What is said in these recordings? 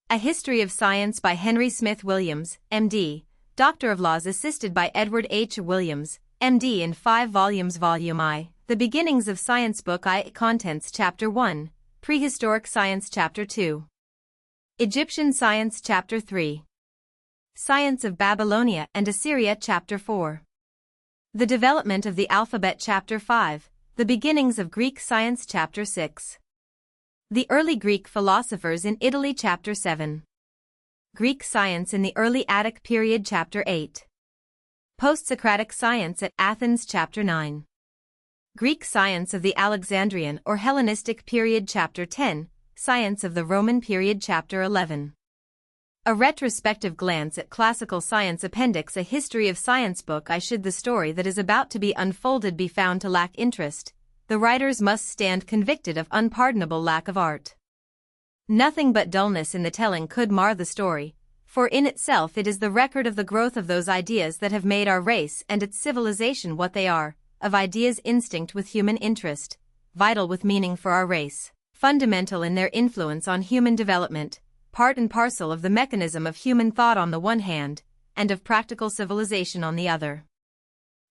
A History of Science by Henry Smith Williams, M.D., Doctor of Laws, assisted by Edward H. Williams, M.D. in 5 volumes. Volume I, The Beginnings of Science. Book I. Contents. Chapter 1, Prehistoric Science. Chapter 2, Egyptian Science. Chapter 3, Science of Babylonia and Assyria. Chapter 4, The Development of the Alphabet. Chapter 5, The Beginnings of Greek Science. Chapter 6, The Early Greek Philosophers in Italy. Chapter 7, Greek Science in the Early Attic Period. Chapter 8, Post-Socratic Science at Athens. Chapter 9, Greek Science of the Alexandrian or Hellenistic Period. Chapter 10, Science of the Roman Period. Chapter 11, A Retrospective Glance at Classical Science. Appendix. A History of Science. Book I. Should the story that is about to be unfolded be found to lack interest, the writers must stand convicted of unpardonable lack of art. Nothing but dullness in the telling could mar the story, for in itself it is the record of the growth of those ideas that have made our race and its civilization what they are, of ideas instinct with human interest, vital with meaning for our race, fundamental in their influence on human development, part and parcel of the mechanism of human thought on the one hand, and of practical civilization on the other.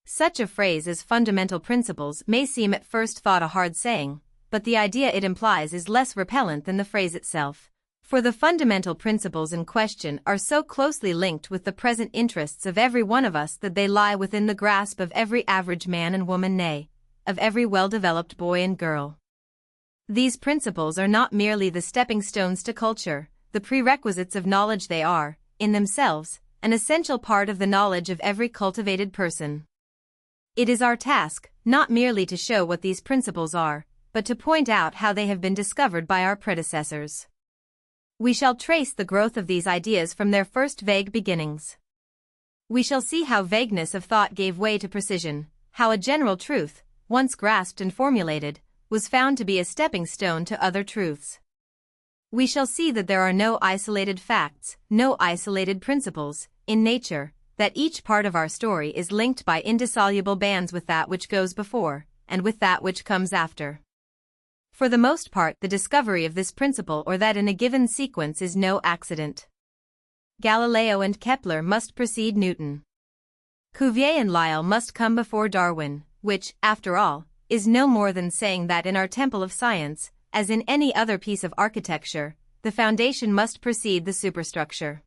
Such a phrase as fundamental principles may seem at first thought a hard saying, but the idea it implies is less repellent than the phrase itself, for the fundamental principles in question are so closely linked with the present interests of every one of us that they lie within the grasp of every average man and woman, nay, of every well-developed boy and girl. These principles are not merely the stepping stones to culture, the prerequisites of knowledge. They are, in themselves, an essential part of the knowledge of every cultivated person. It is our task, not merely to show what these principles are, but to point out how they have been discovered by our predecessors. We shall trace the growth of these ideas from their first vague beginnings. We shall see how vagueness of thought gave way to precision, how a general truth, once grasped and formulated, was found to be a stepping stone to other truths. We shall see that there are no isolated facts, no isolated principles, in nature, that each part of our story is linked by indissoluble bands with that which goes before, and with that which comes after. For the most part, the discovery of this principle or that in a given sequence is no accident. Galileo and Kepler must precede Newton. Cuvier and Lyell must come before Darwin, which, after all, is no more than saying that in our temple of science, as in any other piece of architecture, the foundation must precede the superstructure.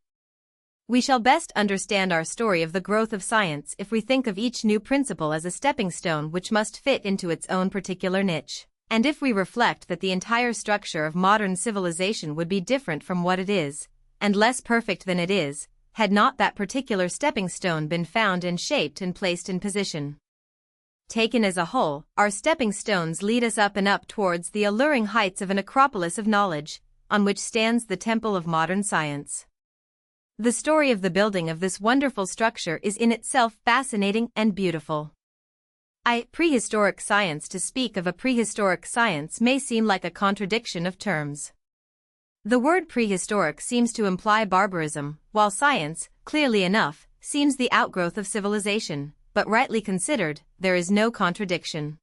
We shall best understand our story of the growth of science if we think of each new principle as a stepping stone which must fit into its own particular niche, and if we reflect that the entire structure of modern civilization would be different from what it is, and less perfect than it is, had not that particular stepping stone been found and shaped and placed in position. Taken as a whole, our stepping stones lead us up and up towards the alluring heights of an acropolis of knowledge, on which stands the temple of modern science. The story of the building of this wonderful structure is in itself fascinating and beautiful. Prehistoric science. To speak of a prehistoric science may seem like a contradiction of terms. The word prehistoric seems to imply barbarism, while science, clearly enough, seems the outgrowth of civilization, but rightly considered, there is no contradiction.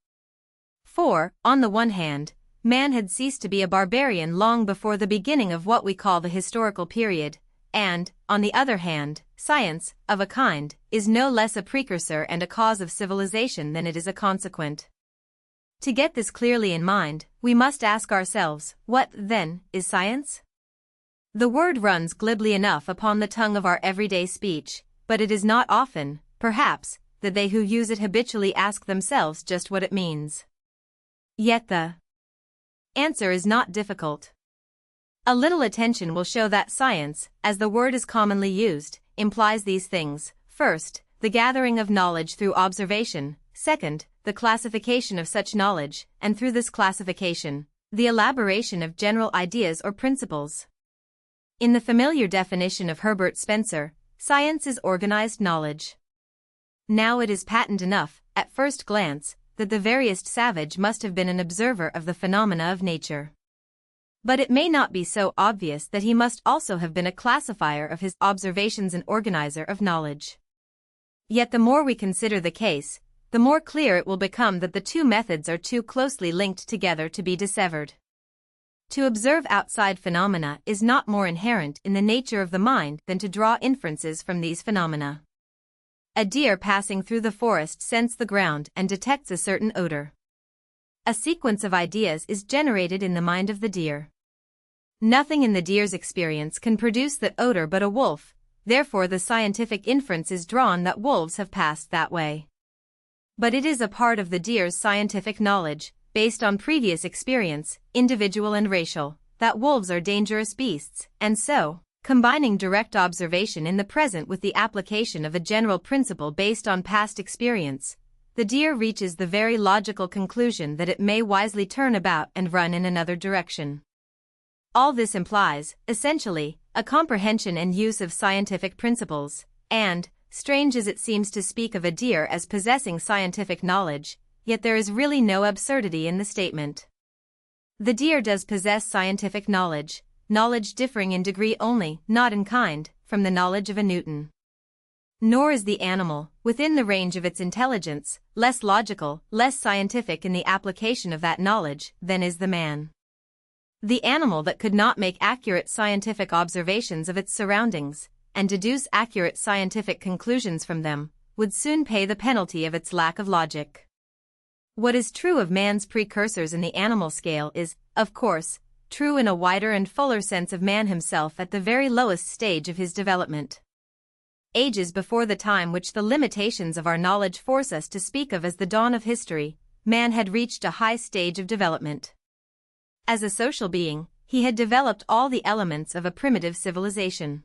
For, on the one hand, man had ceased to be a barbarian long before the beginning of what we call the historical period, and, on the other hand, science, of a kind, is no less a precursor and a cause of civilization than it is a consequent. To get this clearly in mind, we must ask ourselves, what, then, is science? The word runs glibly enough upon the tongue of our everyday speech, but it is not often, perhaps, that they who use it habitually ask themselves just what it means. Yet the answer is not difficult. A little attention will show that science, as the word is commonly used, implies these things: first, the gathering of knowledge through observation; second, the classification of such knowledge, and through this classification, the elaboration of general ideas or principles. In the familiar definition of Herbert Spencer, science is organized knowledge. Now it is patent enough, at first glance, that the veriest savage must have been an observer of the phenomena of nature. But it may not be so obvious that he must also have been a classifier of his observations and organizer of knowledge. Yet the more we consider the case, the more clear it will become that the two methods are too closely linked together to be dissevered. To observe outside phenomena is not more inherent in the nature of the mind than to draw inferences from these phenomena. A deer passing through the forest scents the ground and detects a certain odor. A sequence of ideas is generated in the mind of the deer. Nothing in the deer's experience can produce that odor but a wolf, therefore the scientific inference is drawn that wolves have passed that way. But it is a part of the deer's scientific knowledge, based on previous experience, individual and racial, that wolves are dangerous beasts, and so, combining direct observation in the present with the application of a general principle based on past experience, the deer reaches the very logical conclusion that it may wisely turn about and run in another direction. All this implies, essentially, a comprehension and use of scientific principles, and, strange as it seems to speak of a deer as possessing scientific knowledge, yet there is really no absurdity in the statement. The deer does possess scientific knowledge differing in degree only, not in kind, from the knowledge of a Newton. Nor is the animal, within the range of its intelligence, less logical, less scientific in the application of that knowledge than is the man. The animal that could not make accurate scientific observations of its surroundings, and deduce accurate scientific conclusions from them, would soon pay the penalty of its lack of logic. What is true of man's precursors in the animal scale is, of course, true in a wider and fuller sense of man himself at the very lowest stage of his development. Ages before the time which the limitations of our knowledge force us to speak of as the dawn of history, man had reached a high stage of development. As a social being, he had developed all the elements of a primitive civilization.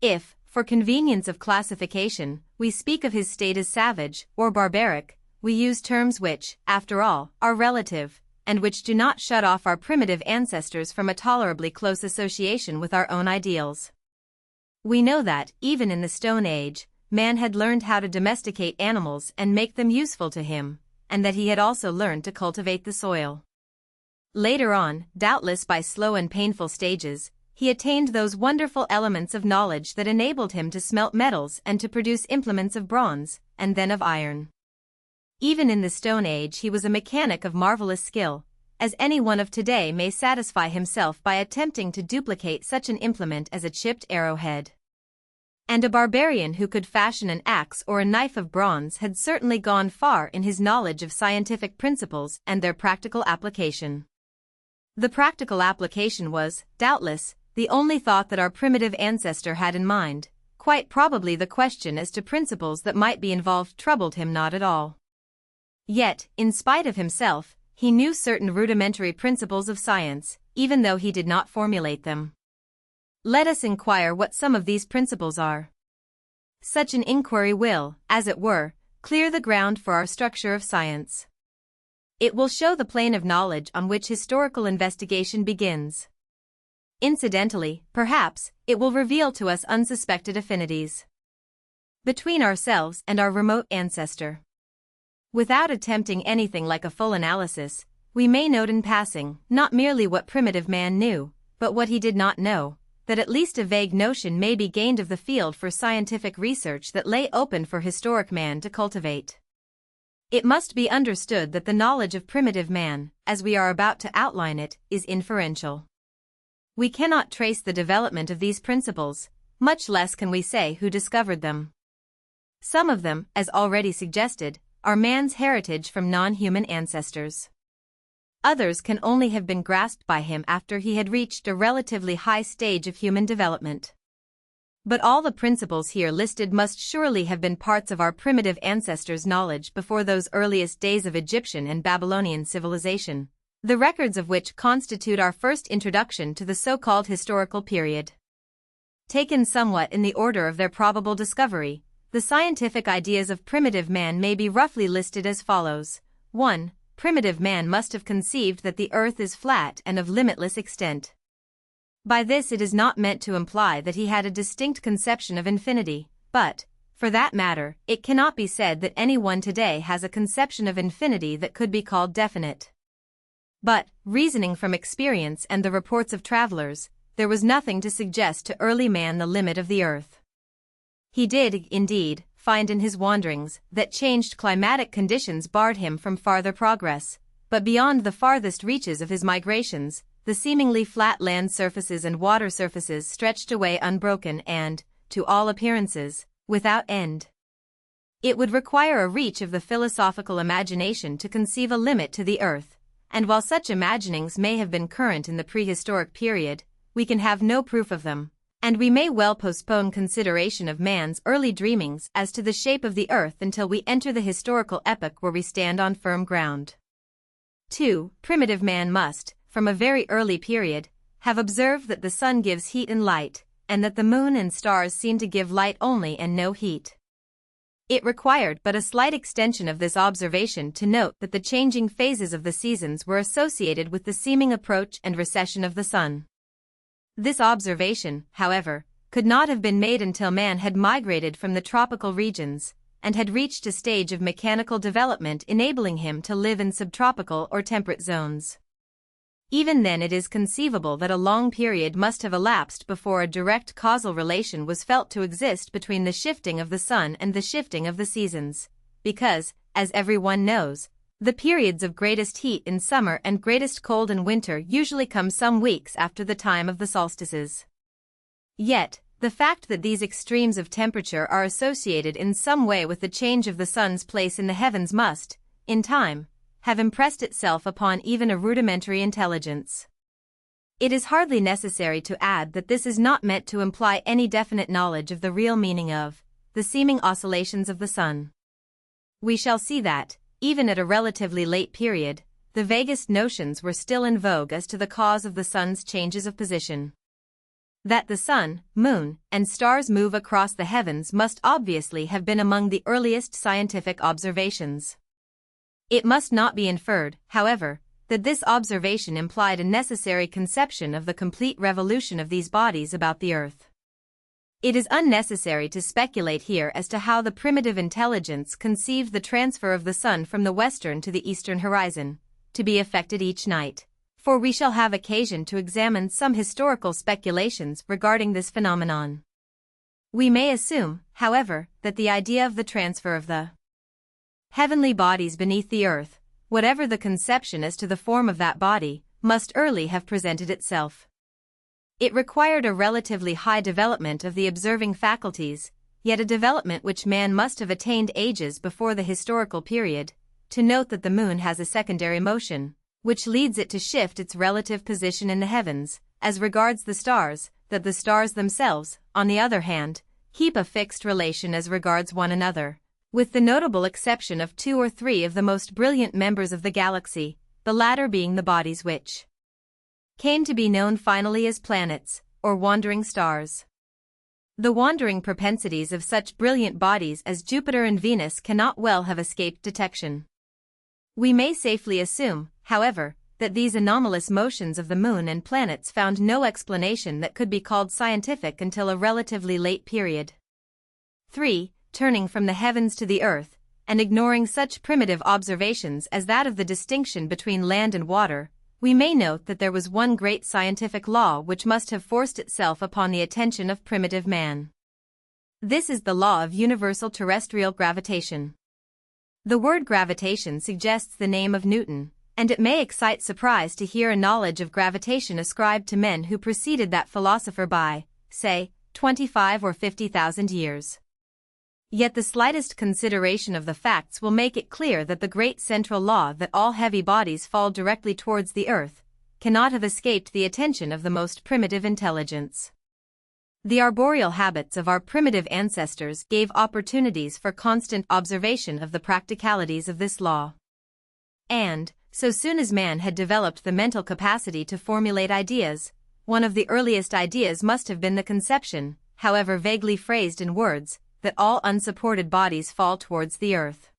If, for convenience of classification, we speak of his state as savage or barbaric, we use terms which, after all, are relative, and which do not shut off our primitive ancestors from a tolerably close association with our own ideals. We know that, even in the Stone Age, man had learned how to domesticate animals and make them useful to him, and that he had also learned to cultivate the soil. Later on, doubtless by slow and painful stages, he attained those wonderful elements of knowledge that enabled him to smelt metals and to produce implements of bronze, and then of iron. Even in the Stone Age he was a mechanic of marvelous skill, as any one of today may satisfy himself by attempting to duplicate such an implement as a chipped arrowhead. And a barbarian who could fashion an axe or a knife of bronze had certainly gone far in his knowledge of scientific principles and their practical application. The practical application was, doubtless, the only thought that our primitive ancestor had in mind. Quite probably the question as to principles that might be involved troubled him not at all. Yet, in spite of himself, he knew certain rudimentary principles of science, even though he did not formulate them. Let us inquire what some of these principles are. Such an inquiry will, as it were, clear the ground for our structure of science. It will show the plane of knowledge on which historical investigation begins. Incidentally, perhaps, it will reveal to us unsuspected affinities between ourselves and our remote ancestor. Without attempting anything like a full analysis, we may note in passing, not merely what primitive man knew, but what he did not know, that at least a vague notion may be gained of the field for scientific research that lay open for historic man to cultivate. It must be understood that the knowledge of primitive man, as we are about to outline it, is inferential. We cannot trace the development of these principles, much less can we say who discovered them. Some of them, as already suggested, are man's heritage from non-human ancestors. Others can only have been grasped by him after he had reached a relatively high stage of human development. But all the principles here listed must surely have been parts of our primitive ancestors' knowledge before those earliest days of Egyptian and Babylonian civilization, the records of which constitute our first introduction to the so-called historical period. Taken somewhat in the order of their probable discovery, the scientific ideas of primitive man may be roughly listed as follows. 1. Primitive man must have conceived that the earth is flat and of limitless extent. By this it is not meant to imply that he had a distinct conception of infinity, but, for that matter, it cannot be said that anyone today has a conception of infinity that could be called definite. But, reasoning from experience and the reports of travelers, there was nothing to suggest to early man the limit of the earth. He did, indeed, find in his wanderings that changed climatic conditions barred him from farther progress, but beyond the farthest reaches of his migrations, the seemingly flat land surfaces and water surfaces stretched away unbroken and, to all appearances, without end. It would require a reach of the philosophical imagination to conceive a limit to the earth, and while such imaginings may have been current in the prehistoric period, we can have no proof of them, and we may well postpone consideration of man's early dreamings as to the shape of the earth until we enter the historical epoch where we stand on firm ground. 2. Primitive man must, from a very early period, have observed that the sun gives heat and light, and that the moon and stars seem to give light only and no heat. It required but a slight extension of this observation to note that the changing phases of the seasons were associated with the seeming approach and recession of the sun. This observation, however, could not have been made until man had migrated from the tropical regions, and had reached a stage of mechanical development enabling him to live in subtropical or temperate zones. Even then it is conceivable that a long period must have elapsed before a direct causal relation was felt to exist between the shifting of the sun and the shifting of the seasons, because, as everyone knows, the periods of greatest heat in summer and greatest cold in winter usually come some weeks after the time of the solstices. Yet, the fact that these extremes of temperature are associated in some way with the change of the sun's place in the heavens must, in time, have impressed itself upon even a rudimentary intelligence. It is hardly necessary to add that this is not meant to imply any definite knowledge of the real meaning of the seeming oscillations of the sun. We shall see that, even at a relatively late period, the vaguest notions were still in vogue as to the cause of the sun's changes of position. That the sun, moon, and stars move across the heavens must obviously have been among the earliest scientific observations. It must not be inferred, however, that this observation implied a necessary conception of the complete revolution of these bodies about the earth. It is unnecessary to speculate here as to how the primitive intelligence conceived the transfer of the sun from the western to the eastern horizon, to be effected each night, for we shall have occasion to examine some historical speculations regarding this phenomenon. We may assume, however, that the idea of the transfer of the heavenly bodies beneath the earth, whatever the conception as to the form of that body, must early have presented itself. It required a relatively high development of the observing faculties, yet a development which man must have attained ages before the historical period, to note that the moon has a secondary motion, which leads it to shift its relative position in the heavens, as regards the stars, that the stars themselves, on the other hand, keep a fixed relation as regards one another, with the notable exception of 2 or 3 of the most brilliant members of the galaxy, the latter being the bodies which came to be known finally as planets, or wandering stars. The wandering propensities of such brilliant bodies as Jupiter and Venus cannot well have escaped detection. We may safely assume, however, that these anomalous motions of the moon and planets found no explanation that could be called scientific until a relatively late period. 3. Turning from the heavens to the earth, and ignoring such primitive observations as that of the distinction between land and water, we may note that there was one great scientific law which must have forced itself upon the attention of primitive man. This is the law of universal terrestrial gravitation. The word gravitation suggests the name of Newton, and it may excite surprise to hear a knowledge of gravitation ascribed to men who preceded that philosopher by, say, 25 or 50,000 years. Yet the slightest consideration of the facts will make it clear that the great central law that all heavy bodies fall directly towards the earth cannot have escaped the attention of the most primitive intelligence. The arboreal habits of our primitive ancestors gave opportunities for constant observation of the practicalities of this law. And, so soon as man had developed the mental capacity to formulate ideas, one of the earliest ideas must have been the conception, however vaguely phrased in words, that all unsupported bodies fall towards the earth.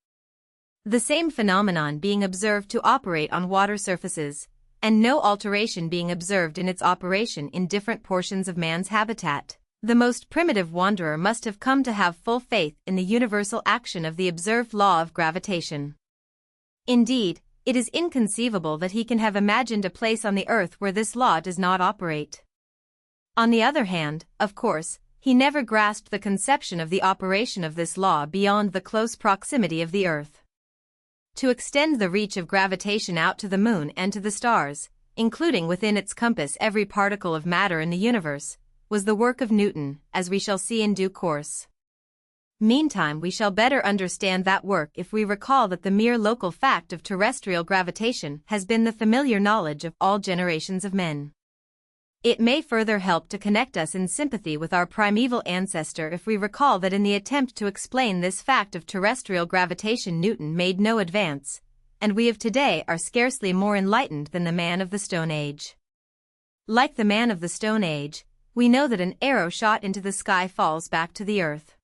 The same phenomenon being observed to operate on water surfaces, and no alteration being observed in its operation in different portions of man's habitat, the most primitive wanderer must have come to have full faith in the universal action of the observed law of gravitation. Indeed, it is inconceivable that he can have imagined a place on the earth where this law does not operate. On the other hand, of course, he never grasped the conception of the operation of this law beyond the close proximity of the earth. To extend the reach of gravitation out to the moon and to the stars, including within its compass every particle of matter in the universe, was the work of Newton, as we shall see in due course. Meantime, we shall better understand that work if we recall that the mere local fact of terrestrial gravitation has been the familiar knowledge of all generations of men. It may further help to connect us in sympathy with our primeval ancestor if we recall that in the attempt to explain this fact of terrestrial gravitation Newton made no advance, and we of today are scarcely more enlightened than the man of the Stone Age. Like the man of the Stone Age, we know that an arrow shot into the sky falls back to the earth.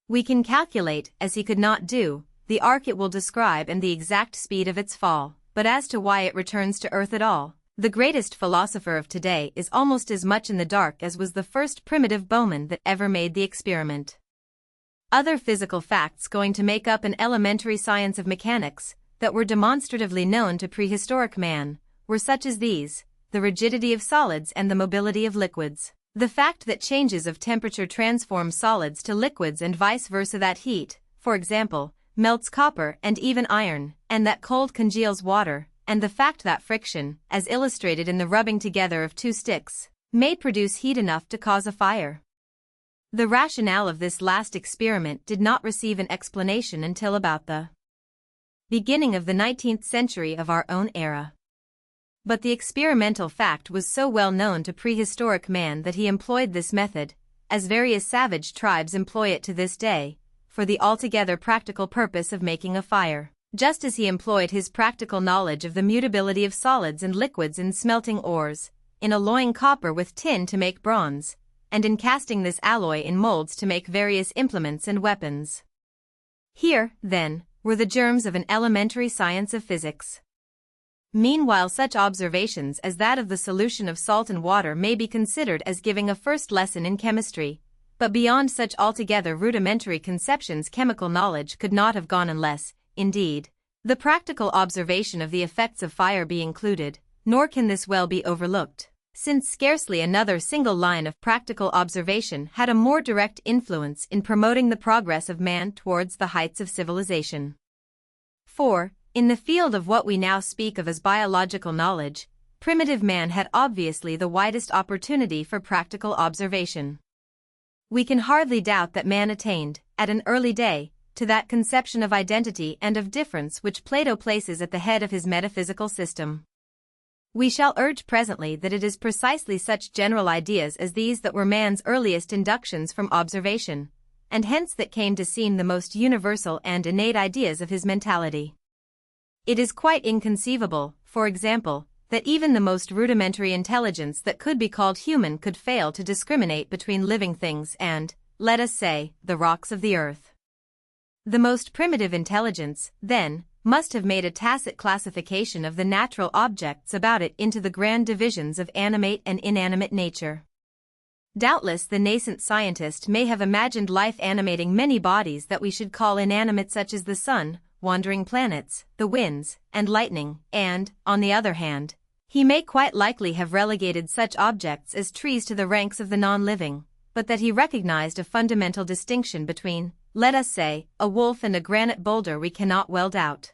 We can calculate, as he could not do, the arc it will describe and the exact speed of its fall, but as to why it returns to earth at all, the greatest philosopher of today is almost as much in the dark as was the first primitive bowman that ever made the experiment. Other physical facts going to make up an elementary science of mechanics, that were demonstratively known to prehistoric man, were such as these: the rigidity of solids and the mobility of liquids, the fact that changes of temperature transform solids to liquids and vice versa, that heat, for example, melts copper and even iron, and that cold congeals water, and the fact that friction, as illustrated in the rubbing together of two sticks, may produce heat enough to cause a fire. The rationale of this last experiment did not receive an explanation until about the beginning of the 19th century of our own era. But the experimental fact was so well known to prehistoric man that he employed this method, as various savage tribes employ it to this day, for the altogether practical purpose of making a fire, just as he employed his practical knowledge of the mutability of solids and liquids in smelting ores, in alloying copper with tin to make bronze, and in casting this alloy in molds to make various implements and weapons. Here, then, were the germs of an elementary science of physics. Meanwhile, such observations as that of the solution of salt in water may be considered as giving a first lesson in chemistry, but beyond such altogether rudimentary conceptions chemical knowledge could not have gone unless, indeed, the practical observation of the effects of fire be included, nor can this well be overlooked, since scarcely another single line of practical observation had a more direct influence in promoting the progress of man towards the heights of civilization. For, in the field of what we now speak of as biological knowledge, primitive man had obviously the widest opportunity for practical observation. We can hardly doubt that man attained, at an early day, to that conception of identity and of difference which Plato places at the head of his metaphysical system. We shall urge presently that it is precisely such general ideas as these that were man's earliest inductions from observation, and hence that came to seem the most universal and innate ideas of his mentality. It is quite inconceivable, for example, that even the most rudimentary intelligence that could be called human could fail to discriminate between living things and, let us say, the rocks of the earth. The most primitive intelligence, then, must have made a tacit classification of the natural objects about it into the grand divisions of animate and inanimate nature. Doubtless the nascent scientist may have imagined life animating many bodies that we should call inanimate, such as the sun, wandering planets, the winds, and lightning, and, on the other hand, he may quite likely have relegated such objects as trees to the ranks of the non-living, but that he recognized a fundamental distinction between, let us say, a wolf and a granite boulder we cannot well doubt.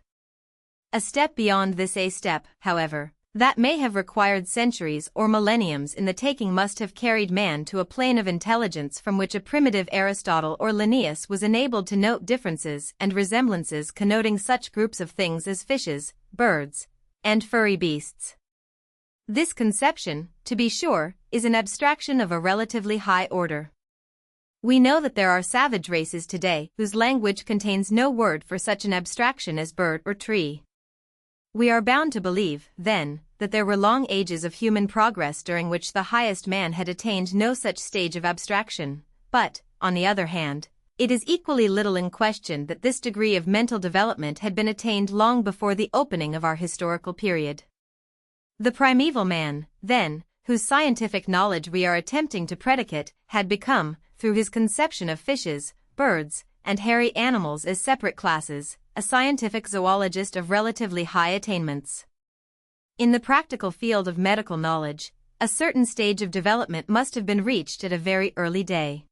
A step beyond this, a step, however, that may have required centuries or millenniums in the taking, must have carried man to a plane of intelligence from which a primitive Aristotle or Linnaeus was enabled to note differences and resemblances connoting such groups of things as fishes, birds, and furry beasts. This conception, to be sure, is an abstraction of a relatively high order. We know that there are savage races today whose language contains no word for such an abstraction as bird or tree. We are bound to believe, then, that there were long ages of human progress during which the highest man had attained no such stage of abstraction, but, on the other hand, it is equally little in question that this degree of mental development had been attained long before the opening of our historical period. The primeval man, then, whose scientific knowledge we are attempting to predicate, had become, through his conception of fishes, birds, and hairy animals as separate classes, a scientific zoologist of relatively high attainments. In the practical field of medical knowledge, a certain stage of development must have been reached at a very early day.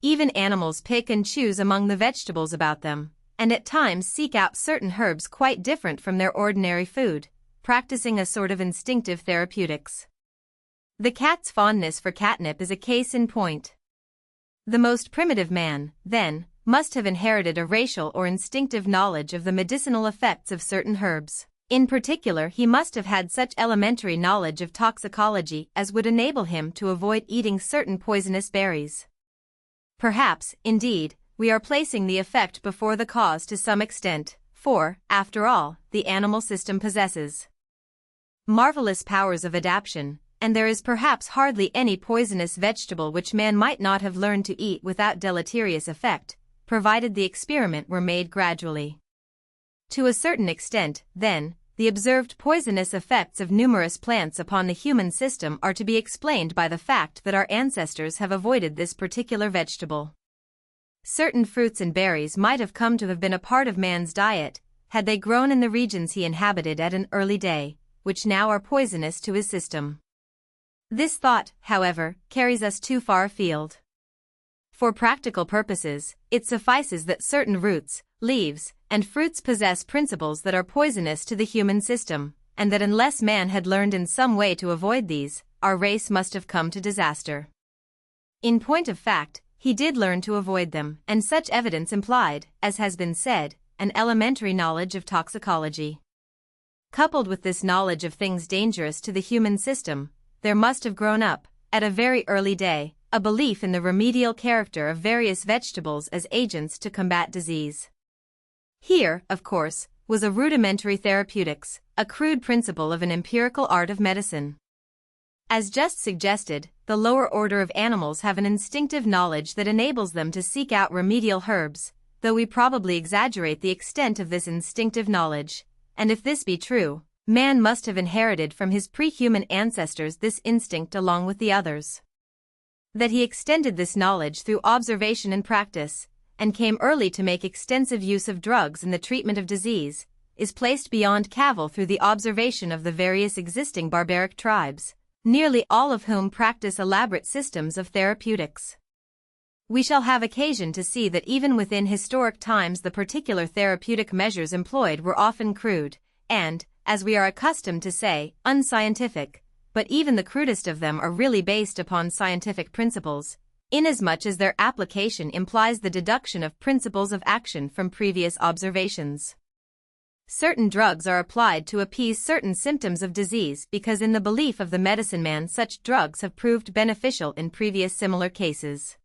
Even animals pick and choose among the vegetables about them, and at times seek out certain herbs quite different from their ordinary food, practicing a sort of instinctive therapeutics. The cat's fondness for catnip is a case in point. The most primitive man, then, must have inherited a racial or instinctive knowledge of the medicinal effects of certain herbs. In particular, he must have had such elementary knowledge of toxicology as would enable him to avoid eating certain poisonous berries. Perhaps, indeed, we are placing the effect before the cause to some extent, for, after all, the animal system possesses marvelous powers of adaptation, and there is perhaps hardly any poisonous vegetable which man might not have learned to eat without deleterious effect, provided the experiment were made gradually. To a certain extent, then, the observed poisonous effects of numerous plants upon the human system are to be explained by the fact that our ancestors have avoided this particular vegetable. Certain fruits and berries might have come to have been a part of man's diet, had they grown in the regions he inhabited at an early day, which now are poisonous to his system. This thought, however, carries us too far afield. For practical purposes, it suffices that certain roots, leaves, and fruits possess principles that are poisonous to the human system, and that unless man had learned in some way to avoid these, our race must have come to disaster. In point of fact, he did learn to avoid them, and such evidence implied, as has been said, an elementary knowledge of toxicology. Coupled with this knowledge of things dangerous to the human system, there must have grown up, at a very early day, a belief in the remedial character of various vegetables as agents to combat disease. Here, of course, was a rudimentary therapeutics, a crude principle of an empirical art of medicine. As just suggested, the lower order of animals have an instinctive knowledge that enables them to seek out remedial herbs, though we probably exaggerate the extent of this instinctive knowledge, and if this be true, man must have inherited from his pre-human ancestors this instinct along with the others. That he extended this knowledge through observation and practice, and came early to make extensive use of drugs in the treatment of disease, is placed beyond cavil through the observation of the various existing barbaric tribes, nearly all of whom practice elaborate systems of therapeutics. We shall have occasion to see that even within historic times the particular therapeutic measures employed were often crude, and, as we are accustomed to say, unscientific, but even the crudest of them are really based upon scientific principles, inasmuch as their application implies the deduction of principles of action from previous observations. Certain drugs are applied to appease certain symptoms of disease because in the belief of the medicine man such drugs have proved beneficial in previous similar cases.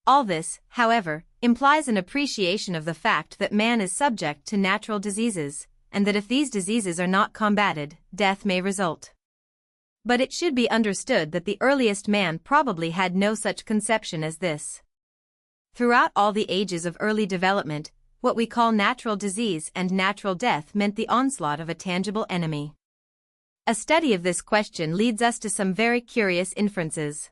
All this, however, implies an appreciation of the fact that man is subject to natural diseases, and that if these diseases are not combated, death may result. But it should be understood that the earliest man probably had no such conception as this. Throughout all the ages of early development, what we call natural disease and natural death meant the onslaught of a tangible enemy. A study of this question leads us to some very curious inferences.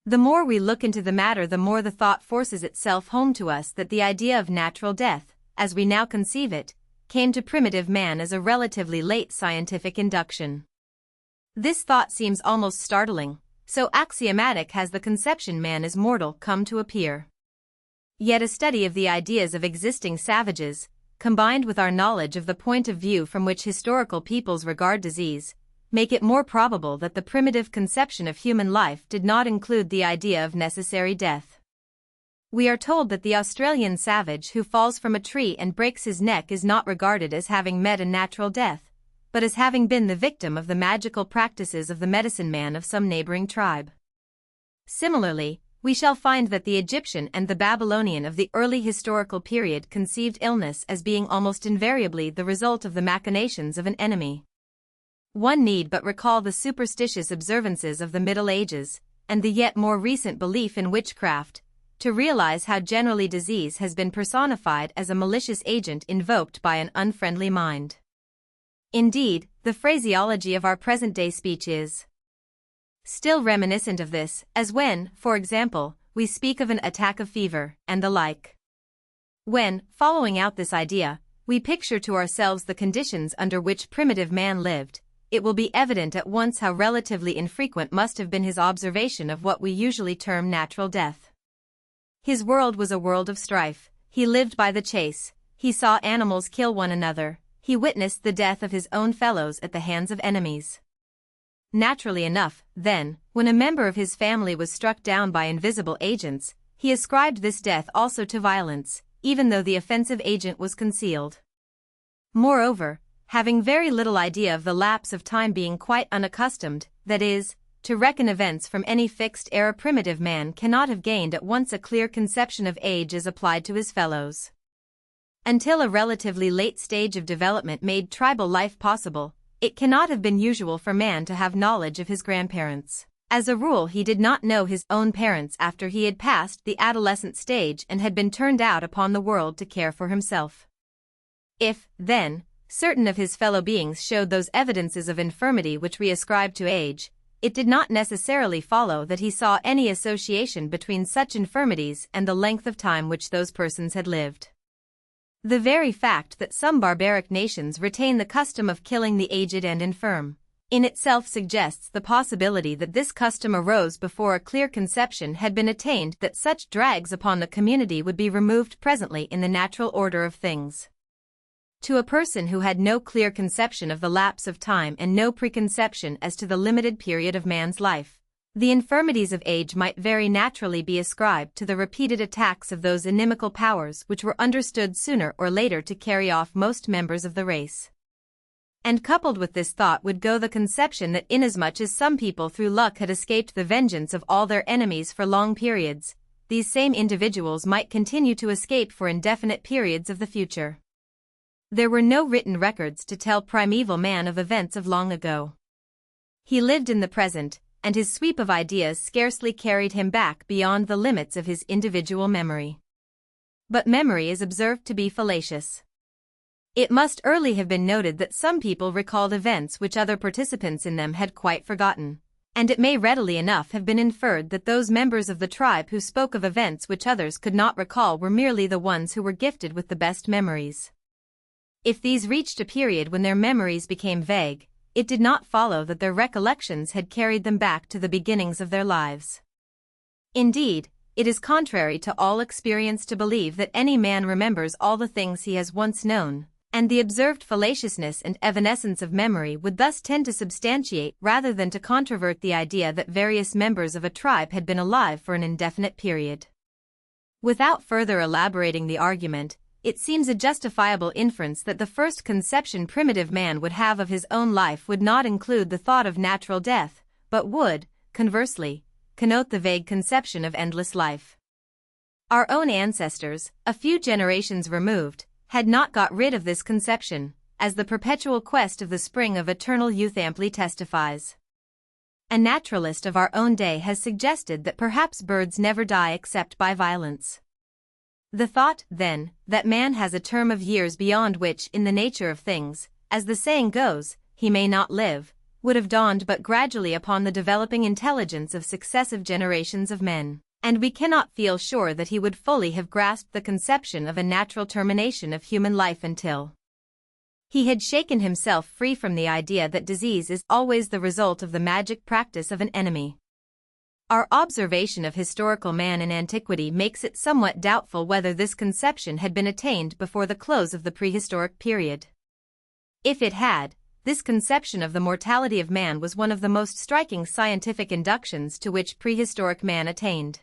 The more we look into the matter, the more the thought forces itself home to us that the idea of natural death, as we now conceive it, came to primitive man as a relatively late scientific induction. This thought seems almost startling, so axiomatic has the conception man is mortal come to appear. Yet a study of the ideas of existing savages, combined with our knowledge of the point of view from which historical peoples regard disease, make it more probable that the primitive conception of human life did not include the idea of necessary death. We are told that the Australian savage who falls from a tree and breaks his neck is not regarded as having met a natural death, but as having been the victim of the magical practices of the medicine man of some neighboring tribe. Similarly, we shall find that the Egyptian and the Babylonian of the early historical period conceived illness as being almost invariably the result of the machinations of an enemy. One need but recall the superstitious observances of the Middle Ages, and the yet more recent belief in witchcraft, to realize how generally disease has been personified as a malicious agent invoked by an unfriendly mind. Indeed, the phraseology of our present-day speech is still reminiscent of this, as when, for example, we speak of an attack of fever, and the like. When, following out this idea, we picture to ourselves the conditions under which primitive man lived, it will be evident at once how relatively infrequent must have been his observation of what we usually term natural death. His world was a world of strife, he lived by the chase, he saw animals kill one another, he witnessed the death of his own fellows at the hands of enemies. Naturally enough, then, when a member of his family was struck down by invisible agents, he ascribed this death also to violence, even though the offensive agent was concealed. Moreover, having very little idea of the lapse of time, being quite unaccustomed, that is, to reckon events from any fixed era, primitive man cannot have gained at once a clear conception of age as applied to his fellows. Until a relatively late stage of development made tribal life possible, it cannot have been usual for man to have knowledge of his grandparents. As a rule, he did not know his own parents after he had passed the adolescent stage and had been turned out upon the world to care for himself. If, then, certain of his fellow beings showed those evidences of infirmity which we ascribe to age, it did not necessarily follow that he saw any association between such infirmities and the length of time which those persons had lived. The very fact that some barbaric nations retain the custom of killing the aged and infirm, in itself suggests the possibility that this custom arose before a clear conception had been attained that such drags upon the community would be removed presently in the natural order of things. To a person who had no clear conception of the lapse of time and no preconception as to the limited period of man's life, the infirmities of age might very naturally be ascribed to the repeated attacks of those inimical powers which were understood sooner or later to carry off most members of the race. And coupled with this thought would go the conception that inasmuch as some people through luck had escaped the vengeance of all their enemies for long periods, these same individuals might continue to escape for indefinite periods of the future. There were no written records to tell primeval man of events of long ago. He lived in the present, and his sweep of ideas scarcely carried him back beyond the limits of his individual memory. But memory is observed to be fallacious. It must early have been noted that some people recalled events which other participants in them had quite forgotten, and it may readily enough have been inferred that those members of the tribe who spoke of events which others could not recall were merely the ones who were gifted with the best memories. If these reached a period when their memories became vague, it did not follow that their recollections had carried them back to the beginnings of their lives. Indeed, it is contrary to all experience to believe that any man remembers all the things he has once known, and the observed fallaciousness and evanescence of memory would thus tend to substantiate rather than to controvert the idea that various members of a tribe had been alive for an indefinite period. Without further elaborating the argument, it seems a justifiable inference that the first conception primitive man would have of his own life would not include the thought of natural death, but would, conversely, connote the vague conception of endless life. Our own ancestors, a few generations removed, had not got rid of this conception, as the perpetual quest of the spring of eternal youth amply testifies. A naturalist of our own day has suggested that perhaps birds never die except by violence. The thought, then, that man has a term of years beyond which, in the nature of things, as the saying goes, he may not live, would have dawned but gradually upon the developing intelligence of successive generations of men, and we cannot feel sure that he would fully have grasped the conception of a natural termination of human life until he had shaken himself free from the idea that disease is always the result of the magic practice of an enemy. Our observation of historical man in antiquity makes it somewhat doubtful whether this conception had been attained before the close of the prehistoric period. If it had, this conception of the mortality of man was one of the most striking scientific inductions to which prehistoric man attained.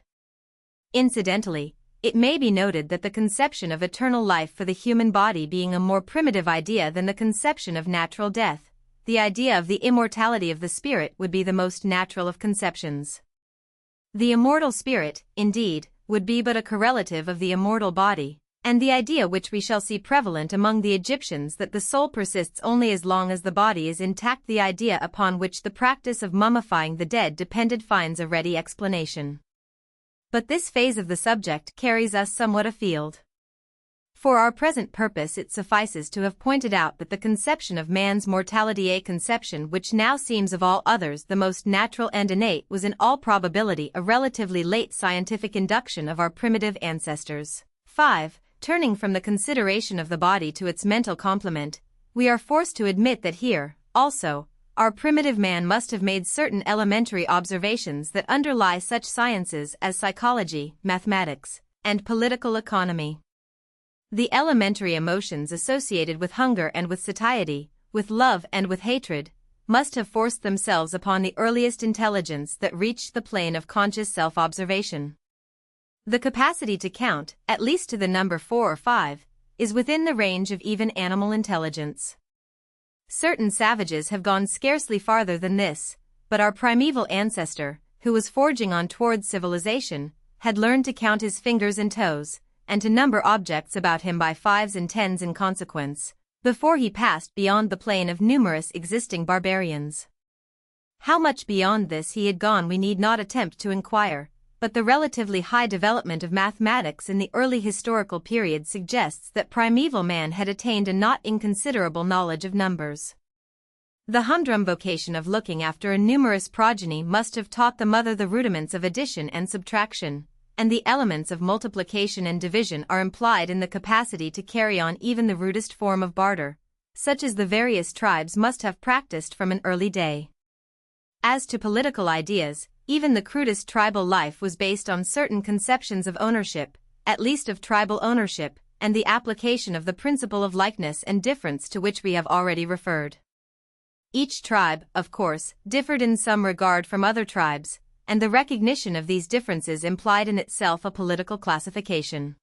Incidentally, it may be noted that the conception of eternal life for the human body being a more primitive idea than the conception of natural death, the idea of the immortality of the spirit would be the most natural of conceptions. The immortal spirit, indeed, would be but a correlative of the immortal body, and the idea which we shall see prevalent among the Egyptians that the soul persists only as long as the body is intact, the idea upon which the practice of mummifying the dead depended, finds a ready explanation. But this phase of the subject carries us somewhat afield. For our present purpose it suffices to have pointed out that the conception of man's mortality, a conception which now seems of all others the most natural and innate, was in all probability a relatively late scientific induction of our primitive ancestors. 5. Turning from the consideration of the body to its mental complement, we are forced to admit that here, also, our primitive man must have made certain elementary observations that underlie such sciences as psychology, mathematics, and political economy. The elementary emotions associated with hunger and with satiety, with love and with hatred, must have forced themselves upon the earliest intelligence that reached the plane of conscious self-observation. The capacity to count, at least to the number 4 or 5, is within the range of even animal intelligence. Certain savages have gone scarcely farther than this, but our primeval ancestor, who was forging on towards civilization, had learned to count his fingers and toes, and to number objects about him by 5s and 10s in consequence, before he passed beyond the plane of numerous existing barbarians. How much beyond this he had gone we need not attempt to inquire, but the relatively high development of mathematics in the early historical period suggests that primeval man had attained a not inconsiderable knowledge of numbers. The humdrum vocation of looking after a numerous progeny must have taught the mother the rudiments of addition and subtraction, and the elements of multiplication and division are implied in the capacity to carry on even the rudest form of barter, such as the various tribes must have practiced from an early day. As to political ideas, even the crudest tribal life was based on certain conceptions of ownership, at least of tribal ownership, and the application of the principle of likeness and difference to which we have already referred. Each tribe, of course, differed in some regard from other tribes, and the recognition of these differences implied in itself a political classification.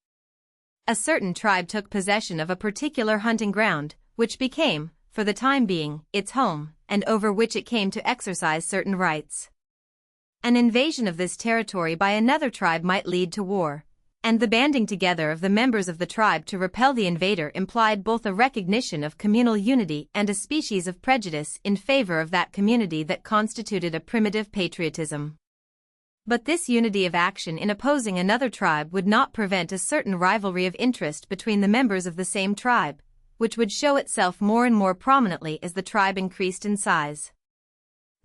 A certain tribe took possession of a particular hunting ground, which became, for the time being, its home, and over which it came to exercise certain rights. An invasion of this territory by another tribe might lead to war, and the banding together of the members of the tribe to repel the invader implied both a recognition of communal unity and a species of prejudice in favor of that community that constituted a primitive patriotism. But this unity of action in opposing another tribe would not prevent a certain rivalry of interest between the members of the same tribe, which would show itself more and more prominently as the tribe increased in size.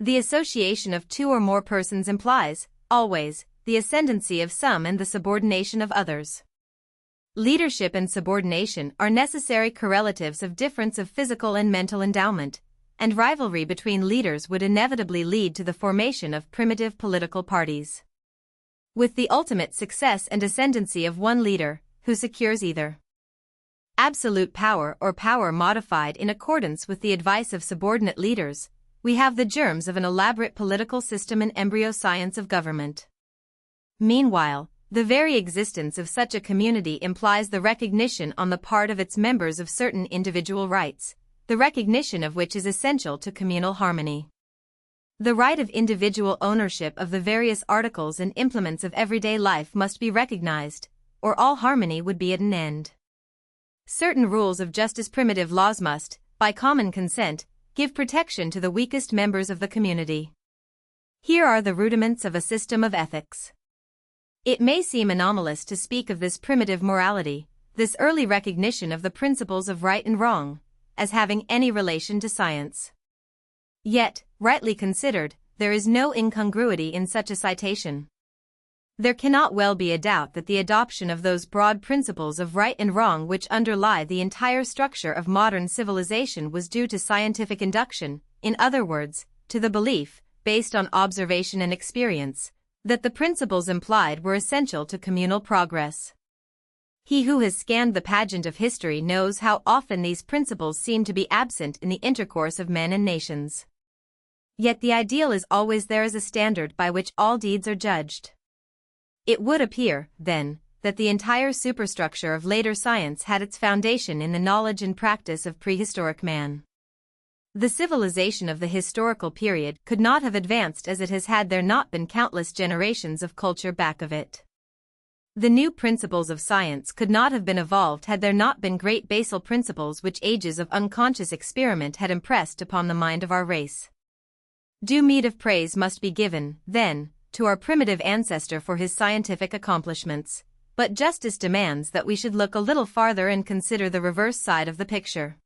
The association of two or more persons implies, always, the ascendancy of some and the subordination of others. Leadership and subordination are necessary correlatives of difference of physical and mental endowment, and rivalry between leaders would inevitably lead to the formation of primitive political parties, with the ultimate success and ascendancy of one leader, who secures either absolute power or power modified in accordance with the advice of subordinate leaders. We have the germs of an elaborate political system and embryo science of government. Meanwhile, the very existence of such a community implies the recognition on the part of its members of certain individual rights, the recognition of which is essential to communal harmony. The right of individual ownership of the various articles and implements of everyday life must be recognized, or all harmony would be at an end. Certain rules of justice, primitive laws must, by common consent, give protection to the weakest members of the community. Here are the rudiments of a system of ethics. It may seem anomalous to speak of this primitive morality, this early recognition of the principles of right and wrong, as having any relation to science. Yet, rightly considered, there is no incongruity in such a citation. There cannot well be a doubt that the adoption of those broad principles of right and wrong which underlie the entire structure of modern civilization was due to scientific induction, in other words, to the belief, based on observation and experience, that the principles implied were essential to communal progress. He who has scanned the pageant of history knows how often these principles seem to be absent in the intercourse of men and nations. Yet the ideal is always there as a standard by which all deeds are judged. It would appear, then, that the entire superstructure of later science had its foundation in the knowledge and practice of prehistoric man. The civilization of the historical period could not have advanced as it has had there not been countless generations of culture back of it. The new principles of science could not have been evolved had there not been great basal principles which ages of unconscious experiment had impressed upon the mind of our race. Due meed of praise must be given, then, to our primitive ancestor for his scientific accomplishments, but justice demands that we should look a little farther and consider the reverse side of the picture.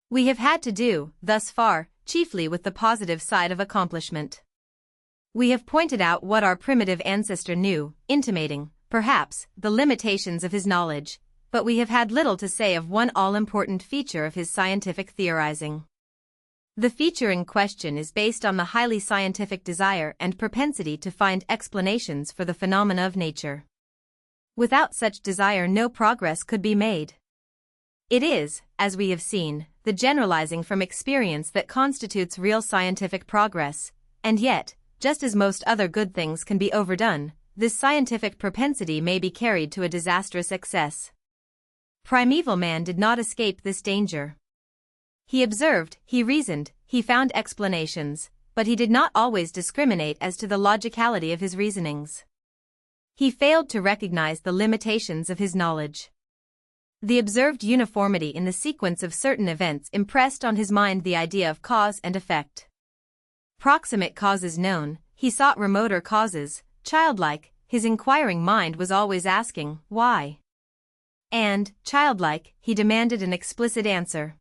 We have had to do, thus far, chiefly with the positive side of accomplishment. We have pointed out what our primitive ancestor knew, intimating, perhaps, the limitations of his knowledge, but we have had little to say of one all-important feature of his scientific theorizing. The feature in question is based on the highly scientific desire and propensity to find explanations for the phenomena of nature. Without such desire no progress could be made. It is, as we have seen, the generalizing from experience that constitutes real scientific progress, and yet, just as most other good things can be overdone, this scientific propensity may be carried to a disastrous excess. Primeval man did not escape this danger. He observed, he reasoned, he found explanations, but he did not always discriminate as to the logicality of his reasonings. He failed to recognize the limitations of his knowledge. The observed uniformity in the sequence of certain events impressed on his mind the idea of cause and effect. Proximate causes known, he sought remoter causes. Childlike, his inquiring mind was always asking, why? And, childlike, he demanded an explicit answer.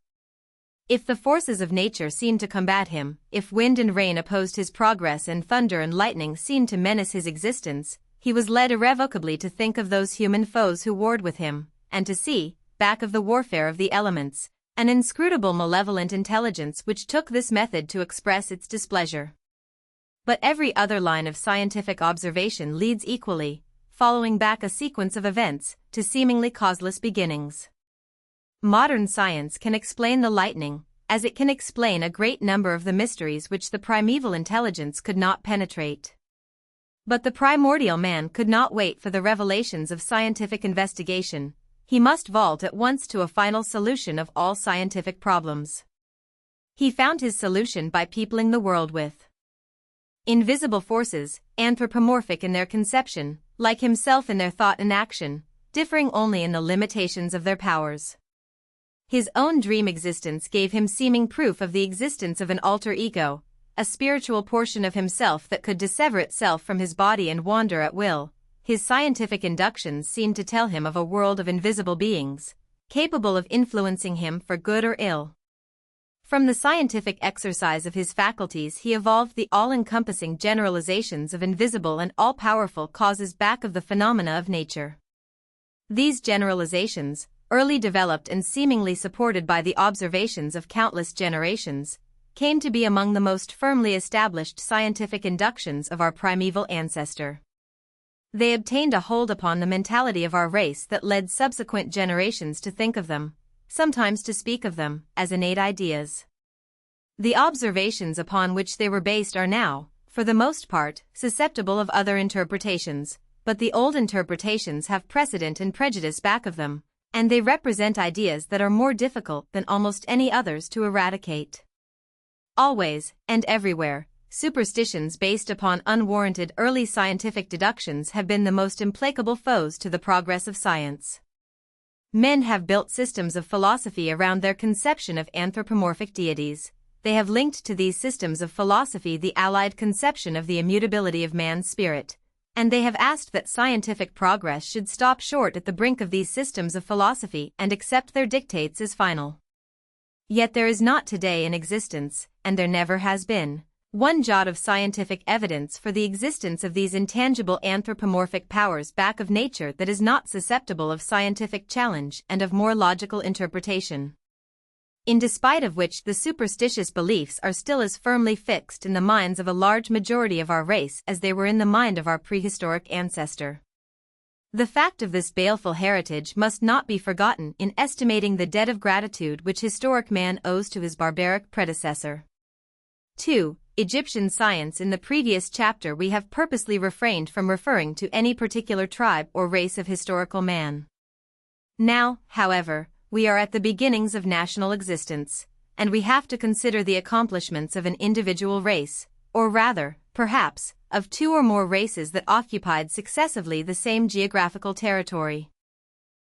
If the forces of nature seemed to combat him, if wind and rain opposed his progress and thunder and lightning seemed to menace his existence, he was led irrevocably to think of those human foes who warred with him, and to see, back of the warfare of the elements, an inscrutable malevolent intelligence which took this method to express its displeasure. But every other line of scientific observation leads equally, following back a sequence of events, to seemingly causeless beginnings. Modern science can explain the lightning, as it can explain a great number of the mysteries which the primeval intelligence could not penetrate. But the primordial man could not wait for the revelations of scientific investigation. He must vault at once to a final solution of all scientific problems. He found his solution by peopling the world with invisible forces, anthropomorphic in their conception, like himself in their thought and action, differing only in the limitations of their powers. His own dream existence gave him seeming proof of the existence of an alter ego, a spiritual portion of himself that could dissever itself from his body and wander at will. His scientific inductions seemed to tell him of a world of invisible beings, capable of influencing him for good or ill. From the scientific exercise of his faculties he evolved the all-encompassing generalizations of invisible and all-powerful causes back of the phenomena of nature. These generalizations, early developed and seemingly supported by the observations of countless generations, came to be among the most firmly established scientific inductions of our primeval ancestor. They obtained a hold upon the mentality of our race that led subsequent generations to think of them, sometimes to speak of them, as innate ideas. The observations upon which they were based are now, for the most part, susceptible of other interpretations, but the old interpretations have precedent and prejudice back of them, and they represent ideas that are more difficult than almost any others to eradicate. Always, and everywhere, superstitions based upon unwarranted early scientific deductions have been the most implacable foes to the progress of science. Men have built systems of philosophy around their conception of anthropomorphic deities. They have linked to these systems of philosophy the allied conception of the immutability of man's spirit, and they have asked that scientific progress should stop short at the brink of these systems of philosophy and accept their dictates as final. Yet there is not today in existence, and there never has been, one jot of scientific evidence for the existence of these intangible anthropomorphic powers back of nature that is not susceptible of scientific challenge and of more logical interpretation. In despite of which the superstitious beliefs are still as firmly fixed in the minds of a large majority of our race as they were in the mind of our prehistoric ancestor. The fact of this baleful heritage must not be forgotten in estimating the debt of gratitude which historic man owes to his barbaric predecessor. 2. Egyptian science. In the previous chapter we have purposely refrained from referring to any particular tribe or race of historical man. Now, however, we are at the beginnings of national existence, and we have to consider the accomplishments of an individual race, or rather, perhaps, of two or more races that occupied successively the same geographical territory.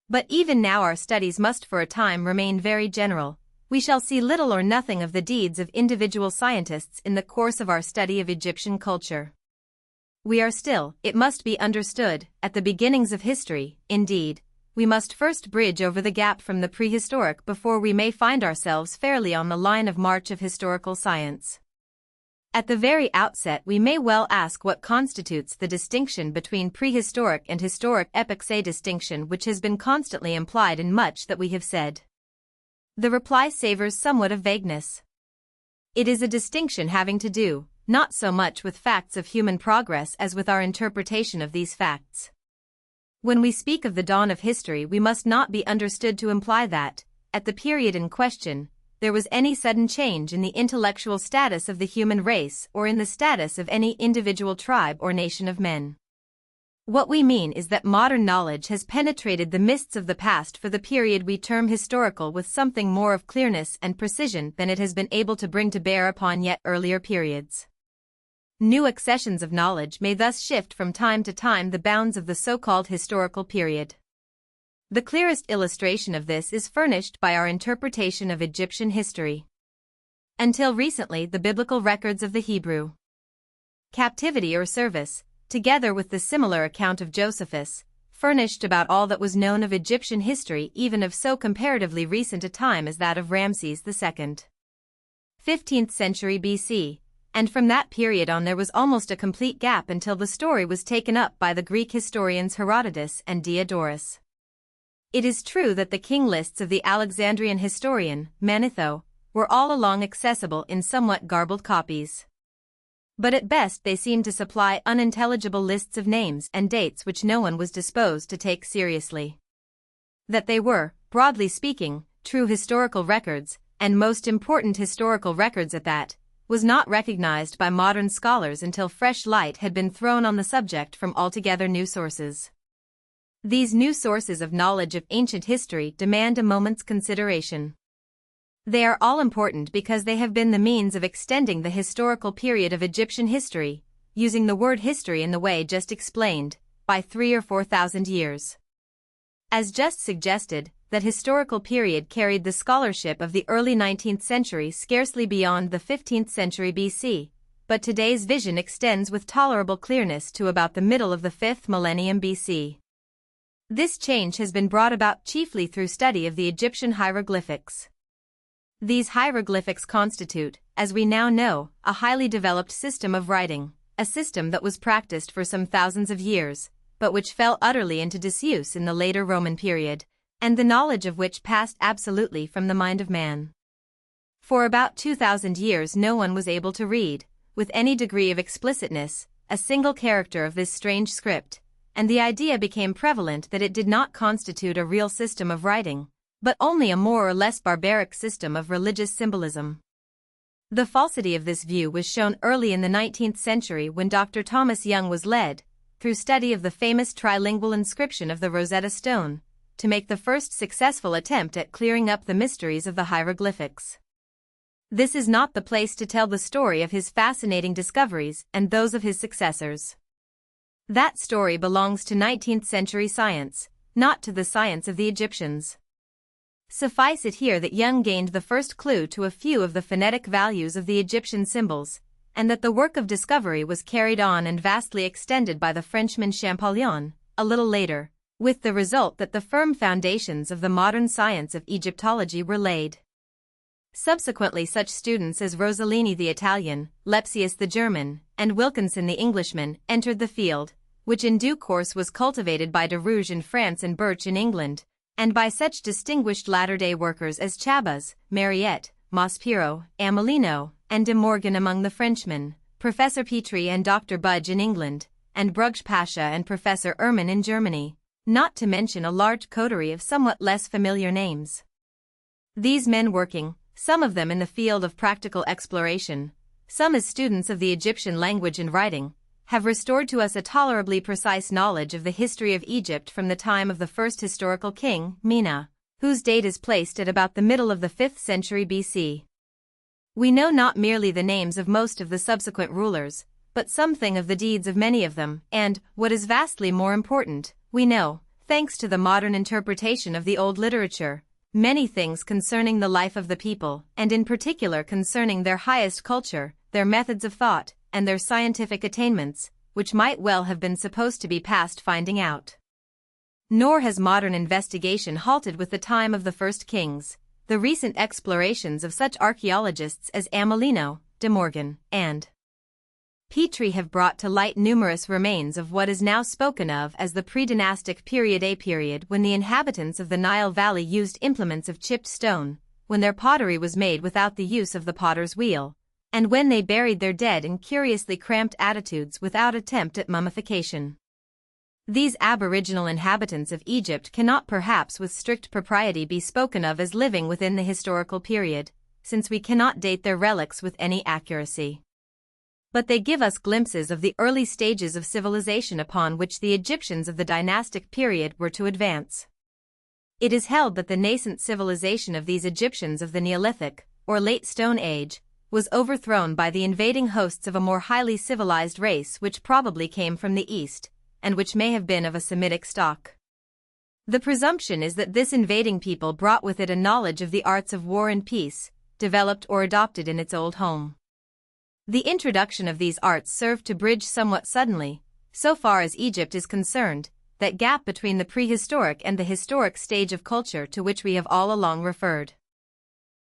But even now our studies must for a time remain very general. We shall see little or nothing of the deeds of individual scientists in the course of our study of Egyptian culture. We are still, it must be understood, at the beginnings of history. Indeed, we must first bridge over the gap from the prehistoric before we may find ourselves fairly on the line of march of historical science. At the very outset we may well ask what constitutes the distinction between prehistoric and historic epochs, a distinction which has been constantly implied in much that we have said. The reply savors somewhat of vagueness. It is a distinction having to do, not so much with facts of human progress as with our interpretation of these facts. When we speak of the dawn of history we must not be understood to imply that, at the period in question, there was any sudden change in the intellectual status of the human race or in the status of any individual tribe or nation of men. What we mean is that modern knowledge has penetrated the mists of the past for the period we term historical with something more of clearness and precision than it has been able to bring to bear upon yet earlier periods. New accessions of knowledge may thus shift from time to time the bounds of the so-called historical period. The clearest illustration of this is furnished by our interpretation of Egyptian history. Until recently, the biblical records of the Hebrew captivity or service, together with the similar account of Josephus, furnished about all that was known of Egyptian history even of so comparatively recent a time as that of Ramses II. 15th century BC, and from that period on there was almost a complete gap until the story was taken up by the Greek historians Herodotus and Diodorus. It is true that the king lists of the Alexandrian historian, Manetho, were all along accessible in somewhat garbled copies. But at best they seem to supply unintelligible lists of names and dates which no one was disposed to take seriously. That they were, broadly speaking, true historical records, and most important historical records at that, was not recognized by modern scholars until fresh light had been thrown on the subject from altogether new sources. These new sources of knowledge of ancient history demand a moment's consideration. They are all important because they have been the means of extending the historical period of Egyptian history, using the word history in the way just explained, by 3,000 or 4,000 years. As just suggested, that historical period carried the scholarship of the early 19th century scarcely beyond the 15th century BC, but today's vision extends with tolerable clearness to about the middle of the 5th millennium BC. This change has been brought about chiefly through study of the Egyptian hieroglyphics. These hieroglyphics constitute, as we now know, a highly developed system of writing, a system that was practiced for some thousands of years, but which fell utterly into disuse in the later Roman period, and the knowledge of which passed absolutely from the mind of man. For about 2,000 years no one was able to read, with any degree of explicitness, a single character of this strange script, and the idea became prevalent that it did not constitute a real system of writing, but only a more or less barbaric system of religious symbolism. The falsity of this view was shown early in the 19th century when Dr. Thomas Young was led, through study of the famous trilingual inscription of the Rosetta Stone, to make the first successful attempt at clearing up the mysteries of the hieroglyphics. This is not the place to tell the story of his fascinating discoveries and those of his successors. That story belongs to 19th century science, not to the science of the Egyptians. Suffice it here that Young gained the first clue to a few of the phonetic values of the Egyptian symbols, and that the work of discovery was carried on and vastly extended by the Frenchman Champollion, a little later, with the result that the firm foundations of the modern science of Egyptology were laid. Subsequently such students as Rosellini the Italian, Lepsius the German, and Wilkinson the Englishman entered the field, which in due course was cultivated by de Rouge in France and Birch in England, and by such distinguished latter-day workers as Chabas, Mariette, Maspero, Amelino, and de Morgan among the Frenchmen, Professor Petrie and Dr. Budge in England, and Brugsch Pasha and Professor Erman in Germany, not to mention a large coterie of somewhat less familiar names. These men working, some of them in the field of practical exploration, some as students of the Egyptian language and writing, have restored to us a tolerably precise knowledge of the history of Egypt from the time of the first historical king, Mena, whose date is placed at about the middle of the 5th century BC. We know not merely the names of most of the subsequent rulers, but something of the deeds of many of them, and, what is vastly more important, we know, thanks to the modern interpretation of the old literature, many things concerning the life of the people, and in particular concerning their highest culture, their methods of thought, and their scientific attainments, which might well have been supposed to be past finding out. Nor has modern investigation halted with the time of the first kings. The recent explorations of such archaeologists as Amelino, de Morgan, and Petrie have brought to light numerous remains of what is now spoken of as the pre-dynastic period, a period when the inhabitants of the Nile Valley used implements of chipped stone, when their pottery was made without the use of the potter's wheel, and when they buried their dead in curiously cramped attitudes without attempt at mummification. These aboriginal inhabitants of Egypt cannot perhaps with strict propriety be spoken of as living within the historical period, since we cannot date their relics with any accuracy. But they give us glimpses of the early stages of civilization upon which the Egyptians of the dynastic period were to advance. It is held that the nascent civilization of these Egyptians of the Neolithic, or Late Stone Age, was overthrown by the invading hosts of a more highly civilized race which probably came from the east, and which may have been of a Semitic stock. The presumption is that this invading people brought with it a knowledge of the arts of war and peace, developed or adopted in its old home. The introduction of these arts served to bridge somewhat suddenly, so far as Egypt is concerned, that gap between the prehistoric and the historic stage of culture to which we have all along referred.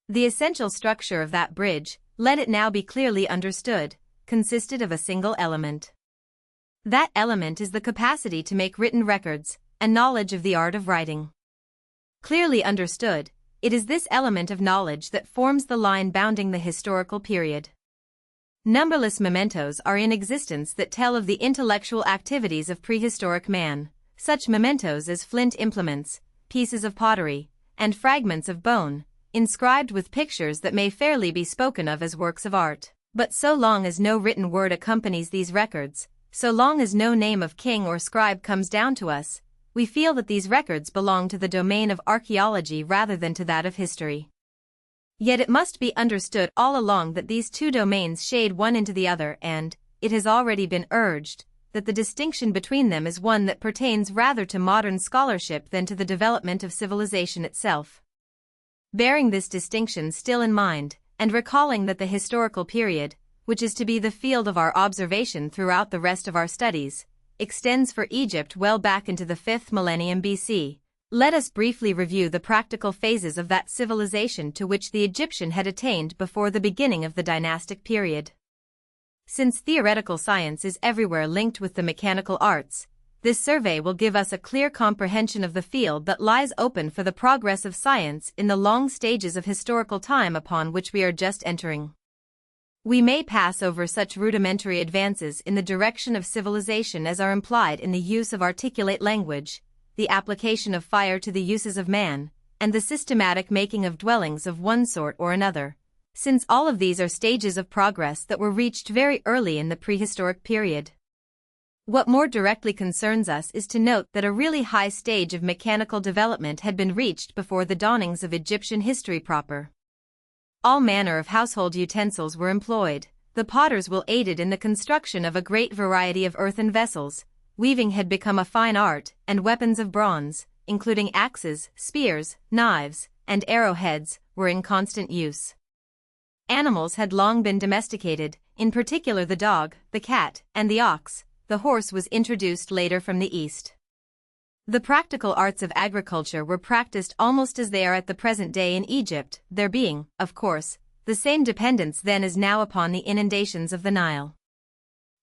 The essential structure of that bridge, let it now be clearly understood, consisted of a single element. That element is the capacity to make written records, and knowledge of the art of writing. Clearly understood, it is this element of knowledge that forms the line bounding the historical period. Numberless mementos are in existence that tell of the intellectual activities of prehistoric man, such mementos as flint implements, pieces of pottery, and fragments of bone, inscribed with pictures that may fairly be spoken of as works of art. But so long as no written word accompanies these records, so long as no name of king or scribe comes down to us, we feel that these records belong to the domain of archaeology rather than to that of history. Yet it must be understood all along that these two domains shade one into the other, and, it has already been urged, that the distinction between them is one that pertains rather to modern scholarship than to the development of civilization itself. Bearing this distinction still in mind, and recalling that the historical period, which is to be the field of our observation throughout the rest of our studies, extends for Egypt well back into the 5th millennium BC, let us briefly review the practical phases of that civilization to which the Egyptian had attained before the beginning of the dynastic period. Since theoretical science is everywhere linked with the mechanical arts, this survey will give us a clear comprehension of the field that lies open for the progress of science in the long stages of historical time upon which we are just entering. We may pass over such rudimentary advances in the direction of civilization as are implied in the use of articulate language, the application of fire to the uses of man, and the systematic making of dwellings of one sort or another, since all of these are stages of progress that were reached very early in the prehistoric period. What more directly concerns us is to note that a really high stage of mechanical development had been reached before the dawnings of Egyptian history proper. All manner of household utensils were employed, the potter's wheel aided in the construction of a great variety of earthen vessels, weaving had become a fine art, and weapons of bronze, including axes, spears, knives, and arrowheads, were in constant use. Animals had long been domesticated, in particular the dog, the cat, and the ox. The horse was introduced later from the east. The practical arts of agriculture were practiced almost as they are at the present day in Egypt, there being, of course, the same dependence then as now upon the inundations of the Nile.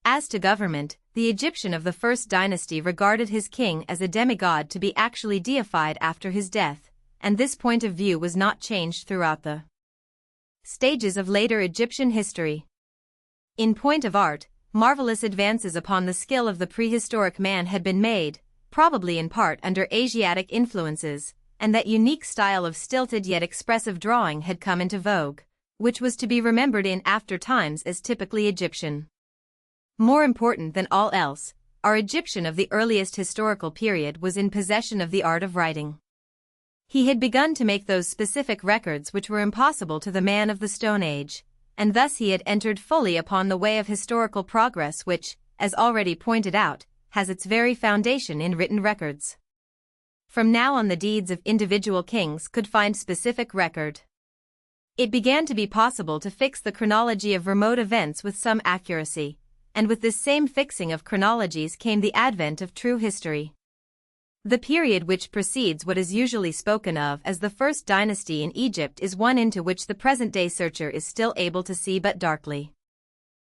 As to government, the Egyptian of the first dynasty regarded his king as a demigod to be actually deified after his death, and this point of view was not changed throughout the stages of later Egyptian history. In point of art, marvelous advances upon the skill of the prehistoric man had been made, probably in part under Asiatic influences, and that unique style of stilted yet expressive drawing had come into vogue, which was to be remembered in after times as typically Egyptian. More important than all else, our Egyptian of the earliest historical period was in possession of the art of writing. He had begun to make those specific records which were impossible to the man of the Stone Age, and thus he had entered fully upon the way of historical progress which, as already pointed out, has its very foundation in written records. From now on the deeds of individual kings could find specific record. It began to be possible to fix the chronology of remote events with some accuracy, and with this same fixing of chronologies came the advent of true history. The period which precedes what is usually spoken of as the first dynasty in Egypt is one into which the present-day searcher is still able to see but darkly.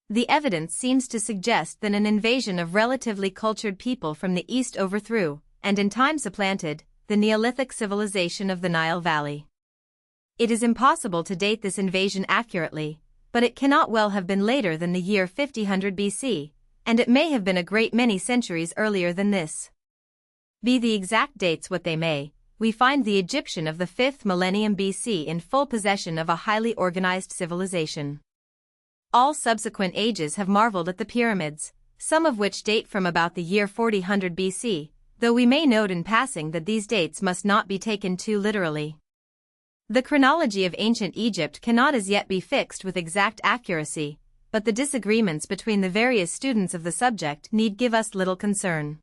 The evidence seems to suggest that an invasion of relatively cultured people from the east overthrew, and in time supplanted, the Neolithic civilization of the Nile Valley. It is impossible to date this invasion accurately, but it cannot well have been later than the year 5000 BC, and it may have been a great many centuries earlier than this. Be the exact dates what they may, we find the Egyptian of the 5th millennium BC in full possession of a highly organized civilization. All subsequent ages have marveled at the pyramids, some of which date from about the year 4000 BC, though we may note in passing that these dates must not be taken too literally. The chronology of ancient Egypt cannot as yet be fixed with exact accuracy, but the disagreements between the various students of the subject need give us little concern.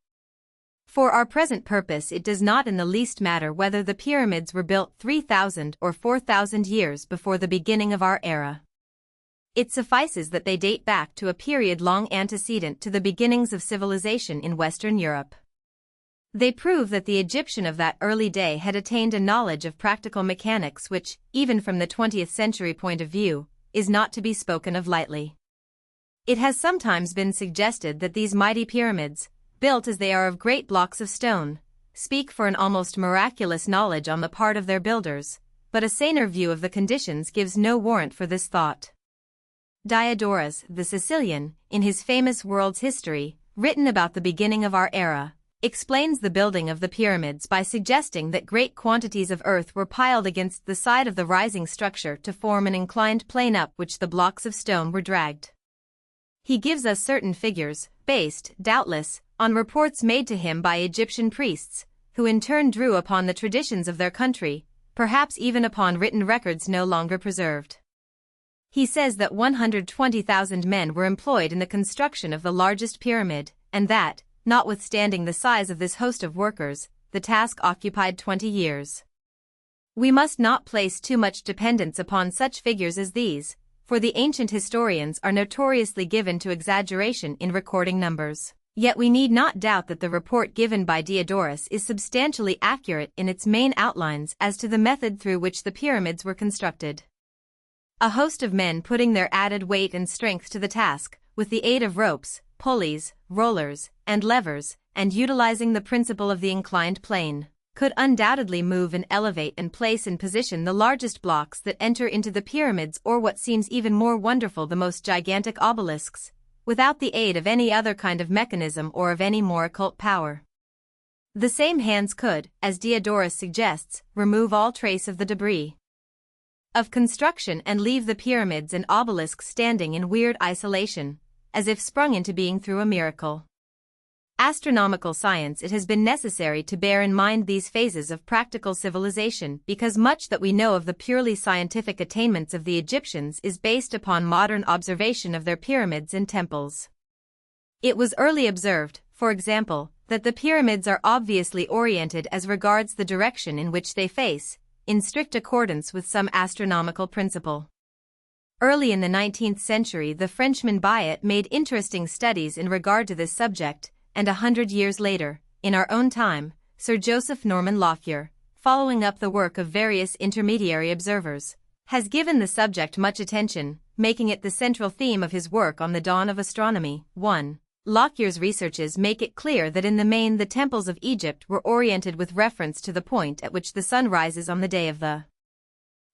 For our present purpose it does not in the least matter whether the pyramids were built 3,000 or 4,000 years before the beginning of our era. It suffices that they date back to a period long antecedent to the beginnings of civilization in Western Europe. They prove that the Egyptian of that early day had attained a knowledge of practical mechanics which, even from the 20th century point of view, is not to be spoken of lightly. It has sometimes been suggested that these mighty pyramids, built as they are of great blocks of stone, speak for an almost miraculous knowledge on the part of their builders, but a saner view of the conditions gives no warrant for this thought. Diodorus, the Sicilian, in his famous World's History, written about the beginning of our era, explains the building of the pyramids by suggesting that great quantities of earth were piled against the side of the rising structure to form an inclined plane up which the blocks of stone were dragged. He gives us certain figures, based, doubtless, on reports made to him by Egyptian priests, who in turn drew upon the traditions of their country, perhaps even upon written records no longer preserved. He says that 120,000 men were employed in the construction of the largest pyramid, and that, notwithstanding the size of this host of workers, the task occupied 20 years. We must not place too much dependence upon such figures as these, for the ancient historians are notoriously given to exaggeration in recording numbers. Yet we need not doubt that the report given by Diodorus is substantially accurate in its main outlines as to the method through which the pyramids were constructed. A host of men putting their added weight and strength to the task, with the aid of ropes, pulleys, rollers, and levers, and utilizing the principle of the inclined plane, could undoubtedly move and elevate and place in position the largest blocks that enter into the pyramids or what seems even more wonderful the most gigantic obelisks, without the aid of any other kind of mechanism or of any more occult power. The same hands could, as Diodorus suggests, remove all trace of the debris of construction and leave the pyramids and obelisks standing in weird isolation, as if sprung into being through a miracle. Astronomical science. It has been necessary to bear in mind these phases of practical civilization because much that we know of the purely scientific attainments of the Egyptians is based upon modern observation of their pyramids and temples. It was early observed, for example, that the pyramids are obviously oriented as regards the direction in which they face, in strict accordance with some astronomical principle. Early in the 19th century the Frenchman Bayet made interesting studies in regard to this subject, and 100 years later, in our own time, Sir Joseph Norman Lockyer, following up the work of various intermediary observers, has given the subject much attention, making it the central theme of his work on the dawn of astronomy. 1. Lockyer's researches make it clear that in the main the temples of Egypt were oriented with reference to the point at which the sun rises on the day of the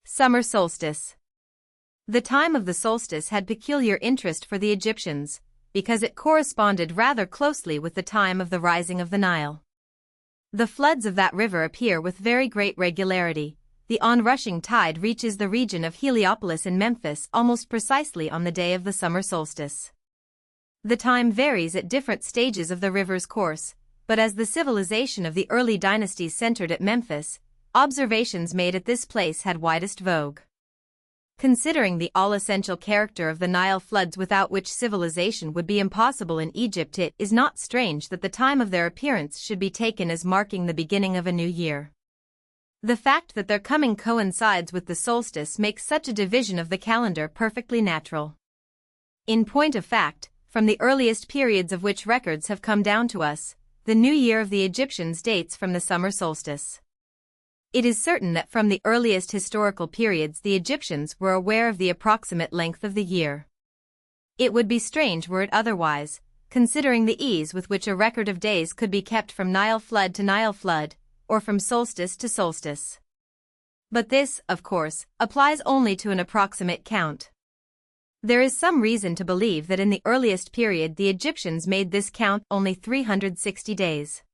summer solstice. The time of the solstice had peculiar interest for the Egyptians, because it corresponded rather closely with the time of the rising of the Nile. The floods of that river appear with very great regularity. The onrushing tide reaches the region of Heliopolis in Memphis almost precisely on the day of the summer solstice. The time varies at different stages of the river's course, but as the civilization of the early dynasties centered at Memphis, observations made at this place had widest vogue. Considering the all-essential character of the Nile floods without which civilization would be impossible in Egypt, it is not strange that the time of their appearance should be taken as marking the beginning of a new year. The fact that their coming coincides with the solstice makes such a division of the calendar perfectly natural. In point of fact, from the earliest periods of which records have come down to us, the new year of the Egyptians dates from the summer solstice. It is certain that from the earliest historical periods the Egyptians were aware of the approximate length of the year. It would be strange were it otherwise, considering the ease with which a record of days could be kept from Nile flood to Nile flood, or from solstice to solstice. But this, of course, applies only to an approximate count. There is some reason to believe that in the earliest period the Egyptians made this count only 360 days.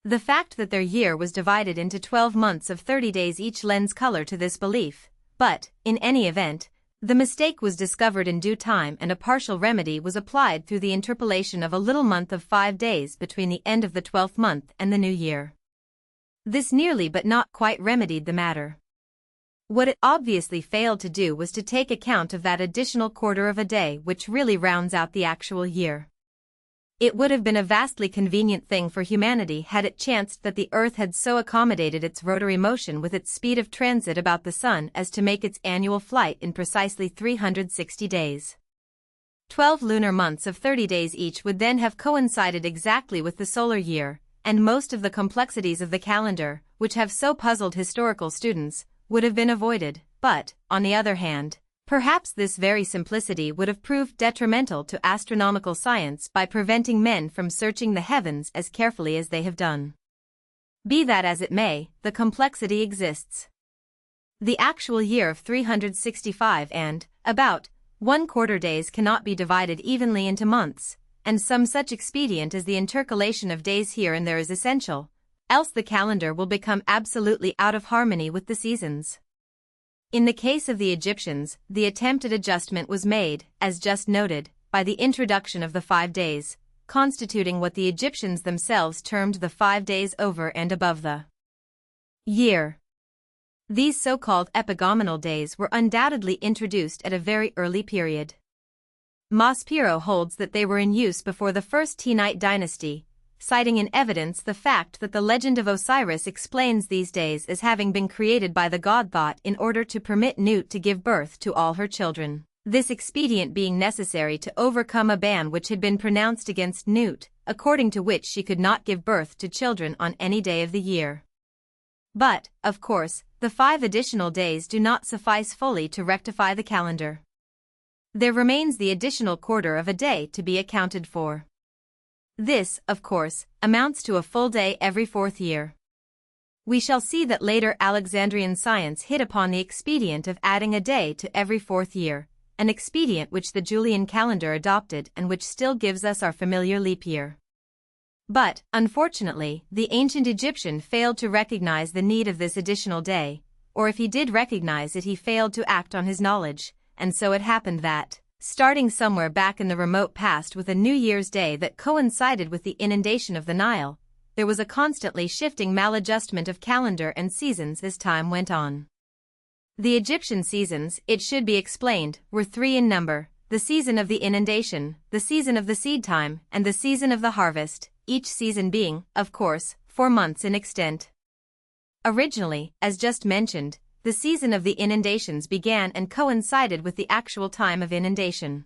The fact that their year was divided into 12 months of 30 days each lends color to this belief, but, in any event, the mistake was discovered in due time and a partial remedy was applied through the interpolation of a little month of 5 days between the end of the 12th month and the new year. This nearly but not quite remedied the matter. What it obviously failed to do was to take account of that additional quarter of a day which really rounds out the actual year. It would have been a vastly convenient thing for humanity had it chanced that the Earth had so accommodated its rotary motion with its speed of transit about the Sun as to make its annual flight in precisely 360 days. 12 lunar months of 30 days each would then have coincided exactly with the solar year, and most of the complexities of the calendar, which have so puzzled historical students, would have been avoided, but, on the other hand, perhaps this very simplicity would have proved detrimental to astronomical science by preventing men from searching the heavens as carefully as they have done. Be that as it may, the complexity exists. The actual year of 365 and, about, 1/4 days cannot be divided evenly into months, and some such expedient as the intercalation of days here and there is essential, else the calendar will become absolutely out of harmony with the seasons. In the case of the Egyptians, the attempt at adjustment was made, as just noted, by the introduction of the 5 days, constituting what the Egyptians themselves termed the 5 days over and above the year. These so-called epigomenal days were undoubtedly introduced at a very early period. Maspero holds that they were in use before the first Tenite dynasty, citing in evidence the fact that the legend of Osiris explains these days as having been created by the god Thoth in order to permit Nut to give birth to all her children, this expedient being necessary to overcome a ban which had been pronounced against Nut, according to which she could not give birth to children on any day of the year. But, of course, the 5 additional days do not suffice fully to rectify the calendar. There remains the additional quarter of a day to be accounted for. This, of course, amounts to a full day every 4th year. We shall see that later Alexandrian science hit upon the expedient of adding a day to every 4th year, an expedient which the Julian calendar adopted and which still gives us our familiar leap year. But, unfortunately, the ancient Egyptian failed to recognize the need of this additional day, or if he did recognize it he failed to act on his knowledge, and so it happened that, starting somewhere back in the remote past with a New Year's Day that coincided with the inundation of the Nile, there was a constantly shifting maladjustment of calendar and seasons as time went on. The Egyptian seasons, it should be explained, were 3 in number: the season of the inundation, the season of the seed time, and the season of the harvest, each season being, of course, 4 months in extent. Originally, as just mentioned, the season of the inundations began and coincided with the actual time of inundation.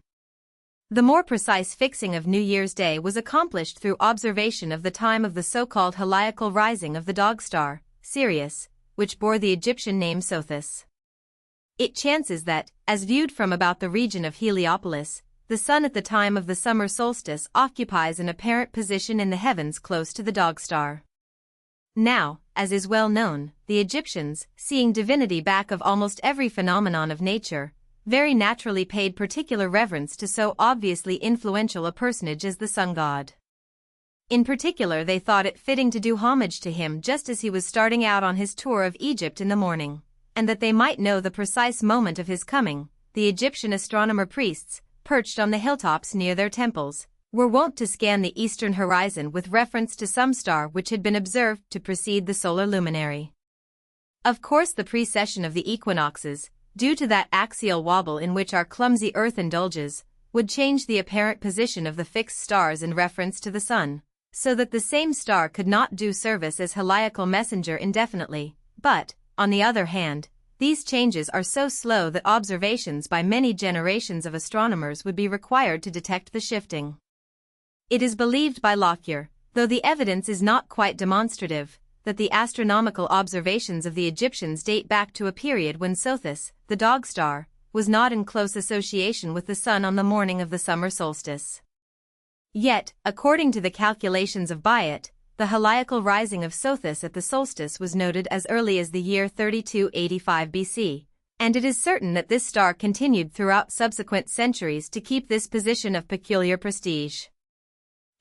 The more precise fixing of New Year's Day was accomplished through observation of the time of the so-called heliacal rising of the dog star, Sirius, which bore the Egyptian name Sothis. It chances that, as viewed from about the region of Heliopolis, the sun at the time of the summer solstice occupies an apparent position in the heavens close to the dog star. Now, as is well known, the Egyptians, seeing divinity back of almost every phenomenon of nature, very naturally paid particular reverence to so obviously influential a personage as the sun god. In particular, they thought it fitting to do homage to him just as he was starting out on his tour of Egypt in the morning, and that they might know the precise moment of his coming, the Egyptian astronomer priests, perched on the hilltops near their temples, were wont to scan the eastern horizon with reference to some star which had been observed to precede the solar luminary. Of course, the precession of the equinoxes, due to that axial wobble in which our clumsy Earth indulges, would change the apparent position of the fixed stars in reference to the sun, so that the same star could not do service as heliacal messenger indefinitely, but, on the other hand, these changes are so slow that observations by many generations of astronomers would be required to detect the shifting. It is believed by Lockyer, though the evidence is not quite demonstrative, that the astronomical observations of the Egyptians date back to a period when Sothis, the dog star, was not in close association with the sun on the morning of the summer solstice. Yet, according to the calculations of Biot, the heliacal rising of Sothis at the solstice was noted as early as the year 3285 BC, and it is certain that this star continued throughout subsequent centuries to keep this position of peculiar prestige.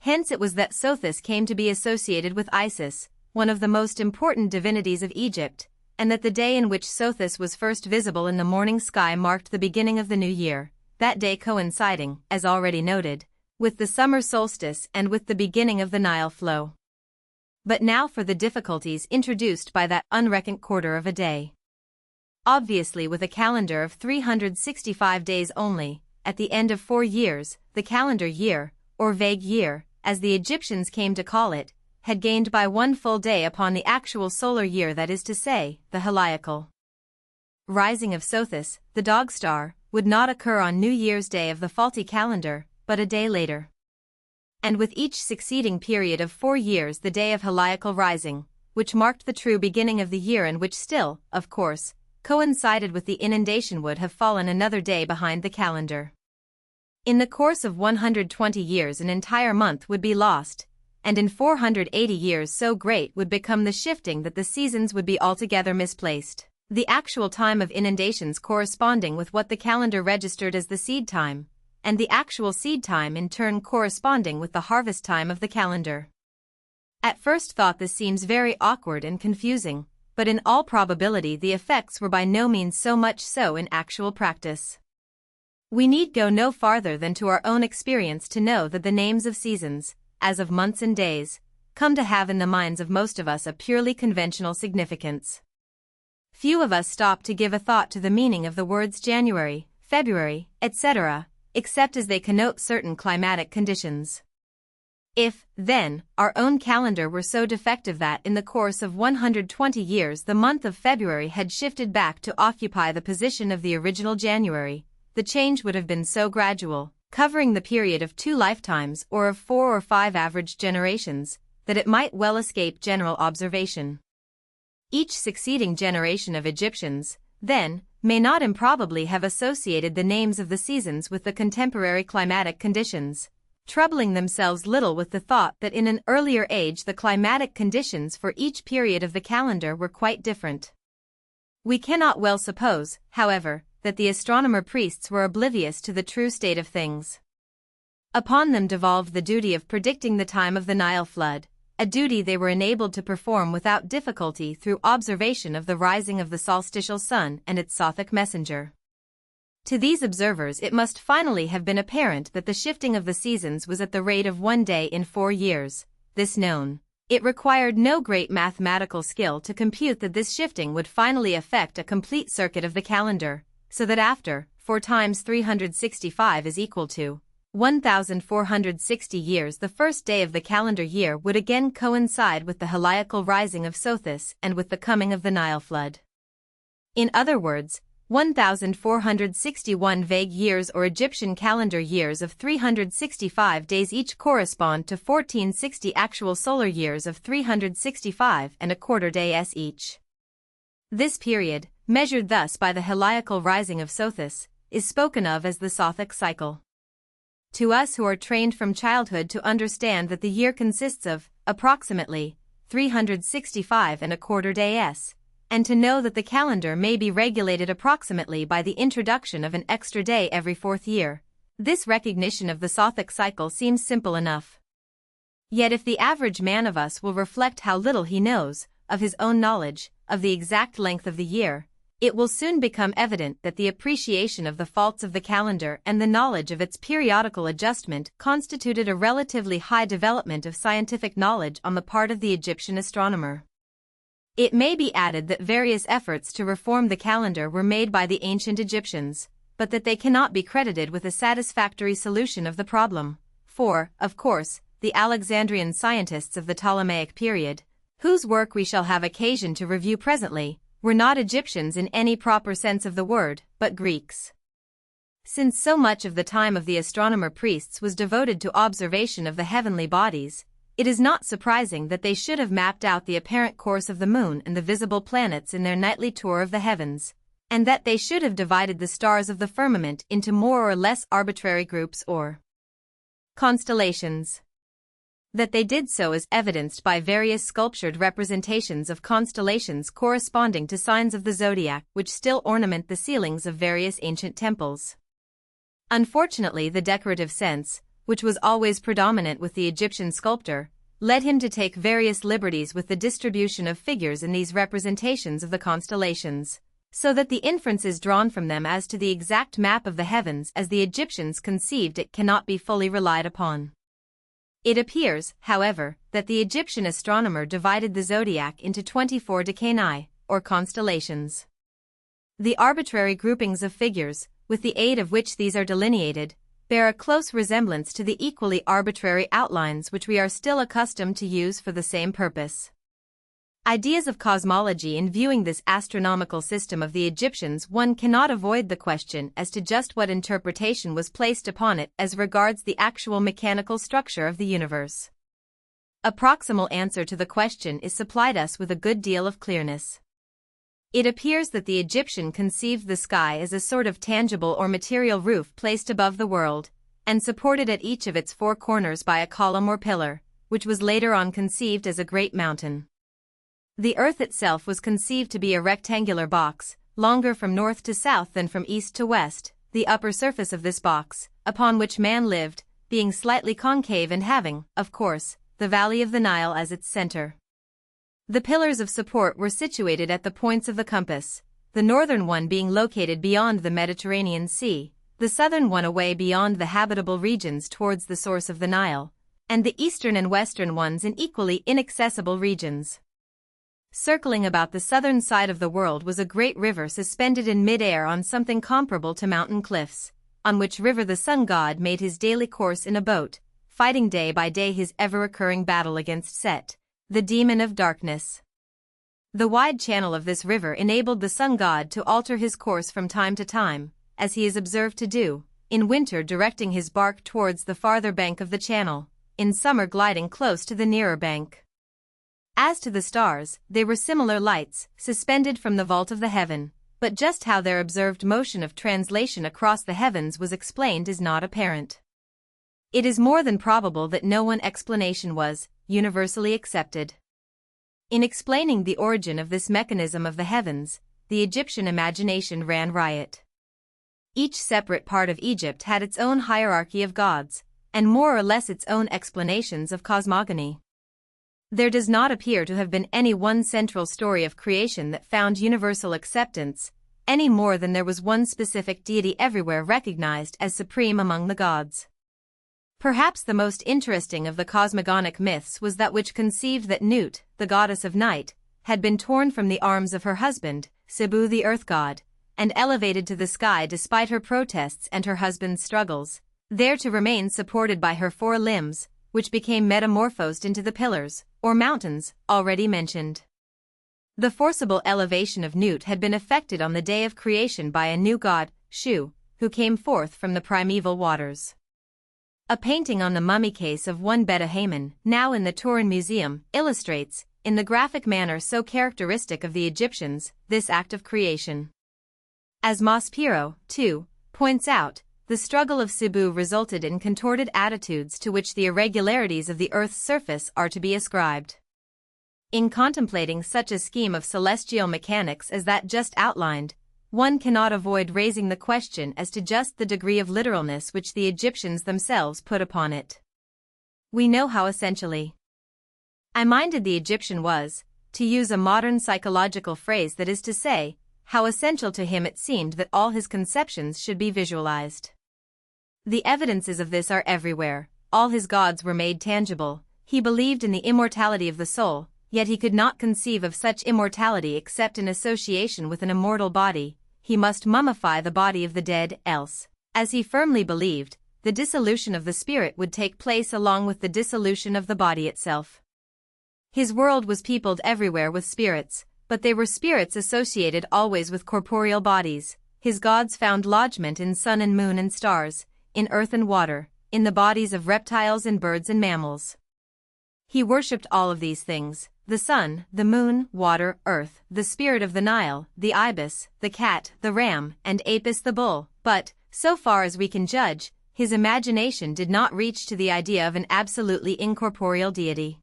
Hence it was that Sothis came to be associated with Isis, one of the most important divinities of Egypt, and that the day in which Sothis was first visible in the morning sky marked the beginning of the new year, that day coinciding, as already noted, with the summer solstice and with the beginning of the Nile flow. But now for the difficulties introduced by that unreckoned quarter of a day. Obviously, with a calendar of 365 days only, at the end of 4 years, the calendar year, or vague year, as the Egyptians came to call it, had gained by 1 full day upon the actual solar year, that is to say, the heliacal rising of Sothis, the dog star, would not occur on New Year's Day of the faulty calendar, but a day later. And with each succeeding period of 4 years the day of heliacal rising, which marked the true beginning of the year and which still, of course, coincided with the inundation, would have fallen another day behind the calendar. In the course of 120 years an entire month would be lost, and in 480 years so great would become the shifting that the seasons would be altogether misplaced, the actual time of inundations corresponding with what the calendar registered as the seed time, and the actual seed time in turn corresponding with the harvest time of the calendar. At first thought this seems very awkward and confusing, but in all probability the effects were by no means so much so in actual practice. We need go no farther than to our own experience to know that the names of seasons, as of months and days, come to have in the minds of most of us a purely conventional significance. Few of us stop to give a thought to the meaning of the words January, February, etc., except as they connote certain climatic conditions. If, then, our own calendar were so defective that in the course of 120 years the month of February had shifted back to occupy the position of the original January, the change would have been so gradual, covering the period of 2 lifetimes or of 4 or 5 average generations, that it might well escape general observation. Each succeeding generation of Egyptians, then, may not improbably have associated the names of the seasons with the contemporary climatic conditions, troubling themselves little with the thought that in an earlier age the climatic conditions for each period of the calendar were quite different. We cannot well suppose, however, that the astronomer priests were oblivious to the true state of things. Upon them devolved the duty of predicting the time of the Nile flood, a duty they were enabled to perform without difficulty through observation of the rising of the solstitial sun and its Sothic messenger. To these observers it must finally have been apparent that the shifting of the seasons was at the rate of 1 day in 4 years. This known, it required no great mathematical skill to compute that this shifting would finally affect a complete circuit of the calendar, so that after 4 times 365 is equal to 1,460 years the first day of the calendar year would again coincide with the heliacal rising of Sothis and with the coming of the Nile flood. In other words, 1,461 vague years or Egyptian calendar years of 365 days each correspond to 1460 actual solar years of 365 and a quarter days each. This period, measured thus by the heliacal rising of Sothis, is spoken of as the Sothic cycle. To us who are trained from childhood to understand that the year consists of, approximately, 365 and a quarter days, and to know that the calendar may be regulated approximately by the introduction of an extra day every 4th year, this recognition of the Sothic cycle seems simple enough. Yet if the average man of us will reflect how little he knows, of his own knowledge, of the exact length of the year, it will soon become evident that the appreciation of the faults of the calendar and the knowledge of its periodical adjustment constituted a relatively high development of scientific knowledge on the part of the Egyptian astronomer. It may be added that various efforts to reform the calendar were made by the ancient Egyptians, but that they cannot be credited with a satisfactory solution of the problem, for, of course, the Alexandrian scientists of the Ptolemaic period, whose work we shall have occasion to review presently, were not Egyptians in any proper sense of the word, but Greeks. Since so much of the time of the astronomer priests was devoted to observation of the heavenly bodies, it is not surprising that they should have mapped out the apparent course of the moon and the visible planets in their nightly tour of the heavens, and that they should have divided the stars of the firmament into more or less arbitrary groups or constellations. That they did so is evidenced by various sculptured representations of constellations corresponding to signs of the zodiac which still ornament the ceilings of various ancient temples. Unfortunately, the decorative sense, which was always predominant with the Egyptian sculptor, led him to take various liberties with the distribution of figures in these representations of the constellations, so that the inferences drawn from them as to the exact map of the heavens as the Egyptians conceived it cannot be fully relied upon. It appears, however, that the Egyptian astronomer divided the zodiac into 24 decani, or constellations. The arbitrary groupings of figures, with the aid of which these are delineated, bear a close resemblance to the equally arbitrary outlines which we are still accustomed to use for the same purpose. Ideas of cosmology in viewing this astronomical system of the Egyptians, one cannot avoid the question as to just what interpretation was placed upon it as regards the actual mechanical structure of the universe. A proximal answer to the question is supplied us with a good deal of clearness. It appears that the Egyptian conceived the sky as a sort of tangible or material roof placed above the world, and supported at each of its four corners by a column or pillar, which was later on conceived as a great mountain. The earth itself was conceived to be a rectangular box, longer from north to south than from east to west, the upper surface of this box, upon which man lived, being slightly concave and having, of course, the valley of the Nile as its center. The pillars of support were situated at the points of the compass, the northern one being located beyond the Mediterranean Sea, the southern one away beyond the habitable regions towards the source of the Nile, and the eastern and western ones in equally inaccessible regions. Circling about the southern side of the world was a great river suspended in mid-air on something comparable to mountain cliffs, on which river the sun god made his daily course in a boat, fighting day by day his ever-recurring battle against Set, the demon of darkness. The wide channel of this river enabled the sun god to alter his course from time to time, as he is observed to do, in winter directing his bark towards the farther bank of the channel, in summer gliding close to the nearer bank. As to the stars, they were similar lights, suspended from the vault of the heaven, but just how their observed motion of translation across the heavens was explained is not apparent. It is more than probable that no one explanation was universally accepted. In explaining the origin of this mechanism of the heavens, the Egyptian imagination ran riot. Each separate part of Egypt had its own hierarchy of gods, and more or less its own explanations of cosmogony. There does not appear to have been any one central story of creation that found universal acceptance, any more than there was one specific deity everywhere recognized as supreme among the gods. Perhaps the most interesting of the cosmogonic myths was that which conceived that Nut, the goddess of night, had been torn from the arms of her husband, Sebu the earth god, and elevated to the sky despite her protests and her husband's struggles, there to remain supported by her four limbs, which became metamorphosed into the pillars, or mountains, already mentioned. The forcible elevation of Nut had been effected on the day of creation by a new god, Shu, who came forth from the primeval waters. A painting on the mummy case of one Beta Haman, now in the Turin Museum, illustrates, in the graphic manner so characteristic of the Egyptians, this act of creation. As Maspero, too, points out, the struggle of Sebu resulted in contorted attitudes to which the irregularities of the earth's surface are to be ascribed. In contemplating such a scheme of celestial mechanics as that just outlined, one cannot avoid raising the question as to just the degree of literalness which the Egyptians themselves put upon it. We know how essentially I-minded the Egyptian was, to use a modern psychological phrase, that is to say, how essential to him it seemed that all his conceptions should be visualized. The evidences of this are everywhere. All his gods were made tangible. He believed in the immortality of the soul, yet he could not conceive of such immortality except in association with an immortal body. He must mummify the body of the dead, else, as he firmly believed, the dissolution of the spirit would take place along with the dissolution of the body itself. His world was peopled everywhere with spirits, but they were spirits associated always with corporeal bodies. His gods found lodgment in sun and moon and stars, in earth and water, in the bodies of reptiles and birds and mammals. He worshipped all of these things: the sun, the moon, water, earth, the spirit of the Nile, the ibis, the cat, the ram, and Apis the bull, but, so far as we can judge, his imagination did not reach to the idea of an absolutely incorporeal deity.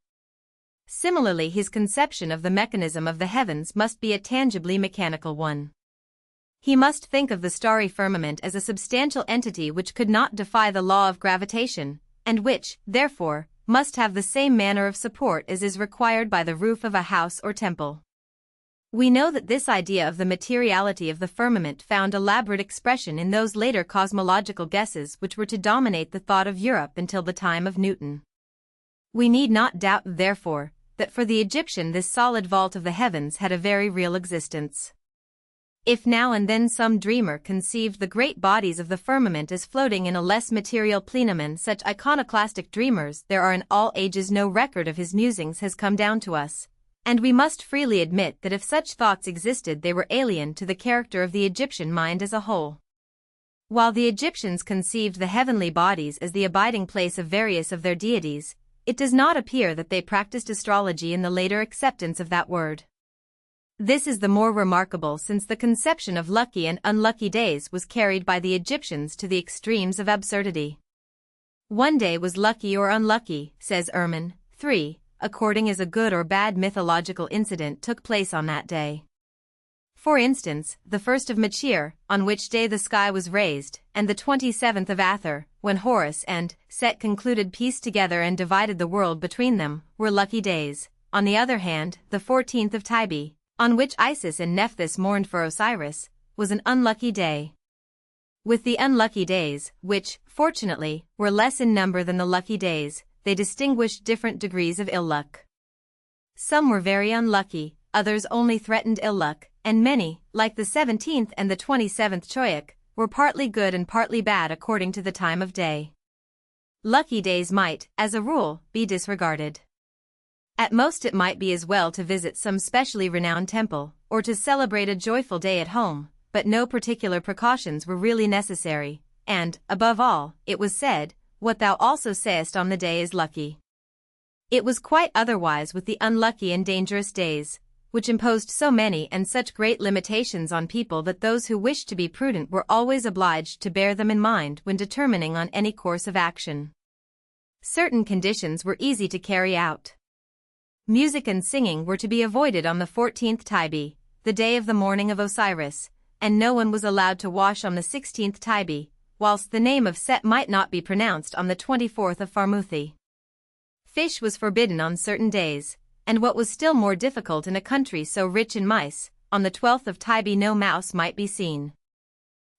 Similarly, his conception of the mechanism of the heavens must be a tangibly mechanical one. He must think of the starry firmament as a substantial entity which could not defy the law of gravitation, and which, therefore, must have the same manner of support as is required by the roof of a house or temple. We know that this idea of the materiality of the firmament found elaborate expression in those later cosmological guesses which were to dominate the thought of Europe until the time of Newton. We need not doubt, therefore, that for the Egyptian this solid vault of the heavens had a very real existence. If now and then some dreamer conceived the great bodies of the firmament as floating in a less material plenum, and such iconoclastic dreamers there are in all ages, no record of his musings has come down to us, and we must freely admit that if such thoughts existed they were alien to the character of the Egyptian mind as a whole. While the Egyptians conceived the heavenly bodies as the abiding place of various of their deities, it does not appear that they practiced astrology in the later acceptance of that word. This is the more remarkable since the conception of lucky and unlucky days was carried by the Egyptians to the extremes of absurdity. One day was lucky or unlucky, says Ehrman, 3, according as a good or bad mythological incident took place on that day. For instance, the 1st of Machir, on which day the sky was raised, and the 27th of Athyr, when Horus and Set concluded peace together and divided the world between them, were lucky days. On the other hand, the 14th of Tybi, on which Isis and Nephthys mourned for Osiris, was an unlucky day. With the unlucky days, which, fortunately, were less in number than the lucky days, they distinguished different degrees of ill luck. Some were very unlucky, others only threatened ill luck, and many, like the 17th and the 27th Choiak, were partly good and partly bad according to the time of day. Lucky days might, as a rule, be disregarded. At most it might be as well to visit some specially renowned temple, or to celebrate a joyful day at home, but no particular precautions were really necessary, and, above all, it was said, "What thou also sayest on the day is lucky." It was quite otherwise with the unlucky and dangerous days, which imposed so many and such great limitations on people that those who wished to be prudent were always obliged to bear them in mind when determining on any course of action. Certain conditions were easy to carry out. Music and singing were to be avoided on the 14th Tybi, the day of the mourning of Osiris, and no one was allowed to wash on the 16th Tybi, whilst the name of Set might not be pronounced on the 24th of Farmuthi. Fish was forbidden on certain days, and what was still more difficult in a country so rich in mice, on the 12th of Tybi no mouse might be seen.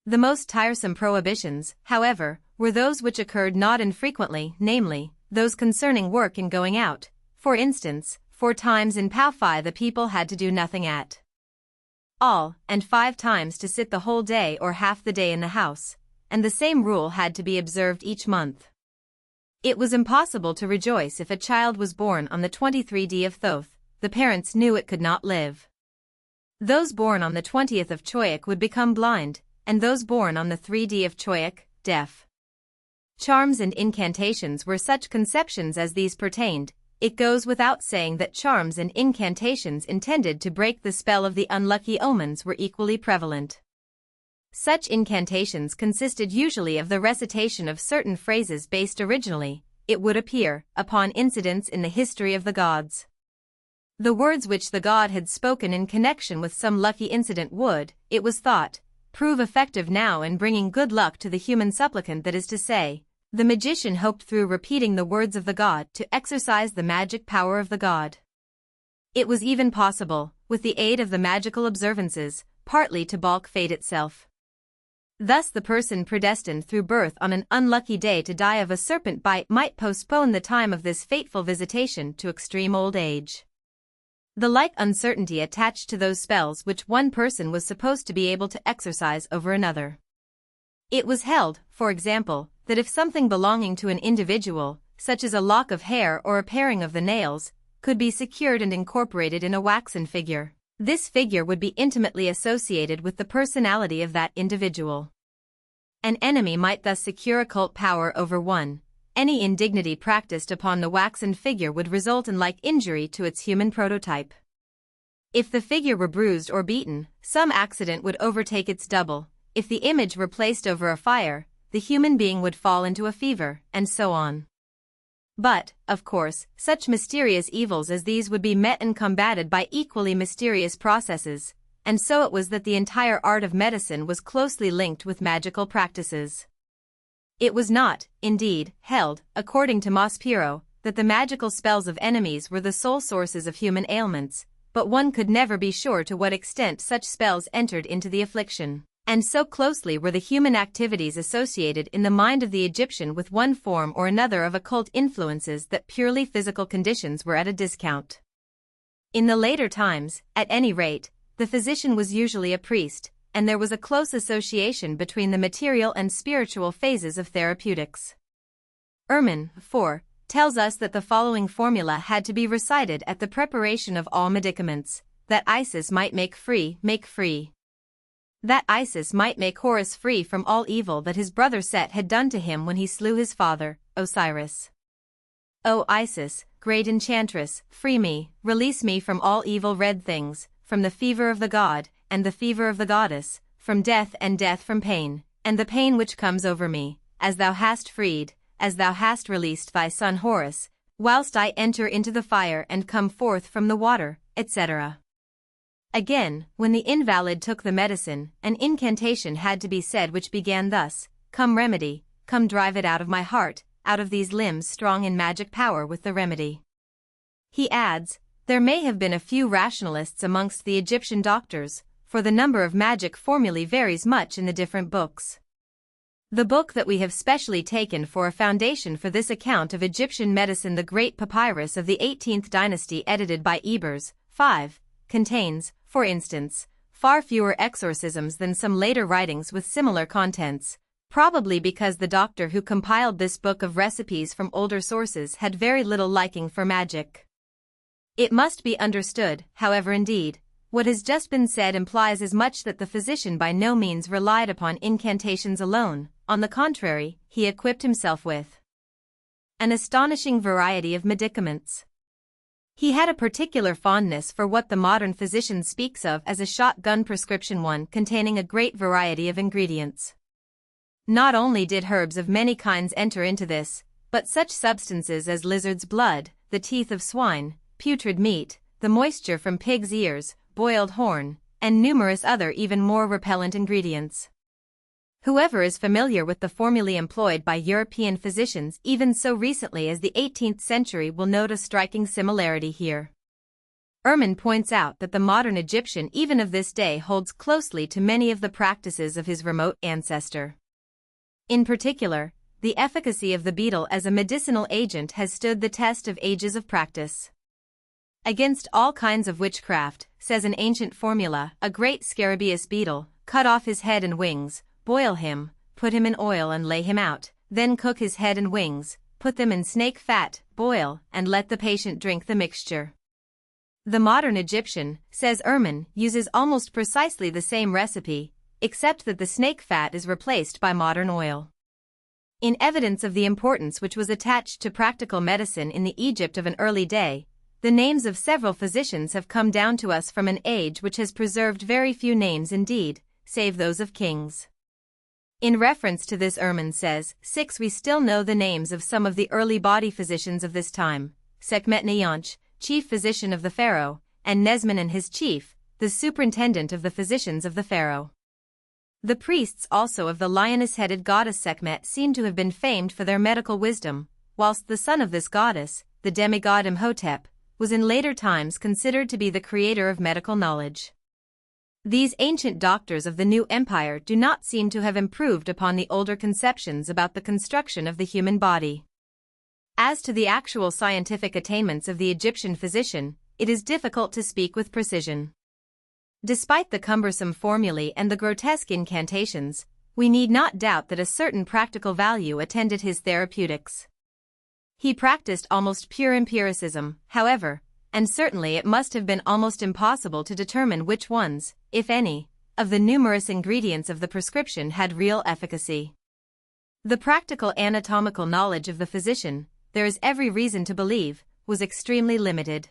The most tiresome prohibitions, however, were those which occurred not infrequently, namely, those concerning work and going out. For instance, 4 times in Pauphi the people had to do nothing at all, and 5 times to sit the whole day or half the day in the house, and the same rule had to be observed each month. It was impossible to rejoice if a child was born on the 23d of Thoth, the parents knew it could not live. Those born on the 20th of Choiak would become blind, and those born on the 3d of Choiak, deaf. Charms and incantations were such conceptions as these pertained. It goes without saying that charms and incantations intended to break the spell of the unlucky omens were equally prevalent. Such incantations consisted usually of the recitation of certain phrases based originally, it would appear, upon incidents in the history of the gods. The words which the god had spoken in connection with some lucky incident would, it was thought, prove effective now in bringing good luck to the human supplicant, that is to say, the magician hoped through repeating the words of the god to exercise the magic power of the god. It was even possible, with the aid of the magical observances, partly to balk fate itself. Thus the person predestined through birth on an unlucky day to die of a serpent bite might postpone the time of this fateful visitation to extreme old age. The like uncertainty attached to those spells which one person was supposed to be able to exercise over another. It was held, for example, that if something belonging to an individual, such as a lock of hair or a paring of the nails, could be secured and incorporated in a waxen figure, this figure would be intimately associated with the personality of that individual. An enemy might thus secure occult power over one. Any indignity practiced upon the waxen figure would result in like injury to its human prototype. If the figure were bruised or beaten, some accident would overtake its double. If the image were placed over a fire, the human being would fall into a fever, and so on. But, of course, such mysterious evils as these would be met and combated by equally mysterious processes, and so it was that the entire art of medicine was closely linked with magical practices. It was not, indeed, held, according to Maspero, that the magical spells of enemies were the sole sources of human ailments, but one could never be sure to what extent such spells entered into the affliction, and so closely were the human activities associated in the mind of the Egyptian with one form or another of occult influences that purely physical conditions were at a discount. In the later times, at any rate, the physician was usually a priest, and there was a close association between the material and spiritual phases of therapeutics. Ehrman, 4, tells us that the following formula had to be recited at the preparation of all medicaments: that Isis might make free. That Isis might make Horus free from all evil that his brother Set had done to him when he slew his father, Osiris. O Isis, great enchantress, free me, release me from all evil red things, from the fever of the god, and the fever of the goddess, from death and death from pain, and the pain which comes over me, as thou hast freed, as thou hast released thy son Horus, whilst I enter into the fire and come forth from the water, etc. Again, when the invalid took the medicine, an incantation had to be said which began thus: Come remedy, come drive it out of my heart, out of these limbs strong in magic power with the remedy. He adds, there may have been a few rationalists amongst the Egyptian doctors, for the number of magic formulae varies much in the different books. The book that we have specially taken for a foundation for this account of Egyptian medicine, the Great Papyrus of the 18th dynasty edited by Ebers, 5, contains, for instance, far fewer exorcisms than some later writings with similar contents, probably because the doctor who compiled this book of recipes from older sources had very little liking for magic. It must be understood, however, indeed, what has just been said implies as much that the physician by no means relied upon incantations alone. On the contrary, he equipped himself with an astonishing variety of medicaments. He had a particular fondness for what the modern physician speaks of as a shotgun prescription, one containing a great variety of ingredients. Not only did herbs of many kinds enter into this, but such substances as lizard's blood, the teeth of swine, putrid meat, the moisture from pig's ears, boiled horn, and numerous other even more repellent ingredients. Whoever is familiar with the formulae employed by European physicians even so recently as the 18th century will note a striking similarity here. Ehrman points out that the modern Egyptian even of this day holds closely to many of the practices of his remote ancestor. In particular, the efficacy of the beetle as a medicinal agent has stood the test of ages of practice. Against all kinds of witchcraft, says an ancient formula, a great scarabaeus beetle, cut off his head and wings, boil him, put him in oil and lay him out, then cook his head and wings, put them in snake fat, boil, and let the patient drink the mixture. The modern Egyptian, says Ehrman, uses almost precisely the same recipe, except that the snake fat is replaced by modern oil. In evidence of the importance which was attached to practical medicine in the Egypt of an early day, the names of several physicians have come down to us from an age which has preserved very few names indeed, save those of kings. In reference to this, Ehrman says, 6. We still know the names of some of the early body physicians of this time: Sekhmet-Niyonch, chief physician of the pharaoh, and Nesman his chief, the superintendent of the physicians of the pharaoh. The priests also of the lioness-headed goddess Sekhmet seem to have been famed for their medical wisdom, whilst the son of this goddess, the demigod Imhotep, was in later times considered to be the creator of medical knowledge. These ancient doctors of the new empire do not seem to have improved upon the older conceptions about the construction of the human body. As to the actual scientific attainments of the Egyptian physician, it is difficult to speak with precision. Despite the cumbersome formulae and the grotesque incantations, we need not doubt that a certain practical value attended his therapeutics. He practiced almost pure empiricism, however, and certainly it must have been almost impossible to determine which ones, if any, of the numerous ingredients of the prescription had real efficacy. The practical anatomical knowledge of the physician, there is every reason to believe, was extremely limited.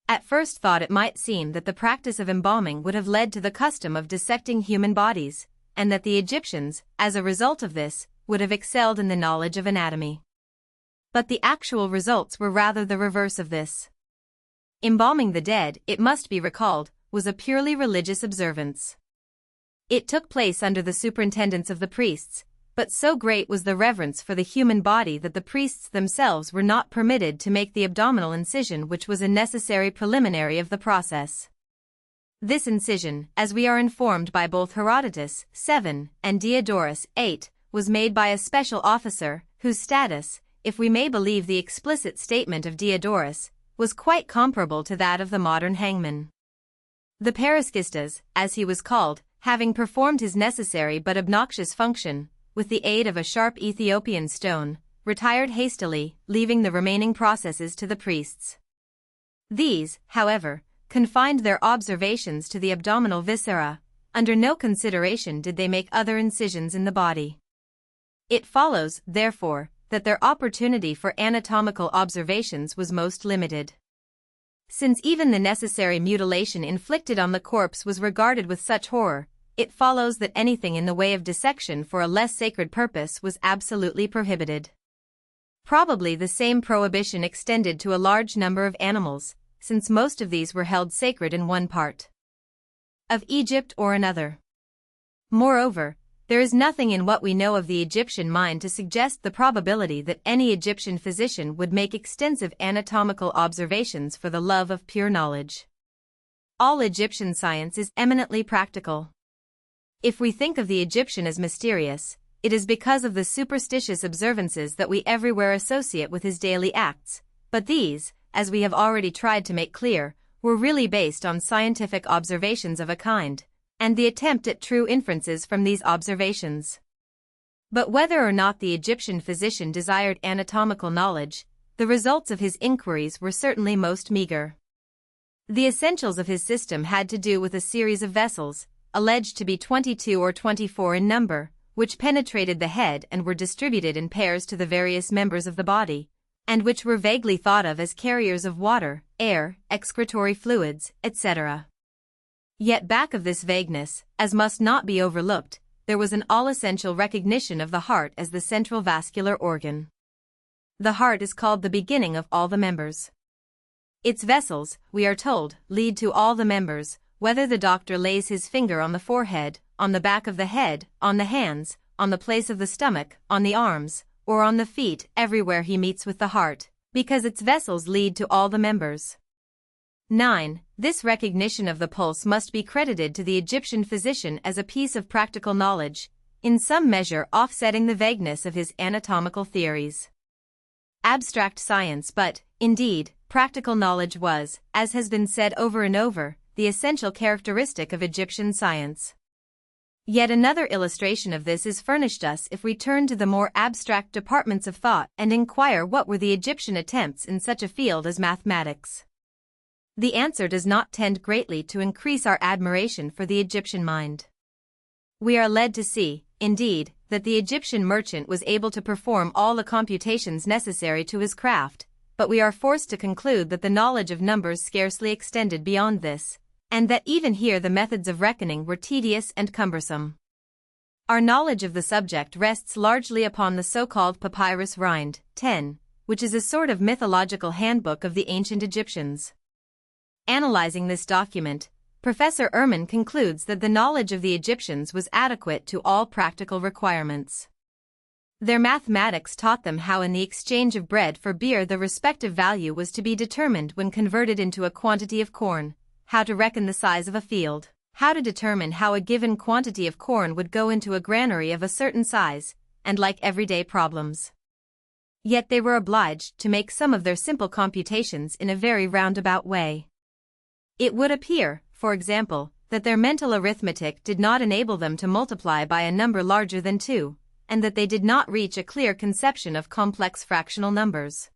At first thought it might seem that the practice of embalming would have led to the custom of dissecting human bodies, and that the Egyptians, as a result of this, would have excelled in the knowledge of anatomy. But the actual results were rather the reverse of this. Embalming the dead, it must be recalled, was a purely religious observance. It took place under the superintendence of the priests, but so great was the reverence for the human body that the priests themselves were not permitted to make the abdominal incision, which was a necessary preliminary of the process. This incision, as we are informed by both Herodotus 7 and Diodorus 8, was made by a special officer, whose status, if we may believe the explicit statement of Diodorus, was quite comparable to that of the modern hangman. The Paraskistas, as he was called, having performed his necessary but obnoxious function, with the aid of a sharp Ethiopian stone, retired hastily, leaving the remaining processes to the priests. These, however, confined their observations to the abdominal viscera. Under no consideration did they make other incisions in the body. It follows, therefore, that their opportunity for anatomical observations was most limited. Since even the necessary mutilation inflicted on the corpse was regarded with such horror, it follows that anything in the way of dissection for a less sacred purpose was absolutely prohibited. Probably the same prohibition extended to a large number of animals, since most of these were held sacred in one part of Egypt or another. Moreover, there is nothing in what we know of the Egyptian mind to suggest the probability that any Egyptian physician would make extensive anatomical observations for the love of pure knowledge. All Egyptian science is eminently practical. If we think of the Egyptian as mysterious, it is because of the superstitious observances that we everywhere associate with his daily acts, but these, as we have already tried to make clear, were really based on scientific observations of a kind, and the attempt at true inferences from these observations. But whether or not the Egyptian physician desired anatomical knowledge, the results of his inquiries were certainly most meager. The essentials of his system had to do with a series of vessels, alleged to be 22 or 24 in number, which penetrated the head and were distributed in pairs to the various members of the body, and which were vaguely thought of as carriers of water, air, excretory fluids, etc. Yet back of this vagueness, as must not be overlooked, there was an all-essential recognition of the heart as the central vascular organ. The heart is called the beginning of all the members. Its vessels, we are told, lead to all the members, whether the doctor lays his finger on the forehead, on the back of the head, on the hands, on the place of the stomach, on the arms, or on the feet, everywhere he meets with the heart, because its vessels lead to all the members. 9. This recognition of the pulse must be credited to the Egyptian physician as a piece of practical knowledge, in some measure offsetting the vagueness of his anatomical theories. Abstract science, but, indeed, practical knowledge was, as has been said over and over, the essential characteristic of Egyptian science. Yet another illustration of this is furnished us if we turn to the more abstract departments of thought and inquire what were the Egyptian attempts in such a field as mathematics. The answer does not tend greatly to increase our admiration for the Egyptian mind. We are led to see, indeed, that the Egyptian merchant was able to perform all the computations necessary to his craft, but we are forced to conclude that the knowledge of numbers scarcely extended beyond this, and that even here the methods of reckoning were tedious and cumbersome. Our knowledge of the subject rests largely upon the so-called Papyrus Rind 10, which is a sort of mythological handbook of the ancient Egyptians. Analyzing this document, Professor Ehrman concludes that the knowledge of the Egyptians was adequate to all practical requirements. Their mathematics taught them how in the exchange of bread for beer the respective value was to be determined when converted into a quantity of corn, how to reckon the size of a field, how to determine how a given quantity of corn would go into a granary of a certain size, and like everyday problems. Yet they were obliged to make some of their simple computations in a very roundabout way. It would appear, for example, that their mental arithmetic did not enable them to multiply by a number larger than 2, and that they did not reach a clear conception of complex fractional numbers.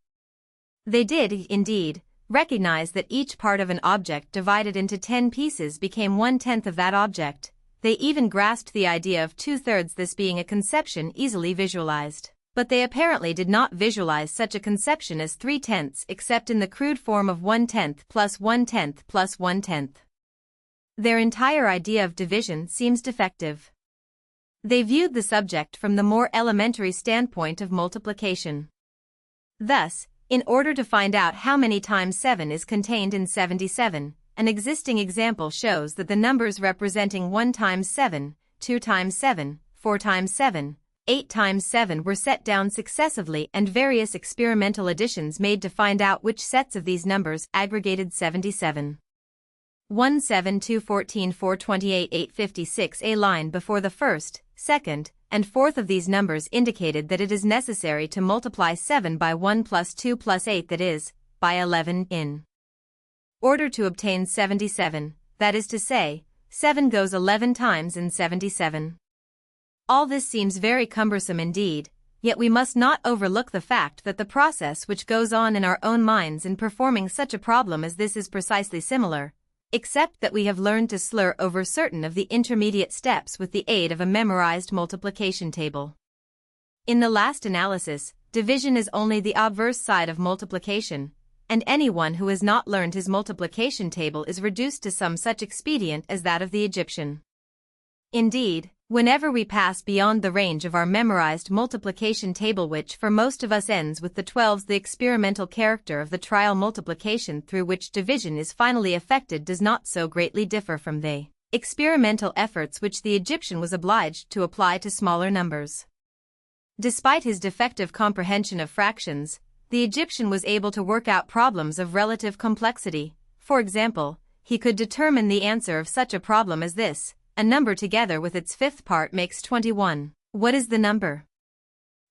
They did, indeed, recognize that each part of an object divided into 10 pieces became 1/10 of that object. They even grasped the idea of 2/3, this being a conception easily visualized. But they apparently did not visualize such a conception as 3/10 except in the crude form of 1/10 plus 1/10 plus 1/10. Their entire idea of division seems defective. They viewed the subject from the more elementary standpoint of multiplication. Thus, in order to find out how many times 7 is contained in 77, an existing example shows that the numbers representing 1 times 7, 2 times 7, 4 times 7, 8 times 7 were set down successively and various experimental additions made to find out which sets of these numbers aggregated 77. 1 7 2 14 4 28 8 56. A line before the first, second, and fourth of these numbers indicated that it is necessary to multiply 7 by 1 plus 2 plus 8, that is, by 11, in order to obtain 77, that is to say, 7 goes 11 times in 77. All this seems very cumbersome indeed, yet we must not overlook the fact that the process which goes on in our own minds in performing such a problem as this is precisely similar, except that we have learned to slur over certain of the intermediate steps with the aid of a memorized multiplication table. In the last analysis, division is only the obverse side of multiplication, and anyone who has not learned his multiplication table is reduced to some such expedient as that of the Egyptian. Indeed, whenever we pass beyond the range of our memorized multiplication table, which for most of us ends with the 12s, the experimental character of the trial multiplication through which division is finally effected does not so greatly differ from the experimental efforts which the Egyptian was obliged to apply to smaller numbers. Despite his defective comprehension of fractions, the Egyptian was able to work out problems of relative complexity. For example, he could determine the answer of such a problem as this: a number together with its fifth part makes 21. What is the number?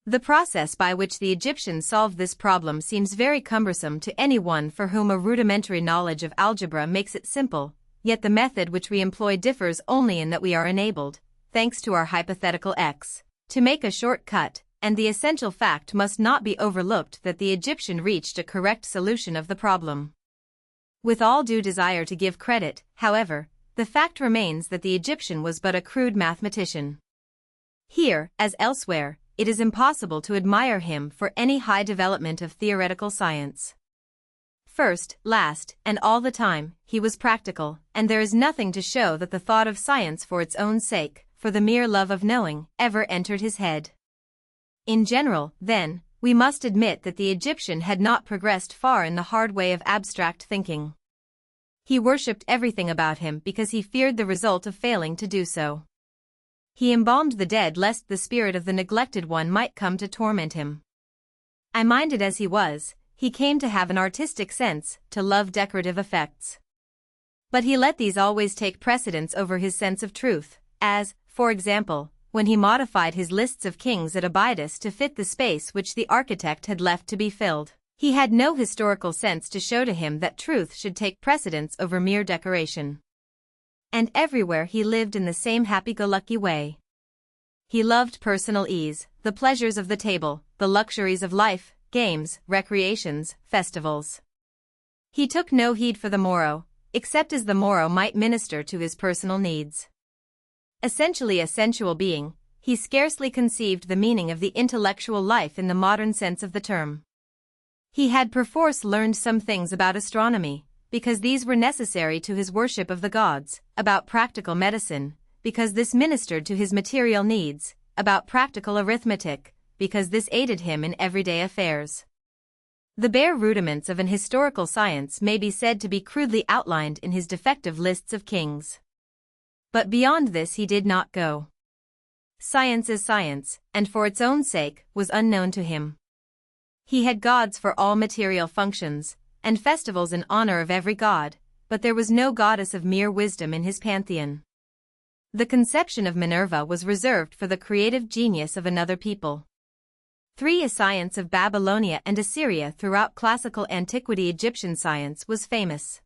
The process by which the Egyptians solved this problem seems very cumbersome to anyone for whom a rudimentary knowledge of algebra makes it simple, yet the method which we employ differs only in that we are enabled, thanks to our hypothetical x, to make a short cut, and the essential fact must not be overlooked that the Egyptian reached a correct solution of the problem. With all due desire to give credit, however, the fact remains that the Egyptian was but a crude mathematician. Here, as elsewhere, it is impossible to admire him for any high development of theoretical science. First, last, and all the time, he was practical, and there is nothing to show that the thought of science for its own sake, for the mere love of knowing, ever entered his head. In general, then, we must admit that the Egyptian had not progressed far in the hard way of abstract thinking. He worshipped everything about him because he feared the result of failing to do so. He embalmed the dead lest the spirit of the neglected one might come to torment him. High-minded as he was, he came to have an artistic sense, to love decorative effects. But he let these always take precedence over his sense of truth, as, for example, when he modified his lists of kings at Abydos to fit the space which the architect had left to be filled. He had no historical sense to show to him that truth should take precedence over mere decoration. And everywhere he lived in the same happy-go-lucky way. He loved personal ease, the pleasures of the table, the luxuries of life, games, recreations, festivals. He took no heed for the morrow, except as the morrow might minister to his personal needs. Essentially a sensual being, he scarcely conceived the meaning of the intellectual life in the modern sense of the term. He had perforce learned some things about astronomy, because these were necessary to his worship of the gods, about practical medicine, because this ministered to his material needs, about practical arithmetic, because this aided him in everyday affairs. The bare rudiments of an historical science may be said to be crudely outlined in his defective lists of kings. But beyond this he did not go. Science is science, and for its own sake, was unknown to him. He had gods for all material functions, and festivals in honor of every god, but there was no goddess of mere wisdom in his pantheon. The conception of Minerva was reserved for the creative genius of another people. 3. A science of Babylonia and Assyria. Throughout classical antiquity, Egyptian science was famous.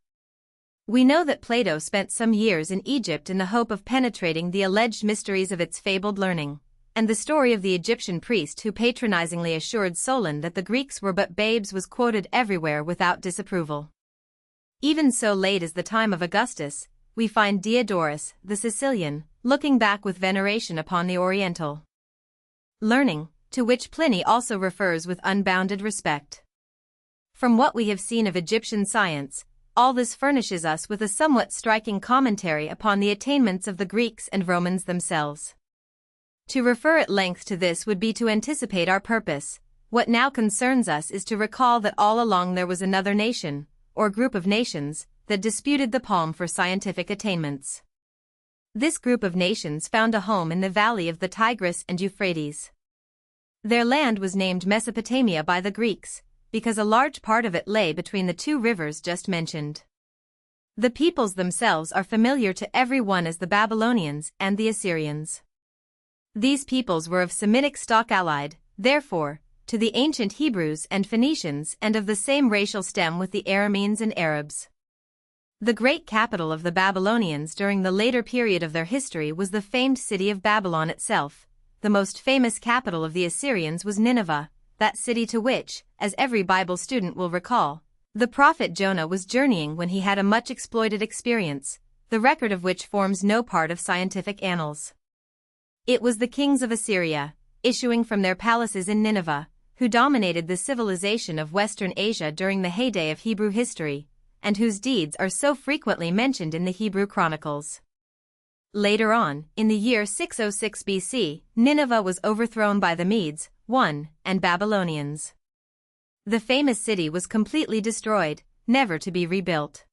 We know that Plato spent some years in Egypt in the hope of penetrating the alleged mysteries of its fabled learning, and the story of the Egyptian priest who patronizingly assured Solon that the Greeks were but babes was quoted everywhere without disapproval. Even so late as the time of Augustus, we find Diodorus, the Sicilian, looking back with veneration upon the Oriental learning, to which Pliny also refers with unbounded respect. From what we have seen of Egyptian science, all this furnishes us with a somewhat striking commentary upon the attainments of the Greeks and Romans themselves. To refer at length to this would be to anticipate our purpose. What now concerns us is to recall that all along there was another nation, or group of nations, that disputed the palm for scientific attainments. This group of nations found a home in the valley of the Tigris and Euphrates. Their land was named Mesopotamia by the Greeks, because a large part of it lay between the two rivers just mentioned. The peoples themselves are familiar to everyone as the Babylonians and the Assyrians. These peoples were of Semitic stock allied, therefore, to the ancient Hebrews and Phoenicians and of the same racial stem with the Arameans and Arabs. The great capital of the Babylonians during the later period of their history was the famed city of Babylon itself. The most famous capital of the Assyrians was Nineveh, that city to which, as every Bible student will recall, the prophet Jonah was journeying when he had a much exploited experience, the record of which forms no part of scientific annals. It was the kings of Assyria, issuing from their palaces in Nineveh, who dominated the civilization of Western Asia during the heyday of Hebrew history, and whose deeds are so frequently mentioned in the Hebrew Chronicles. Later on, in the year 606 BC, Nineveh was overthrown by the Medes, and Babylonians. The famous city was completely destroyed, never to be rebuilt.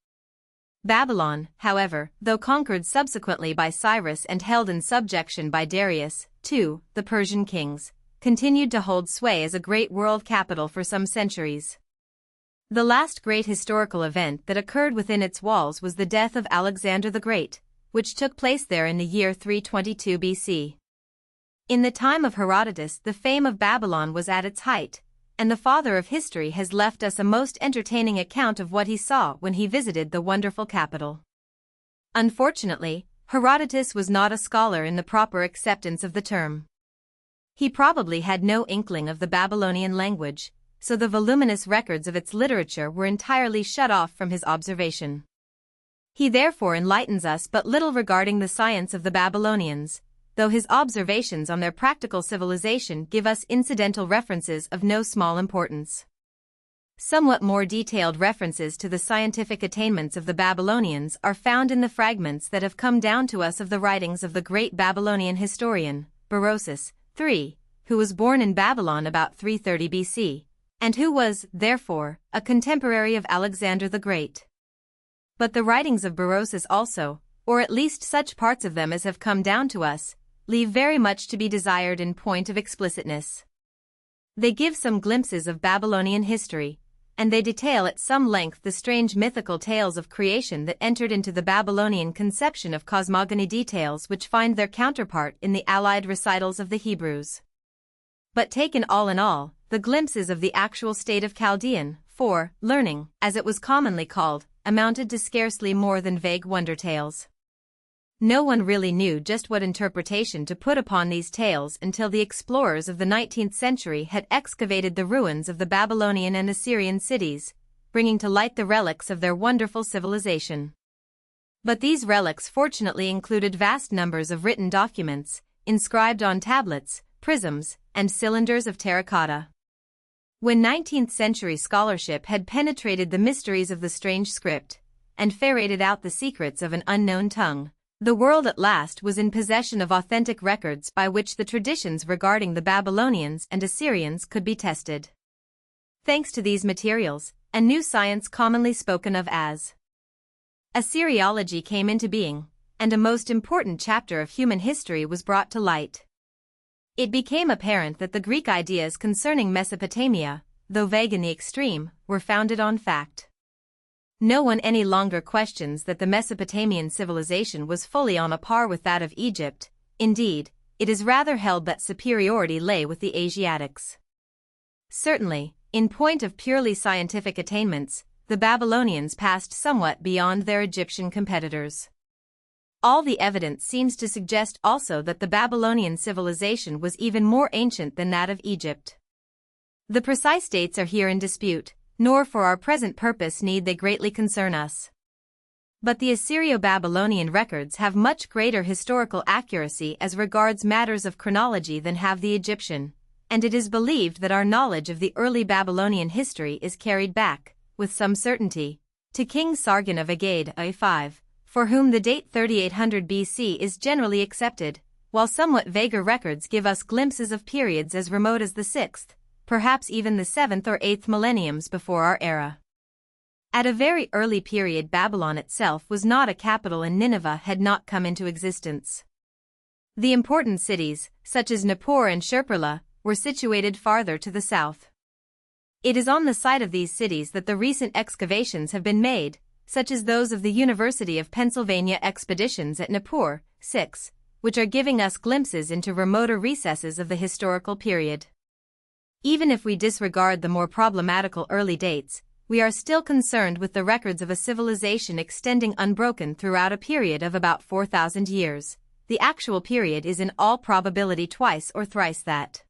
Babylon, however, though conquered subsequently by Cyrus and held in subjection by Darius, II, the Persian kings, continued to hold sway as a great world capital for some centuries. The last great historical event that occurred within its walls was the death of Alexander the Great, which took place there in the year 322 BC. In the time of Herodotus, the fame of Babylon was at its height, and the father of history has left us a most entertaining account of what he saw when he visited the wonderful capital. Unfortunately, Herodotus was not a scholar in the proper acceptance of the term. He probably had no inkling of the Babylonian language, so the voluminous records of its literature were entirely shut off from his observation. He therefore enlightens us but little regarding the science of the Babylonians, though his observations on their practical civilization give us incidental references of no small importance. Somewhat more detailed references to the scientific attainments of the Babylonians are found in the fragments that have come down to us of the writings of the great Babylonian historian, Voces, III, who was born in Babylon about 330 BC, and who was, therefore, a contemporary of Alexander the Great. But the writings of Voces also, or at least such parts of them as have come down to us, leave very much to be desired in point of explicitness. They give some glimpses of Babylonian history, and they detail at some length the strange mythical tales of creation that entered into the Babylonian conception of cosmogony, details which find their counterpart in the allied recitals of the Hebrews. But taken all in all, the glimpses of the actual state of Chaldean, learning, as it was commonly called, amounted to scarcely more than vague wonder tales. No one really knew just what interpretation to put upon these tales until the explorers of the 19th century had excavated the ruins of the Babylonian and Assyrian cities, bringing to light the relics of their wonderful civilization. But these relics fortunately included vast numbers of written documents, inscribed on tablets, prisms, and cylinders of terracotta. When 19th century scholarship had penetrated the mysteries of the strange script, and ferreted out the secrets of an unknown tongue, the world at last was in possession of authentic records by which the traditions regarding the Babylonians and Assyrians could be tested. Thanks to these materials, a new science commonly spoken of as Assyriology came into being, and a most important chapter of human history was brought to light. It became apparent that the Greek ideas concerning Mesopotamia, though vague in the extreme, were founded on fact. No one any longer questions that the Mesopotamian civilization was fully on a par with that of Egypt. Indeed, it is rather held that superiority lay with the Asiatics. Certainly, in point of purely scientific attainments, the Babylonians passed somewhat beyond their Egyptian competitors. All the evidence seems to suggest also that the Babylonian civilization was even more ancient than that of Egypt. The precise dates are here in dispute, nor for our present purpose need they greatly concern us. But the Assyrio-Babylonian records have much greater historical accuracy as regards matters of chronology than have the Egyptian, and it is believed that our knowledge of the early Babylonian history is carried back, with some certainty, to King Sargon of Agade A5, for whom the date 3800 BC is generally accepted, while somewhat vaguer records give us glimpses of periods as remote as the 6th, perhaps even the 7th or 8th millenniums before our era. At a very early period, Babylon itself was not a capital and Nineveh had not come into existence. The important cities, such as Nippur and Shirpurla, were situated farther to the south. It is on the site of these cities that the recent excavations have been made, such as those of the University of Pennsylvania expeditions at Nippur, 6, which are giving us glimpses into remoter recesses of the historical period. Even if we disregard the more problematical early dates, we are still concerned with the records of a civilization extending unbroken throughout a period of about 4,000 years. The actual period is in all probability twice or thrice that.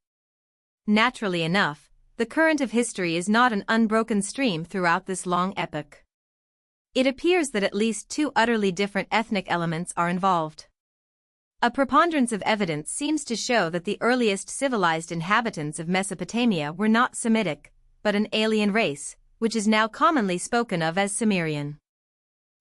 Naturally enough, the current of history is not an unbroken stream throughout this long epoch. It appears that at least two utterly different ethnic elements are involved. A preponderance of evidence seems to show that the earliest civilized inhabitants of Mesopotamia were not Semitic, but an alien race, which is now commonly spoken of as Sumerian.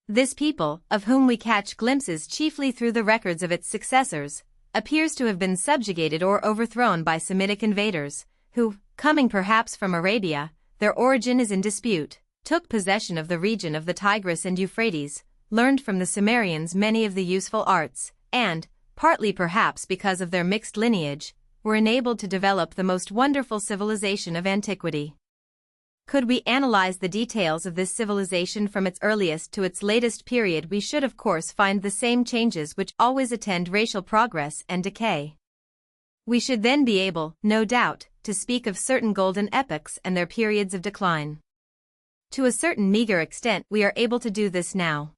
This people, of whom we catch glimpses chiefly through the records of its successors, appears to have been subjugated or overthrown by Semitic invaders, who, coming perhaps from Arabia, their origin is in dispute, took possession of the region of the Tigris and Euphrates, learned from the Sumerians many of the useful arts, and, partly perhaps because of their mixed lineage, were enabled to develop the most wonderful civilization of antiquity. Could we analyze the details of this civilization from its earliest to its latest period, we should of course find the same changes which always attend racial progress and decay. We should then be able, no doubt, to speak of certain golden epochs and their periods of decline. To a certain meager extent we are able to do this now.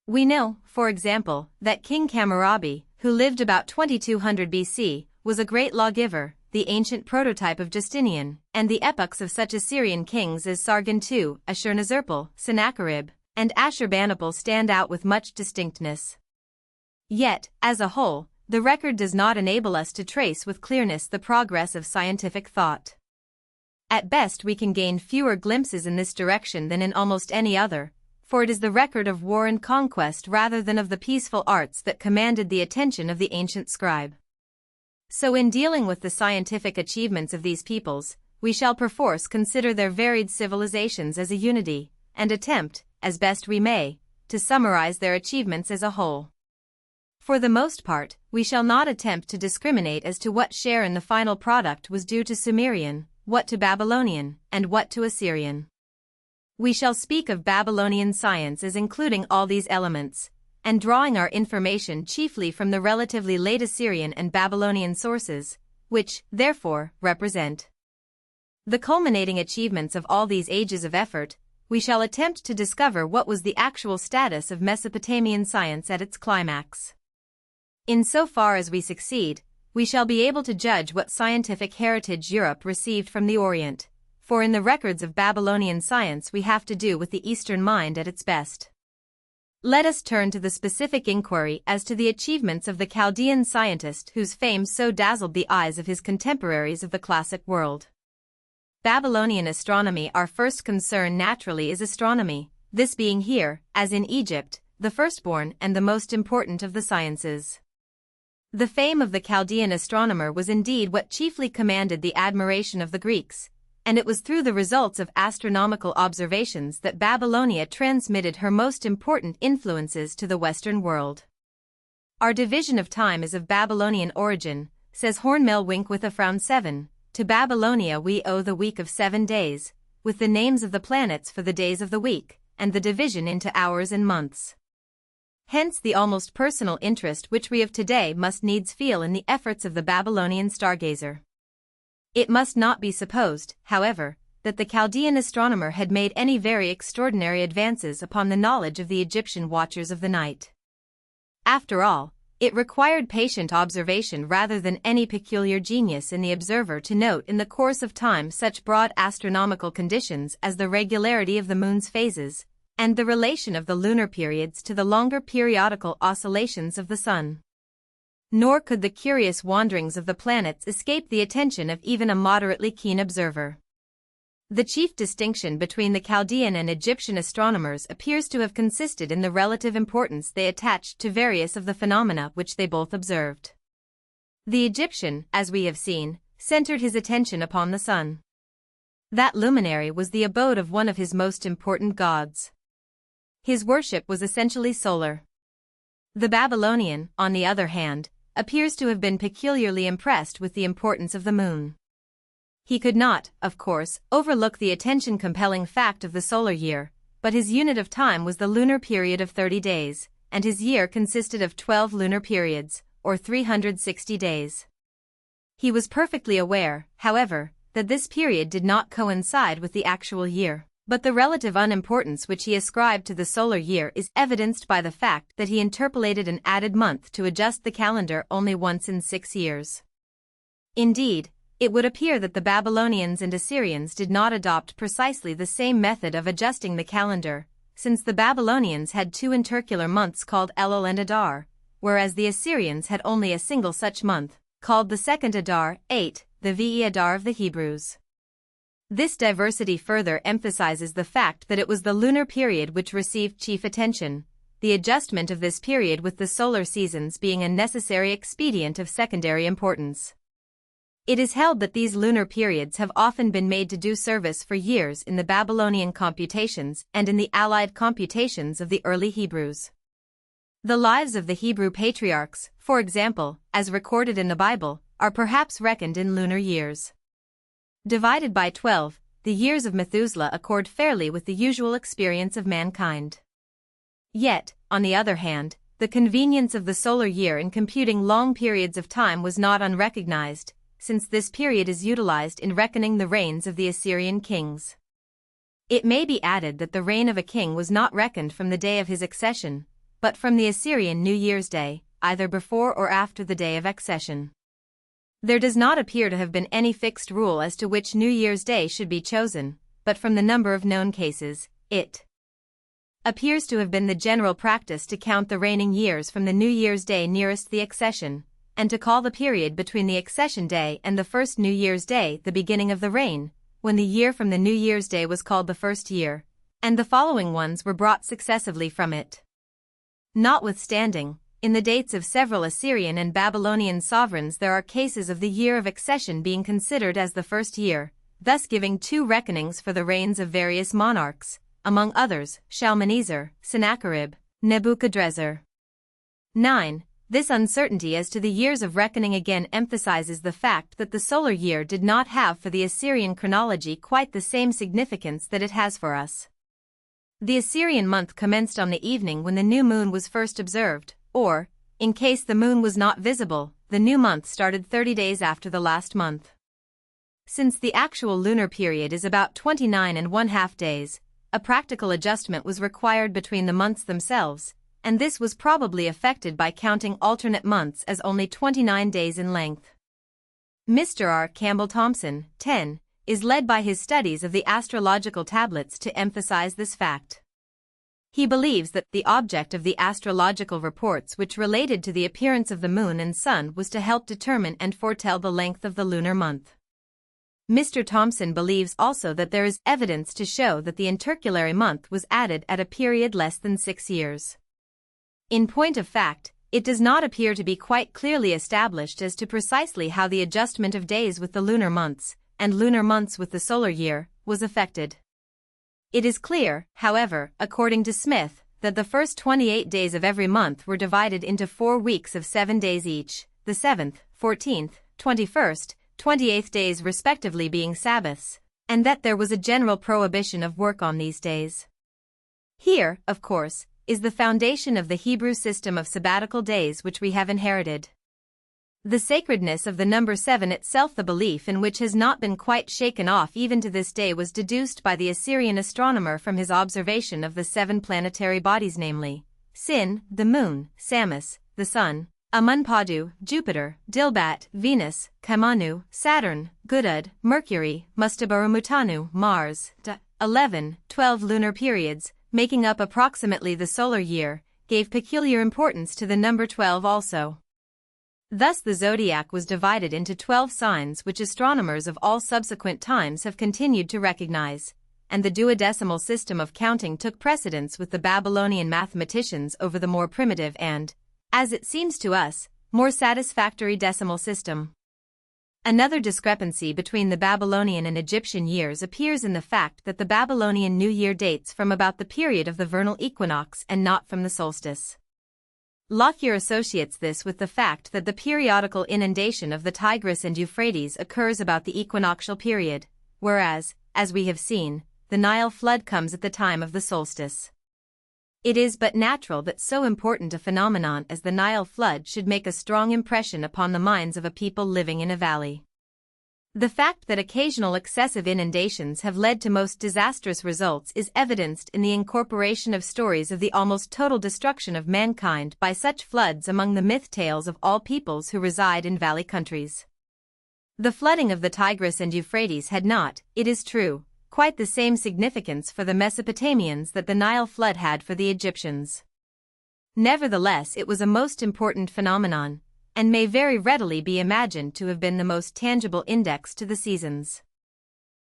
We know, for example, that King Hammurabi, who lived about 2200 BC, was a great lawgiver, the ancient prototype of Justinian, and the epochs of such Assyrian kings as Sargon II, Ashurnazirpal, Sennacherib, and Ashurbanipal stand out with much distinctness. Yet, as a whole, the record does not enable us to trace with clearness the progress of scientific thought. At best we can gain fewer glimpses in this direction than in almost any other, for it is the record of war and conquest rather than of the peaceful arts that commanded the attention of the ancient scribe. So in dealing with the scientific achievements of these peoples, we shall perforce consider their varied civilizations as a unity, and attempt, as best we may, to summarize their achievements as a whole. For the most part, we shall not attempt to discriminate as to what share in the final product was due to Sumerian, what to Babylonian, and what to Assyrian. We shall speak of Babylonian science as including all these elements, and drawing our information chiefly from the relatively late Assyrian and Babylonian sources, which, therefore, represent the culminating achievements of all these ages of effort. We shall attempt to discover what was the actual status of Mesopotamian science at its climax. In so far as we succeed, we shall be able to judge what scientific heritage Europe received from the Orient, for in the records of Babylonian science we have to do with the Eastern mind at its best. Let us turn to the specific inquiry as to the achievements of the Chaldean scientist whose fame so dazzled the eyes of his contemporaries of the classic world. Babylonian astronomy. Our first concern naturally is astronomy, this being here, as in Egypt, the firstborn and the most important of the sciences. The fame of the Chaldean astronomer was indeed what chiefly commanded the admiration of the Greeks, and it was through the results of astronomical observations that Babylonia transmitted her most important influences to the Western world. Our division of time is of Babylonian origin, says Hornmel-Wink with a frown. 7. To Babylonia we owe the week of 7 days, with the names of the planets for the days of the week, and the division into hours and months. Hence the almost personal interest which we of today must needs feel in the efforts of the Babylonian stargazer. It must not be supposed, however, that the Chaldean astronomer had made any very extraordinary advances upon the knowledge of the Egyptian watchers of the night. After all, it required patient observation rather than any peculiar genius in the observer to note in the course of time such broad astronomical conditions as the regularity of the moon's phases, and the relation of the lunar periods to the longer periodical oscillations of the sun. Nor could the curious wanderings of the planets escape the attention of even a moderately keen observer. The chief distinction between the Chaldean and Egyptian astronomers appears to have consisted in the relative importance they attached to various of the phenomena which they both observed. The Egyptian, as we have seen, centered his attention upon the sun. That luminary was the abode of one of his most important gods. His worship was essentially solar. The Babylonian, on the other hand, appears to have been peculiarly impressed with the importance of the moon. He could not, of course, overlook the attention-compelling fact of the solar year, but his unit of time was the lunar period of 30 days, and his year consisted of 12 lunar periods, or 360 days. He was perfectly aware, however, that this period did not coincide with the actual year, but the relative unimportance which he ascribed to the solar year is evidenced by the fact that he interpolated an added month to adjust the calendar only once in 6 years. Indeed, it would appear that the Babylonians and Assyrians did not adopt precisely the same method of adjusting the calendar, since the Babylonians had 2 intercalary months called Elul and Adar, whereas the Assyrians had only a single such month, called the second Adar, 8, the Ve Adar of the Hebrews. This diversity further emphasizes the fact that it was the lunar period which received chief attention, the adjustment of this period with the solar seasons being a necessary expedient of secondary importance. It is held that these lunar periods have often been made to do service for years in the Babylonian computations and in the allied computations of the early Hebrews. The lives of the Hebrew patriarchs, for example, as recorded in the Bible, are perhaps reckoned in lunar years. Divided by 12, the years of Methuselah accord fairly with the usual experience of mankind. Yet, on the other hand, the convenience of the solar year in computing long periods of time was not unrecognized, since this period is utilized in reckoning the reigns of the Assyrian kings. It may be added that the reign of a king was not reckoned from the day of his accession, but from the Assyrian New Year's Day, either before or after the day of accession. There does not appear to have been any fixed rule as to which New Year's Day should be chosen, but from the number of known cases, it appears to have been the general practice to count the reigning years from the New Year's Day nearest the accession, and to call the period between the accession day and the first New Year's Day the beginning of the reign, when the year from the New Year's Day was called the first year, and the following ones were brought successively from it. Notwithstanding, in the dates of several Assyrian and Babylonian sovereigns there are cases of the year of accession being considered as the first year, thus giving 2 reckonings for the reigns of various monarchs, among others, Shalmaneser, Sennacherib, Nebuchadrezzar. 9. This uncertainty as to the years of reckoning again emphasizes the fact that the solar year did not have for the Assyrian chronology quite the same significance that it has for us. The Assyrian month commenced on the evening when the new moon was first observed, or, in case the moon was not visible, the new month started 30 days after the last month. Since the actual lunar period is about 29½ days, a practical adjustment was required between the months themselves, and this was probably effected by counting alternate months as only 29 days in length. Mr. R. Campbell Thompson, 10, is led by his studies of the astrological tablets to emphasize this fact. He believes that the object of the astrological reports which related to the appearance of the moon and sun was to help determine and foretell the length of the lunar month. Mr. Thompson believes also that there is evidence to show that the intercalary month was added at a period less than 6 years. In point of fact, it does not appear to be quite clearly established as to precisely how the adjustment of days with the lunar months, and lunar months with the solar year, was effected. It is clear, however, according to Smith, that the first 28 days of every month were divided into 4 weeks of 7 days each, the 7th, 14th, 21st, 28th days respectively being Sabbaths, and that there was a general prohibition of work on these days. Here, of course, is the foundation of the Hebrew system of sabbatical days which we have inherited. The sacredness of the number 7 itself, the belief in which has not been quite shaken off even to this day, was deduced by the Assyrian astronomer from his observation of the 7 planetary bodies, namely, Sin, the moon, Samus, the sun, Amunpadu, Jupiter, Dilbat, Venus, Kaimanu, Saturn, Gudud, Mercury, Mustabarumutanu, Mars, 12 lunar periods, making up approximately the solar year, gave peculiar importance to the number 12 also. Thus the zodiac was divided into 12 signs which astronomers of all subsequent times have continued to recognize, and the duodecimal system of counting took precedence with the Babylonian mathematicians over the more primitive and, as it seems to us, more satisfactory decimal system. Another discrepancy between the Babylonian and Egyptian years appears in the fact that the Babylonian New Year dates from about the period of the vernal equinox and not from the solstice. Lockyer associates this with the fact that the periodical inundation of the Tigris and Euphrates occurs about the equinoctial period, whereas, as we have seen, the Nile flood comes at the time of the solstice. It is but natural that so important a phenomenon as the Nile flood should make a strong impression upon the minds of a people living in a valley. The fact that occasional excessive inundations have led to most disastrous results is evidenced in the incorporation of stories of the almost total destruction of mankind by such floods among the myth tales of all peoples who reside in valley countries. The flooding of the Tigris and Euphrates had not, it is true, quite the same significance for the Mesopotamians that the Nile flood had for the Egyptians. Nevertheless, it was a most important phenomenon, and may very readily be imagined to have been the most tangible index to the seasons.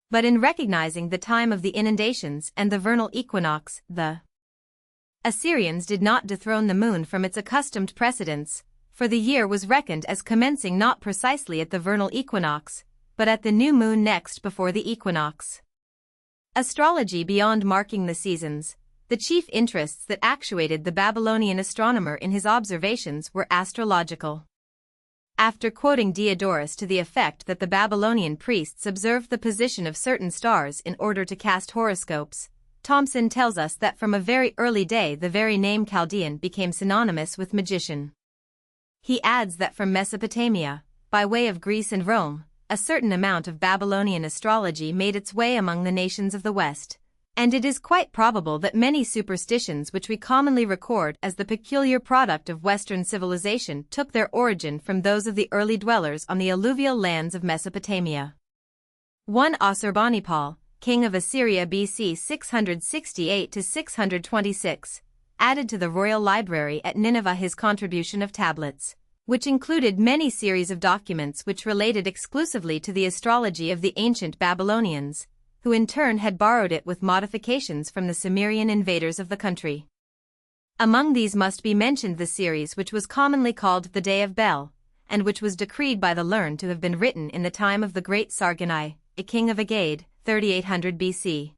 But in recognizing the time of the inundations and the vernal equinox, the Assyrians did not dethrone the moon from its accustomed precedence, for the year was reckoned as commencing not precisely at the vernal equinox, but at the new moon next before the equinox. Astrology beyond marking the seasons, the chief interests that actuated the Babylonian astronomer in his observations were astrological. After quoting Diodorus to the effect that the Babylonian priests observed the position of certain stars in order to cast horoscopes, Thomson tells us that from a very early day the very name Chaldean became synonymous with magician. He adds that from Mesopotamia, by way of Greece and Rome, a certain amount of Babylonian astrology made its way among the nations of the West, and it is quite probable that many superstitions which we commonly record as the peculiar product of Western civilization took their origin from those of the early dwellers on the alluvial lands of Mesopotamia. 1 Assurbanipal, king of Assyria BC 668–626, added to the royal library at Nineveh his contribution of tablets, which included many series of documents which related exclusively to the astrology of the ancient Babylonians, who in turn had borrowed it with modifications from the Sumerian invaders of the country. Among these must be mentioned the series which was commonly called the Day of Bel, and which was decreed by the learned to have been written in the time of the great Sargonai, a king of Agade, 3800 BC.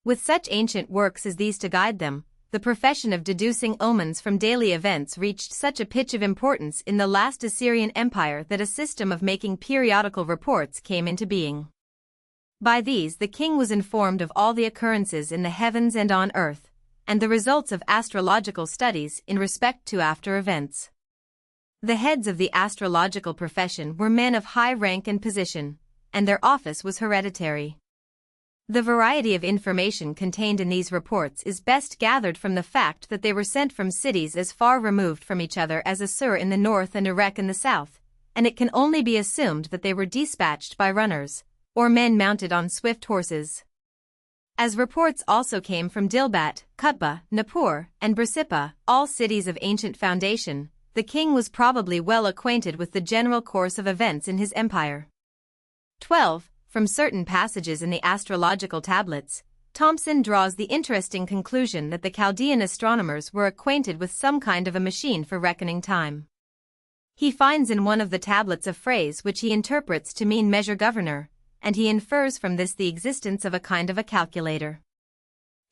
With such ancient works as these to guide them, the profession of deducing omens from daily events reached such a pitch of importance in the last Assyrian Empire that a system of making periodical reports came into being. By these the king was informed of all the occurrences in the heavens and on earth, and the results of astrological studies in respect to after events. The heads of the astrological profession were men of high rank and position, and their office was hereditary. The variety of information contained in these reports is best gathered from the fact that they were sent from cities as far removed from each other as Assur in the north and Erech in the south, and it can only be assumed that they were dispatched by runners, or men mounted on swift horses. As reports also came from Dilbat, Qutba, Nippur, and Borsippa, all cities of ancient foundation, the king was probably well acquainted with the general course of events in his empire. 12. From certain passages in the astrological tablets, Thomson draws the interesting conclusion that the Chaldean astronomers were acquainted with some kind of a machine for reckoning time. He finds in one of the tablets a phrase which he interprets to mean measure governor, and he infers from this the existence of a kind of a calculator.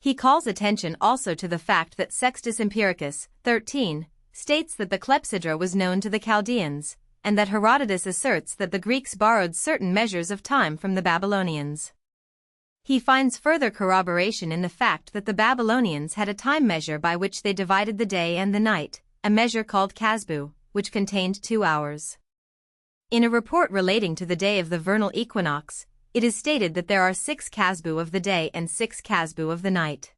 He calls attention also to the fact that Sextus Empiricus, 13, states that the clepsydra was known to the Chaldeans, and that Herodotus asserts that the Greeks borrowed certain measures of time from the Babylonians. He finds further corroboration in the fact that the Babylonians had a time measure by which they divided the day and the night, a measure called Kasbu, which contained 2 hours. In a report relating to the day of the vernal equinox, it is stated that there are 6 kasbu of the day and 6 kasbu of the night.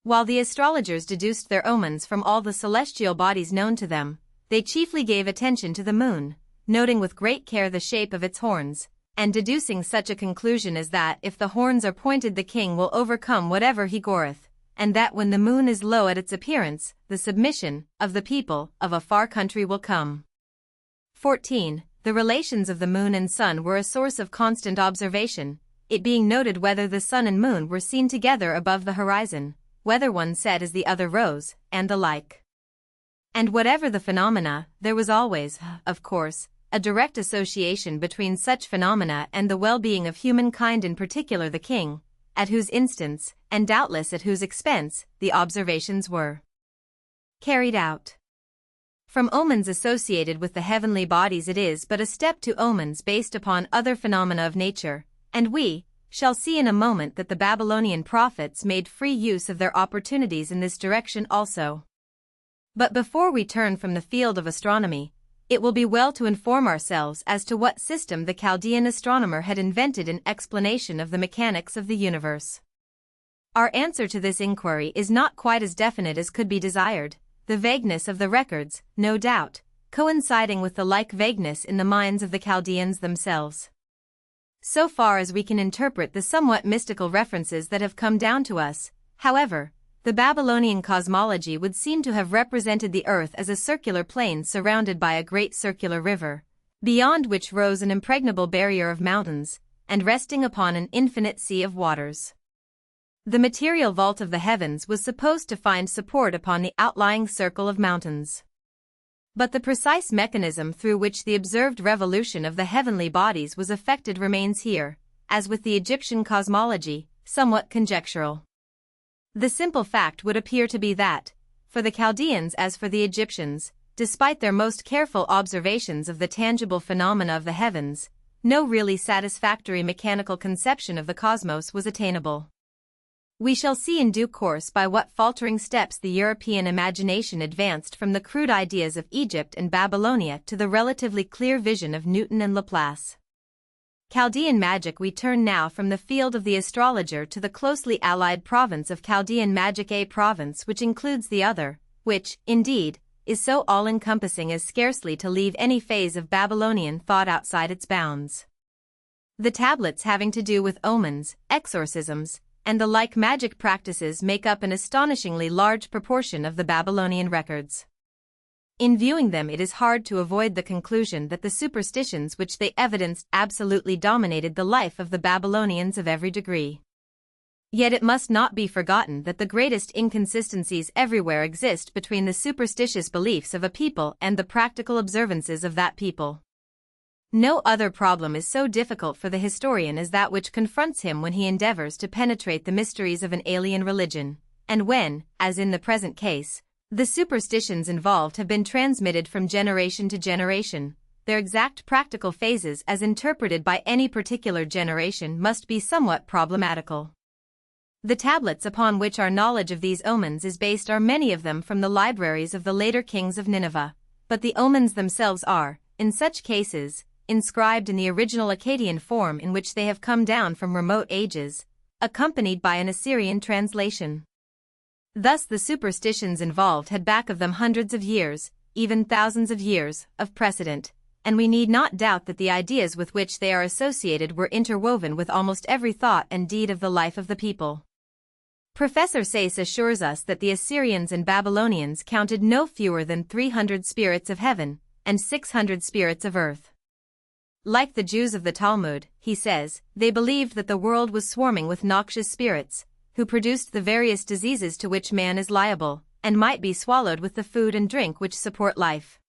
While the astrologers deduced their omens from all the celestial bodies known to them, they chiefly gave attention to the moon, noting with great care the shape of its horns, and deducing such a conclusion as that if the horns are pointed the king will overcome whatever he goeth, and that when the moon is low at its appearance, the submission of the people of a far country will come. 14. The relations of the moon and sun were a source of constant observation, it being noted whether the sun and moon were seen together above the horizon, whether one set as the other rose, and the like. And whatever the phenomena, there was always, of course, a direct association between such phenomena and the well-being of humankind, in particular the king, at whose instance, and doubtless at whose expense, the observations were carried out. From omens associated with the heavenly bodies it is but a step to omens based upon other phenomena of nature, and we shall see in a moment that the Babylonian prophets made free use of their opportunities in this direction also. But before we turn from the field of astronomy, it will be well to inform ourselves as to what system the Chaldean astronomer had invented in explanation of the mechanics of the universe. Our answer to this inquiry is not quite as definite as could be desired, the vagueness of the records, no doubt, coinciding with the like vagueness in the minds of the Chaldeans themselves. So far as we can interpret the somewhat mystical references that have come down to us, however, the Babylonian cosmology would seem to have represented the earth as a circular plain surrounded by a great circular river, beyond which rose an impregnable barrier of mountains, and resting upon an infinite sea of waters. The material vault of the heavens was supposed to find support upon the outlying circle of mountains. But the precise mechanism through which the observed revolution of the heavenly bodies was effected remains here, as with the Egyptian cosmology, somewhat conjectural. The simple fact would appear to be that, for the Chaldeans as for the Egyptians, despite their most careful observations of the tangible phenomena of the heavens, no really satisfactory mechanical conception of the cosmos was attainable. We shall see in due course by what faltering steps the European imagination advanced from the crude ideas of Egypt and Babylonia to the relatively clear vision of Newton and Laplace. Chaldean magic. We turn now from the field of the astrologer to the closely allied province of Chaldean magic, a province which includes the other, which, indeed, is so all-encompassing as scarcely to leave any phase of Babylonian thought outside its bounds. The tablets having to do with omens, exorcisms, and the like magic practices make up an astonishingly large proportion of the Babylonian records. In viewing them, it is hard to avoid the conclusion that the superstitions which they evidenced absolutely dominated the life of the Babylonians of every degree. Yet it must not be forgotten that the greatest inconsistencies everywhere exist between the superstitious beliefs of a people and the practical observances of that people. No other problem is so difficult for the historian as that which confronts him when he endeavors to penetrate the mysteries of an alien religion, and when, as in the present case, the superstitions involved have been transmitted from generation to generation. Their exact practical phases as interpreted by any particular generation must be somewhat problematical. The tablets upon which our knowledge of these omens is based are many of them from the libraries of the later kings of Nineveh, but the omens themselves are, in such cases, inscribed in the original Akkadian form in which they have come down from remote ages, accompanied by an Assyrian translation. Thus the superstitions involved had back of them hundreds of years, even thousands of years, of precedent, and we need not doubt that the ideas with which they are associated were interwoven with almost every thought and deed of the life of the people. Professor Sayce assures us that the Assyrians and Babylonians counted no fewer than 300 spirits of heaven, and 600 spirits of earth. Like the Jews of the Talmud, he says, they believed that the world was swarming with noxious spirits, who produced the various diseases to which man is liable, and might be swallowed with the food and drink which support life.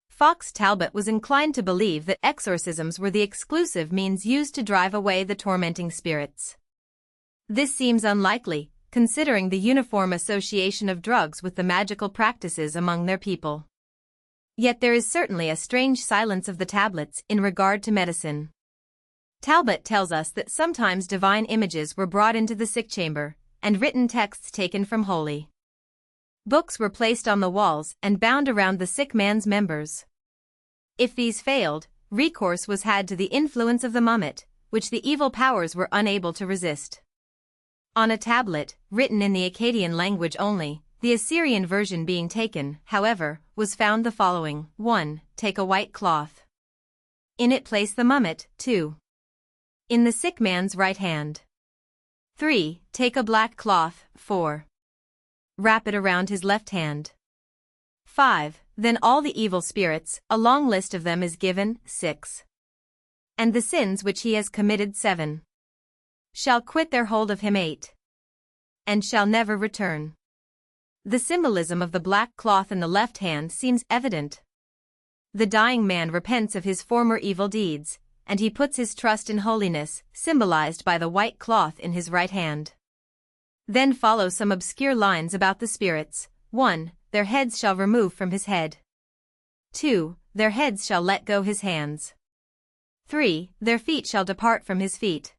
Fox Talbot was inclined to believe that exorcisms were the exclusive means used to drive away the tormenting spirits. This seems unlikely, considering the uniform association of drugs with the magical practices among their people. Yet there is certainly a strange silence of the tablets in regard to medicine. Talbot tells us that sometimes divine images were brought into the sick chamber, and written texts taken from holy books were placed on the walls and bound around the sick man's members. If these failed, recourse was had to the influence of the mummet, which the evil powers were unable to resist. On a tablet, written in the Akkadian language only, the Assyrian version being taken, however, was found the following: 1. Take a white cloth. In it place the mummet, 2. In the sick man's right hand. 3. Take a black cloth, 4. Wrap it around his left hand. 5. Then all the evil spirits, a long list of them is given, 6. And the sins which he has committed, 7. Shall quit their hold of him, 8. And shall never return. The symbolism of the black cloth in the left hand seems evident. The dying man repents of his former evil deeds, and he puts his trust in holiness, symbolized by the white cloth in his right hand. Then follow some obscure lines about the spirits. 1. Their heads shall remove from his head. 2. Their heads shall let go his hands. 3. Their feet shall depart from his feet.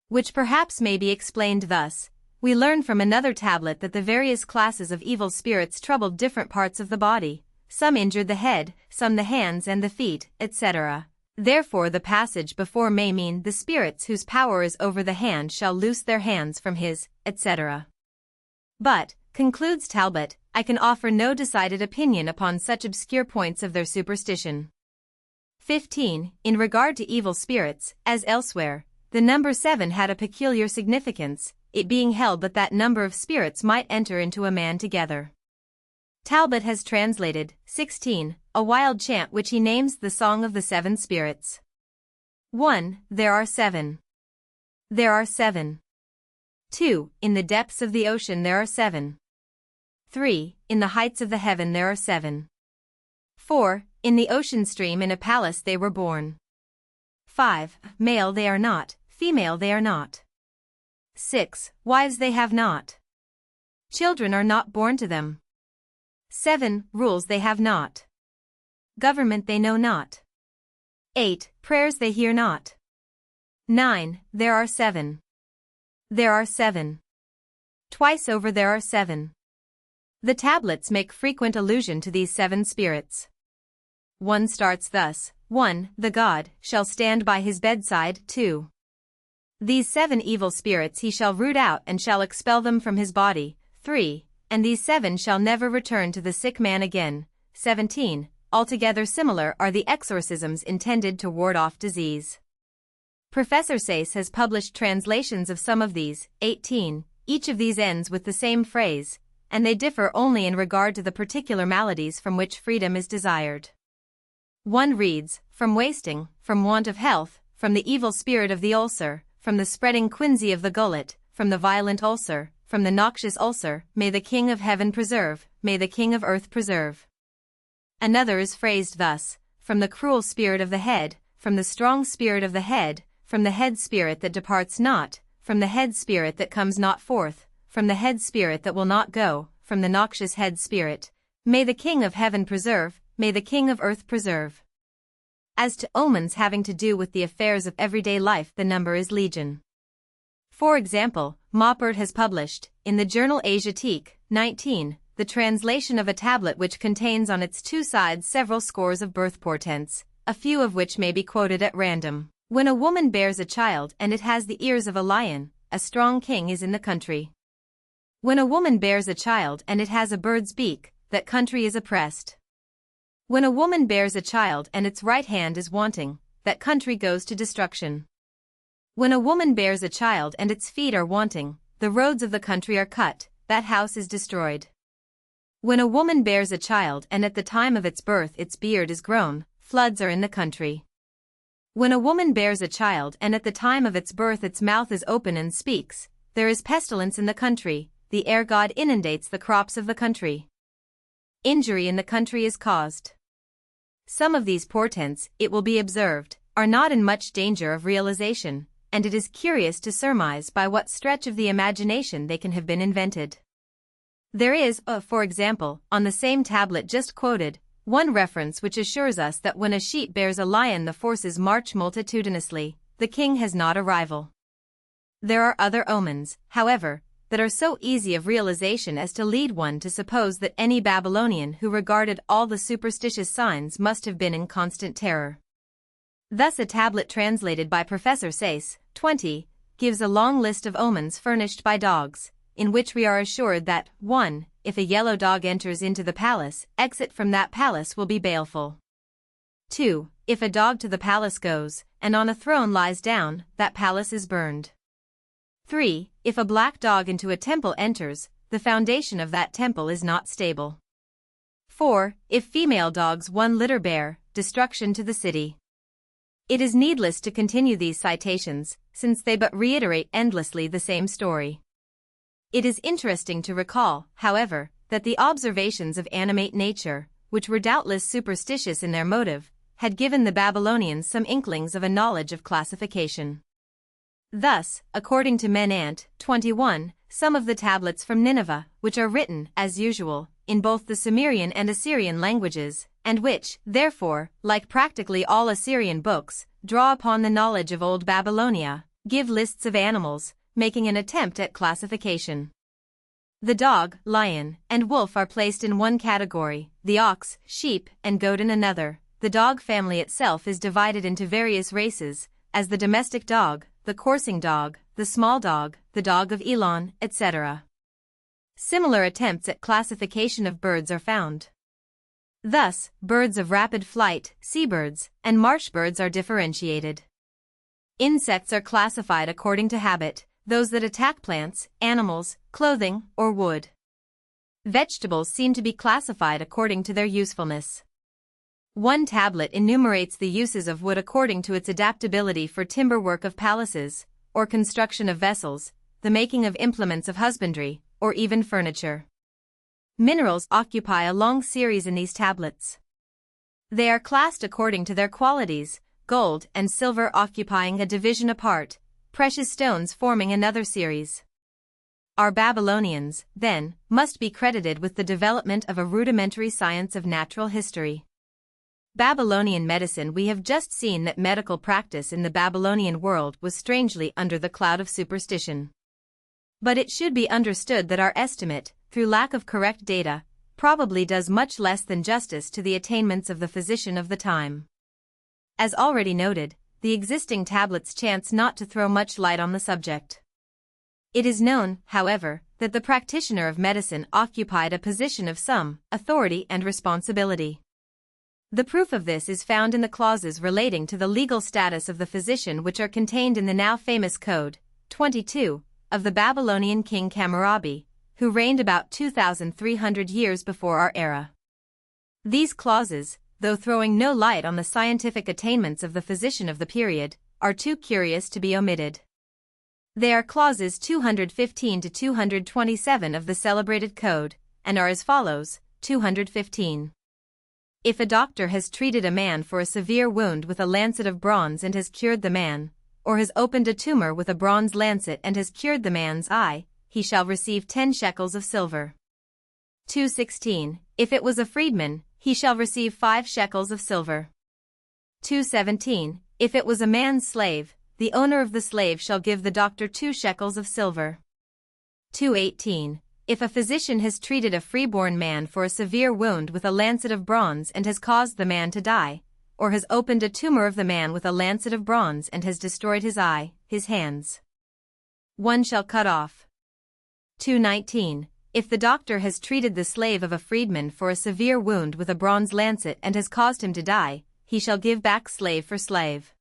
Which perhaps may be explained thus. We learn from another tablet that the various classes of evil spirits troubled different parts of the body. Some injured the head, some the hands and the feet, etc. Therefore the passage before may mean the spirits whose power is over the hand shall loose their hands from his, etc. But, concludes Talbot, I can offer no decided opinion upon such obscure points of their superstition. 15. In regard to evil spirits, as elsewhere, the number 7 had a peculiar significance, it being held that that number of spirits might enter into a man together. Talbot has translated, 16, a wild chant which he names the Song of the Seven Spirits. 1. There are 7. There are 7. 2. In the depths of the ocean there are 7. 3. In the heights of the heaven there are 7. 4. In the ocean stream in a palace they were born. 5. Male they are not, female they are not. 6. Wives they have not. Children are not born to them. 7. Rules they have not. Government they know not. 8. Prayers they hear not. 9. There are 7. There are 7. Twice over there are 7. The tablets make frequent allusion to these 7 spirits. 1 starts thus, 1. The god shall stand by his bedside, 2. These 7 evil spirits he shall root out and shall expel them from his body, 3. And these 7 shall never return to the sick man again, 17. Altogether similar are the exorcisms intended to ward off disease. Professor Sayce has published translations of some of these, 18. Each of these ends with the same phrase, and they differ only in regard to the particular maladies from which freedom is desired. 1 reads, from wasting, from want of health, from the evil spirit of the ulcer, from the spreading quinsy of the gullet, from the violent ulcer, from the noxious ulcer, may the King of Heaven preserve, may the King of Earth preserve. Another is phrased thus, from the cruel spirit of the head, from the strong spirit of the head, from the head spirit that departs not, from the head spirit that comes not forth, from the head spirit that will not go, from the noxious head spirit, may the King of Heaven preserve, may the King of Earth preserve. As to omens having to do with the affairs of everyday life, the number is legion. For example, Maupert has published, in the journal Asiatique, 19, the translation of a tablet which contains on its 2 sides several scores of birth portents, a few of which may be quoted at random. When a woman bears a child and it has the ears of a lion, a strong king is in the country. When a woman bears a child and it has a bird's beak, that country is oppressed. When a woman bears a child and its right hand is wanting, that country goes to destruction. When a woman bears a child and its feet are wanting, the roads of the country are cut, that house is destroyed. When a woman bears a child and at the time of its birth its beard is grown, floods are in the country. When a woman bears a child and at the time of its birth its mouth is open and speaks, there is pestilence in the country, the air god inundates the crops of the country. Injury in the country is caused. Some of these portents, it will be observed, are not in much danger of realization, and it is curious to surmise by what stretch of the imagination they can have been invented. There is, for example, on the same tablet just quoted, 1 reference which assures us that when a sheep bears a lion the forces march multitudinously, the king has not a rival. There are other omens, however, that are so easy of realization as to lead one to suppose that any Babylonian who regarded all the superstitious signs must have been in constant terror. Thus a tablet translated by Professor Sayce, 20, gives a long list of omens furnished by dogs, in which we are assured that, 1. If a yellow dog enters into the palace, exit from that palace will be baleful. 2. If a dog to the palace goes, and on a throne lies down, that palace is burned. 3. If a black dog into a temple enters, the foundation of that temple is not stable. 4. If female dogs 1 litter bear, destruction to the city. It is needless to continue these citations, since they but reiterate endlessly the same story. It is interesting to recall, however, that the observations of animate nature, which were doubtless superstitious in their motive, had given the Babylonians some inklings of a knowledge of classification. Thus, according to Menant, 21, some of the tablets from Nineveh, which are written, as usual, in both the Sumerian and Assyrian languages, and which, therefore, like practically all Assyrian books, draw upon the knowledge of Old Babylonia, give lists of animals, making an attempt at classification. The dog, lion, and wolf are placed in one category, the ox, sheep, and goat in another. The dog family itself is divided into various races, as the domestic dog, the coursing dog, the small dog, the dog of Elon, etc. Similar attempts at classification of birds are found. Thus, birds of rapid flight, seabirds, and marsh birds are differentiated. Insects are classified according to habit, those that attack plants, animals, clothing, or wood. Vegetables seem to be classified according to their usefulness. One tablet enumerates the uses of wood according to its adaptability for timber work of palaces, or construction of vessels, the making of implements of husbandry, or even furniture. Minerals occupy a long series in these tablets. They are classed according to their qualities, gold and silver occupying a division apart, precious stones forming another series. Our Babylonians, then, must be credited with the development of a rudimentary science of natural history. Babylonian medicine. We have just seen that medical practice in the Babylonian world was strangely under the cloud of superstition. But it should be understood that our estimate, through lack of correct data, probably does much less than justice to the attainments of the physician of the time. As already noted, the existing tablets chance not to throw much light on the subject. It is known, however, that the practitioner of medicine occupied a position of some authority and responsibility. The proof of this is found in the clauses relating to the legal status of the physician which are contained in the now famous Code 22 of the Babylonian king Hammurabi, who reigned about 2,300 years before our era. These clauses, though throwing no light on the scientific attainments of the physician of the period, are too curious to be omitted. They are clauses 215 to 227 of the celebrated code, and are as follows: 215. If a doctor has treated a man for a severe wound with a lancet of bronze and has cured the man, or has opened a tumor with a bronze lancet and has cured the man's eye, he shall receive 10 shekels of silver. 216. If it was a freedman, he shall receive 5 shekels of silver. 217. If it was a man's slave, the owner of the slave shall give the doctor 2 shekels of silver. 218. If a physician has treated a freeborn man for a severe wound with a lancet of bronze and has caused the man to die, or has opened a tumor of the man with a lancet of bronze and has destroyed his eye, his hands, 1 shall cut off. 219. If the doctor has treated the slave of a freedman for a severe wound with a bronze lancet and has caused him to die, he shall give back slave for slave.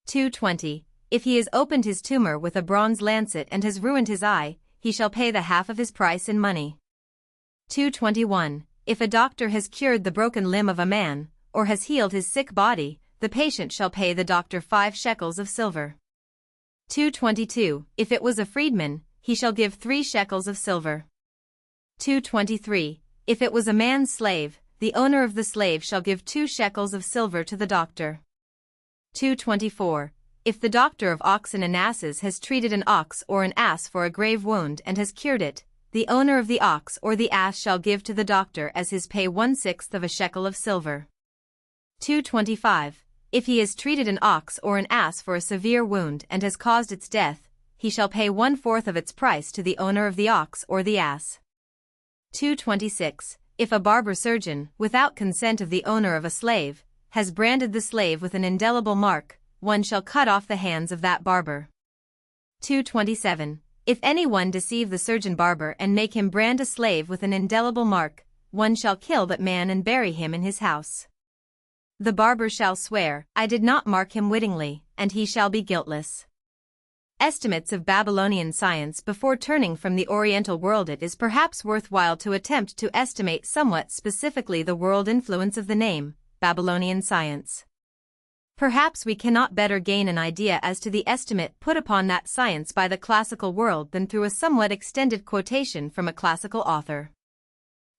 220. If he has opened his tumor with a bronze lancet and has ruined his eye, he shall pay the half of his price in money. 221. If a doctor has cured the broken limb of a man, or has healed his sick body, the patient shall pay the doctor 5 shekels of silver. 222. If it was a freedman, he shall give 3 shekels of silver. 223. If it was a man's slave, the owner of the slave shall give 2 shekels of silver to the doctor. 224. If the doctor of oxen and asses has treated an ox or an ass for a grave wound and has cured it, the owner of the ox or the ass shall give to the doctor as his pay 1/6 of a shekel of silver. 225. If he has treated an ox or an ass for a severe wound and has caused its death, he shall pay 1/4 of its price to the owner of the ox or the ass. 226. If a barber surgeon, without consent of the owner of a slave, has branded the slave with an indelible mark, 1 shall cut off the hands of that barber. 227. If anyone deceive the surgeon barber and make him brand a slave with an indelible mark, 1 shall kill that man and bury him in his house. The barber shall swear, I did not mark him wittingly, and he shall be guiltless. Estimates of Babylonian science before turning from the Oriental world. It is perhaps worthwhile to attempt to estimate somewhat specifically the world influence of the name, Babylonian science. Perhaps we cannot better gain an idea as to the estimate put upon that science by the classical world than through a somewhat extended quotation from a classical author.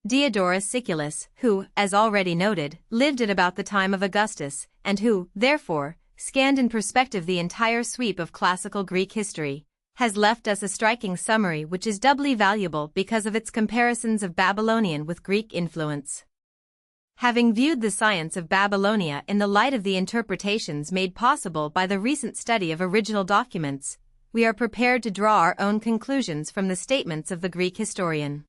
Diodorus Siculus, who, as already noted, lived at about the time of Augustus, and who, therefore, scanned in perspective the entire sweep of classical Greek history, has left us a striking summary which is doubly valuable because of its comparisons of Babylonian with Greek influence. Having viewed the science of Babylonia in the light of the interpretations made possible by the recent study of original documents, we are prepared to draw our own conclusions from the statements of the Greek historian.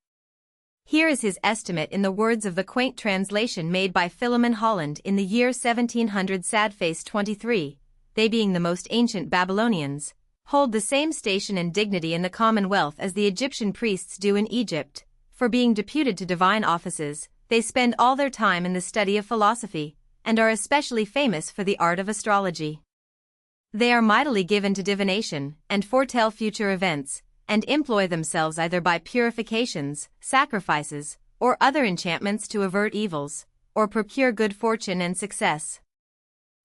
Here is his estimate in the words of the quaint translation made by Philemon Holland in the year 1700. Sadface 23, they being the most ancient Babylonians, hold the same station and dignity in the commonwealth as the Egyptian priests do in Egypt, for being deputed to divine offices, they spend all their time in the study of philosophy, and are especially famous for the art of astrology. They are mightily given to divination, and foretell future events, and employ themselves either by purifications, sacrifices, or other enchantments to avert evils, or procure good fortune and success.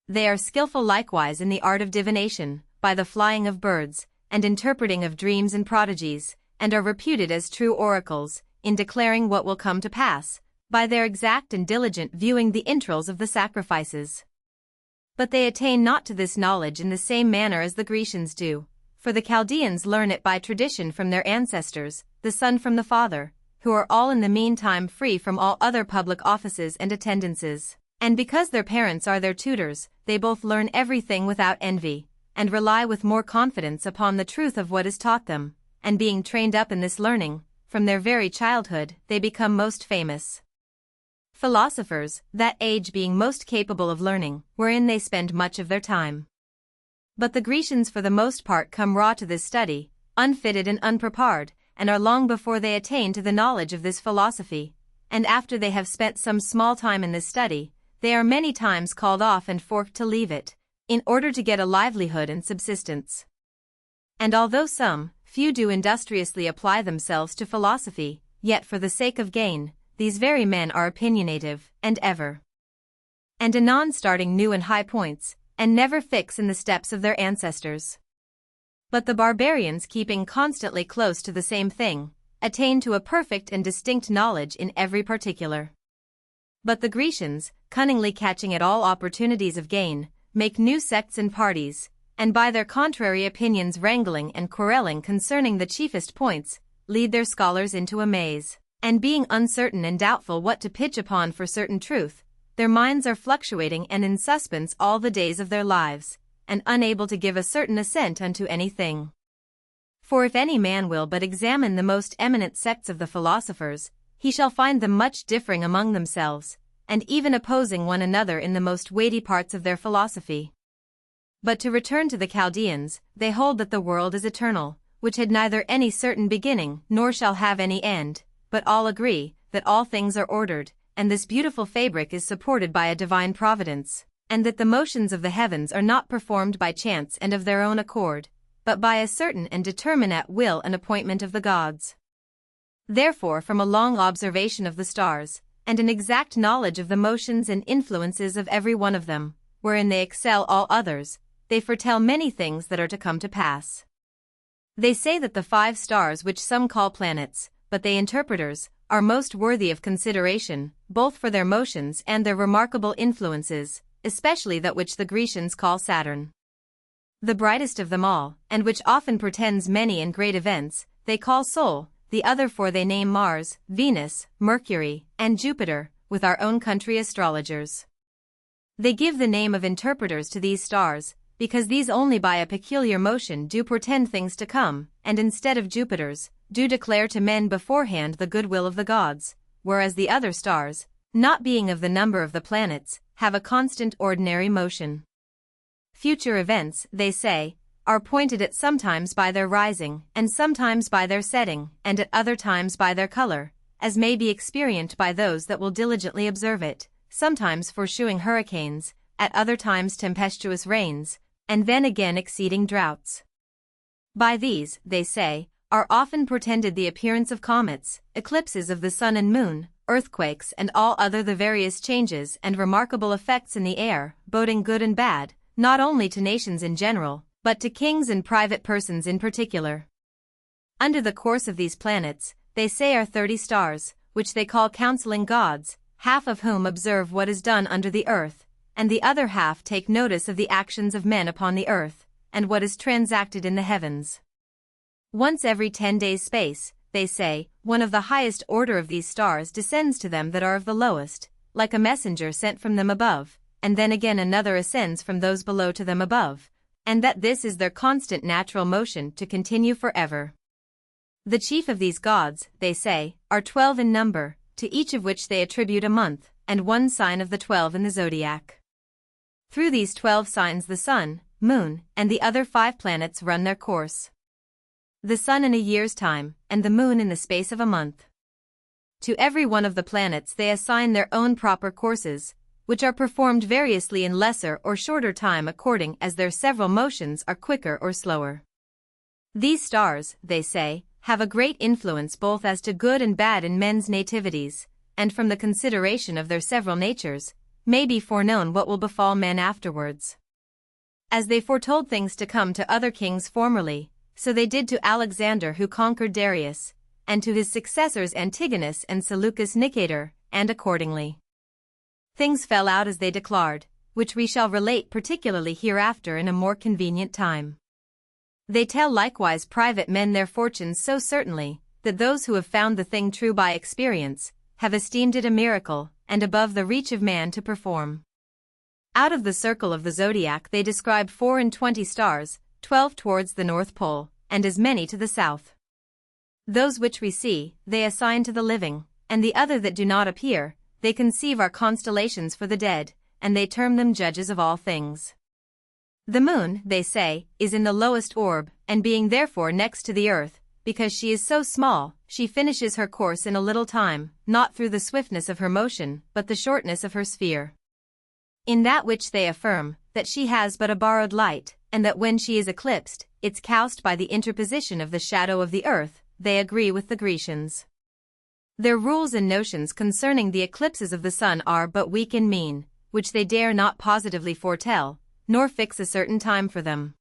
They are skillful likewise in the art of divination, by the flying of birds, and interpreting of dreams and prodigies, and are reputed as true oracles, in declaring what will come to pass, by their exact and diligent viewing the entrails of the sacrifices. But they attain not to this knowledge in the same manner as the Grecians do, for the Chaldeans learn it by tradition from their ancestors, the son from the father, who are all in the meantime free from all other public offices and attendances, and because their parents are their tutors, they both learn everything without envy, and rely with more confidence upon the truth of what is taught them, and being trained up in this learning, from their very childhood, they become most famous philosophers, that age being most capable of learning, wherein they spend much of their time. But the Grecians for the most part come raw to this study, unfitted and unprepared, and are long before they attain to the knowledge of this philosophy, and after they have spent some small time in this study, they are many times called off and forced to leave it, in order to get a livelihood and subsistence. And although some, few do industriously apply themselves to philosophy, yet for the sake of gain, these very men are opinionative, and ever and anon starting new and high points, and never fix in the steps of their ancestors. But the barbarians, keeping constantly close to the same thing, attain to a perfect and distinct knowledge in every particular. But the Grecians, cunningly catching at all opportunities of gain, make new sects and parties, and by their contrary opinions wrangling and quarrelling concerning the chiefest points, lead their scholars into a maze, and being uncertain and doubtful what to pitch upon for certain truth, their minds are fluctuating and in suspense all the days of their lives, and unable to give a certain assent unto anything. For if any man will but examine the most eminent sects of the philosophers, he shall find them much differing among themselves, and even opposing one another in the most weighty parts of their philosophy. But to return to the Chaldeans, they hold that the world is eternal, which had neither any certain beginning nor shall have any end, but all agree that all things are ordered, and this beautiful fabric is supported by a divine providence, and that the motions of the heavens are not performed by chance and of their own accord, but by a certain and determinate will and appointment of the gods. Therefore, from a long observation of the stars, and an exact knowledge of the motions and influences of every one of them, wherein they excel all others, they foretell many things that are to come to pass. They say that the 5 stars which some call planets, but they interpreters, are most worthy of consideration, both for their motions and their remarkable influences, especially that which the Grecians call Saturn. The brightest of them all, and which often portends many and great events, they call Sol, the other 4 they name Mars, Venus, Mercury, and Jupiter, with our own country astrologers. They give the name of interpreters to these stars, because these only by a peculiar motion do portend things to come, and instead of Jupiter's, do declare to men beforehand the good will of the gods, whereas the other stars, not being of the number of the planets, have a constant ordinary motion. Future events, they say, are pointed at sometimes by their rising, and sometimes by their setting, and at other times by their color, as may be experienced by those that will diligently observe it, sometimes foreseeing hurricanes, at other times tempestuous rains, and then again exceeding droughts. By these, they say, are often portended the appearance of comets, eclipses of the sun and moon, earthquakes and all other the various changes and remarkable effects in the air, boding good and bad, not only to nations in general, but to kings and private persons in particular. Under the course of these planets, they say are 30 stars, which they call counseling gods, half of whom observe what is done under the earth, and the other half take notice of the actions of men upon the earth, and what is transacted in the heavens. Once every 10 days' space, they say, one of the highest order of these stars descends to them that are of the lowest, like a messenger sent from them above, and then again another ascends from those below to them above, and that this is their constant natural motion to continue forever. The chief of these gods, they say, are 12 in number, to each of which they attribute a month, and one sign of the 12 in the zodiac. Through these 12 signs the sun, moon, and the other 5 planets run their course. The sun in a year's time, and the moon in the space of a month. To every one of the planets they assign their own proper courses, which are performed variously in lesser or shorter time according as their several motions are quicker or slower. These stars, they say, have a great influence both as to good and bad in men's nativities, and from the consideration of their several natures, may be foreknown what will befall men afterwards. As they foretold things to come to other kings formerly, so they did to Alexander who conquered Darius, and to his successors Antigonus and Seleucus Nicator, and accordingly. Things fell out as they declared, which we shall relate particularly hereafter in a more convenient time. They tell likewise private men their fortunes so certainly, that those who have found the thing true by experience, have esteemed it a miracle, and above the reach of man to perform. Out of the circle of the zodiac they describe 24 stars, 12 towards the North Pole, and as many to the south. Those which we see, they assign to the living, and the other that do not appear, they conceive are constellations for the dead, and they term them judges of all things. The moon, they say, is in the lowest orb, and being therefore next to the earth, because she is so small, she finishes her course in a little time, not through the swiftness of her motion, but the shortness of her sphere. In that which they affirm, that she has but a borrowed light, and that when she is eclipsed, it's cast by the interposition of the shadow of the earth, they agree with the Grecians. Their rules and notions concerning the eclipses of the sun are but weak and mean, which they dare not positively foretell, nor fix a certain time for them.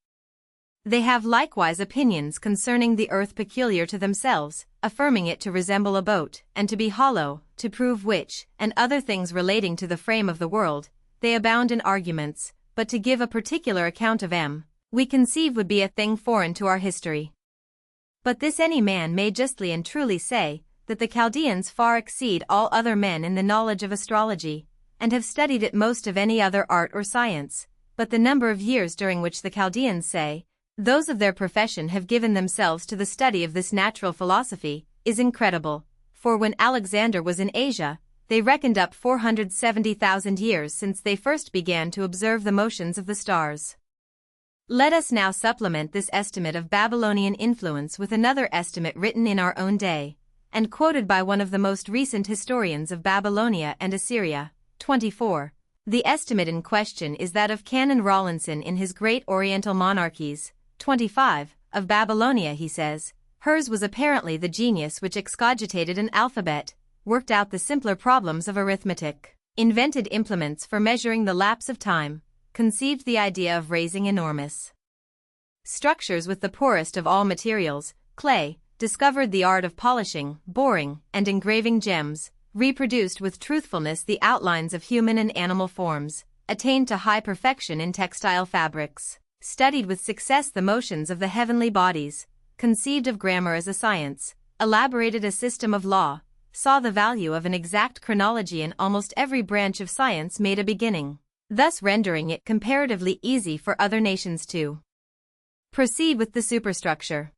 They have likewise opinions concerning the earth peculiar to themselves, affirming it to resemble a boat, and to be hollow, to prove which, and other things relating to the frame of the world, they abound in arguments, but to give a particular account of them, we conceive would be a thing foreign to our history. But this any man may justly and truly say, that the Chaldeans far exceed all other men in the knowledge of astrology, and have studied it most of any other art or science, but the number of years during which the Chaldeans say, those of their profession have given themselves to the study of this natural philosophy, is incredible, for when Alexander was in Asia, they reckoned up 470,000 years since they first began to observe the motions of the stars. Let us now supplement this estimate of Babylonian influence with another estimate written in our own day, and quoted by one of the most recent historians of Babylonia and Assyria, 24. The estimate in question is that of Canon Rawlinson in his Great Oriental Monarchies, 25, of Babylonia. He says, hers was apparently the genius which excogitated an alphabet, worked out the simpler problems of arithmetic, invented implements for measuring the lapse of time, conceived the idea of raising enormous structures with the poorest of all materials, clay, discovered the art of polishing, boring, and engraving gems, reproduced with truthfulness the outlines of human and animal forms, attained to high perfection in textile fabrics, studied with success the motions of the heavenly bodies, conceived of grammar as a science, elaborated a system of law, saw the value of an exact chronology in almost every branch of science made a beginning, thus rendering it comparatively easy for other nations to proceed with the superstructure.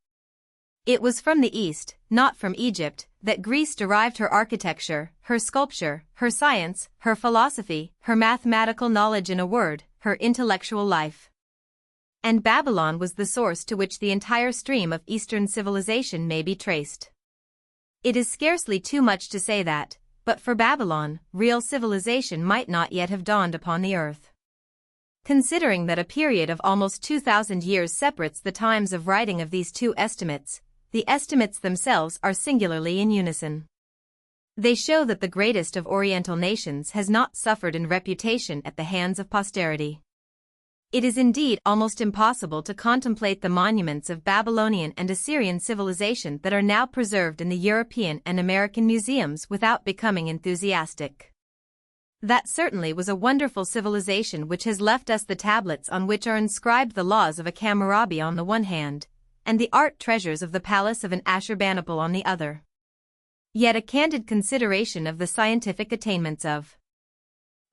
It was from the East, not from Egypt, that Greece derived her architecture, her sculpture, her science, her philosophy, her mathematical knowledge, in a word, her intellectual life. And Babylon was the source to which the entire stream of Eastern civilization may be traced. It is scarcely too much to say that, but for Babylon, real civilization might not yet have dawned upon the earth. Considering that a period of almost 2,000 years separates the times of writing of these two estimates, the estimates themselves are singularly in unison. They show that the greatest of Oriental nations has not suffered in reputation at the hands of posterity. It is indeed almost impossible to contemplate the monuments of Babylonian and Assyrian civilization that are now preserved in the European and American museums without becoming enthusiastic. That certainly was a wonderful civilization which has left us the tablets on which are inscribed the laws of Hammurabi on the one hand, and the art treasures of the palace of an Ashurbanipal on the other. Yet a candid consideration of the scientific attainments of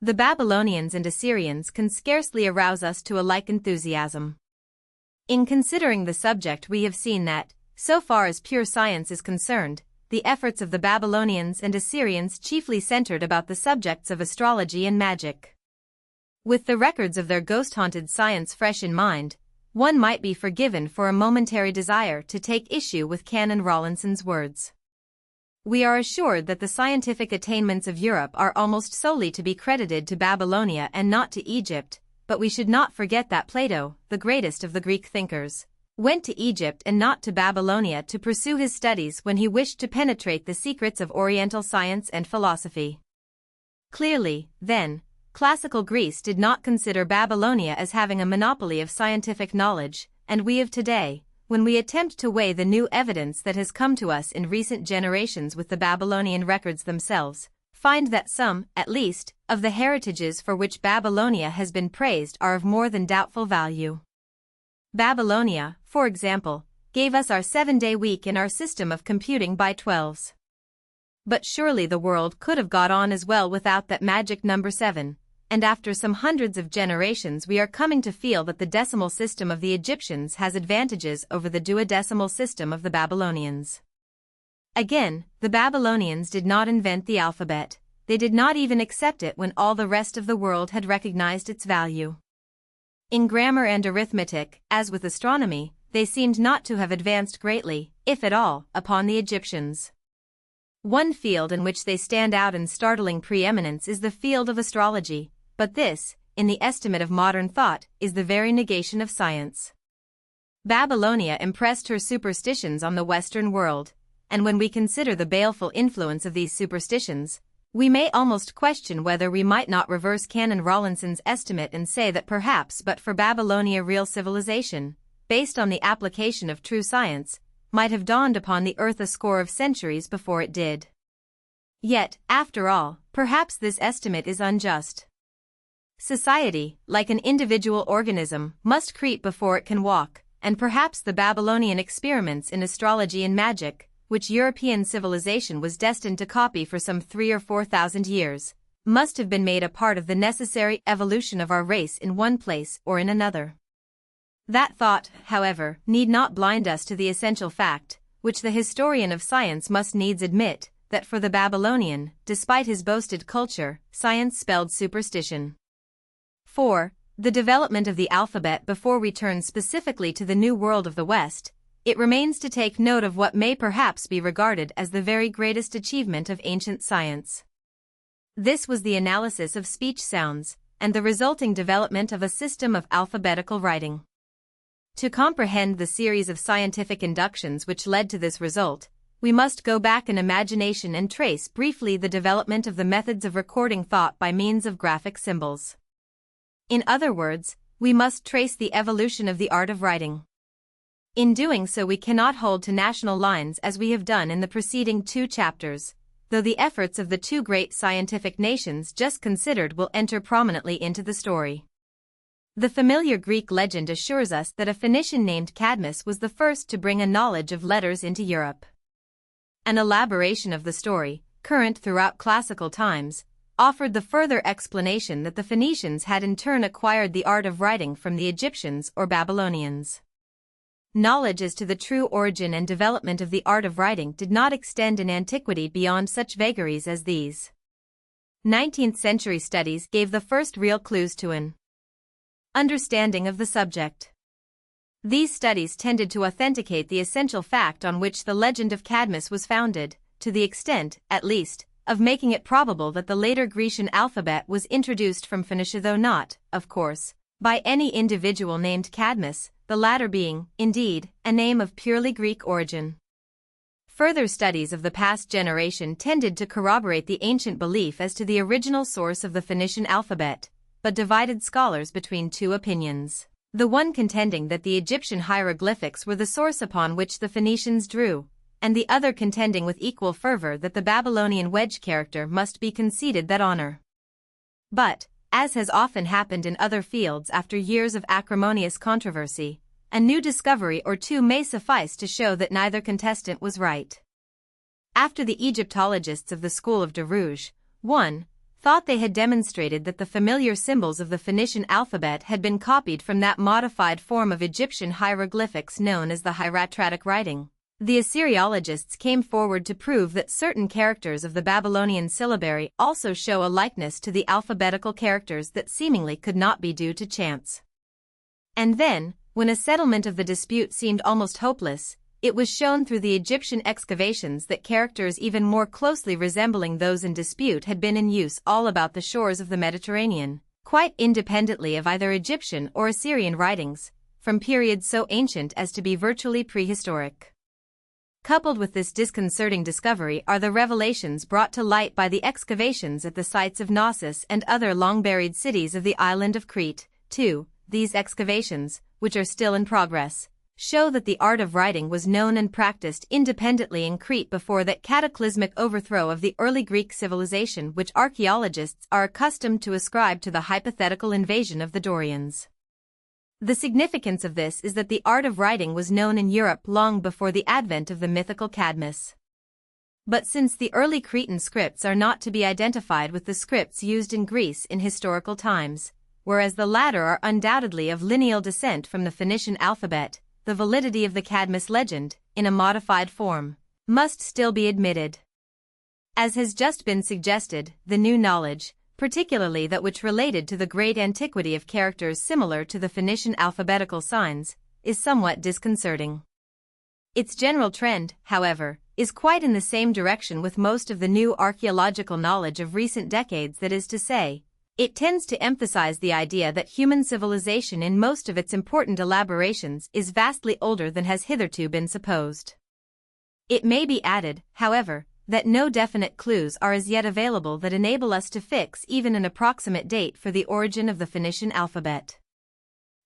the Babylonians and Assyrians can scarcely arouse us to a like enthusiasm. In considering the subject, we have seen that, so far as pure science is concerned, the efforts of the Babylonians and Assyrians chiefly centered about the subjects of astrology and magic. With the records of their ghost-haunted science fresh in mind, one might be forgiven for a momentary desire to take issue with Canon Rawlinson's words. We are assured that the scientific attainments of Europe are almost solely to be credited to Babylonia and not to Egypt, but we should not forget that Plato, the greatest of the Greek thinkers, went to Egypt and not to Babylonia to pursue his studies when he wished to penetrate the secrets of Oriental science and philosophy. Clearly, then, classical Greece did not consider Babylonia as having a monopoly of scientific knowledge, and we of today, when we attempt to weigh the new evidence that has come to us in recent generations with the Babylonian records themselves, find that some, at least, of the heritages for which Babylonia has been praised are of more than doubtful value. Babylonia, for example, gave us our 7-day week in our system of computing by 12s. But surely the world could have got on as well without that magic number 7, and after some hundreds of generations we are coming to feel that the decimal system of the Egyptians has advantages over the duodecimal system of the Babylonians. Again, the Babylonians did not invent the alphabet, they did not even accept it when all the rest of the world had recognized its value. In grammar and arithmetic, as with astronomy, they seemed not to have advanced greatly, if at all, upon the Egyptians. One field in which they stand out in startling preeminence is the field of astrology, but this, in the estimate of modern thought, is the very negation of science. Babylonia impressed her superstitions on the Western world, and when we consider the baleful influence of these superstitions, we may almost question whether we might not reverse Canon Rawlinson's estimate and say that perhaps but for Babylonia real civilization, based on the application of true science, might have dawned upon the earth a score of centuries before it did. Yet, after all, perhaps this estimate is unjust. Society, like an individual organism, must creep before it can walk, and perhaps the Babylonian experiments in astrology and magic, which European civilization was destined to copy for some 3,000 or 4,000 years, must have been made a part of the necessary evolution of our race in one place or in another. That thought, however, need not blind us to the essential fact, which the historian of science must needs admit, that for the Babylonian, despite his boasted culture, science spelled superstition. 4. The development of the alphabet. Before we turn specifically to the New World of the West, it remains to take note of what may perhaps be regarded as the very greatest achievement of ancient science. This was the analysis of speech sounds, and the resulting development of a system of alphabetical writing. To comprehend the series of scientific inductions which led to this result, we must go back in imagination and trace briefly the development of the methods of recording thought by means of graphic symbols. In other words, we must trace the evolution of the art of writing. In doing so we cannot hold to national lines as we have done in the preceding 2 chapters, though the efforts of the 2 great scientific nations just considered will enter prominently into the story. The familiar Greek legend assures us that a Phoenician named Cadmus was the first to bring a knowledge of letters into Europe. An elaboration of the story, current throughout classical times, offered the further explanation that the Phoenicians had in turn acquired the art of writing from the Egyptians or Babylonians. Knowledge as to the true origin and development of the art of writing did not extend in antiquity beyond such vagaries as these. 19th-century studies gave the first real clues to an understanding of the subject. These studies tended to authenticate the essential fact on which the legend of Cadmus was founded, to the extent, at least, of making it probable that the later Grecian alphabet was introduced from Phoenicia, though not, of course, by any individual named Cadmus, the latter being, indeed, a name of purely Greek origin. Further studies of the past generation tended to corroborate the ancient belief as to the original source of the Phoenician alphabet, but divided scholars between 2 opinions. The one contending that the Egyptian hieroglyphics were the source upon which the Phoenicians drew, and the other contending with equal fervor that the Babylonian wedge character must be conceded that honor. But, as has often happened in other fields after years of acrimonious controversy, A new discovery or two may suffice to show that neither contestant was right. After the Egyptologists of the school of Darouge, 1. thought they had demonstrated that the familiar symbols of the Phoenician alphabet had been copied from that modified form of Egyptian hieroglyphics known as the hieratic writing. The Assyriologists came forward to prove that certain characters of the Babylonian syllabary also show a likeness to the alphabetical characters that seemingly could not be due to chance. And then, when a settlement of the dispute seemed almost hopeless, it was shown through the Egyptian excavations that characters even more closely resembling those in dispute had been in use all about the shores of the Mediterranean, quite independently of either Egyptian or Assyrian writings, from periods so ancient as to be virtually prehistoric. Coupled with this disconcerting discovery are the revelations brought to light by the excavations at the sites of Knossos and other long-buried cities of the island of Crete. 2. These excavations, which are still in progress, show that the art of writing was known and practiced independently in Crete before that cataclysmic overthrow of the early Greek civilization which archaeologists are accustomed to ascribe to the hypothetical invasion of the Dorians. The significance of this is that the art of writing was known in Europe long before the advent of the mythical Cadmus. But since the early Cretan scripts are not to be identified with the scripts used in Greece in historical times, whereas the latter are undoubtedly of lineal descent from the Phoenician alphabet, the validity of the Cadmus legend, in a modified form, must still be admitted. As has just been suggested, the new knowledge, particularly that which related to the great antiquity of characters similar to the Phoenician alphabetical signs, is somewhat disconcerting. Its general trend, however, is quite in the same direction with most of the new archaeological knowledge of recent decades, that is to say, it tends to emphasize the idea that human civilization in most of its important elaborations is vastly older than has hitherto been supposed. It may be added, however, that no definite clues are as yet available that enable us to fix even an approximate date for the origin of the Phoenician alphabet.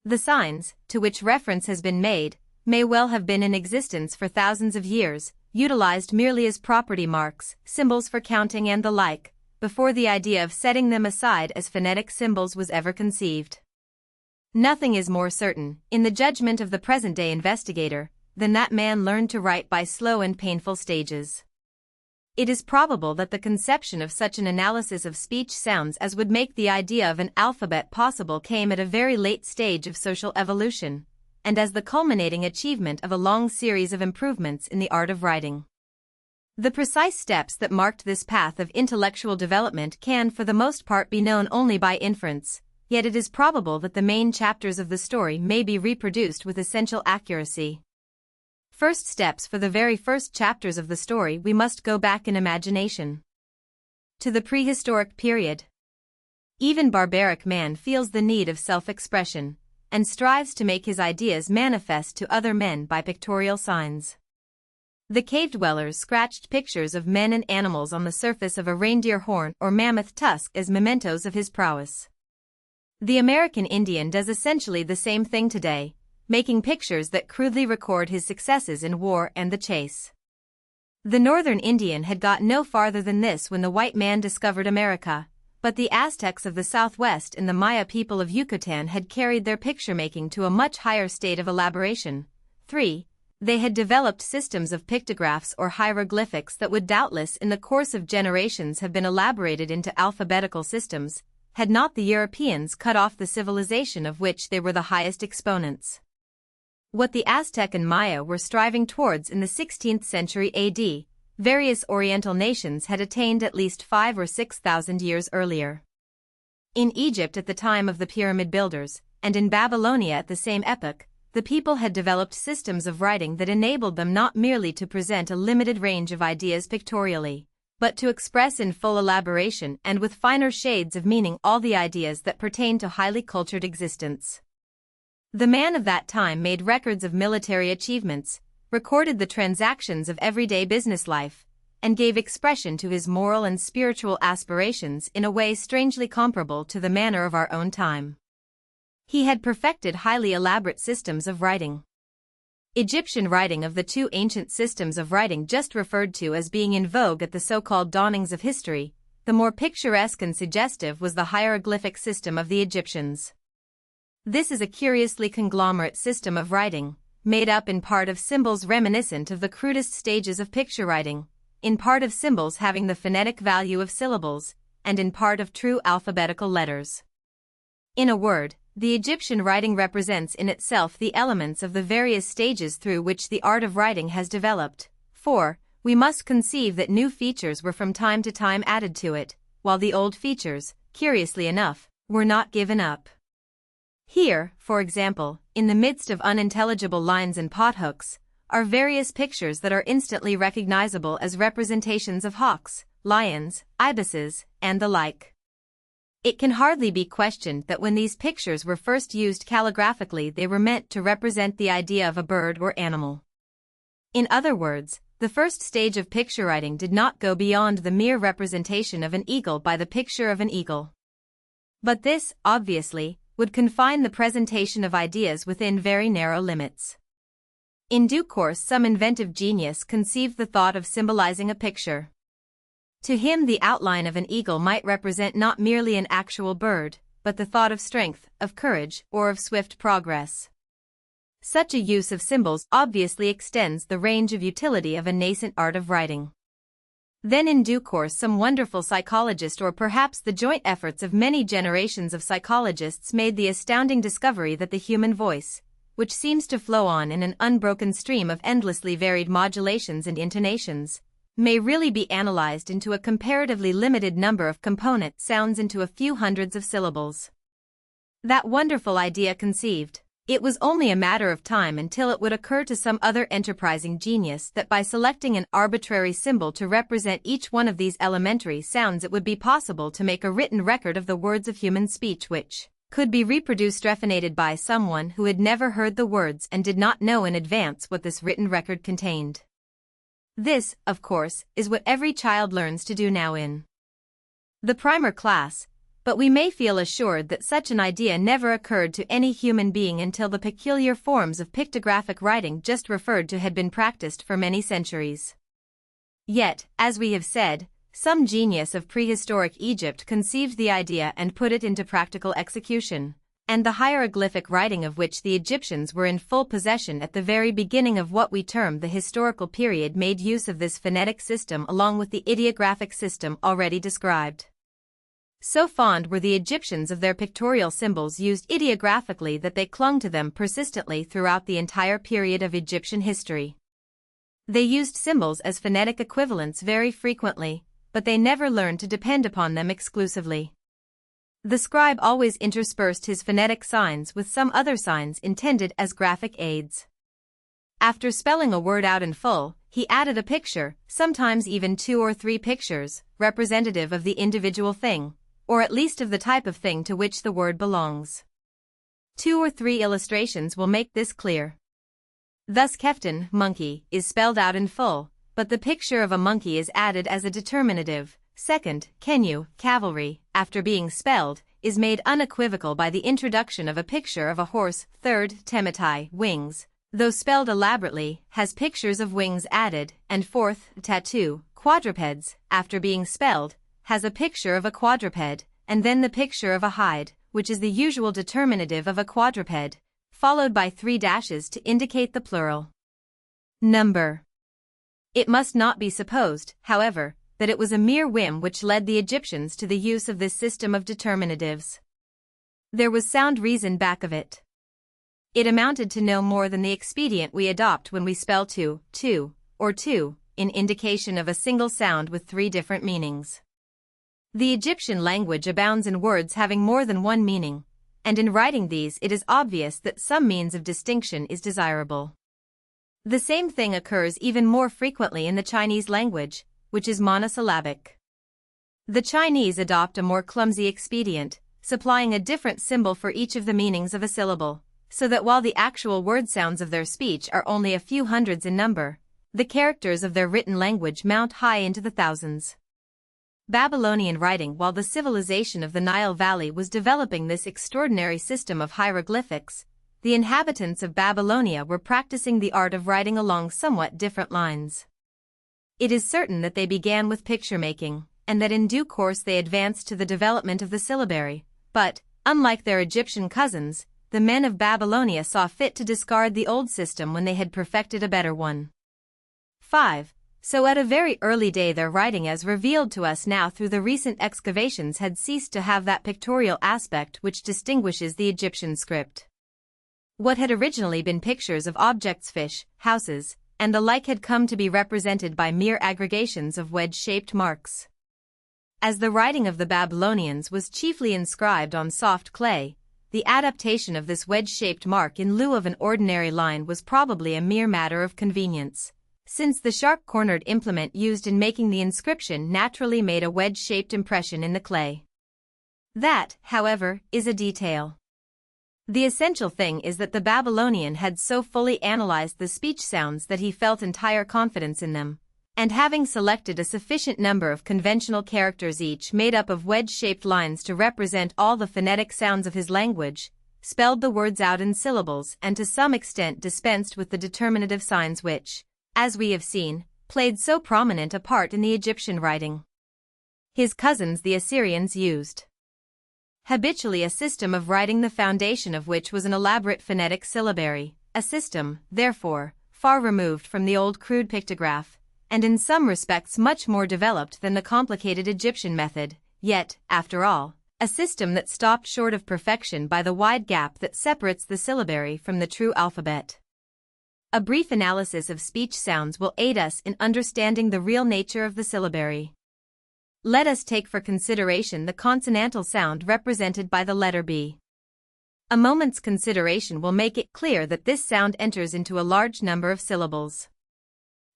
The signs, to which reference has been made, may well have been in existence for thousands of years, utilized merely as property marks, symbols for counting and the like, before the idea of setting them aside as phonetic symbols was ever conceived. Nothing is more certain, in the judgment of the present-day investigator, than that man learned to write by slow and painful stages. It is probable that the conception of such an analysis of speech sounds as would make the idea of an alphabet possible came at a very late stage of social evolution, and as the culminating achievement of a long series of improvements in the art of writing. The precise steps that marked this path of intellectual development can for the most part be known only by inference, yet it is probable that the main chapters of the story may be reproduced with essential accuracy. First steps. For the very first chapters of the story we must go back in imagination to the prehistoric period. Even barbaric man feels the need of self-expression, and strives to make his ideas manifest to other men by pictorial signs. The cave dwellers scratched pictures of men and animals on the surface of a reindeer horn or mammoth tusk as mementos of his prowess. The American Indian does essentially the same thing today, making pictures that crudely record his successes in war and the chase. The northern Indian had got no farther than this when the white man discovered America, but the Aztecs of the southwest and the Maya people of Yucatan had carried their picture-making to a much higher state of elaboration. 3. They had developed systems of pictographs or hieroglyphics that would doubtless in the course of generations have been elaborated into alphabetical systems, had not the Europeans cut off the civilization of which they were the highest exponents. What the Aztec and Maya were striving towards in the 16th century AD, various Oriental nations had attained at least 5,000 or 6,000 years earlier. In Egypt at the time of the pyramid builders, and in Babylonia at the same epoch, the people had developed systems of writing that enabled them not merely to present a limited range of ideas pictorially, but to express in full elaboration and with finer shades of meaning all the ideas that pertain to highly cultured existence. The man of that time made records of military achievements, recorded the transactions of everyday business life, and gave expression to his moral and spiritual aspirations in a way strangely comparable to the manner of our own time. He had perfected highly elaborate systems of writing. Egyptian writing, of the two ancient systems of writing just referred to as being in vogue at the so-called dawnings of history, the more picturesque and suggestive was the hieroglyphic system of the Egyptians. This is a curiously conglomerate system of writing, made up in part of symbols reminiscent of the crudest stages of picture writing, in part of symbols having the phonetic value of syllables, and in part of true alphabetical letters. In a word, the Egyptian writing represents in itself the elements of the various stages through which the art of writing has developed. 4. We must conceive that new features were from time to time added to it, while the old features, curiously enough, were not given up. Here, for example, in the midst of unintelligible lines and pothooks, are various pictures that are instantly recognizable as representations of hawks, lions, ibises, and the like. It can hardly be questioned that when these pictures were first used calligraphically they were meant to represent the idea of a bird or animal. In other words, the first stage of picture writing did not go beyond the mere representation of an eagle by the picture of an eagle. But this, obviously, would confine the presentation of ideas within very narrow limits. In due course some inventive genius conceived the thought of symbolizing a picture. To him the outline of an eagle might represent not merely an actual bird, but the thought of strength, of courage, or of swift progress. Such a use of symbols obviously extends the range of utility of a nascent art of writing. Then in due course some wonderful psychologist or perhaps the joint efforts of many generations of psychologists made the astounding discovery that the human voice, which seems to flow on in an unbroken stream of endlessly varied modulations and intonations, may really be analyzed into a comparatively limited number of component sounds into a few hundreds of syllables. That wonderful idea conceived, it was only a matter of time until it would occur to some other enterprising genius that by selecting an arbitrary symbol to represent each one of these elementary sounds it would be possible to make a written record of the words of human speech which could be reproduced rephinated by someone who had never heard the words and did not know in advance what this written record contained. This, of course, is what every child learns to do now in the primer class, but we may feel assured that such an idea never occurred to any human being until the peculiar forms of pictographic writing just referred to had been practiced for many centuries. Yet, as we have said, some genius of prehistoric Egypt conceived the idea and put it into practical execution, and the hieroglyphic writing of which the Egyptians were in full possession at the very beginning of what we term the historical period made use of this phonetic system along with the ideographic system already described. So fond were the Egyptians of their pictorial symbols used ideographically that they clung to them persistently throughout the entire period of Egyptian history. They used symbols as phonetic equivalents very frequently, but they never learned to depend upon them exclusively. The scribe always interspersed his phonetic signs with some other signs intended as graphic aids. After spelling a word out in full, he added a picture, sometimes even 2 or 3 pictures, representative of the individual thing, or at least of the type of thing to which the word belongs. 2 or 3 illustrations will make this clear. Thus Keftin, monkey, is spelled out in full, but the picture of a monkey is added as a determinative. Second, Kenyu, cavalry, after being spelled, is made unequivocal by the introduction of a picture of a horse. Third, Tematai, wings, though spelled elaborately, has pictures of wings added. And fourth, tattoo, quadrupeds, after being spelled, has a picture of a quadruped, and then the picture of a hide, which is the usual determinative of a quadruped, followed by 3 dashes to indicate the plural number. It must not be supposed, however, that it was a mere whim which led the Egyptians to the use of this system of determinatives. There was sound reason back of it. It amounted to no more than the expedient we adopt when we spell two, or two, in indication of a single sound with 3 different meanings. The Egyptian language abounds in words having more than one meaning, and in writing these it is obvious that some means of distinction is desirable. The same thing occurs even more frequently in the Chinese language, which is monosyllabic. The Chinese adopt a more clumsy expedient, supplying a different symbol for each of the meanings of a syllable, so that while the actual word sounds of their speech are only a few hundreds in number, the characters of their written language mount high into the thousands. Babylonian writing. While the civilization of the Nile Valley was developing this extraordinary system of hieroglyphics, the inhabitants of Babylonia were practicing the art of writing along somewhat different lines. It is certain that they began with picture-making, and that in due course they advanced to the development of the syllabary, but, unlike their Egyptian cousins, the men of Babylonia saw fit to discard the old system when they had perfected a better one. 5. So at a very early day their writing as revealed to us now through the recent excavations had ceased to have that pictorial aspect which distinguishes the Egyptian script. What had originally been pictures of objects, fish, houses, and the like had come to be represented by mere aggregations of wedge-shaped marks. As the writing of the Babylonians was chiefly inscribed on soft clay, the adaptation of this wedge-shaped mark in lieu of an ordinary line was probably a mere matter of convenience, since the sharp-cornered implement used in making the inscription naturally made a wedge-shaped impression in the clay. That, however, is a detail. The essential thing is that the Babylonian had so fully analyzed the speech sounds that he felt entire confidence in them, and having selected a sufficient number of conventional characters each made up of wedge-shaped lines to represent all the phonetic sounds of his language, spelled the words out in syllables and to some extent dispensed with the determinative signs which, as we have seen, played so prominent a part in the Egyptian writing. His cousins the Assyrians used habitually a system of writing the foundation of which was an elaborate phonetic syllabary, a system, therefore, far removed from the old crude pictograph, and in some respects much more developed than the complicated Egyptian method, yet, after all, a system that stopped short of perfection by the wide gap that separates the syllabary from the true alphabet. A brief analysis of speech sounds will aid us in understanding the real nature of the syllabary. Let us take for consideration the consonantal sound represented by the letter B. A moment's consideration will make it clear that this sound enters into a large number of syllables.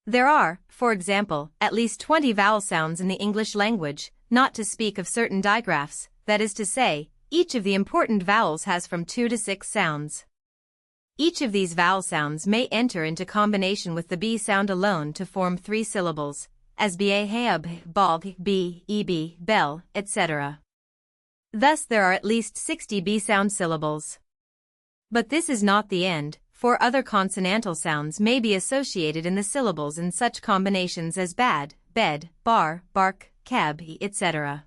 There are, for example, at least 20 vowel sounds in the English language, not to speak of certain digraphs, that is to say, each of the important vowels has from 2 to 6 sounds. Each of these vowel sounds may enter into combination with the B sound alone to form 3 syllables, as ba, heab, balg, b, eb, bell, etc. Thus there are at least 60 B sound syllables. But this is not the end, for other consonantal sounds may be associated in the syllables in such combinations as bad, bed, bar, bark, cab, etc.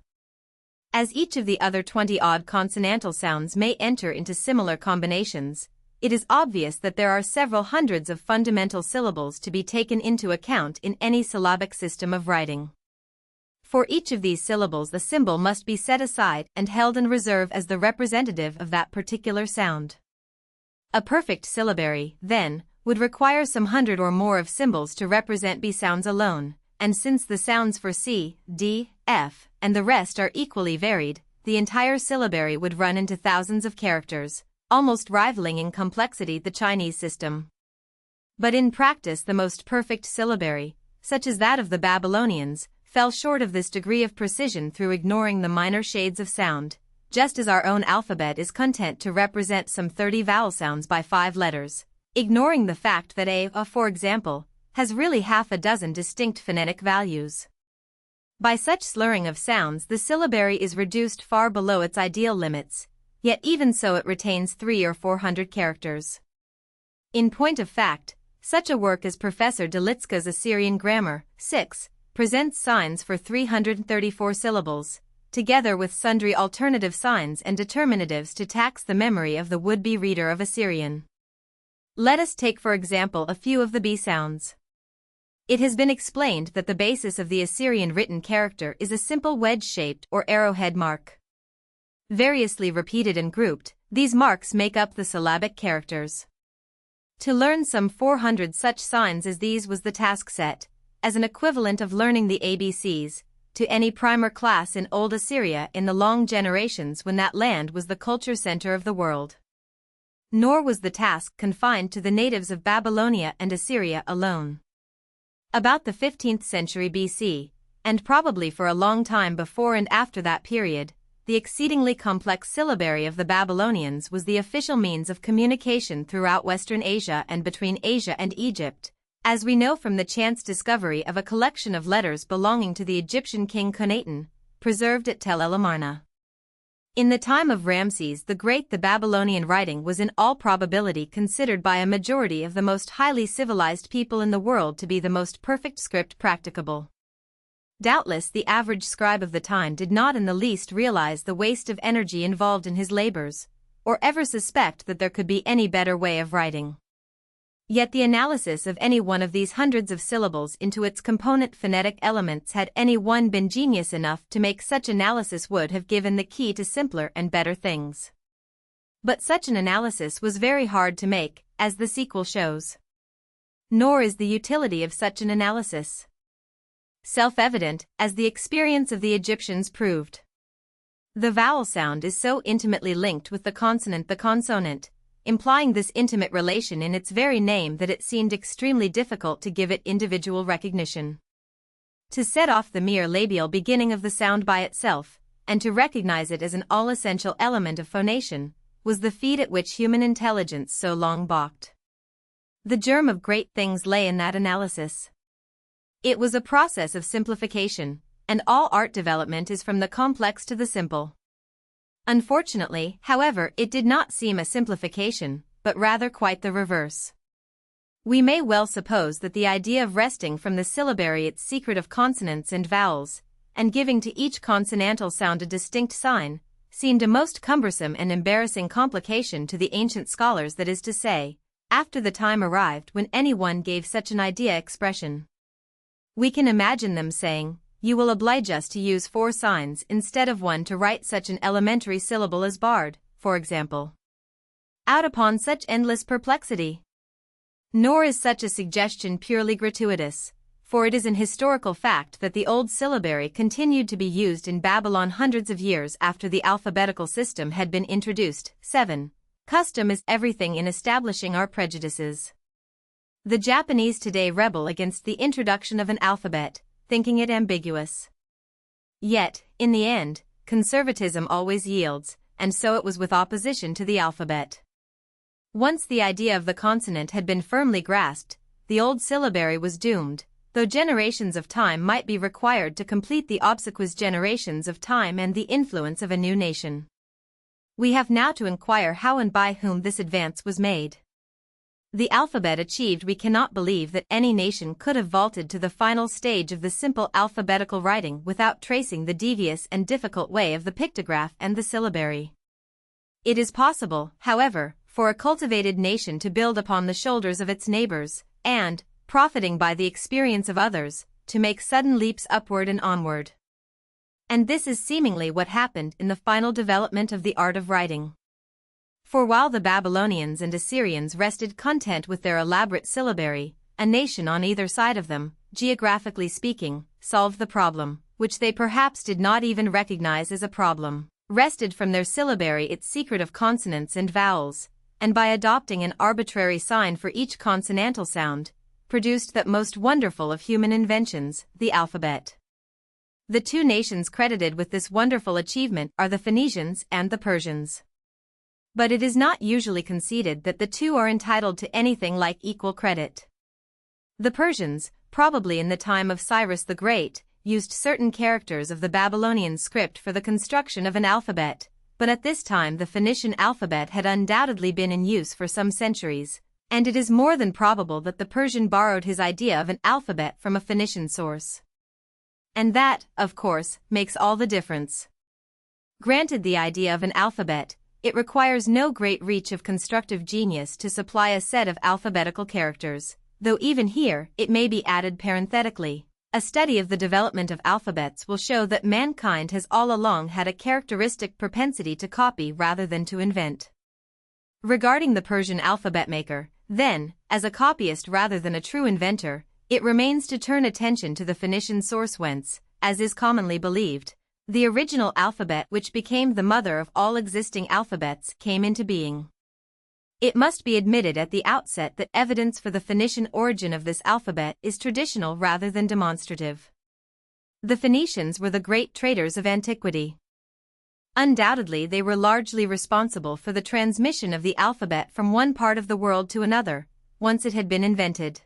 As each of the other 20-odd consonantal sounds may enter into similar combinations, it is obvious that there are several hundreds of fundamental syllables to be taken into account in any syllabic system of writing. For each of these syllables the symbol must be set aside and held in reserve as the representative of that particular sound. A perfect syllabary, then, would require some 100 or more of symbols to represent B sounds alone, and since the sounds for C, D, F, and the rest are equally varied, the entire syllabary would run into thousands of characters, almost rivaling in complexity the Chinese system. But in practice the most perfect syllabary, such as that of the Babylonians, fell short of this degree of precision through ignoring the minor shades of sound, just as our own alphabet is content to represent some 30 vowel sounds by 5 letters, ignoring the fact that a, for example, has really half a dozen distinct phonetic values. By such slurring of sounds the syllabary is reduced far below its ideal limits, yet even so it retains 300 or 400 characters. In point of fact, such a work as Professor Delitska's Assyrian Grammar, 6, presents signs for 334 syllables, together with sundry alternative signs and determinatives to tax the memory of the would-be reader of Assyrian. Let us take for example a few of the B sounds. It has been explained that the basis of the Assyrian written character is a simple wedge-shaped or arrowhead mark. Variously repeated and grouped, these marks make up the syllabic characters. To learn some 400 such signs as these was the task set, as an equivalent of learning the ABCs, to any primer class in Old Assyria in the long generations when that land was the culture center of the world. Nor was the task confined to the natives of Babylonia and Assyria alone. About the 15th century BC, and probably for a long time before and after that period, the exceedingly complex syllabary of the Babylonians was the official means of communication throughout Western Asia and between Asia and Egypt, as we know from the chance discovery of a collection of letters belonging to the Egyptian king Khunaten, preserved at Tel el Amarna. In the time of Ramses the Great the Babylonian writing was in all probability considered by a majority of the most highly civilized people in the world to be the most perfect script practicable. Doubtless the average scribe of the time did not in the least realize the waste of energy involved in his labors, or ever suspect that there could be any better way of writing. Yet the analysis of any one of these hundreds of syllables into its component phonetic elements, had any one been genius enough to make such analysis, would have given the key to simpler and better things. But such an analysis was very hard to make, as the sequel shows. Nor is the utility of such an analysis self-evident, as the experience of the Egyptians proved. The vowel sound is so intimately linked with the consonant, implying this intimate relation in its very name, that it seemed extremely difficult to give it individual recognition. To set off the mere labial beginning of the sound by itself, and to recognize it as an all-essential element of phonation, was the feat at which human intelligence so long balked. The germ of great things lay in that analysis. It was a process of simplification, and all art development is from the complex to the simple. Unfortunately, however, it did not seem a simplification, but rather quite the reverse. We may well suppose that the idea of wresting from the syllabary its secret of consonants and vowels, and giving to each consonantal sound a distinct sign, seemed a most cumbersome and embarrassing complication to the ancient scholars, that is to say, after the time arrived when anyone gave such an idea expression. We can imagine them saying, "You will oblige us to use 4 signs instead of 1 to write such an elementary syllable as bard, for example." Out upon such endless perplexity. Nor is such a suggestion purely gratuitous, for it is an historical fact that the old syllabary continued to be used in Babylon hundreds of years after the alphabetical system had been introduced. 7. Custom is everything in establishing our prejudices. The Japanese today rebel against the introduction of an alphabet, thinking it ambiguous. Yet, in the end, conservatism always yields, and so it was with opposition to the alphabet. Once the idea of the consonant had been firmly grasped, the old syllabary was doomed, though generations of time might be required to complete the obsequious generations of time and the influence of a new nation. We have now to inquire how and by whom this advance was made. The alphabet achieved, we cannot believe that any nation could have vaulted to the final stage of the simple alphabetical writing without tracing the devious and difficult way of the pictograph and the syllabary. It is possible, however, for a cultivated nation to build upon the shoulders of its neighbors, and, profiting by the experience of others, to make sudden leaps upward and onward. And this is seemingly what happened in the final development of the art of writing. For while the Babylonians and Assyrians rested content with their elaborate syllabary, a nation on either side of them, geographically speaking, solved the problem, which they perhaps did not even recognize as a problem, wrested from their syllabary its secret of consonants and vowels, and by adopting an arbitrary sign for each consonantal sound, produced that most wonderful of human inventions, the alphabet. The 2 nations credited with this wonderful achievement are the Phoenicians and the Persians. But it is not usually conceded that the 2 are entitled to anything like equal credit. The Persians, probably in the time of Cyrus the Great, used certain characters of the Babylonian script for the construction of an alphabet, but at this time the Phoenician alphabet had undoubtedly been in use for some centuries, and it is more than probable that the Persian borrowed his idea of an alphabet from a Phoenician source. And that, of course, makes all the difference. Granted the idea of an alphabet, it requires no great reach of constructive genius to supply a set of alphabetical characters, though even here it may be added parenthetically. A study of the development of alphabets will show that mankind has all along had a characteristic propensity to copy rather than to invent. Regarding the Persian alphabet maker, then, as a copyist rather than a true inventor, it remains to turn attention to the Phoenician source whence, as is commonly believed, the original alphabet which became the mother of all existing alphabets came into being. It must be admitted at the outset that evidence for the Phoenician origin of this alphabet is traditional rather than demonstrative. The Phoenicians were the great traders of antiquity. Undoubtedly they were largely responsible for the transmission of the alphabet from one part of the world to another, once it had been invented.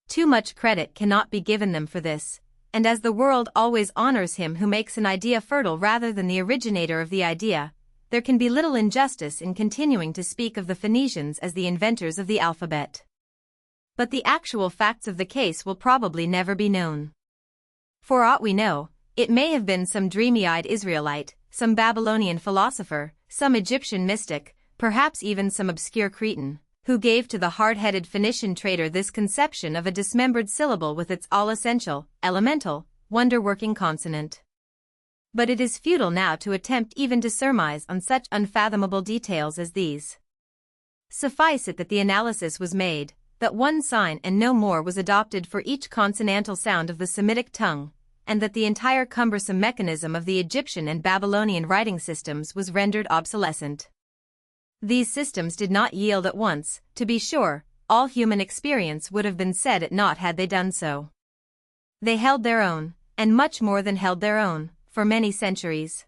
Too much credit cannot be given them for this, and as the world always honors him who makes an idea fertile rather than the originator of the idea, there can be little injustice in continuing to speak of the Phoenicians as the inventors of the alphabet. But the actual facts of the case will probably never be known. For aught we know, it may have been some dreamy-eyed Israelite, some Babylonian philosopher, some Egyptian mystic, perhaps even some obscure Cretan, who gave to the hard-headed Phoenician trader this conception of a dismembered syllable with its all-essential, elemental, wonder-working consonant. But it is futile now to attempt even to surmise on such unfathomable details as these. Suffice it that the analysis was made, that one sign and no more was adopted for each consonantal sound of the Semitic tongue, and that the entire cumbersome mechanism of the Egyptian and Babylonian writing systems was rendered obsolescent. These systems did not yield at once, to be sure, all human experience would have been set at naught had they done so. They held their own, and much more than held their own, for many centuries.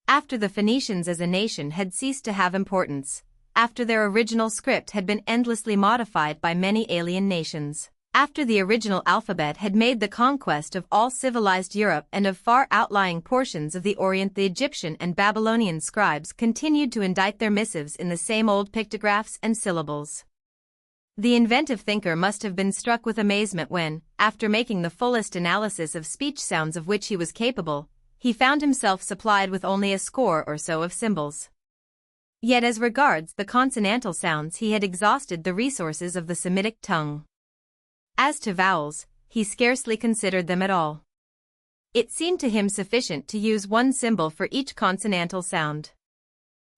After the Phoenicians as a nation had ceased to have importance, after their original script had been endlessly modified by many alien nations, after the original alphabet had made the conquest of all civilized Europe and of far outlying portions of the Orient, the Egyptian and Babylonian scribes continued to indite their missives in the same old pictographs and syllables. The inventive thinker must have been struck with amazement when, after making the fullest analysis of speech sounds of which he was capable, he found himself supplied with only a score or so of symbols. Yet as regards the consonantal sounds he had exhausted the resources of the Semitic tongue. As to vowels, he scarcely considered them at all. It seemed to him sufficient to use one symbol for each consonantal sound.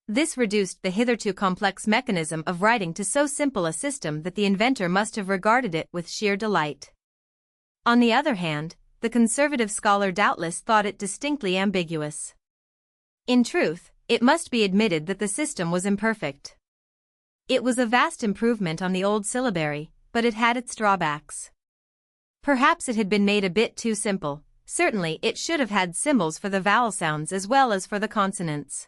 This reduced the hitherto complex mechanism of writing to so simple a system that the inventor must have regarded it with sheer delight. On the other hand, the conservative scholar doubtless thought it distinctly ambiguous. In truth, it must be admitted that the system was imperfect. It was a vast improvement on the old syllabary, but it had its drawbacks. Perhaps it had been made a bit too simple. Certainly it should have had symbols for the vowel sounds as well as for the consonants.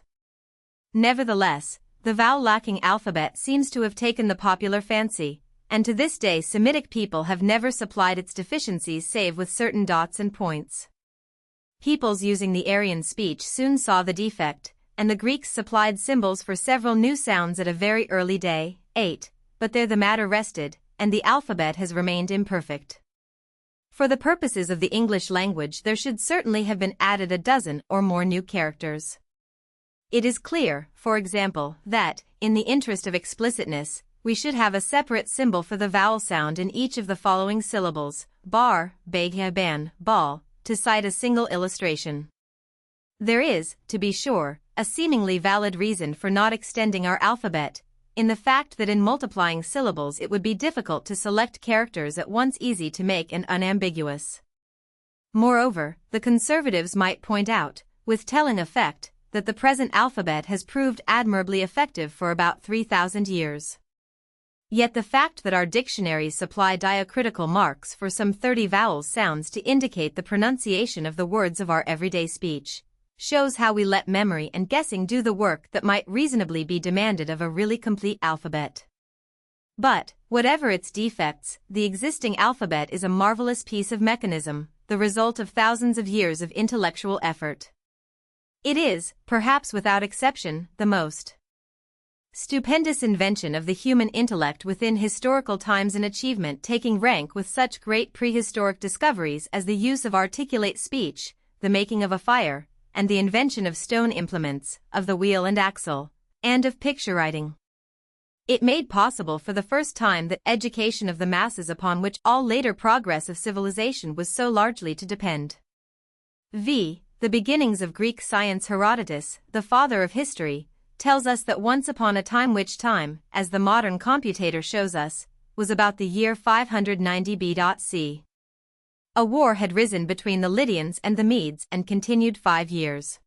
Nevertheless, the vowel-lacking alphabet seems to have taken the popular fancy, and to this day Semitic people have never supplied its deficiencies save with certain dots and points. Peoples using the Aryan speech soon saw the defect, and the Greeks supplied symbols for several new sounds at a very early day, 8, but there the matter rested, and the alphabet has remained imperfect. For the purposes of the English language there should certainly have been added a dozen or more new characters. It is clear, for example, that, in the interest of explicitness, we should have a separate symbol for the vowel sound in each of the following syllables, bar, begha, ban, ball, to cite a single illustration. There is, to be sure, a seemingly valid reason for not extending our alphabet, in the fact that in multiplying syllables it would be difficult to select characters at once easy to make and unambiguous. Moreover, the conservatives might point out, with telling effect, that the present alphabet has proved admirably effective for about 3,000 years. Yet the fact that our dictionaries supply diacritical marks for some 30 vowel sounds to indicate the pronunciation of the words of our everyday speech, shows how we let memory and guessing do the work that might reasonably be demanded of a really complete alphabet. But, whatever its defects, the existing alphabet is a marvelous piece of mechanism, the result of thousands of years of intellectual effort. It is, perhaps without exception, the most stupendous invention of the human intellect within historical times, an achievement taking rank with such great prehistoric discoveries as the use of articulate speech, the making of a fire, and the invention of stone implements, of the wheel and axle, and of picture writing. It made possible for the first time the education of the masses upon which all later progress of civilization was so largely to depend. The beginnings of Greek science. Herodotus, the father of history, tells us that once upon a time, which time, as the modern computator shows us, was about the year 590 BC. A war had risen between the Lydians and the Medes and continued 5 years.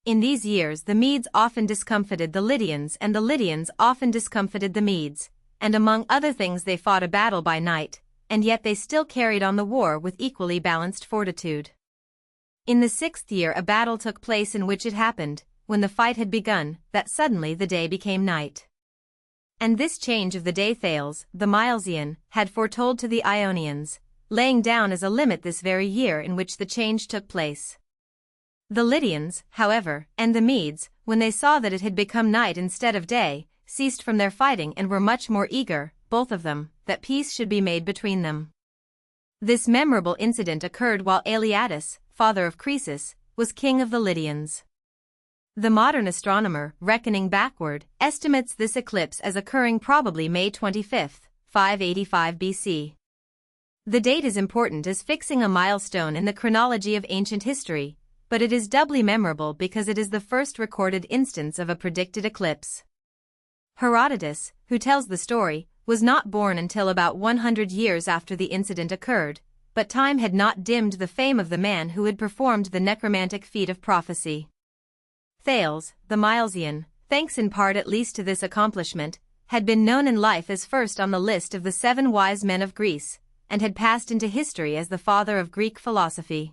In these years the Medes often discomfited the Lydians and the Lydians often discomfited the Medes, and among other things they fought a battle by night, and yet they still carried on the war with equally balanced fortitude. In the 6th year a battle took place in which it happened, when the fight had begun, that suddenly the day became night. And this change of the day Thales, the Milesian, had foretold to the Ionians, laying down as a limit this very year in which the change took place. The Lydians, however, and the Medes, when they saw that it had become night instead of day, ceased from their fighting and were much more eager, both of them, that peace should be made between them. This memorable incident occurred while Eleatus, father of Croesus, was king of the Lydians. The modern astronomer, reckoning backward, estimates this eclipse as occurring probably May 25, 585 BC. The date is important as fixing a milestone in the chronology of ancient history, but it is doubly memorable because it is the first recorded instance of a predicted eclipse. Herodotus, who tells the story, was not born until about 100 years after the incident occurred, but time had not dimmed the fame of the man who had performed the necromantic feat of prophecy. Thales, the Milesian, thanks in part at least to this accomplishment, had been known in life as first on the list of the 7 wise men of Greece, and had passed into history as the father of Greek philosophy.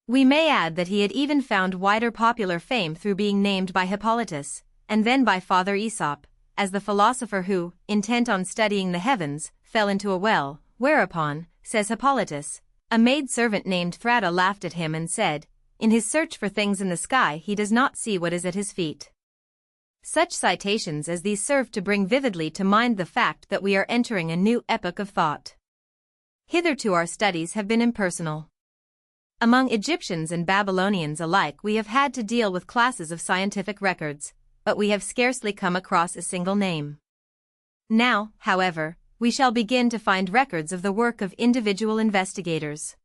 We may add that he had even found wider popular fame through being named by Hippolytus, and then by Father Aesop, as the philosopher who, intent on studying the heavens, fell into a well, whereupon, says Hippolytus, a maid-servant named Thrada laughed at him and said, in his search for things in the sky he does not see what is at his feet. Such citations as these serve to bring vividly to mind the fact that we are entering a new epoch of thought. Hitherto our studies have been impersonal. Among Egyptians and Babylonians alike we have had to deal with classes of scientific records, but we have scarcely come across a single name. Now, however, we shall begin to find records of the work of individual investigators.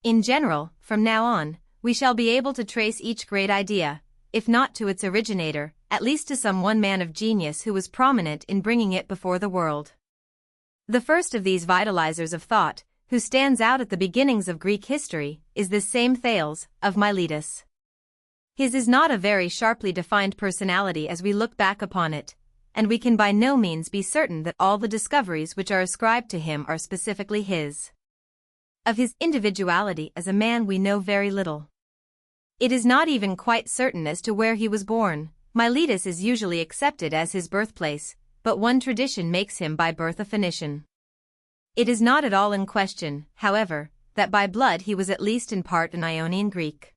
In general, from now on, we shall be able to trace each great idea, if not to its originator, at least to some one man of genius who was prominent in bringing it before the world. The first of these vitalizers of thought, who stands out at the beginnings of Greek history, is this same Thales, of Miletus. His is not a very sharply defined personality as we look back upon it, and we can by no means be certain that all the discoveries which are ascribed to him are specifically his. Of his individuality as a man we know very little. It is not even quite certain as to where he was born. Miletus is usually accepted as his birthplace, but one tradition makes him by birth a Phoenician. It is not at all in question, however, that by blood he was at least in part an Ionian Greek.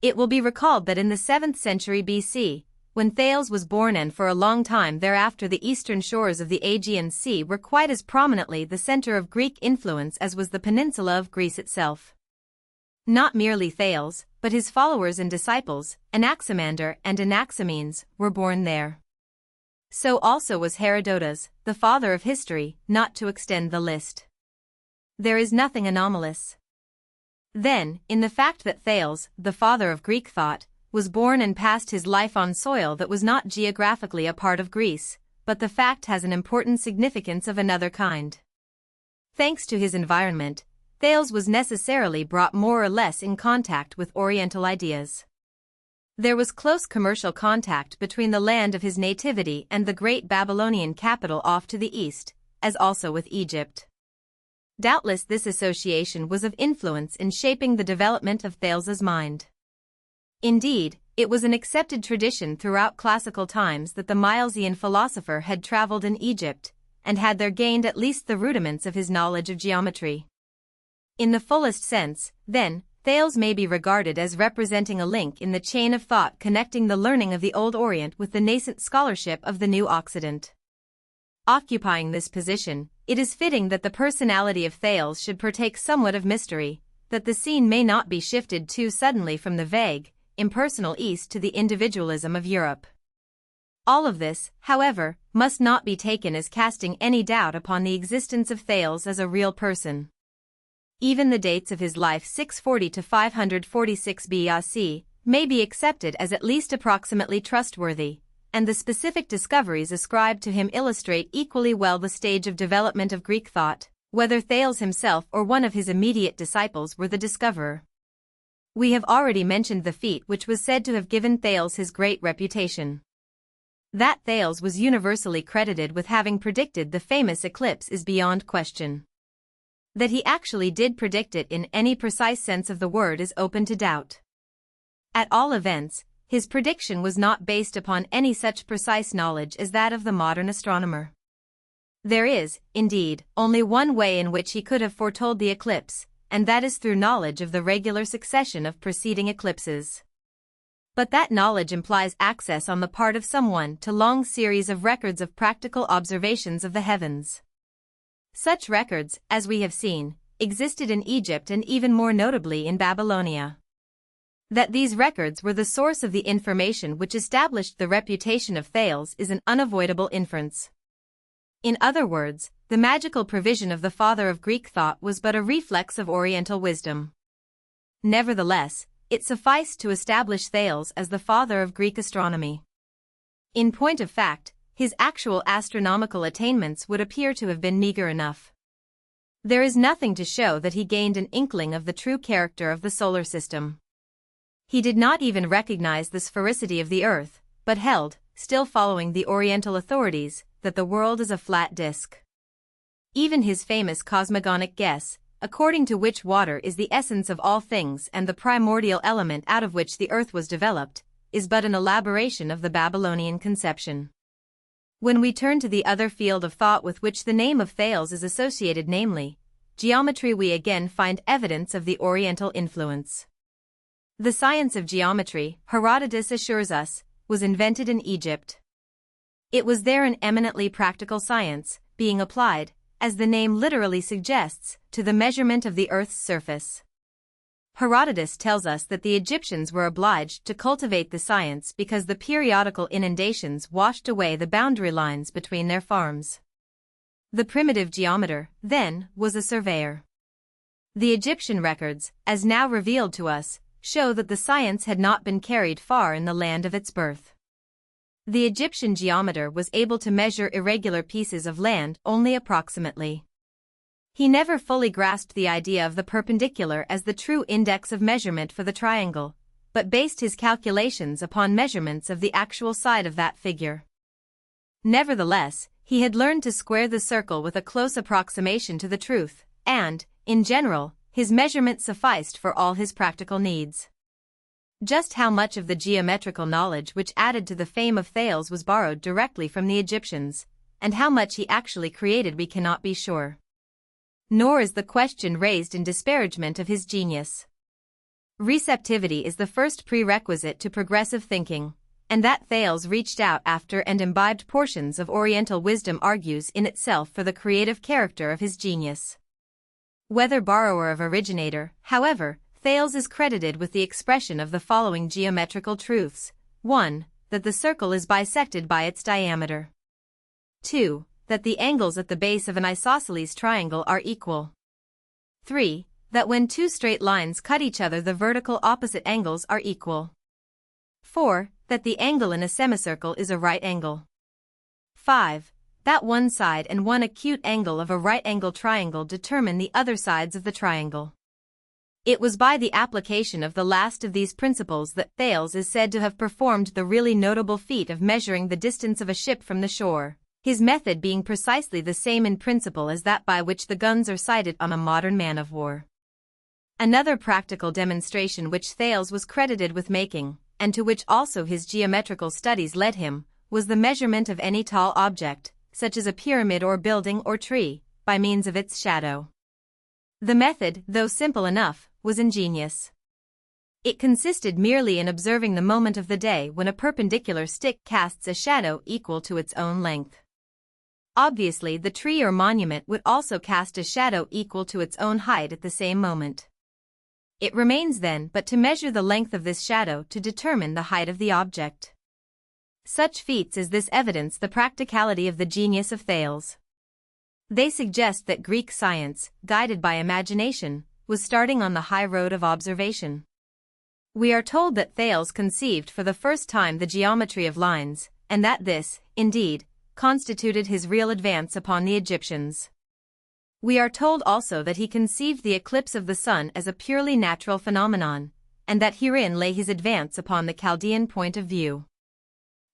It will be recalled that in the 7th century BC, when Thales was born and for a long time thereafter the eastern shores of the Aegean Sea were quite as prominently the center of Greek influence as was the peninsula of Greece itself. Not merely Thales, but his followers and disciples, Anaximander and Anaximenes, were born there. So also was Herodotus, the father of history, not to extend the list. There is nothing anomalous, then, in the fact that Thales, the father of Greek thought, was born and passed his life on soil that was not geographically a part of Greece, but the fact has an important significance of another kind. Thanks to his environment, Thales was necessarily brought more or less in contact with Oriental ideas. There was close commercial contact between the land of his nativity and the great Babylonian capital off to the east, as also with Egypt. Doubtless this association was of influence in shaping the development of Thales's mind. Indeed, it was an accepted tradition throughout classical times that the Milesian philosopher had traveled in Egypt, and had there gained at least the rudiments of his knowledge of geometry. In the fullest sense, then, Thales may be regarded as representing a link in the chain of thought connecting the learning of the Old Orient with the nascent scholarship of the New Occident. Occupying this position, it is fitting that the personality of Thales should partake somewhat of mystery, that the scene may not be shifted too suddenly from the vague, impersonal East to the individualism of Europe. All of this, however, must not be taken as casting any doubt upon the existence of Thales as a real person. Even the dates of his life 640 to 546 BC may be accepted as at least approximately trustworthy, and the specific discoveries ascribed to him illustrate equally well the stage of development of Greek thought, whether Thales himself or one of his immediate disciples were the discoverer. We have already mentioned the feat which was said to have given Thales his great reputation. That Thales was universally credited with having predicted the famous eclipse is beyond question. That he actually did predict it in any precise sense of the word is open to doubt. At all events, his prediction was not based upon any such precise knowledge as that of the modern astronomer. There is, indeed, only one way in which he could have foretold the eclipse, and that is through knowledge of the regular succession of preceding eclipses. But that knowledge implies access on the part of someone to long series of records of practical observations of the heavens. Such records, as we have seen, existed in Egypt and even more notably in Babylonia. That these records were the source of the information which established the reputation of Thales is an unavoidable inference. In other words, the magical provision of the father of Greek thought was but a reflex of Oriental wisdom. Nevertheless, it sufficed to establish Thales as the father of Greek astronomy. In point of fact, his actual astronomical attainments would appear to have been meager enough. There is nothing to show that he gained an inkling of the true character of the solar system. He did not even recognize the sphericity of the Earth, but held, still following the Oriental authorities, that the world is a flat disk. Even his famous cosmogonic guess, according to which water is the essence of all things and the primordial element out of which the Earth was developed, is but an elaboration of the Babylonian conception. When we turn to the other field of thought with which the name of Thales is associated, namely geometry, we again find evidence of the Oriental influence. The science of geometry, Herodotus assures us, was invented in Egypt. It was there an eminently practical science, being applied, as the name literally suggests, to the measurement of the Earth's surface. Herodotus tells us that the Egyptians were obliged to cultivate the science because the periodical inundations washed away the boundary lines between their farms. The primitive geometer, then, was a surveyor. The Egyptian records, as now revealed to us, show that the science had not been carried far in the land of its birth. The Egyptian geometer was able to measure irregular pieces of land only approximately. He never fully grasped the idea of the perpendicular as the true index of measurement for the triangle, but based his calculations upon measurements of the actual side of that figure. Nevertheless, he had learned to square the circle with a close approximation to the truth, and, in general, his measurement sufficed for all his practical needs. Just how much of the geometrical knowledge which added to the fame of Thales was borrowed directly from the Egyptians, and how much he actually created, we cannot be sure. Nor is the question raised in disparagement of his genius. Receptivity is the first prerequisite to progressive thinking, and that Thales reached out after and imbibed portions of Oriental wisdom argues in itself for the creative character of his genius. Whether borrower of originator, however, Thales is credited with the expression of the following geometrical truths: 1. That the circle is bisected by its diameter. 2. That the angles at the base of an isosceles triangle are equal. 3. That when two straight lines cut each other, the vertical opposite angles are equal. 4. That the angle in a semicircle is a right angle. 5. That one side and one acute angle of a right-angle triangle determine the other sides of the triangle. It was by the application of the last of these principles that Thales is said to have performed the really notable feat of measuring the distance of a ship from the shore, his method being precisely the same in principle as that by which the guns are sighted on a modern man-of-war. Another practical demonstration which Thales was credited with making, and to which also his geometrical studies led him, was the measurement of any tall object, such as a pyramid or building or tree, by means of its shadow. The method, though simple enough, was ingenious. It consisted merely in observing the moment of the day when a perpendicular stick casts a shadow equal to its own length. Obviously, the tree or monument would also cast a shadow equal to its own height at the same moment. It remains then but to measure the length of this shadow to determine the height of the object. Such feats as this evidence the practicality of the genius of Thales. They suggest that Greek science, guided by imagination, was starting on the high road of observation. We are told that Thales conceived for the first time the geometry of lines, and that this, indeed, constituted his real advance upon the Egyptians. We are told also that he conceived the eclipse of the sun as a purely natural phenomenon, and that herein lay his advance upon the Chaldean point of view.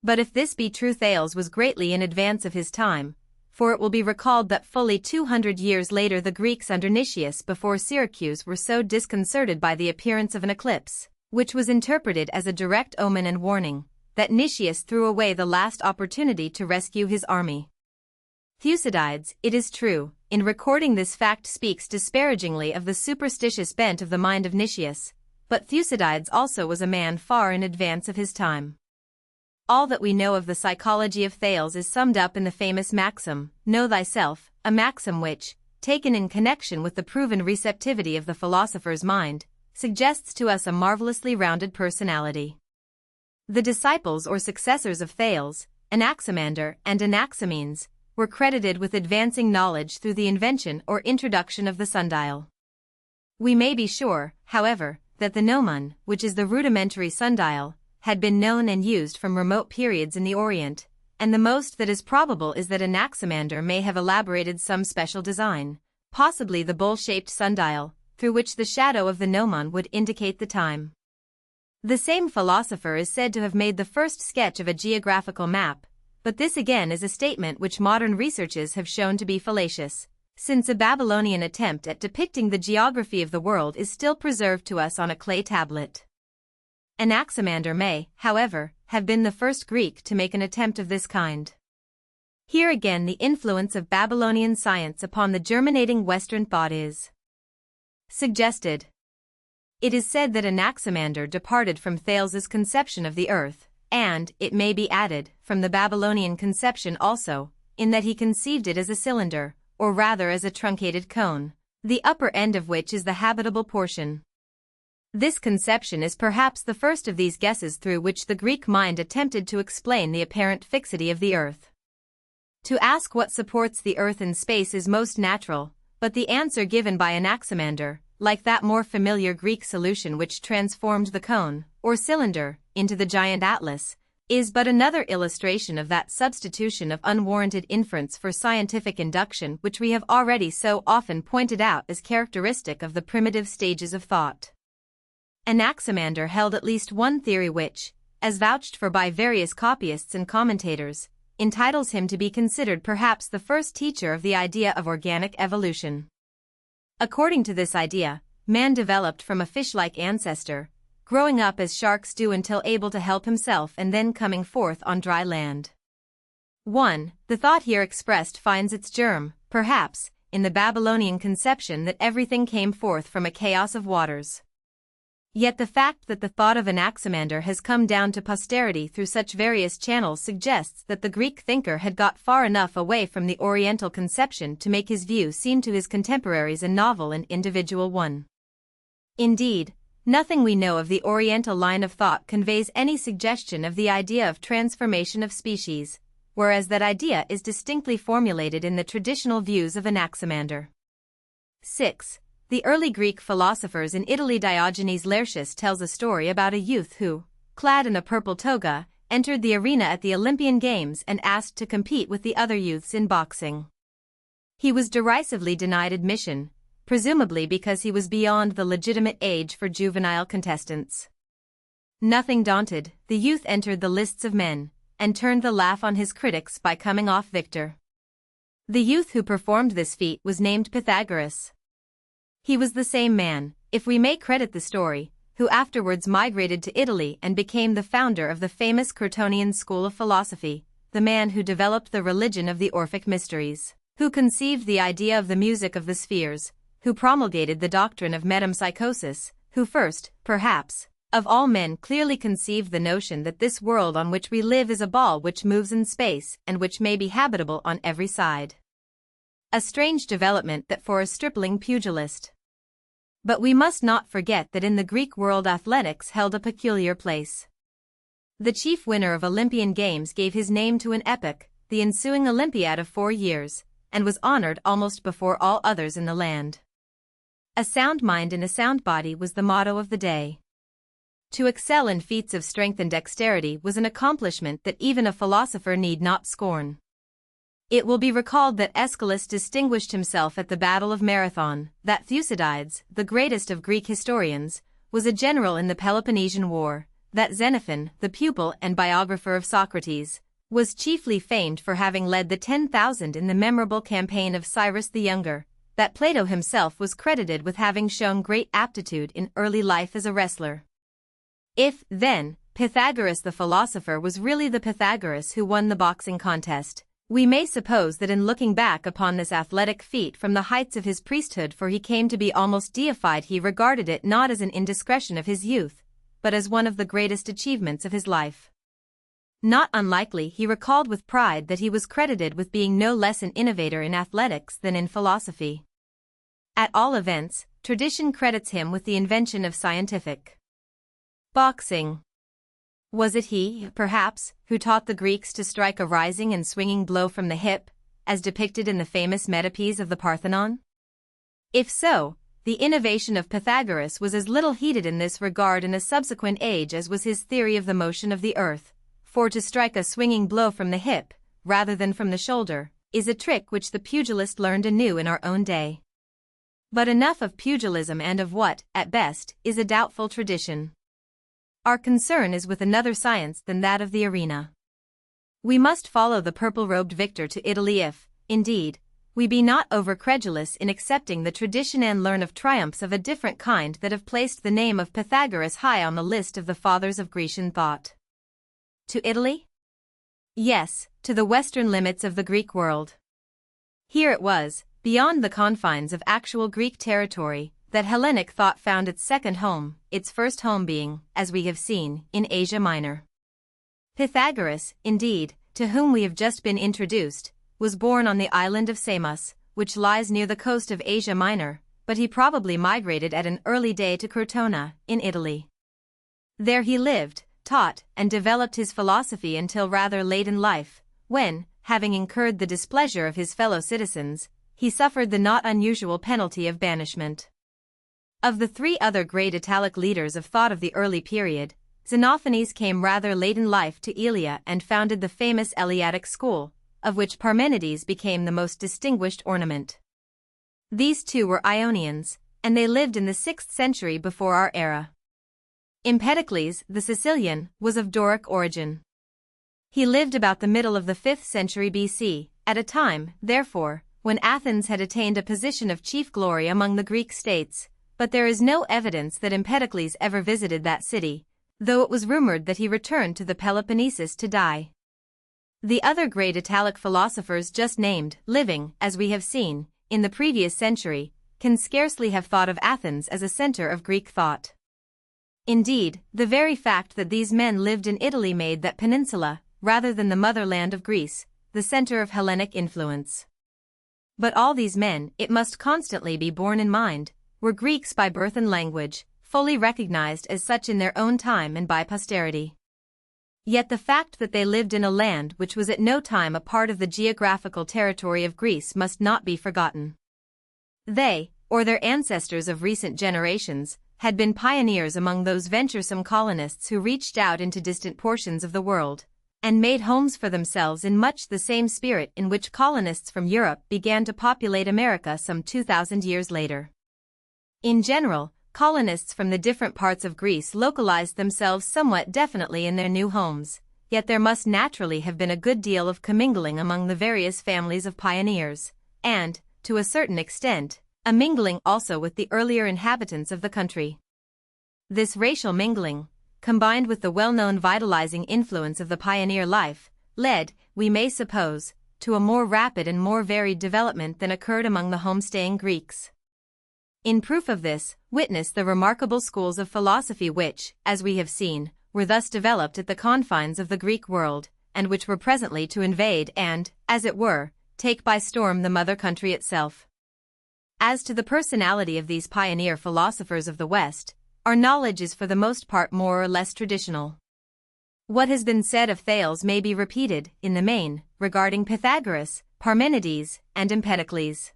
But if this be true, Thales was greatly in advance of his time, for it will be recalled that fully 200 years later the Greeks under Nicias before Syracuse were so disconcerted by the appearance of an eclipse, which was interpreted as a direct omen and warning, that Nicias threw away the last opportunity to rescue his army. Thucydides, it is true, in recording this fact speaks disparagingly of the superstitious bent of the mind of Nicias, but Thucydides also was a man far in advance of his time. All that we know of the psychology of Thales is summed up in the famous maxim, "Know thyself," a maxim which, taken in connection with the proven receptivity of the philosopher's mind, suggests to us a marvelously rounded personality. The disciples or successors of Thales, Anaximander and Anaximenes, were credited with advancing knowledge through the invention or introduction of the sundial. We may be sure, however, that the gnomon, which is the rudimentary sundial, had been known and used from remote periods in the Orient, and the most that is probable is that Anaximander may have elaborated some special design, possibly the bowl-shaped sundial, through which the shadow of the gnomon would indicate the time. The same philosopher is said to have made the first sketch of a geographical map, but this again is a statement which modern researches have shown to be fallacious, since a Babylonian attempt at depicting the geography of the world is still preserved to us on a clay tablet. Anaximander may, however, have been the first Greek to make an attempt of this kind. Here again the influence of Babylonian science upon the germinating Western thought is suggested. It is said that Anaximander departed from Thales's conception of the earth, and, it may be added, from the Babylonian conception also, in that he conceived it as a cylinder, or rather as a truncated cone, the upper end of which is the habitable portion. This conception is perhaps the first of these guesses through which the Greek mind attempted to explain the apparent fixity of the earth. To ask what supports the earth in space is most natural, but the answer given by Anaximander, like that more familiar Greek solution which transformed the cone, or cylinder, into the giant Atlas, is but another illustration of that substitution of unwarranted inference for scientific induction which we have already so often pointed out as characteristic of the primitive stages of thought. Anaximander held at least one theory which, as vouched for by various copyists and commentators, entitles him to be considered perhaps the first teacher of the idea of organic evolution. According to this idea, man developed from a fish-like ancestor, growing up as sharks do until able to help himself and then coming forth on dry land. 1. The thought here expressed finds its germ, perhaps, in the Babylonian conception that everything came forth from a chaos of waters. Yet the fact that the thought of Anaximander has come down to posterity through such various channels suggests that the Greek thinker had got far enough away from the Oriental conception to make his view seem to his contemporaries a novel and individual one. Indeed, nothing we know of the Oriental line of thought conveys any suggestion of the idea of transformation of species, whereas that idea is distinctly formulated in the traditional views of Anaximander. 6. The early Greek philosophers in Italy Diogenes Laertius tells a story about a youth who, clad in a purple toga, entered the arena at the Olympian Games and asked to compete with the other youths in boxing. He was derisively denied admission, presumably because he was beyond the legitimate age for juvenile contestants. Nothing daunted, the youth entered the lists of men, and turned the laugh on his critics by coming off victor. The youth who performed this feat was named Pythagoras. He was the same man, if we may credit the story, who afterwards migrated to Italy and became the founder of the famous Crotonian school of philosophy, the man who developed the religion of the Orphic mysteries, who conceived the idea of the music of the spheres, who promulgated the doctrine of metempsychosis, who first, perhaps, of all men clearly conceived the notion that this world on which we live is a ball which moves in space and which may be habitable on every side. A strange development that for a stripling pugilist. But we must not forget that in the Greek world athletics held a peculiar place. The chief winner of Olympian Games gave his name to an epoch, the ensuing Olympiad of 4 years, and was honored almost before all others in the land. A sound mind in a sound body was the motto of the day. To excel in feats of strength and dexterity was an accomplishment that even a philosopher need not scorn. It will be recalled that Aeschylus distinguished himself at the Battle of Marathon, that Thucydides, the greatest of Greek historians, was a general in the Peloponnesian War, that Xenophon, the pupil and biographer of Socrates, was chiefly famed for having led the 10,000 in the memorable campaign of Cyrus the Younger, that Plato himself was credited with having shown great aptitude in early life as a wrestler. If, then, Pythagoras the philosopher was really the Pythagoras who won the boxing contest, we may suppose that in looking back upon this athletic feat from the heights of his priesthood, for he came to be almost deified, he regarded it not as an indiscretion of his youth, but as one of the greatest achievements of his life. Not unlikely he recalled with pride that he was credited with being no less an innovator in athletics than in philosophy. At all events, tradition credits him with the invention of scientific boxing. Was it he, perhaps, who taught the Greeks to strike a rising and swinging blow from the hip, as depicted in the famous metopes of the Parthenon? If so, the innovation of Pythagoras was as little heeded in this regard in a subsequent age as was his theory of the motion of the earth, for to strike a swinging blow from the hip, rather than from the shoulder, is a trick which the pugilist learned anew in our own day. But enough of pugilism and of what, at best, is a doubtful tradition. Our concern is with another science than that of the arena. We must follow the purple-robed victor to Italy if, indeed, we be not over-credulous in accepting the tradition and learn of triumphs of a different kind that have placed the name of Pythagoras high on the list of the fathers of Grecian thought. To Italy? Yes, to the western limits of the Greek world. Here it was, beyond the confines of actual Greek territory, that Hellenic thought found its second home, its first home being, as we have seen, in Asia Minor. Pythagoras, indeed, to whom we have just been introduced, was born on the island of Samos, which lies near the coast of Asia Minor, but he probably migrated at an early day to Crotona, in Italy. There he lived, taught, and developed his philosophy until rather late in life, when, having incurred the displeasure of his fellow citizens, he suffered the not unusual penalty of banishment. Of the three other great Italic leaders of thought of the early period, Xenophanes came rather late in life to Aelia and founded the famous Eleatic school, of which Parmenides became the most distinguished ornament. These two were Ionians, and they lived in the 6th century before our era. Empedocles, the Sicilian, was of Doric origin. He lived about the middle of the 5th century BC, at a time, therefore, when Athens had attained a position of chief glory among the Greek states, but there is no evidence that Empedocles ever visited that city, though it was rumored that he returned to the Peloponnesus to die. The other great Italic philosophers just named, living, as we have seen, in the previous century, can scarcely have thought of Athens as a center of Greek thought. Indeed, the very fact that these men lived in Italy made that peninsula, rather than the motherland of Greece, the center of Hellenic influence. But all these men, it must constantly be borne in mind, were Greeks by birth and language, fully recognized as such in their own time and by posterity. Yet the fact that they lived in a land which was at no time a part of the geographical territory of Greece must not be forgotten. They, or their ancestors of recent generations, had been pioneers among those venturesome colonists who reached out into distant portions of the world, and made homes for themselves in much the same spirit in which colonists from Europe began to populate America some 2,000 years later. In general, colonists from the different parts of Greece localized themselves somewhat definitely in their new homes, yet there must naturally have been a good deal of commingling among the various families of pioneers, and, to a certain extent, a mingling also with the earlier inhabitants of the country. This racial mingling, combined with the well-known vitalizing influence of the pioneer life, led, we may suppose, to a more rapid and more varied development than occurred among the homestaying Greeks. In proof of this, witness the remarkable schools of philosophy which, as we have seen, were thus developed at the confines of the Greek world, and which were presently to invade and, as it were, take by storm the mother country itself. As to the personality of these pioneer philosophers of the West, our knowledge is for the most part more or less traditional. What has been said of Thales may be repeated, in the main, regarding Pythagoras, Parmenides, and Empedocles.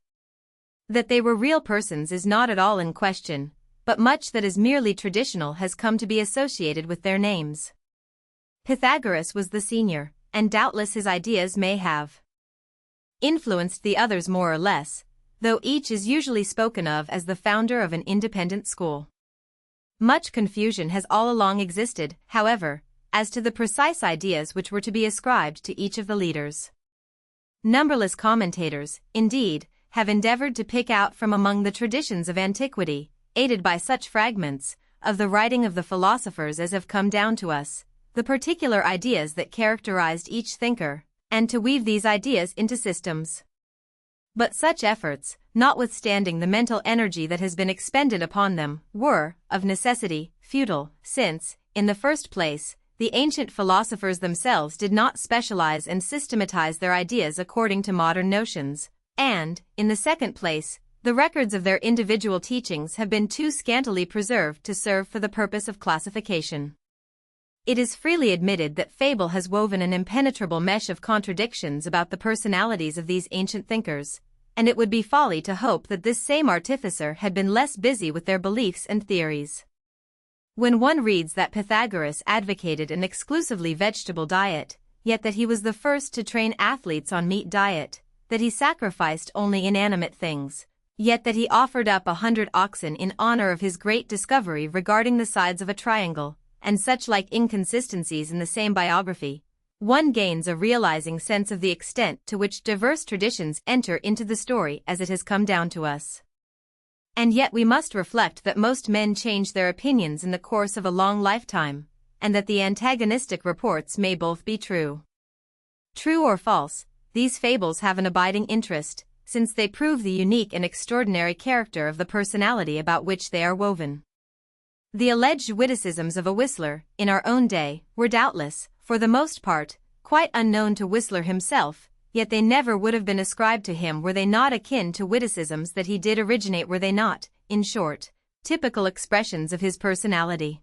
That they were real persons is not at all in question, but much that is merely traditional has come to be associated with their names. Pythagoras was the senior, and doubtless his ideas may have influenced the others more or less, though each is usually spoken of as the founder of an independent school. Much confusion has all along existed, however, as to the precise ideas which were to be ascribed to each of the leaders. Numberless commentators, indeed, have endeavored to pick out from among the traditions of antiquity, aided by such fragments, of the writing of the philosophers as have come down to us, the particular ideas that characterized each thinker, and to weave these ideas into systems. But such efforts, notwithstanding the mental energy that has been expended upon them, were, of necessity, futile, since, in the first place, the ancient philosophers themselves did not specialize and systematize their ideas according to modern notions, and, in the second place, The records of their individual teachings have been too scantily preserved to serve for the purpose of classification. It is freely admitted that fable has woven an impenetrable mesh of contradictions about the personalities of these ancient thinkers, and it would be folly to hope that this same artificer had been less busy with their beliefs and theories. When one reads that Pythagoras advocated an exclusively vegetable diet, yet that he was the first to train athletes on meat diet, that he sacrificed only inanimate things, yet that he offered up 100 oxen in honor of his great discovery regarding the sides of a triangle, and such like inconsistencies in the same biography, one gains a realizing sense of the extent to which diverse traditions enter into the story as it has come down to us. And yet we must reflect that most men change their opinions in the course of a long lifetime, and that the antagonistic reports may both be true. True or false, these fables have an abiding interest, since they prove the unique and extraordinary character of the personality about which they are woven. The alleged witticisms of a Whistler, in our own day, were doubtless, for the most part, quite unknown to Whistler himself, yet they never would have been ascribed to him were they not akin to witticisms that he did originate, were they not, in short, typical expressions of his personality.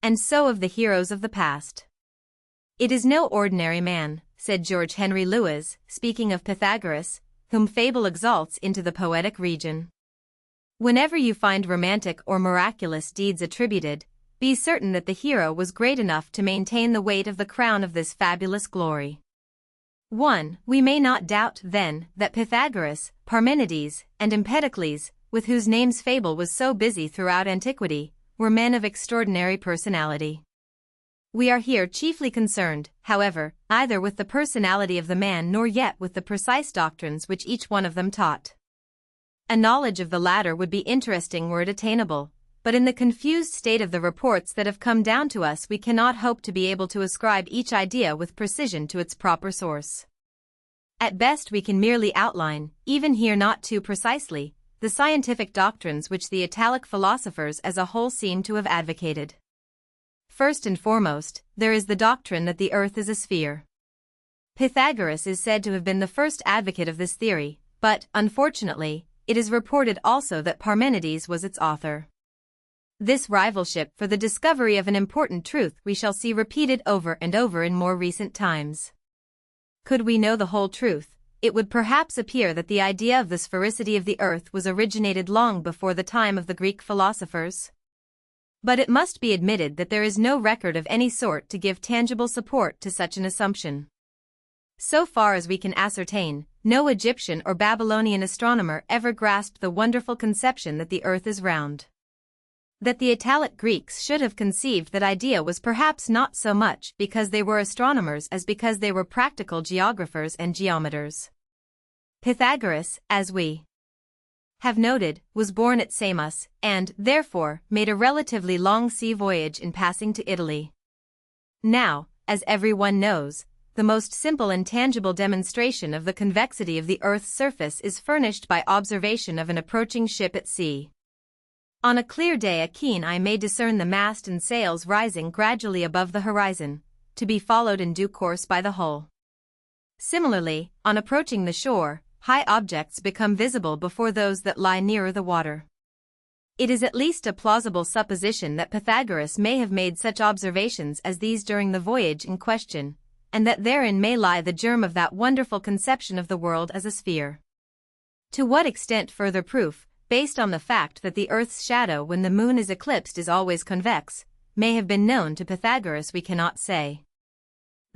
And so of the heroes of the past. It is no ordinary man, said George Henry Lewes, speaking of Pythagoras, whom fable exalts into the poetic region. Whenever you find romantic or miraculous deeds attributed, be certain that the hero was great enough to maintain the weight of the crown of this fabulous glory. 1. We may not doubt, then, that Pythagoras, Parmenides, and Empedocles, with whose names fable was so busy throughout antiquity, were men of extraordinary personality. We are here chiefly concerned, however, neither with the personality of the man nor yet with the precise doctrines which each one of them taught. A knowledge of the latter would be interesting were it attainable, but in the confused state of the reports that have come down to us we cannot hope to be able to ascribe each idea with precision to its proper source. At best we can merely outline, even here not too precisely, the scientific doctrines which the Italic philosophers as a whole seem to have advocated. First and foremost, there is the doctrine that the earth is a sphere. Pythagoras is said to have been the first advocate of this theory, but, unfortunately, it is reported also that Parmenides was its author. This rivalship for the discovery of an important truth we shall see repeated over and over in more recent times. Could we know the whole truth, it would perhaps appear that the idea of the sphericity of the earth was originated long before the time of the Greek philosophers. But it must be admitted that there is no record of any sort to give tangible support to such an assumption. So far as we can ascertain, no Egyptian or Babylonian astronomer ever grasped the wonderful conception that the earth is round. That the Italic Greeks should have conceived that idea was perhaps not so much because they were astronomers as because they were practical geographers and geometers. Pythagoras, as we have noted, was born at Samos, and, therefore, made a relatively long sea voyage in passing to Italy. Now, as everyone knows, the most simple and tangible demonstration of the convexity of the Earth's surface is furnished by observation of an approaching ship at sea. On a clear day a keen eye may discern the mast and sails rising gradually above the horizon, to be followed in due course by the hull. Similarly, on approaching the shore, high objects become visible before those that lie nearer the water. It is at least a plausible supposition that Pythagoras may have made such observations as these during the voyage in question, and that therein may lie the germ of that wonderful conception of the world as a sphere. To what extent further proof, based on the fact that the Earth's shadow when the moon is eclipsed is always convex, may have been known to Pythagoras we cannot say.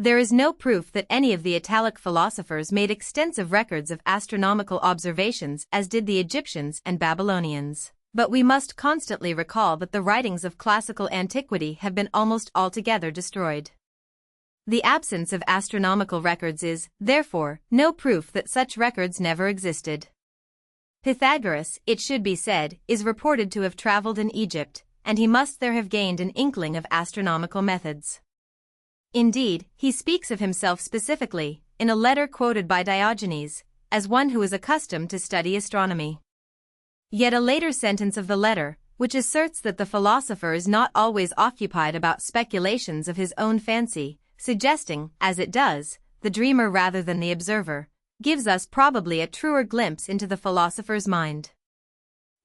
There is no proof that any of the Italic philosophers made extensive records of astronomical observations as did the Egyptians and Babylonians, but we must constantly recall that the writings of classical antiquity have been almost altogether destroyed. The absence of astronomical records is, therefore, no proof that such records never existed. Pythagoras, it should be said, is reported to have traveled in Egypt, and he must there have gained an inkling of astronomical methods. Indeed, he speaks of himself specifically, in a letter quoted by Diogenes, as one who is accustomed to study astronomy. Yet a later sentence of the letter, which asserts that the philosopher is not always occupied about speculations of his own fancy, suggesting, as it does, the dreamer rather than the observer, gives us probably a truer glimpse into the philosopher's mind.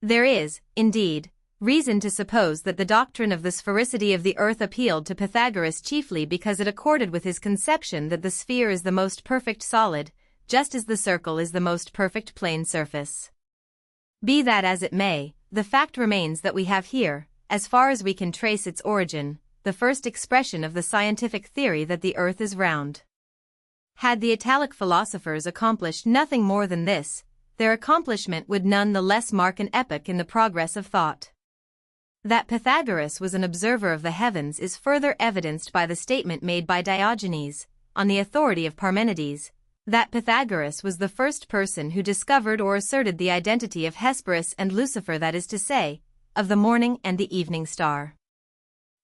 There is, indeed, reason to suppose that the doctrine of the sphericity of the earth appealed to Pythagoras chiefly because it accorded with his conception that the sphere is the most perfect solid, just as the circle is the most perfect plane surface. Be that as it may, the fact remains that we have here, as far as we can trace its origin, the first expression of the scientific theory that the earth is round. Had the Italic philosophers accomplished nothing more than this, their accomplishment would none the less mark an epoch in the progress of thought. That Pythagoras was an observer of the heavens is further evidenced by the statement made by Diogenes, on the authority of Parmenides, that Pythagoras was the first person who discovered or asserted the identity of Hesperus and Lucifer, that is to say, of the morning and the evening star.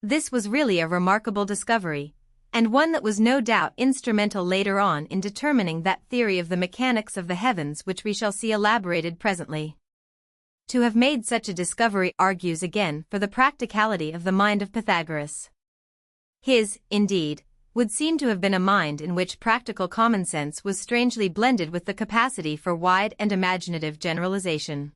This was really a remarkable discovery, and one that was no doubt instrumental later on in determining that theory of the mechanics of the heavens which we shall see elaborated presently. To have made such a discovery argues again for the practicality of the mind of Pythagoras. His, indeed, would seem to have been a mind in which practical common sense was strangely blended with the capacity for wide and imaginative generalization.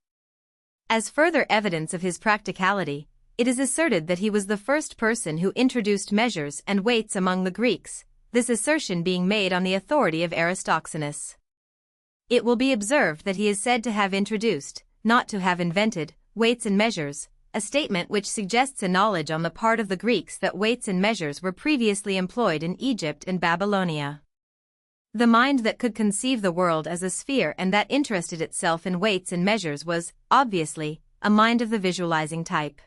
As further evidence of his practicality, it is asserted that he was the first person who introduced measures and weights among the Greeks, this assertion being made on the authority of Aristoxenus. It will be observed that he is said to have introduced, not to have invented, weights and measures, a statement which suggests a knowledge on the part of the Greeks that weights and measures were previously employed in Egypt and Babylonia. The mind that could conceive the world as a sphere and that interested itself in weights and measures was, obviously, a mind of the visualizing type.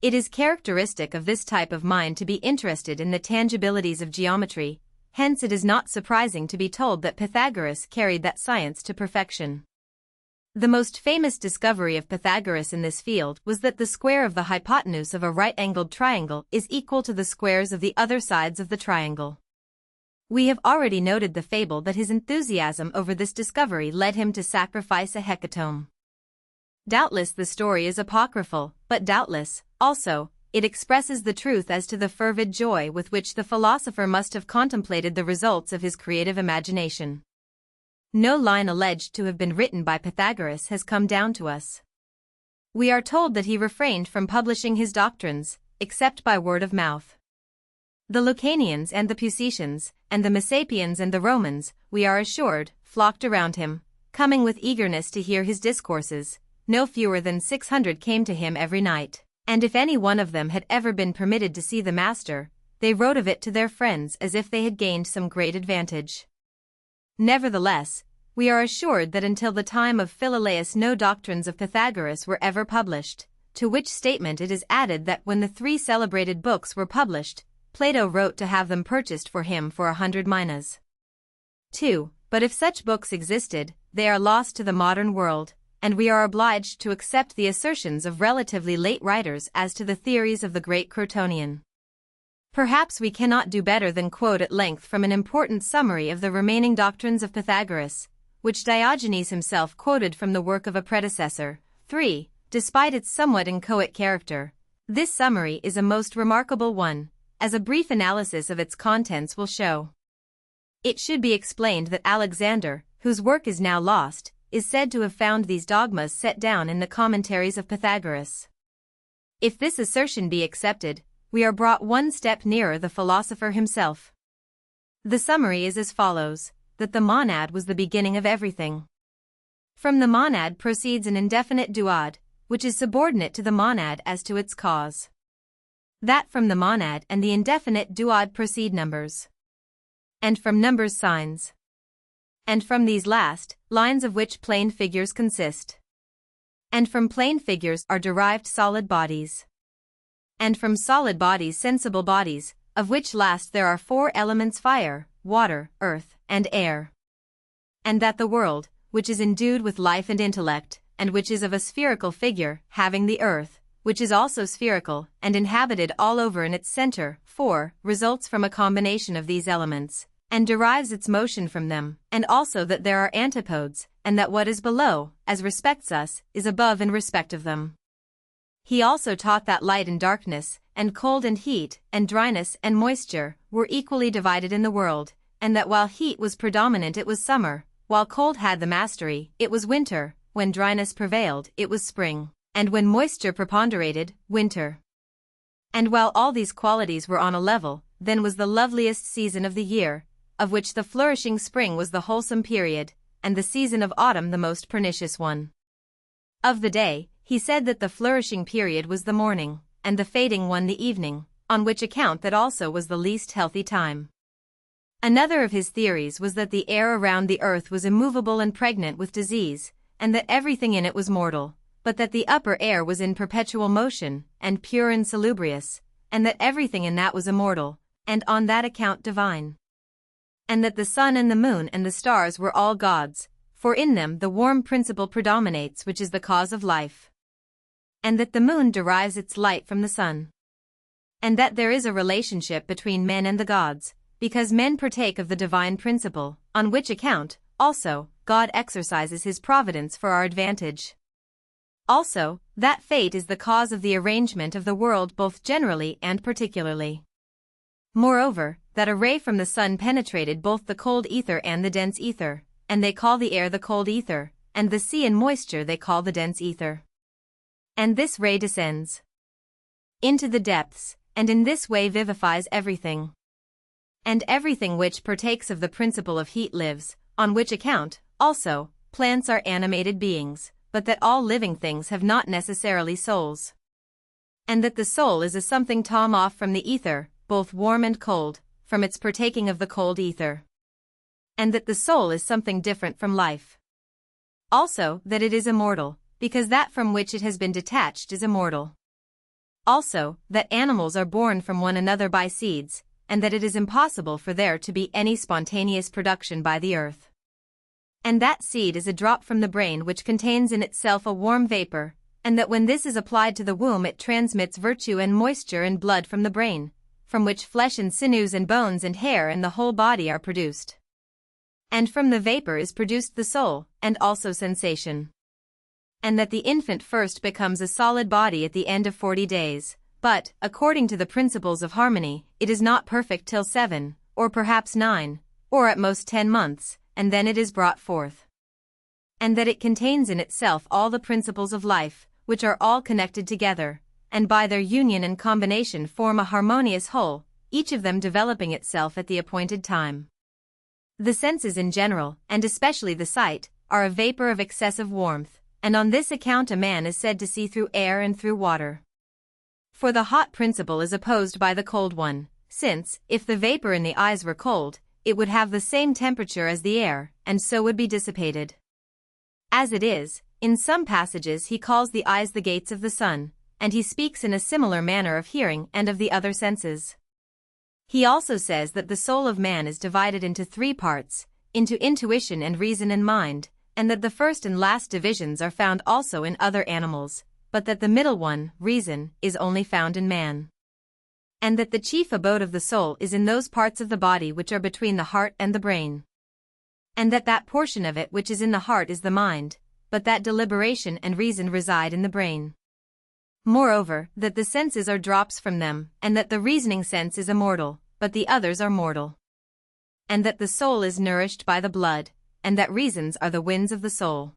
It is characteristic of this type of mind to be interested in the tangibilities of geometry, hence it is not surprising to be told that Pythagoras carried that science to perfection. The most famous discovery of Pythagoras in this field was that the square of the hypotenuse of a right-angled triangle is equal to the squares of the other sides of the triangle. We have already noted the fable that his enthusiasm over this discovery led him to sacrifice a hecatomb. Doubtless the story is apocryphal, but doubtless, also, it expresses the truth as to the fervid joy with which the philosopher must have contemplated the results of his creative imagination. No line alleged to have been written by Pythagoras has come down to us. We are told that he refrained from publishing his doctrines, except by word of mouth. The Lucanians and the Pusetians, and the Messapians and the Romans, we are assured, flocked around him, coming with eagerness to hear his discourses. No fewer than 600 came to him every night, and if any one of them had ever been permitted to see the master, they wrote of it to their friends as if they had gained some great advantage. Nevertheless, we are assured that until the time of Philolaus no doctrines of Pythagoras were ever published, to which statement it is added that when the 3 celebrated books were published, Plato wrote to have them purchased for him for 100 minas. 2. But if such books existed, they are lost to the modern world, and we are obliged to accept the assertions of relatively late writers as to the theories of the great Crotonian. Perhaps we cannot do better than quote at length from an important summary of the remaining doctrines of Pythagoras, which Diogenes himself quoted from the work of a predecessor. 3. Despite its somewhat inchoate character, this summary is a most remarkable one, as a brief analysis of its contents will show. It should be explained that Alexander, whose work is now lost, is said to have found these dogmas set down in the commentaries of Pythagoras. If this assertion be accepted, we are brought one step nearer the philosopher himself. The summary is as follows, that the monad was the beginning of everything. From the monad proceeds an indefinite duad, which is subordinate to the monad as to its cause. That from the monad and the indefinite duad proceed numbers. And from numbers signs. And from these last, lines of which plane figures consist. And from plane figures are derived solid bodies. And from solid bodies sensible bodies, of which last there are 4 elements: fire, water, earth, and air. And that the world, which is endued with life and intellect, and which is of a spherical figure, having the earth, which is also spherical, and inhabited all over in its center, 4, results from a combination of these elements, and derives its motion from them, and also that there are antipodes, and that what is below, as respects us, is above in respect of them. He also taught that light and darkness, and cold and heat, and dryness and moisture, were equally divided in the world, and that while heat was predominant it was summer, while cold had the mastery, it was winter, when dryness prevailed, it was spring, and when moisture preponderated, winter. And while all these qualities were on a level, then was the loveliest season of the year, of which the flourishing spring was the wholesome period, and the season of autumn the most pernicious one. Of the day, he said that the flourishing period was the morning, and the fading one the evening, on which account that also was the least healthy time. Another of his theories was that the air around the earth was immovable and pregnant with disease, and that everything in it was mortal, but that the upper air was in perpetual motion, and pure and salubrious, and that everything in that was immortal, and on that account divine. And that the sun and the moon and the stars were all gods, for in them the warm principle predominates which is the cause of life. And that the moon derives its light from the sun. And that there is a relationship between men and the gods, because men partake of the divine principle, on which account, also, God exercises his providence for our advantage. Also, that fate is the cause of the arrangement of the world both generally and particularly. Moreover, that a ray from the sun penetrated both the cold ether and the dense ether, and they call the air the cold ether, and the sea and moisture they call the dense ether. And this ray descends into the depths, and in this way vivifies everything. And everything which partakes of the principle of heat lives, on which account, also, plants are animated beings, but that all living things have not necessarily souls. And that the soul is a something tom off from the ether, both warm and cold, from its partaking of the cold ether. And that the soul is something different from life. Also, that it is immortal, because that from which it has been detached is immortal. Also, that animals are born from one another by seeds, and that it is impossible for there to be any spontaneous production by the earth. And that seed is a drop from the brain which contains in itself a warm vapor, and that when this is applied to the womb it transmits virtue and moisture and blood from the brain, from which flesh and sinews and bones and hair and the whole body are produced. And from the vapor is produced the soul, and also sensation. And that the infant first becomes a solid body at the end of 40 days, but, according to the principles of harmony, it is not perfect till 7, or perhaps 9, or at most 10 months, and then it is brought forth. And that it contains in itself all the principles of life, which are all connected together, and by their union and combination form a harmonious whole, each of them developing itself at the appointed time. The senses in general, and especially the sight, are a vapor of excessive warmth, and on this account a man is said to see through air and through water. For the hot principle is opposed by the cold one, since, if the vapor in the eyes were cold, it would have the same temperature as the air, and so would be dissipated. As it is, in some passages he calls the eyes the gates of the sun, and he speaks in a similar manner of hearing and of the other senses. He also says that the soul of man is divided into 3 parts, into intuition and reason and mind, and that the first and last divisions are found also in other animals, but that the middle one, reason, is only found in man. And that the chief abode of the soul is in those parts of the body which are between the heart and the brain. And that that portion of it which is in the heart is the mind, but that deliberation and reason reside in the brain. Moreover, that the senses are drops from them, and that the reasoning sense is immortal, but the others are mortal. And that the soul is nourished by the blood, and that reasons are the winds of the soul.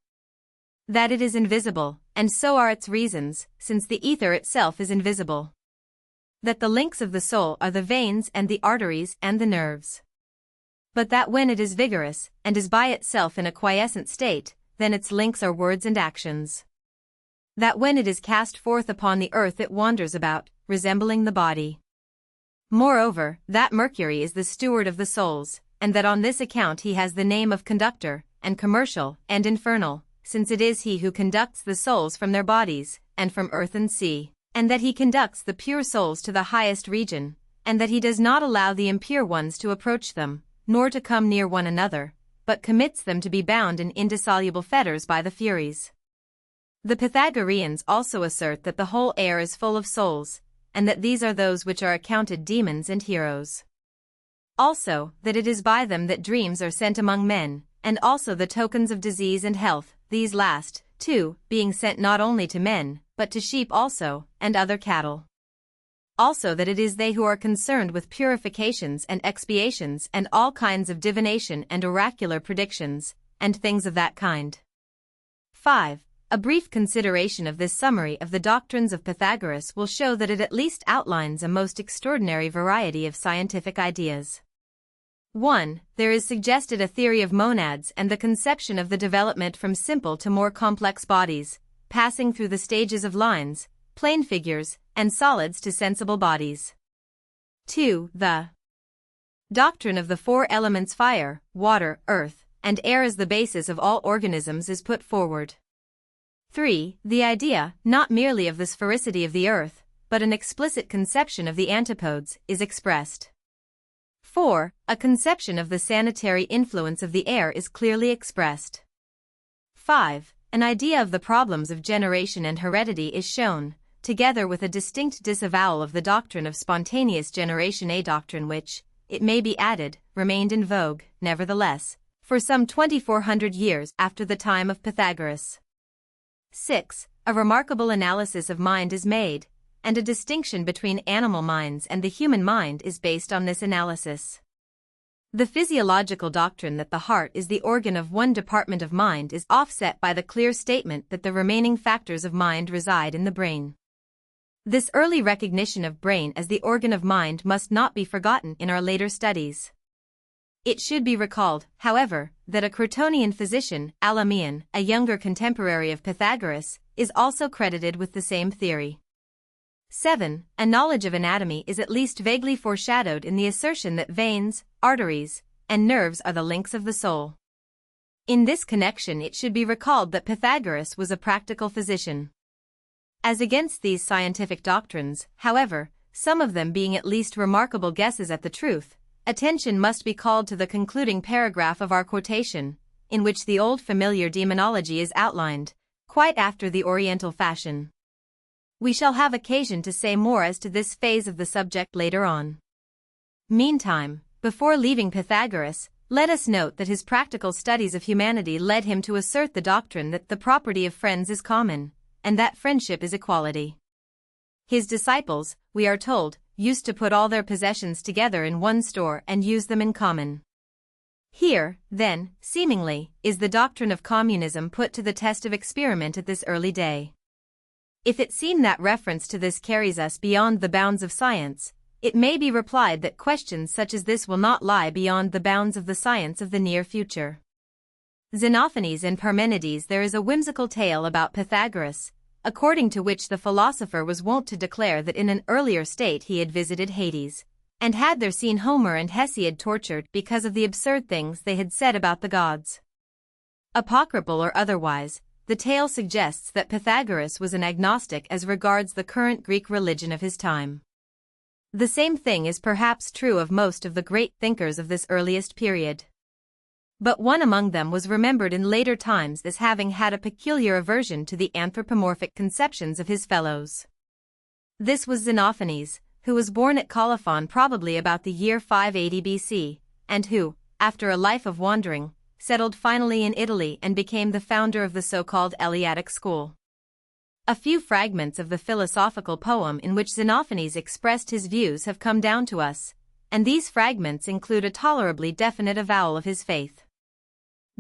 That it is invisible, and so are its reasons, since the ether itself is invisible. That the links of the soul are the veins and the arteries and the nerves. But that when it is vigorous, and is by itself in a quiescent state, then its links are words and actions. That when it is cast forth upon the earth it wanders about, resembling the body. Moreover, that Mercury is the steward of the souls, and that on this account he has the name of conductor, and commercial, and infernal, since it is he who conducts the souls from their bodies, and from earth and sea, and that he conducts the pure souls to the highest region, and that he does not allow the impure ones to approach them, nor to come near one another, but commits them to be bound in indissoluble fetters by the Furies. The Pythagoreans also assert that the whole air is full of souls, and that these are those which are accounted demons and heroes. Also, that it is by them that dreams are sent among men, and also the tokens of disease and health, these last, too, being sent not only to men, but to sheep also, and other cattle. Also that it is they who are concerned with purifications and expiations and all kinds of divination and oracular predictions, and things of that kind. 5. A brief consideration of this summary of the doctrines of Pythagoras will show that it at least outlines a most extraordinary variety of scientific ideas. 1. There is suggested a theory of monads and the conception of the development from simple to more complex bodies, passing through the stages of lines, plane figures, and solids to sensible bodies. 2. The doctrine of the four elements fire, water, earth, and air as the basis of all organisms is put forward. 3. The idea, not merely of the sphericity of the earth, but an explicit conception of the antipodes, is expressed. 4. A conception of the sanitary influence of the air is clearly expressed. 5. An idea of the problems of generation and heredity is shown, together with a distinct disavowal of the doctrine of spontaneous generation, a doctrine which, it may be added, remained in vogue, nevertheless, for some 2400 years after the time of Pythagoras. 6. A remarkable analysis of mind is made, and a distinction between animal minds and the human mind is based on this analysis. The physiological doctrine that the heart is the organ of one department of mind is offset by the clear statement that the remaining factors of mind reside in the brain. This early recognition of brain as the organ of mind must not be forgotten in our later studies. It should be recalled, however, that a Crotonian physician, Alamion, a younger contemporary of Pythagoras, is also credited with the same theory. 7. A knowledge of anatomy is at least vaguely foreshadowed in the assertion that veins, arteries, and nerves are the links of the soul. In this connection it should be recalled that Pythagoras was a practical physician. As against these scientific doctrines, however, some of them being at least remarkable guesses at the truth, attention must be called to the concluding paragraph of our quotation, in which the old familiar demonology is outlined, quite after the Oriental fashion. We shall have occasion to say more as to this phase of the subject later on. Meantime, before leaving Pythagoras, let us note that his practical studies of humanity led him to assert the doctrine that the property of friends is common, and that friendship is equality. His disciples, we are told, used to put all their possessions together in one store and use them in common. Here, then, seemingly, is the doctrine of communism put to the test of experiment at this early day. If it seem that reference to this carries us beyond the bounds of science, it may be replied that questions such as this will not lie beyond the bounds of the science of the near future. Xenophanes and Parmenides. There is a whimsical tale about Pythagoras, according to which the philosopher was wont to declare that in an earlier state he had visited Hades, and had there seen Homer and Hesiod tortured because of the absurd things they had said about the gods. Apocryphal or otherwise, the tale suggests that Pythagoras was an agnostic as regards the current Greek religion of his time. The same thing is perhaps true of most of the great thinkers of this earliest period. But one among them was remembered in later times as having had a peculiar aversion to the anthropomorphic conceptions of his fellows. This was Xenophanes, who was born at Colophon probably about the year 580 BC, and who, after a life of wandering, settled finally in Italy and became the founder of the so-called Eleatic school. A few fragments of the philosophical poem in which Xenophanes expressed his views have come down to us, and these fragments include a tolerably definite avowal of his faith.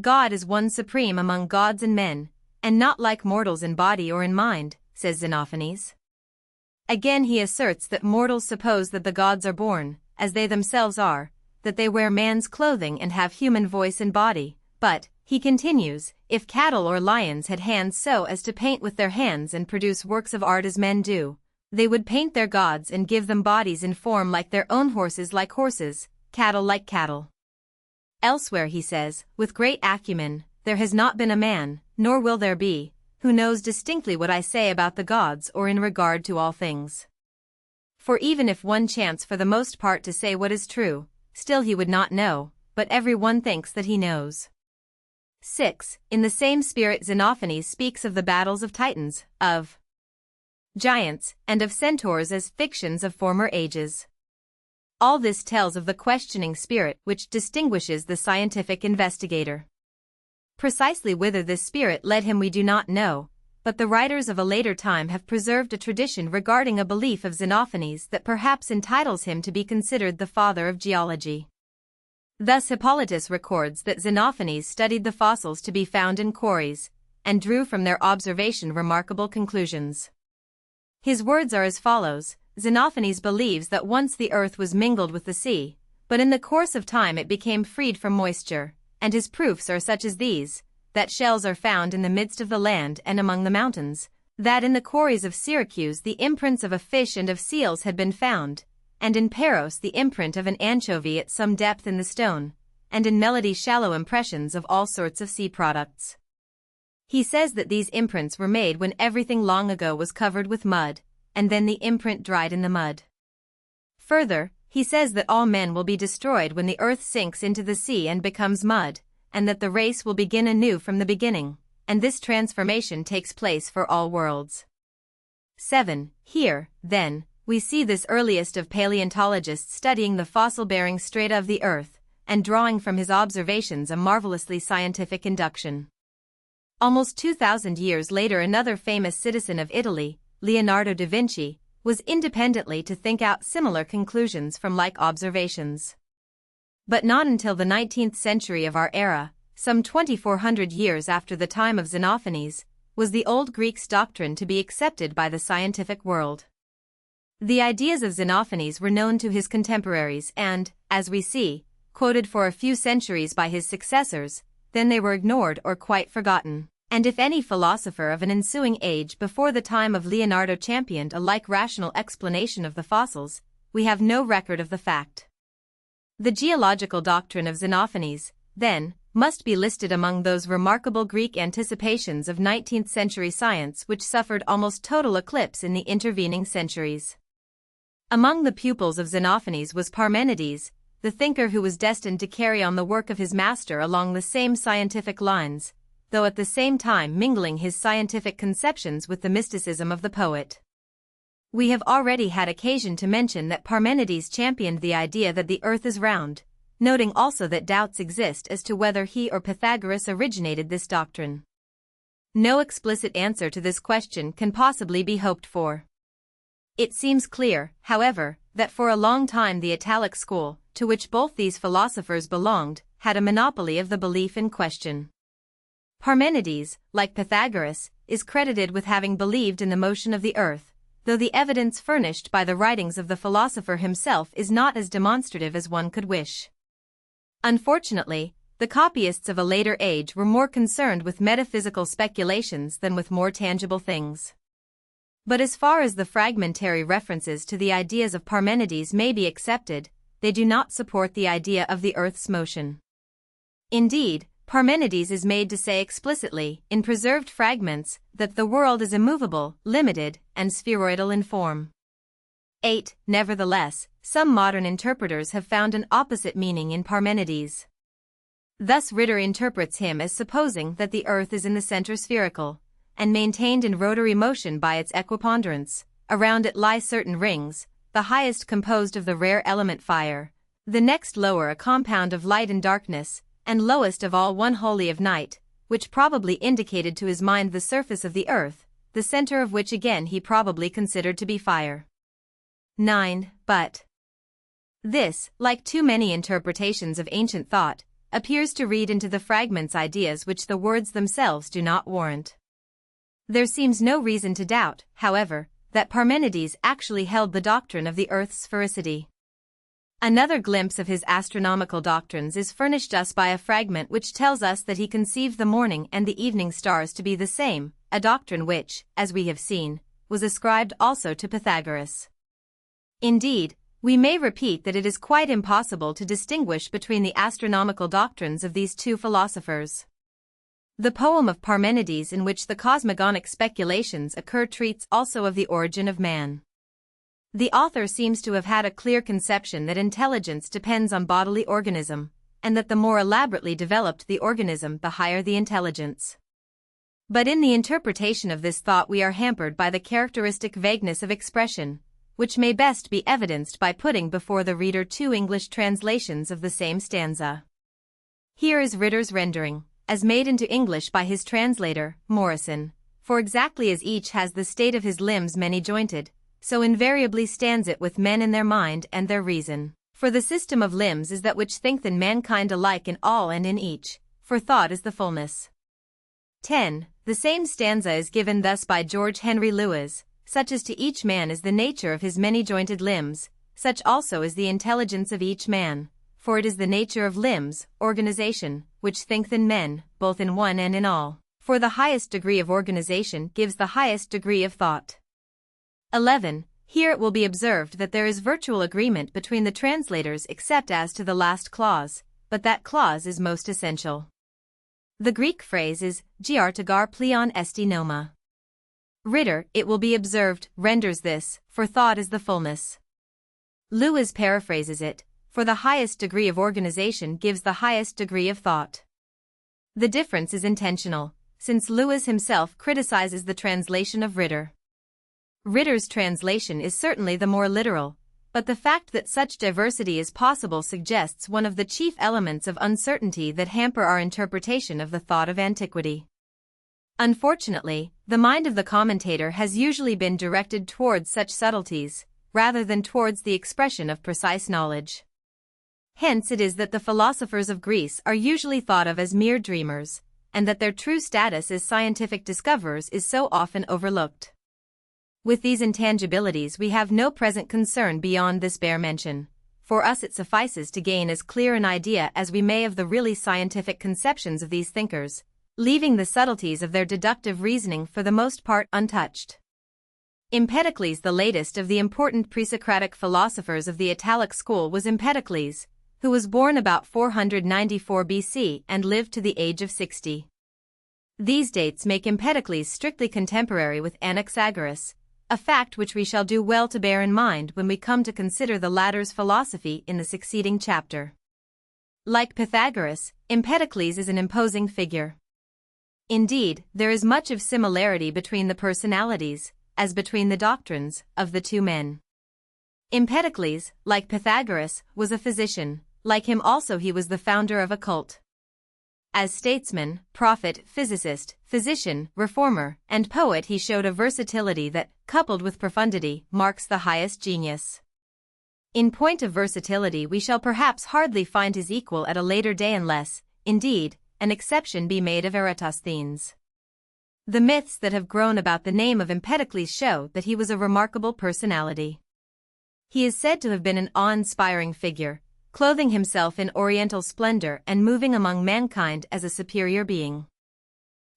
God is one supreme among gods and men, and not like mortals in body or in mind, says Xenophanes. Again he asserts that mortals suppose that the gods are born, as they themselves are, that they wear man's clothing and have human voice and body, but, he continues, if cattle or lions had hands so as to paint with their hands and produce works of art as men do, they would paint their gods and give them bodies in form like their own, horses like horses, cattle like cattle. Elsewhere he says, with great acumen, there has not been a man, nor will there be, who knows distinctly what I say about the gods or in regard to all things. For even if one chance for the most part to say what is true, still he would not know, but every one thinks that he knows. 6. In the same spirit Xenophanes speaks of the battles of Titans, of giants, and of centaurs as fictions of former ages. All this tells of the questioning spirit which distinguishes the scientific investigator. Precisely whither this spirit led him we do not know, but the writers of a later time have preserved a tradition regarding a belief of Xenophanes that perhaps entitles him to be considered the father of geology. Thus Hippolytus records that Xenophanes studied the fossils to be found in quarries, and drew from their observation remarkable conclusions. His words are as follows: Xenophanes believes that once the earth was mingled with the sea, but in the course of time it became freed from moisture, and his proofs are such as these: that shells are found in the midst of the land and among the mountains, that in the quarries of Syracuse the imprints of a fish and of seals had been found, and in Paros the imprint of an anchovy at some depth in the stone, and in Melody shallow impressions of all sorts of sea products. He says that these imprints were made when everything long ago was covered with mud, and then the imprint dried in the mud. Further, he says that all men will be destroyed when the earth sinks into the sea and becomes mud, and that the race will begin anew from the beginning, and this transformation takes place for all worlds. 7. Here, then, we see this earliest of paleontologists studying the fossil-bearing strata of the earth, and drawing from his observations a marvelously scientific induction. Almost 2,000 years later, another famous citizen of Italy, Leonardo da Vinci, was independently to think out similar conclusions from like observations. But not until the 19th century of our era, some 2,400 years after the time of Xenophanes, was the old Greek's doctrine to be accepted by the scientific world. The ideas of Xenophanes were known to his contemporaries and, as we see, quoted for a few centuries by his successors, then they were ignored or quite forgotten, and if any philosopher of an ensuing age before the time of Leonardo championed a like rational explanation of the fossils, we have no record of the fact. The geological doctrine of Xenophanes, then, must be listed among those remarkable Greek anticipations of 19th-century science which suffered almost total eclipse in the intervening centuries. Among the pupils of Xenophanes was Parmenides, the thinker who was destined to carry on the work of his master along the same scientific lines, though at the same time mingling his scientific conceptions with the mysticism of the poet. We have already had occasion to mention that Parmenides championed the idea that the earth is round, noting also that doubts exist as to whether he or Pythagoras originated this doctrine. No explicit answer to this question can possibly be hoped for. It seems clear, however, that for a long time the Italic school, to which both these philosophers belonged, had a monopoly of the belief in question. Parmenides, like Pythagoras, is credited with having believed in the motion of the earth, though the evidence furnished by the writings of the philosopher himself is not as demonstrative as one could wish. Unfortunately, the copyists of a later age were more concerned with metaphysical speculations than with more tangible things. But as far as the fragmentary references to the ideas of Parmenides may be accepted, they do not support the idea of the earth's motion. Indeed, Parmenides is made to say explicitly, in preserved fragments, that the world is immovable, limited, and spheroidal in form. 8. Nevertheless, some modern interpreters have found an opposite meaning in Parmenides. Thus Ritter interprets him as supposing that the earth is in the center spherical, and maintained in rotary motion by its equiponderance. Around it lie certain rings, the highest composed of the rare element fire, the next lower a compound of light and darkness, and lowest of all one wholly of night, which probably indicated to his mind the surface of the earth, the center of which again he probably considered to be fire. 9. But this, like too many interpretations of ancient thought, appears to read into the fragments ideas which the words themselves do not warrant. There seems no reason to doubt, however, that Parmenides actually held the doctrine of the earth's sphericity. Another glimpse of his astronomical doctrines is furnished us by a fragment which tells us that he conceived the morning and the evening stars to be the same, a doctrine which, as we have seen, was ascribed also to Pythagoras. Indeed, we may repeat that it is quite impossible to distinguish between the astronomical doctrines of these two philosophers. The poem of Parmenides in which the cosmogonic speculations occur treats also of the origin of man. The author seems to have had a clear conception that intelligence depends on bodily organism, and that the more elaborately developed the organism the higher the intelligence. But in the interpretation of this thought we are hampered by the characteristic vagueness of expression, which may best be evidenced by putting before the reader two English translations of the same stanza. Here is Ritter's rendering, as made into English by his translator, Morrison, for exactly as each has the state of his limbs many-jointed, so invariably stands it with men in their mind and their reason. For the system of limbs is that which thinketh mankind alike in all and in each, for thought is the fullness. 10. The same stanza is given thus by George Henry Lewes: such as to each man is the nature of his many-jointed limbs, such also is the intelligence of each man, for it is the nature of limbs, organization, which thinketh in men, both in one and in all, for the highest degree of organization gives the highest degree of thought. 11. Here it will be observed that there is virtual agreement between the translators except as to the last clause, but that clause is most essential. The Greek phrase is giartagar pleon esti noma. Ritter, it will be observed, renders this, for thought is the fullness. Lewes paraphrases it, for the highest degree of organization gives the highest degree of thought. The difference is intentional, since Lewes himself criticizes the translation of Ritter. Ritter's translation is certainly the more literal, but the fact that such diversity is possible suggests one of the chief elements of uncertainty that hamper our interpretation of the thought of antiquity. Unfortunately, the mind of the commentator has usually been directed towards such subtleties, rather than towards the expression of precise knowledge. Hence it is that the philosophers of Greece are usually thought of as mere dreamers, and that their true status as scientific discoverers is so often overlooked. With these intangibilities we have no present concern beyond this bare mention. For us it suffices to gain as clear an idea as we may of the really scientific conceptions of these thinkers, leaving the subtleties of their deductive reasoning for the most part untouched. Empedocles, the latest of the important pre-Socratic philosophers of the Italic school, was Empedocles, who was born about 494 BC and lived to the age of 60. These dates make Empedocles strictly contemporary with Anaxagoras, a fact which we shall do well to bear in mind when we come to consider the latter's philosophy in the succeeding chapter. Like Pythagoras, Empedocles is an imposing figure. Indeed, there is much of similarity between the personalities, as between the doctrines, of the two men. Empedocles, like Pythagoras, was a physician. Like him also he was the founder of a cult. As statesman, prophet, physicist, physician, reformer, and poet he showed a versatility that, coupled with profundity, marks the highest genius. In point of versatility we shall perhaps hardly find his equal at a later day unless, indeed, an exception be made of Eratosthenes. The myths that have grown about the name of Empedocles show that he was a remarkable personality. He is said to have been an awe-inspiring figure, clothing himself in oriental splendor and moving among mankind as a superior being.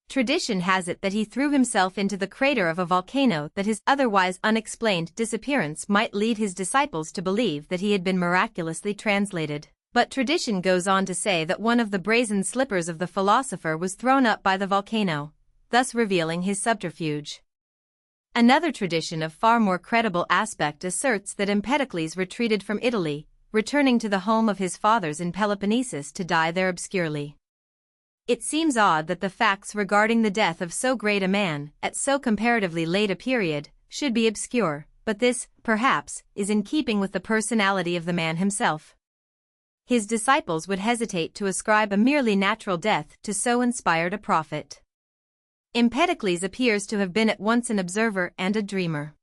Tradition has it that he threw himself into the crater of a volcano, that his otherwise unexplained disappearance might lead his disciples to believe that he had been miraculously translated. But tradition goes on to say that one of the brazen slippers of the philosopher was thrown up by the volcano, thus revealing his subterfuge. Another tradition of far more credible aspect asserts that Empedocles retreated from Italy, returning to the home of his fathers in Peloponnesus to die there obscurely. It seems odd that the facts regarding the death of so great a man, at so comparatively late a period, should be obscure, but this, perhaps, is in keeping with the personality of the man himself. His disciples would hesitate to ascribe a merely natural death to so inspired a prophet. Empedocles appears to have been at once an observer and a dreamer.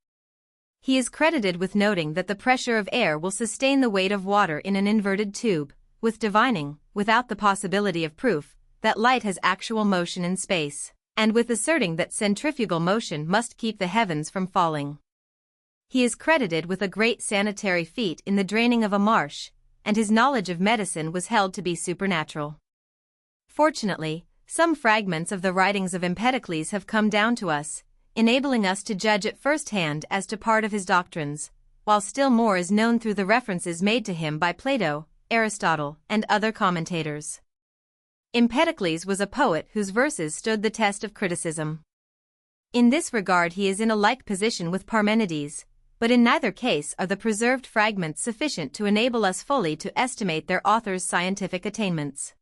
He is credited with noting that the pressure of air will sustain the weight of water in an inverted tube, with divining, without the possibility of proof, that light has actual motion in space, and with asserting that centrifugal motion must keep the heavens from falling. He is credited with a great sanitary feat in the draining of a marsh, and his knowledge of medicine was held to be supernatural. Fortunately, some fragments of the writings of Empedocles have come down to us, enabling us to judge at first hand as to part of his doctrines, while still more is known through the references made to him by Plato, Aristotle, and other commentators. Empedocles was a poet whose verses stood the test of criticism. In this regard he is in a like position with Parmenides, but in neither case are the preserved fragments sufficient to enable us fully to estimate their author's scientific attainments.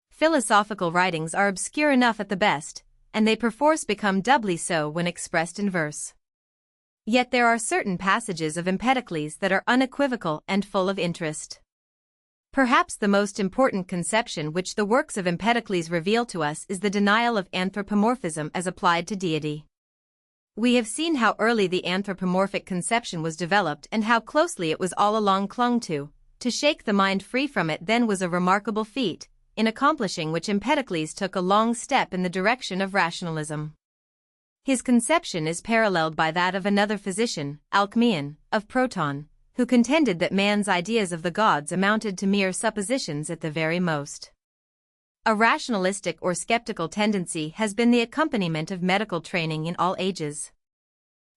Philosophical writings are obscure enough at the best, and they perforce become doubly so when expressed in verse. Yet there are certain passages of Empedocles that are unequivocal and full of interest. Perhaps the most important conception which the works of Empedocles reveal to us is the denial of anthropomorphism as applied to deity. We have seen how early the anthropomorphic conception was developed and how closely it was all along clung to, to shake the mind free from it then was a remarkable feat, in accomplishing which Empedocles took a long step in the direction of rationalism. His conception is paralleled by that of another physician, Alcmaeon, of Proton, who contended that man's ideas of the gods amounted to mere suppositions at the very most. A rationalistic or skeptical tendency has been the accompaniment of medical training in all ages.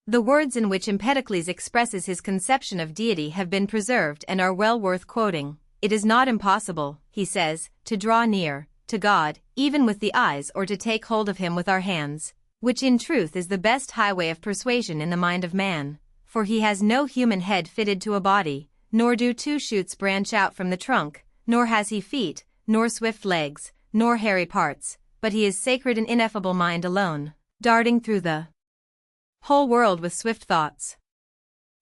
The words in which Empedocles expresses his conception of deity have been preserved and are well worth quoting. It is not impossible, he says, to draw near to God, even with the eyes, or to take hold of him with our hands, which in truth is the best highway of persuasion in the mind of man, for he has no human head fitted to a body, nor do two shoots branch out from the trunk, nor has he feet, nor swift legs, nor hairy parts, but he is sacred and ineffable mind alone, darting through the whole world with swift thoughts.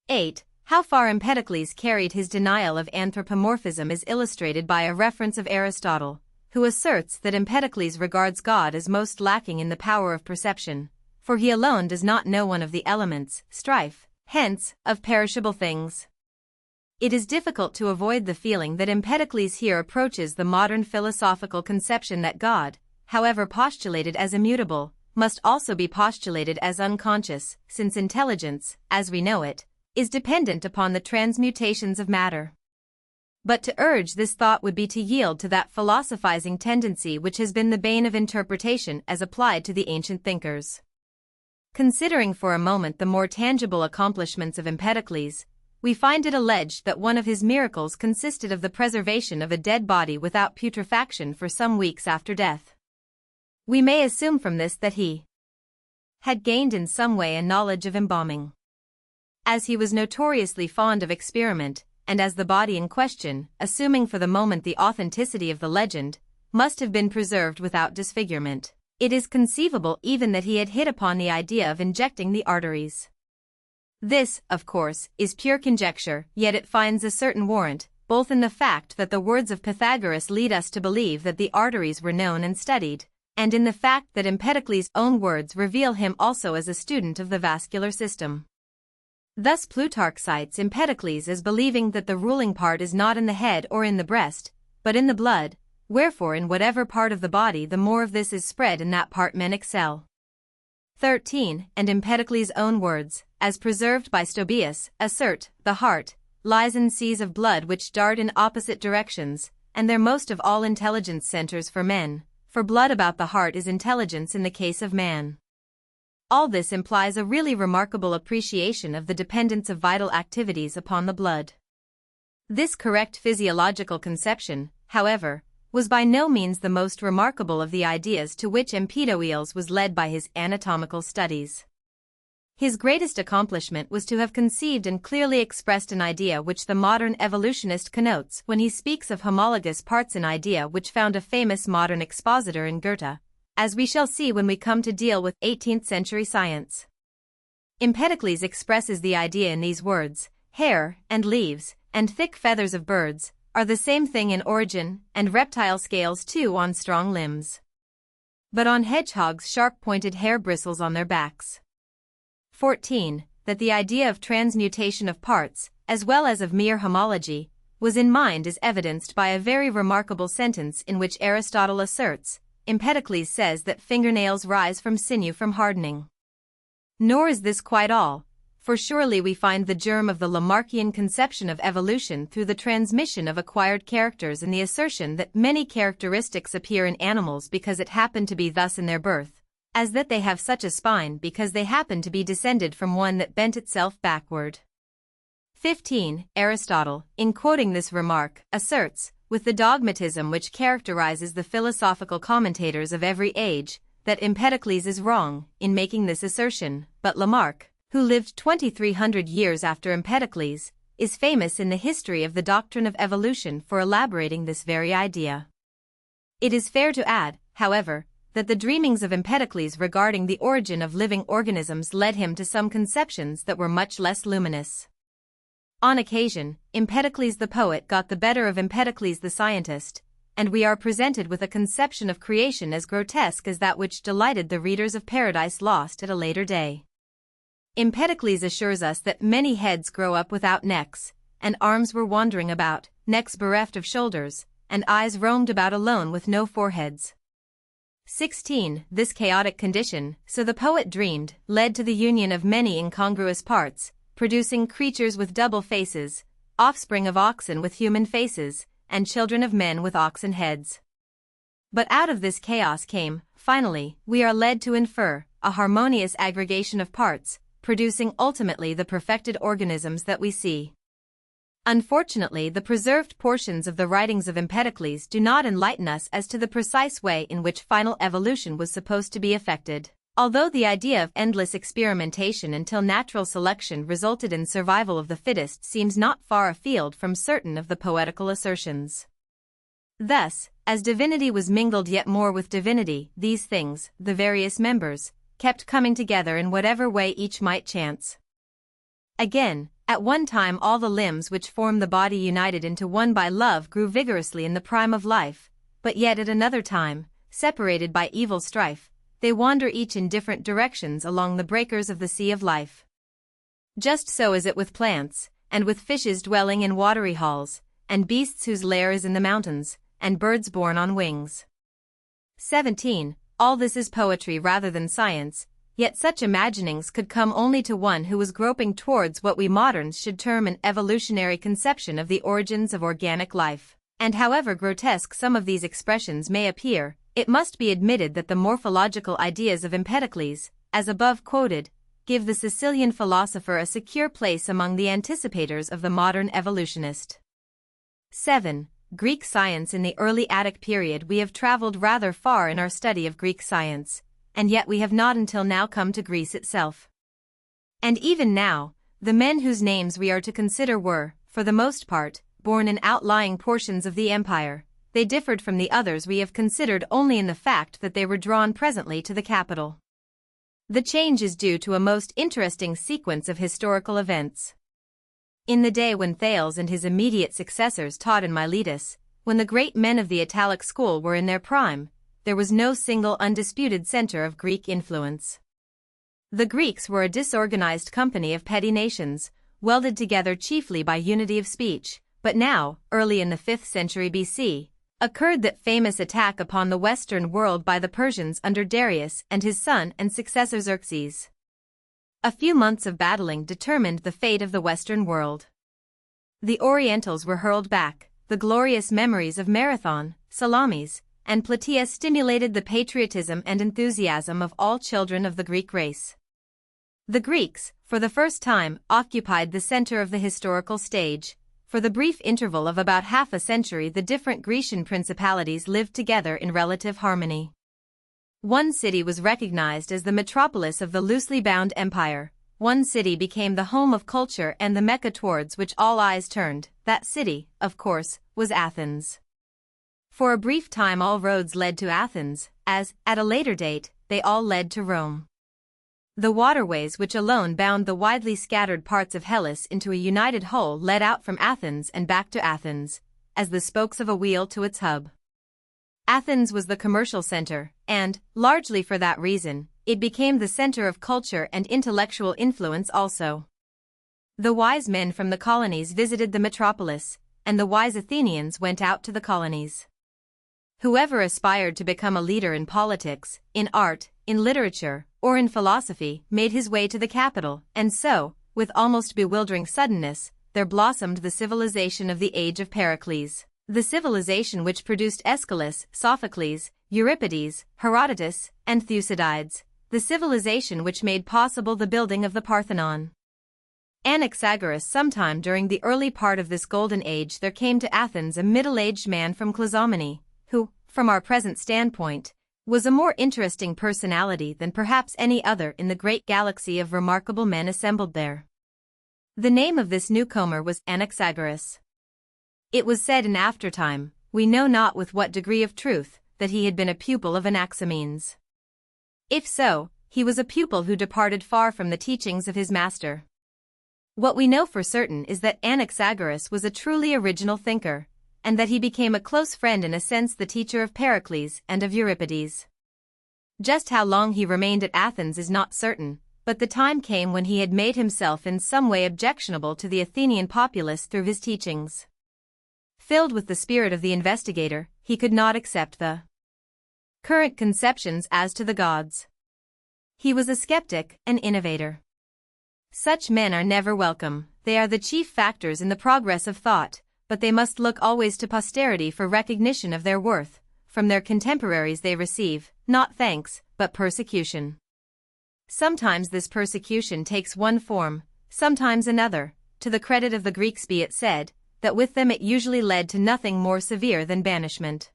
8. How far Empedocles carried his denial of anthropomorphism is illustrated by a reference of Aristotle, who asserts that Empedocles regards God as most lacking in the power of perception, for he alone does not know one of the elements, strife, hence, of perishable things. It is difficult to avoid the feeling that Empedocles here approaches the modern philosophical conception that God, however postulated as immutable, must also be postulated as unconscious, since intelligence, as we know it, is dependent upon the transmutations of matter. But to urge this thought would be to yield to that philosophizing tendency which has been the bane of interpretation as applied to the ancient thinkers. Considering for a moment the more tangible accomplishments of Empedocles, we find it alleged that one of his miracles consisted of the preservation of a dead body without putrefaction for some weeks after death. We may assume from this that he had gained in some way a knowledge of embalming. As he was notoriously fond of experiment, and as the body in question, assuming for the moment the authenticity of the legend, must have been preserved without disfigurement, it is conceivable even that he had hit upon the idea of injecting the arteries. This, of course, is pure conjecture, yet it finds a certain warrant, both in the fact that the words of Pythagoras lead us to believe that the arteries were known and studied, and in the fact that Empedocles' own words reveal him also as a student of the vascular system. Thus Plutarch cites Empedocles as believing that the ruling part is not in the head or in the breast, but in the blood, wherefore in whatever part of the body the more of this is spread in that part men excel. 13. And Empedocles' own words, as preserved by Stobaeus, assert, the heart lies in seas of blood which dart in opposite directions, and they're most of all intelligence centers for men, for blood about the heart is intelligence in the case of man. All this implies a really remarkable appreciation of the dependence of vital activities upon the blood. This correct physiological conception, however, was by no means the most remarkable of the ideas to which Empedocles was led by his anatomical studies. His greatest accomplishment was to have conceived and clearly expressed an idea which the modern evolutionist connotes when he speaks of homologous parts, an idea which found a famous modern expositor in Goethe, as we shall see when we come to deal with 18th-century science. Empedocles expresses the idea in these words: hair, and leaves, and thick feathers of birds, are the same thing in origin, and reptile scales too on strong limbs. But on hedgehogs sharp-pointed hair bristles on their backs. 14. That the idea of transmutation of parts, as well as of mere homology, was in mind is evidenced by a very remarkable sentence in which Aristotle asserts, Empedocles says that fingernails rise from sinew from hardening. Nor is this quite all, for surely we find the germ of the Lamarckian conception of evolution through the transmission of acquired characters and the assertion that many characteristics appear in animals because it happened to be thus in their birth, as that they have such a spine because they happen to be descended from one that bent itself backward. 15. Aristotle, in quoting this remark, asserts, with the dogmatism which characterizes the philosophical commentators of every age, that Empedocles is wrong in making this assertion, but Lamarck, who lived 2,300 years after Empedocles, is famous in the history of the doctrine of evolution for elaborating this very idea. It is fair to add, however, that the dreamings of Empedocles regarding the origin of living organisms led him to some conceptions that were much less luminous. On occasion, Empedocles the poet got the better of Empedocles the scientist, and we are presented with a conception of creation as grotesque as that which delighted the readers of Paradise Lost at a later day. Empedocles assures us that many heads grow up without necks, and arms were wandering about, necks bereft of shoulders, and eyes roamed about alone with no foreheads. 16. This chaotic condition, so the poet dreamed, led to the union of many incongruous parts, producing creatures with double faces, offspring of oxen with human faces, and children of men with oxen heads. But out of this chaos came, finally, we are led to infer, a harmonious aggregation of parts, producing ultimately the perfected organisms that we see. Unfortunately, the preserved portions of the writings of Empedocles do not enlighten us as to the precise way in which final evolution was supposed to be effected. Although the idea of endless experimentation until natural selection resulted in survival of the fittest seems not far afield from certain of the poetical assertions. Thus, as divinity was mingled yet more with divinity, these things, the various members, kept coming together in whatever way each might chance. Again, at one time all the limbs which form the body united into one by love grew vigorously in the prime of life, but yet at another time, separated by evil strife, they wander each in different directions along the breakers of the sea of life. Just so is it with plants, and with fishes dwelling in watery halls, and beasts whose lair is in the mountains, and birds borne on wings. 17. All this is poetry rather than science, yet such imaginings could come only to one who was groping towards what we moderns should term an evolutionary conception of the origins of organic life. And however grotesque some of these expressions may appear, it must be admitted that the morphological ideas of Empedocles, as above quoted, give the Sicilian philosopher a secure place among the anticipators of the modern evolutionist. 7. Greek science. In the early Attic period we have traveled rather far in our study of Greek science, and yet we have not until now come to Greece itself. And even now, the men whose names we are to consider were, for the most part, born in outlying portions of the empire. They differed from the others we have considered only in the fact that they were drawn presently to the capital. The change is due to a most interesting sequence of historical events. In the day when Thales and his immediate successors taught in Miletus, when the great men of the Italic school were in their prime, there was no single undisputed center of Greek influence. The Greeks were a disorganized company of petty nations, welded together chiefly by unity of speech, but now, early in the 5th century BC, occurred that famous attack upon the Western world by the Persians under Darius and his son and successor Xerxes. A few months of battling determined the fate of the Western world. The Orientals were hurled back, the glorious memories of Marathon, Salamis, and Plataea stimulated the patriotism and enthusiasm of all children of the Greek race. The Greeks, for the first time, occupied the center of the historical stage. For the brief interval of about half a century the different Grecian principalities lived together in relative harmony. One city was recognized as the metropolis of the loosely bound empire. One city became the home of culture and the Mecca towards which all eyes turned. That city, of course, was Athens. For a brief time all roads led to Athens, as, at a later date, they all led to Rome. The waterways which alone bound the widely scattered parts of Hellas into a united whole led out from Athens and back to Athens, as the spokes of a wheel to its hub. Athens was the commercial center, and, largely for that reason, it became the center of culture and intellectual influence also. The wise men from the colonies visited the metropolis, and the wise Athenians went out to the colonies. Whoever aspired to become a leader in politics, in art, in literature, or in philosophy, made his way to the capital, and so, with almost bewildering suddenness, there blossomed the civilization of the age of Pericles, the civilization which produced Aeschylus, Sophocles, Euripides, Herodotus, and Thucydides, the civilization which made possible the building of the Parthenon. Anaxagoras. Sometime during the early part of this golden age there came to Athens a middle-aged man from Clazomenae, who, from our present standpoint, was a more interesting personality than perhaps any other in the great galaxy of remarkable men assembled there. The name of this newcomer was Anaxagoras. It was said in aftertime, we know not with what degree of truth, that he had been a pupil of Anaximenes. If so, he was a pupil who departed far from the teachings of his master. What we know for certain is that Anaxagoras was a truly original thinker, and that he became a close friend in a sense the teacher of Pericles and of Euripides. Just how long he remained at Athens is not certain, but the time came when he had made himself in some way objectionable to the Athenian populace through his teachings. Filled with the spirit of the investigator, he could not accept the current conceptions as to the gods. He was a skeptic, an innovator. Such men are never welcome. They are the chief factors in the progress of thought, but they must look always to posterity for recognition of their worth. From their contemporaries they receive, not thanks, but persecution. Sometimes this persecution takes one form, sometimes another. To the credit of the Greeks be it said, that with them it usually led to nothing more severe than banishment.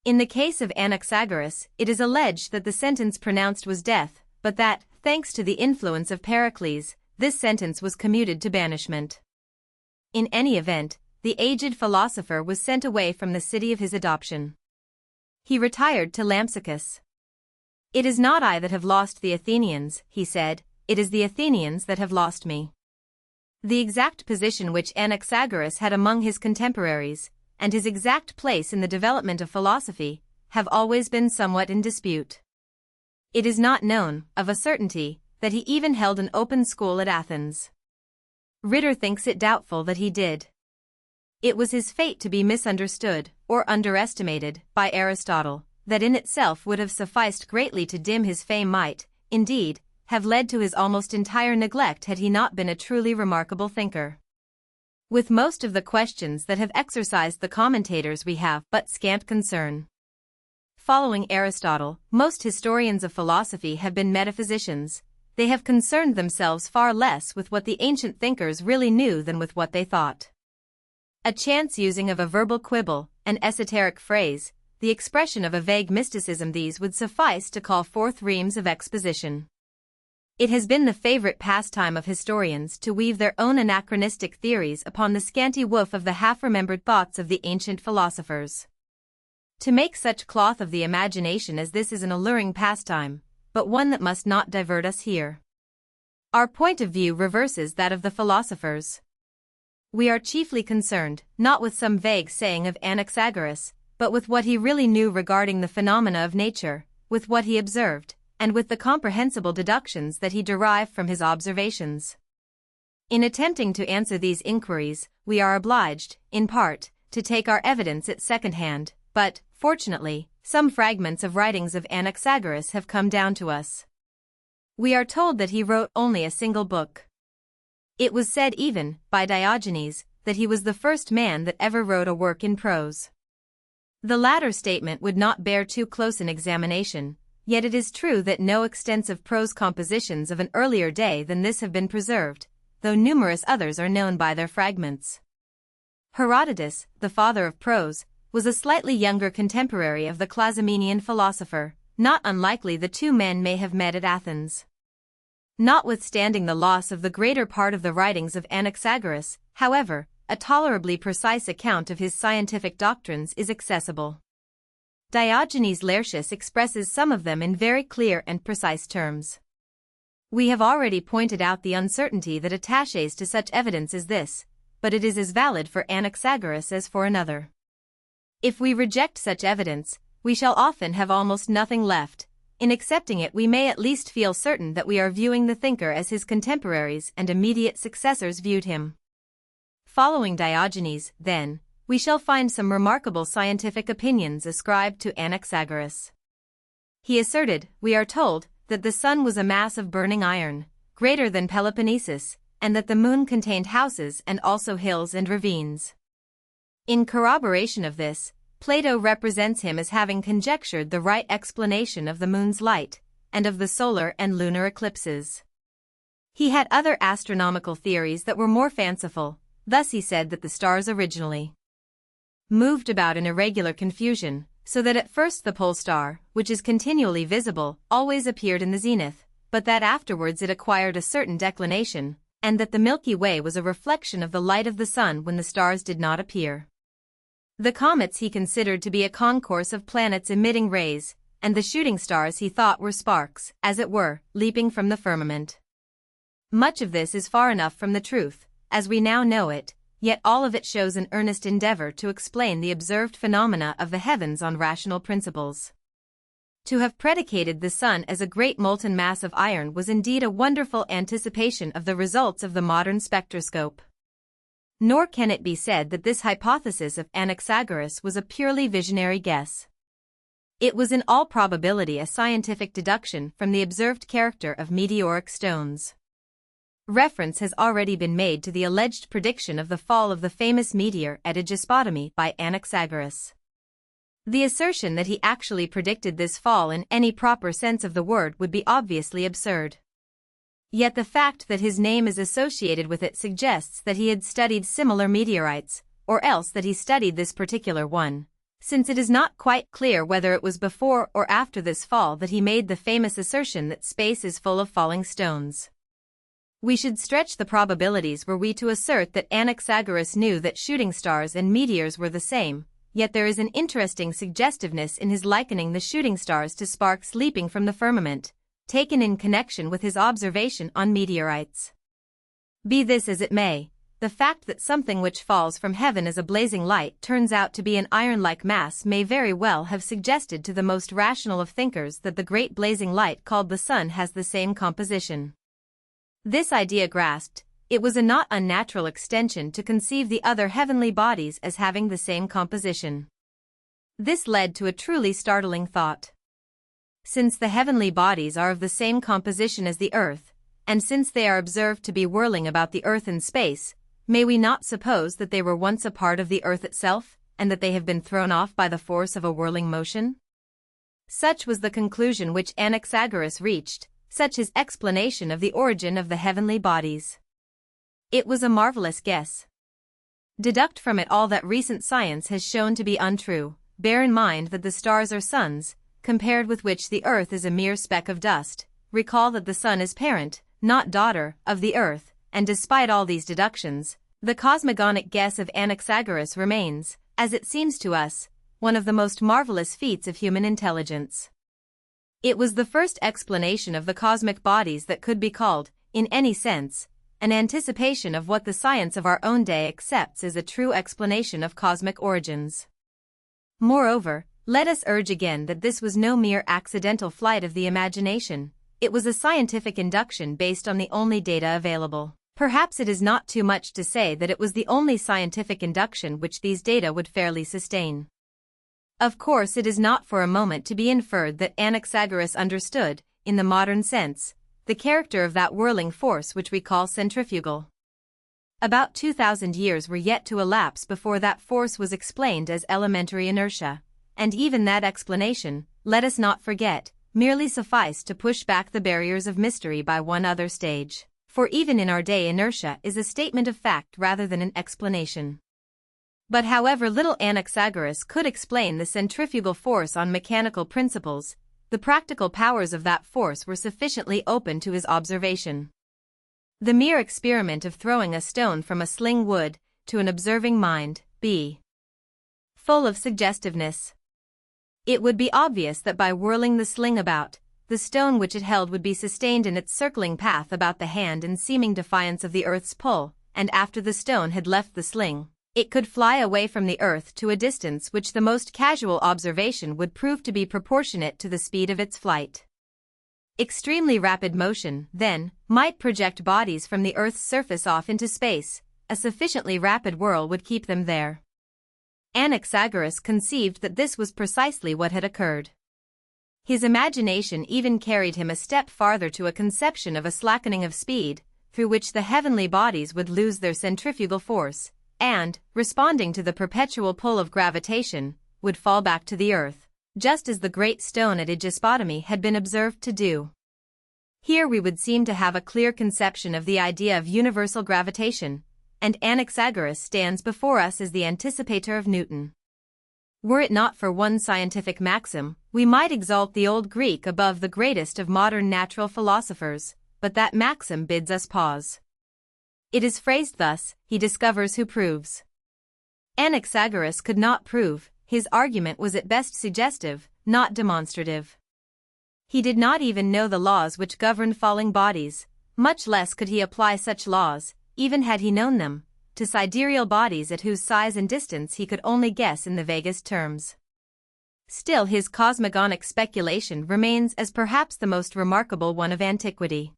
In the case of Anaxagoras, it is alleged that the sentence pronounced was death, but that, thanks to the influence of Pericles, this sentence was commuted to banishment. In any event, the aged philosopher was sent away from the city of his adoption. He retired to Lampsacus. "It is not I that have lost the Athenians," he said, "it is the Athenians that have lost me." The exact position which Anaxagoras had among his contemporaries, and his exact place in the development of philosophy, have always been somewhat in dispute. It is not known, of a certainty, that he even held an open school at Athens. Ritter thinks it doubtful that he did. It was his fate to be misunderstood, or underestimated, by Aristotle, that in itself would have sufficed greatly to dim his fame might, indeed, have led to his almost entire neglect had he not been a truly remarkable thinker. With most of the questions that have exercised the commentators we have but scant concern. Following Aristotle, most historians of philosophy have been metaphysicians. They have concerned themselves far less with what the ancient thinkers really knew than with what they thought. A chance using of a verbal quibble, an esoteric phrase, the expression of a vague mysticism, these would suffice to call forth reams of exposition. It has been the favorite pastime of historians to weave their own anachronistic theories upon the scanty woof of the half-remembered thoughts of the ancient philosophers. To make such cloth of the imagination as this is an alluring pastime, but one that must not divert us here. Our point of view reverses that of the philosophers. We are chiefly concerned, not with some vague saying of Anaxagoras, but with what he really knew regarding the phenomena of nature, with what he observed, and with the comprehensible deductions that he derived from his observations. In attempting to answer these inquiries, we are obliged, in part, to take our evidence at second hand, but, fortunately, some fragments of writings of Anaxagoras have come down to us. We are told that he wrote only a single book. It was said even, by Diogenes, that he was the first man that ever wrote a work in prose. The latter statement would not bear too close an examination, yet it is true that no extensive prose compositions of an earlier day than this have been preserved, though numerous others are known by their fragments. Herodotus, the father of prose, was a slightly younger contemporary of the Clazomenian philosopher. Not unlikely the two men may have met at Athens. Notwithstanding the loss of the greater part of the writings of Anaxagoras, however, a tolerably precise account of his scientific doctrines is accessible. Diogenes Laertius expresses some of them in very clear and precise terms. We have already pointed out the uncertainty that attaches to such evidence as this, but it is as valid for Anaxagoras as for another. If we reject such evidence, we shall often have almost nothing left. In accepting it, we may at least feel certain that we are viewing the thinker as his contemporaries and immediate successors viewed him. Following Diogenes, then, we shall find some remarkable scientific opinions ascribed to Anaxagoras. He asserted, we are told, that the sun was a mass of burning iron, greater than Peloponnesus, and that the moon contained houses and also hills and ravines. In corroboration of this, Plato represents him as having conjectured the right explanation of the moon's light, and of the solar and lunar eclipses. He had other astronomical theories that were more fanciful. Thus he said that the stars originally moved about in irregular confusion, so that at first the pole star, which is continually visible, always appeared in the zenith, but that afterwards it acquired a certain declination, and that the Milky Way was a reflection of the light of the sun when the stars did not appear. The comets he considered to be a concourse of planets emitting rays, and the shooting stars he thought were sparks, as it were, leaping from the firmament. Much of this is far enough from the truth, as we now know it, yet all of it shows an earnest endeavor to explain the observed phenomena of the heavens on rational principles. To have predicated the sun as a great molten mass of iron was indeed a wonderful anticipation of the results of the modern spectroscope. Nor can it be said that this hypothesis of Anaxagoras was a purely visionary guess. It was in all probability a scientific deduction from the observed character of meteoric stones. Reference has already been made to the alleged prediction of the fall of the famous meteor at Aegyptopotamus by Anaxagoras. The assertion that he actually predicted this fall in any proper sense of the word would be obviously absurd. Yet the fact that his name is associated with it suggests that he had studied similar meteorites, or else that he studied this particular one, since it is not quite clear whether it was before or after this fall that he made the famous assertion that space is full of falling stones. We should stretch the probabilities were we to assert that Anaxagoras knew that shooting stars and meteors were the same, yet there is an interesting suggestiveness in his likening the shooting stars to sparks leaping from the firmament, taken in connection with his observation on meteorites. Be this as it may, the fact that something which falls from heaven as a blazing light turns out to be an iron-like mass may very well have suggested to the most rational of thinkers that the great blazing light called the sun has the same composition. This idea grasped, it was a not unnatural extension to conceive the other heavenly bodies as having the same composition. This led to a truly startling thought. Since the heavenly bodies are of the same composition as the earth, and since they are observed to be whirling about the earth in space, may we not suppose that they were once a part of the earth itself, and that they have been thrown off by the force of a whirling motion? Such was the conclusion which Anaxagoras reached, such his explanation of the origin of the heavenly bodies. It was a marvelous guess. Deduct from it all that recent science has shown to be untrue, bear in mind that the stars are suns, compared with which the earth is a mere speck of dust, recall that the sun is parent, not daughter, of the earth, and despite all these deductions, the cosmogonic guess of Anaxagoras remains, as it seems to us, one of the most marvelous feats of human intelligence. It was the first explanation of the cosmic bodies that could be called, in any sense, an anticipation of what the science of our own day accepts as a true explanation of cosmic origins. Moreover, let us urge again that this was no mere accidental flight of the imagination, it was a scientific induction based on the only data available. Perhaps it is not too much to say that it was the only scientific induction which these data would fairly sustain. Of course, it is not for a moment to be inferred that Anaxagoras understood, in the modern sense, the character of that whirling force which we call centrifugal. About 2,000 years were yet to elapse before that force was explained as elementary inertia, and even that explanation, let us not forget, merely sufficed to push back the barriers of mystery by one other stage. For even in our day inertia is a statement of fact rather than an explanation. But however little Anaxagoras could explain the centrifugal force on mechanical principles, the practical powers of that force were sufficiently open to his observation. The mere experiment of throwing a stone from a sling would, to an observing mind, be full of suggestiveness. It would be obvious that by whirling the sling about, the stone which it held would be sustained in its circling path about the hand in seeming defiance of the earth's pull, and after the stone had left the sling, it could fly away from the earth to a distance which the most casual observation would prove to be proportionate to the speed of its flight. Extremely rapid motion, then, might project bodies from the earth's surface off into space, a sufficiently rapid whirl would keep them there. Anaxagoras conceived that this was precisely what had occurred. His imagination even carried him a step farther to a conception of a slackening of speed, through which the heavenly bodies would lose their centrifugal force, and, responding to the perpetual pull of gravitation, would fall back to the earth, just as the great stone at Aegyptopotamus had been observed to do. Here we would seem to have a clear conception of the idea of universal gravitation, and Anaxagoras stands before us as the anticipator of Newton. Were it not for one scientific maxim, we might exalt the old Greek above the greatest of modern natural philosophers, but that maxim bids us pause. It is phrased thus: he discovers who proves. Anaxagoras could not prove, his argument was at best suggestive, not demonstrative. He did not even know the laws which governed falling bodies, much less could he apply such laws, even had he known them, to sidereal bodies at whose size and distance he could only guess in the vaguest terms. Still, his cosmogonic speculation remains as perhaps the most remarkable one of antiquity.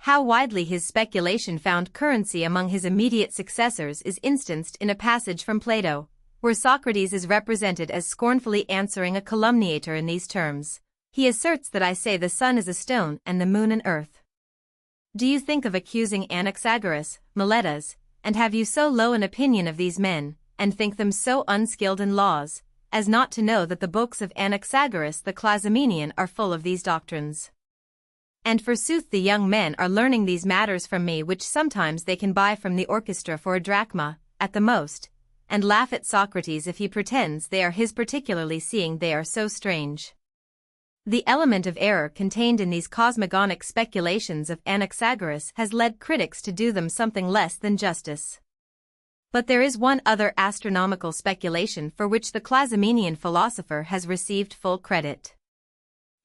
How widely his speculation found currency among his immediate successors is instanced in a passage from Plato, where Socrates is represented as scornfully answering a calumniator in these terms. He asserts that I say the sun is a stone and the moon an earth. Do you think of accusing Anaxagoras, Meletus, and have you so low an opinion of these men, and think them so unskilled in laws, as not to know that the books of Anaxagoras the Clazomenian are full of these doctrines? And forsooth the young men are learning these matters from me, which sometimes they can buy from the orchestra for a drachma, at the most, and laugh at Socrates if he pretends they are his, particularly seeing they are so strange. The element of error contained in these cosmogonic speculations of Anaxagoras has led critics to do them something less than justice. But there is one other astronomical speculation for which the Clazomenian philosopher has received full credit.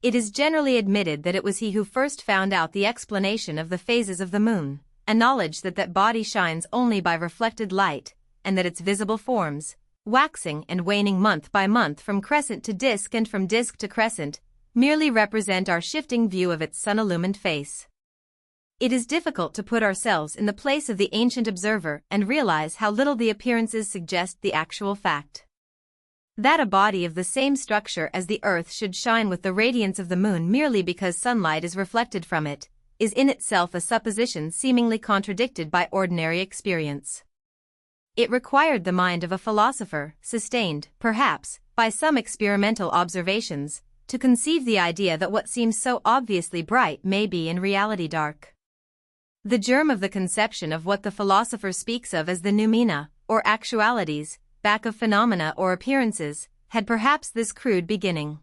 It is generally admitted that it was he who first found out the explanation of the phases of the moon, a knowledge that body shines only by reflected light, and that its visible forms, waxing and waning month by month from crescent to disk and from disk to crescent, merely represent our shifting view of its sun-illumined face. It is difficult to put ourselves in the place of the ancient observer and realize how little the appearances suggest the actual fact. That a body of the same structure as the earth should shine with the radiance of the moon merely because sunlight is reflected from it, is in itself a supposition seemingly contradicted by ordinary experience. It required the mind of a philosopher, sustained, perhaps, by some experimental observations, to conceive the idea that what seems so obviously bright may be in reality dark. The germ of the conception of what the philosopher speaks of as the noumena, or actualities, back of phenomena or appearances, had perhaps this crude beginning.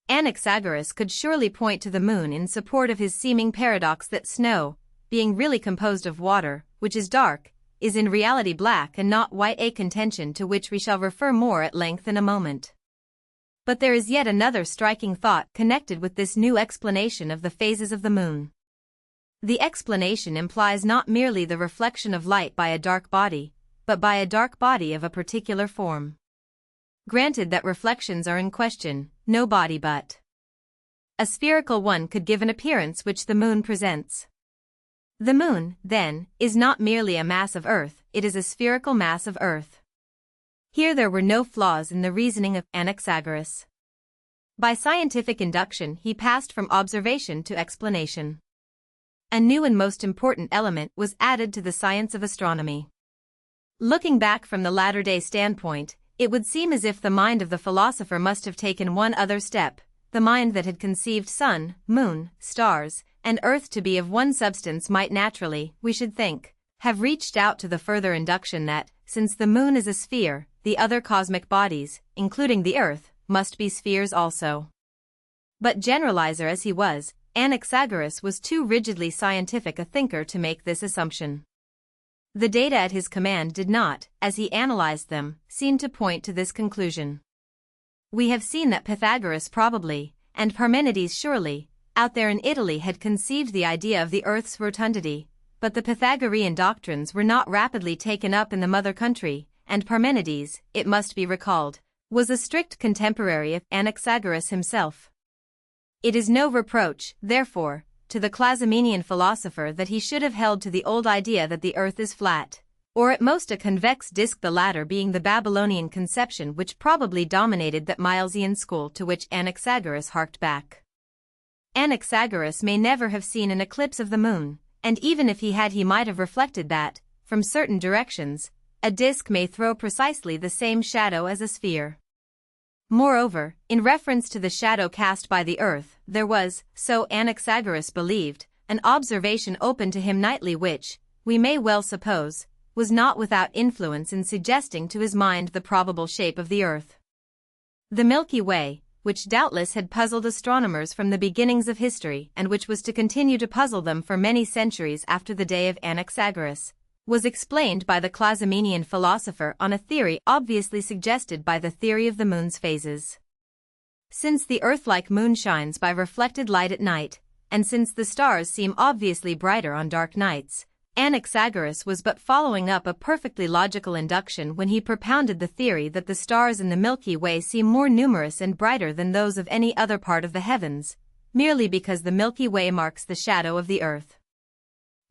Anaxagoras could surely point to the moon in support of his seeming paradox that snow, being really composed of water, which is dark, is in reality black and not white, a contention to which we shall refer more at length in a moment. But there is yet another striking thought connected with this new explanation of the phases of the moon. The explanation implies not merely the reflection of light by a dark body, but by a dark body of a particular form. Granted that reflections are in question, no body but a spherical one could give an appearance which the moon presents. The moon, then, is not merely a mass of earth, it is a spherical mass of earth. Here there were no flaws in the reasoning of Anaxagoras. By scientific induction he passed from observation to explanation. A new and most important element was added to the science of astronomy. Looking back from the latter-day standpoint, it would seem as if the mind of the philosopher must have taken one other step, the mind that had conceived sun, moon, stars, and earth to be of one substance might naturally, we should think, have reached out to the further induction that, since the moon is a sphere, the other cosmic bodies, including the earth, must be spheres also. But generalizer as he was, Anaxagoras was too rigidly scientific a thinker to make this assumption. The data at his command did not, as he analyzed them, seem to point to this conclusion. We have seen that Pythagoras probably, and Parmenides surely, out there in Italy had conceived the idea of the earth's rotundity, but the Pythagorean doctrines were not rapidly taken up in the mother country, and Parmenides, it must be recalled, was a strict contemporary of Anaxagoras himself. It is no reproach, therefore, to the Clazomenian philosopher that he should have held to the old idea that the earth is flat, or at most a convex disk, the latter being the Babylonian conception which probably dominated that Milesian school to which Anaxagoras harked back. Anaxagoras may never have seen an eclipse of the moon, and even if he had he might have reflected that, from certain directions, a disk may throw precisely the same shadow as a sphere. Moreover, in reference to the shadow cast by the earth, there was, so Anaxagoras believed, an observation open to him nightly which, we may well suppose, was not without influence in suggesting to his mind the probable shape of the earth. The Milky Way, which doubtless had puzzled astronomers from the beginnings of history and which was to continue to puzzle them for many centuries after the day of Anaxagoras, was explained by the Clazomenian philosopher on a theory obviously suggested by the theory of the moon's phases. Since the earth-like moon shines by reflected light at night, and since the stars seem obviously brighter on dark nights, Anaxagoras was but following up a perfectly logical induction when he propounded the theory that the stars in the Milky Way seem more numerous and brighter than those of any other part of the heavens, merely because the Milky Way marks the shadow of the earth.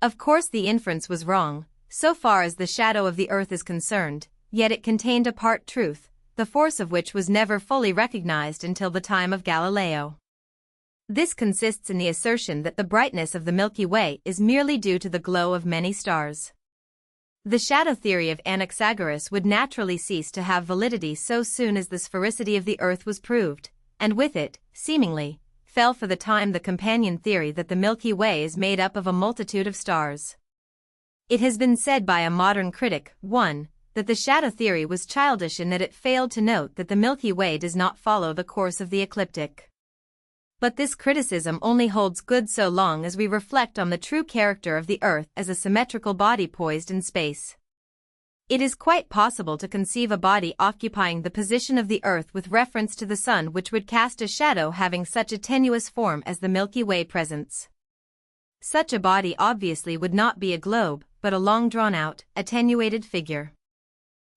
Of course the inference was wrong, so far as the shadow of the earth is concerned, yet it contained a part truth, the force of which was never fully recognized until the time of Galileo. This consists in the assertion that the brightness of the Milky Way is merely due to the glow of many stars. The shadow theory of Anaxagoras would naturally cease to have validity so soon as the sphericity of the earth was proved, and with it, seemingly, fell for the time the companion theory that the Milky Way is made up of a multitude of stars. It has been said by a modern critic, 1, that the shadow theory was childish in that it failed to note that the Milky Way does not follow the course of the ecliptic. But this criticism only holds good so long as we reflect on the true character of the Earth as a symmetrical body poised in space. It is quite possible to conceive a body occupying the position of the Earth with reference to the Sun which would cast a shadow having such a tenuous form as the Milky Way presents. Such a body obviously would not be a globe, but a long drawn-out, attenuated figure.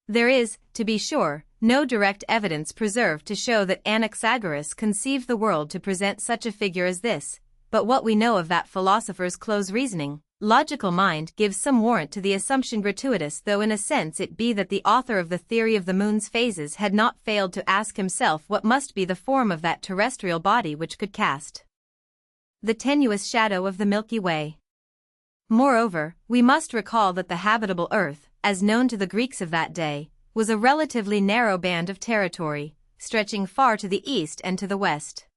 There is, to be sure, no direct evidence preserved to show that Anaxagoras conceived the world to present such a figure as this, but what we know of that philosopher's close reasoning, logical mind gives some warrant to the assumption, gratuitous though in a sense it be, that the author of the theory of the moon's phases had not failed to ask himself what must be the form of that terrestrial body which could cast the tenuous shadow of the Milky Way. Moreover, we must recall that the habitable earth, as known to the Greeks of that day, was a relatively narrow band of territory, stretching far to the east and to the west.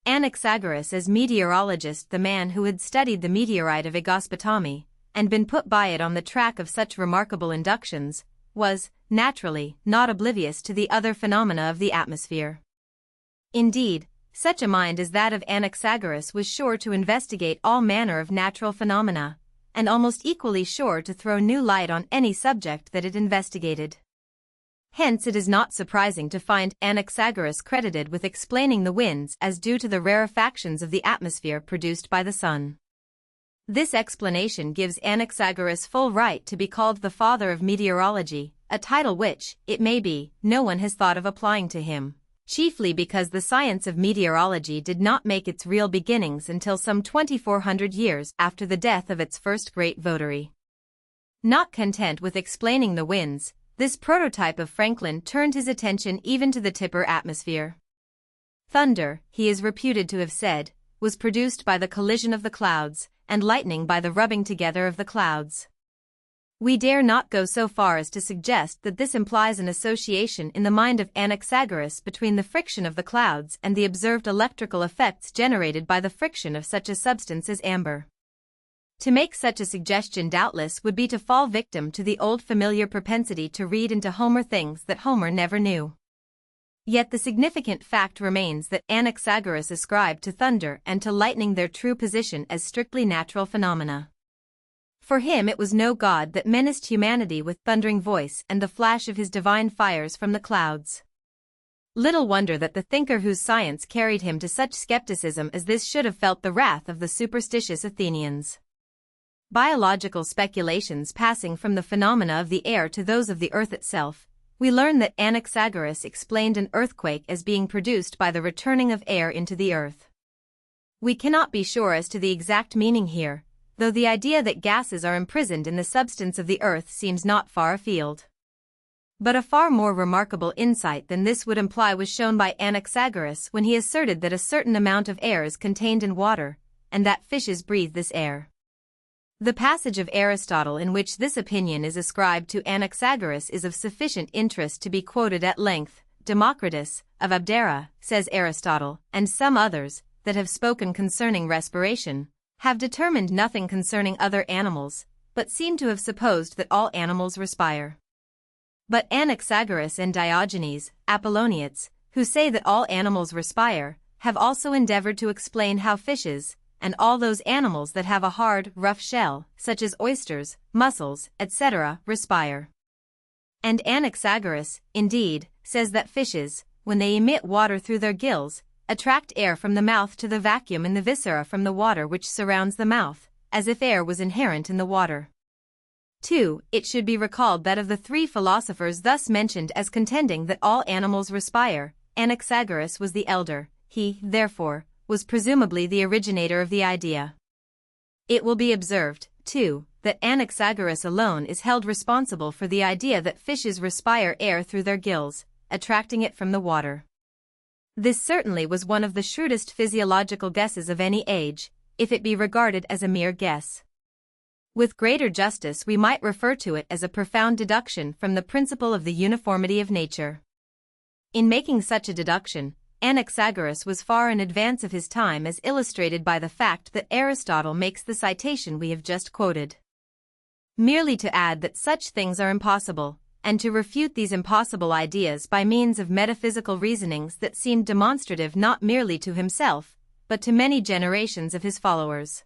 Anaxagoras, as meteorologist, the man who had studied the meteorite of Aegospotami, and been put by it on the track of such remarkable inductions, was, naturally, not oblivious to the other phenomena of the atmosphere. Indeed, such a mind as that of Anaxagoras was sure to investigate all manner of natural phenomena, and almost equally sure to throw new light on any subject that it investigated. Hence it is not surprising to find Anaxagoras credited with explaining the winds as due to the rarefactions of the atmosphere produced by the sun. This explanation gives Anaxagoras full right to be called the father of meteorology, a title which, it may be, no one has thought of applying to him, chiefly because the science of meteorology did not make its real beginnings until some 2,400 years after the death of its first great votary. Not content with explaining the winds, this prototype of Franklin turned his attention even to the Tipper atmosphere. Thunder, he is reputed to have said, was produced by the collision of the clouds, and lightning by the rubbing together of the clouds. We dare not go so far as to suggest that this implies an association in the mind of Anaxagoras between the friction of the clouds and the observed electrical effects generated by the friction of such a substance as amber. To make such a suggestion doubtless would be to fall victim to the old familiar propensity to read into Homer things that Homer never knew. Yet the significant fact remains that Anaxagoras ascribed to thunder and to lightning their true position as strictly natural phenomena. For him it was no god that menaced humanity with thundering voice and the flash of his divine fires from the clouds. Little wonder that the thinker whose science carried him to such skepticism as this should have felt the wrath of the superstitious Athenians. Biological speculations passing from the phenomena of the air to those of the earth itself, we learn that Anaxagoras explained an earthquake as being produced by the returning of air into the earth. We cannot be sure as to the exact meaning here, though the idea that gases are imprisoned in the substance of the earth seems not far afield. But a far more remarkable insight than this would imply was shown by Anaxagoras when he asserted that a certain amount of air is contained in water, and that fishes breathe this air. The passage of Aristotle in which this opinion is ascribed to Anaxagoras is of sufficient interest to be quoted at length. Democritus, of Abdera, says Aristotle, and some others, that have spoken concerning respiration, have determined nothing concerning other animals, but seem to have supposed that all animals respire. But Anaxagoras and Diogenes, Apolloniates, who say that all animals respire, have also endeavored to explain how fishes, and all those animals that have a hard, rough shell, such as oysters, mussels, etc., respire. And Anaxagoras, indeed, says that fishes, when they emit water through their gills, attract air from the mouth to the vacuum in the viscera from the water which surrounds the mouth, as if air was inherent in the water. 2. It should be recalled that of the three philosophers thus mentioned as contending that all animals respire, Anaxagoras was the elder. He, therefore, was presumably the originator of the idea. It will be observed, too, that Anaxagoras alone is held responsible for the idea that fishes respire air through their gills, attracting it from the water. This certainly was one of the shrewdest physiological guesses of any age, if it be regarded as a mere guess. With greater justice we might refer to it as a profound deduction from the principle of the uniformity of nature. In making such a deduction, Anaxagoras was far in advance of his time, as illustrated by the fact that Aristotle makes the citation we have just quoted. Merely to add that such things are impossible, and to refute these impossible ideas by means of metaphysical reasonings that seemed demonstrative not merely to himself, but to many generations of his followers.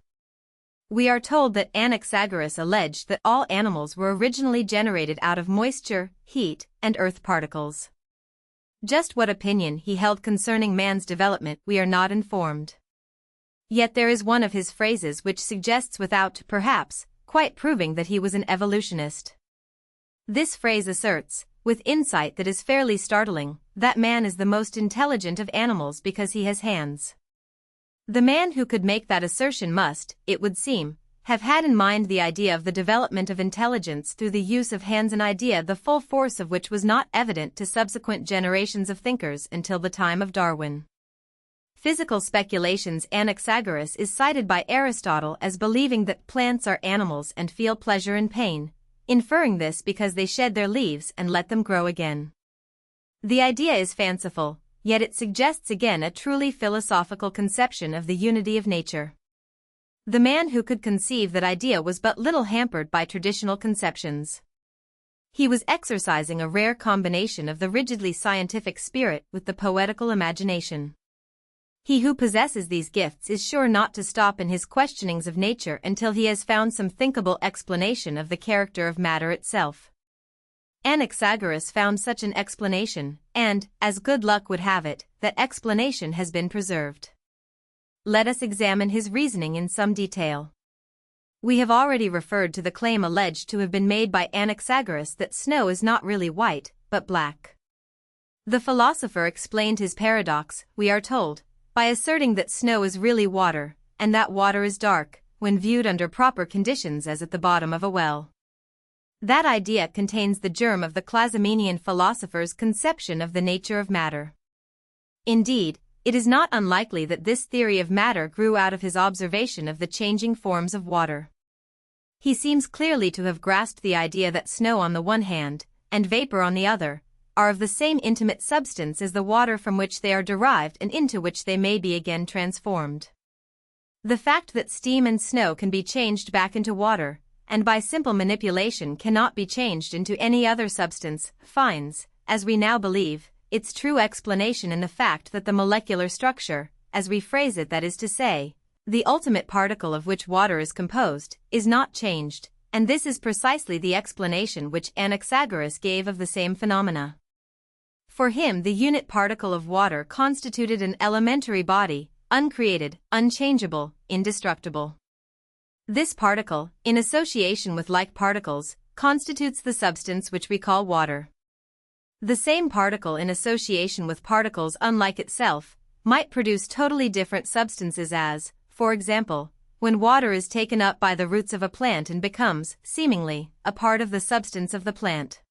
We are told that Anaxagoras alleged that all animals were originally generated out of moisture, heat, and earth particles. Just what opinion he held concerning man's development we are not informed. Yet there is one of his phrases which suggests, without, perhaps, quite proving that he was an evolutionist. This phrase asserts, with insight that is fairly startling, that man is the most intelligent of animals because he has hands. The man who could make that assertion must, it would seem, have had in mind the idea of the development of intelligence through the use of hands, an idea the full force of which was not evident to subsequent generations of thinkers until the time of Darwin. Physical speculations. Anaxagoras is cited by Aristotle as believing that plants are animals and feel pleasure and pain, inferring this because they shed their leaves and let them grow again. The idea is fanciful, yet it suggests again a truly philosophical conception of the unity of nature. The man who could conceive that idea was but little hampered by traditional conceptions. He was exercising a rare combination of the rigidly scientific spirit with the poetical imagination. He who possesses these gifts is sure not to stop in his questionings of nature until he has found some thinkable explanation of the character of matter itself. Anaxagoras found such an explanation, and, as good luck would have it, that explanation has been preserved. Let us examine his reasoning in some detail. We have already referred to the claim alleged to have been made by Anaxagoras that snow is not really white, but black. The philosopher explained his paradox, we are told, by asserting that snow is really water, and that water is dark, when viewed under proper conditions as at the bottom of a well. That idea contains the germ of the Clazomenian philosopher's conception of the nature of matter. Indeed, it is not unlikely that this theory of matter grew out of his observation of the changing forms of water. He seems clearly to have grasped the idea that snow on the one hand, and vapor on the other, are of the same intimate substance as the water from which they are derived and into which they may be again transformed. The fact that steam and snow can be changed back into water, and by simple manipulation cannot be changed into any other substance, finds, as we now believe, its true explanation in the fact that the molecular structure, as we phrase it, that is to say, the ultimate particle of which water is composed, is not changed, and this is precisely the explanation which Anaxagoras gave of the same phenomena. For him the unit particle of water constituted an elementary body, uncreated, unchangeable, indestructible. This particle, in association with like particles, constitutes the substance which we call water. The same particle in association with particles unlike itself, might produce totally different substances as, for example, when water is taken up by the roots of a plant and becomes, seemingly, a part of the substance of the plant.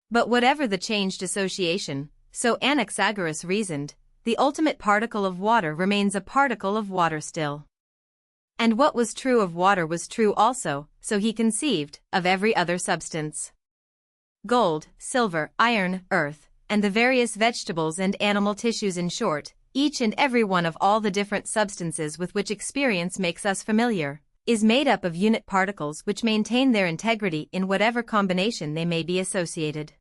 But whatever the changed association, so Anaxagoras reasoned, the ultimate particle of water remains a particle of water still. And what was true of water was true also, so he conceived, of every other substance. Gold, silver, iron, earth, and the various vegetables and animal tissues, in short, each and every one of all the different substances with which experience makes us familiar, is made up of unit particles which maintain their integrity in whatever combination they may be associated.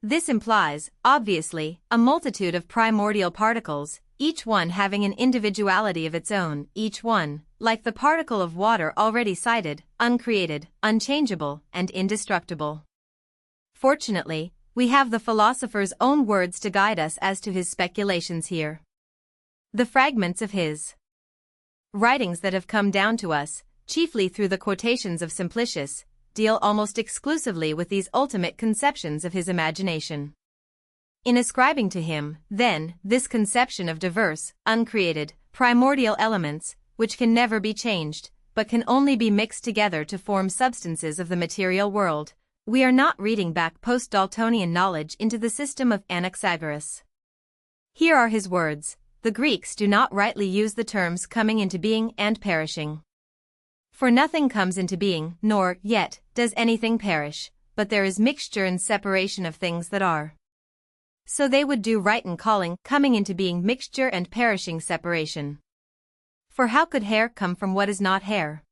This implies, obviously, a multitude of primordial particles, each one having an individuality of its own, each one, like the particle of water already cited, uncreated, unchangeable, and indestructible. Fortunately, we have the philosopher's own words to guide us as to his speculations here. The fragments of his writings that have come down to us, chiefly through the quotations of Simplicius, deal almost exclusively with these ultimate conceptions of his imagination. In ascribing to him, then, this conception of diverse, uncreated, primordial elements, which can never be changed, but can only be mixed together to form substances of the material world. We are not reading back post-Daltonian knowledge into the system of Anaxagoras. Here are his words. The Greeks do not rightly use the terms coming into being and perishing. For nothing comes into being, nor, yet, does anything perish, but there is mixture and separation of things that are. So they would do right in calling coming into being mixture and perishing separation. For how could hair come from what is not hair?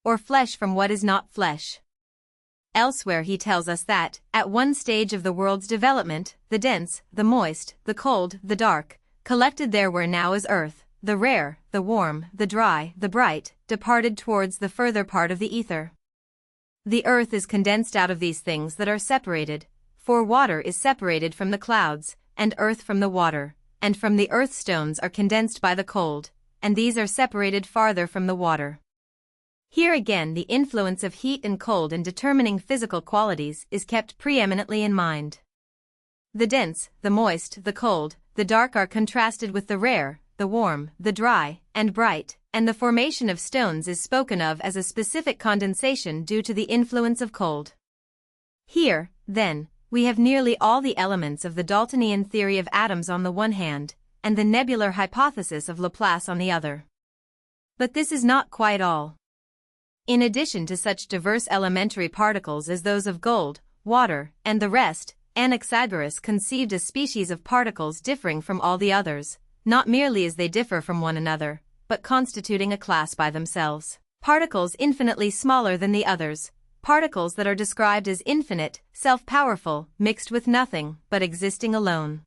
Or flesh from what is not flesh? Elsewhere he tells us that, at one stage of the world's development, the dense, the moist, the cold, the dark, collected there where now is earth, the rare, the warm, the dry, the bright, departed towards the further part of the ether. The earth is condensed out of these things that are separated, for water is separated from the clouds, and earth from the water, and from the earth stones are condensed by the cold, and these are separated farther from the water. Here again the influence of heat and cold in determining physical qualities is kept preeminently in mind. The dense, the moist, the cold, the dark are contrasted with the rare, the warm, the dry, and bright, and the formation of stones is spoken of as a specific condensation due to the influence of cold. Here, then, we have nearly all the elements of the Daltonian theory of atoms on the one hand, and the nebular hypothesis of Laplace on the other. But this is not quite all. In addition to such diverse elementary particles as those of gold, water, and the rest, Anaxagoras conceived a species of particles differing from all the others, not merely as they differ from one another, but constituting a class by themselves. Particles infinitely smaller than the others, particles that are described as infinite, self-powerful, mixed with nothing, but existing alone.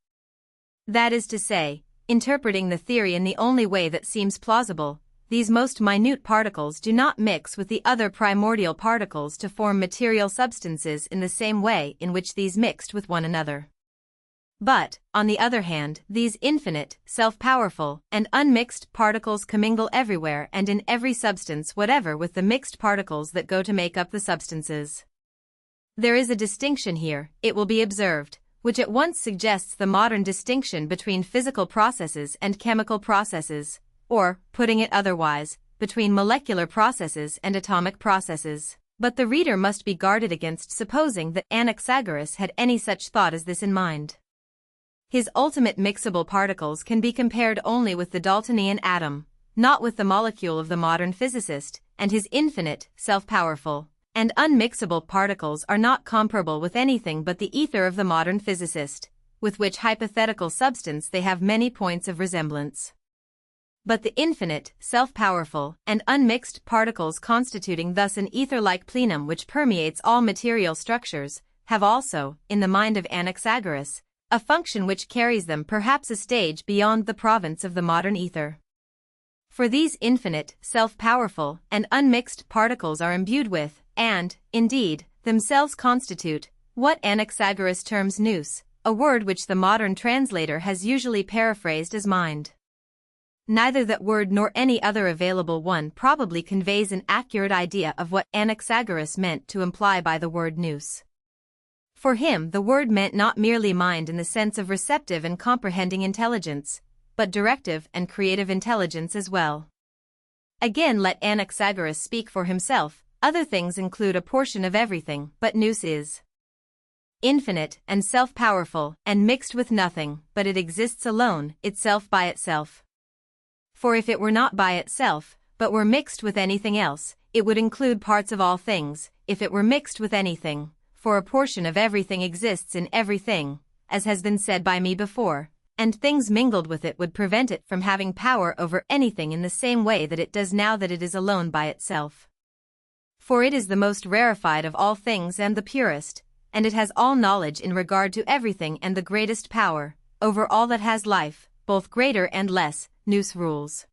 That is to say, interpreting the theory in the only way that seems plausible, these most minute particles do not mix with the other primordial particles to form material substances in the same way in which these mixed with one another. But, on the other hand, these infinite, self-powerful, and unmixed particles commingle everywhere and in every substance whatever with the mixed particles that go to make up the substances. There is a distinction here, it will be observed, which at once suggests the modern distinction between physical processes and chemical processes, or, putting it otherwise, between molecular processes and atomic processes. But the reader must be guarded against supposing that Anaxagoras had any such thought as this in mind. His ultimate mixable particles can be compared only with the Daltonian atom, not with the molecule of the modern physicist, and his infinite, self-powerful, and unmixable particles are not comparable with anything but the ether of the modern physicist, with which hypothetical substance they have many points of resemblance. But the infinite, self-powerful, and unmixed particles constituting thus an ether-like plenum which permeates all material structures, have also, in the mind of Anaxagoras, a function which carries them perhaps a stage beyond the province of the modern ether. For these infinite, self-powerful, and unmixed particles are imbued with, and, indeed, themselves constitute, what Anaxagoras terms nous, a word which the modern translator has usually paraphrased as mind. Neither that word nor any other available one probably conveys an accurate idea of what Anaxagoras meant to imply by the word nous. For him the word meant not merely mind in the sense of receptive and comprehending intelligence, but directive and creative intelligence as well. Again, let Anaxagoras speak for himself, other things include a portion of everything, but nous is infinite and self-powerful and mixed with nothing, but it exists alone, itself by itself. For if it were not by itself, but were mixed with anything else, it would include parts of all things, if it were mixed with anything, for a portion of everything exists in everything, as has been said by me before, and things mingled with it would prevent it from having power over anything in the same way that it does now that it is alone by itself. For it is the most rarefied of all things and the purest, and it has all knowledge in regard to everything and the greatest power, over all that has life, both greater and less, nous rules.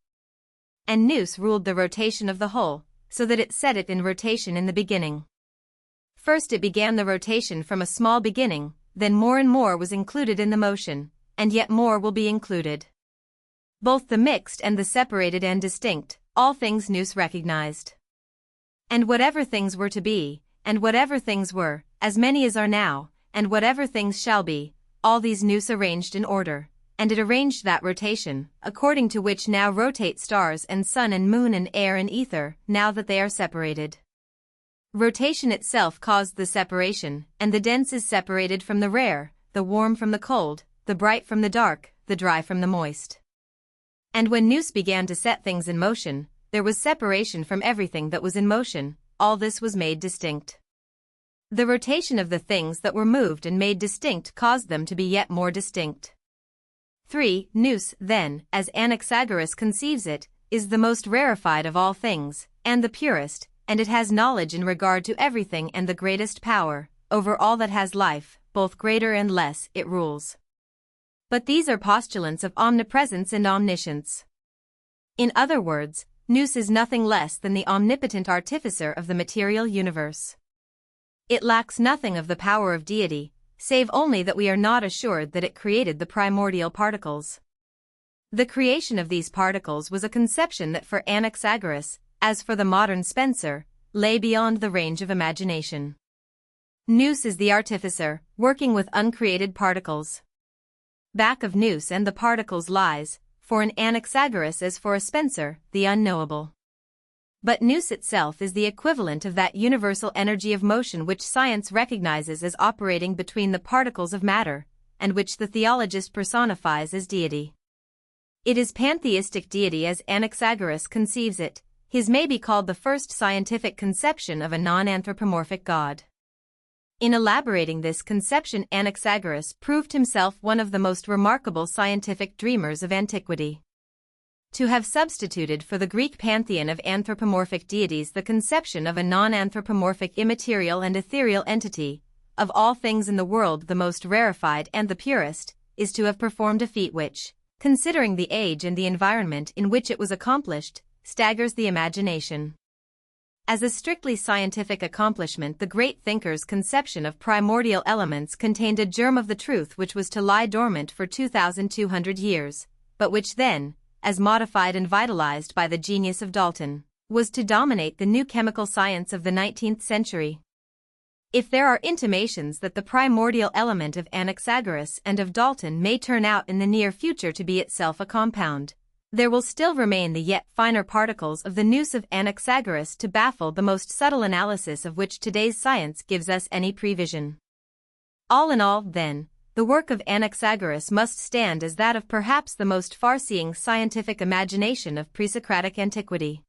And nous ruled the rotation of the whole, so that it set it in rotation in the beginning. First it began the rotation from a small beginning, then more and more was included in the motion, and yet more will be included. Both the mixed and the separated and distinct, all things nous recognized. And whatever things were to be, and whatever things were, as many as are now, and whatever things shall be, all these nous arranged in order, and it arranged that rotation, according to which now rotate stars and sun and moon and air and ether, now that they are separated. Rotation itself caused the separation, and the dense is separated from the rare, the warm from the cold, the bright from the dark, the dry from the moist. And when Nous began to set things in motion, there was separation from everything that was in motion, all this was made distinct. The rotation of the things that were moved and made distinct caused them to be yet more distinct. 3. Nous, then, as Anaxagoras conceives it, is the most rarefied of all things, and the purest, and it has knowledge in regard to everything and the greatest power, over all that has life, both greater and less, it rules. But these are postulants of omnipresence and omniscience. In other words, Nous is nothing less than the omnipotent artificer of the material universe. It lacks nothing of the power of deity, save only that we are not assured that it created the primordial particles. The creation of these particles was a conception that for Anaxagoras, as for the modern Spencer, lay beyond the range of imagination. Nous is the artificer, working with uncreated particles. Back of Nous and the particles lies, for an Anaxagoras as for a Spencer, the unknowable. But Nous itself is the equivalent of that universal energy of motion which science recognizes as operating between the particles of matter, and which the theologist personifies as deity. It is pantheistic deity as Anaxagoras conceives it. His may be called the first scientific conception of a non-anthropomorphic God. In elaborating this conception, Anaxagoras proved himself one of the most remarkable scientific dreamers of antiquity. To have substituted for the Greek pantheon of anthropomorphic deities the conception of a non-anthropomorphic immaterial and ethereal entity, of all things in the world the most rarefied and the purest, is to have performed a feat which, considering the age and the environment in which it was accomplished, staggers the imagination. As a strictly scientific accomplishment, the great thinker's conception of primordial elements contained a germ of the truth which was to lie dormant for 2,200 years, but which then, as modified and vitalized by the genius of Dalton, was to dominate the new chemical science of the 19th century. If there are intimations that the primordial element of Anaxagoras and of Dalton may turn out in the near future to be itself a compound, there will still remain the yet finer particles of the Nous of Anaxagoras to baffle the most subtle analysis of which today's science gives us any prevision. All in all, then, the work of Anaxagoras must stand as that of perhaps the most far-seeing scientific imagination of pre-Socratic antiquity.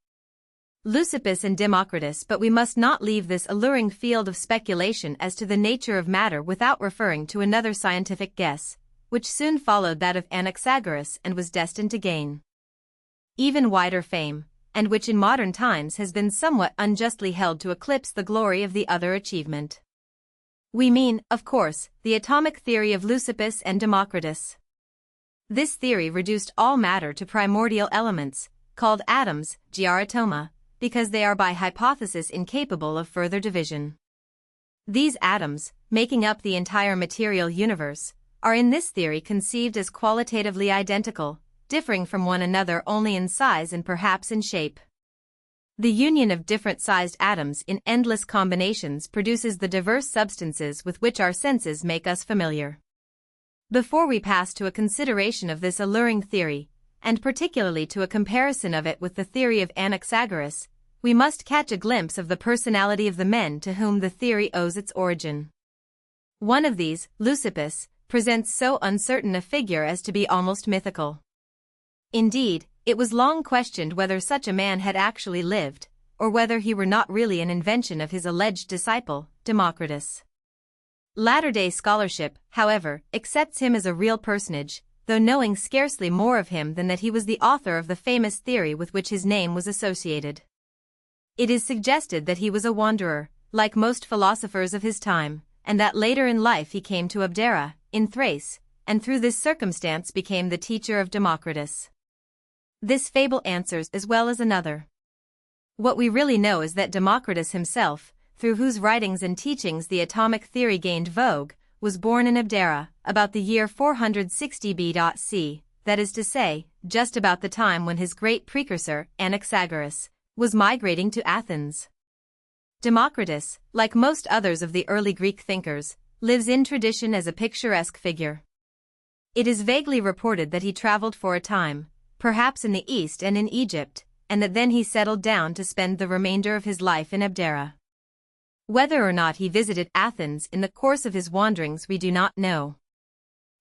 Leucippus and Democritus. But we must not leave this alluring field of speculation as to the nature of matter without referring to another scientific guess, which soon followed that of Anaxagoras and was destined to gain even wider fame, and which in modern times has been somewhat unjustly held to eclipse the glory of the other achievement. We mean, of course, the atomic theory of Leucippus and Democritus. This theory reduced all matter to primordial elements, called atoms, geratoma, because they are by hypothesis incapable of further division. These atoms, making up the entire material universe, are in this theory conceived as qualitatively identical, differing from one another only in size and perhaps in shape. The union of different-sized atoms in endless combinations produces the diverse substances with which our senses make us familiar. Before we pass to a consideration of this alluring theory, and particularly to a comparison of it with the theory of Anaxagoras, we must catch a glimpse of the personality of the men to whom the theory owes its origin. One of these, Leucippus, presents so uncertain a figure as to be almost mythical. Indeed, it was long questioned whether such a man had actually lived, or whether he were not really an invention of his alleged disciple, Democritus. Latter-day scholarship, however, accepts him as a real personage, though knowing scarcely more of him than that he was the author of the famous theory with which his name was associated. It is suggested that he was a wanderer, like most philosophers of his time, and that later in life he came to Abdera, in Thrace, and through this circumstance became the teacher of Democritus. This fable answers as well as another. What we really know is that Democritus himself, through whose writings and teachings the atomic theory gained vogue, was born in Abdera, about the year 460 BC, that is to say, just about the time when his great precursor, Anaxagoras, was migrating to Athens. Democritus, like most others of the early Greek thinkers, lives in tradition as a picturesque figure. It is vaguely reported that he traveled for a time, perhaps in the East and in Egypt, and that then he settled down to spend the remainder of his life in Abdera. Whether or not he visited Athens in the course of his wanderings we do not know.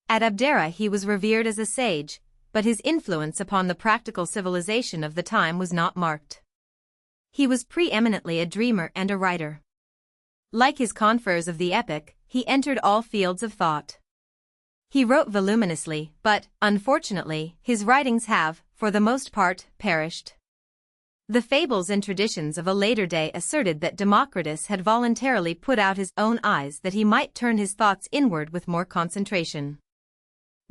At Abdera he was revered as a sage, but his influence upon the practical civilization of the time was not marked. He was preeminently a dreamer and a writer. Like his confreres of the epoch, he entered all fields of thought. He wrote voluminously, but, unfortunately, his writings have, for the most part, perished. The fables and traditions of a later day asserted that Democritus had voluntarily put out his own eyes that he might turn his thoughts inward with more concentration.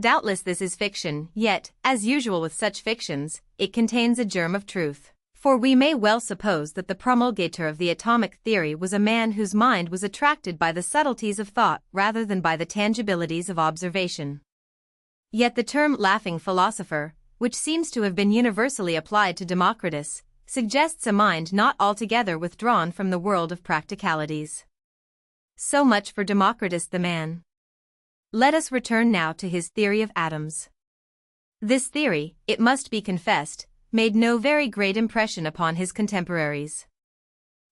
Doubtless this is fiction, yet, as usual with such fictions, it contains a germ of truth. For we may well suppose that the promulgator of the atomic theory was a man whose mind was attracted by the subtleties of thought rather than by the tangibilities of observation. Yet the term laughing philosopher, which seems to have been universally applied to Democritus, suggests a mind not altogether withdrawn from the world of practicalities. So much for Democritus the man. Let us return now to his theory of atoms. This theory, it must be confessed, made no very great impression upon his contemporaries.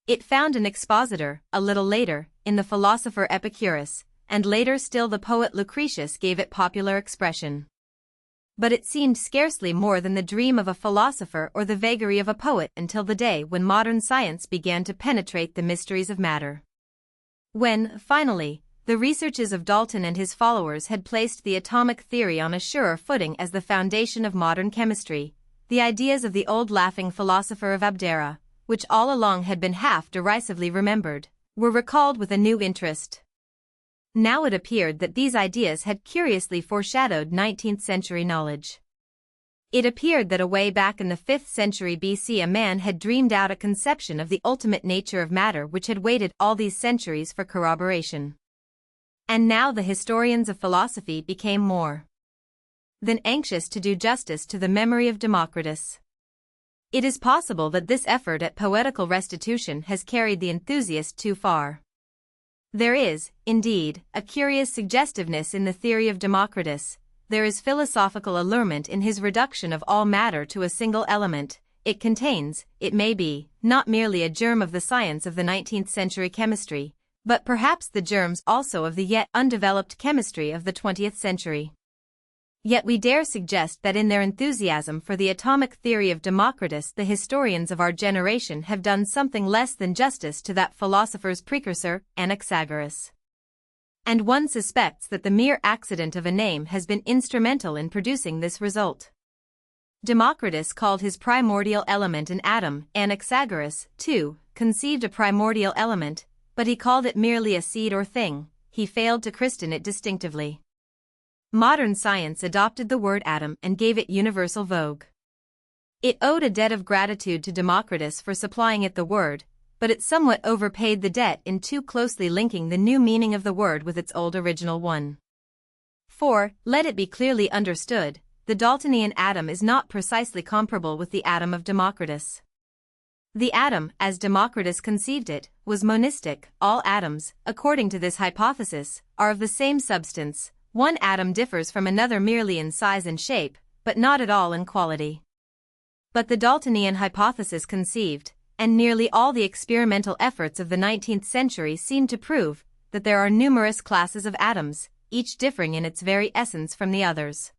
It found an expositor, a little later, in the philosopher Epicurus, and later still the poet Lucretius gave it popular expression. But it seemed scarcely more than the dream of a philosopher or the vagary of a poet until the day when modern science began to penetrate the mysteries of matter. When, finally, the researches of Dalton and his followers had placed the atomic theory on a surer footing as the foundation of modern chemistry, the ideas of the old laughing philosopher of Abdera, which all along had been half derisively remembered, were recalled with a new interest. Now it appeared that these ideas had curiously foreshadowed 19th-century knowledge. It appeared that away back in the 5th century BC a man had dreamed out a conception of the ultimate nature of matter which had waited all these centuries for corroboration. And now the historians of philosophy became more than anxious to do justice to the memory of Democritus. It is possible that this effort at poetical restitution has carried the enthusiast too far. There is, indeed, a curious suggestiveness in the theory of Democritus. There is philosophical allurement in his reduction of all matter to a single element. It contains, it may be, not merely a germ of the science of the 19th century chemistry, but perhaps the germs also of the yet undeveloped chemistry of the 20th century. Yet we dare suggest that in their enthusiasm for the atomic theory of Democritus the historians of our generation have done something less than justice to that philosopher's precursor, Anaxagoras. And one suspects that the mere accident of a name has been instrumental in producing this result. Democritus called his primordial element an atom. Anaxagoras, too, conceived a primordial element, but he called it merely a seed or thing. He failed to christen it distinctively. Modern science adopted the word atom and gave it universal vogue. It owed a debt of gratitude to Democritus for supplying it the word, but it somewhat overpaid the debt in too closely linking the new meaning of the word with its old original one. For, let it be clearly understood, the Daltonian atom is not precisely comparable with the atom of Democritus. The atom, as Democritus conceived it, was monistic. All atoms, according to this hypothesis, are of the same substance. One atom differs from another merely in size and shape, but not at all in quality. But the Daltonian hypothesis conceived, and nearly all the experimental efforts of the 19th century seem to prove, that there are numerous classes of atoms, each differing in its very essence from the others.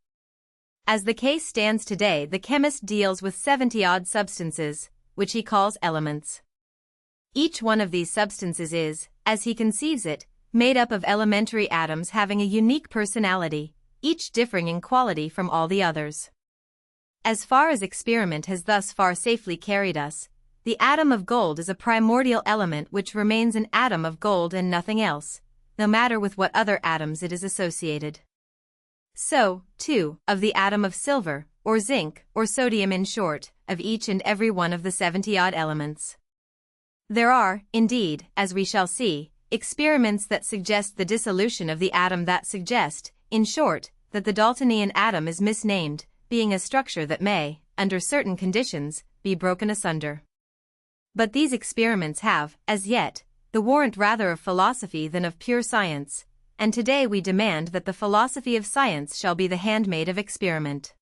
As the case stands today, the chemist deals with 70-odd substances, which he calls elements. Each one of these substances is, as he conceives it, made up of elementary atoms having a unique personality, each differing in quality from all the others. As far as experiment has thus far safely carried us, the atom of gold is a primordial element which remains an atom of gold and nothing else, no matter with what other atoms it is associated. So, too, of the atom of silver, or zinc, or sodium in short, of each and every one of the 70-odd elements. There are, indeed, as we shall see, experiments that suggest the dissolution of the atom that suggest, in short, that the Daltonian atom is misnamed, being a structure that may, under certain conditions, be broken asunder. But these experiments have, as yet, the warrant rather of philosophy than of pure science, and today we demand that the philosophy of science shall be the handmaid of experiment.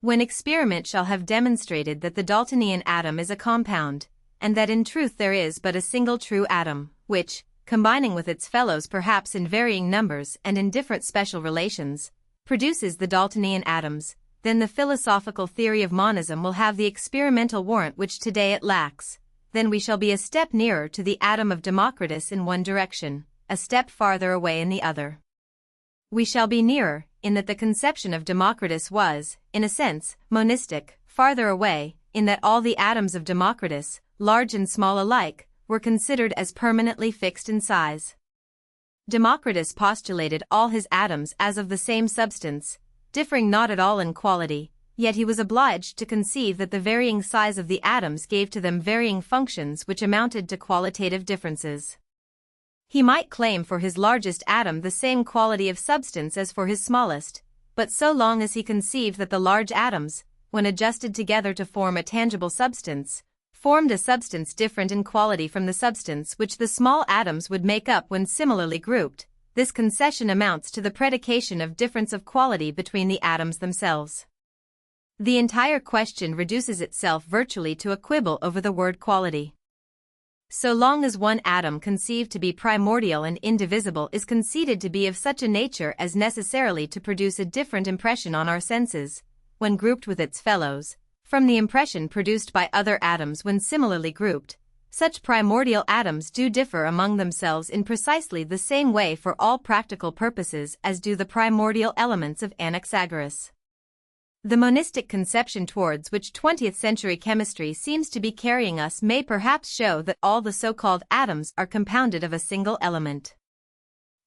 When experiment shall have demonstrated that the Daltonian atom is a compound, and that in truth there is but a single true atom, which, combining with its fellows perhaps in varying numbers and in different special relations, produces the Daltonian atoms, then the philosophical theory of monism will have the experimental warrant which today it lacks. Then we shall be a step nearer to the atom of Democritus in one direction, a step farther away in the other. We shall be nearer, in that the conception of Democritus was, in a sense, monistic, farther away, in that all the atoms of Democritus, large and small alike, were considered as permanently fixed in size. Democritus postulated all his atoms as of the same substance, differing not at all in quality, yet he was obliged to conceive that the varying size of the atoms gave to them varying functions which amounted to qualitative differences. He might claim for his largest atom the same quality of substance as for his smallest, but so long as he conceived that the large atoms, when adjusted together to form a tangible substance, formed a substance different in quality from the substance which the small atoms would make up when similarly grouped, this concession amounts to the predication of difference of quality between the atoms themselves. The entire question reduces itself virtually to a quibble over the word quality. So long as one atom conceived to be primordial and indivisible is conceded to be of such a nature as necessarily to produce a different impression on our senses, when grouped with its fellows, from the impression produced by other atoms when similarly grouped, such primordial atoms do differ among themselves in precisely the same way for all practical purposes as do the primordial elements of Anaxagoras. The monistic conception towards which 20th-century chemistry seems to be carrying us may perhaps show that all the so-called atoms are compounded of a single element.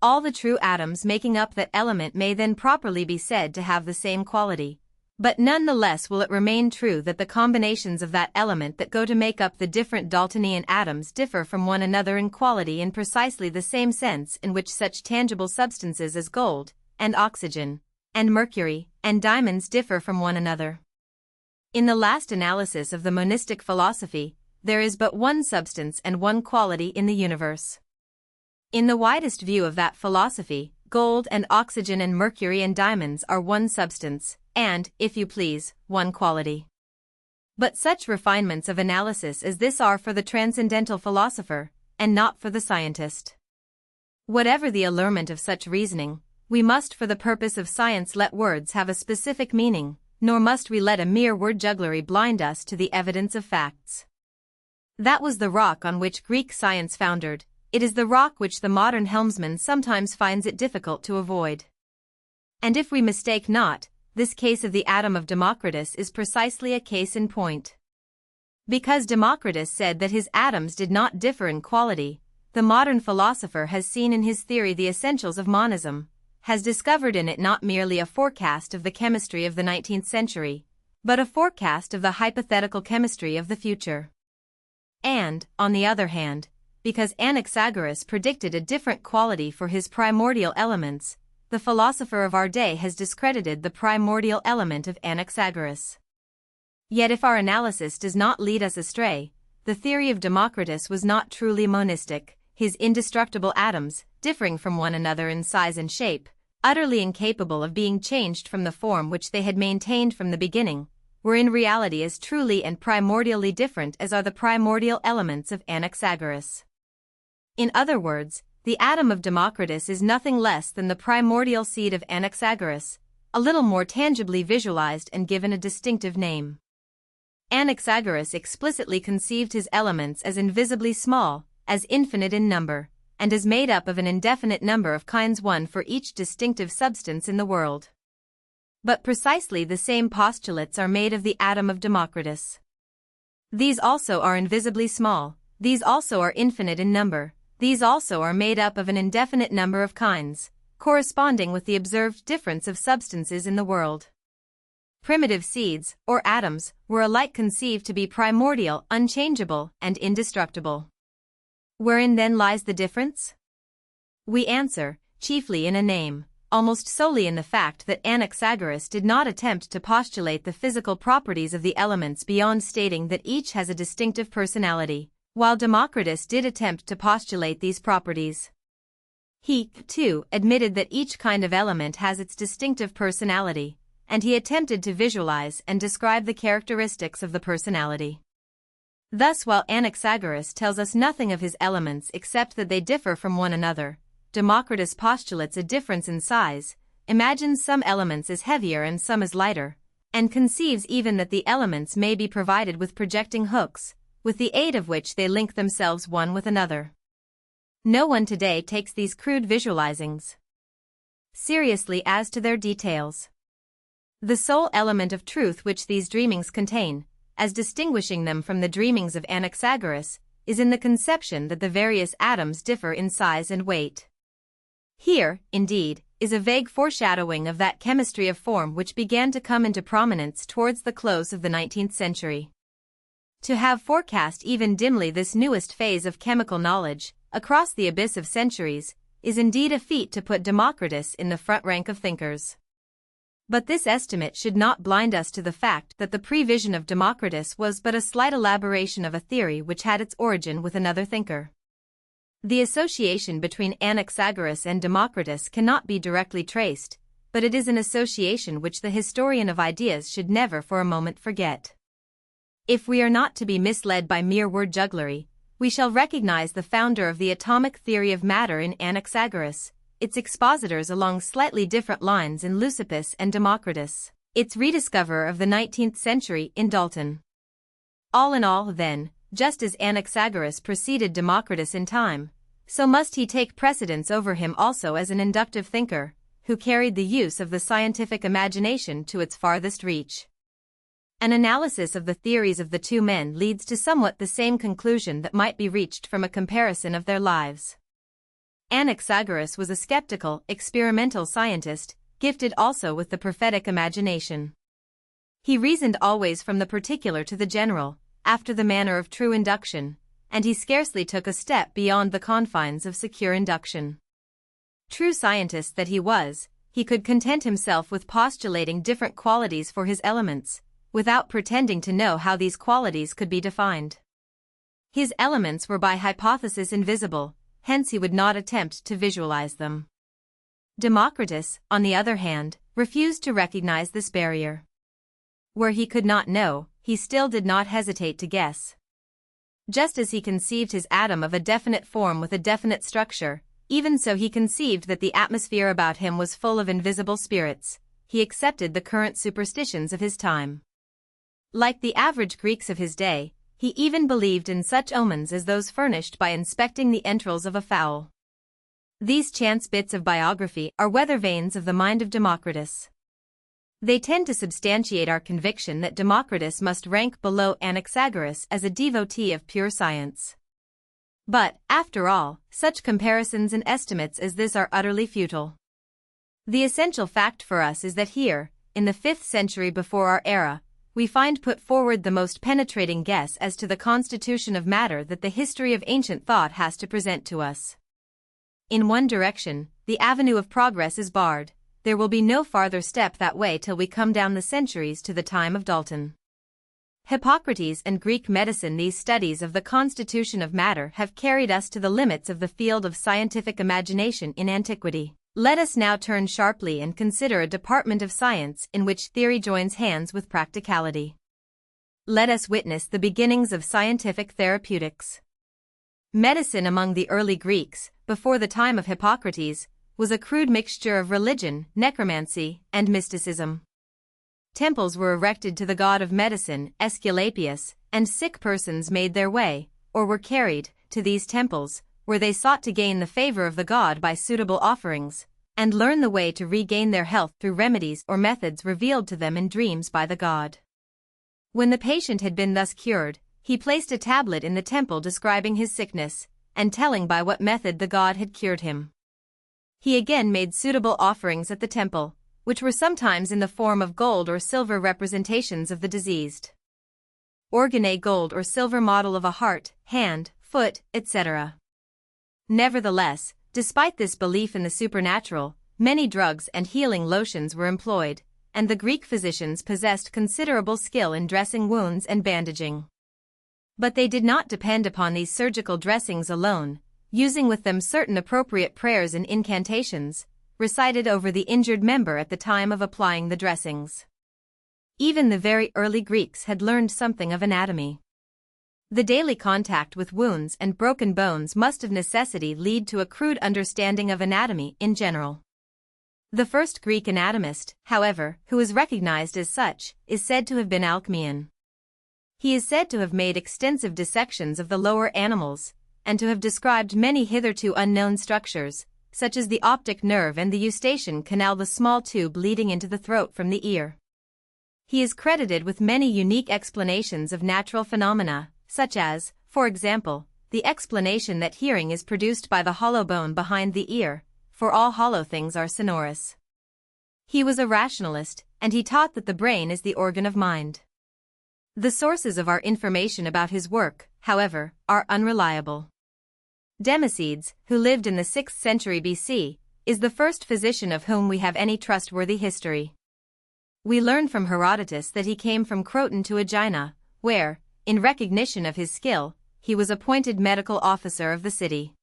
All the true atoms making up that element may then properly be said to have the same quality, but none the less will it remain true that the combinations of that element that go to make up the different Daltonian atoms differ from one another in quality in precisely the same sense in which such tangible substances as gold, and oxygen, and mercury, and diamonds differ from one another. In the last analysis of the monistic philosophy, there is but one substance and one quality in the universe. In the widest view of that philosophy, gold and oxygen and mercury and diamonds are one substance, and, if you please, one quality. But such refinements of analysis as this are for the transcendental philosopher, and not for the scientist. Whatever the allurement of such reasoning, we must for the purpose of science let words have a specific meaning, nor must we let a mere word jugglery blind us to the evidence of facts. That was the rock on which Greek science foundered, it is the rock which the modern helmsman sometimes finds it difficult to avoid. And if we mistake not, this case of the atom of Democritus is precisely a case in point. Because Democritus said that his atoms did not differ in quality, the modern philosopher has seen in his theory the essentials of monism, has discovered in it not merely a forecast of the chemistry of the 19th century, but a forecast of the hypothetical chemistry of the future. And, on the other hand, because Anaxagoras predicted a different quality for his primordial elements, the philosopher of our day has discredited the primordial element of Anaxagoras. Yet if our analysis does not lead us astray, the theory of Democritus was not truly monistic, his indestructible atoms, differing from one another in size and shape, utterly incapable of being changed from the form which they had maintained from the beginning, were in reality as truly and primordially different as are the primordial elements of Anaxagoras. In other words, the atom of Democritus is nothing less than the primordial seed of Anaxagoras, a little more tangibly visualized and given a distinctive name. Anaxagoras explicitly conceived his elements as invisibly small, as infinite in number, and is made up of an indefinite number of kinds, one for each distinctive substance in the world. But precisely the same postulates are made of the atom of Democritus. These also are invisibly small, these also are infinite in number, these also are made up of an indefinite number of kinds, corresponding with the observed difference of substances in the world. Primitive seeds, or atoms, were alike conceived to be primordial, unchangeable, and indestructible. Wherein then lies the difference? We answer, chiefly in a name, almost solely in the fact that Anaxagoras did not attempt to postulate the physical properties of the elements beyond stating that each has a distinctive personality, while Democritus did attempt to postulate these properties. He, too, admitted that each kind of element has its distinctive personality, and he attempted to visualize and describe the characteristics of the personality. Thus, while Anaxagoras tells us nothing of his elements except that they differ from one another, Democritus postulates a difference in size, imagines some elements as heavier and some as lighter, and conceives even that the elements may be provided with projecting hooks, with the aid of which they link themselves one with another. No one today takes these crude visualizings seriously as to their details. The sole element of truth which these dreamings contain, as distinguishing them from the dreamings of Anaxagoras, is in the conception that the various atoms differ in size and weight. Here, indeed, is a vague foreshadowing of that chemistry of form which began to come into prominence towards the close of the 19th century. To have forecast even dimly this newest phase of chemical knowledge, across the abyss of centuries, is indeed a feat to put Democritus in the front rank of thinkers. But this estimate should not blind us to the fact that the prevision of Democritus was but a slight elaboration of a theory which had its origin with another thinker. The association between Anaxagoras and Democritus cannot be directly traced, but it is an association which the historian of ideas should never for a moment forget. If we are not to be misled by mere word jugglery, we shall recognize the founder of the atomic theory of matter in Anaxagoras, its expositors along slightly different lines in Leucippus and Democritus, its rediscoverer of the 19th century in Dalton. All in all, then, just as Anaxagoras preceded Democritus in time, so must he take precedence over him also as an inductive thinker, who carried the use of the scientific imagination to its farthest reach. An analysis of the theories of the two men leads to somewhat the same conclusion that might be reached from a comparison of their lives. Anaxagoras was a skeptical, experimental scientist, gifted also with the prophetic imagination. He reasoned always from the particular to the general, after the manner of true induction, and he scarcely took a step beyond the confines of secure induction. True scientist that he was, he could content himself with postulating different qualities for his elements, without pretending to know how these qualities could be defined. His elements were by hypothesis invisible, hence he would not attempt to visualize them. Democritus, on the other hand, refused to recognize this barrier. Where he could not know, he still did not hesitate to guess. Just as he conceived his atom of a definite form with a definite structure, even so he conceived that the atmosphere about him was full of invisible spirits. He accepted the current superstitions of his time. Like the average Greeks of his day, he even believed in such omens as those furnished by inspecting the entrails of a fowl. These chance bits of biography are weather vanes of the mind of Democritus. They tend to substantiate our conviction that Democritus must rank below Anaxagoras as a devotee of pure science. But, after all, such comparisons and estimates as this are utterly futile. The essential fact for us is that here, in the 5th century before our era, we find put forward the most penetrating guess as to the constitution of matter that the history of ancient thought has to present to us. In one direction, the avenue of progress is barred. There will be no farther step that way till we come down the centuries to the time of Dalton. Hippocrates and Greek medicine. These studies of the constitution of matter have carried us to the limits of the field of scientific imagination in antiquity. Let us now turn sharply and consider a department of science in which theory joins hands with practicality. Let us witness the beginnings of scientific therapeutics. Medicine among the early Greeks, before the time of Hippocrates, was a crude mixture of religion, necromancy, and mysticism. Temples were erected to the god of medicine, Aesculapius, and sick persons made their way, or were carried, to these temples, where they sought to gain the favor of the god by suitable offerings, and learn the way to regain their health through remedies or methods revealed to them in dreams by the god. When the patient had been thus cured, he placed a tablet in the temple describing his sickness, and telling by what method the god had cured him. He again made suitable offerings at the temple, which were sometimes in the form of gold or silver representations of the diseased. Organe gold or silver model of a heart, hand, foot, etc. Nevertheless, despite this belief in the supernatural, many drugs and healing lotions were employed, and the Greek physicians possessed considerable skill in dressing wounds and bandaging. But they did not depend upon these surgical dressings alone. using with them certain appropriate prayers and incantations, recited over the injured member at the time of applying the dressings. Even the very early Greeks had learned something of anatomy. The daily contact with wounds and broken bones must of necessity lead to a crude understanding of anatomy in general. The first Greek anatomist, however, who is recognized as such, is said to have been Alcmaeon. He is said to have made extensive dissections of the lower animals, and to have described many hitherto unknown structures, such as the optic nerve and the eustachian canal, the small tube leading into the throat from the ear. He is credited with many unique explanations of natural phenomena, such as, for example, the explanation that hearing is produced by the hollow bone behind the ear, for all hollow things are sonorous. He was a rationalist, and he taught that the brain is the organ of mind. The sources of our information about his work, however, are unreliable. Democedes, who lived in the 6th century BC, is the first physician of whom we have any trustworthy history. We learn from Herodotus that he came from Croton to Aegina, where, in recognition of his skill, he was appointed medical officer of the city.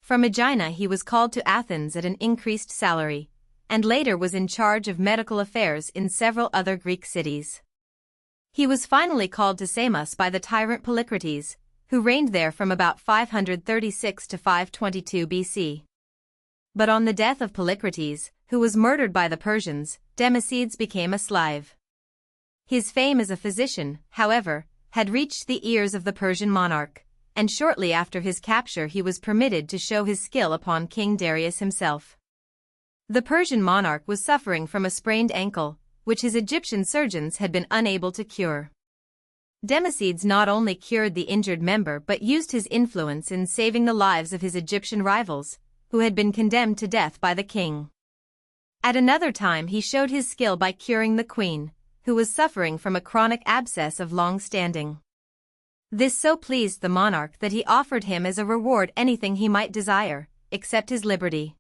From Aegina he was called to Athens at an increased salary, and later was in charge of medical affairs in several other Greek cities. He was finally called to Samos by the tyrant Polycrates, who reigned there from about 536 to 522 BC. But on the death of Polycrates, who was murdered by the Persians, Democedes became a slave. His fame as a physician, however, had reached the ears of the Persian monarch, and shortly after his capture he was permitted to show his skill upon King Darius himself. The Persian monarch was suffering from a sprained ankle, which his Egyptian surgeons had been unable to cure. Democedes not only cured the injured member but used his influence in saving the lives of his Egyptian rivals, who had been condemned to death by the king. At another time he showed his skill by curing the queen, who was suffering from a chronic abscess of long standing. This so pleased the monarch that he offered him as a reward anything he might desire, except his liberty.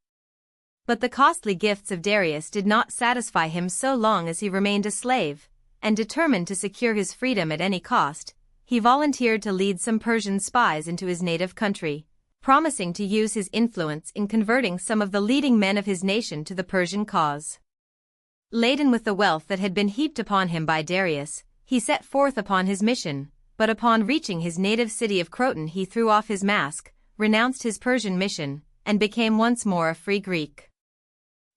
But the costly gifts of Darius did not satisfy him so long as he remained a slave, and determined to secure his freedom at any cost, he volunteered to lead some Persian spies into his native country, promising to use his influence in converting some of the leading men of his nation to the Persian cause. Laden with the wealth that had been heaped upon him by Darius, he set forth upon his mission, but upon reaching his native city of Croton he threw off his mask, renounced his Persian mission, and became once more a free Greek.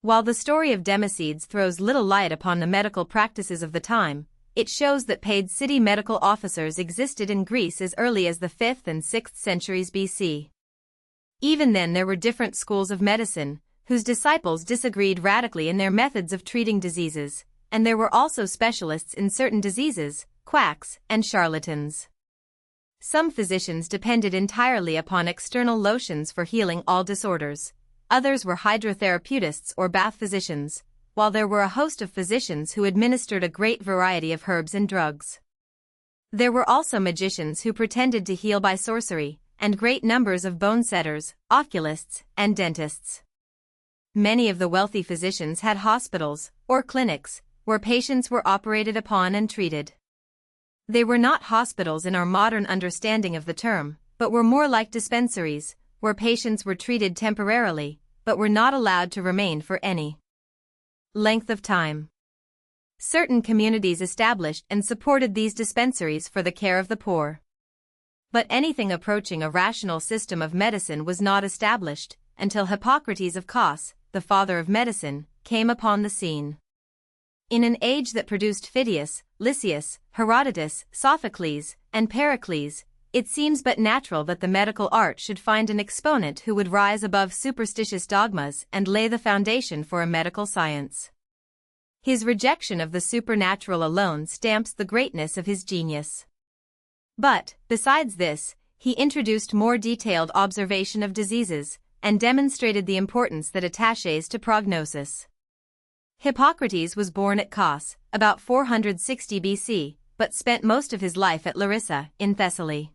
While the story of Democedes throws little light upon the medical practices of the time, it shows that paid city medical officers existed in Greece as early as the 5th and 6th centuries BC. Even then there were different schools of medicine, whose disciples disagreed radically in their methods of treating diseases, and there were also specialists in certain diseases, quacks, and charlatans. Some physicians depended entirely upon external lotions for healing all disorders. Others were hydrotherapeutists or bath physicians, while there were a host of physicians who administered a great variety of herbs and drugs. There were also magicians who pretended to heal by sorcery, and great numbers of bone setters, oculists, and dentists. Many of the wealthy physicians had hospitals, or clinics, where patients were operated upon and treated. They were not hospitals in our modern understanding of the term, but were more like dispensaries, where patients were treated temporarily, but were not allowed to remain for any length of time. Certain communities established and supported these dispensaries for the care of the poor. But anything approaching a rational system of medicine was not established until Hippocrates of Kos, the father of medicine, came upon the scene. In an age that produced Phidias, Lysias, Herodotus, Sophocles, and Pericles, it seems but natural that the medical art should find an exponent who would rise above superstitious dogmas and lay the foundation for a medical science. His rejection of the supernatural alone stamps the greatness of his genius. But, besides this, he introduced more detailed observation of diseases, and demonstrated the importance that attaches to prognosis. Hippocrates was born at Kos, about 460 BC, but spent most of his life at Larissa, in Thessaly.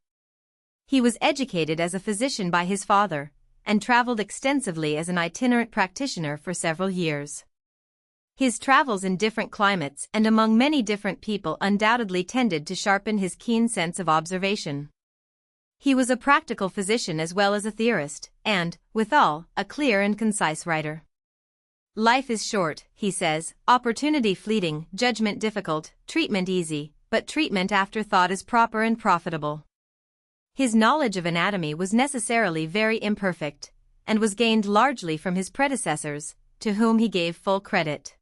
He was educated as a physician by his father, and traveled extensively as an itinerant practitioner for several years. His travels in different climates and among many different people undoubtedly tended to sharpen his keen sense of observation. He was a practical physician as well as a theorist, and, withal, a clear and concise writer. Life is short, he says, opportunity fleeting, judgment difficult, treatment easy, but treatment after thought is proper and profitable. His knowledge of anatomy was necessarily very imperfect, and was gained largely from his predecessors, to whom he gave full credit.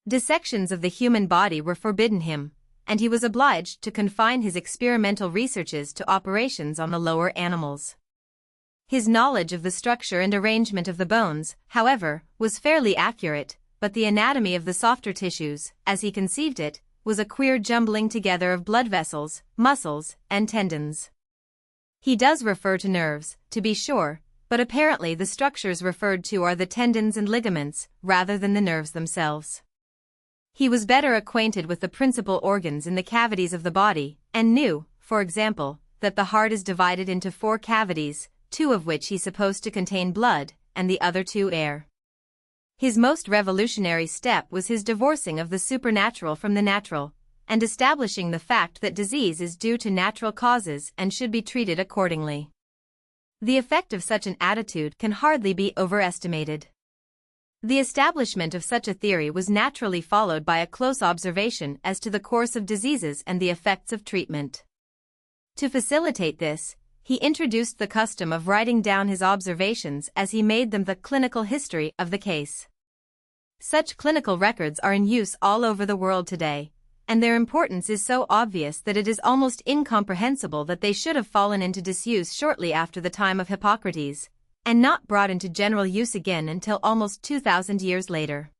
Dissections of the human body were forbidden him, and he was obliged to confine his experimental researches to operations on the lower animals. His knowledge of the structure and arrangement of the bones, however, was fairly accurate, but the anatomy of the softer tissues, as he conceived it, was a queer jumbling together of blood vessels, muscles, and tendons. He does refer to nerves, to be sure, but apparently the structures referred to are the tendons and ligaments, rather than the nerves themselves. He was better acquainted with the principal organs in the cavities of the body, and knew, for example, that the heart is divided into 4 cavities, 2 of which he supposed to contain blood, and the other 2 air. His most revolutionary step was his divorcing of the supernatural from the natural, and establishing the fact that disease is due to natural causes and should be treated accordingly. The effect of such an attitude can hardly be overestimated. The establishment of such a theory was naturally followed by a close observation as to the course of diseases and the effects of treatment. To facilitate this, he introduced the custom of writing down his observations as he made them, the clinical history of the case. Such clinical records are in use all over the world today, and their importance is so obvious that it is almost incomprehensible that they should have fallen into disuse shortly after the time of Hippocrates, and not brought into general use again until almost 2,000 years later.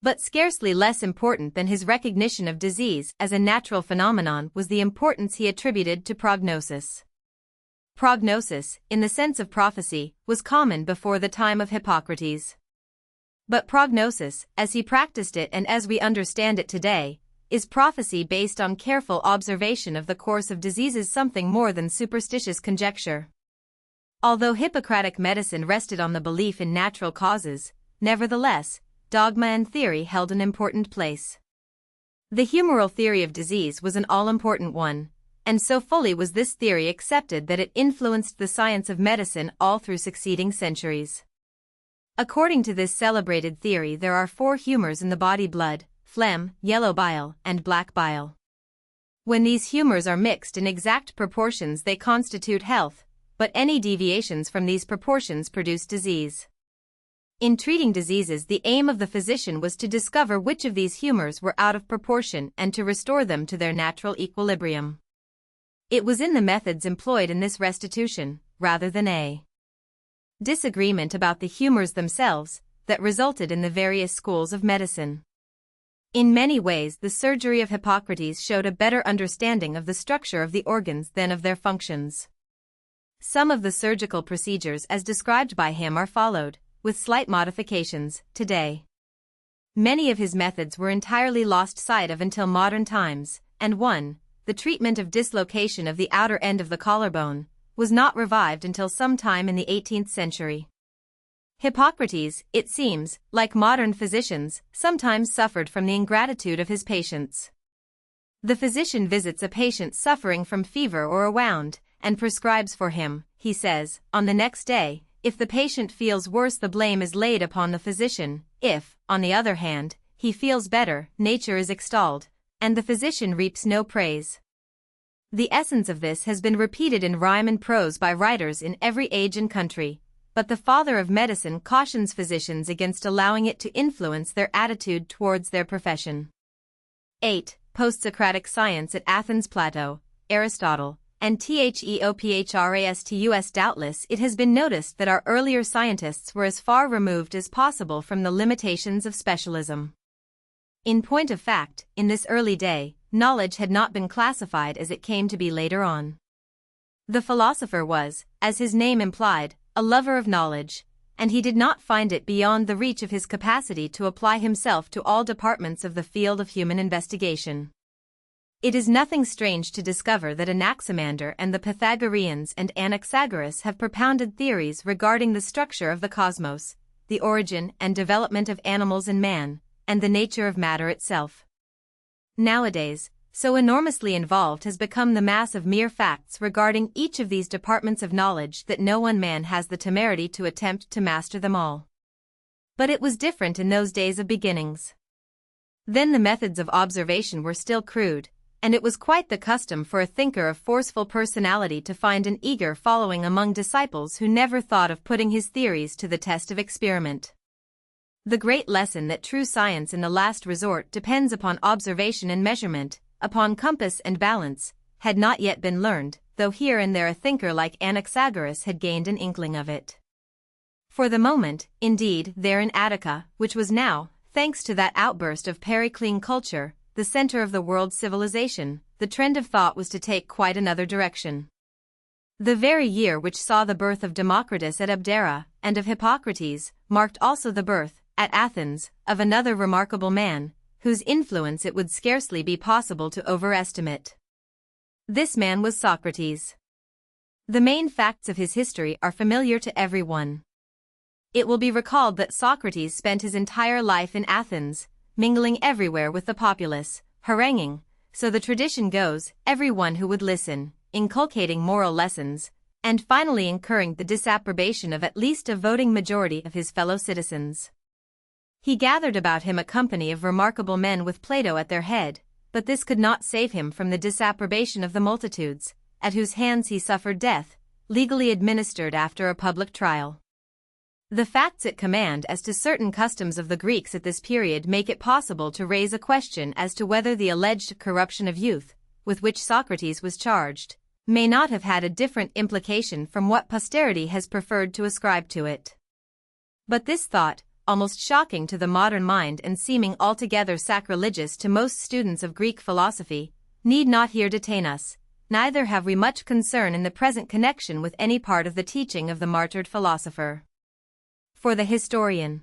But scarcely less important than his recognition of disease as a natural phenomenon was the importance he attributed to prognosis. Prognosis, in the sense of prophecy, was common before the time of Hippocrates. But prognosis, as he practiced it and as we understand it today, is prophecy based on careful observation of the course of diseases, something more than superstitious conjecture. Although Hippocratic medicine rested on the belief in natural causes, nevertheless, dogma and theory held an important place. The humoral theory of disease was an all-important one, and so fully was this theory accepted that it influenced the science of medicine all through succeeding centuries. According to this celebrated theory, there are 4 humors in the body: blood, phlegm, yellow bile, and black bile. When these humors are mixed in exact proportions, they constitute health, but any deviations from these proportions produce disease. In treating diseases, the aim of the physician was to discover which of these humors were out of proportion and to restore them to their natural equilibrium. It was in the methods employed in this restitution, rather than a disagreement about the humors themselves, that resulted in the various schools of medicine. In many ways, the surgery of Hippocrates showed a better understanding of the structure of the organs than of their functions. Some of the surgical procedures as described by him are followed, with slight modifications, today. Many of his methods were entirely lost sight of until modern times, and one, the treatment of dislocation of the outer end of the collarbone, was not revived until some time in the 18th century. Hippocrates, it seems, like modern physicians, sometimes suffered from the ingratitude of his patients. The physician visits a patient suffering from fever or a wound, and prescribes for him, he says, on the next day. If the patient feels worse, the blame is laid upon the physician. If, on the other hand, he feels better, nature is extolled, and the physician reaps no praise. The essence of this has been repeated in rhyme and prose by writers in every age and country, but the father of medicine cautions physicians against allowing it to influence their attitude towards their profession. 8. Post-Socratic science at Athens. Plato, Aristotle, and Theophras. Doubtless it has been noticed that our earlier scientists were as far removed as possible from the limitations of specialism. In point of fact, in this early day, knowledge had not been classified as it came to be later on. The philosopher was, as his name implied, a lover of knowledge, and he did not find it beyond the reach of his capacity to apply himself to all departments of the field of human investigation. It is nothing strange to discover that Anaximander and the Pythagoreans and Anaxagoras have propounded theories regarding the structure of the cosmos, the origin and development of animals and man, and the nature of matter itself. Nowadays, so enormously involved has become the mass of mere facts regarding each of these departments of knowledge that no one man has the temerity to attempt to master them all. But it was different in those days of beginnings. Then the methods of observation were still crude, and it was quite the custom for a thinker of forceful personality to find an eager following among disciples who never thought of putting his theories to the test of experiment. The great lesson that true science in the last resort depends upon observation and measurement, upon compass and balance, had not yet been learned, though here and there a thinker like Anaxagoras had gained an inkling of it. For the moment, indeed, there in Attica, which was now, thanks to that outburst of Periclean culture, the center of the world's civilization, the trend of thought was to take quite another direction. The very year which saw the birth of Democritus at Abdera, and of Hippocrates, marked also the birth, at Athens, of another remarkable man, whose influence it would scarcely be possible to overestimate. This man was Socrates. The main facts of his history are familiar to everyone. It will be recalled that Socrates spent his entire life in Athens, mingling everywhere with the populace, haranguing, so the tradition goes, everyone who would listen, inculcating moral lessons, and finally incurring the disapprobation of at least a voting majority of his fellow citizens. He gathered about him a company of remarkable men with Plato at their head, but this could not save him from the disapprobation of the multitudes, at whose hands he suffered death, legally administered after a public trial. The facts at command as to certain customs of the Greeks at this period make it possible to raise a question as to whether the alleged corruption of youth, with which Socrates was charged, may not have had a different implication from what posterity has preferred to ascribe to it. But this thought, almost shocking to the modern mind and seeming altogether sacrilegious to most students of Greek philosophy, need not here detain us, neither have we much concern in the present connection with any part of the teaching of the martyred philosopher. For the historian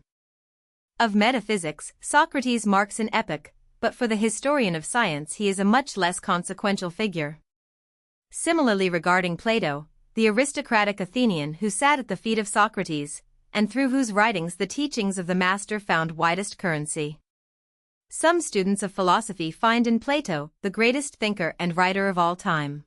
of metaphysics, Socrates marks an epoch, but for the historian of science he is a much less consequential figure. Similarly regarding Plato, the aristocratic Athenian who sat at the feet of Socrates, and through whose writings the teachings of the master found widest currency. Some students of philosophy find in Plato the greatest thinker and writer of all time.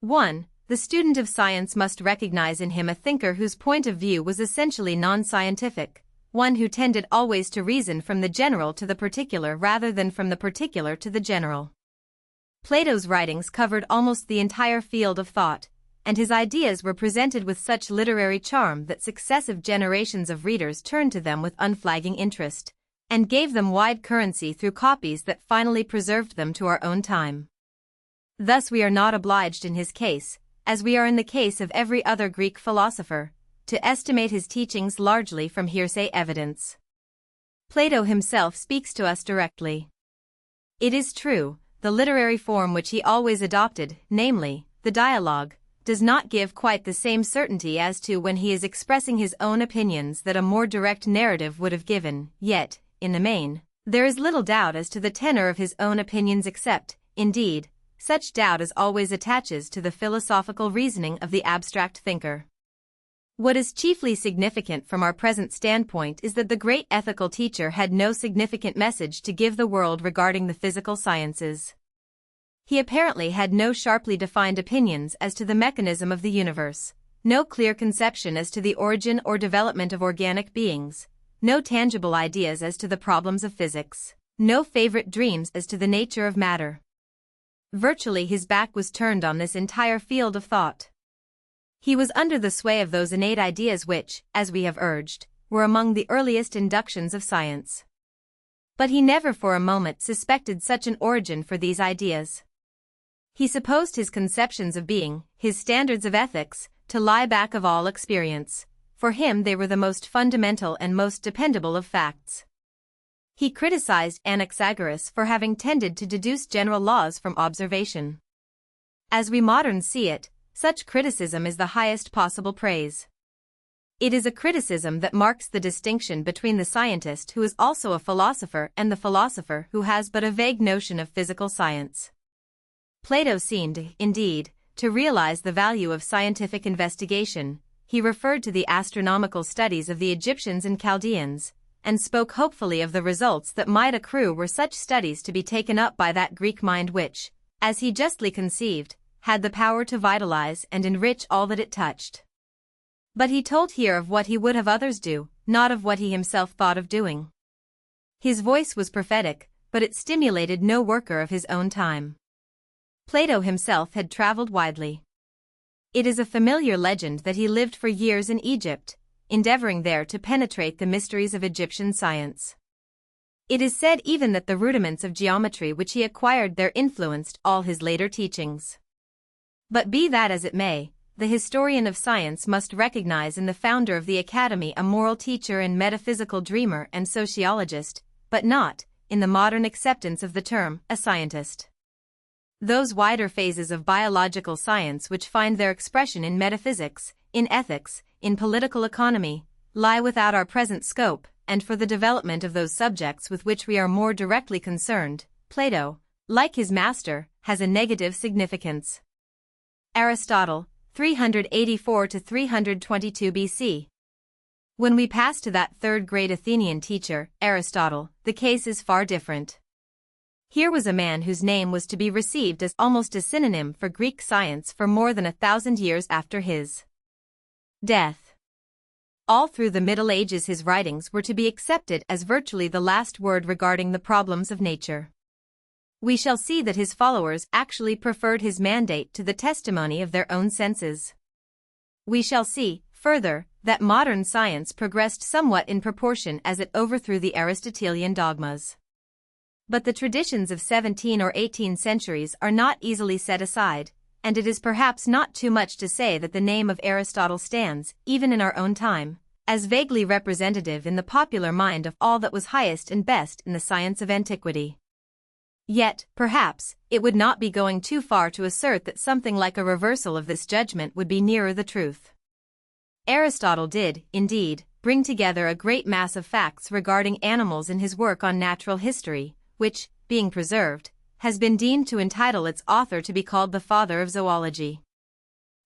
1. The student of science must recognize in him a thinker whose point of view was essentially non-scientific, one who tended always to reason from the general to the particular rather than from the particular to the general. Plato's writings covered almost the entire field of thought, and his ideas were presented with such literary charm that successive generations of readers turned to them with unflagging interest, and gave them wide currency through copies that finally preserved them to our own time. Thus we are not obliged in his case, as we are in the case of every other Greek philosopher, to estimate his teachings largely from hearsay evidence. Plato himself speaks to us directly. It is true, the literary form which he always adopted, namely, the dialogue, does not give quite the same certainty as to when he is expressing his own opinions that a more direct narrative would have given, yet, in the main, there is little doubt as to the tenor of his own opinions except, indeed, such doubt as always attaches to the philosophical reasoning of the abstract thinker. What is chiefly significant from our present standpoint is that the great ethical teacher had no significant message to give the world regarding the physical sciences. He apparently had no sharply defined opinions as to the mechanism of the universe, no clear conception as to the origin or development of organic beings, no tangible ideas as to the problems of physics, no favorite dreams as to the nature of matter. Virtually his back was turned on this entire field of thought. He was under the sway of those innate ideas which, as we have urged, were among the earliest inductions of science. But he never for a moment suspected such an origin for these ideas. He supposed his conceptions of being, his standards of ethics, to lie back of all experience. For him they were the most fundamental and most dependable of facts. He criticized Anaxagoras for having tended to deduce general laws from observation. As we moderns see it, such criticism is the highest possible praise. It is a criticism that marks the distinction between the scientist who is also a philosopher and the philosopher who has but a vague notion of physical science. Plato seemed, indeed, to realize the value of scientific investigation. He referred to the astronomical studies of the Egyptians and Chaldeans, and spoke hopefully of the results that might accrue were such studies to be taken up by that Greek mind which, as he justly conceived, had the power to vitalize and enrich all that it touched. But he told here of what he would have others do, not of what he himself thought of doing. His voice was prophetic, but it stimulated no worker of his own time. Plato himself had traveled widely. It is a familiar legend that he lived for years in Egypt, endeavoring there to penetrate the mysteries of Egyptian science. It is said even that the rudiments of geometry which he acquired there influenced all his later teachings. But be that as it may, the historian of science must recognize in the founder of the academy a moral teacher and metaphysical dreamer and sociologist, but not, in the modern acceptance of the term, a scientist. Those wider phases of biological science which find their expression in metaphysics, in ethics, in political economy, lie without our present scope, and for the development of those subjects with which we are more directly concerned, Plato, like his master, has a negative significance. Aristotle, 384 to 322 BC. When we pass to that third-grade Athenian teacher, Aristotle, the case is far different. Here was a man whose name was to be received as almost a synonym for Greek science for more than 1,000 years after his death. All through the Middle Ages his writings were to be accepted as virtually the last word regarding the problems of nature. We shall see that his followers actually preferred his mandate to the testimony of their own senses. We shall see, further, that modern science progressed somewhat in proportion as it overthrew the Aristotelian dogmas. But the traditions of 17 or 18 centuries are not easily set aside, and it is perhaps not too much to say that the name of Aristotle stands, even in our own time, as vaguely representative in the popular mind of all that was highest and best in the science of antiquity. Yet, perhaps, it would not be going too far to assert that something like a reversal of this judgment would be nearer the truth. Aristotle did, indeed, bring together a great mass of facts regarding animals in his work on natural history, which, being preserved, has been deemed to entitle its author to be called the father of zoology.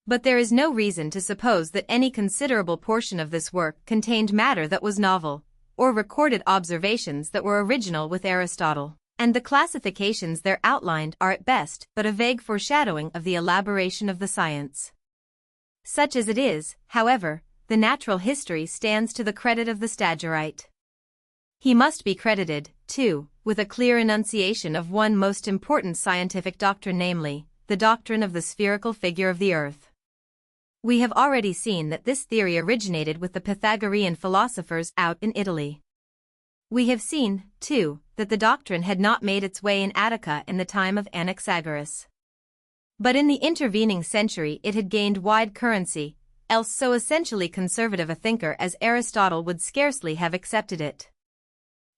But there is no reason to suppose that any considerable portion of this work contained matter that was novel, or recorded observations that were original with Aristotle, and the classifications there outlined are at best but a vague foreshadowing of the elaboration of the science. Such as it is, however, the natural history stands to the credit of the Stagirite. He must be credited, too, with a clear enunciation of one most important scientific doctrine, namely, the doctrine of the spherical figure of the earth. We have already seen that this theory originated with the Pythagorean philosophers out in Italy. We have seen, too, that the doctrine had not made its way in Attica in the time of Anaxagoras. But in the intervening century it had gained wide currency, else so essentially conservative a thinker as Aristotle would scarcely have accepted it.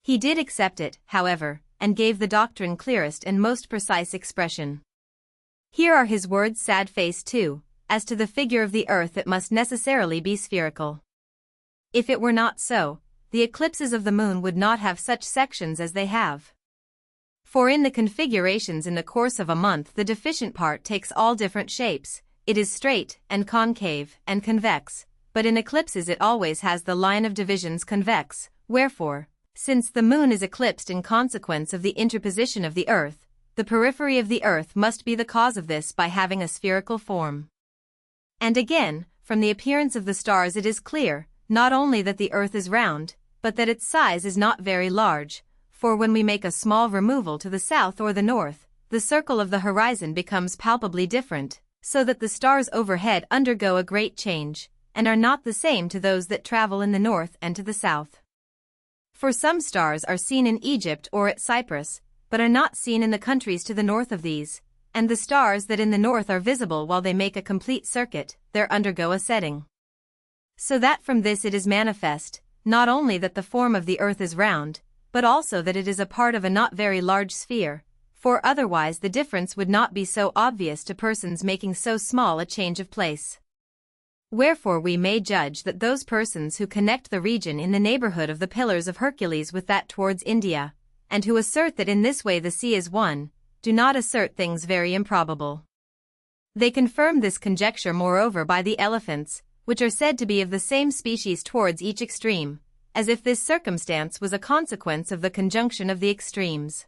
He did accept it, however, and gave the doctrine clearest and most precise expression. Here are his words, sad-faced too, as to the figure of the earth it must necessarily be spherical. If it were not so, the eclipses of the moon would not have such sections as they have. For in the configurations in the course of a month the deficient part takes all different shapes, it is straight and concave and convex, but in eclipses it always has the line of divisions convex, wherefore, since the moon is eclipsed in consequence of the interposition of the earth, the periphery of the earth must be the cause of this by having a spherical form. And again, from the appearance of the stars it is clear, not only that the earth is round, but that its size is not very large, for when we make a small removal to the south or the north, the circle of the horizon becomes palpably different, so that the stars overhead undergo a great change, and are not the same to those that travel in the north and to the south. For some stars are seen in Egypt or at Cyprus, but are not seen in the countries to the north of these, and the stars that in the north are visible while they make a complete circuit, there undergo a setting. So that from this it is manifest, not only that the form of the earth is round, but also that it is a part of a not very large sphere, for otherwise the difference would not be so obvious to persons making so small a change of place. Wherefore we may judge that those persons who connect the region in the neighborhood of the Pillars of Hercules with that towards India, and who assert that in this way the sea is one, do not assert things very improbable. They confirm this conjecture moreover by the elephants, which are said to be of the same species towards each extreme, as if this circumstance was a consequence of the conjunction of the extremes.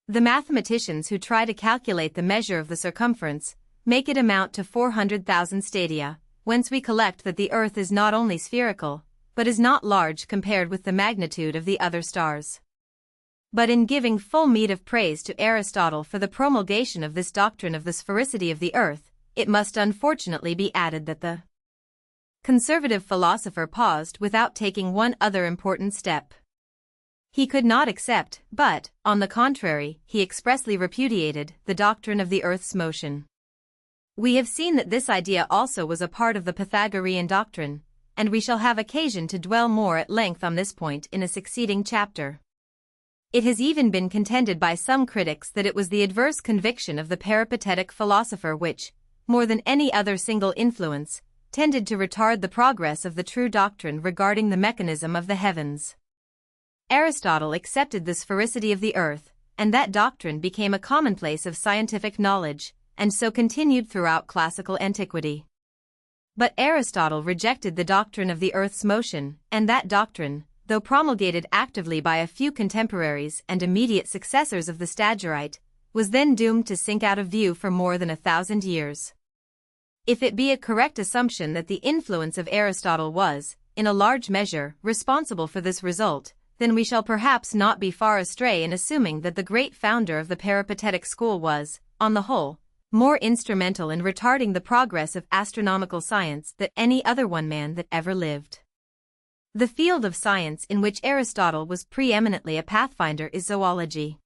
The mathematicians who try to calculate the measure of the circumference make it amount to 400,000 stadia, whence we collect that the Earth is not only spherical, but is not large compared with the magnitude of the other stars. But in giving full meed of praise to Aristotle for the promulgation of this doctrine of the sphericity of the Earth, it must unfortunately be added that the conservative philosopher paused without taking one other important step. He could not accept, but, on the contrary, he expressly repudiated, the doctrine of the Earth's motion. We have seen that this idea also was a part of the Pythagorean doctrine, and we shall have occasion to dwell more at length on this point in a succeeding chapter. It has even been contended by some critics that it was the adverse conviction of the peripatetic philosopher which, more than any other single influence, tended to retard the progress of the true doctrine regarding the mechanism of the heavens. Aristotle accepted the sphericity of the Earth, and that doctrine became a commonplace of scientific knowledge, and so continued throughout classical antiquity. But Aristotle rejected the doctrine of the Earth's motion, and that doctrine, though promulgated actively by a few contemporaries and immediate successors of the Stagirite, was then doomed to sink out of view for more than 1,000 years. If it be a correct assumption that the influence of Aristotle was, in a large measure, responsible for this result, then we shall perhaps not be far astray in assuming that the great founder of the peripatetic school was, on the whole, more instrumental in retarding the progress of astronomical science than any other one man that ever lived. The field of science in which Aristotle was preeminently a pathfinder is zoology.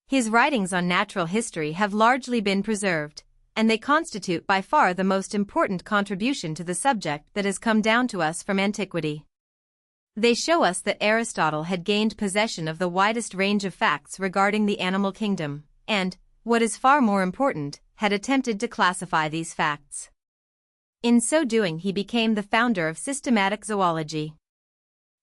His writings on natural history have largely been preserved, and they constitute by far the most important contribution to the subject that has come down to us from antiquity. They show us that Aristotle had gained possession of the widest range of facts regarding the animal kingdom, and, what is far more important, had attempted to classify these facts. In so doing, he became the founder of systematic zoology.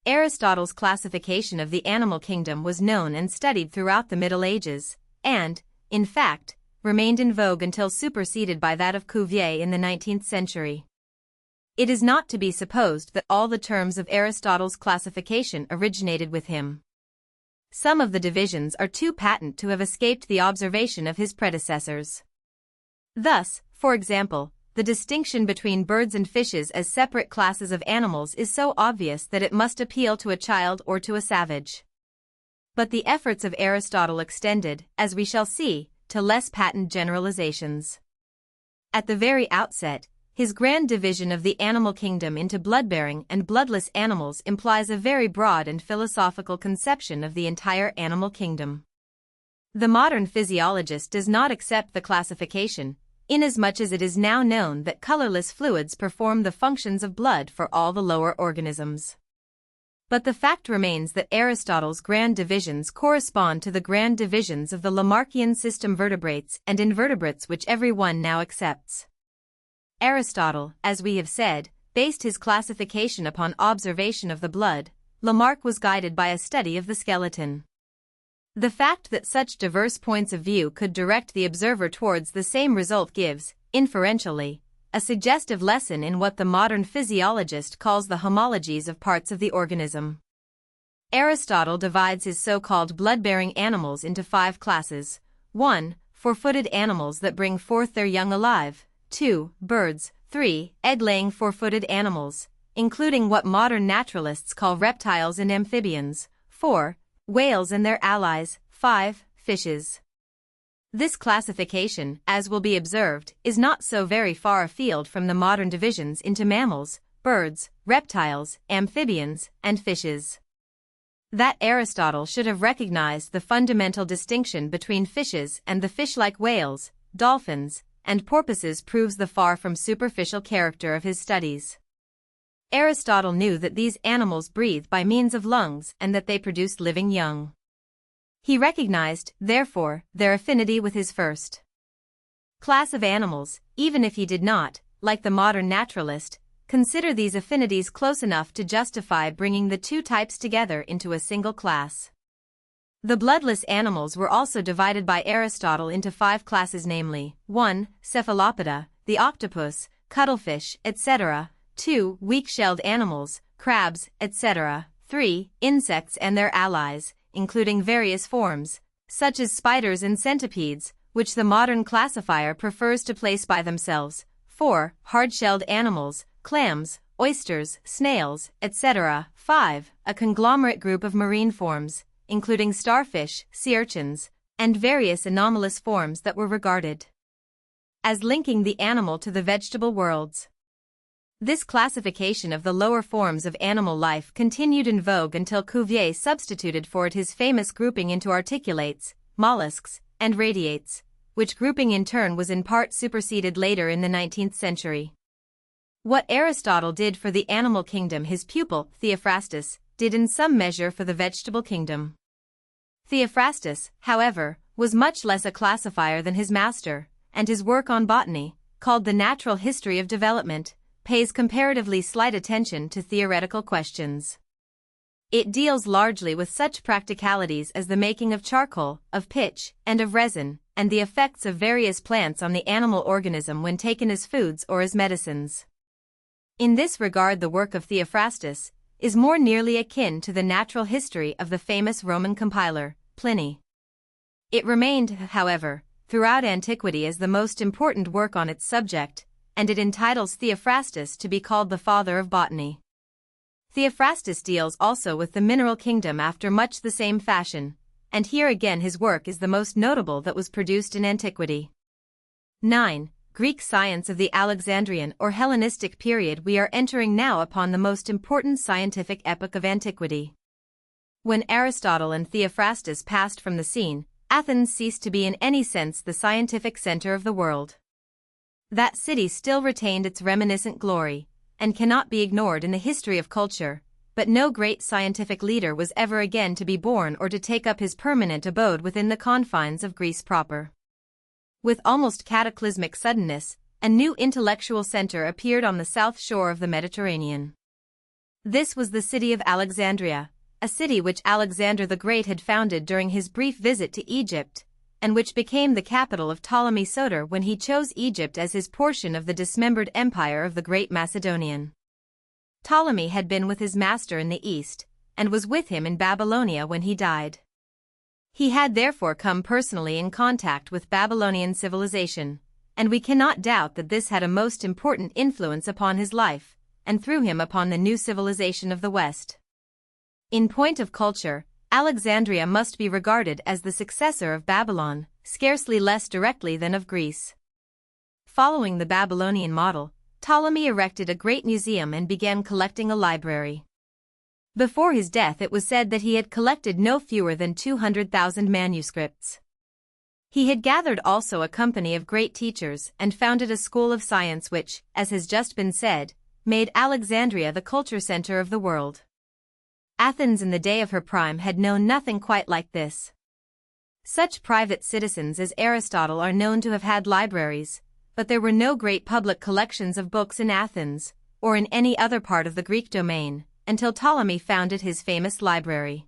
Aristotle's classification of the animal kingdom was known and studied throughout the Middle Ages, and, in fact, remained in vogue until superseded by that of Cuvier in the 19th century. It is not to be supposed that all the terms of Aristotle's classification originated with him. Some of the divisions are too patent to have escaped the observation of his predecessors. Thus, for example, the distinction between birds and fishes as separate classes of animals is so obvious that it must appeal to a child or to a savage. But the efforts of Aristotle extended, as we shall see, to less patent generalizations. At the very outset, his grand division of the animal kingdom into blood-bearing and bloodless animals implies a very broad and philosophical conception of the entire animal kingdom. The modern physiologist does not accept the classification, inasmuch as it is now known that colorless fluids perform the functions of blood for all the lower organisms. But the fact remains that Aristotle's grand divisions correspond to the grand divisions of the Lamarckian system vertebrates and invertebrates which every one now accepts. Aristotle, as we have said, based his classification upon observation of the blood. Lamarck was guided by a study of the skeleton. The fact that such diverse points of view could direct the observer towards the same result gives, inferentially, a suggestive lesson in what the modern physiologist calls the homologies of parts of the organism. Aristotle divides his so-called blood-bearing animals into 5 classes. 1. Four-footed animals that bring forth their young alive. 2. Birds. 3. Egg-laying four-footed animals, including what modern naturalists call reptiles and amphibians. 4. Whales and their allies. 5. Fishes. This classification, as will be observed, is not so very far afield from the modern divisions into mammals, birds, reptiles, amphibians, and fishes. That Aristotle should have recognized the fundamental distinction between fishes and the fish-like whales, dolphins, and porpoises proves the far from superficial character of his studies. Aristotle knew that these animals breathe by means of lungs and that they produce living young. He recognized, therefore, their affinity with his first class of animals, even if he did not, like the modern naturalist, consider these affinities close enough to justify bringing the 2 types together into a single class. The bloodless animals were also divided by Aristotle into 5 classes, namely, 1. Cephalopoda, the octopus, cuttlefish, etc. 2. Weak-shelled animals, crabs, etc. 3. Insects and their allies, including various forms, such as spiders and centipedes, which the modern classifier prefers to place by themselves. 4. Hard-shelled animals, clams, oysters, snails, etc. 5. A conglomerate group of marine forms, including starfish, sea urchins, and various anomalous forms that were regarded as linking the animal to the vegetable worlds. This classification of the lower forms of animal life continued in vogue until Cuvier substituted for it his famous grouping into articulates, mollusks, and radiates, which grouping in turn was in part superseded later in the 19th century. What Aristotle did for the animal kingdom his pupil, Theophrastus, did in some measure for the vegetable kingdom. Theophrastus, however, was much less a classifier than his master, and his work on botany, called The Natural History of Development, pays comparatively slight attention to theoretical questions. It deals largely with such practicalities as the making of charcoal, of pitch, and of resin, and the effects of various plants on the animal organism when taken as foods or as medicines. In this regard the work of Theophrastus is more nearly akin to the natural history of the famous Roman compiler, Pliny. It remained, however, throughout antiquity as the most important work on its subject, and it entitles Theophrastus to be called the father of botany. Theophrastus deals also with the mineral kingdom after much the same fashion, and here again his work is the most notable that was produced in antiquity. 9. Greek science of the Alexandrian or Hellenistic period. We are entering now upon the most important scientific epoch of antiquity. When Aristotle and Theophrastus passed from the scene, Athens ceased to be in any sense the scientific center of the world. That city still retained its reminiscent glory, and cannot be ignored in the history of culture, but no great scientific leader was ever again to be born or to take up his permanent abode within the confines of Greece proper. With almost cataclysmic suddenness, a new intellectual center appeared on the south shore of the Mediterranean. This was the city of Alexandria, a city which Alexander the Great had founded during his brief visit to Egypt, and which became the capital of Ptolemy Soter when he chose Egypt as his portion of the dismembered empire of the Great Macedonian. Ptolemy had been with his master in the east, and was with him in Babylonia when he died. He had therefore come personally in contact with Babylonian civilization, and we cannot doubt that this had a most important influence upon his life, and through him upon the new civilization of the West. In point of culture, Alexandria must be regarded as the successor of Babylon, scarcely less directly than of Greece. Following the Babylonian model, Ptolemy erected a great museum and began collecting a library. Before his death it was said that he had collected no fewer than 200,000 manuscripts. He had gathered also a company of great teachers and founded a school of science which, as has just been said, made Alexandria the culture center of the world. Athens in the day of her prime had known nothing quite like this. Such private citizens as Aristotle are known to have had libraries, but there were no great public collections of books in Athens, or in any other part of the Greek domain, until Ptolemy founded his famous library.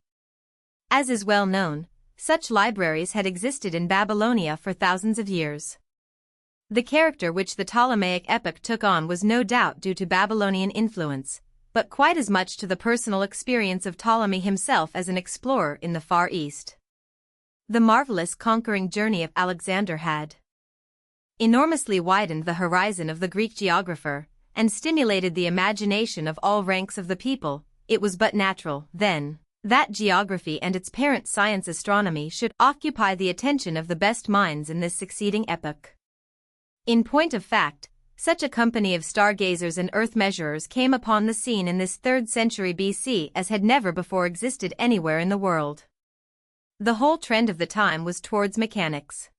As is well known, such libraries had existed in Babylonia for thousands of years. The character which the Ptolemaic epoch took on was no doubt due to Babylonian influence, but quite as much to the personal experience of Ptolemy himself as an explorer in the Far East. The marvelous conquering journey of Alexander had enormously widened the horizon of the Greek geographer, and stimulated the imagination of all ranks of the people. It was but natural, then, that geography and its parent science astronomy should occupy the attention of the best minds in this succeeding epoch. In point of fact, such a company of stargazers and earth measurers came upon the scene in this 3rd century BC as had never before existed anywhere in the world. The whole trend of the time was towards mechanics.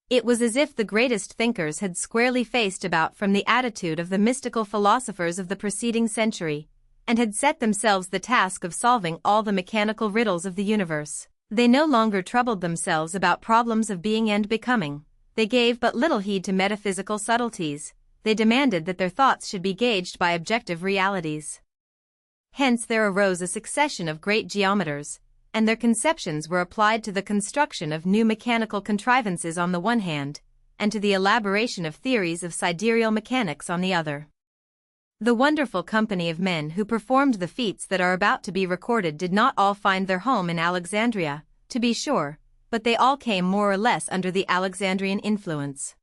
It was as if the greatest thinkers had squarely faced about from the attitude of the mystical philosophers of the preceding century, and had set themselves the task of solving all the mechanical riddles of the universe. They no longer troubled themselves about problems of being and becoming. They gave but little heed to metaphysical subtleties. They demanded that their thoughts should be gauged by objective realities. Hence there arose a succession of great geometers, and their conceptions were applied to the construction of new mechanical contrivances on the one hand, and to the elaboration of theories of sidereal mechanics on the other. The wonderful company of men who performed the feats that are about to be recorded did not all find their home in Alexandria, to be sure, but they all came more or less under the Alexandrian influence.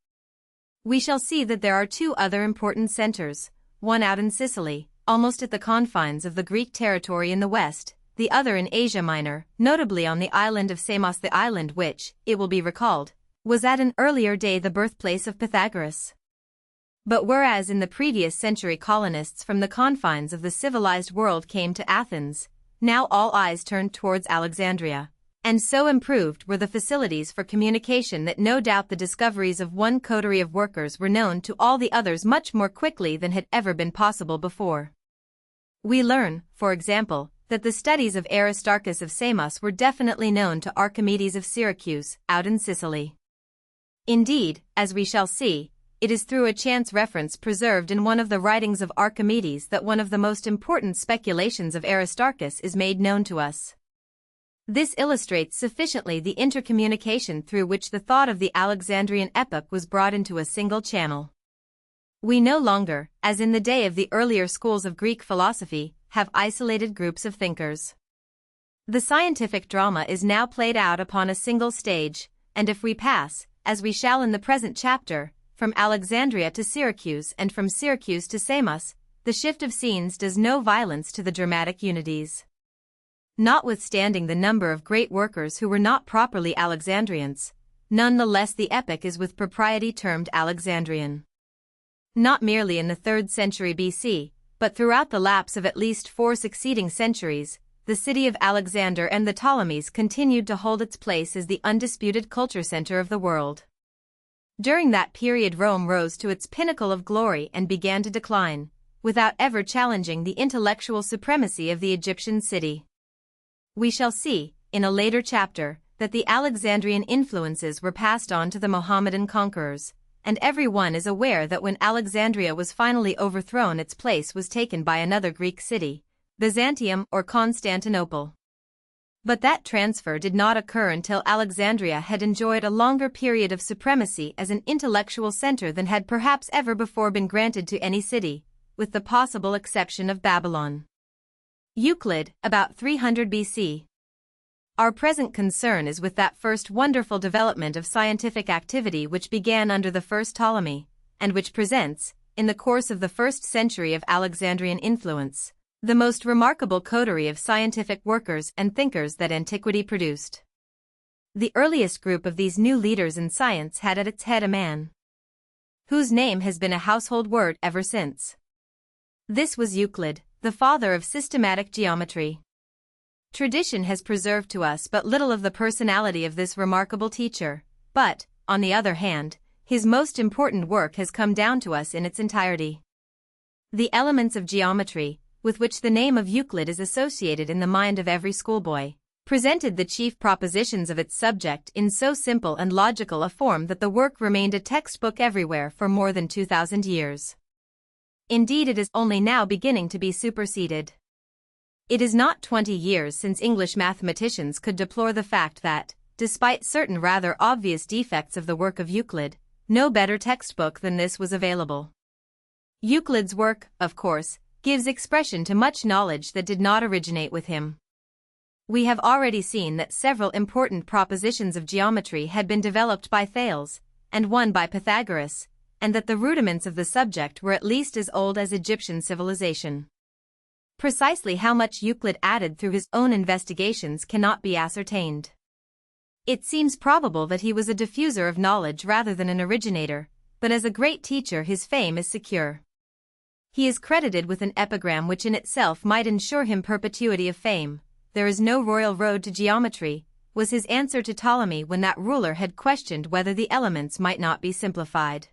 We shall see that there are two other important centers, one out in Sicily, almost at the confines of the Greek territory in the west, the other in Asia Minor, notably on the island of Samos, the island which, it will be recalled, was at an earlier day the birthplace of Pythagoras. But whereas in the previous century colonists from the confines of the civilized world came to Athens, now all eyes turned towards Alexandria. And so improved were the facilities for communication that no doubt the discoveries of one coterie of workers were known to all the others much more quickly than had ever been possible before. We learn, for example, that the studies of Aristarchus of Samos were definitely known to Archimedes of Syracuse, out in Sicily. Indeed, as we shall see, it is through a chance reference preserved in one of the writings of Archimedes that one of the most important speculations of Aristarchus is made known to us. This illustrates sufficiently the intercommunication through which the thought of the Alexandrian epoch was brought into a single channel. We no longer, as in the day of the earlier schools of Greek philosophy, have isolated groups of thinkers. The scientific drama is now played out upon a single stage, and if we pass, as we shall in the present chapter, from Alexandria to Syracuse and from Syracuse to Samos, the shift of scenes does no violence to the dramatic unities. Notwithstanding the number of great workers who were not properly Alexandrians, none the less the epoch is with propriety termed Alexandrian. Not merely in the 3rd century BC, but throughout the lapse of at least 4 succeeding centuries, the city of Alexander and the Ptolemies continued to hold its place as the undisputed culture center of the world. During that period Rome rose to its pinnacle of glory and began to decline, without ever challenging the intellectual supremacy of the Egyptian city. We shall see, in a later chapter, that the Alexandrian influences were passed on to the Mohammedan conquerors, and every one is aware that when Alexandria was finally overthrown its place was taken by another Greek city, Byzantium or Constantinople. But that transfer did not occur until Alexandria had enjoyed a longer period of supremacy as an intellectual center than had perhaps ever before been granted to any city, with the possible exception of Babylon. Euclid, about 300 BC. Our present concern is with that first wonderful development of scientific activity which began under the first Ptolemy, and which presents, in the course of the 1st century of Alexandrian influence, the most remarkable coterie of scientific workers and thinkers that antiquity produced. The earliest group of these new leaders in science had at its head a man whose name has been a household word ever since. This was Euclid, the father of systematic geometry. Tradition has preserved to us but little of the personality of this remarkable teacher, but, on the other hand, his most important work has come down to us in its entirety. The elements of geometry, with which the name of Euclid is associated in the mind of every schoolboy, presented the chief propositions of its subject in so simple and logical a form that the work remained a textbook everywhere for more than 2,000 years. Indeed, it is only now beginning to be superseded. It is not 20 years since English mathematicians could deplore the fact that, despite certain rather obvious defects of the work of Euclid, no better textbook than this was available. Euclid's work, of course, gives expression to much knowledge that did not originate with him. We have already seen that several important propositions of geometry had been developed by Thales, and one by Pythagoras, and that the rudiments of the subject were at least as old as Egyptian civilization. Precisely how much Euclid added through his own investigations cannot be ascertained. It seems probable that he was a diffuser of knowledge rather than an originator, but as a great teacher his fame is secure. He is credited with an epigram which in itself might ensure him perpetuity of fame. "There is no royal road to geometry," was his answer to Ptolemy when that ruler had questioned whether the elements might not be simplified.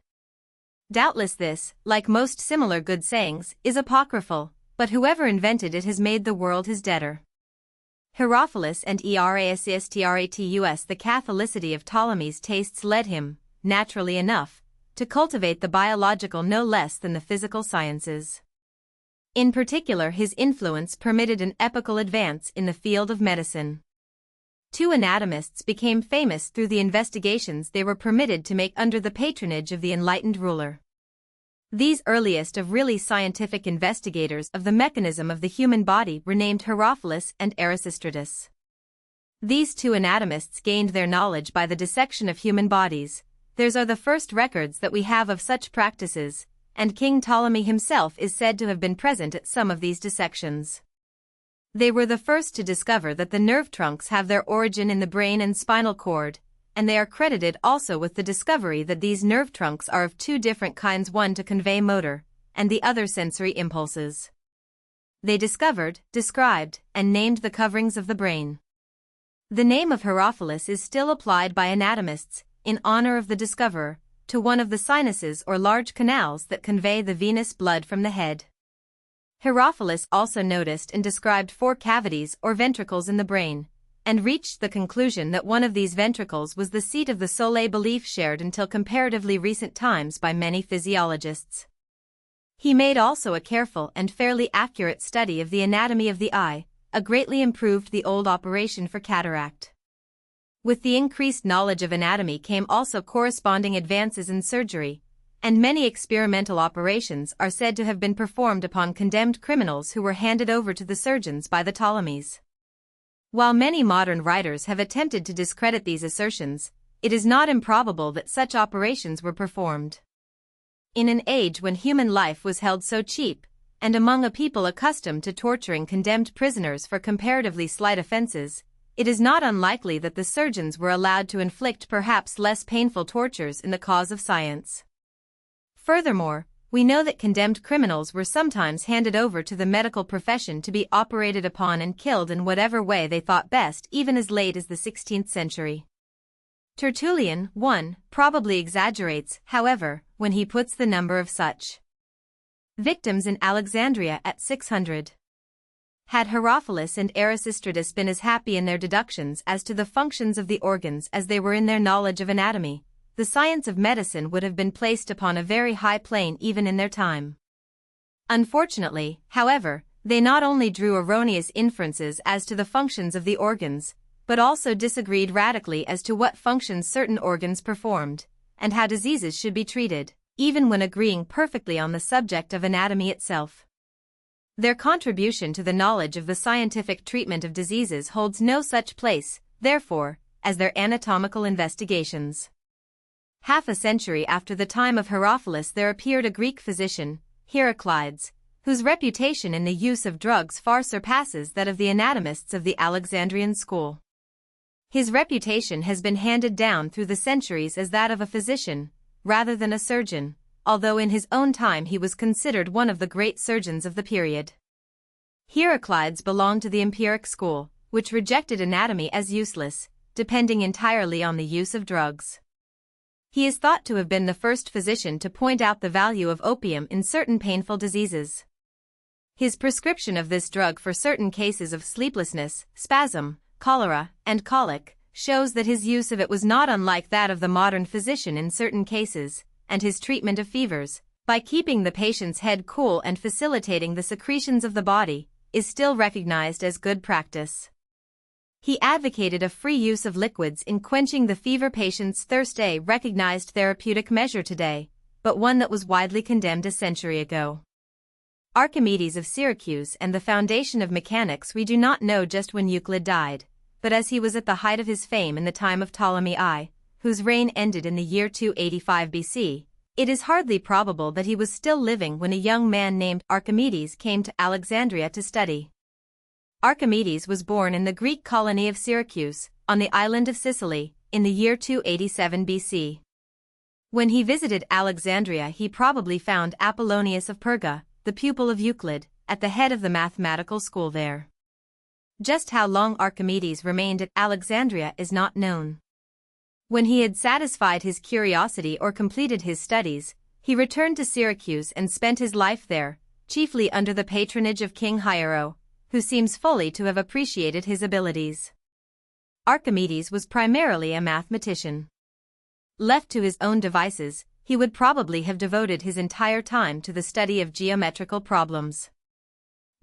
Doubtless this, like most similar good sayings, is apocryphal, but whoever invented it has made the world his debtor. Herophilus and Erastus, the Catholicity of Ptolemy's tastes led him, naturally enough, to cultivate the biological no less than the physical sciences. In particular, his influence permitted an epochal advance in the field of medicine. 2 anatomists became famous through the investigations they were permitted to make under the patronage of the enlightened ruler. These earliest of really scientific investigators of the mechanism of the human body were named Herophilus and Erasistratus. These two anatomists gained their knowledge by the dissection of human bodies. Theirs are the first records that we have of such practices, and King Ptolemy himself is said to have been present at some of these dissections. They were the first to discover that the nerve trunks have their origin in the brain and spinal cord, and they are credited also with the discovery that these nerve trunks are of two different kinds, one to convey motor, and the other sensory impulses. They discovered, described, and named the coverings of the brain. The name of Herophilus is still applied by anatomists, in honor of the discoverer, to one of the sinuses or large canals that convey the venous blood from the head. Herophilus also noticed and described 4 cavities or ventricles in the brain, and reached the conclusion that one of these ventricles was the seat of the soul, belief shared until comparatively recent times by many physiologists. He made also a careful and fairly accurate study of the anatomy of the eye, greatly improved the old operation for cataract. With the increased knowledge of anatomy came also corresponding advances in surgery, and many experimental operations are said to have been performed upon condemned criminals who were handed over to the surgeons by the Ptolemies. While many modern writers have attempted to discredit these assertions, it is not improbable that such operations were performed. In an age when human life was held so cheap, and among a people accustomed to torturing condemned prisoners for comparatively slight offenses, it is not unlikely that the surgeons were allowed to inflict perhaps less painful tortures in the cause of science. Furthermore, we know that condemned criminals were sometimes handed over to the medical profession to be operated upon and killed in whatever way they thought best, even as late as the 16th century. Tertullian, 1, probably exaggerates, however, when he puts the number of such victims in Alexandria at 600. Had Herophilus and Erasistratus been as happy in their deductions as to the functions of the organs as they were in their knowledge of anatomy, the science of medicine would have been placed upon a very high plane even in their time. Unfortunately, however, they not only drew erroneous inferences as to the functions of the organs, but also disagreed radically as to what functions certain organs performed, and how diseases should be treated, even when agreeing perfectly on the subject of anatomy itself. Their contribution to the knowledge of the scientific treatment of diseases holds no such place, therefore, as their anatomical investigations. Half a century after the time of Herophilus there appeared a Greek physician, Heraclides, whose reputation in the use of drugs far surpasses that of the anatomists of the Alexandrian school. His reputation has been handed down through the centuries as that of a physician, rather than a surgeon, although in his own time he was considered one of the great surgeons of the period. Heraclides belonged to the empiric school, which rejected anatomy as useless, depending entirely on the use of drugs. He is thought to have been the first physician to point out the value of opium in certain painful diseases. His prescription of this drug for certain cases of sleeplessness, spasm, cholera, and colic shows that his use of it was not unlike that of the modern physician in certain cases, and his treatment of fevers, by keeping the patient's head cool and facilitating the secretions of the body, is still recognized as good practice. He advocated a free use of liquids in quenching the fever patient's thirst, a recognized therapeutic measure today, but one that was widely condemned a century ago. Archimedes of Syracuse and the foundation of mechanics. We do not know just when Euclid died, but as he was at the height of his fame in the time of Ptolemy I, whose reign ended in the year 285 BC, it is hardly probable that he was still living when a young man named Archimedes came to Alexandria to study. Archimedes was born in the Greek colony of Syracuse, on the island of Sicily, in the year 287 BC. When he visited Alexandria he probably found Apollonius of Perga, the pupil of Euclid, at the head of the mathematical school there. Just how long Archimedes remained at Alexandria is not known. When he had satisfied his curiosity or completed his studies, he returned to Syracuse and spent his life there, chiefly under the patronage of King Hiero, who seems fully to have appreciated his abilities. Archimedes was primarily a mathematician. Left to his own devices, he would probably have devoted his entire time to the study of geometrical problems.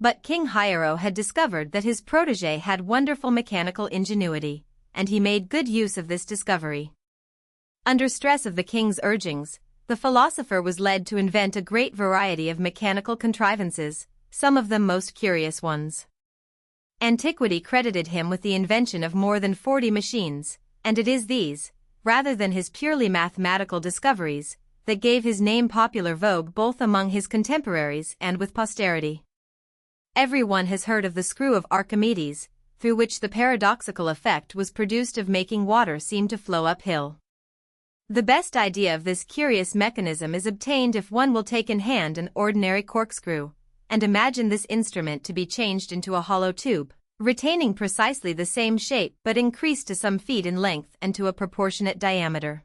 But King Hiero had discovered that his protege had wonderful mechanical ingenuity, and he made good use of this discovery. Under stress of the king's urgings, the philosopher was led to invent a great variety of mechanical contrivances, some of them most curious ones. Antiquity credited him with the invention of more than 40 machines, and it is these, rather than his purely mathematical discoveries, that gave his name popular vogue both among his contemporaries and with posterity. Everyone has heard of the screw of Archimedes, through which the paradoxical effect was produced of making water seem to flow uphill. The best idea of this curious mechanism is obtained if one will take in hand an ordinary corkscrew, and imagine this instrument to be changed into a hollow tube, retaining precisely the same shape but increased to some feet in length and to a proportionate diameter.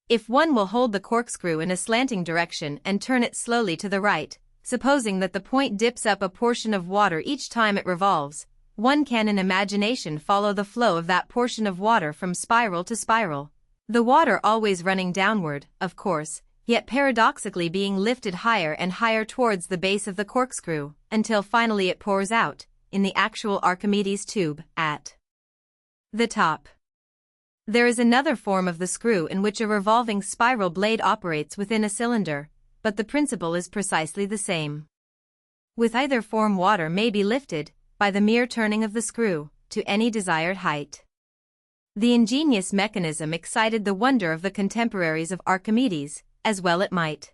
If one will hold the corkscrew in a slanting direction and turn it slowly to the right, supposing that the point dips up a portion of water each time it revolves, one can in imagination follow the flow of that portion of water from spiral to spiral, the water always running downward, of course, yet paradoxically being lifted higher and higher towards the base of the corkscrew, until finally it pours out, in the actual Archimedes tube, at the top. There is another form of the screw in which a revolving spiral blade operates within a cylinder, but the principle is precisely the same. With either form water may be lifted, by the mere turning of the screw, to any desired height. The ingenious mechanism excited the wonder of the contemporaries of Archimedes, as well it might.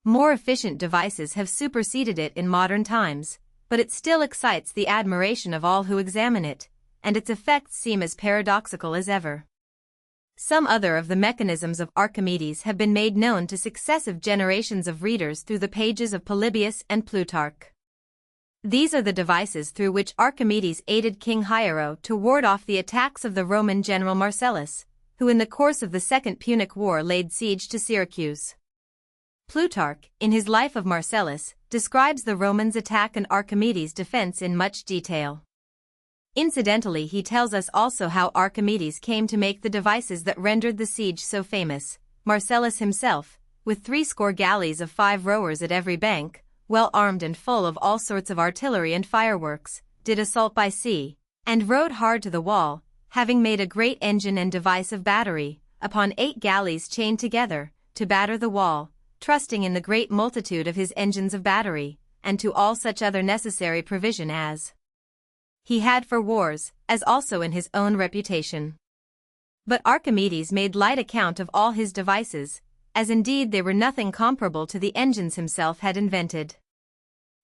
More efficient devices have superseded it in modern times, but it still excites the admiration of all who examine it, and its effects seem as paradoxical as ever. Some other of the mechanisms of Archimedes have been made known to successive generations of readers through the pages of Polybius and Plutarch. These are the devices through which Archimedes aided King Hiero to ward off the attacks of the Roman general Marcellus, who in the course of the Second Punic War laid siege to Syracuse. Plutarch, in his Life of Marcellus, describes the Romans' attack and Archimedes' defense in much detail. Incidentally, he tells us also how Archimedes came to make the devices that rendered the siege so famous. Marcellus himself, with 80 galleys of 5 rowers at every bank, well armed and full of all sorts of artillery and fireworks, did assault by sea, and rowed hard to the wall, having made a great engine and device of battery, upon 8 galleys chained together, to batter the wall, trusting in the great multitude of his engines of battery, and to all such other necessary provision as he had for wars, as also in his own reputation. But Archimedes made light account of all his devices, as indeed they were nothing comparable to the engines himself had invented.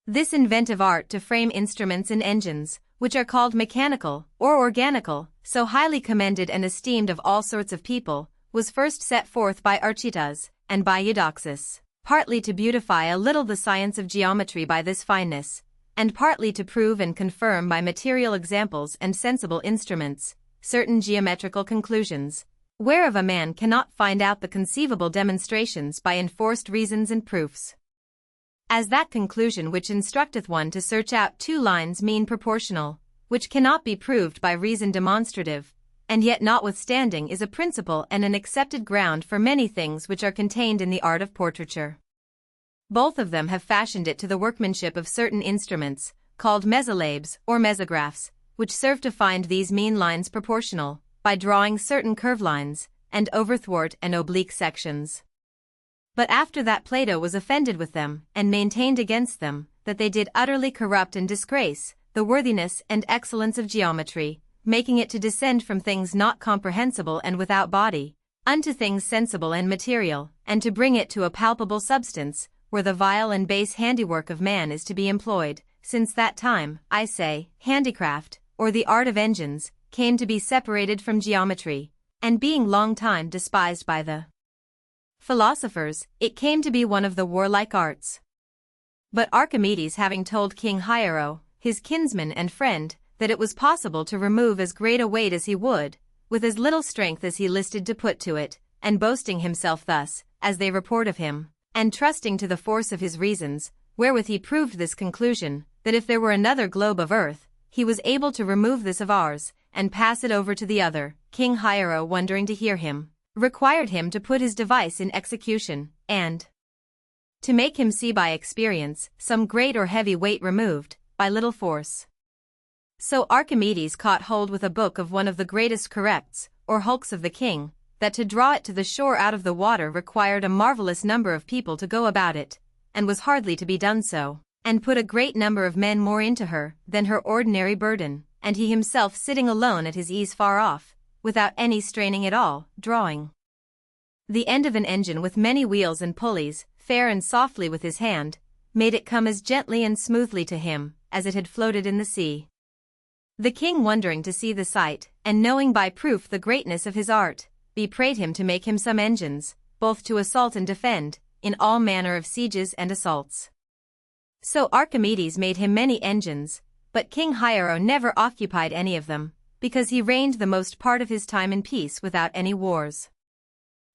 This inventive art to frame instruments and engines, which are called mechanical or organical, so highly commended and esteemed of all sorts of people, was first set forth by Archytas and by Eudoxus, partly to beautify a little the science of geometry by this fineness, and partly to prove and confirm by material examples and sensible instruments, certain geometrical conclusions, whereof a man cannot find out the conceivable demonstrations by enforced reasons and proofs. As that conclusion which instructeth one to search out 2 lines mean proportional, which cannot be proved by reason demonstrative, and yet notwithstanding is a principle and an accepted ground for many things which are contained in the art of portraiture. Both of them have fashioned it to the workmanship of certain instruments, called mesolabes or mesographs, which serve to find these mean lines proportional, by drawing certain curve lines, and overthwart and oblique sections. But after that Plato was offended with them, and maintained against them, that they did utterly corrupt and disgrace the worthiness and excellence of geometry, making it to descend from things not comprehensible and without body, unto things sensible and material, and to bring it to a palpable substance, where the vile and base handiwork of man is to be employed. Since that time, I say, handicraft, or the art of engines, came to be separated from geometry, and being long time despised by the philosophers, it came to be one of the warlike arts. But Archimedes having told King Hiero, his kinsman and friend, that it was possible to remove as great a weight as he would, with as little strength as he listed to put to it, and boasting himself thus, as they report of him, and trusting to the force of his reasons, wherewith he proved this conclusion, that if there were another globe of earth, he was able to remove this of ours, and pass it over to the other. King Hiero, wondering to hear him, required him to put his device in execution, and to make him see by experience some great or heavy weight removed, by little force. So Archimedes caught hold with a book of one of the greatest corrects, or hulks of the king, that to draw it to the shore out of the water required a marvelous number of people to go about it, and was hardly to be done so, and put a great number of men more into her than her ordinary burden, and he himself sitting alone at his ease far off, without any straining at all, drawing the end of an engine with many wheels and pulleys, fair and softly with his hand, made it come as gently and smoothly to him as it had floated in the sea. The king, wondering to see the sight, and knowing by proof the greatness of his art, beprayed him to make him some engines, both to assault and defend, in all manner of sieges and assaults. So Archimedes made him many engines, but King Hiero never occupied any of them, because he reigned the most part of his time in peace without any wars.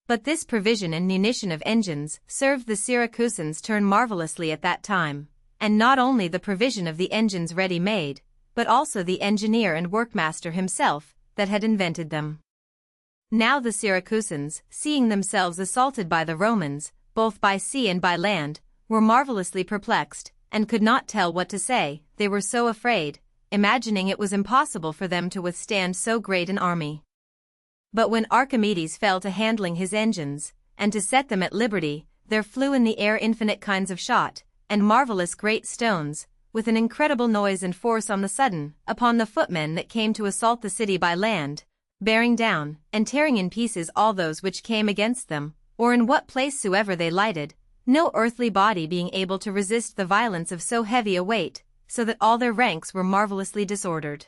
But this provision and munition of engines served the Syracusans turn marvelously at that time, and not only the provision of the engines ready-made, but also the engineer and workmaster himself that had invented them. Now the Syracusans, seeing themselves assaulted by the Romans, both by sea and by land, were marvelously perplexed, and could not tell what to say, they were so afraid, imagining it was impossible for them to withstand so great an army. But when Archimedes fell to handling his engines, and to set them at liberty, there flew in the air infinite kinds of shot, and marvelous great stones, with an incredible noise and force on the sudden, upon the footmen that came to assault the city by land, bearing down, and tearing in pieces all those which came against them, or in what place soever they lighted, no earthly body being able to resist the violence of so heavy a weight, so that all their ranks were marvelously disordered.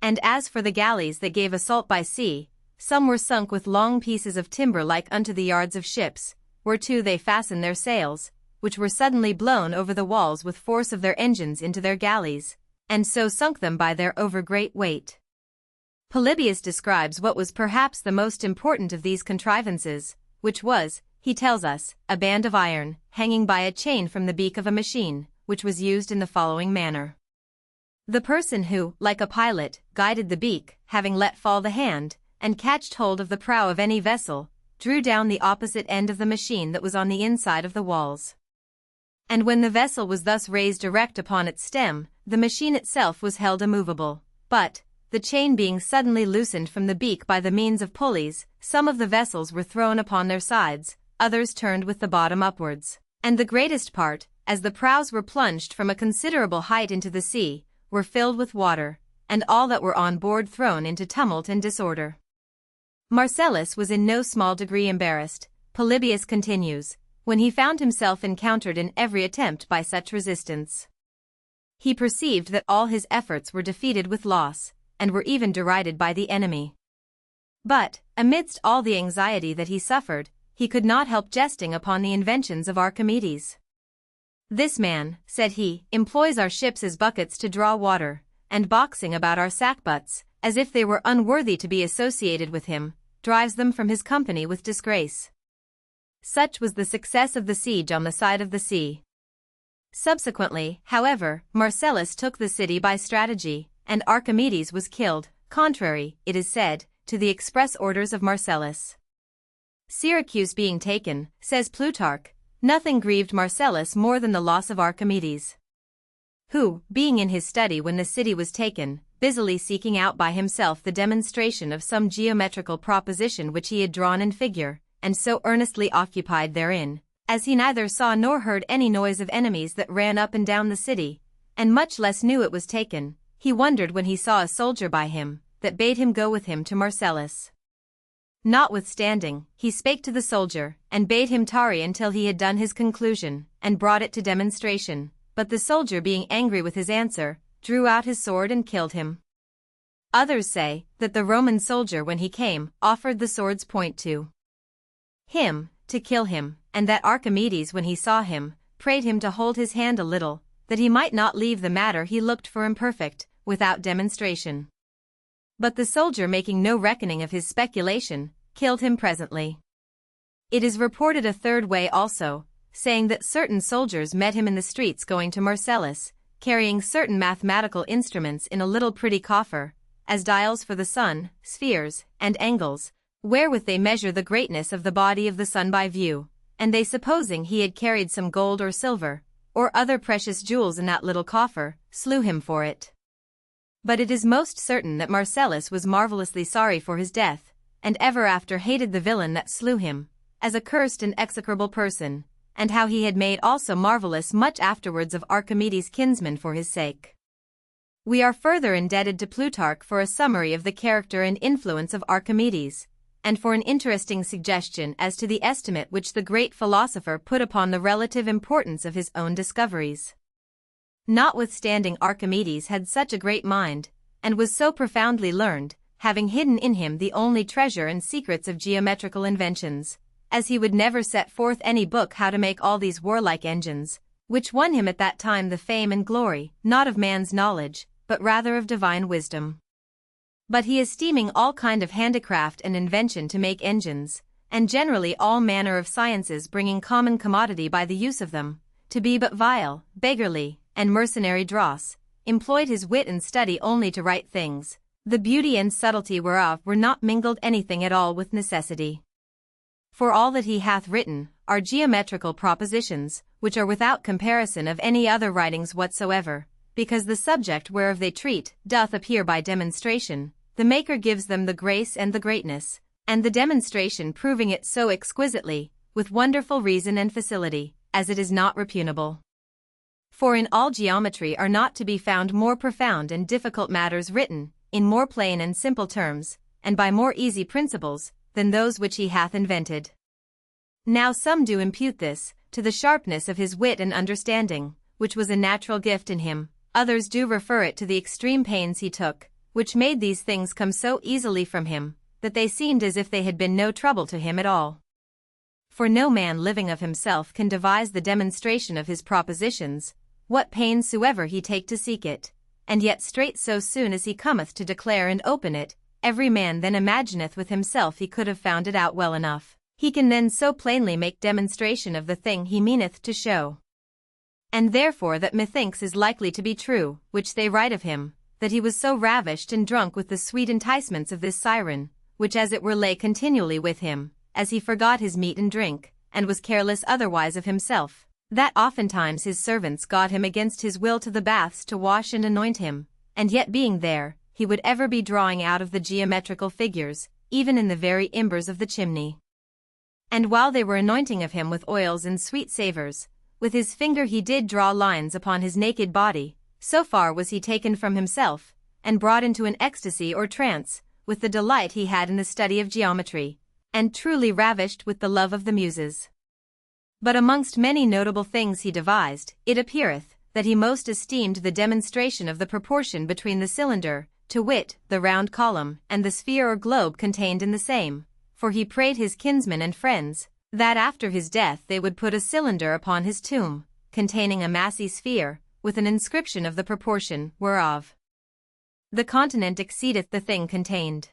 And as for the galleys that gave assault by sea, some were sunk with long pieces of timber like unto the yards of ships, whereto they fastened their sails, which were suddenly blown over the walls with force of their engines into their galleys, and so sunk them by their over-great weight. Polybius describes what was perhaps the most important of these contrivances, which was, he tells us, a band of iron, hanging by a chain from the beak of a machine, which was used in the following manner. The person who, like a pilot, guided the beak, having let fall the hand, and catched hold of the prow of any vessel, drew down the opposite end of the machine that was on the inside of the walls. And when the vessel was thus raised erect upon its stem, the machine itself was held immovable, but, the chain being suddenly loosened from the beak by the means of pulleys, some of the vessels were thrown upon their sides, others turned with the bottom upwards, and the greatest part, as the prows were plunged from a considerable height into the sea, were filled with water, and all that were on board thrown into tumult and disorder. Marcellus was in no small degree embarrassed, Polybius continues, when he found himself encountered in every attempt by such resistance. He perceived that all his efforts were defeated with loss, and were even derided by the enemy. But, amidst all the anxiety that he suffered, he could not help jesting upon the inventions of Archimedes. This man, said he, employs our ships as buckets to draw water, and boxing about our sack-butts, as if they were unworthy to be associated with him, drives them from his company with disgrace. Such was the success of the siege on the side of the sea. Subsequently, however, Marcellus took the city by strategy, and Archimedes was killed, contrary, it is said, to the express orders of Marcellus. Syracuse being taken, says Plutarch, nothing grieved Marcellus more than the loss of Archimedes, who, being in his study when the city was taken, busily seeking out by himself the demonstration of some geometrical proposition which he had drawn in figure, and so earnestly occupied therein, as he neither saw nor heard any noise of enemies that ran up and down the city, and much less knew it was taken, he wondered when he saw a soldier by him, that bade him go with him to Marcellus. Notwithstanding, he spake to the soldier, and bade him tarry until he had done his conclusion, and brought it to demonstration, but the soldier being angry with his answer, drew out his sword and killed him. Others say, that the Roman soldier when he came, offered the sword's point to him, to kill him, and that Archimedes when he saw him, prayed him to hold his hand a little, that he might not leave the matter he looked for imperfect, without demonstration. But the soldier, making no reckoning of his speculation, killed him presently. It is reported a third way also, saying that certain soldiers met him in the streets going to Marcellus, carrying certain mathematical instruments in a little pretty coffer, as dials for the sun, spheres, and angles, wherewith they measure the greatness of the body of the sun by view, and they supposing he had carried some gold or silver, or other precious jewels in that little coffer, slew him for it. But it is most certain that Marcellus was marvelously sorry for his death, and ever after hated the villain that slew him, as a cursed and execrable person, and how he had made also marvelous much afterwards of Archimedes' kinsman for his sake. We are further indebted to Plutarch for a summary of the character and influence of Archimedes, and for an interesting suggestion as to the estimate which the great philosopher put upon the relative importance of his own discoveries. Notwithstanding Archimedes had such a great mind, and was so profoundly learned, having hidden in him the only treasure and secrets of geometrical inventions, as he would never set forth any book how to make all these warlike engines, which won him at that time the fame and glory, not of man's knowledge, but rather of divine wisdom. But he esteeming all kind of handicraft and invention to make engines, and generally all manner of sciences bringing common commodity by the use of them, to be but vile, beggarly, and mercenary dross, employed his wit and study only to write things, the beauty and subtlety whereof were not mingled anything at all with necessity. For all that he hath written are geometrical propositions, which are without comparison of any other writings whatsoever, because the subject whereof they treat doth appear by demonstration, the maker gives them the grace and the greatness, and the demonstration proving it so exquisitely, with wonderful reason and facility, as it is not repugnable. For in all geometry are not to be found more profound and difficult matters written, in more plain and simple terms, and by more easy principles, than those which he hath invented. Now some do impute this to the sharpness of his wit and understanding, which was a natural gift in him, others do refer it to the extreme pains he took, which made these things come so easily from him, that they seemed as if they had been no trouble to him at all. For no man living of himself can devise the demonstration of his propositions, what pains soever he take to seek it, and yet straight so soon as he cometh to declare and open it, every man then imagineth with himself he could have found it out well enough, he can then so plainly make demonstration of the thing he meaneth to show. And therefore that methinks is likely to be true, which they write of him, that he was so ravished and drunk with the sweet enticements of this siren, which as it were lay continually with him, as he forgot his meat and drink, and was careless otherwise of himself, that oftentimes his servants got him against his will to the baths to wash and anoint him, and yet being there, he would ever be drawing out of the geometrical figures, even in the very embers of the chimney. And while they were anointing of him with oils and sweet savours, with his finger he did draw lines upon his naked body, so far was he taken from himself, and brought into an ecstasy or trance, with the delight he had in the study of geometry, and truly ravished with the love of the Muses. But amongst many notable things he devised, it appeareth, that he most esteemed the demonstration of the proportion between the cylinder, to wit, the round column, and the sphere or globe contained in the same, for he prayed his kinsmen and friends, that after his death they would put a cylinder upon his tomb, containing a massy sphere, with an inscription of the proportion whereof the continent exceedeth the thing contained.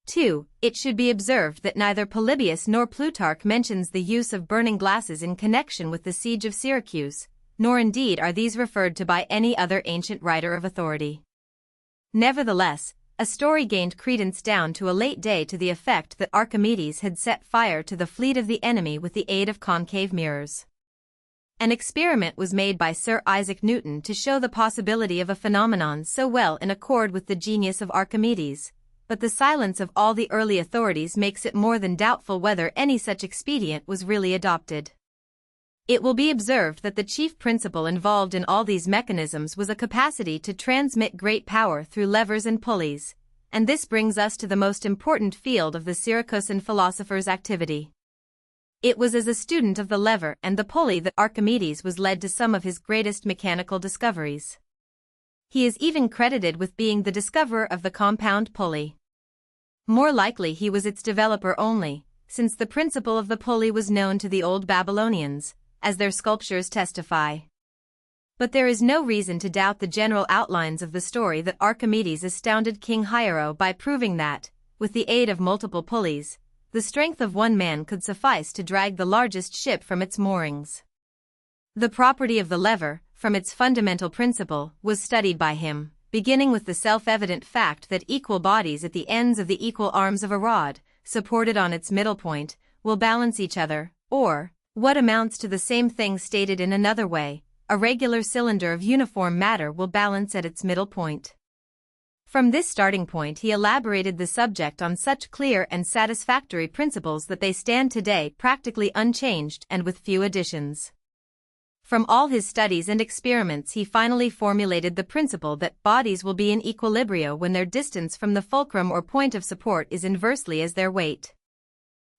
2. It should be observed that neither Polybius nor Plutarch mentions the use of burning glasses in connection with the siege of Syracuse, nor indeed are these referred to by any other ancient writer of authority. Nevertheless, a story gained credence down to a late day to the effect that Archimedes had set fire to the fleet of the enemy with the aid of concave mirrors. An experiment was made by Sir Isaac Newton to show the possibility of a phenomenon so well in accord with the genius of Archimedes, but the silence of all the early authorities makes it more than doubtful whether any such expedient was really adopted. It will be observed that the chief principle involved in all these mechanisms was a capacity to transmit great power through levers and pulleys, and this brings us to the most important field of the Syracusan philosopher's activity. It was as a student of the lever and the pulley that Archimedes was led to some of his greatest mechanical discoveries. He is even credited with being the discoverer of the compound pulley. More likely he was its developer only, since the principle of the pulley was known to the old Babylonians, as their sculptures testify. But there is no reason to doubt the general outlines of the story that Archimedes astounded King Hiero by proving that, with the aid of multiple pulleys, the strength of one man could suffice to drag the largest ship from its moorings. The property of the lever, from its fundamental principle, was studied by him, beginning with the self-evident fact that equal bodies at the ends of the equal arms of a rod, supported on its middle point, will balance each other, or, what amounts to the same thing stated in another way, a regular cylinder of uniform matter will balance at its middle point. From this starting point he elaborated the subject on such clear and satisfactory principles that they stand today practically unchanged and with few additions. From all his studies and experiments he finally formulated the principle that bodies will be in equilibrio when their distance from the fulcrum or point of support is inversely as their weight.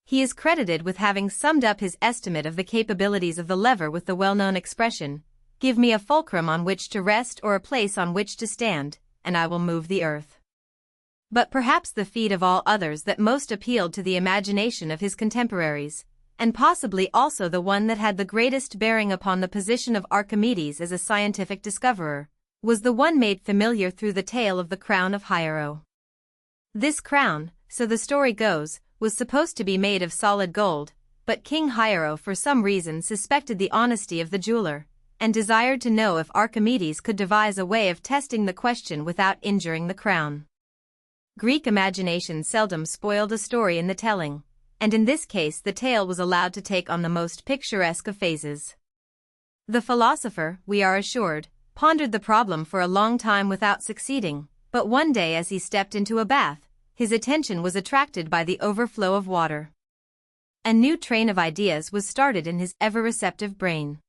He is credited with having summed up his estimate of the capabilities of the lever with the well-known expression, "Give me a fulcrum on which to rest or a place on which to stand, and I will move the earth." But perhaps the feat of all others that most appealed to the imagination of his contemporaries, and possibly also the one that had the greatest bearing upon the position of Archimedes as a scientific discoverer, was the one made familiar through the tale of the crown of Hiero. This crown, so the story goes, was supposed to be made of solid gold, but King Hiero for some reason suspected the honesty of the jeweler, and desired to know if Archimedes could devise a way of testing the question without injuring the crown. Greek imagination seldom spoiled a story in the telling, and in this case the tale was allowed to take on the most picturesque of phases. The philosopher, we are assured, pondered the problem for a long time without succeeding, but one day as he stepped into a bath, his attention was attracted by the overflow of water. A new train of ideas was started in his ever-receptive brain.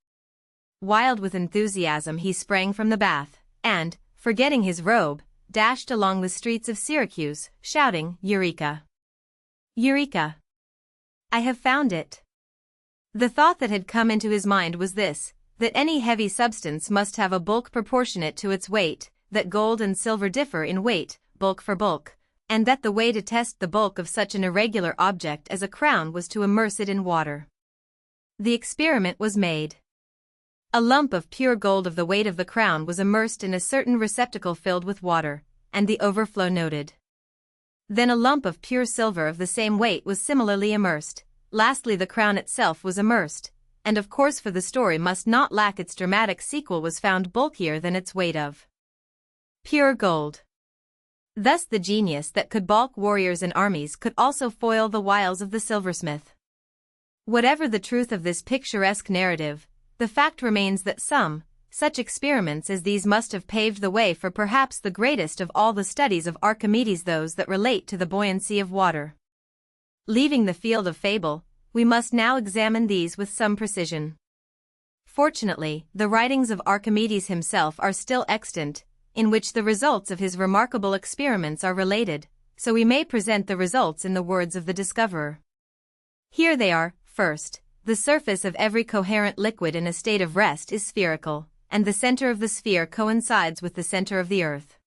Wild with enthusiasm he sprang from the bath, and, forgetting his robe, dashed along the streets of Syracuse, shouting, "Eureka! Eureka! I have found it!" The thought that had come into his mind was this, that any heavy substance must have a bulk proportionate to its weight, that gold and silver differ in weight, bulk for bulk, and that the way to test the bulk of such an irregular object as a crown was to immerse it in water. The experiment was made. A lump of pure gold of the weight of the crown was immersed in a certain receptacle filled with water, and the overflow noted. Then a lump of pure silver of the same weight was similarly immersed. Lastly the crown itself was immersed, and of course for the story must not lack its dramatic sequel was found bulkier than its weight of pure gold. Thus the genius that could balk warriors and armies could also foil the wiles of the silversmith. Whatever the truth of this picturesque narrative, the fact remains that some such experiments as these must have paved the way for perhaps the greatest of all the studies of Archimedes, those that relate to the buoyancy of water. Leaving the field of fable, we must now examine these with some precision. Fortunately, the writings of Archimedes himself are still extant, in which the results of his remarkable experiments are related, so we may present the results in the words of the discoverer. Here they are. First, the surface of every coherent liquid in a state of rest is spherical, and the center of the sphere coincides with the center of the earth.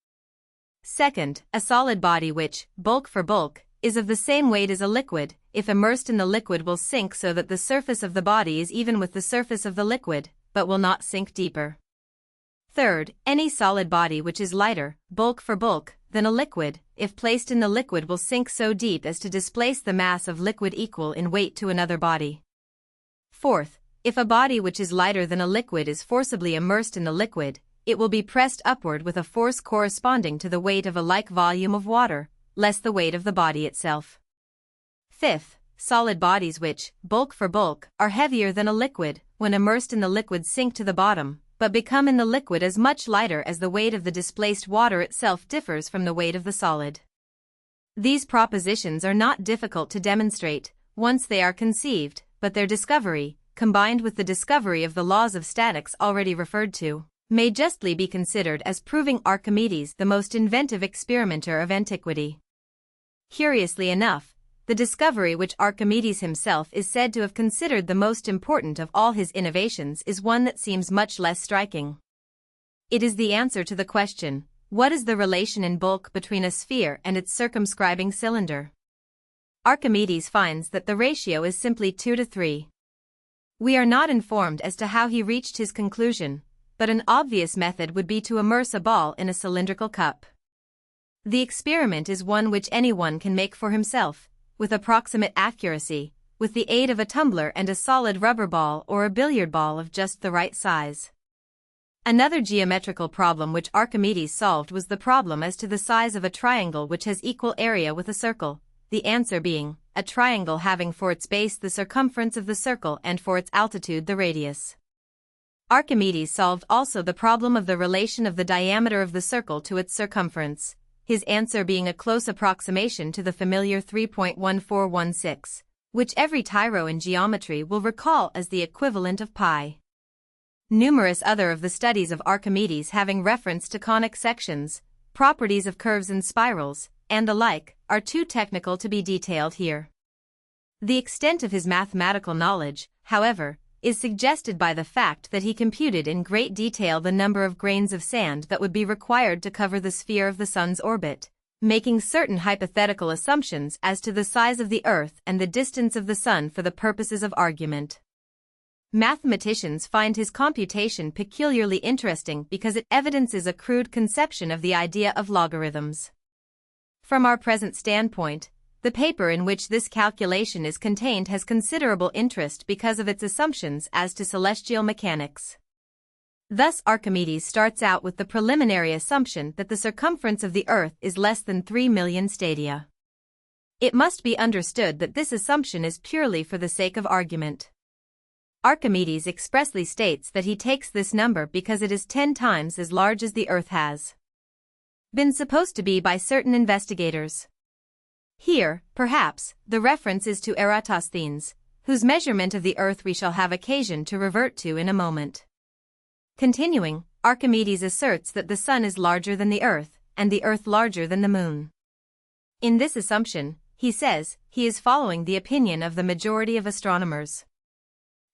Second, a solid body which, bulk for bulk, is of the same weight as a liquid, if immersed in the liquid will sink so that the surface of the body is even with the surface of the liquid, but will not sink deeper. Third, any solid body which is lighter, bulk for bulk, than a liquid, if placed in the liquid will sink so deep as to displace the mass of liquid equal in weight to another body. Fourth, if a body which is lighter than a liquid is forcibly immersed in the liquid, it will be pressed upward with a force corresponding to the weight of a like volume of water, less the weight of the body itself. Fifth, solid bodies which, bulk for bulk, are heavier than a liquid, when immersed in the liquid sink to the bottom, but become in the liquid as much lighter as the weight of the displaced water itself differs from the weight of the solid. These propositions are not difficult to demonstrate, once they are conceived, but their discovery, combined with the discovery of the laws of statics already referred to, may justly be considered as proving Archimedes the most inventive experimenter of antiquity. Curiously enough, the discovery which Archimedes himself is said to have considered the most important of all his innovations is one that seems much less striking. It is the answer to the question, what is the relation in bulk between a sphere and its circumscribing cylinder? Archimedes finds that the ratio is simply 2:3. We are not informed as to how he reached his conclusion, but an obvious method would be to immerse a ball in a cylindrical cup. The experiment is one which anyone can make for himself, with approximate accuracy, with the aid of a tumbler and a solid rubber ball or a billiard ball of just the right size. Another geometrical problem which Archimedes solved was the problem as to the size of a triangle which has equal area with a circle, the answer being, a triangle having for its base the circumference of the circle and for its altitude the radius. Archimedes solved also the problem of the relation of the diameter of the circle to its circumference. his answer being a close approximation to the familiar 3.1416, which every tyro in geometry will recall as the equivalent of pi. Numerous other of the studies of Archimedes having reference to conic sections, properties of curves and spirals, and the like, are too technical to be detailed here. The extent of his mathematical knowledge, however, is suggested by the fact that he computed in great detail the number of grains of sand that would be required to cover the sphere of the Sun's orbit, making certain hypothetical assumptions as to the size of the Earth and the distance of the Sun for the purposes of argument. Mathematicians find his computation peculiarly interesting because it evidences a crude conception of the idea of logarithms. From our present standpoint, the paper in which this calculation is contained has considerable interest because of its assumptions as to celestial mechanics. Thus Archimedes starts out with the preliminary assumption that the circumference of the Earth is less than 3 million stadia. It must be understood that this assumption is purely for the sake of argument. Archimedes expressly states that he takes this number because it is 10 times as large as the Earth has been supposed to be by certain investigators. Here, perhaps, the reference is to Eratosthenes, whose measurement of the Earth we shall have occasion to revert to in a moment. Continuing, Archimedes asserts that the Sun is larger than the Earth, and the Earth larger than the Moon. In this assumption, he says, he is following the opinion of the majority of astronomers.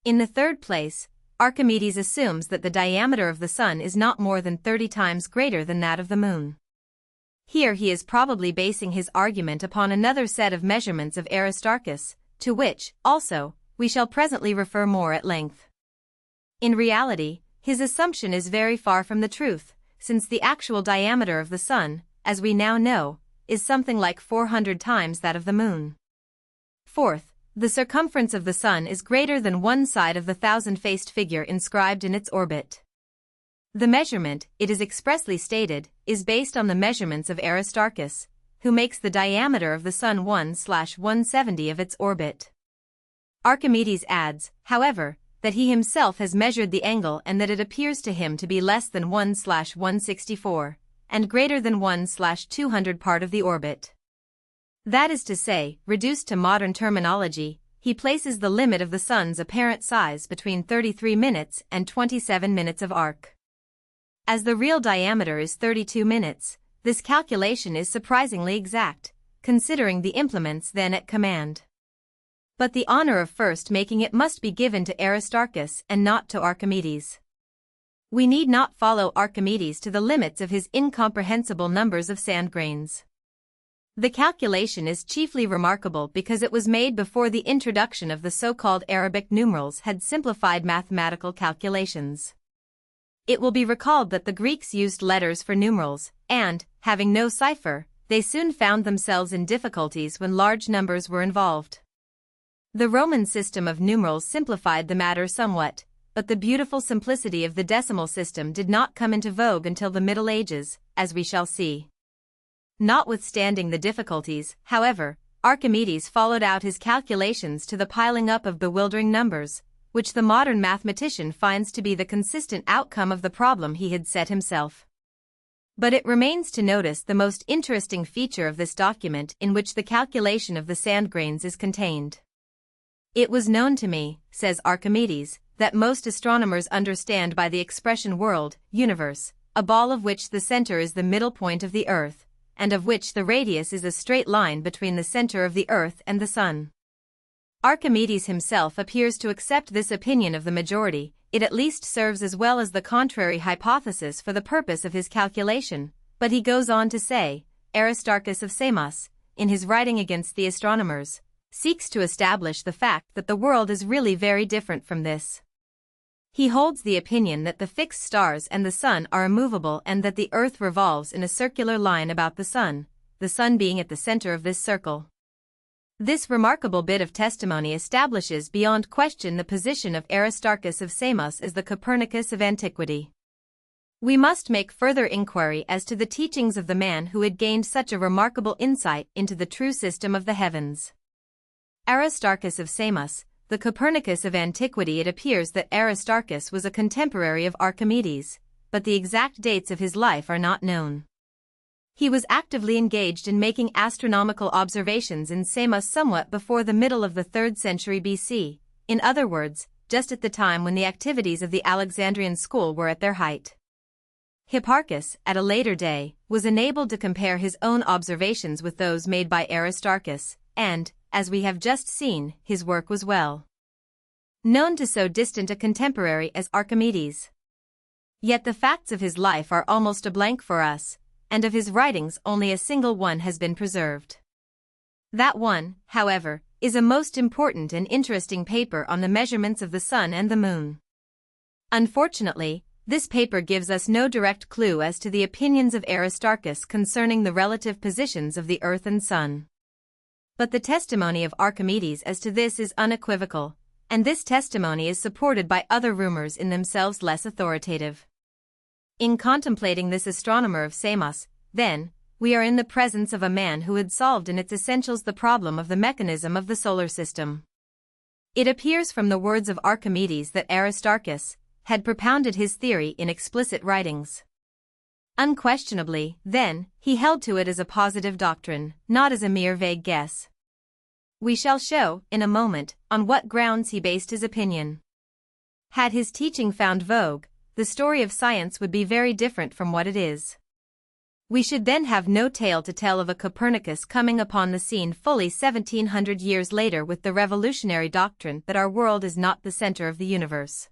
In the third place, Archimedes assumes that the diameter of the Sun is not more than 30 times greater than that of the Moon. Here he is probably basing his argument upon another set of measurements of Aristarchus, to which, also, we shall presently refer more at length. In reality, his assumption is very far from the truth, since the actual diameter of the Sun, as we now know, is something like 400 times that of the Moon. Fourth, the circumference of the Sun is greater than one side of the thousand-faced figure inscribed in its orbit. The measurement, it is expressly stated, is based on the measurements of Aristarchus, who makes the diameter of the Sun 1/170 of its orbit. Archimedes adds, however, that he himself has measured the angle and that it appears to him to be less than 1/164, and greater than 1/200 part of the orbit. That is to say, reduced to modern terminology, he places the limit of the Sun's apparent size between 33 minutes and 27 minutes of arc. As the real diameter is 32 minutes, this calculation is surprisingly exact, considering the implements then at command. But the honor of first making it must be given to Aristarchus and not to Archimedes. We need not follow Archimedes to the limits of his incomprehensible numbers of sand grains. The calculation is chiefly remarkable because it was made before the introduction of the so-called Arabic numerals had simplified mathematical calculations. It will be recalled that the Greeks used letters for numerals, and, having no cipher, they soon found themselves in difficulties when large numbers were involved. The Roman system of numerals simplified the matter somewhat, but the beautiful simplicity of the decimal system did not come into vogue until the Middle Ages, as we shall see. Notwithstanding the difficulties, however, Archimedes followed out his calculations to the piling up of bewildering numbers, which the modern mathematician finds to be the consistent outcome of the problem he had set himself. But it remains to notice the most interesting feature of this document in which the calculation of the sand grains is contained. It was known to me, says Archimedes, that most astronomers understand by the expression world, universe, a ball of which the center is the middle point of the Earth, and of which the radius is a straight line between the center of the Earth and the Sun. Archimedes himself appears to accept this opinion of the majority. It at least serves as well as the contrary hypothesis for the purpose of his calculation, but he goes on to say, Aristarchus of Samos, in his writing against the astronomers, seeks to establish the fact that the world is really very different from this. He holds the opinion that the fixed stars and the Sun are immovable and that the Earth revolves in a circular line about the Sun being at the center of this circle. This remarkable bit of testimony establishes beyond question the position of Aristarchus of Samos as the Copernicus of antiquity. We must make further inquiry as to the teachings of the man who had gained such a remarkable insight into the true system of the heavens. Aristarchus of Samos, the Copernicus of antiquity. It appears that Aristarchus was a contemporary of Archimedes, but the exact dates of his life are not known. He was actively engaged in making astronomical observations in Samos somewhat before the middle of the 3rd century BC, in other words, just at the time when the activities of the Alexandrian school were at their height. Hipparchus, at a later day, was enabled to compare his own observations with those made by Aristarchus, and, as we have just seen, his work was well known to so distant a contemporary as Archimedes. Yet the facts of his life are almost a blank for us, and of his writings only a single one has been preserved. That one, however, is a most important and interesting paper on the measurements of the sun and the moon. Unfortunately, this paper gives us no direct clue as to the opinions of Aristarchus concerning the relative positions of the earth and sun. But the testimony of Archimedes as to this is unequivocal, and this testimony is supported by other rumors in themselves less authoritative. In contemplating this astronomer of Samos, then, we are in the presence of a man who had solved in its essentials the problem of the mechanism of the solar system. It appears from the words of Archimedes that Aristarchus had propounded his theory in explicit writings. Unquestionably, then, he held to it as a positive doctrine, not as a mere vague guess. We shall show, in a moment, on what grounds he based his opinion. Had his teaching found vogue, the story of science would be very different from what it is. We should then have no tale to tell of a Copernicus coming upon the scene fully 1700 years later with the revolutionary doctrine that our world is not the center of the universe.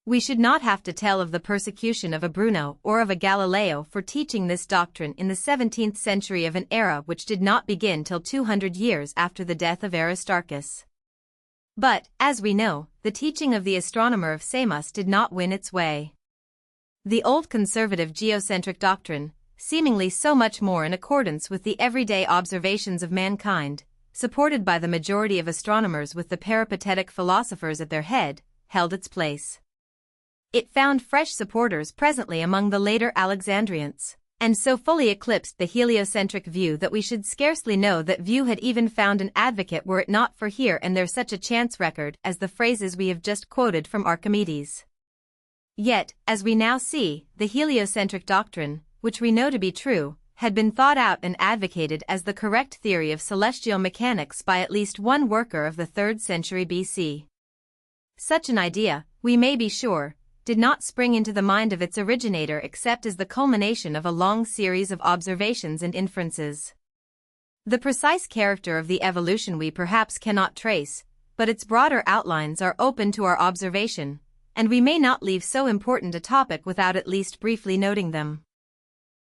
We should not have to tell of the persecution of a Bruno or of a Galileo for teaching this doctrine in the 17th century of an era which did not begin till 200 years after the death of Aristarchus. But, as we know, the teaching of the astronomer of Samos did not win its way. The old conservative geocentric doctrine, seemingly so much more in accordance with the everyday observations of mankind, supported by the majority of astronomers with the peripatetic philosophers at their head, held its place. It found fresh supporters presently among the later Alexandrians, and so fully eclipsed the heliocentric view that we should scarcely know that view had even found an advocate were it not for here and there such a chance record as the phrases we have just quoted from Archimedes. Yet, as we now see, the heliocentric doctrine, which we know to be true, had been thought out and advocated as the correct theory of celestial mechanics by at least one worker of the 3rd century BC. Such an idea, we may be sure, did not spring into the mind of its originator except as the culmination of a long series of observations and inferences. The precise character of the evolution we perhaps cannot trace, but its broader outlines are open to our observation, and we may not leave so important a topic without at least briefly noting them.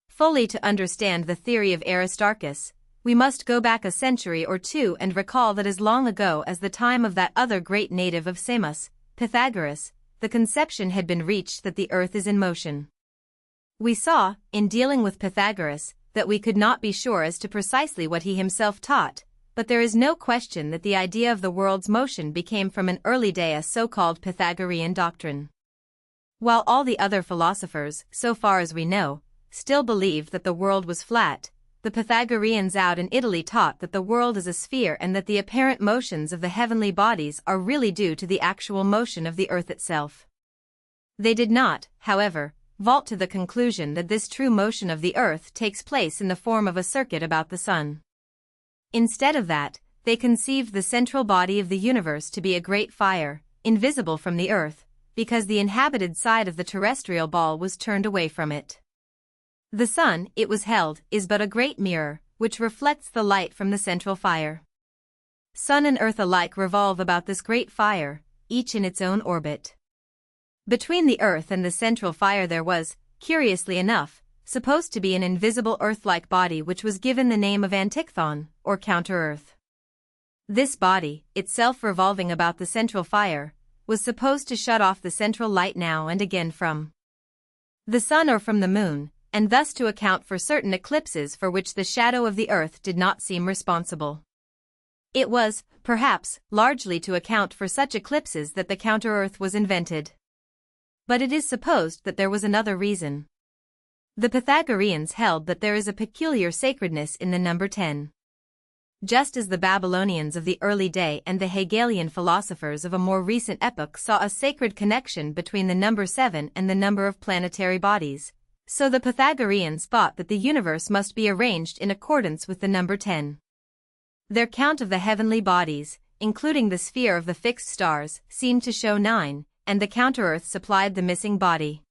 Fully to understand the theory of Aristarchus, we must go back a century or two and recall that as long ago as the time of that other great native of Samos, Pythagoras, the conception had been reached that the earth is in motion. We saw, in dealing with Pythagoras, that we could not be sure as to precisely what he himself taught, but there is no question that the idea of the world's motion became from an early day a so-called Pythagorean doctrine. While all the other philosophers, so far as we know, still believed that the world was flat, the Pythagoreans out in Italy taught that the world is a sphere and that the apparent motions of the heavenly bodies are really due to the actual motion of the earth itself. They did not, however, vault to the conclusion that this true motion of the earth takes place in the form of a circuit about the sun. Instead of that, they conceived the central body of the universe to be a great fire, invisible from the earth, because the inhabited side of the terrestrial ball was turned away from it. The sun, it was held, is but a great mirror, which reflects the light from the central fire. Sun and earth alike revolve about this great fire, each in its own orbit. Between the earth and the central fire there was, curiously enough, supposed to be an invisible earth-like body which was given the name of Antichthon, or counter-earth. This body, itself revolving about the central fire, was supposed to shut off the central light now and again from the sun or from the moon, and thus to account for certain eclipses for which the shadow of the earth did not seem responsible. It was, perhaps, largely to account for such eclipses that the counter-earth was invented. But it is supposed that there was another reason. The Pythagoreans held that there is a peculiar sacredness in the number 10. Just as the Babylonians of the early day and the Hegelian philosophers of a more recent epoch saw a sacred connection between the number 7 and the number of planetary bodies, So the Pythagoreans thought that the universe must be arranged in accordance with the number 10. Their count of the heavenly bodies, including the sphere of the fixed stars, seemed to show 9, and the counter-Earth supplied the missing body.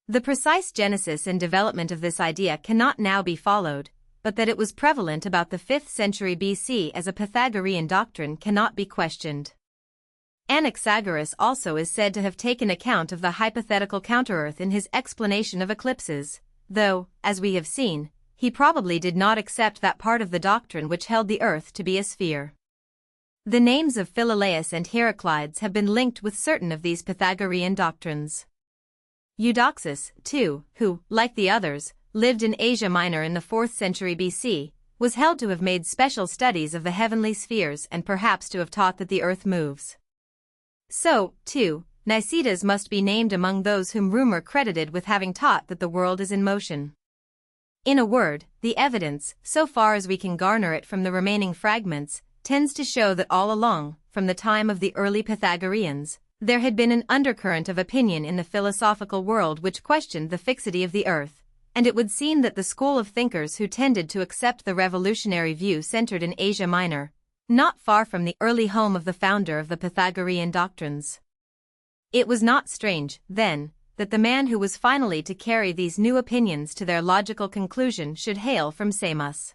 The precise genesis and development of this idea cannot now be followed, but that it was prevalent about the 5th century BC as a Pythagorean doctrine cannot be questioned. Anaxagoras also is said to have taken account of the hypothetical counter-Earth in his explanation of eclipses, though, as we have seen, he probably did not accept that part of the doctrine which held the Earth to be a sphere. The names of Philolaus and Heraclides have been linked with certain of these Pythagorean doctrines. Eudoxus, too, who, like the others, lived in Asia Minor in the 4th century BC, was held to have made special studies of the heavenly spheres and perhaps to have taught that the Earth moves. So, too, Nicetas must be named among those whom rumor credited with having taught that the world is in motion. In a word, the evidence, so far as we can garner it from the remaining fragments, tends to show that all along, from the time of the early Pythagoreans, there had been an undercurrent of opinion in the philosophical world which questioned the fixity of the Earth, and it would seem that the school of thinkers who tended to accept the revolutionary view centered in Asia Minor, not far from the early home of the founder of the Pythagorean doctrines. It was not strange, then, that the man who was finally to carry these new opinions to their logical conclusion should hail from Samos.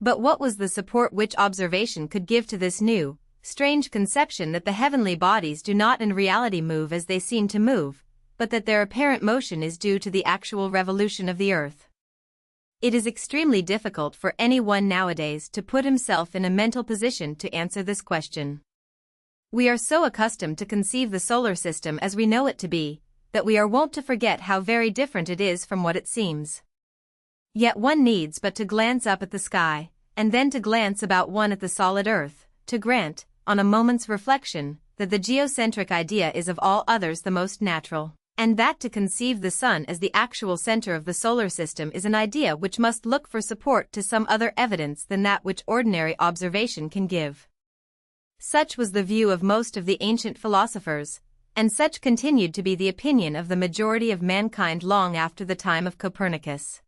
But what was the support which observation could give to this new, strange conception that the heavenly bodies do not in reality move as they seem to move, but that their apparent motion is due to the actual revolution of the Earth? It is extremely difficult for anyone nowadays to put himself in a mental position to answer this question. We are so accustomed to conceive the solar system as we know it to be, that we are wont to forget how very different it is from what it seems. Yet one needs but to glance up at the sky, and then to glance about one at the solid Earth, to grant, on a moment's reflection, that the geocentric idea is of all others the most natural, and that to conceive the Sun as the actual center of the solar system is an idea which must look for support to some other evidence than that which ordinary observation can give. Such was the view of most of the ancient philosophers, and such continued to be the opinion of the majority of mankind long after the time of Copernicus.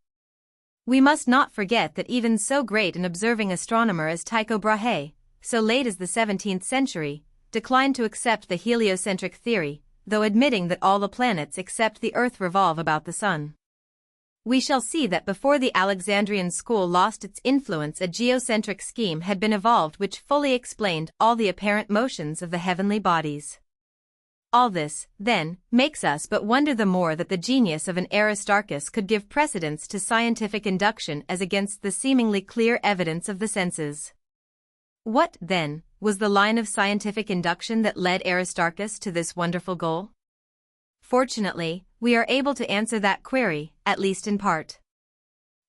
We must not forget that even so great an observing astronomer as Tycho Brahe, so late as the 17th century, declined to accept the heliocentric theory, though admitting that all the planets except the Earth revolve about the Sun. We shall see that before the Alexandrian school lost its influence, a geocentric scheme had been evolved which fully explained all the apparent motions of the heavenly bodies. All this, then, makes us but wonder the more that the genius of an Aristarchus could give precedence to scientific induction as against the seemingly clear evidence of the senses. What, then, was the line of scientific induction that led Aristarchus to this wonderful goal? Fortunately, we are able to answer that query, at least in part.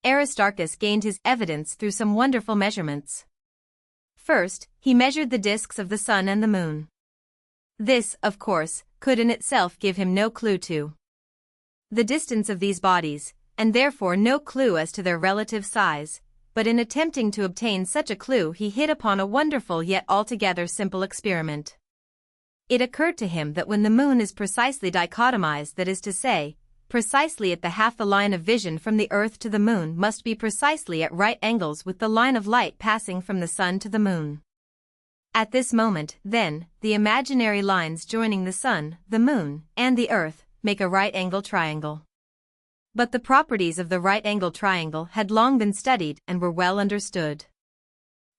Aristarchus gained his evidence through some wonderful measurements. First, he measured the disks of the Sun and the Moon. This, of course, could in itself give him no clue to the distance of these bodies, and therefore no clue as to their relative size, but in attempting to obtain such a clue he hit upon a wonderful yet altogether simple experiment. It occurred to him that when the Moon is precisely dichotomized, that is to say, precisely at the half the line of vision from the Earth to the Moon must be precisely at right angles with the line of light passing from the Sun to the Moon. At this moment, then, the imaginary lines joining the Sun, the Moon, and the Earth make a right-angle triangle. But the properties of the right-angle triangle had long been studied and were well understood.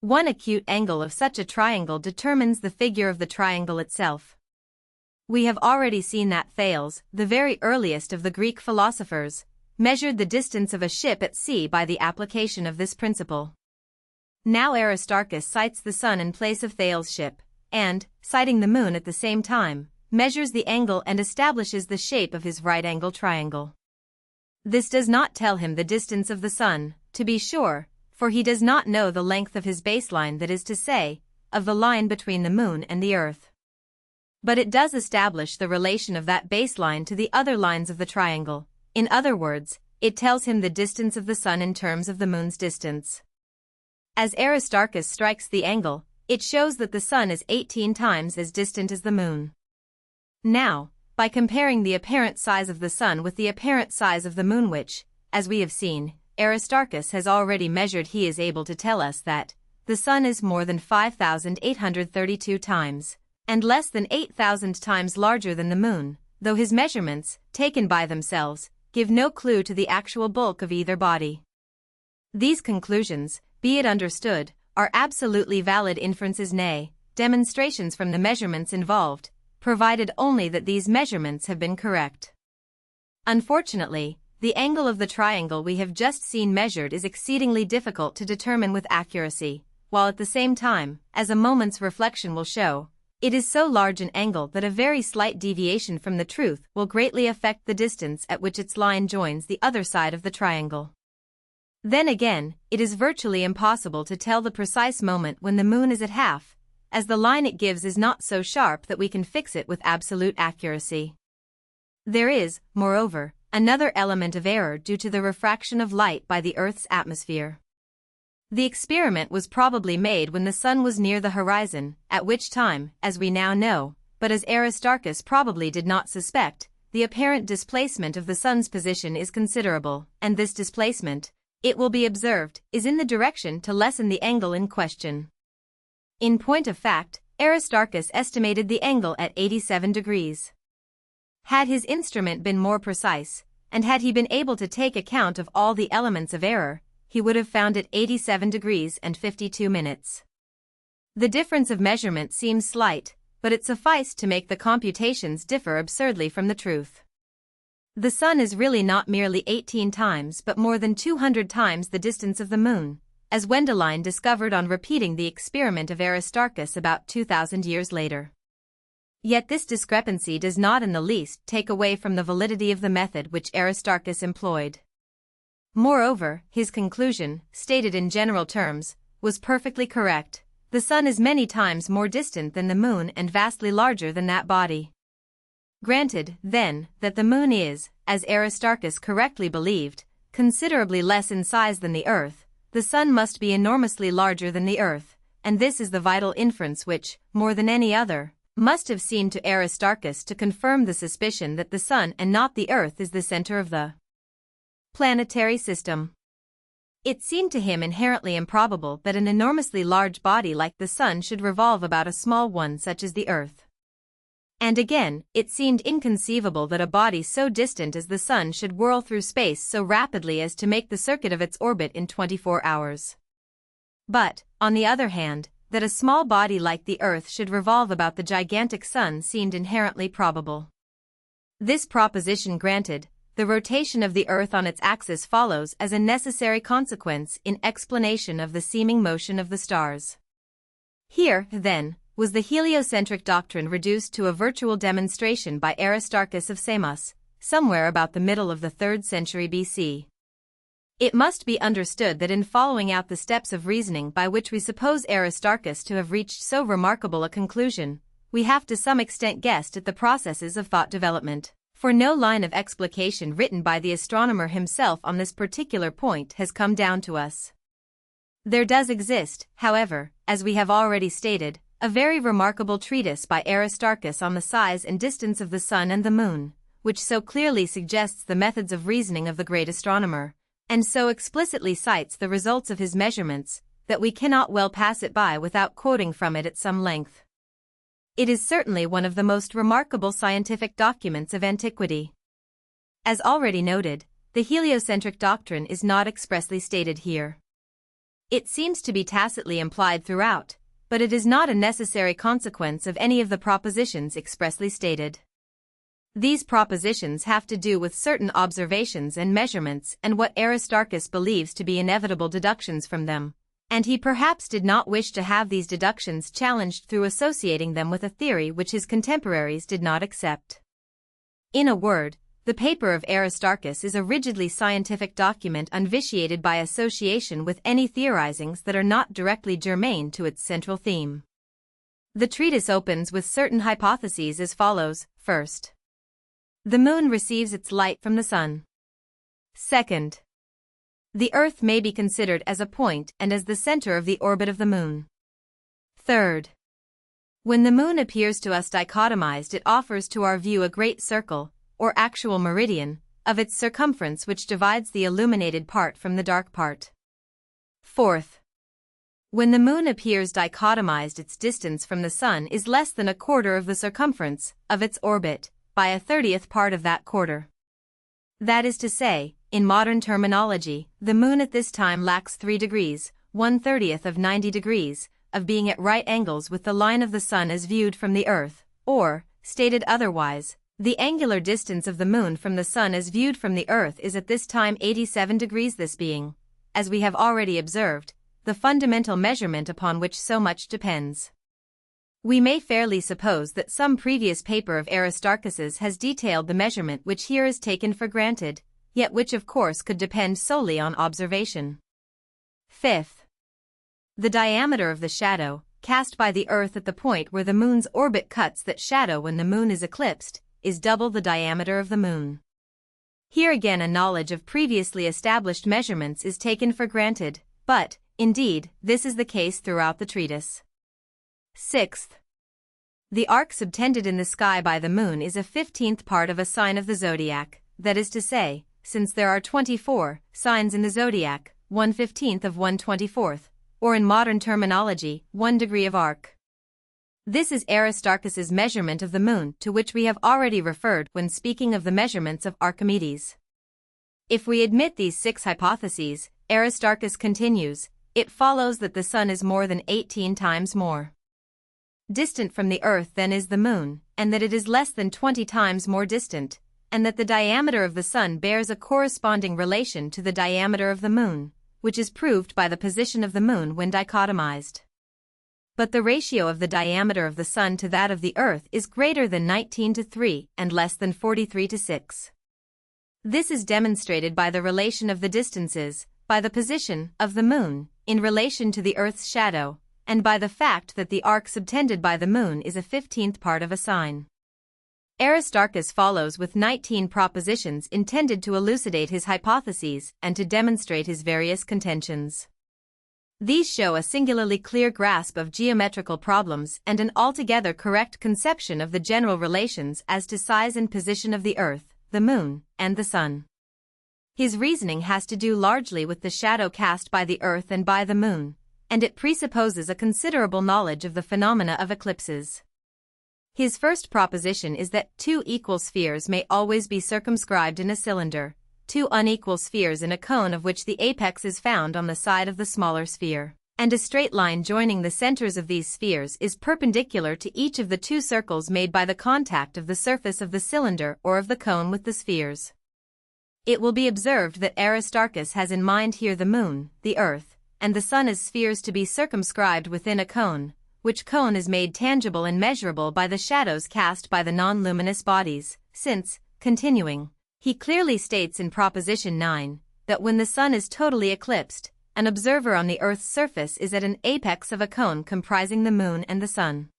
One acute angle of such a triangle determines the figure of the triangle itself. We have already seen that Thales, the very earliest of the Greek philosophers, measured the distance of a ship at sea by the application of this principle. Now Aristarchus cites the Sun in place of Thales' ship, and, citing the Moon at the same time, measures the angle and establishes the shape of his right-angle triangle. This does not tell him the distance of the Sun, to be sure, for he does not know the length of his baseline, that is to say, of the line between the Moon and the Earth. But it does establish the relation of that baseline to the other lines of the triangle. In other words, it tells him the distance of the Sun in terms of the Moon's distance. As Aristarchus strikes the angle, it shows that the Sun is 18 times as distant as the Moon. Now, by comparing the apparent size of the sun with the apparent size of the moon which, as we have seen, Aristarchus has already measured. He is able to tell us that the sun is more than 5,832 times, and less than 8,000 times larger than the moon, though his measurements, taken by themselves, give no clue to the actual bulk of either body. These conclusions, be it understood, are absolutely valid inferences, nay, demonstrations from the measurements involved, provided only that these measurements have been correct. Unfortunately, the angle of the triangle we have just seen measured is exceedingly difficult to determine with accuracy, while at the same time, as a moment's reflection will show, it is so large an angle that a very slight deviation from the truth will greatly affect the distance at which its line joins the other side of the triangle. Then again, it is virtually impossible to tell the precise moment when the moon is at half, as the line it gives is not so sharp that we can fix it with absolute accuracy. There is, moreover, another element of error due to the refraction of light by the Earth's atmosphere. The experiment was probably made when the sun was near the horizon, at which time, as we now know, but as Aristarchus probably did not suspect, the apparent displacement of the sun's position is considerable, and this displacement, it will be observed, is in the direction to lessen the angle in question. In point of fact, Aristarchus estimated the angle at 87 degrees. Had his instrument been more precise, and had he been able to take account of all the elements of error, he would have found it 87 degrees and 52 minutes. The difference of measurement seems slight, but it sufficed to make the computations differ absurdly from the truth. The sun is really not merely 18 times but more than 200 times the distance of the moon, as Wendelin discovered on repeating the experiment of Aristarchus about 2,000 years later. Yet this discrepancy does not in the least take away from the validity of the method which Aristarchus employed. Moreover, his conclusion, stated in general terms, was perfectly correct. The sun is many times more distant than the moon and vastly larger than that body. Granted, then, that the moon is, as Aristarchus correctly believed, considerably less in size than the earth, the sun must be enormously larger than the earth, and this is the vital inference which, more than any other, must have seemed to Aristarchus to confirm the suspicion that the sun and not the earth is the center of the planetary system. It seemed to him inherently improbable that an enormously large body like the sun should revolve about a small one such as the earth. And again, it seemed inconceivable that a body so distant as the sun should whirl through space so rapidly as to make the circuit of its orbit in 24 hours. But, on the other hand, that a small body like the earth should revolve about the gigantic sun seemed inherently probable. This proposition granted, the rotation of the earth on its axis follows as a necessary consequence in explanation of the seeming motion of the stars. Here, then, was the heliocentric doctrine reduced to a virtual demonstration by Aristarchus of Samos, somewhere about the middle of the 3rd century BC. It must be understood that in following out the steps of reasoning by which we suppose Aristarchus to have reached so remarkable a conclusion, we have to some extent guessed at the processes of thought development, for no line of explication written by the astronomer himself on this particular point has come down to us. There does exist, however, as we have already stated, a very remarkable treatise by Aristarchus on the size and distance of the sun and the moon, which so clearly suggests the methods of reasoning of the great astronomer, and so explicitly cites the results of his measurements, that we cannot well pass it by without quoting from it at some length. It is certainly one of the most remarkable scientific documents of antiquity. As already noted, the heliocentric doctrine is not expressly stated here. It seems to be tacitly implied throughout, but it is not a necessary consequence of any of the propositions expressly stated. These propositions have to do with certain observations and measurements and what Aristarchus believes to be inevitable deductions from them, and he perhaps did not wish to have these deductions challenged through associating them with a theory which his contemporaries did not accept. In a word, the paper of Aristarchus is a rigidly scientific document unvitiated by association with any theorizings that are not directly germane to its central theme. The treatise opens with certain hypotheses as follows. First, the moon receives its light from the sun. Second, the earth may be considered as a point and as the center of the orbit of the moon. Third, When the moon appears to us dichotomized, it offers to our view a great circle, or actual meridian, of its circumference which divides the illuminated part from the dark part. Fourth, when the moon appears dichotomized, its distance from the sun is less than a quarter of the circumference of its orbit, by a 30th part of that quarter. That is to say, in modern terminology, the moon at this time lacks 3 degrees, 1/30th of 90 degrees, of being at right angles with the line of the sun as viewed from the earth, or, stated otherwise, the angular distance of the moon from the sun as viewed from the earth is at this time 87 degrees, this being, as we have already observed, the fundamental measurement upon which so much depends. We may fairly suppose that some previous paper of Aristarchus's has detailed the measurement which here is taken for granted, yet which of course could depend solely on observation. Fifth, the diameter of the shadow, cast by the earth at the point where the moon's orbit cuts that shadow when the moon is eclipsed, is double the diameter of the moon. Here again a knowledge of previously established measurements is taken for granted, but, indeed, this is the case throughout the treatise. Sixth, the arc subtended in the sky by the moon is a 15th part of a sign of the zodiac, that is to say, since there are 24 signs in the zodiac, 1/15th of 1/24th, or in modern terminology, 1 degree of arc. This is Aristarchus's measurement of the moon, to which we have already referred when speaking of the measurements of Archimedes. If we admit these 6 hypotheses, Aristarchus continues, it follows that the sun is more than 18 times more distant from the earth than is the moon, and that it is less than 20 times more distant, and that the diameter of the sun bears a corresponding relation to the diameter of the moon, which is proved by the position of the moon when dichotomized. But the ratio of the diameter of the sun to that of the earth is greater than 19:3 and less than 43:6. This is demonstrated by the relation of the distances, by the position of the moon in relation to the earth's shadow, and by the fact that the arc subtended by the moon is a 15th part of a sign. Aristarchus follows with 19 propositions intended to elucidate his hypotheses and to demonstrate his various contentions. These show a singularly clear grasp of geometrical problems and an altogether correct conception of the general relations as to size and position of the earth, the moon, and the sun. His reasoning has to do largely with the shadow cast by the earth and by the moon, and it presupposes a considerable knowledge of the phenomena of eclipses. His first proposition is that 2 equal spheres may always be circumscribed in a cylinder, 2 unequal spheres in a cone of which the apex is found on the side of the smaller sphere, and a straight line joining the centers of these spheres is perpendicular to each of the 2 circles made by the contact of the surface of the cylinder or of the cone with the spheres. It will be observed that Aristarchus has in mind here the moon, the earth, and the sun as spheres to be circumscribed within a cone, which cone is made tangible and measurable by the shadows cast by the non-luminous bodies, since, continuing, he clearly states in Proposition 9, that when the sun is totally eclipsed, an observer on the earth's surface is at an apex of a cone comprising the moon and the sun.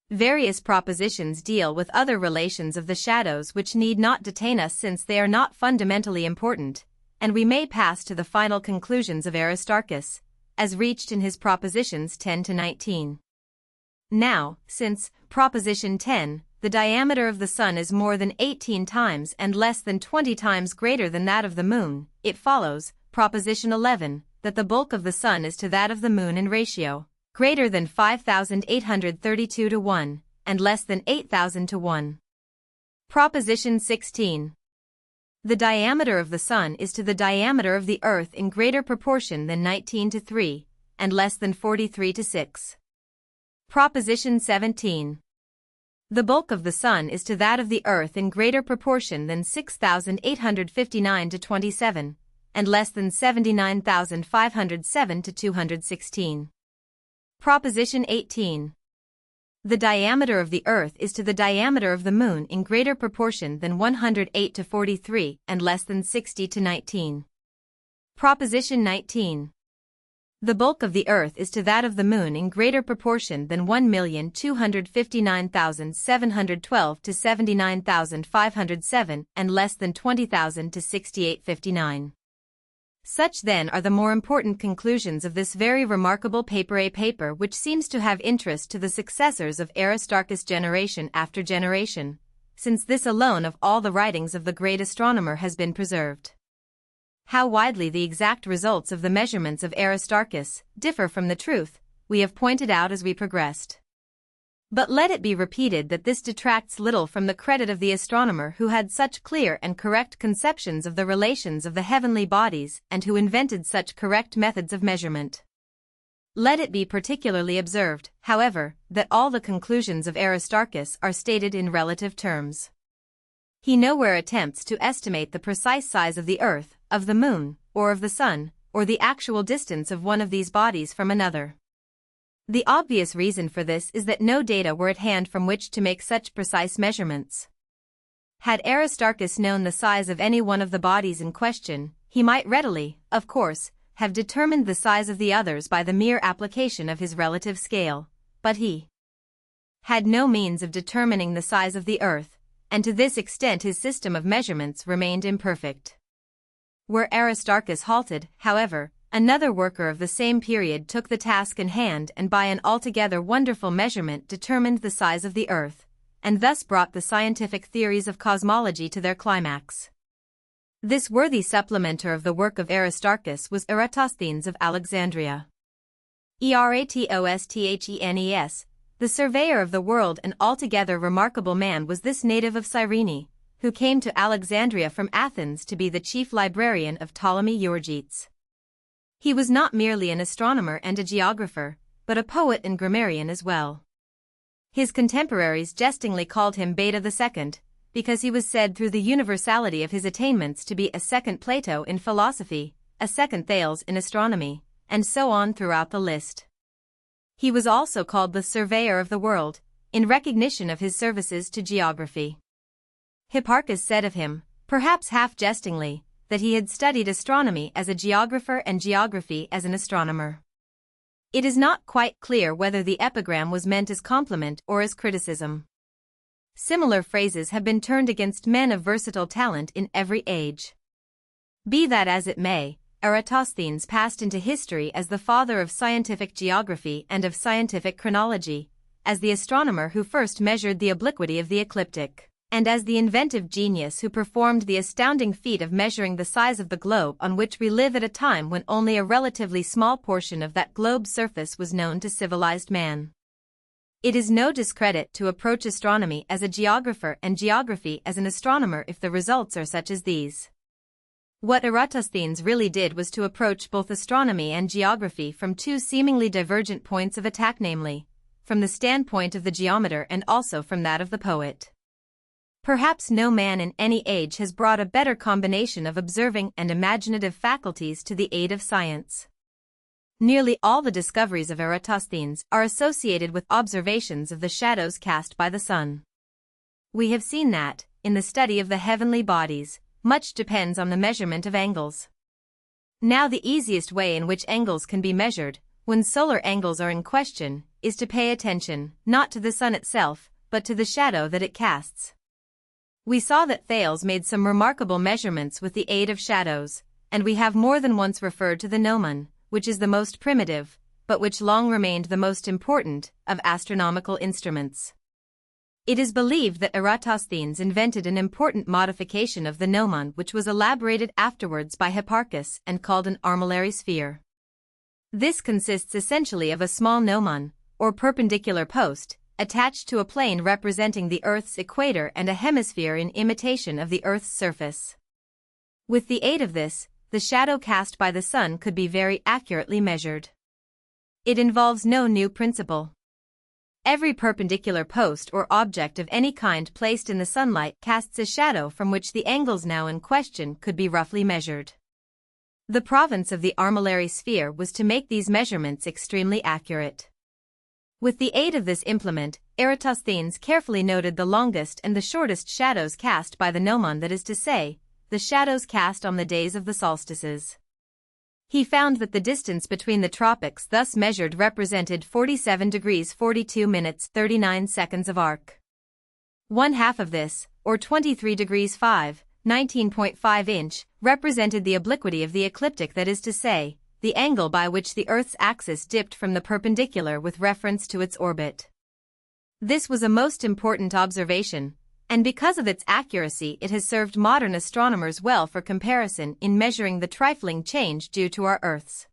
Various propositions deal with other relations of the shadows which need not detain us since they are not fundamentally important, and we may pass to the final conclusions of Aristarchus, as reached in his propositions 10 to 19. Now, since, Proposition 10, the diameter of the sun is more than 18 times and less than 20 times greater than that of the moon, it follows, Proposition 11, that the bulk of the sun is to that of the moon in ratio, greater than 5,832 to 1, and less than 8,000 to 1. Proposition 16. The diameter of the sun is to the diameter of the earth in greater proportion than 19 to 3, and less than 43 to 6. Proposition 17. The bulk of the sun is to that of the earth in greater proportion than 6,859 to 27, and less than 79,507 to 216. Proposition 18. The diameter of the earth is to the diameter of the moon in greater proportion than 108 to 43 and less than 60 to 19. Proposition 19. The bulk of the earth is to that of the moon in greater proportion than 1,259,712 to 79,507 and less than 20,000 to 6859. Such then are the more important conclusions of this very remarkable paper, a paper which seems to have interest to the successors of Aristarchus generation after generation, since this alone of all the writings of the great astronomer has been preserved. How widely the exact results of the measurements of Aristarchus differ from the truth, we have pointed out as we progressed. But let it be repeated that this detracts little from the credit of the astronomer who had such clear and correct conceptions of the relations of the heavenly bodies and who invented such correct methods of measurement. Let it be particularly observed, however, that all the conclusions of Aristarchus are stated in relative terms. He nowhere attempts to estimate the precise size of the earth, of the moon, or of the sun, or the actual distance of one of these bodies from another. The obvious reason for this is that no data were at hand from which to make such precise measurements. Had Aristarchus known the size of any one of the bodies in question, he might readily, of course, have determined the size of the others by the mere application of his relative scale, but he had no means of determining the size of the earth, and to this extent his system of measurements remained imperfect. Where Aristarchus halted, however, another worker of the same period took the task in hand and by an altogether wonderful measurement determined the size of the earth, and thus brought the scientific theories of cosmology to their climax. This worthy supplementer of the work of Aristarchus was Eratosthenes of Alexandria. Eratosthenes, the surveyor of the world, an altogether remarkable man was this native of Cyrene, who came to Alexandria from Athens to be the chief librarian of Ptolemy Euergetes. He was not merely an astronomer and a geographer, but a poet and grammarian as well. His contemporaries jestingly called him Beta II, because he was said through the universality of his attainments to be a second Plato in philosophy, a second Thales in astronomy, and so on throughout the list. He was also called the surveyor of the world, in recognition of his services to geography. Hipparchus said of him, perhaps half jestingly, that he had studied astronomy as a geographer and geography as an astronomer. It is not quite clear whether the epigram was meant as compliment or as criticism. Similar phrases have been turned against men of versatile talent in every age. Be that as it may, Eratosthenes passed into history as the father of scientific geography and of scientific chronology, as the astronomer who first measured the obliquity of the ecliptic, and as the inventive genius who performed the astounding feat of measuring the size of the globe on which we live at a time when only a relatively small portion of that globe's surface was known to civilized man. It is no discredit to approach astronomy as a geographer and geography as an astronomer if the results are such as these. What Eratosthenes really did was to approach both astronomy and geography from two seemingly divergent points of attack, namely, from the standpoint of the geometer and also from that of the poet. Perhaps no man in any age has brought a better combination of observing and imaginative faculties to the aid of science. Nearly all the discoveries of Eratosthenes are associated with observations of the shadows cast by the sun. We have seen that, in the study of the heavenly bodies, much depends on the measurement of angles. Now the easiest way in which angles can be measured, when solar angles are in question, is to pay attention, not to the sun itself, but to the shadow that it casts. We saw that Thales made some remarkable measurements with the aid of shadows, and we have more than once referred to the gnomon, which is the most primitive, but which long remained the most important, of astronomical instruments. It is believed that Eratosthenes invented an important modification of the gnomon which was elaborated afterwards by Hipparchus and called an armillary sphere. This consists essentially of a small gnomon, or perpendicular post, attached to a plane representing the Earth's equator and a hemisphere in imitation of the Earth's surface. With the aid of this, the shadow cast by the sun could be very accurately measured. It involves no new principle. Every perpendicular post or object of any kind placed in the sunlight casts a shadow from which the angles now in question could be roughly measured. The province of the armillary sphere was to make these measurements extremely accurate. With the aid of this implement, Eratosthenes carefully noted the longest and the shortest shadows cast by the gnomon, that is to say, the shadows cast on the days of the solstices. He found that the distance between the tropics thus measured represented 47 degrees 42 minutes 39 seconds of arc. One half of this, or 23 degrees 5, 19.5 inch, represented the obliquity of the ecliptic, that is to say, the angle by which the Earth's axis dipped from the perpendicular with reference to its orbit. This was a most important observation, and because of its accuracy it has served modern astronomers well for comparison in measuring the trifling change due to our Earth's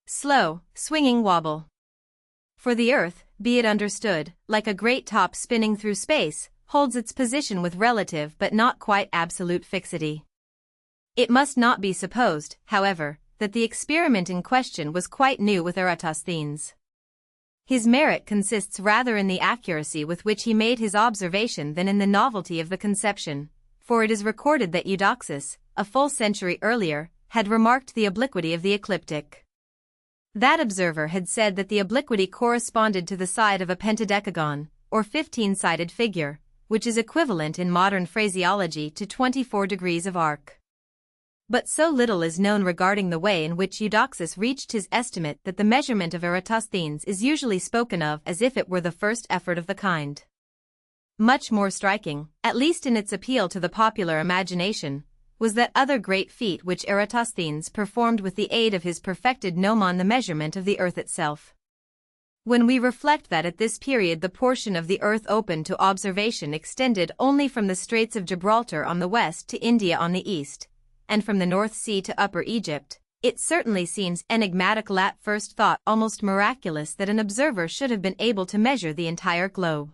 slow, swinging wobble. For the Earth, be it understood, like a great top spinning through space, holds its position with relative but not quite absolute fixity. It must not be supposed, however, that the experiment in question was quite new with Eratosthenes. His merit consists rather in the accuracy with which he made his observation than in the novelty of the conception, for it is recorded that Eudoxus, a full century earlier, had remarked the obliquity of the ecliptic. That observer had said that the obliquity corresponded to the side of a pentadecagon, or 15-sided figure, which is equivalent in modern phraseology to 24 degrees of arc. But so little is known regarding the way in which Eudoxus reached his estimate that the measurement of Eratosthenes is usually spoken of as if it were the first effort of the kind. Much more striking, at least in its appeal to the popular imagination, was that other great feat which Eratosthenes performed with the aid of his perfected gnomon, the measurement of the Earth itself. When we reflect that at this period the portion of the Earth open to observation extended only from the Straits of Gibraltar on the west to India on the east, and from the North Sea to Upper Egypt, it certainly seems enigmatical at first thought, almost miraculous, that an observer should have been able to measure the entire globe.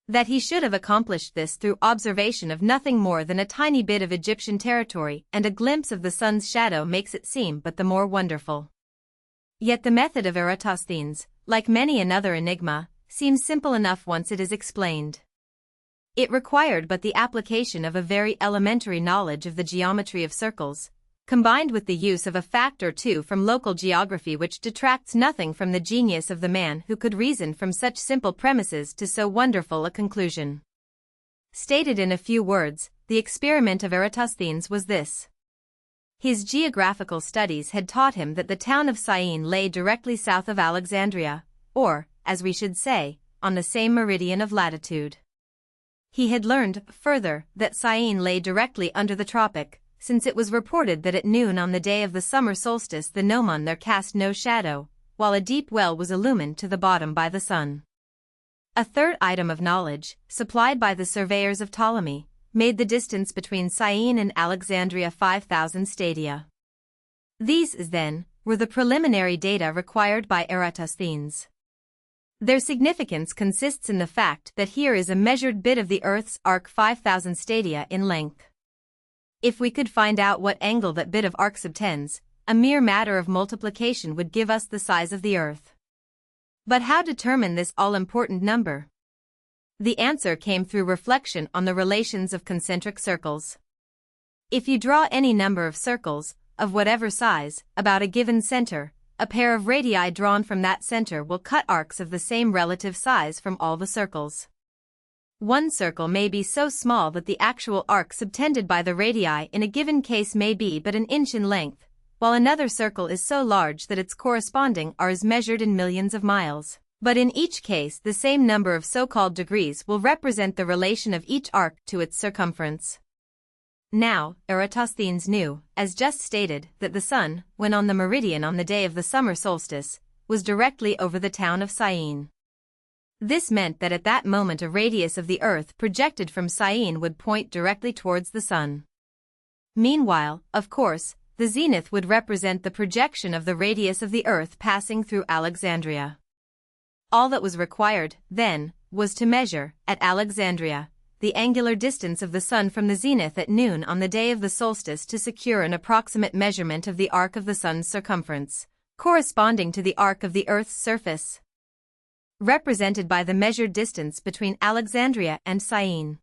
That he should have accomplished this through observation of nothing more than a tiny bit of Egyptian territory and a glimpse of the sun's shadow makes it seem but the more wonderful. Yet the method of Eratosthenes, like many another enigma, seems simple enough once it is explained. It required but the application of a very elementary knowledge of the geometry of circles, combined with the use of a fact or two from local geography which detracts nothing from the genius of the man who could reason from such simple premises to so wonderful a conclusion. Stated in a few words, the experiment of Eratosthenes was this. His geographical studies had taught him that the town of Syene lay directly south of Alexandria, or, as we should say, on the same meridian of latitude. He had learned, further, that Syene lay directly under the tropic, since it was reported that at noon on the day of the summer solstice the gnomon there cast no shadow, while a deep well was illumined to the bottom by the sun. A third item of knowledge, supplied by the surveyors of Ptolemy, made the distance between Syene and Alexandria 5,000 stadia. These, then, were the preliminary data required by Eratosthenes. Their significance consists in the fact that here is a measured bit of the Earth's arc 5,000 stadia in length. If we could find out what angle that bit of arc subtends, a mere matter of multiplication would give us the size of the Earth. But how determine this all-important number? The answer came through reflection on the relations of concentric circles. If you draw any number of circles, of whatever size, about a given center, a pair of radii drawn from that center will cut arcs of the same relative size from all the circles. One circle may be so small that the actual arc subtended by the radii in a given case may be but an inch in length, while another circle is so large that its corresponding arc is measured in millions of miles. But in each case the same number of so-called degrees will represent the relation of each arc to its circumference. Now, Eratosthenes knew, as just stated, that the sun, when on the meridian on the day of the summer solstice, was directly over the town of Syene. This meant that at that moment a radius of the Earth projected from Syene would point directly towards the sun. Meanwhile, of course, the zenith would represent the projection of the radius of the Earth passing through Alexandria. All that was required, then, was to measure, at Alexandria, the angular distance of the sun from the zenith at noon on the day of the solstice to secure an approximate measurement of the arc of the sun's circumference, corresponding to the arc of the Earth's surface, represented by the measured distance between Alexandria and Syene.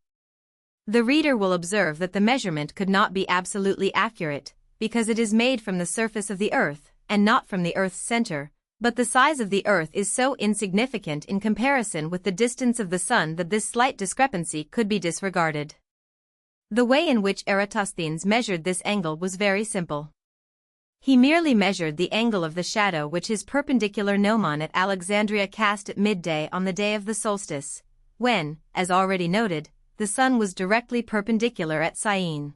The reader will observe that the measurement could not be absolutely accurate, because it is made from the surface of the Earth, and not from the Earth's center, but the size of the Earth is so insignificant in comparison with the distance of the sun that this slight discrepancy could be disregarded. The way in which Eratosthenes measured this angle was very simple. He merely measured the angle of the shadow which his perpendicular gnomon at Alexandria cast at midday on the day of the solstice, when, as already noted, the sun was directly perpendicular at Syene.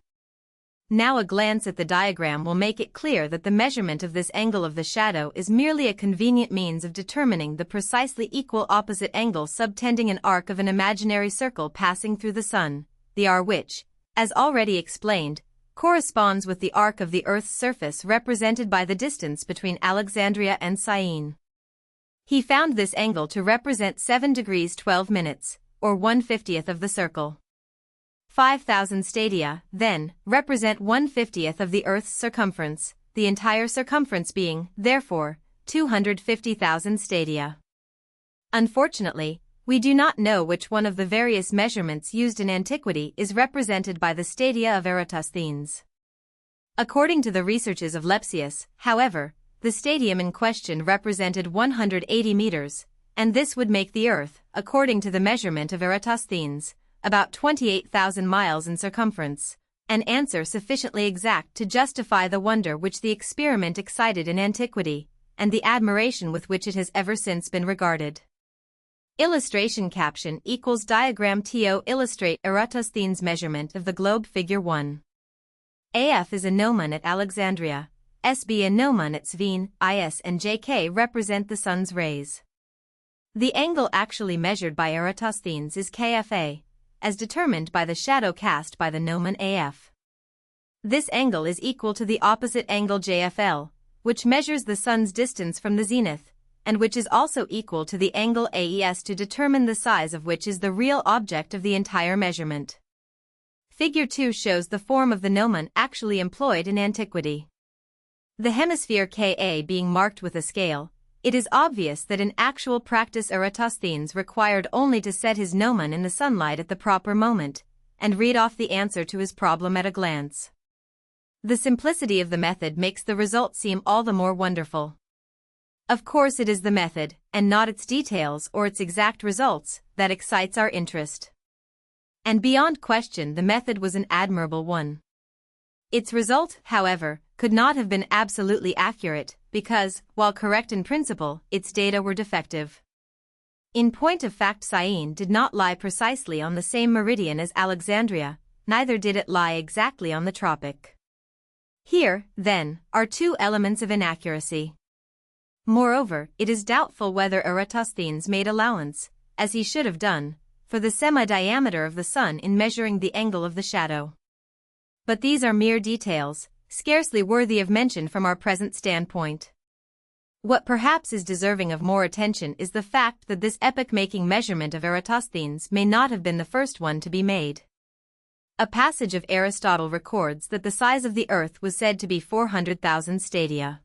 Now a glance at the diagram will make it clear that the measurement of this angle of the shadow is merely a convenient means of determining the precisely equal opposite angle subtending an arc of an imaginary circle passing through the sun, the r which, as already explained, corresponds with the arc of the Earth's surface represented by the distance between Alexandria and Syene. He found this angle to represent 7 degrees 12 minutes, or 1/50th of the circle. 5,000 stadia, then, represent 1/50th of the Earth's circumference, the entire circumference being, therefore, 250,000 stadia. Unfortunately, we do not know which one of the various measurements used in antiquity is represented by the stadia of Eratosthenes. According to the researches of Lepsius, however, the stadium in question represented 180 meters, and this would make the Earth, according to the measurement of Eratosthenes, about 28,000 miles in circumference, an answer sufficiently exact to justify the wonder which the experiment excited in antiquity, and the admiration with which it has ever since been regarded. Illustration caption equals diagram to illustrate Eratosthenes' measurement of the globe. Figure 1. AF is a gnomon at Alexandria, SB a gnomon at Syene, IS and JK represent the sun's rays. The angle actually measured by Eratosthenes is KFA, as determined by the shadow cast by the gnomon AF. This angle is equal to the opposite angle JFL, which measures the sun's distance from the zenith, and which is also equal to the angle AES to determine the size of which is the real object of the entire measurement. Figure 2 shows the form of the gnomon actually employed in antiquity. The hemisphere KA being marked with a scale, it is obvious that in actual practice Eratosthenes required only to set his gnomon in the sunlight at the proper moment, and read off the answer to his problem at a glance. The simplicity of the method makes the result seem all the more wonderful. Of course it is the method, and not its details or its exact results, that excites our interest. And beyond question the method was an admirable one. Its result, however, could not have been absolutely accurate, because, while correct in principle, its data were defective. In point of fact, Syene did not lie precisely on the same meridian as Alexandria, neither did it lie exactly on the tropic. Here, then, are two elements of inaccuracy. Moreover, it is doubtful whether Eratosthenes made allowance, as he should have done, for the semi-diameter of the sun in measuring the angle of the shadow. But these are mere details, scarcely worthy of mention from our present standpoint. What perhaps is deserving of more attention is the fact that this epoch-making measurement of Eratosthenes may not have been the first one to be made. A passage of Aristotle records that the size of the Earth was said to be 400,000 stadia.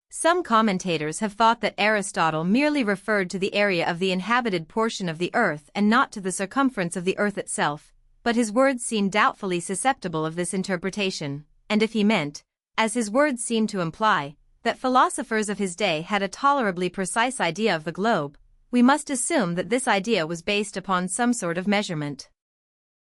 Some commentators have thought that Aristotle merely referred to the area of the inhabited portion of the Earth and not to the circumference of the Earth itself, but his words seem doubtfully susceptible of this interpretation, and if he meant, as his words seem to imply, that philosophers of his day had a tolerably precise idea of the globe, we must assume that this idea was based upon some sort of measurement.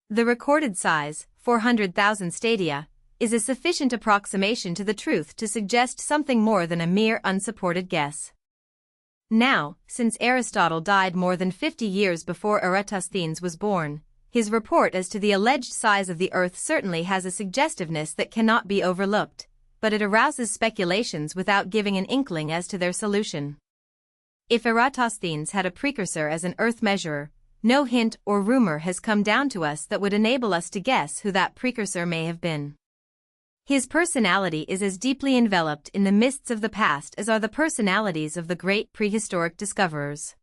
The recorded size, 400,000 stadia, is a sufficient approximation to the truth to suggest something more than a mere unsupported guess. Now, since Aristotle died more than 50 years before Eratosthenes was born, his report as to the alleged size of the Earth certainly has a suggestiveness that cannot be overlooked, but it arouses speculations without giving an inkling as to their solution. If Eratosthenes had a precursor as an Earth measurer, no hint or rumor has come down to us that would enable us to guess who that precursor may have been. His personality is as deeply enveloped in the mists of the past as are the personalities of the great prehistoric discoverers.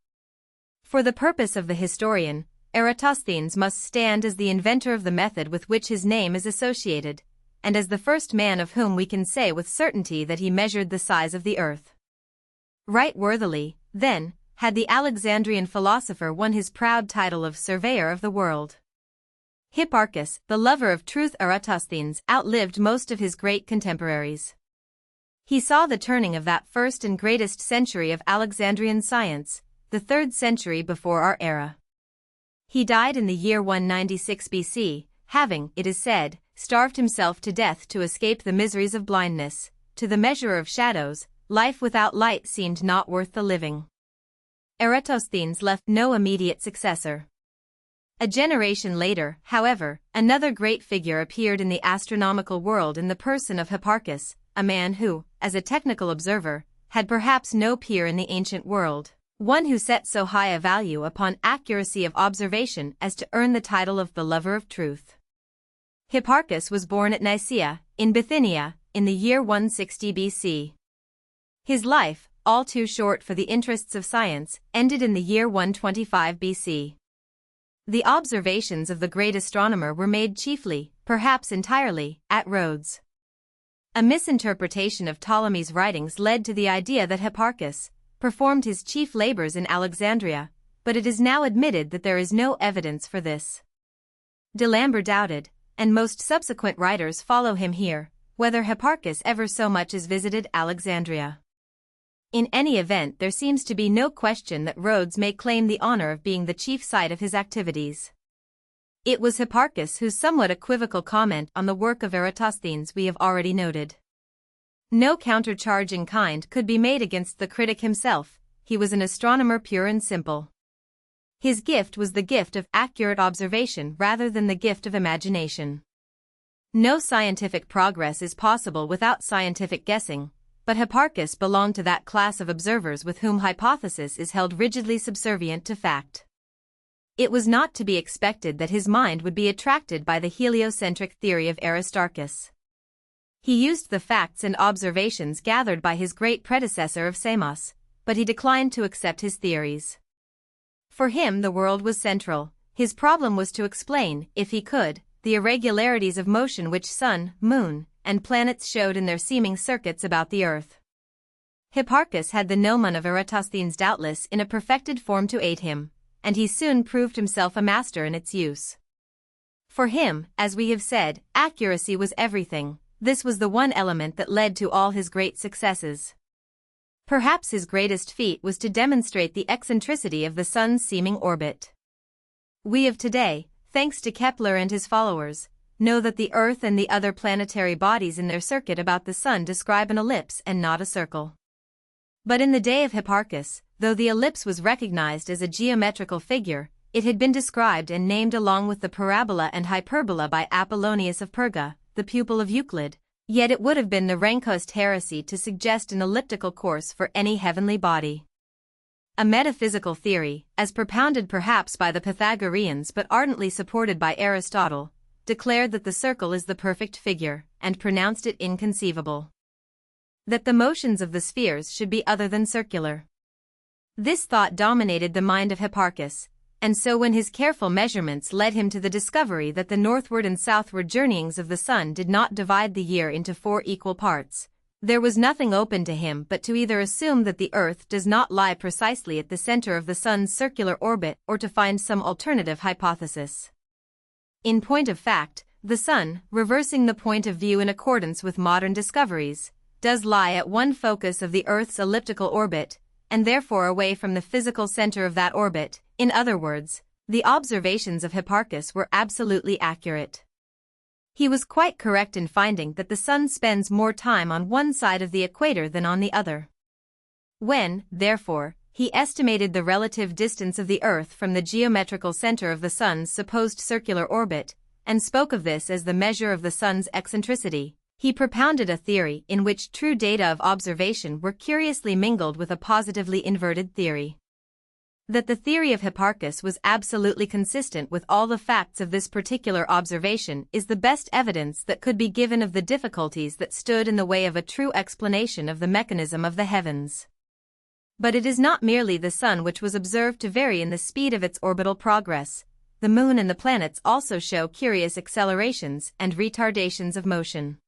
For the purpose of the historian, Eratosthenes must stand as the inventor of the method with which his name is associated, and as the first man of whom we can say with certainty that he measured the size of the Earth. Right worthily, then, had the Alexandrian philosopher won his proud title of surveyor of the world. Hipparchus, the lover of truth Eratosthenes, outlived most of his great contemporaries. He saw the turning of that first and greatest century of Alexandrian science, the 3rd century before our era. He died in the year 196 BC, having, it is said, starved himself to death to escape the miseries of blindness. To the measurer of shadows, life without light seemed not worth the living. Eratosthenes left no immediate successor. A generation later, however, another great figure appeared in the astronomical world in the person of Hipparchus, a man who, as a technical observer, had perhaps no peer in the ancient world, one who set so high a value upon accuracy of observation as to earn the title of the lover of truth. Hipparchus was born at Nicaea, in Bithynia, in the year 160 BC. His life, all too short for the interests of science, ended in the year 125 BC. The observations of the great astronomer were made chiefly, perhaps entirely, at Rhodes. A misinterpretation of Ptolemy's writings led to the idea that Hipparchus performed his chief labors in Alexandria, but it is now admitted that there is no evidence for this. Delambre doubted, and most subsequent writers follow him here, whether Hipparchus ever so much as visited Alexandria. In any event, there seems to be no question that Rhodes may claim the honor of being the chief site of his activities. It was Hipparchus whose somewhat equivocal comment on the work of Eratosthenes we have already noted. No countercharge in kind could be made against the critic himself. He was an astronomer pure and simple. His gift was the gift of accurate observation rather than the gift of imagination. No scientific progress is possible without scientific guessing, but Hipparchus belonged to that class of observers with whom hypothesis is held rigidly subservient to fact. It was not to be expected that his mind would be attracted by the heliocentric theory of Aristarchus. He used the facts and observations gathered by his great predecessor of Samos, but he declined to accept his theories. For him the world was central. His problem was to explain, if he could, the irregularities of motion which sun, moon, and planets showed in their seeming circuits about the earth. Hipparchus had the gnomon of Eratosthenes doubtless in a perfected form to aid him, and he soon proved himself a master in its use. For him, as we have said, accuracy was everything. This was the one element that led to all his great successes. Perhaps his greatest feat was to demonstrate the eccentricity of the sun's seeming orbit. We of today, thanks to Kepler and his followers, know that the Earth and the other planetary bodies in their circuit about the sun describe an ellipse and not a circle. But in the day of Hipparchus, though the ellipse was recognized as a geometrical figure, it had been described and named along with the parabola and hyperbola by Apollonius of Perga, the pupil of Euclid, yet it would have been the rancost heresy to suggest an elliptical course for any heavenly body. A metaphysical theory, as propounded perhaps by the Pythagoreans but ardently supported by Aristotle, declared that the circle is the perfect figure, and pronounced it inconceivable that the motions of the spheres should be other than circular. This thought dominated the mind of Hipparchus, and so when his careful measurements led him to the discovery that the northward and southward journeyings of the sun did not divide the year into 4 equal parts, there was nothing open to him but to either assume that the earth does not lie precisely at the center of the sun's circular orbit or to find some alternative hypothesis. In point of fact, the sun, reversing the point of view in accordance with modern discoveries, does lie at one focus of the Earth's elliptical orbit, and therefore away from the physical center of that orbit. In other words, the observations of Hipparchus were absolutely accurate. He was quite correct in finding that the sun spends more time on one side of the equator than on the other. When, therefore, he estimated the relative distance of the Earth from the geometrical center of the sun's supposed circular orbit, and spoke of this as the measure of the sun's eccentricity, he propounded a theory in which true data of observation were curiously mingled with a positively inverted theory. That the theory of Hipparchus was absolutely consistent with all the facts of this particular observation is the best evidence that could be given of the difficulties that stood in the way of a true explanation of the mechanism of the heavens. But it is not merely the sun which was observed to vary in the speed of its orbital progress. The moon and the planets also show curious accelerations and retardations of motion.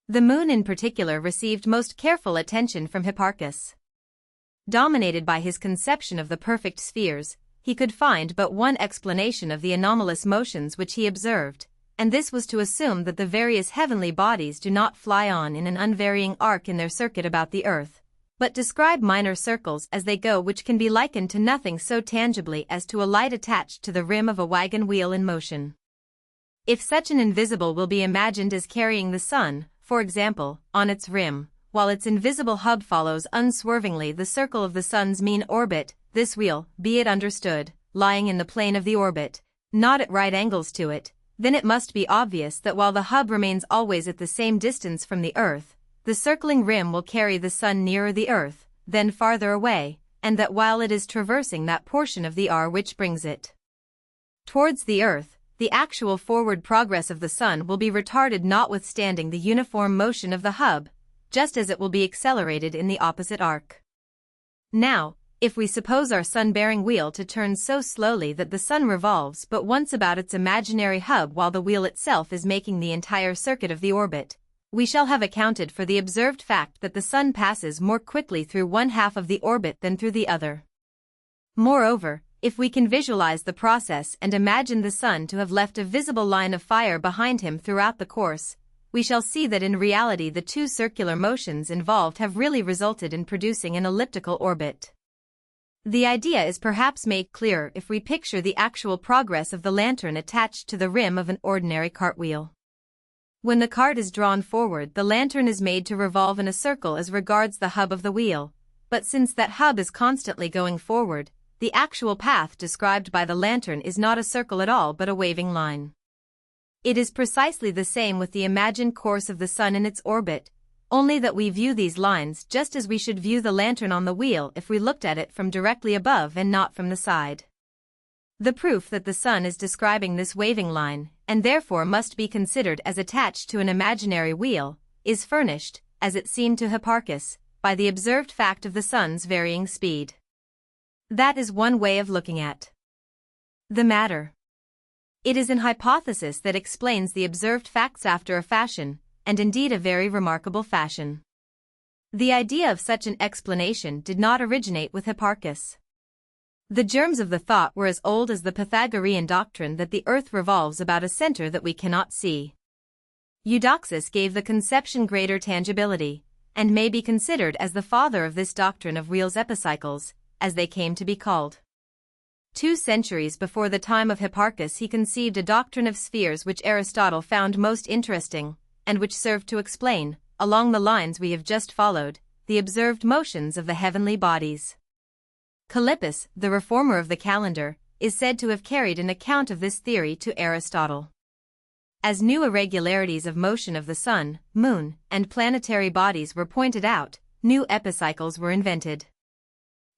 The moon in particular received most careful attention from Hipparchus. Dominated by his conception of the perfect spheres, he could find but one explanation of the anomalous motions which he observed, and this was to assume that the various heavenly bodies do not fly on in an unvarying arc in their circuit about the earth, but describe minor circles as they go, which can be likened to nothing so tangibly as to a light attached to the rim of a wagon wheel in motion. If such an invisible will be imagined as carrying the sun, for example, on its rim, while its invisible hub follows unswervingly the circle of the sun's mean orbit, this wheel, be it understood, lying in the plane of the orbit, not at right angles to it, then it must be obvious that while the hub remains always at the same distance from the Earth, the circling rim will carry the Sun nearer the Earth, then farther away, and that while it is traversing that portion of the R which brings it towards the Earth, the actual forward progress of the Sun will be retarded notwithstanding the uniform motion of the hub, just as it will be accelerated in the opposite arc. Now, if we suppose our sun-bearing wheel to turn so slowly that the Sun revolves but once about its imaginary hub while the wheel itself is making the entire circuit of the orbit, we shall have accounted for the observed fact that the Sun passes more quickly through one half of the orbit than through the other. Moreover, if we can visualize the process and imagine the Sun to have left a visible line of fire behind him throughout the course, we shall see that in reality the two circular motions involved have really resulted in producing an elliptical orbit. The idea is perhaps made clearer if we picture the actual progress of the lantern attached to the rim of an ordinary cartwheel. When the cart is drawn forward, the lantern is made to revolve in a circle as regards the hub of the wheel, but since that hub is constantly going forward, the actual path described by the lantern is not a circle at all but a waving line. It is precisely the same with the imagined course of the Sun in its orbit, only that we view these lines just as we should view the lantern on the wheel if we looked at it from directly above and not from the side. The proof that the Sun is describing this waving line, and therefore must be considered as attached to an imaginary wheel, is furnished, as it seemed to Hipparchus, by the observed fact of the Sun's varying speed. That is one way of looking at the matter. It is an hypothesis that explains the observed facts after a fashion, and indeed a very remarkable fashion. The idea of such an explanation did not originate with Hipparchus. The germs of the thought were as old as the Pythagorean doctrine that the Earth revolves about a center that we cannot see. Eudoxus gave the conception greater tangibility, and may be considered as the father of this doctrine of wheels epicycles, as they came to be called. 2 centuries before the time of Hipparchus he conceived a doctrine of spheres which Aristotle found most interesting, and which served to explain, along the lines we have just followed, the observed motions of the heavenly bodies. Callippus, the reformer of the calendar, is said to have carried an account of this theory to Aristotle. As new irregularities of motion of the Sun, Moon, and planetary bodies were pointed out, new epicycles were invented.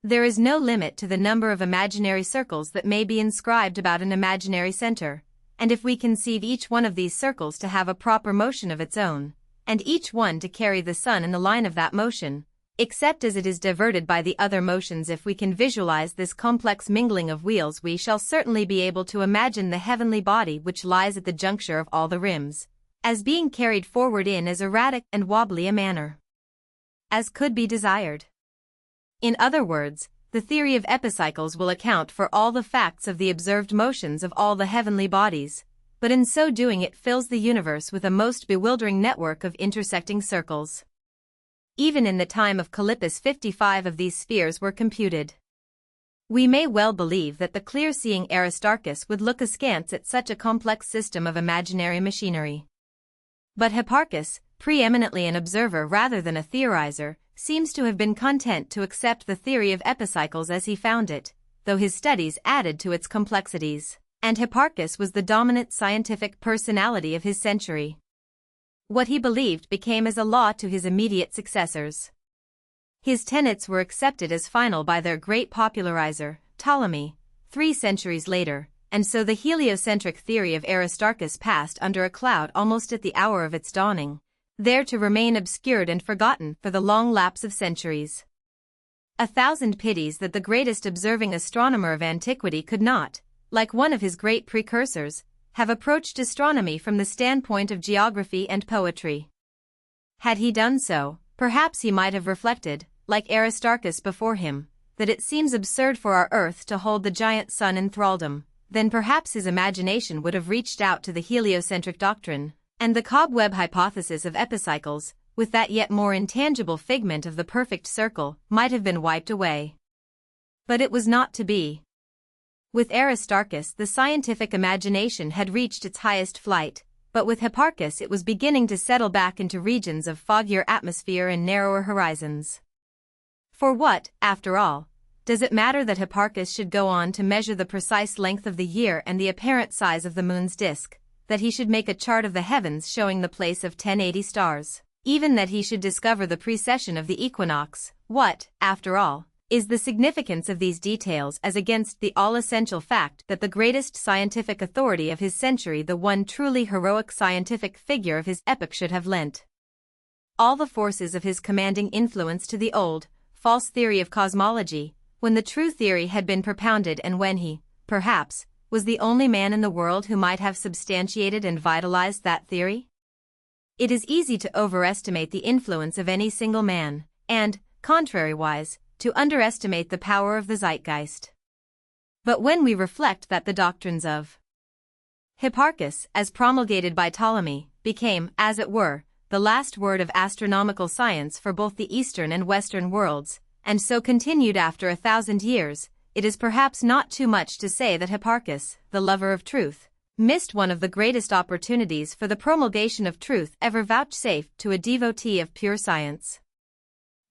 There is no limit to the number of imaginary circles that may be inscribed about an imaginary center, and if we conceive each one of these circles to have a proper motion of its own, and each one to carry the Sun in the line of that motion, except as it is diverted by the other motions, if we can visualize this complex mingling of wheels, we shall certainly be able to imagine the heavenly body which lies at the juncture of all the rims, as being carried forward in as erratic and wobbly a manner as could be desired. In other words, the theory of epicycles will account for all the facts of the observed motions of all the heavenly bodies, but in so doing it fills the universe with a most bewildering network of intersecting circles. Even in the time of Callippus 55 of these spheres were computed. We may well believe that the clear-seeing Aristarchus would look askance at such a complex system of imaginary machinery. But Hipparchus, preeminently an observer rather than a theorizer, seems to have been content to accept the theory of epicycles as he found it, though his studies added to its complexities, and Hipparchus was the dominant scientific personality of his century. What he believed became as a law to his immediate successors. His tenets were accepted as final by their great popularizer, Ptolemy, 3 centuries later, and so the heliocentric theory of Aristarchus passed under a cloud almost at the hour of its dawning, there to remain obscured and forgotten for the long lapse of centuries. 1,000 pities that the greatest observing astronomer of antiquity could not, like one of his great precursors, have approached astronomy from the standpoint of geography and poetry. Had he done so, perhaps he might have reflected, like Aristarchus before him, that it seems absurd for our Earth to hold the giant Sun in thraldom. Then perhaps his imagination would have reached out to the heliocentric doctrine, and the cobweb hypothesis of epicycles, with that yet more intangible figment of the perfect circle, might have been wiped away. But it was not to be. With Aristarchus the scientific imagination had reached its highest flight, but with Hipparchus it was beginning to settle back into regions of foggier atmosphere and narrower horizons. For what, after all, Does it matter that Hipparchus should go on to measure the precise length of the year and the apparent size of the moon's disk, that he should make a chart of the heavens showing the place of 1080 stars, even that he should discover the precession of the equinox? What, after all, is the significance of these details as against the all-essential fact that the greatest scientific authority of his century, the one truly heroic scientific figure of his epoch, should have lent all the forces of his commanding influence to the old, false theory of cosmology, when the true theory had been propounded and when he, perhaps, was the only man in the world who might have substantiated and vitalized that theory? It is easy to overestimate the influence of any single man, and, contrariwise, to underestimate the power of the zeitgeist. But when we reflect that the doctrines of Hipparchus, as promulgated by Ptolemy, became, as it were, the last word of astronomical science for both the Eastern and Western worlds, and so continued after 1,000 years, it is perhaps not too much to say that Hipparchus, the lover of truth, missed one of the greatest opportunities for the promulgation of truth ever vouchsafed to a devotee of pure science.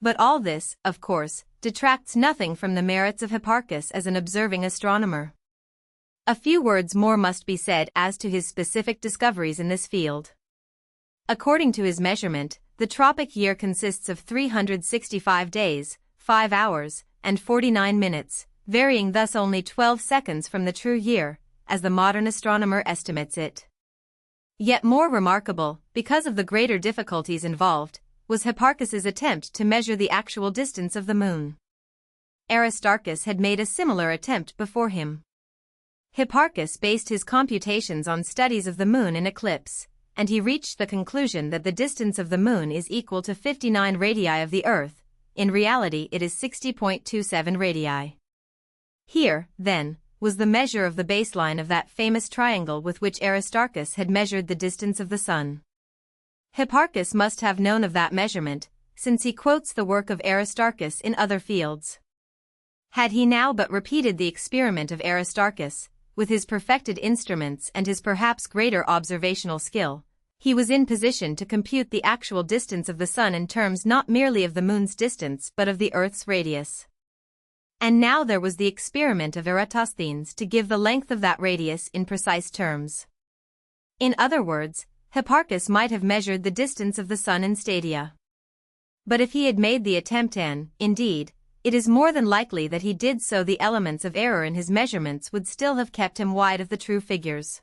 But all this, of course, detracts nothing from the merits of Hipparchus as an observing astronomer. A few words more must be said as to his specific discoveries in this field. According to his measurement, the tropic year consists of 365 days, 5 hours, and 49 minutes, varying thus only 12 seconds from the true year, as the modern astronomer estimates it. Yet more remarkable, because of the greater difficulties involved, was Hipparchus's attempt to measure the actual distance of the moon. Aristarchus had made a similar attempt before him. Hipparchus based his computations on studies of the moon in eclipse, and he reached the conclusion that the distance of the moon is equal to 59 radii of the Earth. In reality it is 60.27 radii. Here, then, was the measure of the baseline of that famous triangle with which Aristarchus had measured the distance of the sun. Hipparchus must have known of that measurement, since he quotes the work of Aristarchus in other fields. Had he now but repeated the experiment of Aristarchus, with his perfected instruments and his perhaps greater observational skill, he was in position to compute the actual distance of the sun in terms not merely of the moon's distance but of the Earth's radius. And now there was the experiment of Eratosthenes to give the length of that radius in precise terms. In other words, Hipparchus might have measured the distance of the sun in stadia. But if he had made the attempt and, indeed, it is more than likely that he did so, the elements of error in his measurements would still have kept him wide of the true figures.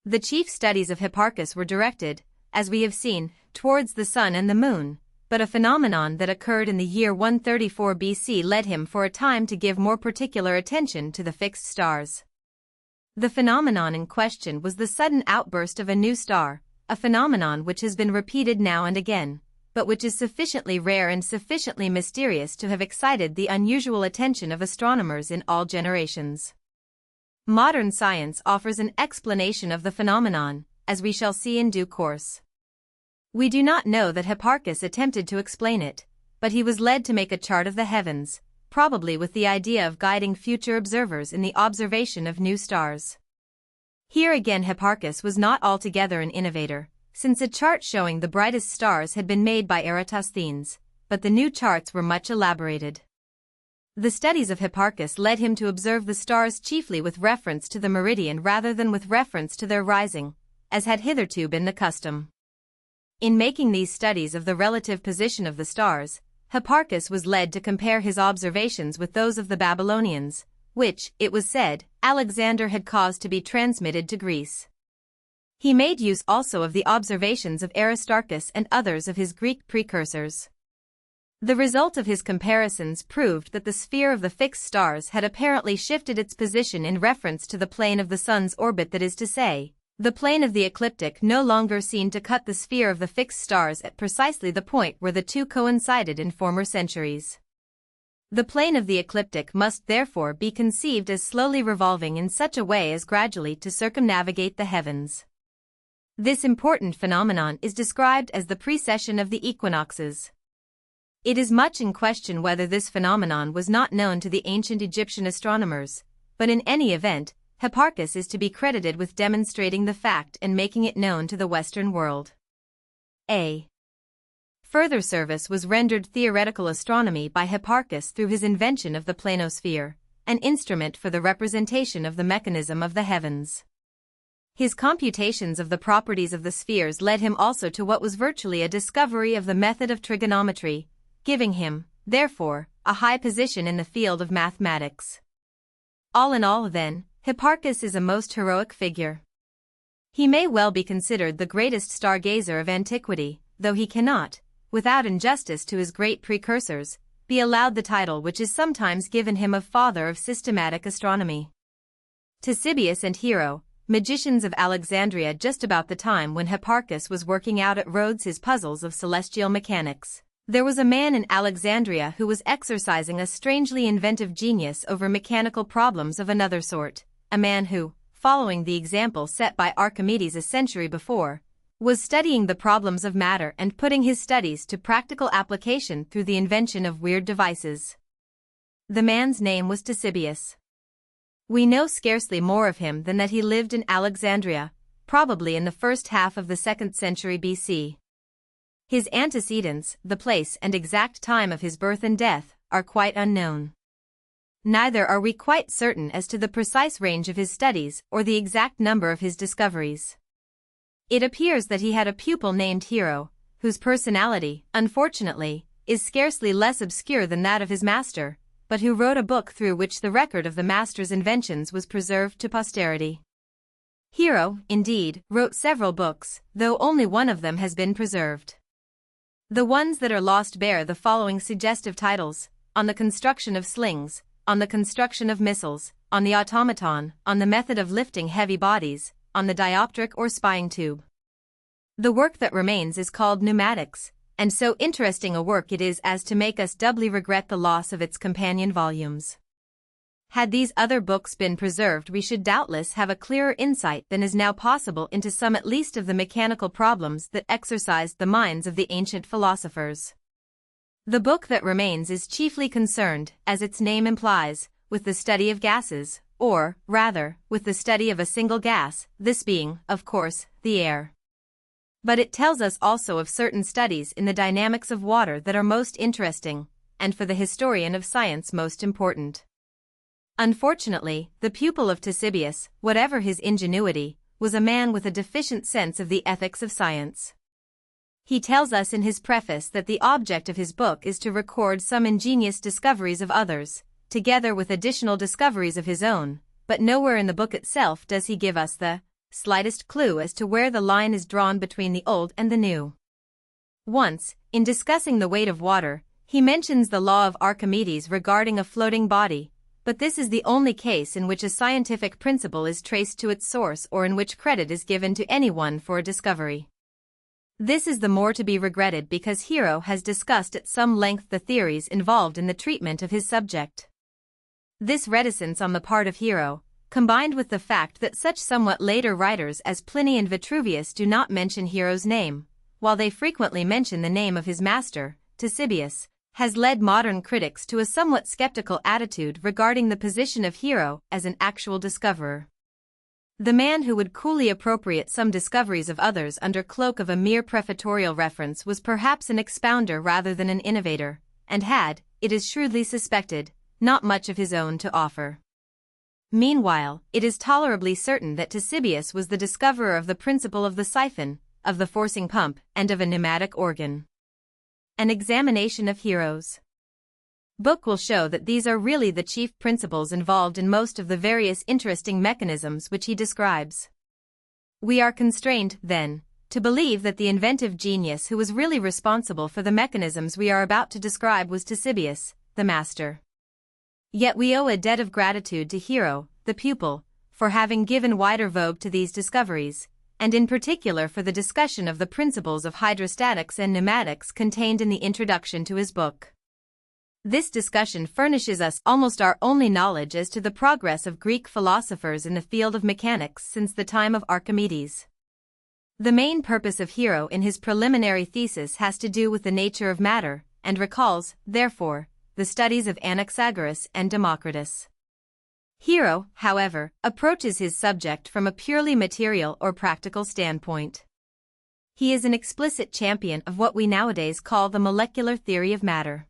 The chief studies of Hipparchus were directed, as we have seen, towards the sun and the moon, but a phenomenon that occurred in the year 134 BC led him for a time to give more particular attention to the fixed stars. The phenomenon in question was the sudden outburst of a new star, a phenomenon which has been repeated now and again, but which is sufficiently rare and sufficiently mysterious to have excited the unusual attention of astronomers in all generations. Modern science offers an explanation of the phenomenon, as we shall see in due course. We do not know that Hipparchus attempted to explain it, but he was led to make a chart of the heavens, probably with the idea of guiding future observers in the observation of new stars. Here again Hipparchus was not altogether an innovator, since a chart showing the brightest stars had been made by Eratosthenes, but the new charts were much elaborated. The studies of Hipparchus led him to observe the stars chiefly with reference to the meridian rather than with reference to their rising, as had hitherto been the custom. In making these studies of the relative position of the stars, Hipparchus was led to compare his observations with those of the Babylonians, which, it was said, Alexander had caused to be transmitted to Greece. He made use also of the observations of Aristarchus and others of his Greek precursors. The result of his comparisons proved that the sphere of the fixed stars had apparently shifted its position in reference to the plane of the sun's orbit, that is to say, the plane of the ecliptic no longer seemed to cut the sphere of the fixed stars at precisely the point where the two coincided in former centuries. The plane of the ecliptic must therefore be conceived as slowly revolving in such a way as gradually to circumnavigate the heavens. This important phenomenon is described as the precession of the equinoxes. It is much in question whether this phenomenon was not known to the ancient Egyptian astronomers, but in any event, Hipparchus is to be credited with demonstrating the fact and making it known to the Western world. A. Further service was rendered theoretical astronomy by Hipparchus through his invention of the planisphere, an instrument for the representation of the mechanism of the heavens. His computations of the properties of the spheres led him also to what was virtually a discovery of the method of trigonometry, giving him, therefore, a high position in the field of mathematics. All in all, then, Hipparchus is a most heroic figure. He may well be considered the greatest stargazer of antiquity, though he cannot, without injustice to his great precursors, be allowed the title which is sometimes given him of father of systematic astronomy. Ctesibius and Hero, magicians of Alexandria just about the time when Hipparchus was working out at Rhodes his puzzles of celestial mechanics, there was a man in Alexandria who was exercising a strangely inventive genius over mechanical problems of another sort, a man who, following the example set by Archimedes a century before, was studying the problems of matter and putting his studies to practical application through the invention of weird devices. The man's name was Ctesibius. We know scarcely more of him than that he lived in Alexandria, probably in the first half of the 2nd century BC. His antecedents, the place and exact time of his birth and death, are quite unknown. Neither are we quite certain as to the precise range of his studies or the exact number of his discoveries. It appears that he had a pupil named Hero, whose personality, unfortunately, is scarcely less obscure than that of his master, but who wrote a book through which the record of the master's inventions was preserved to posterity. Hero, indeed, wrote several books, though only one of them has been preserved. The ones that are lost bear the following suggestive titles: On the Construction of Slings, On the Construction of Missiles, On the Automaton, On the Method of Lifting Heavy Bodies, On the Dioptric or Spying Tube. The work that remains is called Pneumatics, and so interesting a work it is as to make us doubly regret the loss of its companion volumes. Had these other books been preserved, we should doubtless have a clearer insight than is now possible into some at least of the mechanical problems that exercised the minds of the ancient philosophers. The book that remains is chiefly concerned, as its name implies, with the study of gases, or, rather, with the study of a single gas, this being, of course, the air. But it tells us also of certain studies in the dynamics of water that are most interesting, and for the historian of science most important. Unfortunately, the pupil of Ctesibius, whatever his ingenuity, was a man with a deficient sense of the ethics of science. He tells us in his preface that the object of his book is to record some ingenious discoveries of others, together with additional discoveries of his own, but nowhere in the book itself does he give us the slightest clue as to where the line is drawn between the old and the new. Once, in discussing the weight of water, he mentions the law of Archimedes regarding a floating body, but this is the only case in which a scientific principle is traced to its source or in which credit is given to anyone for a discovery. This is the more to be regretted because Hero has discussed at some length the theories involved in the treatment of his subject. This reticence on the part of Hero, combined with the fact that such somewhat later writers as Pliny and Vitruvius do not mention Hero's name, while they frequently mention the name of his master, Ctesibius, has led modern critics to a somewhat skeptical attitude regarding the position of Hero as an actual discoverer. The man who would coolly appropriate some discoveries of others under cloak of a mere prefatory reference was perhaps an expounder rather than an innovator, and had, it is shrewdly suspected, not much of his own to offer. Meanwhile, it is tolerably certain that Ctesibius was the discoverer of the principle of the siphon, of the forcing pump, and of a pneumatic organ. An examination of Hero's book will show that these are really the chief principles involved in most of the various interesting mechanisms which he describes. We are constrained, then, to believe that the inventive genius who was really responsible for the mechanisms we are about to describe was Ctesibius, the master. Yet we owe a debt of gratitude to Hero, the pupil, for having given wider vogue to these discoveries, and in particular for the discussion of the principles of hydrostatics and pneumatics contained in the introduction to his book. This discussion furnishes us almost our only knowledge as to the progress of Greek philosophers in the field of mechanics since the time of Archimedes. The main purpose of Hero in his preliminary thesis has to do with the nature of matter, and recalls, therefore, the studies of Anaxagoras and Democritus. Hero, however, approaches his subject from a purely material or practical standpoint. He is an explicit champion of what we nowadays call the molecular theory of matter.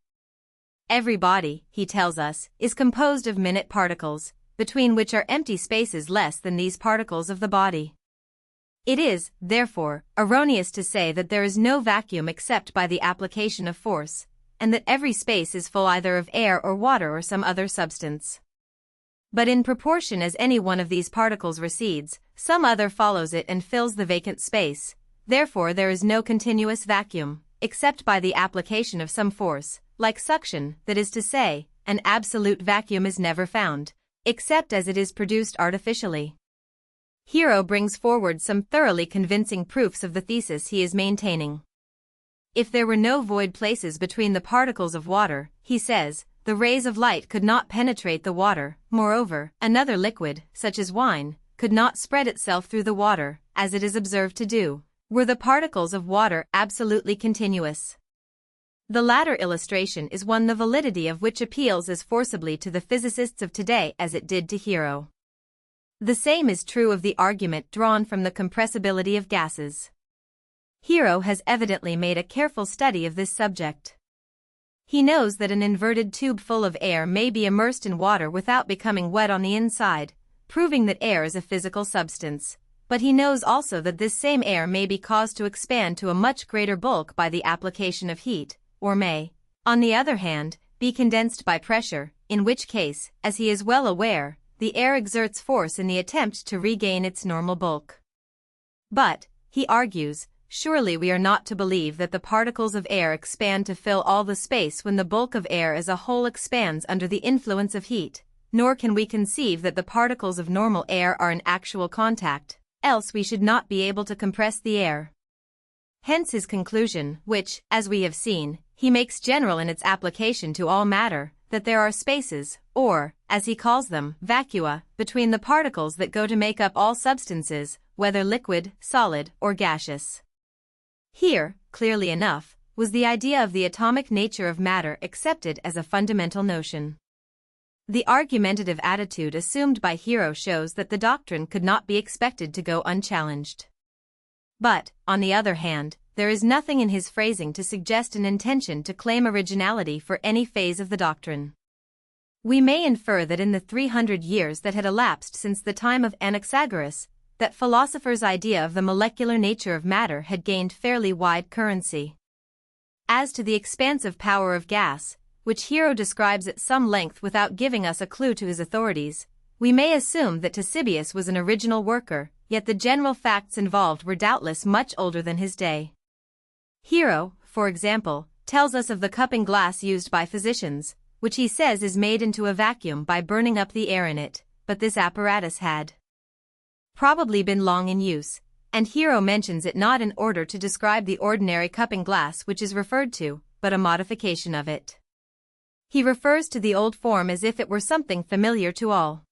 Every body, he tells us, is composed of minute particles, between which are empty spaces less than these particles of the body. It is, therefore, erroneous to say that there is no vacuum except by the application of force, and that every space is full either of air or water or some other substance. But in proportion as any one of these particles recedes, some other follows it and fills the vacant space. Therefore there is no continuous vacuum, except by the application of some force, like suction, that is to say, an absolute vacuum is never found, except as it is produced artificially. Hero brings forward some thoroughly convincing proofs of the thesis he is maintaining. If there were no void places between the particles of water, he says, the rays of light could not penetrate the water. Moreover, another liquid, such as wine, could not spread itself through the water, as it is observed to do, were the particles of water absolutely continuous. The latter illustration is one the validity of which appeals as forcibly to the physicists of today as it did to Hero. The same is true of the argument drawn from the compressibility of gases. Hero has evidently made a careful study of this subject. He knows that an inverted tube full of air may be immersed in water without becoming wet on the inside, proving that air is a physical substance, but he knows also that this same air may be caused to expand to a much greater bulk by the application of heat, or may, on the other hand, be condensed by pressure, in which case, as he is well aware, the air exerts force in the attempt to regain its normal bulk. But, he argues, surely we are not to believe that the particles of air expand to fill all the space when the bulk of air as a whole expands under the influence of heat, nor can we conceive that the particles of normal air are in actual contact, else we should not be able to compress the air. Hence his conclusion, which, as we have seen, he makes general in its application to all matter, that there are spaces, or, as he calls them, vacua, between the particles that go to make up all substances, whether liquid, solid, or gaseous. Here, clearly enough, was the idea of the atomic nature of matter accepted as a fundamental notion. The argumentative attitude assumed by Hero shows that the doctrine could not be expected to go unchallenged. But, on the other hand, there is nothing in his phrasing to suggest an intention to claim originality for any phase of the doctrine. We may infer that in the 300 years that had elapsed since the time of Anaxagoras, that philosophers' idea of the molecular nature of matter had gained fairly wide currency. As to the expansive power of gas, which Hero describes at some length without giving us a clue to his authorities, we may assume that Ctesibius was an original worker, yet the general facts involved were doubtless much older than his day. Hero, for example, tells us of the cupping glass used by physicians, which he says is made into a vacuum by burning up the air in it, but this apparatus had probably been long in use, and Hero mentions it not in order to describe the ordinary cupping glass which is referred to, but a modification of it. He refers to the old form as if it were something familiar to all.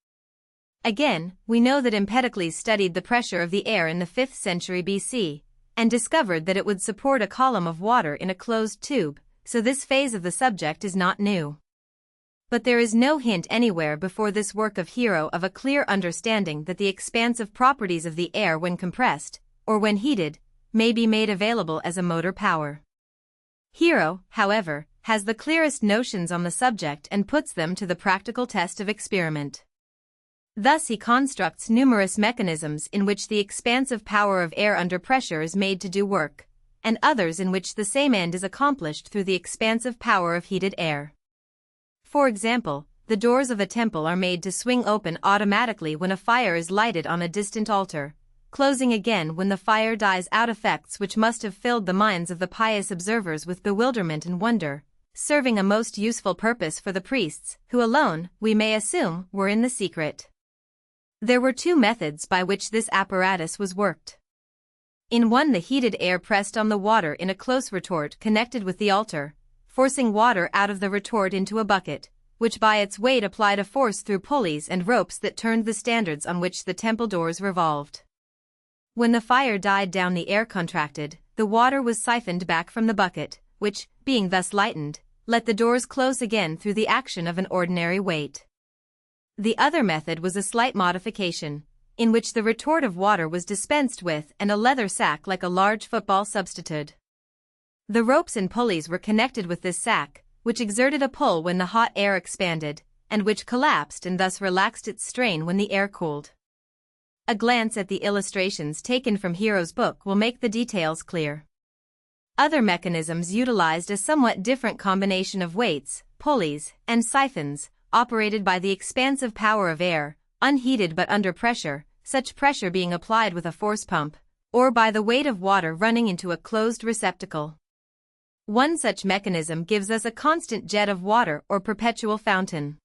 Again, we know that Empedocles studied the pressure of the air in the 5th century BC, and discovered that it would support a column of water in a closed tube, so this phase of the subject is not new. But there is no hint anywhere before this work of Hero of a clear understanding that the expansive properties of the air when compressed, or when heated, may be made available as a motor power. Hero, however, has the clearest notions on the subject and puts them to the practical test of experiment. Thus he constructs numerous mechanisms in which the expansive power of air under pressure is made to do work, and others in which the same end is accomplished through the expansive power of heated air. For example, the doors of a temple are made to swing open automatically when a fire is lighted on a distant altar, closing again when the fire dies out, effects which must have filled the minds of the pious observers with bewilderment and wonder, serving a most useful purpose for the priests, who alone, we may assume, were in the secret. There were two methods by which this apparatus was worked. In one, the heated air pressed on the water in a close retort connected with the altar, forcing water out of the retort into a bucket, which by its weight applied a force through pulleys and ropes that turned the standards on which the temple doors revolved. When the fire died down, the air contracted, the water was siphoned back from the bucket, which, being thus lightened, let the doors close again through the action of an ordinary weight. The other method was a slight modification, in which the retort of water was dispensed with and a leather sack like a large football substituted. The ropes and pulleys were connected with this sack, which exerted a pull when the hot air expanded, and which collapsed and thus relaxed its strain when the air cooled. A glance at the illustrations taken from Hero's book will make the details clear. Other mechanisms utilized a somewhat different combination of weights, pulleys, and siphons, operated by the expansive power of air, unheated but under pressure, such pressure being applied with a force pump, or by the weight of water running into a closed receptacle. One such mechanism gives us a constant jet of water or perpetual fountain.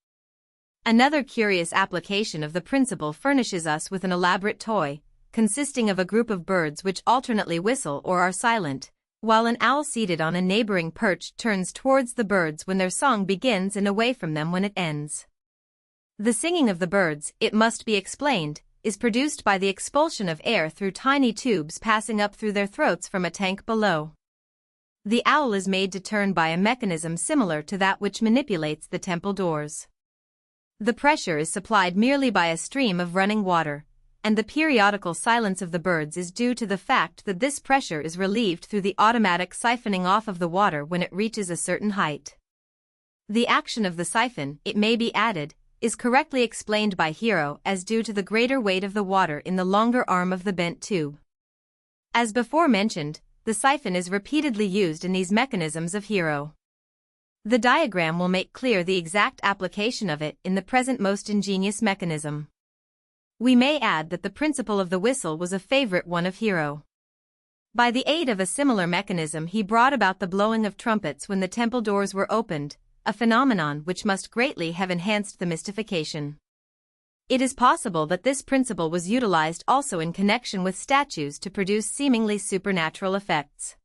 Another curious application of the principle furnishes us with an elaborate toy, consisting of a group of birds which alternately whistle or are silent, while an owl seated on a neighboring perch turns towards the birds when their song begins and away from them when it ends. The singing of the birds, it must be explained, is produced by the expulsion of air through tiny tubes passing up through their throats from a tank below. The owl is made to turn by a mechanism similar to that which manipulates the temple doors. The pressure is supplied merely by a stream of running water, and the periodical silence of the birds is due to the fact that this pressure is relieved through the automatic siphoning off of the water when it reaches a certain height. The action of the siphon, it may be added, is correctly explained by Hero as due to the greater weight of the water in the longer arm of the bent tube. As before mentioned, the siphon is repeatedly used in these mechanisms of Hero. The diagram will make clear the exact application of it in the present most ingenious mechanism. We may add that the principle of the whistle was a favorite one of Hero. By the aid of a similar mechanism he brought about the blowing of trumpets when the temple doors were opened, a phenomenon which must greatly have enhanced the mystification. It is possible that this principle was utilized also in connection with statues to produce seemingly supernatural effects.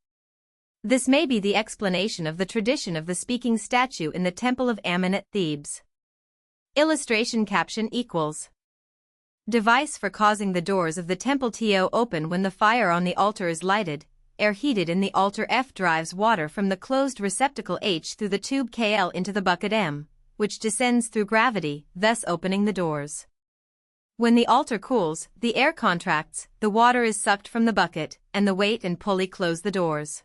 This may be the explanation of the tradition of the speaking statue in the Temple of Ammon at Thebes. Illustration caption equals device for causing the doors of the temple to open when the fire on the altar is lighted. Air heated in the altar F drives water from the closed receptacle H through the tube KL into the bucket M, which descends through gravity, thus opening the doors. When the altar cools, the air contracts, the water is sucked from the bucket, and the weight and pulley close the doors.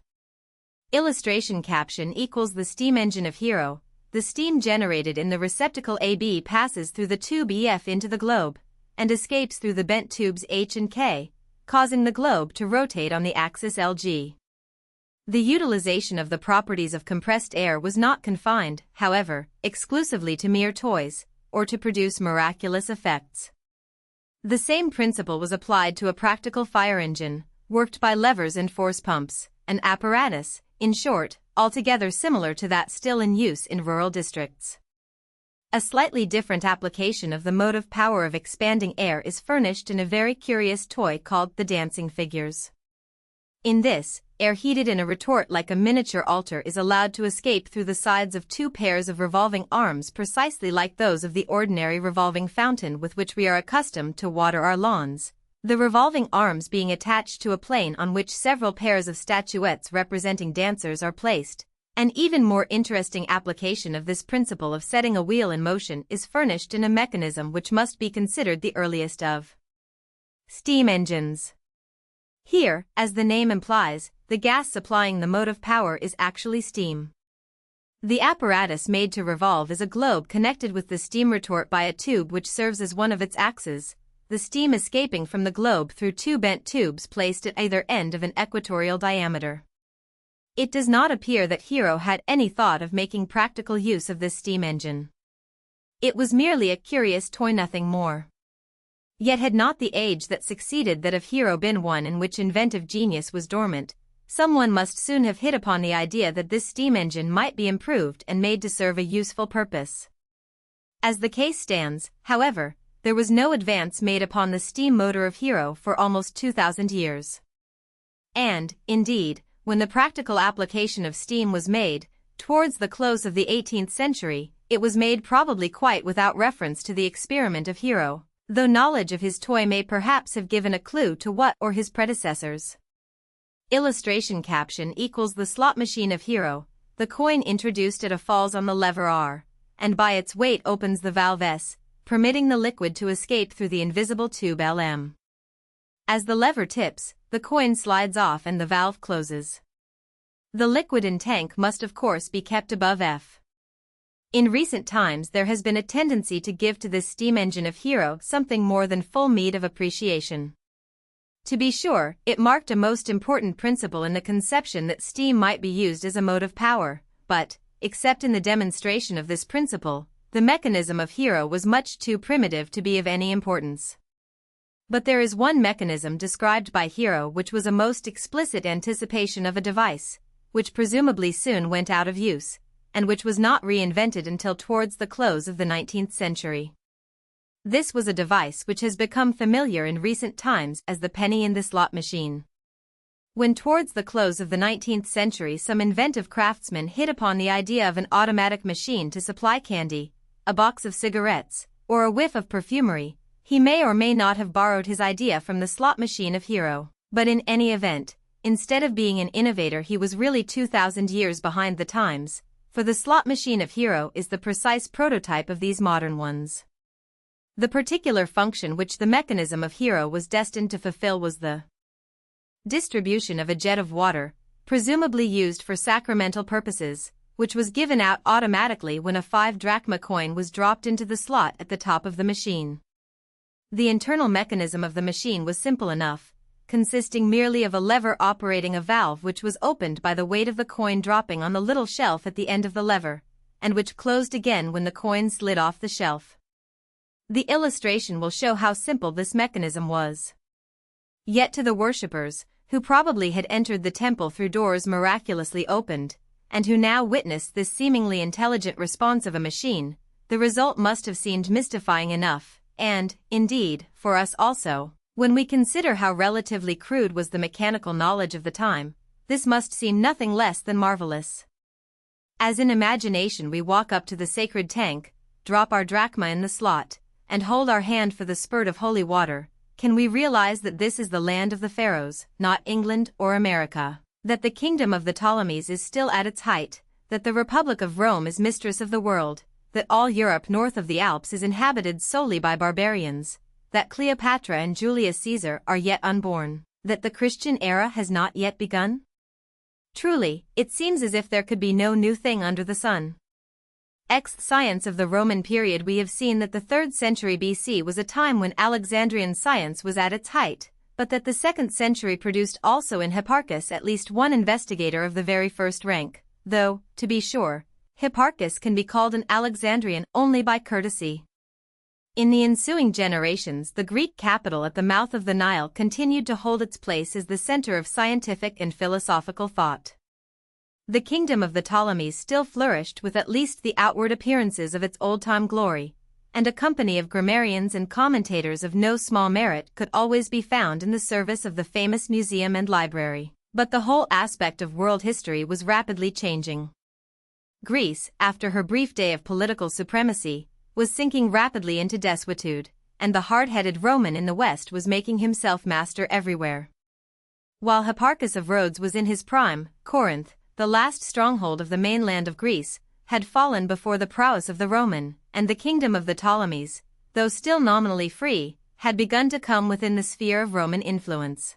Illustration caption equals the steam engine of Hero. The steam generated in the receptacle AB passes through the tube EF into the globe, and escapes through the bent tubes H and K, causing the globe to rotate on the axis LG. The utilization of the properties of compressed air was not confined, however, exclusively to mere toys, or to produce miraculous effects. The same principle was applied to a practical fire engine, worked by levers and force pumps, an apparatus, in short, altogether similar to that still in use in rural districts. A slightly different application of the motive power of expanding air is furnished in a very curious toy called the dancing figures. In this, air heated in a retort like a miniature altar is allowed to escape through the sides of two pairs of revolving arms precisely like those of the ordinary revolving fountain with which we are accustomed to water our lawns, the revolving arms being attached to a plane on which several pairs of statuettes representing dancers are placed. An even more interesting application of this principle of setting a wheel in motion is furnished in a mechanism which must be considered the earliest of steam engines. Here, as the name implies, the gas supplying the motive power is actually steam. The apparatus made to revolve is a globe connected with the steam retort by a tube which serves as one of its axes, the steam escaping from the globe through two bent tubes placed at either end of an equatorial diameter. It does not appear that Hero had any thought of making practical use of this steam engine. It was merely a curious toy, nothing more. Yet had not the age that succeeded that of Hero been one in which inventive genius was dormant, someone must soon have hit upon the idea that this steam engine might be improved and made to serve a useful purpose. As the case stands, however, there was no advance made upon the steam motor of Hero for almost 2,000 years. And, indeed, when the practical application of steam was made, towards the close of the 18th century, it was made probably quite without reference to the experiment of Hero, though knowledge of his toy may perhaps have given a clue to what or his predecessors. Illustration caption equals the slot machine of Hero. The coin introduced at a falls on the lever R, and by its weight opens the valve S, permitting the liquid to escape through the invisible tube LM. As the lever tips, the coin slides off and the valve closes. The liquid in tank must of course be kept above F. In recent times there has been a tendency to give to this steam engine of Hero something more than full meed of appreciation. To be sure, it marked a most important principle in the conception that steam might be used as a mode of power, but, except in the demonstration of this principle, the mechanism of Hero was much too primitive to be of any importance. But there is one mechanism described by Hero which was a most explicit anticipation of a device, which presumably soon went out of use, and which was not reinvented until towards the close of the 19th century. This was a device which has become familiar in recent times as the penny in the slot machine. When towards the close of the 19th century some inventive craftsman hit upon the idea of an automatic machine to supply candy, a box of cigarettes, or a whiff of perfumery, he may or may not have borrowed his idea from the slot machine of Hero, but in any event, instead of being an innovator he was really 2,000 years behind the times, for the slot machine of Hero is the precise prototype of these modern ones. The particular function which the mechanism of Hero was destined to fulfill was the distribution of a jet of water, presumably used for sacramental purposes, which was given out automatically when a 5-drachma coin was dropped into the slot at the top of the machine. The internal mechanism of the machine was simple enough, consisting merely of a lever operating a valve which was opened by the weight of the coin dropping on the little shelf at the end of the lever, and which closed again when the coin slid off the shelf. The illustration will show how simple this mechanism was. Yet to the worshippers, who probably had entered the temple through doors miraculously opened, and who now witnessed this seemingly intelligent response of a machine, the result must have seemed mystifying enough, and, indeed, for us also. When we consider how relatively crude was the mechanical knowledge of the time, this must seem nothing less than marvelous. As in imagination we walk up to the sacred tank, drop our drachma in the slot, and hold our hand for the spurt of holy water, can we realize that this is the land of the pharaohs, not England or America, that the kingdom of the Ptolemies is still at its height, that the Republic of Rome is mistress of the world, that all Europe north of the Alps is inhabited solely by barbarians, that Cleopatra and Julius Caesar are yet unborn, that the Christian era has not yet begun? Truly, it seems as if there could be no new thing under the sun. Science of the Roman period. We have seen that the 3rd century BC was a time when Alexandrian science was at its height, but that the 2nd century produced also in Hipparchus at least one investigator of the very first rank, though, to be sure, Hipparchus can be called an Alexandrian only by courtesy. In the ensuing generations the Greek capital at the mouth of the Nile continued to hold its place as the center of scientific and philosophical thought. The kingdom of the Ptolemies still flourished with at least the outward appearances of its old-time glory, and a company of grammarians and commentators of no small merit could always be found in the service of the famous museum and library. But the whole aspect of world history was rapidly changing. Greece, after her brief day of political supremacy, was sinking rapidly into desuetude, and the hard-headed Roman in the West was making himself master everywhere. While Hipparchus of Rhodes was in his prime, Corinth, the last stronghold of the mainland of Greece, had fallen before the prowess of the Roman, and the kingdom of the Ptolemies, though still nominally free, had begun to come within the sphere of Roman influence.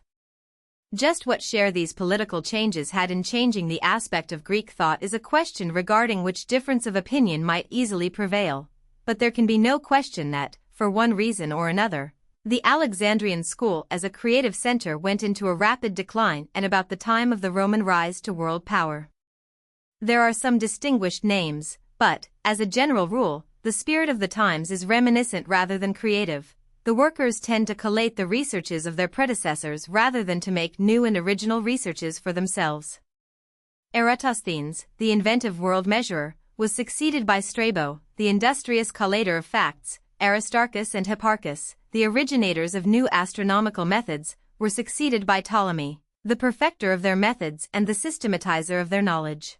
Just what share these political changes had in changing the aspect of Greek thought is a question regarding which difference of opinion might easily prevail, but there can be no question that, for one reason or another, the Alexandrian school as a creative center went into a rapid decline at about the time of the Roman rise to world power. There are some distinguished names, but, as a general rule, the spirit of the times is reminiscent rather than creative. The workers tend to collate the researches of their predecessors rather than to make new and original researches for themselves. Eratosthenes, the inventive world measurer, was succeeded by Strabo, the industrious collator of facts. Aristarchus and Hipparchus, the originators of new astronomical methods, were succeeded by Ptolemy, the perfecter of their methods and the systematizer of their knowledge.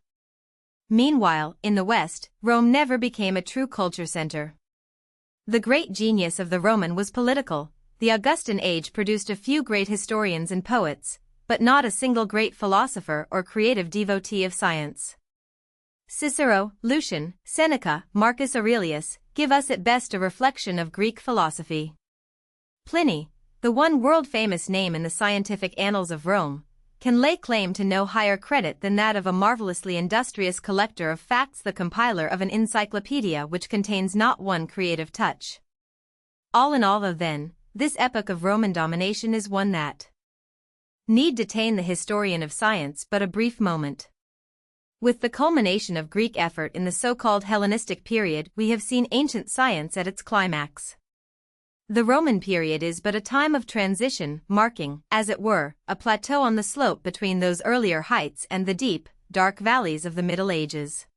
Meanwhile, in the West, Rome never became a true culture center. The great genius of the Roman was political. The Augustan age produced a few great historians and poets, but not a single great philosopher or creative devotee of science. Cicero, Lucian, Seneca, Marcus Aurelius, give us at best a reflection of Greek philosophy. Pliny, the one world-famous name in the scientific annals of Rome, can lay claim to no higher credit than that of a marvelously industrious collector of facts, the compiler of an encyclopedia which contains not one creative touch. All in all, then, this epoch of Roman domination is one that need detain the historian of science but a brief moment. With the culmination of Greek effort in the so-called Hellenistic period, we have seen ancient science at its climax. The Roman period is but a time of transition, marking, as it were, a plateau on the slope between those earlier heights and the deep, dark valleys of the Middle Ages.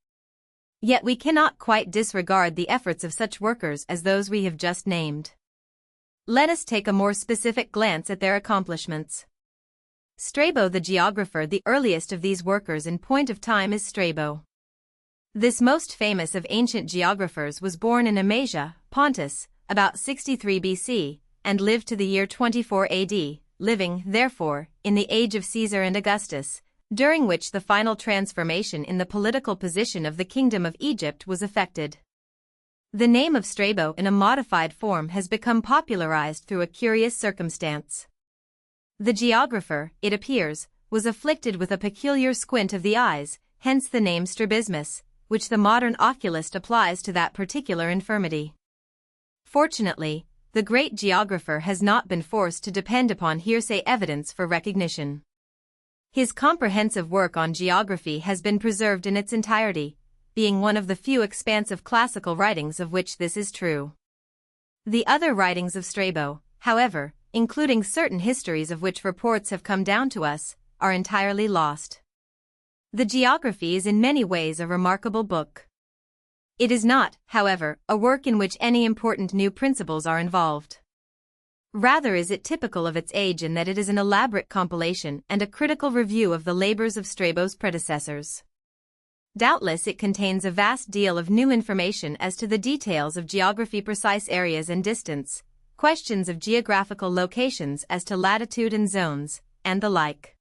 Yet we cannot quite disregard the efforts of such workers as those we have just named. Let us take a more specific glance at their accomplishments. Strabo the geographer. The earliest of these workers in point of time is Strabo. This most famous of ancient geographers was born in Amasia, Pontus, about 63 BC, and lived to the year 24 AD, living, therefore, in the age of Caesar and Augustus, during which the final transformation in the political position of the Kingdom of Egypt was effected. The name of Strabo in a modified form has become popularized through a curious circumstance. The geographer, it appears, was afflicted with a peculiar squint of the eyes, hence the name strabismus, which the modern oculist applies to that particular infirmity. Fortunately, the great geographer has not been forced to depend upon hearsay evidence for recognition. His comprehensive work on geography has been preserved in its entirety, being one of the few expansive classical writings of which this is true. The other writings of Strabo, however, including certain histories of which reports have come down to us, are entirely lost. The Geography is in many ways a remarkable book. It is not, however, a work in which any important new principles are involved. Rather is it typical of its age in that it is an elaborate compilation and a critical review of the labors of Strabo's predecessors. Doubtless it contains a vast deal of new information as to the details of geography, precise areas and distance, questions of geographical locations as to latitude and zones, and the like.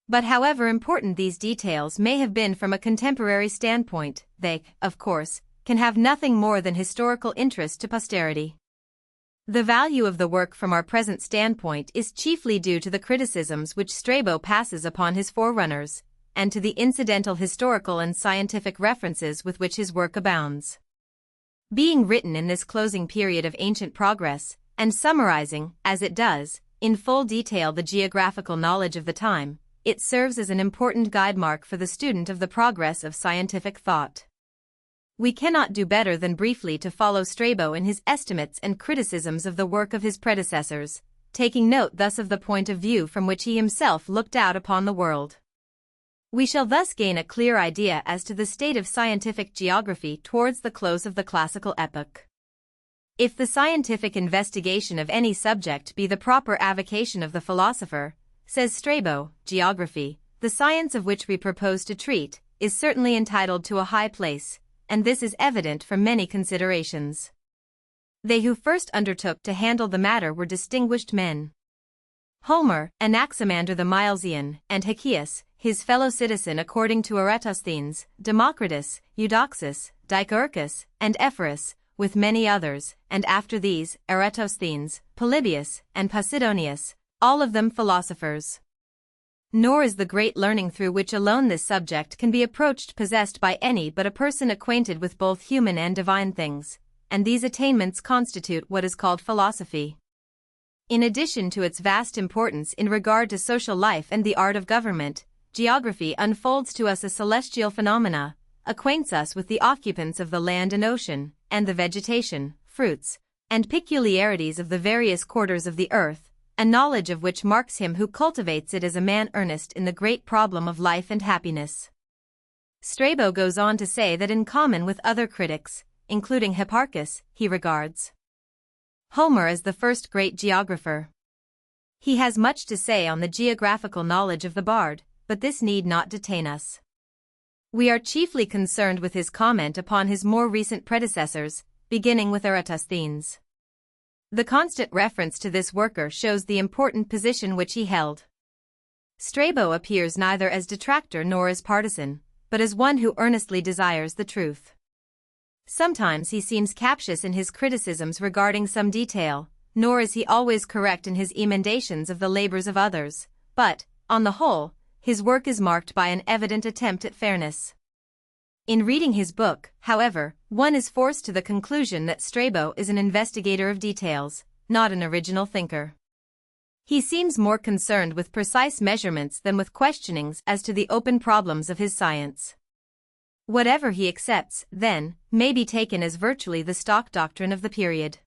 But however important these details may have been from a contemporary standpoint, they, of course, can have nothing more than historical interest to posterity. The value of the work from our present standpoint is chiefly due to the criticisms which Strabo passes upon his forerunners, and to the incidental historical and scientific references with which his work abounds. Being written in this closing period of ancient progress, and summarizing, as it does, in full detail the geographical knowledge of the time, it serves as an important guide mark for the student of the progress of scientific thought. We cannot do better than briefly to follow Strabo in his estimates and criticisms of the work of his predecessors, taking note thus of the point of view from which he himself looked out upon the world. We shall thus gain a clear idea as to the state of scientific geography towards the close of the classical epoch. If the scientific investigation of any subject be the proper avocation of the philosopher, says Strabo, geography, the science of which we propose to treat, is certainly entitled to a high place, and this is evident from many considerations. They who first undertook to handle the matter were distinguished men. Homer, Anaximander the Milesian, and Hiccius, his fellow citizen according to Eratosthenes, Democritus, Eudoxus, Dicaeurchus, and Ephorus, with many others, and after these, Eratosthenes, Polybius, and Posidonius, all of them philosophers. Nor is the great learning through which alone this subject can be approached possessed by any but a person acquainted with both human and divine things, and these attainments constitute what is called philosophy. In addition to its vast importance in regard to social life and the art of government, geography unfolds to us a celestial phenomena, acquaints us with the occupants of the land and ocean, and the vegetation, fruits, and peculiarities of the various quarters of the earth, a knowledge of which marks him who cultivates it as a man earnest in the great problem of life and happiness. Strabo goes on to say that in common with other critics, including Hipparchus, he regards Homer as the first great geographer. He has much to say on the geographical knowledge of the bard, but this need not detain us. We are chiefly concerned with his comment upon his more recent predecessors, beginning with Eratosthenes. The constant reference to this worker shows the important position which he held. Strabo appears neither as detractor nor as partisan, but as one who earnestly desires the truth. Sometimes he seems captious in his criticisms regarding some detail, nor is he always correct in his emendations of the labors of others, but, on the whole, his work is marked by an evident attempt at fairness. In reading his book, however, one is forced to the conclusion that Strabo is an investigator of details, not an original thinker. He seems more concerned with precise measurements than with questionings as to the open problems of his science. Whatever he accepts, then, may be taken as virtually the stock doctrine of the period.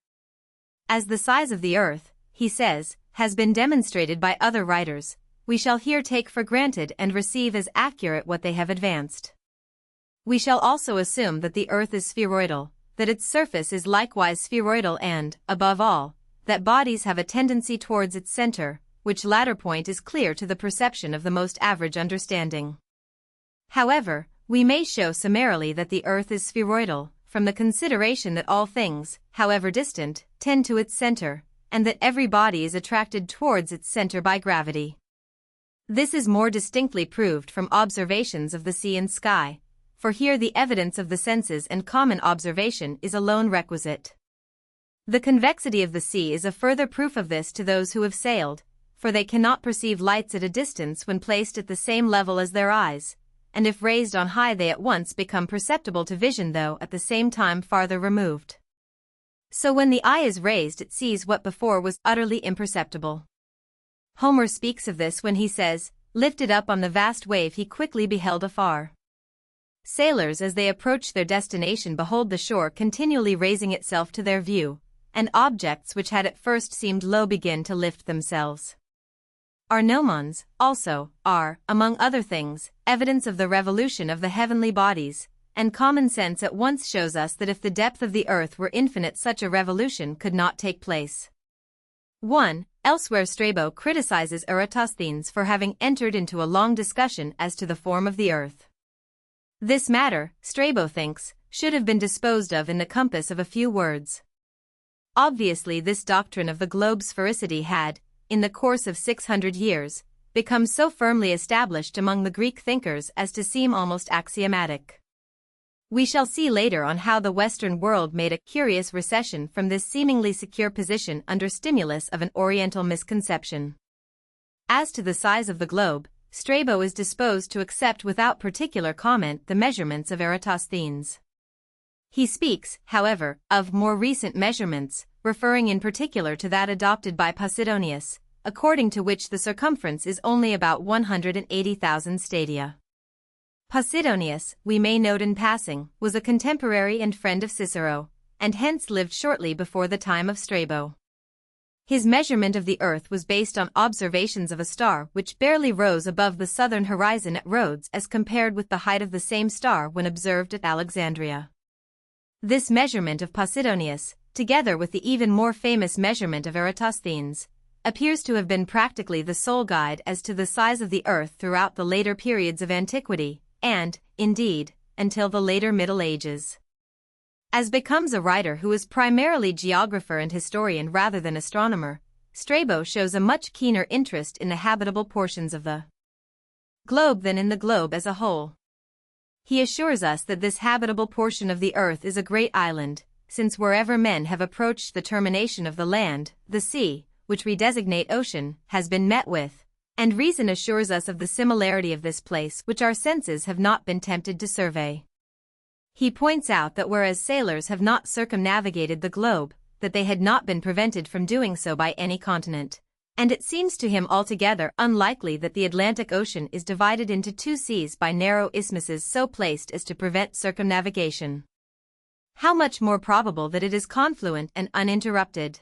As the size of the earth, he says, has been demonstrated by other writers, we shall here take for granted and receive as accurate what they have advanced. We shall also assume that the earth is spheroidal, that its surface is likewise spheroidal and, above all, that bodies have a tendency towards its center, which latter point is clear to the perception of the most average understanding. However, we may show summarily that the earth is spheroidal, from the consideration that all things, however distant, tend to its center, and that every body is attracted towards its center by gravity. This is more distinctly proved from observations of the sea and sky, for here the evidence of the senses and common observation is alone requisite. The convexity of the sea is a further proof of this to those who have sailed, for they cannot perceive lights at a distance when placed at the same level as their eyes, and if raised on high they at once become perceptible to vision though at the same time farther removed. So when the eye is raised it sees what before was utterly imperceptible. Homer speaks of this when he says, "Lifted up on the vast wave he quickly beheld afar." Sailors as they approach their destination behold the shore continually raising itself to their view, and objects which had at first seemed low begin to lift themselves. Our gnomons, also, are, among other things, evidence of the revolution of the heavenly bodies, and common sense at once shows us that if the depth of the earth were infinite such a revolution could not take place. 1. Elsewhere Strabo criticizes Eratosthenes for having entered into a long discussion as to the form of the earth. This matter, Strabo thinks, should have been disposed of in the compass of a few words. Obviously this doctrine of the globe's sphericity had, in the course of 600 years, become so firmly established among the Greek thinkers as to seem almost axiomatic. We shall see later on how the Western world made a curious recession from this seemingly secure position under stimulus of an Oriental misconception. As to the size of the globe, Strabo is disposed to accept without particular comment the measurements of Eratosthenes. He speaks, however, of more recent measurements, referring in particular to that adopted by Posidonius, according to which the circumference is only about 180,000 stadia. Posidonius, we may note in passing, was a contemporary and friend of Cicero, and hence lived shortly before the time of Strabo. His measurement of the earth was based on observations of a star which barely rose above the southern horizon at Rhodes as compared with the height of the same star when observed at Alexandria. This measurement of Posidonius, together with the even more famous measurement of Eratosthenes, appears to have been practically the sole guide as to the size of the earth throughout the later periods of antiquity, and, indeed, until the later Middle Ages. As becomes a writer who is primarily geographer and historian rather than astronomer, Strabo shows a much keener interest in the habitable portions of the globe than in the globe as a whole. He assures us that this habitable portion of the earth is a great island, since wherever men have approached the termination of the land, the sea, which we designate ocean, has been met with, and reason assures us of the similarity of this place which our senses have not been tempted to survey. He points out that whereas sailors have not circumnavigated the globe, that they had not been prevented from doing so by any continent, and it seems to him altogether unlikely that the Atlantic Ocean is divided into two seas by narrow isthmuses so placed as to prevent circumnavigation. How much more probable that it is confluent and uninterrupted.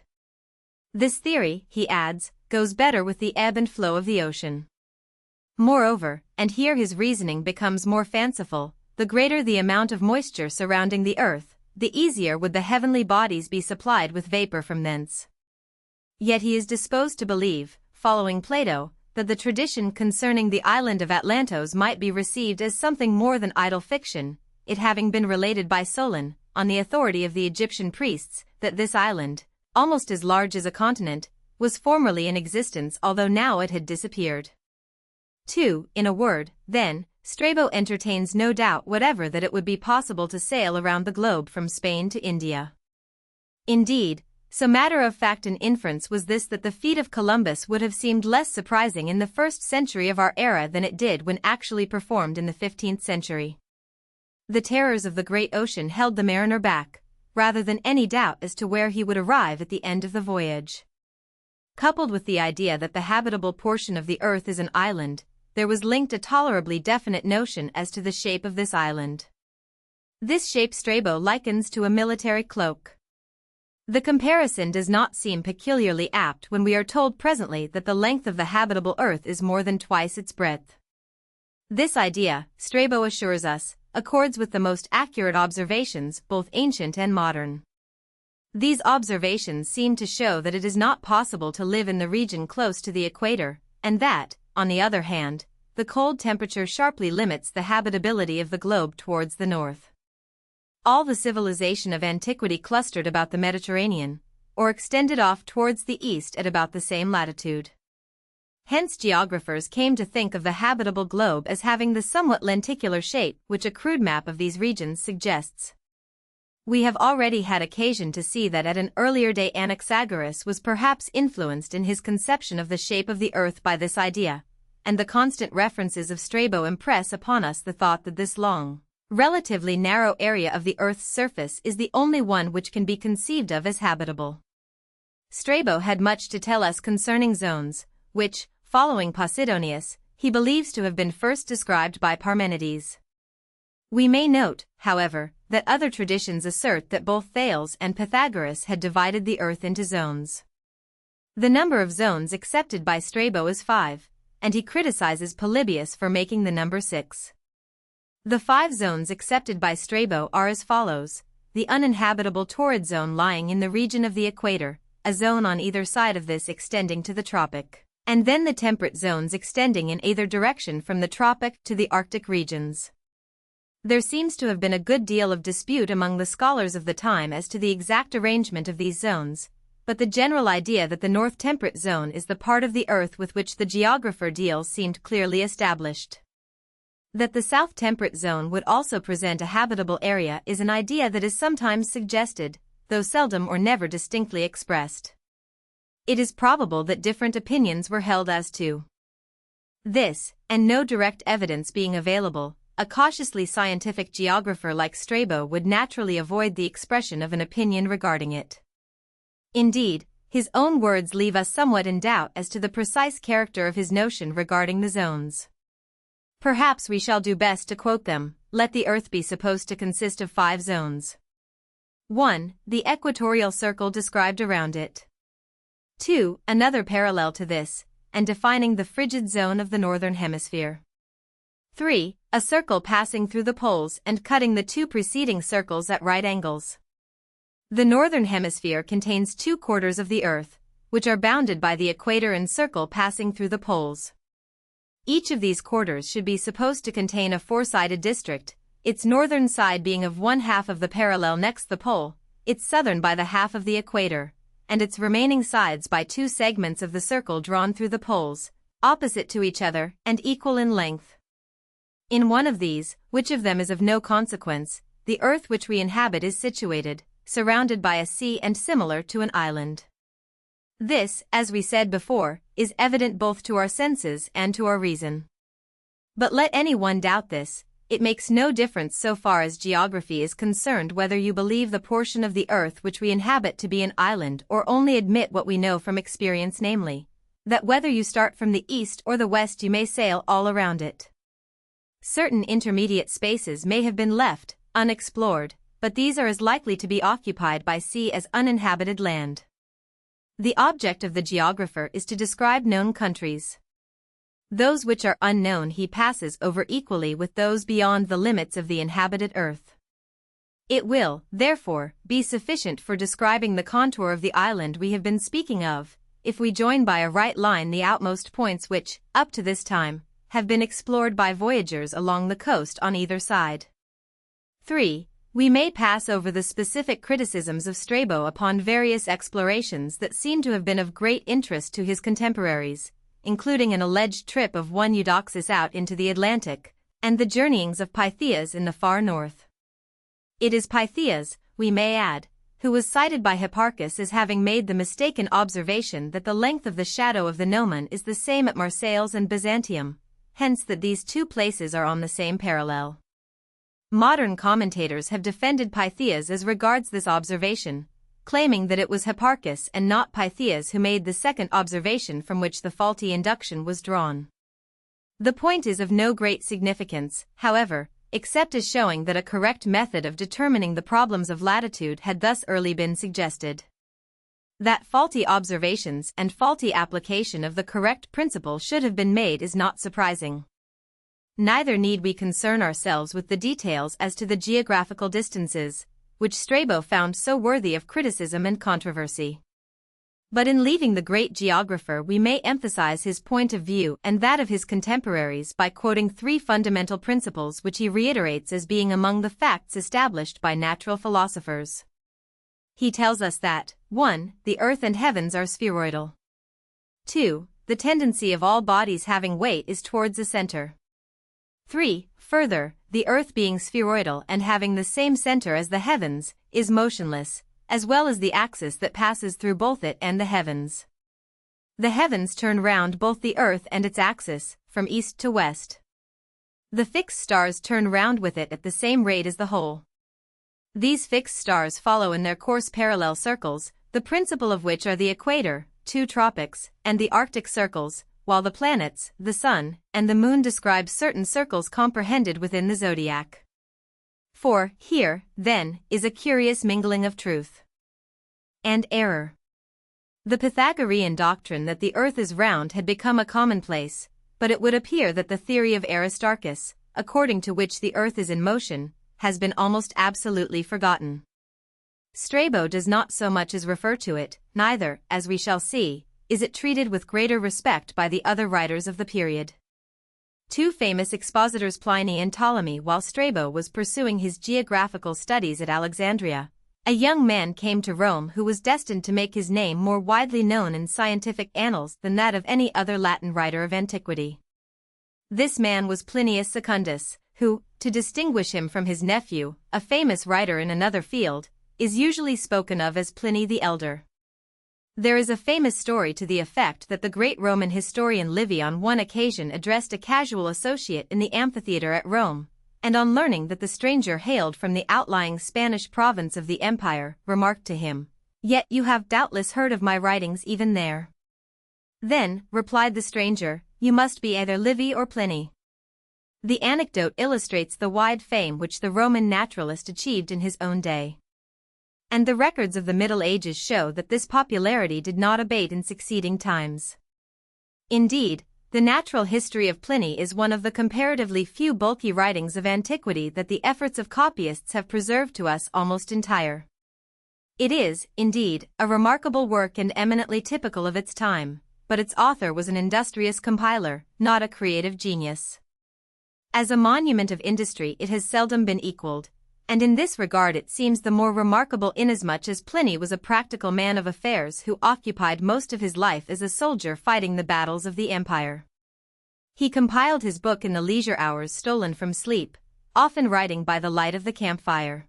This theory, he adds, goes better with the ebb and flow of the ocean. Moreover, and here his reasoning becomes more fanciful, the greater the amount of moisture surrounding the earth, the easier would the heavenly bodies be supplied with vapor from thence. Yet he is disposed to believe, following Plato, that the tradition concerning the island of Atlantos might be received as something more than idle fiction, it having been related by Solon, on the authority of the Egyptian priests, that this island, almost as large as a continent, was formerly in existence although now it had disappeared. 2. In a word, then, Strabo entertains no doubt whatever that it would be possible to sail around the globe from Spain to India. Indeed, so matter-of-fact an inference was this that the feat of Columbus would have seemed less surprising in the 1st century of our era than it did when actually performed in the 15th century. The terrors of the great ocean held the mariner back, rather than any doubt as to where he would arrive at the end of the voyage. Coupled with the idea that the habitable portion of the earth is an island, there was linked a tolerably definite notion as to the shape of this island. This shape Strabo likens to a military cloak. The comparison does not seem peculiarly apt when we are told presently that the length of the habitable earth is more than twice its breadth. This idea, Strabo assures us, accords with the most accurate observations, both ancient and modern. These observations seem to show that it is not possible to live in the region close to the equator, and that, on the other hand, the cold temperature sharply limits the habitability of the globe towards the north. All the civilization of antiquity clustered about the Mediterranean, or extended off towards the east at about the same latitude. Hence geographers came to think of the habitable globe as having the somewhat lenticular shape which a crude map of these regions suggests. We have already had occasion to see that at an earlier day Anaxagoras was perhaps influenced in his conception of the shape of the earth by this idea, and the constant references of Strabo impress upon us the thought that this long, relatively narrow area of the Earth's surface is the only one which can be conceived of as habitable. Strabo had much to tell us concerning zones, which, following Posidonius, he believes to have been first described by Parmenides. We may note, however, that other traditions assert that both Thales and Pythagoras had divided the Earth into zones. The number of zones accepted by Strabo is 5, and he criticizes Polybius for making the number 6. The 5 zones accepted by Strabo are as follows: the uninhabitable torrid zone lying in the region of the equator, a zone on either side of this extending to the tropic, and then the temperate zones extending in either direction from the tropic to the Arctic regions. There seems to have been a good deal of dispute among the scholars of the time as to the exact arrangement of these zones, but the general idea that the north temperate zone is the part of the earth with which the geographer deals seemed clearly established. That the south temperate zone would also present a habitable area is an idea that is sometimes suggested, though seldom or never distinctly expressed. It is probable that different opinions were held as to this, and no direct evidence being available, a cautiously scientific geographer like Strabo would naturally avoid the expression of an opinion regarding it. Indeed, his own words leave us somewhat in doubt as to the precise character of his notion regarding the zones. Perhaps we shall do best to quote them. Let the earth be supposed to consist of 5 zones. 1. The equatorial circle described around it. 2. Another parallel to this, and defining the frigid zone of the northern hemisphere. 3. A circle passing through the poles and cutting the 2 preceding circles at right angles. The northern hemisphere contains 2 quarters of the earth, which are bounded by the equator and circle passing through the poles. Each of these quarters should be supposed to contain a 4-sided district, its northern side being of 1/2 of the parallel next the pole, its southern by the half of the equator, and its remaining sides by 2 segments of the circle drawn through the poles, opposite to each other and equal in length. In one of these, which of them is of no consequence, the earth which we inhabit is situated, surrounded by a sea and similar to an island. This, as we said before, is evident both to our senses and to our reason. But let any one doubt this, it makes no difference so far as geography is concerned whether you believe the portion of the earth which we inhabit to be an island or only admit what we know from experience, namely, that whether you start from the east or the west you may sail all around it. Certain intermediate spaces may have been left unexplored, but these are as likely to be occupied by sea as uninhabited land. The object of the geographer is to describe known countries. Those which are unknown he passes over equally with those beyond the limits of the inhabited earth. It will, therefore, be sufficient for describing the contour of the island we have been speaking of, if we join by a right line the outmost points which, up to this time, have been explored by voyagers along the coast on either side. 3. We may pass over the specific criticisms of Strabo upon various explorations that seem to have been of great interest to his contemporaries, including an alleged trip of one Eudoxus out into the Atlantic, and the journeyings of Pythias in the far north. It is Pythias, we may add, who was cited by Hipparchus as having made the mistaken observation that the length of the shadow of the gnomon is the same at Marseilles and Byzantium, hence that these two places are on the same parallel. Modern commentators have defended Pythias as regards this observation, claiming that it was Hipparchus and not Pythias who made the second observation from which the faulty induction was drawn. The point is of no great significance, however, except as showing that a correct method of determining the problems of latitude had thus early been suggested. That faulty observations and faulty application of the correct principle should have been made is not surprising. Neither need we concern ourselves with the details as to the geographical distances, which Strabo found so worthy of criticism and controversy. But in leaving the great geographer we may emphasize his point of view and that of his contemporaries by quoting three fundamental principles which he reiterates as being among the facts established by natural philosophers. He tells us that, 1. The earth and heavens are spheroidal. 2. The tendency of all bodies having weight is towards the center. 3. Further, the earth being spheroidal and having the same center as the heavens, is motionless, as well as the axis that passes through both it and the heavens. The heavens turn round both the earth and its axis, from east to west. The fixed stars turn round with it at the same rate as the whole. These fixed stars follow in their course parallel circles, the principal of which are the equator, 2 tropics, and the Arctic circles, while the planets, the sun, and the moon describe certain circles comprehended within the zodiac. For, here, then, is a curious mingling of truth and error. The Pythagorean doctrine that the earth is round had become a commonplace, but it would appear that the theory of Aristarchus, according to which the earth is in motion, has been almost absolutely forgotten. Strabo does not so much as refer to it, neither, as we shall see, is it treated with greater respect by the other writers of the period. Two famous expositors, Pliny and Ptolemy, while Strabo was pursuing his geographical studies at Alexandria, a young man came to Rome who was destined to make his name more widely known in scientific annals than that of any other Latin writer of antiquity. This man was Plinius Secundus, who, to distinguish him from his nephew, a famous writer in another field, is usually spoken of as Pliny the Elder. There is a famous story to the effect that the great Roman historian Livy on one occasion addressed a casual associate in the amphitheater at Rome, and on learning that the stranger hailed from the outlying Spanish province of the empire, remarked to him, "Yet you have doubtless heard of my writings even there." "Then," replied the stranger, "you must be either Livy or Pliny." The anecdote illustrates the wide fame which the Roman naturalist achieved in his own day. And the records of the Middle Ages show that this popularity did not abate in succeeding times. Indeed, the natural history of Pliny is one of the comparatively few bulky writings of antiquity that the efforts of copyists have preserved to us almost entire. It is, indeed, a remarkable work and eminently typical of its time, but its author was an industrious compiler, not a creative genius. As a monument of industry it has seldom been equaled, and in this regard it seems the more remarkable inasmuch as Pliny was a practical man of affairs who occupied most of his life as a soldier fighting the battles of the empire. He compiled his book in the leisure hours stolen from sleep, often writing by the light of the campfire.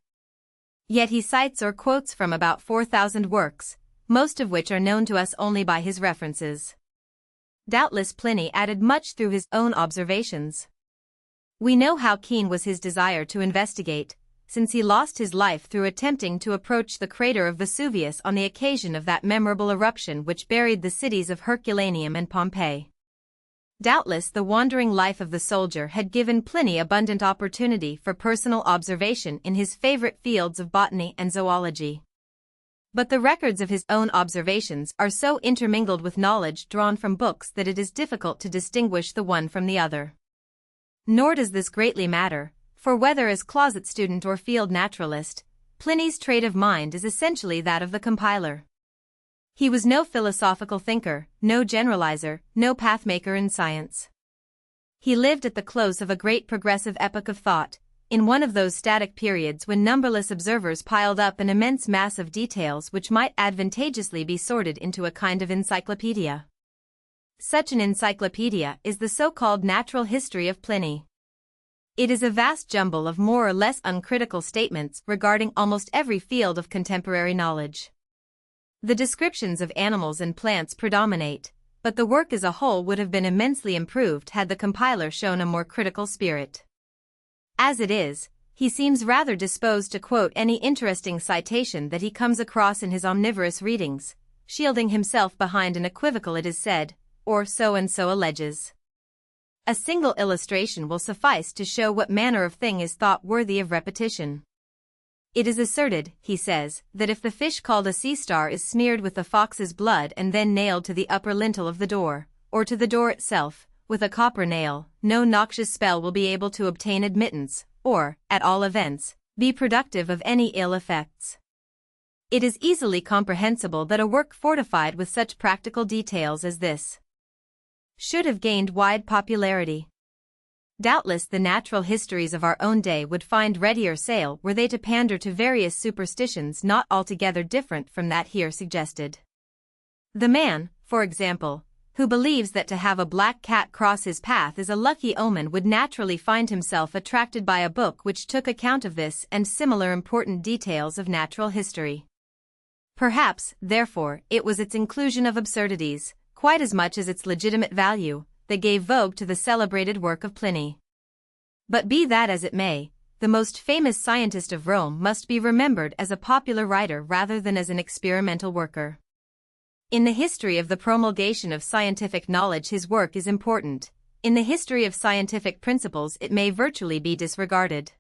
Yet he cites or quotes from about 4,000 works, most of which are known to us only by his references. Doubtless Pliny added much through his own observations. We know how keen was his desire to investigate, since he lost his life through attempting to approach the crater of Vesuvius on the occasion of that memorable eruption which buried the cities of Herculaneum and Pompeii. Doubtless the wandering life of the soldier had given Pliny abundant opportunity for personal observation in his favorite fields of botany and zoology. But the records of his own observations are so intermingled with knowledge drawn from books that it is difficult to distinguish the one from the other. Nor does this greatly matter, for whether as closet student or field naturalist, Pliny's trait of mind is essentially that of the compiler. He was no philosophical thinker, no generalizer, no pathmaker in science. He lived at the close of a great progressive epoch of thought, in one of those static periods when numberless observers piled up an immense mass of details which might advantageously be sorted into a kind of encyclopedia. Such an encyclopedia is the so-called natural history of Pliny. It is a vast jumble of more or less uncritical statements regarding almost every field of contemporary knowledge. The descriptions of animals and plants predominate, but the work as a whole would have been immensely improved had the compiler shown a more critical spirit. As it is, he seems rather disposed to quote any interesting citation that he comes across in his omnivorous readings, shielding himself behind an equivocal "it is said," or "so-and-so alleges." A single illustration will suffice to show what manner of thing is thought worthy of repetition. It is asserted, he says, that if the fish called a sea star is smeared with the fox's blood and then nailed to the upper lintel of the door, or to the door itself, with a copper nail, no noxious spell will be able to obtain admittance, or, at all events, be productive of any ill effects. It is easily comprehensible that a work fortified with such practical details as this should have gained wide popularity. Doubtless the natural histories of our own day would find readier sale were they to pander to various superstitions not altogether different from that here suggested. The man, for example, who believes that to have a black cat cross his path is a lucky omen would naturally find himself attracted by a book which took account of this and similar important details of natural history. Perhaps, therefore, it was its inclusion of absurdities, quite as much as its legitimate value, that gave vogue to the celebrated work of Pliny. But be that as it may, the most famous scientist of Rome must be remembered as a popular writer rather than as an experimental worker. In the history of the promulgation of scientific knowledge his work is important, in the history of scientific principles it may virtually be disregarded.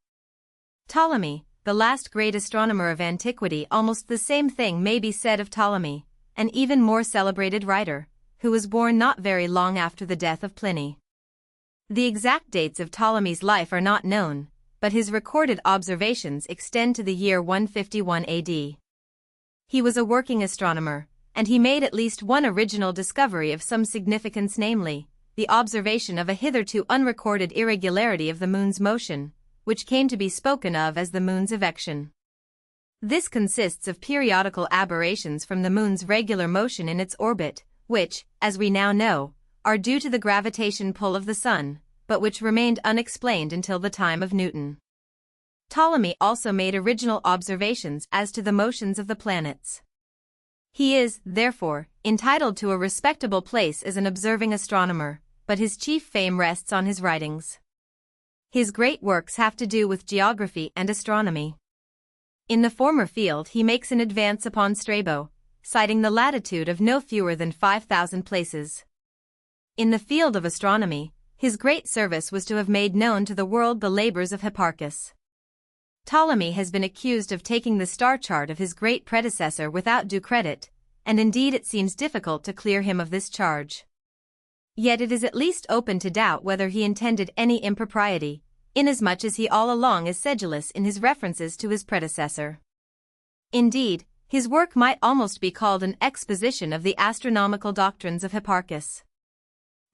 Ptolemy, the last great astronomer of antiquity, almost the same thing may be said of Ptolemy, an even more celebrated writer, who was born not very long after the death of Pliny. The exact dates of Ptolemy's life are not known, but his recorded observations extend to the year 151 AD. He was a working astronomer, and he made at least one original discovery of some significance, namely, the observation of a hitherto unrecorded irregularity of the moon's motion, which came to be spoken of as the moon's evection. This consists of periodical aberrations from the moon's regular motion in its orbit, which, as we now know, are due to the gravitation pull of the sun, but which remained unexplained until the time of Newton. Ptolemy also made original observations as to the motions of the planets. He is, therefore, entitled to a respectable place as an observing astronomer, but his chief fame rests on his writings. His great works have to do with geography and astronomy. In the former field he makes an advance upon Strabo, citing the latitude of no fewer than 5,000 places. In the field of astronomy, his great service was to have made known to the world the labors of Hipparchus. Ptolemy has been accused of taking the star chart of his great predecessor without due credit, and indeed it seems difficult to clear him of this charge. Yet it is at least open to doubt whether he intended any impropriety, inasmuch as he all along is sedulous in his references to his predecessor. Indeed, his work might almost be called an exposition of the astronomical doctrines of Hipparchus.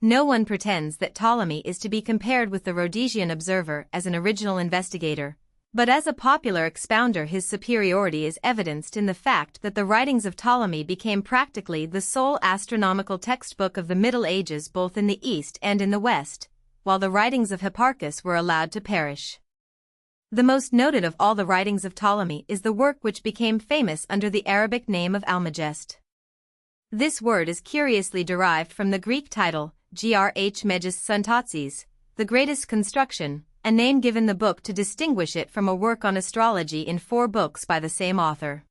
No one pretends that Ptolemy is to be compared with the Rhodesian observer as an original investigator, but as a popular expounder his superiority is evidenced in the fact that the writings of Ptolemy became practically the sole astronomical textbook of the Middle Ages both in the East and in the West, while the writings of Hipparchus were allowed to perish. The most noted of all the writings of Ptolemy is the work which became famous under the Arabic name of Almagest. This word is curiously derived from the Greek title, Grh Megis Suntatsis, the greatest construction, a name given the book to distinguish it from a work on astrology in 4 books by the same author.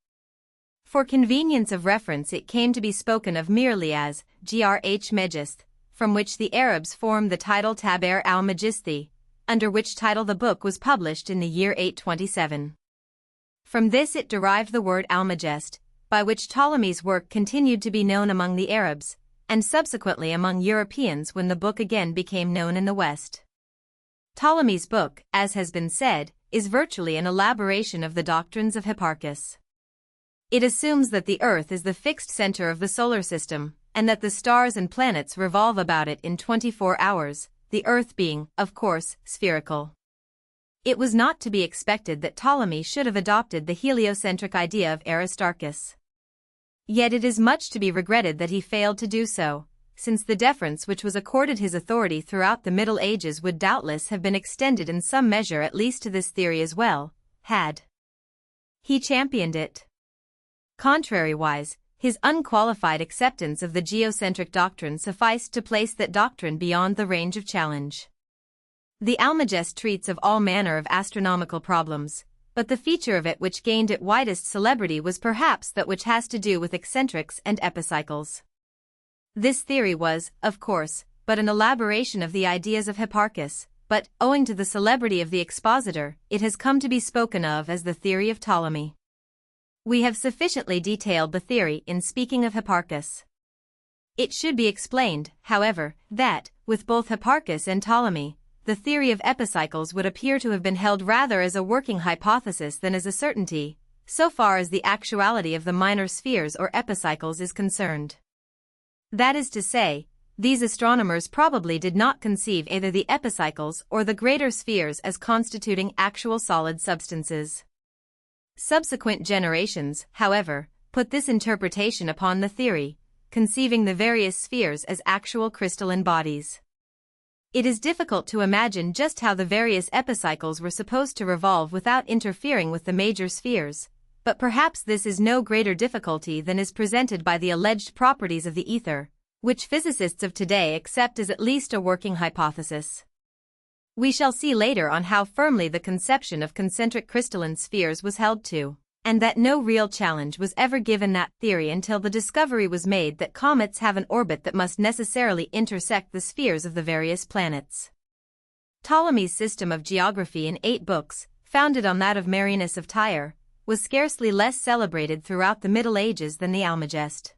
For convenience of reference it came to be spoken of merely as Grh Megis, from which the Arabs formed the title Taber al-Magisti, under which title the book was published in the year 827. From this it derived the word Almagest, by which Ptolemy's work continued to be known among the Arabs, and subsequently among Europeans when the book again became known in the West. Ptolemy's book, as has been said, is virtually an elaboration of the doctrines of Hipparchus. It assumes that the Earth is the fixed center of the solar system, and that the stars and planets revolve about it in 24 hours, the Earth being, of course, spherical. It was not to be expected that Ptolemy should have adopted the heliocentric idea of Aristarchus. Yet it is much to be regretted that he failed to do so, since the deference which was accorded his authority throughout the Middle Ages would doubtless have been extended in some measure at least to this theory as well, had he championed it. Contrariwise, his unqualified acceptance of the geocentric doctrine sufficed to place that doctrine beyond the range of challenge. The Almagest treats of all manner of astronomical problems, but the feature of it which gained it widest celebrity was perhaps that which has to do with eccentrics and epicycles. This theory was, of course, but an elaboration of the ideas of Hipparchus, but, owing to the celebrity of the expositor, it has come to be spoken of as the theory of Ptolemy. We have sufficiently detailed the theory in speaking of Hipparchus. It should be explained, however, that, with both Hipparchus and Ptolemy, the theory of epicycles would appear to have been held rather as a working hypothesis than as a certainty, so far as the actuality of the minor spheres or epicycles is concerned. That is to say, these astronomers probably did not conceive either the epicycles or the greater spheres as constituting actual solid substances. Subsequent generations, however, put this interpretation upon the theory, conceiving the various spheres as actual crystalline bodies. It is difficult to imagine just how the various epicycles were supposed to revolve without interfering with the major spheres, but perhaps this is no greater difficulty than is presented by the alleged properties of the ether, which physicists of today accept as at least a working hypothesis. We shall see later on how firmly the conception of concentric crystalline spheres was held to, and that no real challenge was ever given that theory until the discovery was made that comets have an orbit that must necessarily intersect the spheres of the various planets. Ptolemy's system of geography in 8 books, founded on that of Marinus of Tyre, was scarcely less celebrated throughout the Middle Ages than the Almagest.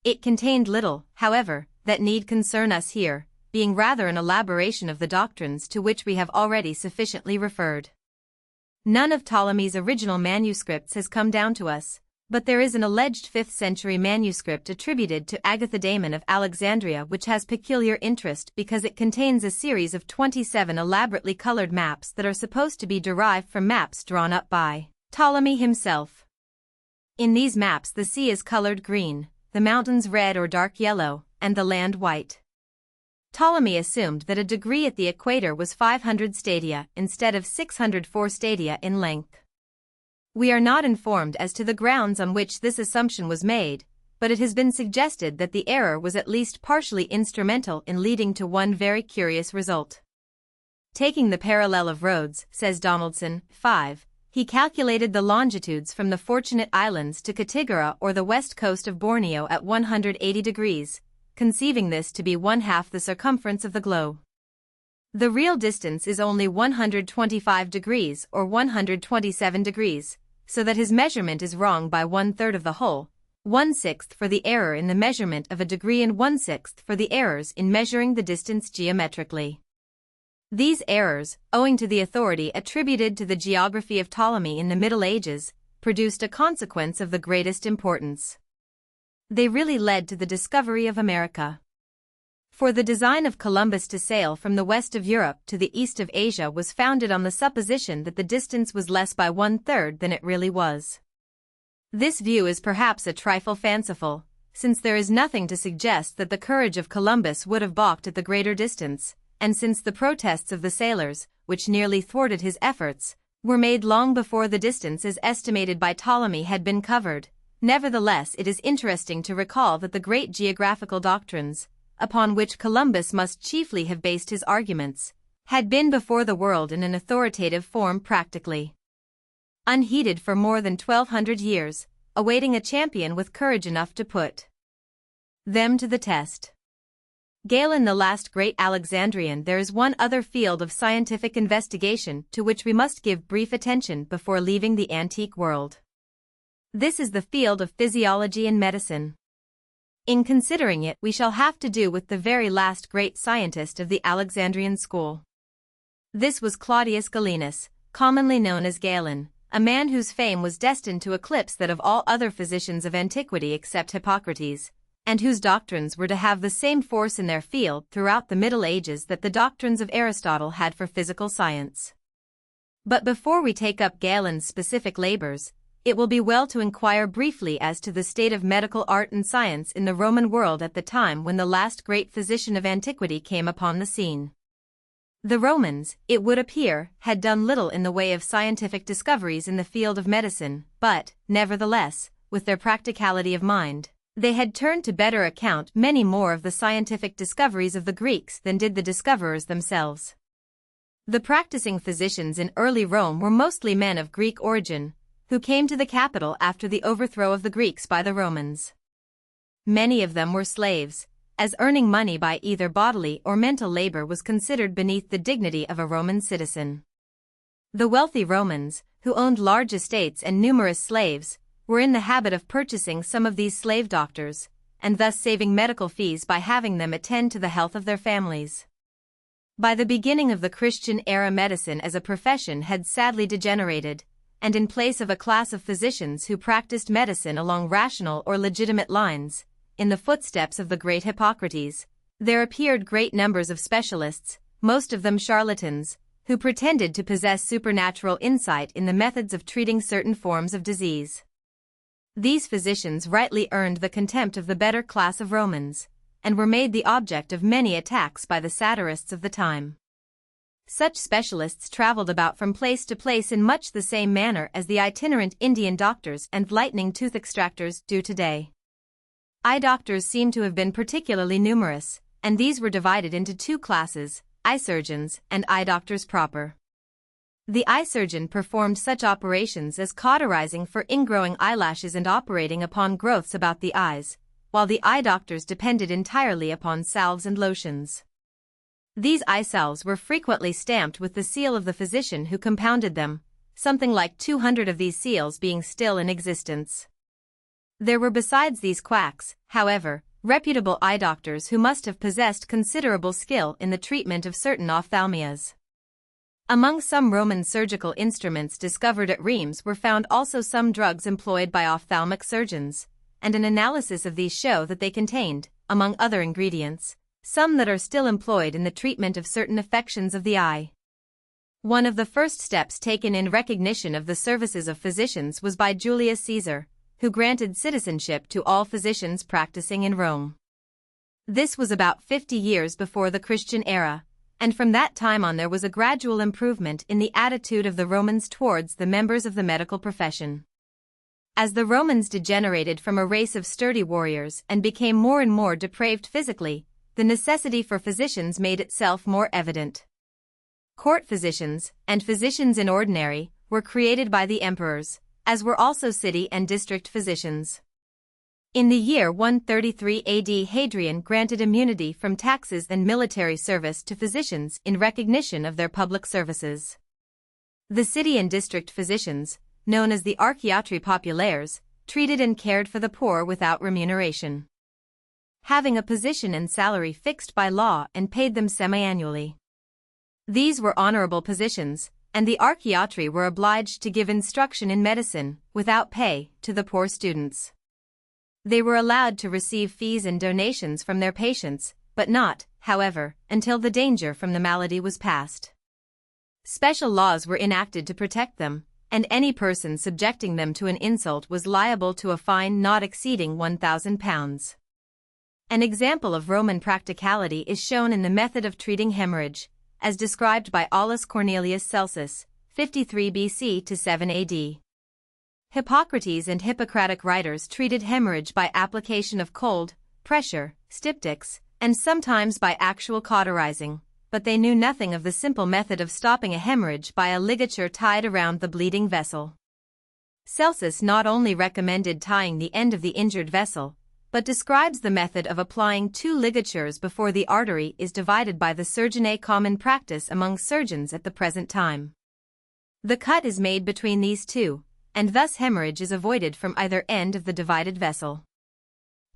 It contained little, however, that need concern us here, being rather an elaboration of the doctrines to which we have already sufficiently referred. None of Ptolemy's original manuscripts has come down to us, but there is an alleged 5th century manuscript attributed to Agathodamon of Alexandria which has peculiar interest because it contains a series of 27 elaborately colored maps that are supposed to be derived from maps drawn up by Ptolemy himself. In these maps the sea is colored green, the mountains red or dark yellow, and the land white. Ptolemy assumed that a degree at the equator was 500 stadia instead of 604 stadia in length. We are not informed as to the grounds on which this assumption was made, but it has been suggested that the error was at least partially instrumental in leading to one very curious result. Taking the parallel of Rhodes, says Donaldson, 5, he calculated the longitudes from the Fortunate Islands to Cattigara or the west coast of Borneo at 180 degrees, conceiving this to be 1/2 the circumference of the globe. The real distance is only 125 degrees or 127 degrees, so that his measurement is wrong by 1/3 of the whole, 1/6 for the error in the measurement of a degree and 1/6 for the errors in measuring the distance geometrically. These errors, owing to the authority attributed to the geography of Ptolemy in the Middle Ages, produced a consequence of the greatest importance. They really led to the discovery of America. For the design of Columbus to sail from the west of Europe to the east of Asia was founded on the supposition that the distance was less by 1/3 than it really was. This view is perhaps a trifle fanciful, since there is nothing to suggest that the courage of Columbus would have balked at the greater distance, and since the protests of the sailors, which nearly thwarted his efforts, were made long before the distance as estimated by Ptolemy had been covered. Nevertheless, it is interesting to recall that the great geographical doctrines, upon which Columbus must chiefly have based his arguments, had been before the world in an authoritative form practically unheeded for more than 1200 years, awaiting a champion with courage enough to put them to the test. Galen, the last great Alexandrian. There is one other field of scientific investigation to which we must give brief attention before leaving the antique world. This is the field of physiology and medicine. In considering it, we shall have to do with the very last great scientist of the Alexandrian school. This was Claudius Galenus, commonly known as Galen, a man whose fame was destined to eclipse that of all other physicians of antiquity except Hippocrates, and whose doctrines were to have the same force in their field throughout the Middle Ages that the doctrines of Aristotle had for physical science. But before we take up Galen's specific labors, it will be well to inquire briefly as to the state of medical art and science in the Roman world at the time when the last great physician of antiquity came upon the scene. The Romans, it would appear, had done little in the way of scientific discoveries in the field of medicine, but, nevertheless, with their practicality of mind, they had turned to better account many more of the scientific discoveries of the Greeks than did the discoverers themselves. The practicing physicians in early Rome were mostly men of Greek origin, who came to the capital after the overthrow of the Greeks by the Romans. Many of them were slaves, as earning money by either bodily or mental labor was considered beneath the dignity of a Roman citizen. The wealthy Romans, who owned large estates and numerous slaves, were in the habit of purchasing some of these slave doctors, and thus saving medical fees by having them attend to the health of their families. By the beginning of the Christian era, medicine as a profession had sadly degenerated, and in place of a class of physicians who practiced medicine along rational or legitimate lines, in the footsteps of the great Hippocrates, there appeared great numbers of specialists, most of them charlatans, who pretended to possess supernatural insight in the methods of treating certain forms of disease. These physicians rightly earned the contempt of the better class of Romans, and were made the object of many attacks by the satirists of the time. Such specialists traveled about from place to place in much the same manner as the itinerant Indian doctors and lightning tooth extractors do today. Eye doctors seem to have been particularly numerous, and these were divided into two classes, eye surgeons and eye doctors proper. The eye surgeon performed such operations as cauterizing for ingrowing eyelashes and operating upon growths about the eyes, while the eye doctors depended entirely upon salves and lotions. These eye salves were frequently stamped with the seal of the physician who compounded them, something like 200 of these seals being still in existence. There were besides these quacks, however, reputable eye doctors who must have possessed considerable skill in the treatment of certain ophthalmias. Among some Roman surgical instruments discovered at Rheims were found also some drugs employed by ophthalmic surgeons, and an analysis of these show that they contained, among other ingredients, some that are still employed in the treatment of certain affections of the eye. One of the first steps taken in recognition of the services of physicians was by Julius Caesar, who granted citizenship to all physicians practicing in Rome. This was about 50 years before the Christian era, and from that time on there was a gradual improvement in the attitude of the Romans towards the members of the medical profession. As the Romans degenerated from a race of sturdy warriors and became more and more depraved physically, the necessity for physicians made itself more evident. Court physicians, and physicians in ordinary, were created by the emperors, as were also city and district physicians. In the year 133 AD, Hadrian granted immunity from taxes and military service to physicians in recognition of their public services. The city and district physicians, known as the archiatri populares, treated and cared for the poor without remuneration, having a position and salary fixed by law and paid them semi-annually. These were honorable positions, and the archiatri were obliged to give instruction in medicine, without pay, to the poor students. They were allowed to receive fees and donations from their patients, but not, however, until the danger from the malady was past. Special laws were enacted to protect them, and any person subjecting them to an insult was liable to a fine not exceeding £1,000. An example of Roman practicality is shown in the method of treating hemorrhage, as described by Aulus Cornelius Celsus, 53 BC to 7 AD. Hippocrates and Hippocratic writers treated hemorrhage by application of cold, pressure, styptics, and sometimes by actual cauterizing, but they knew nothing of the simple method of stopping a hemorrhage by a ligature tied around the bleeding vessel. Celsus not only recommended tying the end of the injured vessel, but describes the method of applying 2 ligatures before the artery is divided by the surgeon, a common practice among surgeons at the present time. The cut is made between these 2, and thus hemorrhage is avoided from either end of the divided vessel.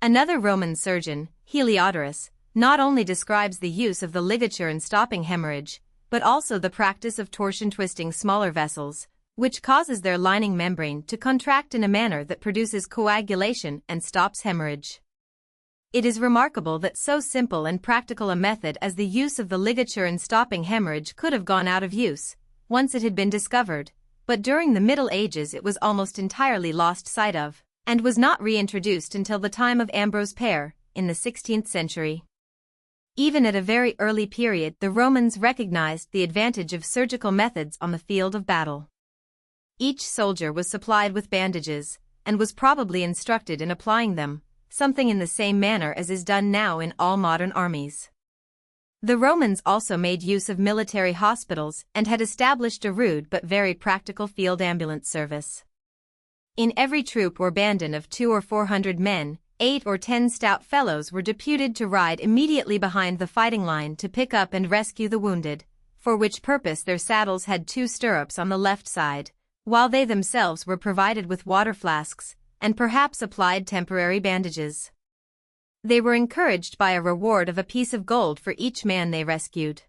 Another Roman surgeon, Heliodorus, not only describes the use of the ligature in stopping hemorrhage, but also the practice of torsion, twisting smaller vessels, which causes their lining membrane to contract in a manner that produces coagulation and stops hemorrhage. It is remarkable that so simple and practical a method as the use of the ligature in stopping hemorrhage could have gone out of use, once it had been discovered, but during the Middle Ages it was almost entirely lost sight of, and was not reintroduced until the time of Ambrose Pare, in the 16th century. Even at a very early period, the Romans recognized the advantage of surgical methods on the field of battle. Each soldier was supplied with bandages, and was probably instructed in applying them, something in the same manner as is done now in all modern armies. The Romans also made use of military hospitals and had established a rude but very practical field ambulance service. In every troop or bandon of 200 or 400 men, 8 or 10 stout fellows were deputed to ride immediately behind the fighting line to pick up and rescue the wounded, for which purpose their saddles had 2 stirrups on the left side, while they themselves were provided with water flasks, and perhaps applied temporary bandages. They were encouraged by a reward of a piece of gold for each man they rescued.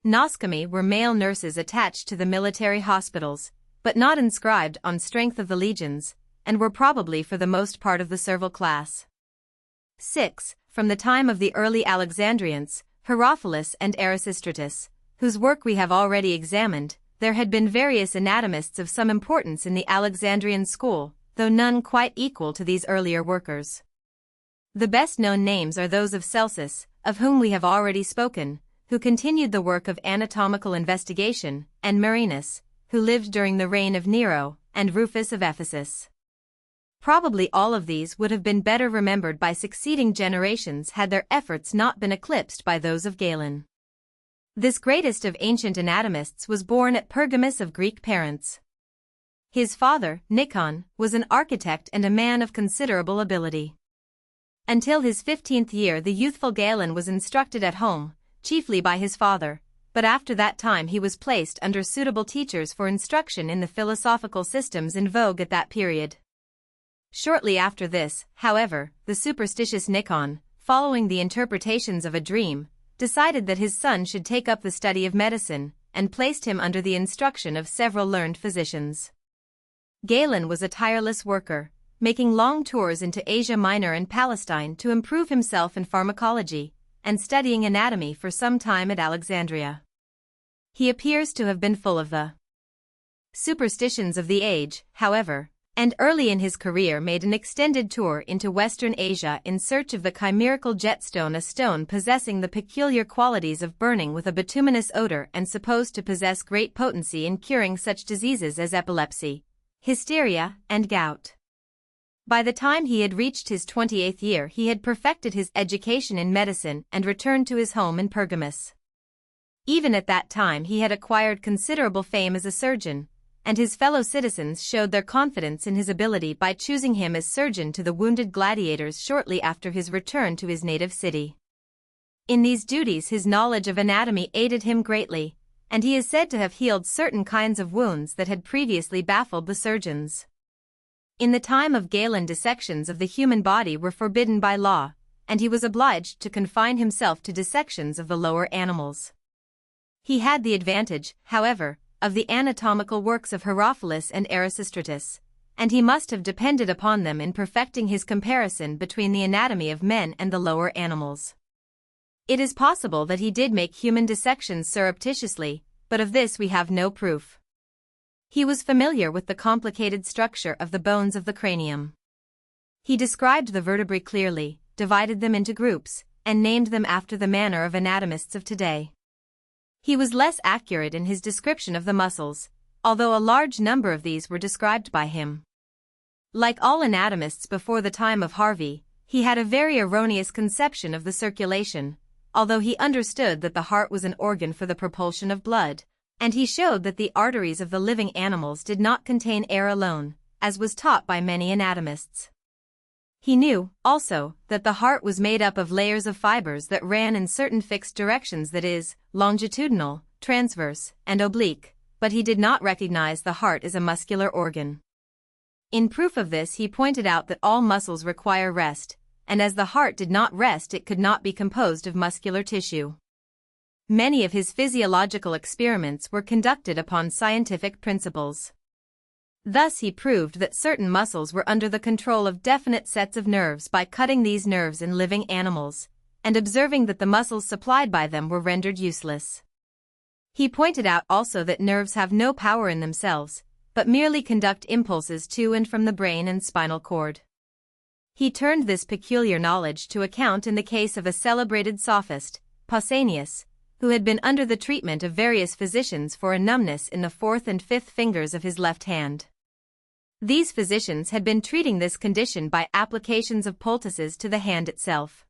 Noskomi were male nurses attached to the military hospitals, but not inscribed on strength of the legions, and were probably for the most part of the servile class. 6. From the time of the early Alexandrians, Herophilus and Erasistratus, whose work we have already examined, there had been various anatomists of some importance in the Alexandrian school, though none quite equal to these earlier workers. The best-known names are those of Celsus, of whom we have already spoken, who continued the work of anatomical investigation, and Marinus, who lived during the reign of Nero, and Rufus of Ephesus. Probably all of these would have been better remembered by succeeding generations had their efforts not been eclipsed by those of Galen. This greatest of ancient anatomists was born at Pergamus of Greek parents. His father, Nikon, was an architect and a man of considerable ability. Until his 15th year the youthful Galen was instructed at home, chiefly by his father, but after that time he was placed under suitable teachers for instruction in the philosophical systems in vogue at that period. Shortly after this, however, the superstitious Nikon, following the interpretations of a dream, decided that his son should take up the study of medicine, and placed him under the instruction of several learned physicians. Galen was a tireless worker, making long tours into Asia Minor and Palestine to improve himself in pharmacology, and studying anatomy for some time at Alexandria. He appears to have been full of the superstitions of the age, however, and early in his career made an extended tour into Western Asia in search of the chimerical jetstone, a stone possessing the peculiar qualities of burning with a bituminous odor and supposed to possess great potency in curing such diseases as epilepsy, hysteria, and gout. By the time he had reached his 28th year he had perfected his education in medicine and returned to his home in Pergamus. Even at that time he had acquired considerable fame as a surgeon, and his fellow citizens showed their confidence in his ability by choosing him as surgeon to the wounded gladiators shortly after his return to his native city. In these duties his knowledge of anatomy aided him greatly, and he is said to have healed certain kinds of wounds that had previously baffled the surgeons. In the time of Galen dissections of the human body were forbidden by law, and he was obliged to confine himself to dissections of the lower animals. He had the advantage, however, of the anatomical works of Herophilus and Erasistratus, and he must have depended upon them in perfecting his comparison between the anatomy of men and the lower animals. It is possible that he did make human dissections surreptitiously, but of this we have no proof. He was familiar with the complicated structure of the bones of the cranium. He described the vertebrae clearly, divided them into groups, and named them after the manner of anatomists of today. He was less accurate in his description of the muscles, although a large number of these were described by him. Like all anatomists before the time of Harvey, he had a very erroneous conception of the circulation, although he understood that the heart was an organ for the propulsion of blood, and he showed that the arteries of the living animals did not contain air alone, as was taught by many anatomists. He knew, also, that the heart was made up of layers of fibers that ran in certain fixed directions, that is, longitudinal, transverse, and oblique, but he did not recognize the heart as a muscular organ. In proof of this he pointed out that all muscles require rest, and as the heart did not rest it could not be composed of muscular tissue. Many of his physiological experiments were conducted upon scientific principles. Thus he proved that certain muscles were under the control of definite sets of nerves by cutting these nerves in living animals, and observing that the muscles supplied by them were rendered useless. He pointed out also that nerves have no power in themselves, but merely conduct impulses to and from the brain and spinal cord. He turned this peculiar knowledge to account in the case of a celebrated sophist, Pausanias, who had been under the treatment of various physicians for a numbness in the fourth and fifth fingers of his left hand. These physicians had been treating this condition by applications of poultices to the hand itself.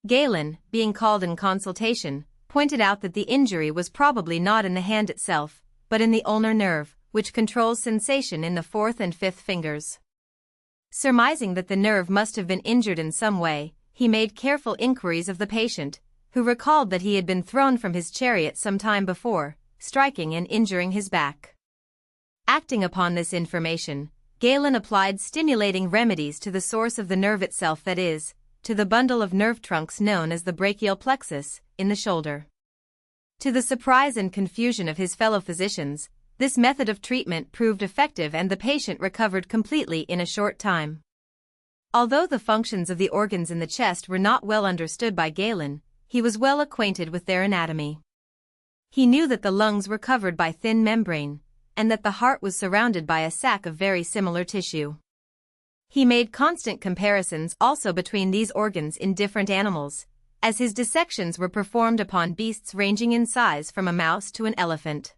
Galen, being called in consultation, pointed out that the injury was probably not in the hand itself, but in the ulnar nerve, which controls sensation in the fourth and fifth fingers. Surmising that the nerve must have been injured in some way, he made careful inquiries of the patient, who recalled that he had been thrown from his chariot some time before, striking and injuring his back. Acting upon this information, Galen applied stimulating remedies to the source of the nerve itself, that is, to the bundle of nerve trunks known as the brachial plexus, in the shoulder. To the surprise and confusion of his fellow physicians, this method of treatment proved effective and the patient recovered completely in a short time. Although the functions of the organs in the chest were not well understood by Galen, he was well acquainted with their anatomy. He knew that the lungs were covered by thin membrane, and that the heart was surrounded by a sac of very similar tissue. He made constant comparisons also between these organs in different animals, as his dissections were performed upon beasts ranging in size from a mouse to an elephant.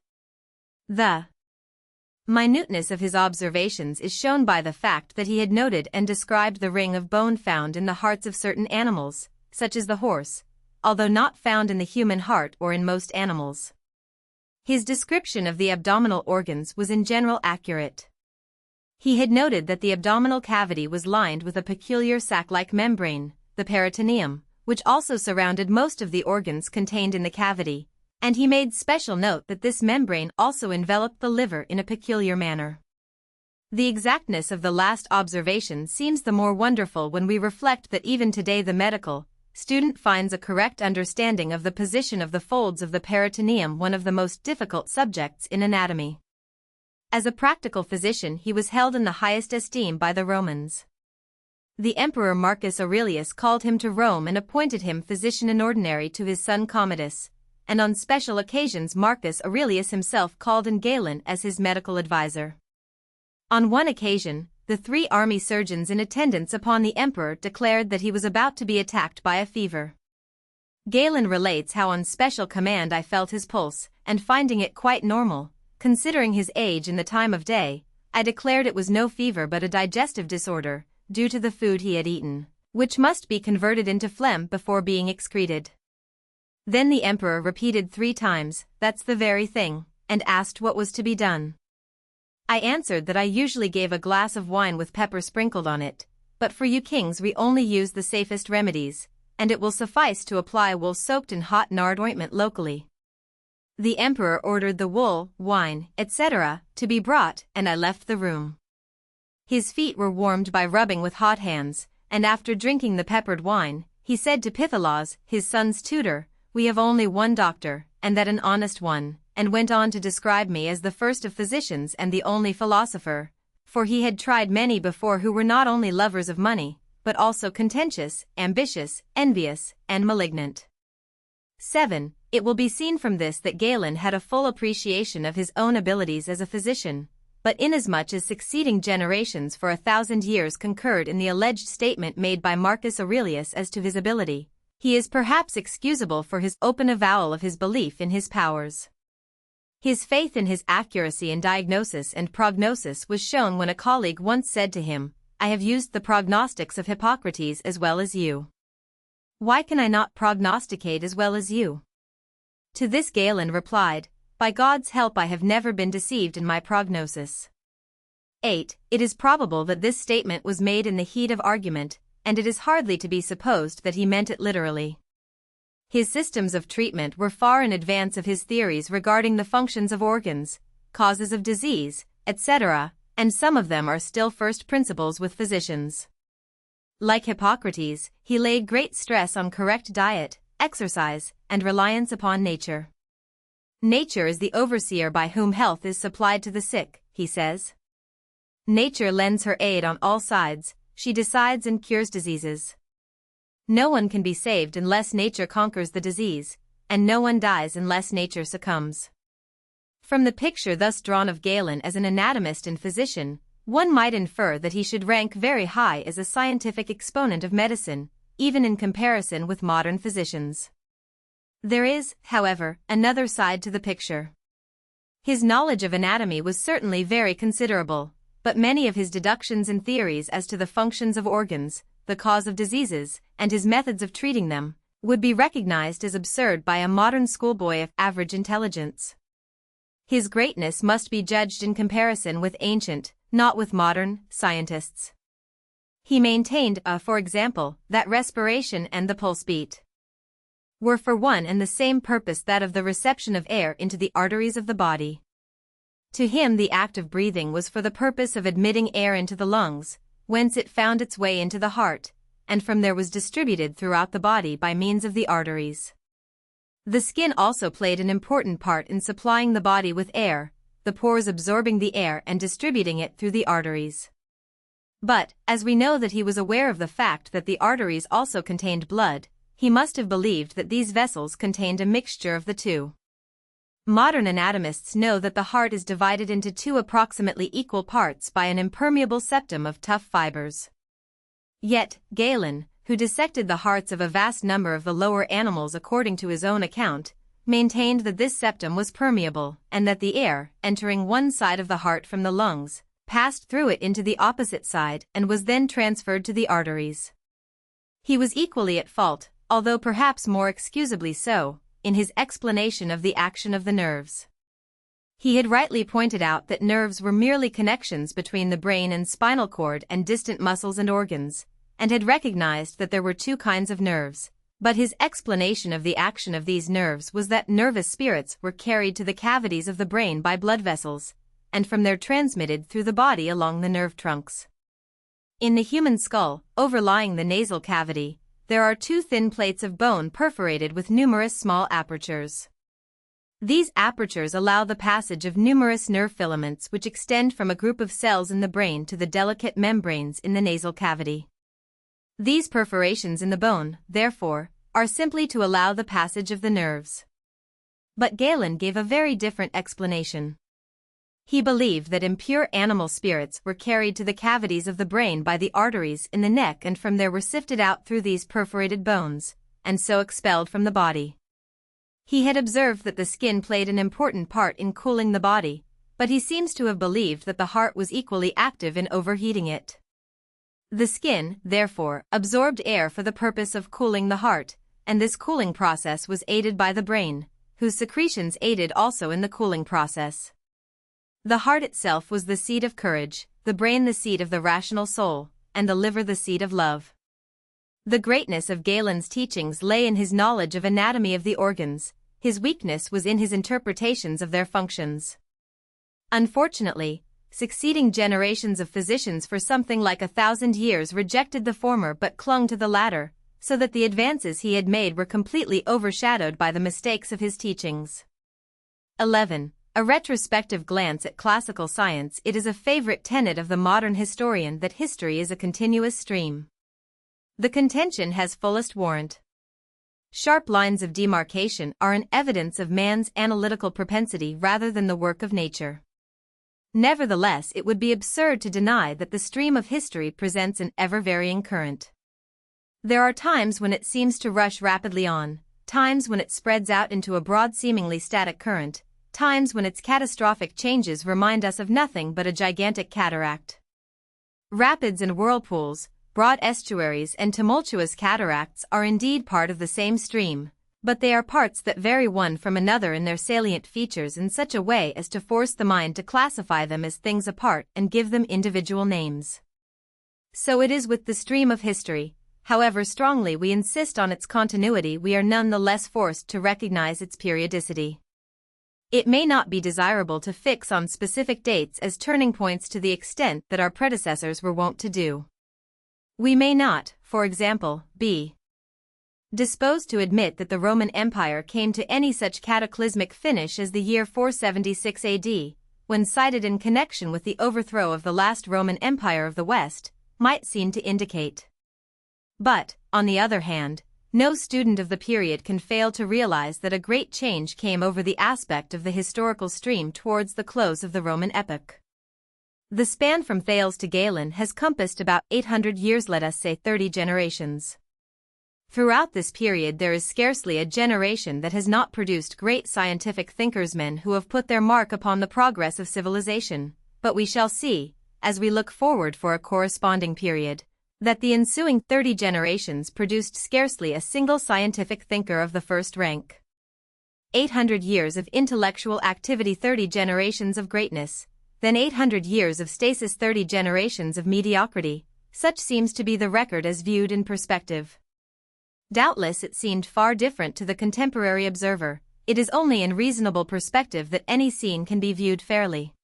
The minuteness of his observations is shown by the fact that he had noted and described the ring of bone found in the hearts of certain animals, such as the horse, although not found in the human heart or in most animals. His description of the abdominal organs was in general accurate. He had noted that the abdominal cavity was lined with a peculiar sac-like membrane, the peritoneum, which also surrounded most of the organs contained in the cavity, and he made special note that this membrane also enveloped the liver in a peculiar manner. The exactness of the last observation seems the more wonderful when we reflect that even today the medical student finds a correct understanding of the position of the folds of the peritoneum one of the most difficult subjects in anatomy. As a practical physician he was held in the highest esteem by the Romans. The Emperor Marcus Aurelius called him to Rome and appointed him physician in ordinary to his son Commodus, and on special occasions Marcus Aurelius himself called in Galen as his medical advisor. On one occasion, the 3 army surgeons in attendance upon the emperor declared that he was about to be attacked by a fever. Galen relates how on special command I felt his pulse, and finding it quite normal, considering his age and the time of day, I declared it was no fever but a digestive disorder, due to the food he had eaten, which must be converted into phlegm before being excreted. Then the emperor repeated 3 times, "That's the very thing," and asked what was to be done. I answered that I usually gave a glass of wine with pepper sprinkled on it, but for you kings we only use the safest remedies, and it will suffice to apply wool soaked in hot nard ointment locally. The emperor ordered the wool, wine, etc., to be brought, and I left the room. His feet were warmed by rubbing with hot hands, and after drinking the peppered wine, he said to Pythalas, his son's tutor, "We have only one doctor, and that an honest one," and went on to describe me as the first of physicians and the only philosopher, for he had tried many before who were not only lovers of money, but also contentious, ambitious, envious, and malignant. 7. It will be seen from this that Galen had a full appreciation of his own abilities as a physician, but inasmuch as succeeding generations for 1,000 years concurred in the alleged statement made by Marcus Aurelius as to his ability, he is perhaps excusable for his open avowal of his belief in his powers. His faith in his accuracy in diagnosis and prognosis was shown when a colleague once said to him, "I have used the prognostics of Hippocrates as well as you. Why can I not prognosticate as well as you?" To this Galen replied, "By God's help I have never been deceived in my prognosis." 8. It is probable that this statement was made in the heat of argument, and it is hardly to be supposed that he meant it literally. His systems of treatment were far in advance of his theories regarding the functions of organs, causes of disease, etc., and some of them are still first principles with physicians. Like Hippocrates, he laid great stress on correct diet, exercise, and reliance upon nature. Nature is the overseer by whom health is supplied to the sick, he says. Nature lends her aid on all sides, she decides and cures diseases. No one can be saved unless nature conquers the disease, and no one dies unless nature succumbs. From the picture thus drawn of Galen as an anatomist and physician, one might infer that he should rank very high as a scientific exponent of medicine, even in comparison with modern physicians. There is, however, another side to the picture. His knowledge of anatomy was certainly very considerable, but many of his deductions and theories as to the functions of organs, the cause of diseases, and his methods of treating them, would be recognized as absurd by a modern schoolboy of average intelligence. His greatness must be judged in comparison with ancient, not with modern, scientists. He maintained, for example, that respiration and the pulse beat were for one and the same purpose, that of the reception of air into the arteries of the body. To him the act of breathing was for the purpose of admitting air into the lungs, whence it found its way into the heart, and from there was distributed throughout the body by means of the arteries. The skin also played an important part in supplying the body with air, the pores absorbing the air and distributing it through the arteries. But, as we know that he was aware of the fact that the arteries also contained blood, he must have believed that these vessels contained a mixture of the two. Modern anatomists know that the heart is divided into two approximately equal parts by an impermeable septum of tough fibers. Yet, Galen, who dissected the hearts of a vast number of the lower animals according to his own account, maintained that this septum was permeable, and that the air, entering one side of the heart from the lungs, passed through it into the opposite side and was then transferred to the arteries. He was equally at fault, although perhaps more excusably so, in his explanation of the action of the nerves. He had rightly pointed out that nerves were merely connections between the brain and spinal cord and distant muscles and organs, and had recognized that there were two kinds of nerves, but his explanation of the action of these nerves was that nervous spirits were carried to the cavities of the brain by blood vessels, and from there transmitted through the body along the nerve trunks. In the human skull, overlying the nasal cavity, there are two thin plates of bone perforated with numerous small apertures. These apertures allow the passage of numerous nerve filaments which extend from a group of cells in the brain to the delicate membranes in the nasal cavity. These perforations in the bone, therefore, are simply to allow the passage of the nerves. But Galen gave a very different explanation. He believed that impure animal spirits were carried to the cavities of the brain by the arteries in the neck and from there were sifted out through these perforated bones, and so expelled from the body. He had observed that the skin played an important part in cooling the body, but he seems to have believed that the heart was equally active in overheating it. The skin, therefore, absorbed air for the purpose of cooling the heart, and this cooling process was aided by the brain, whose secretions aided also in the cooling process. The heart itself was the seat of courage, the brain the seat of the rational soul, and the liver the seat of love. The greatness of Galen's teachings lay in his knowledge of anatomy of the organs, his weakness was in his interpretations of their functions. Unfortunately, succeeding generations of physicians for something like 1,000 years rejected the former but clung to the latter, so that the advances he had made were completely overshadowed by the mistakes of his teachings. 11. A retrospective glance at classical science. It is a favorite tenet of the modern historian that history is a continuous stream. The contention has fullest warrant. Sharp lines of demarcation are an evidence of man's analytical propensity rather than the work of nature. Nevertheless, it would be absurd to deny that the stream of history presents an ever-varying current. There are times when it seems to rush rapidly on, times when it spreads out into a broad seemingly static current, times when its catastrophic changes remind us of nothing but a gigantic cataract. Rapids and whirlpools, broad estuaries and tumultuous cataracts are indeed part of the same stream, but they are parts that vary one from another in their salient features in such a way as to force the mind to classify them as things apart and give them individual names. So it is with the stream of history. However strongly we insist on its continuity, we are none the less forced to recognize its periodicity. It may not be desirable to fix on specific dates as turning points to the extent that our predecessors were wont to do. We may not, for example, be disposed to admit that the Roman Empire came to any such cataclysmic finish as the year 476 AD, when cited in connection with the overthrow of the last Roman Empire of the West, might seem to indicate. But, on the other hand, no student of the period can fail to realize that a great change came over the aspect of the historical stream towards the close of the Roman epoch. The span from Thales to Galen has compassed about 800 years, let us say 30 generations. Throughout this period there is scarcely a generation that has not produced great scientific thinkers, men who have put their mark upon the progress of civilization, but we shall see, as we look forward for a corresponding period, that the ensuing 30 generations produced scarcely a single scientific thinker of the first rank. 800 years of intellectual activity, 30 generations of greatness, then 800 years of stasis, 30 generations of mediocrity. Such seems to be the record as viewed in perspective. Doubtless it seemed far different to the contemporary observer. It is only in reasonable perspective that any scene can be viewed fairly.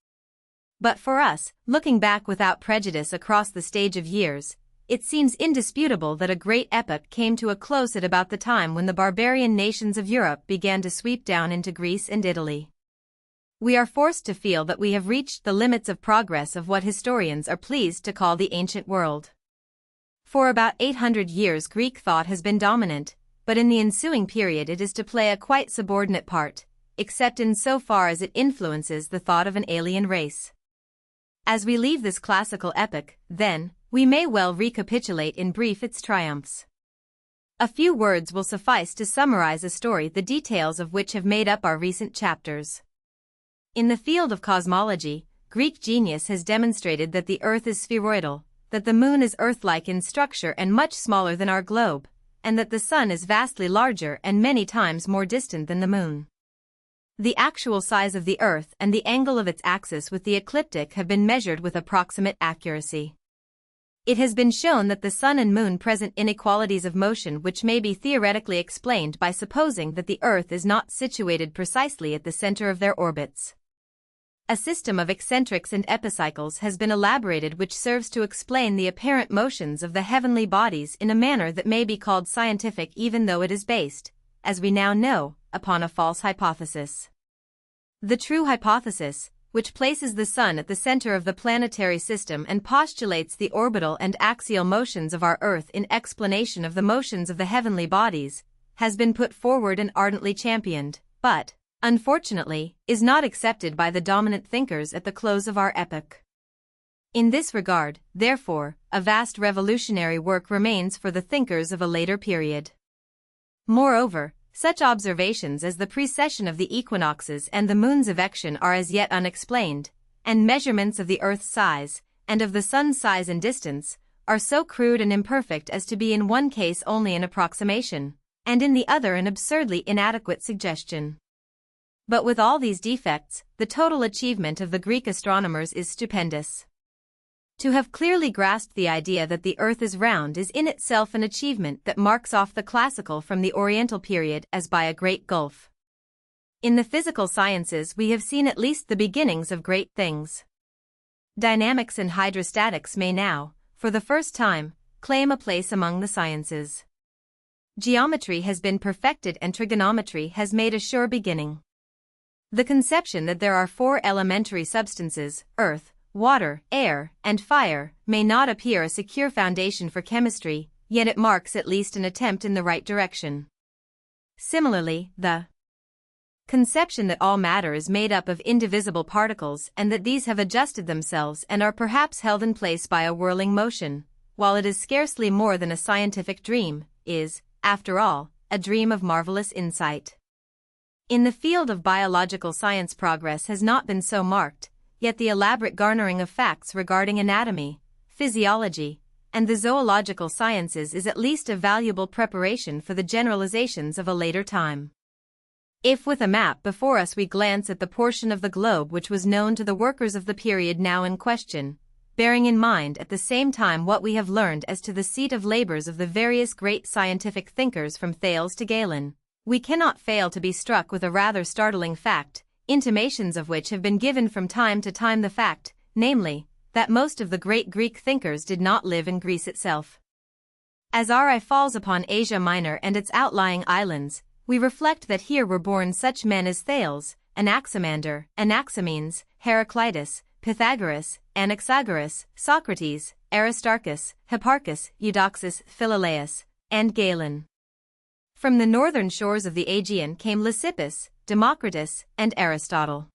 But for us, looking back without prejudice across the stage of years, it seems indisputable that a great epoch came to a close at about the time when the barbarian nations of Europe began to sweep down into Greece and Italy. We are forced to feel that we have reached the limits of progress of what historians are pleased to call the ancient world. For about 800 years Greek thought has been dominant, but in the ensuing period it is to play a quite subordinate part, except in so far as it influences the thought of an alien race. As we leave this classical epoch, then, we may well recapitulate in brief its triumphs. A few words will suffice to summarize a story the details of which have made up our recent chapters. In the field of cosmology, Greek genius has demonstrated that the Earth is spheroidal, that the Moon is Earth-like in structure and much smaller than our globe, and that the Sun is vastly larger and many times more distant than the Moon. The actual size of the Earth and the angle of its axis with the ecliptic have been measured with approximate accuracy. It has been shown that the Sun and Moon present inequalities of motion which may be theoretically explained by supposing that the Earth is not situated precisely at the center of their orbits. A system of eccentrics and epicycles has been elaborated which serves to explain the apparent motions of the heavenly bodies in a manner that may be called scientific even though it is based, as we now know, upon a false hypothesis. The true hypothesis, which places the Sun at the center of the planetary system and postulates the orbital and axial motions of our Earth in explanation of the motions of the heavenly bodies, has been put forward and ardently championed, but, unfortunately, is not accepted by the dominant thinkers at the close of our epoch. In this regard, therefore, a vast revolutionary work remains for the thinkers of a later period. Moreover, such observations as the precession of the equinoxes and the Moon's evection are as yet unexplained, and measurements of the Earth's size, and of the Sun's size and distance, are so crude and imperfect as to be in one case only an approximation, and in the other an absurdly inadequate suggestion. But with all these defects, the total achievement of the Greek astronomers is stupendous. To have clearly grasped the idea that the Earth is round is in itself an achievement that marks off the classical from the Oriental period as by a great gulf. In the physical sciences we have seen at least the beginnings of great things. Dynamics and hydrostatics may now, for the first time, claim a place among the sciences. Geometry has been perfected and trigonometry has made a sure beginning. The conception that there are four elementary substances, earth, water, air, and fire, may not appear a secure foundation for chemistry, yet it marks at least an attempt in the right direction. Similarly, the conception that all matter is made up of indivisible particles and that these have adjusted themselves and are perhaps held in place by a whirling motion, while it is scarcely more than a scientific dream, is, after all, a dream of marvelous insight. In the field of biological science progress has not been so marked, yet the elaborate garnering of facts regarding anatomy, physiology, and the zoological sciences is at least a valuable preparation for the generalizations of a later time. If with a map before us we glance at the portion of the globe which was known to the workers of the period now in question, bearing in mind at the same time what we have learned as to the seat of labors of the various great scientific thinkers from Thales to Galen, we cannot fail to be struck with a rather startling fact, intimations of which have been given from time to time, the fact, namely, that most of the great Greek thinkers did not live in Greece itself. As our eye falls upon Asia Minor and its outlying islands, we reflect that here were born such men as Thales, Anaximander, Anaximenes, Heraclitus, Pythagoras, Anaxagoras, Socrates, Aristarchus, Hipparchus, Eudoxus, Philolaus, and Galen. From the northern shores of the Aegean came Lysippus, Democritus, and Aristotle.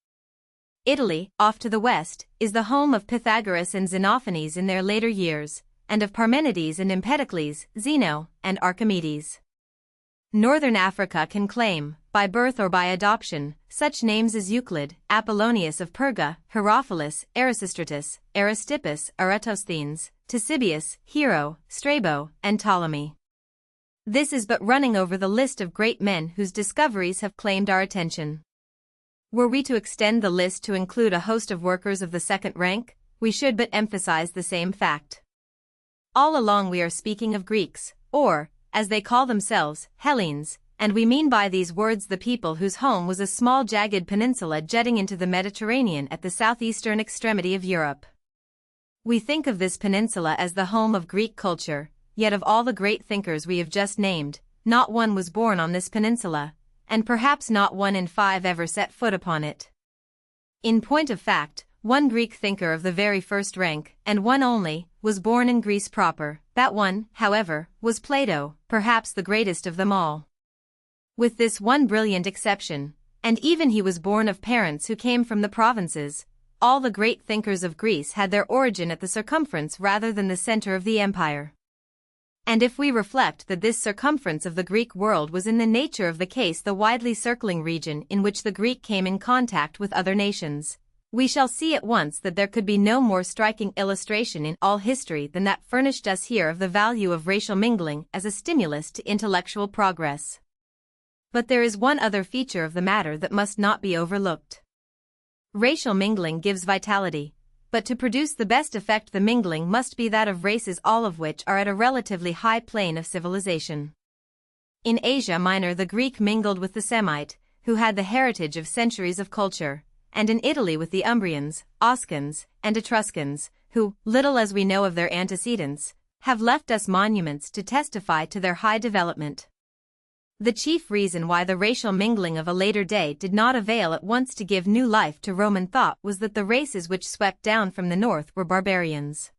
Italy, off to the west, is the home of Pythagoras and Xenophanes in their later years, and of Parmenides and Empedocles, Zeno, and Archimedes. Northern Africa can claim, by birth or by adoption, such names as Euclid, Apollonius of Perga, Herophilus, Erasistratus, Aristippus, Eratosthenes, Ctesibius, Hero, Strabo, and Ptolemy. This is but running over the list of great men whose discoveries have claimed our attention. Were we to extend the list to include a host of workers of the second rank, we should but emphasize the same fact. All along we are speaking of Greeks, or, as they call themselves, Hellenes, and we mean by these words the people whose home was a small jagged peninsula jutting into the Mediterranean at the southeastern extremity of Europe. We think of this peninsula as the home of Greek culture, yet of all the great thinkers we have just named, not one was born on this peninsula, and perhaps not 1 in 5 ever set foot upon it. In point of fact, one Greek thinker of the very first rank, and one only, was born in Greece proper. That one, however, was Plato, perhaps the greatest of them all. With this one brilliant exception, and even he was born of parents who came from the provinces, all the great thinkers of Greece had their origin at the circumference rather than the center of the empire. And if we reflect that this circumference of the Greek world was in the nature of the case the widely circling region in which the Greek came in contact with other nations, we shall see at once that there could be no more striking illustration in all history than that furnished us here of the value of racial mingling as a stimulus to intellectual progress. But there is one other feature of the matter that must not be overlooked. Racial mingling gives vitality, but to produce the best effect the mingling must be that of races all of which are at a relatively high plane of civilization. In Asia Minor the Greek mingled with the Semite, who had the heritage of centuries of culture, and in Italy with the Umbrians, Oscans, and Etruscans, who, little as we know of their antecedents, have left us monuments to testify to their high development. The chief reason why the racial mingling of a later day did not avail at once to give new life to Roman thought was that the races which swept down from the north were barbarians.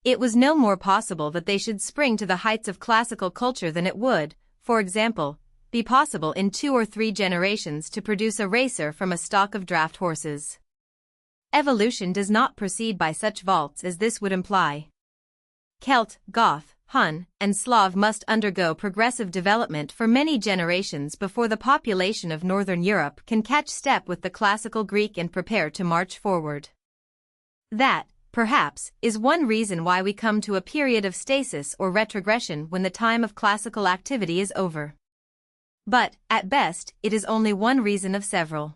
It was no more possible that they should spring to the heights of classical culture than it would, for example, be possible in 2 or 3 generations to produce a racer from a stock of draft horses. Evolution does not proceed by such vaults as this would imply. Celt, Goth, Hun, and Slav must undergo progressive development for many generations before the population of Northern Europe can catch step with the classical Greek and prepare to march forward. That, perhaps, is one reason why we come to a period of stasis or retrogression when the time of classical activity is over. But, at best, it is only one reason of several.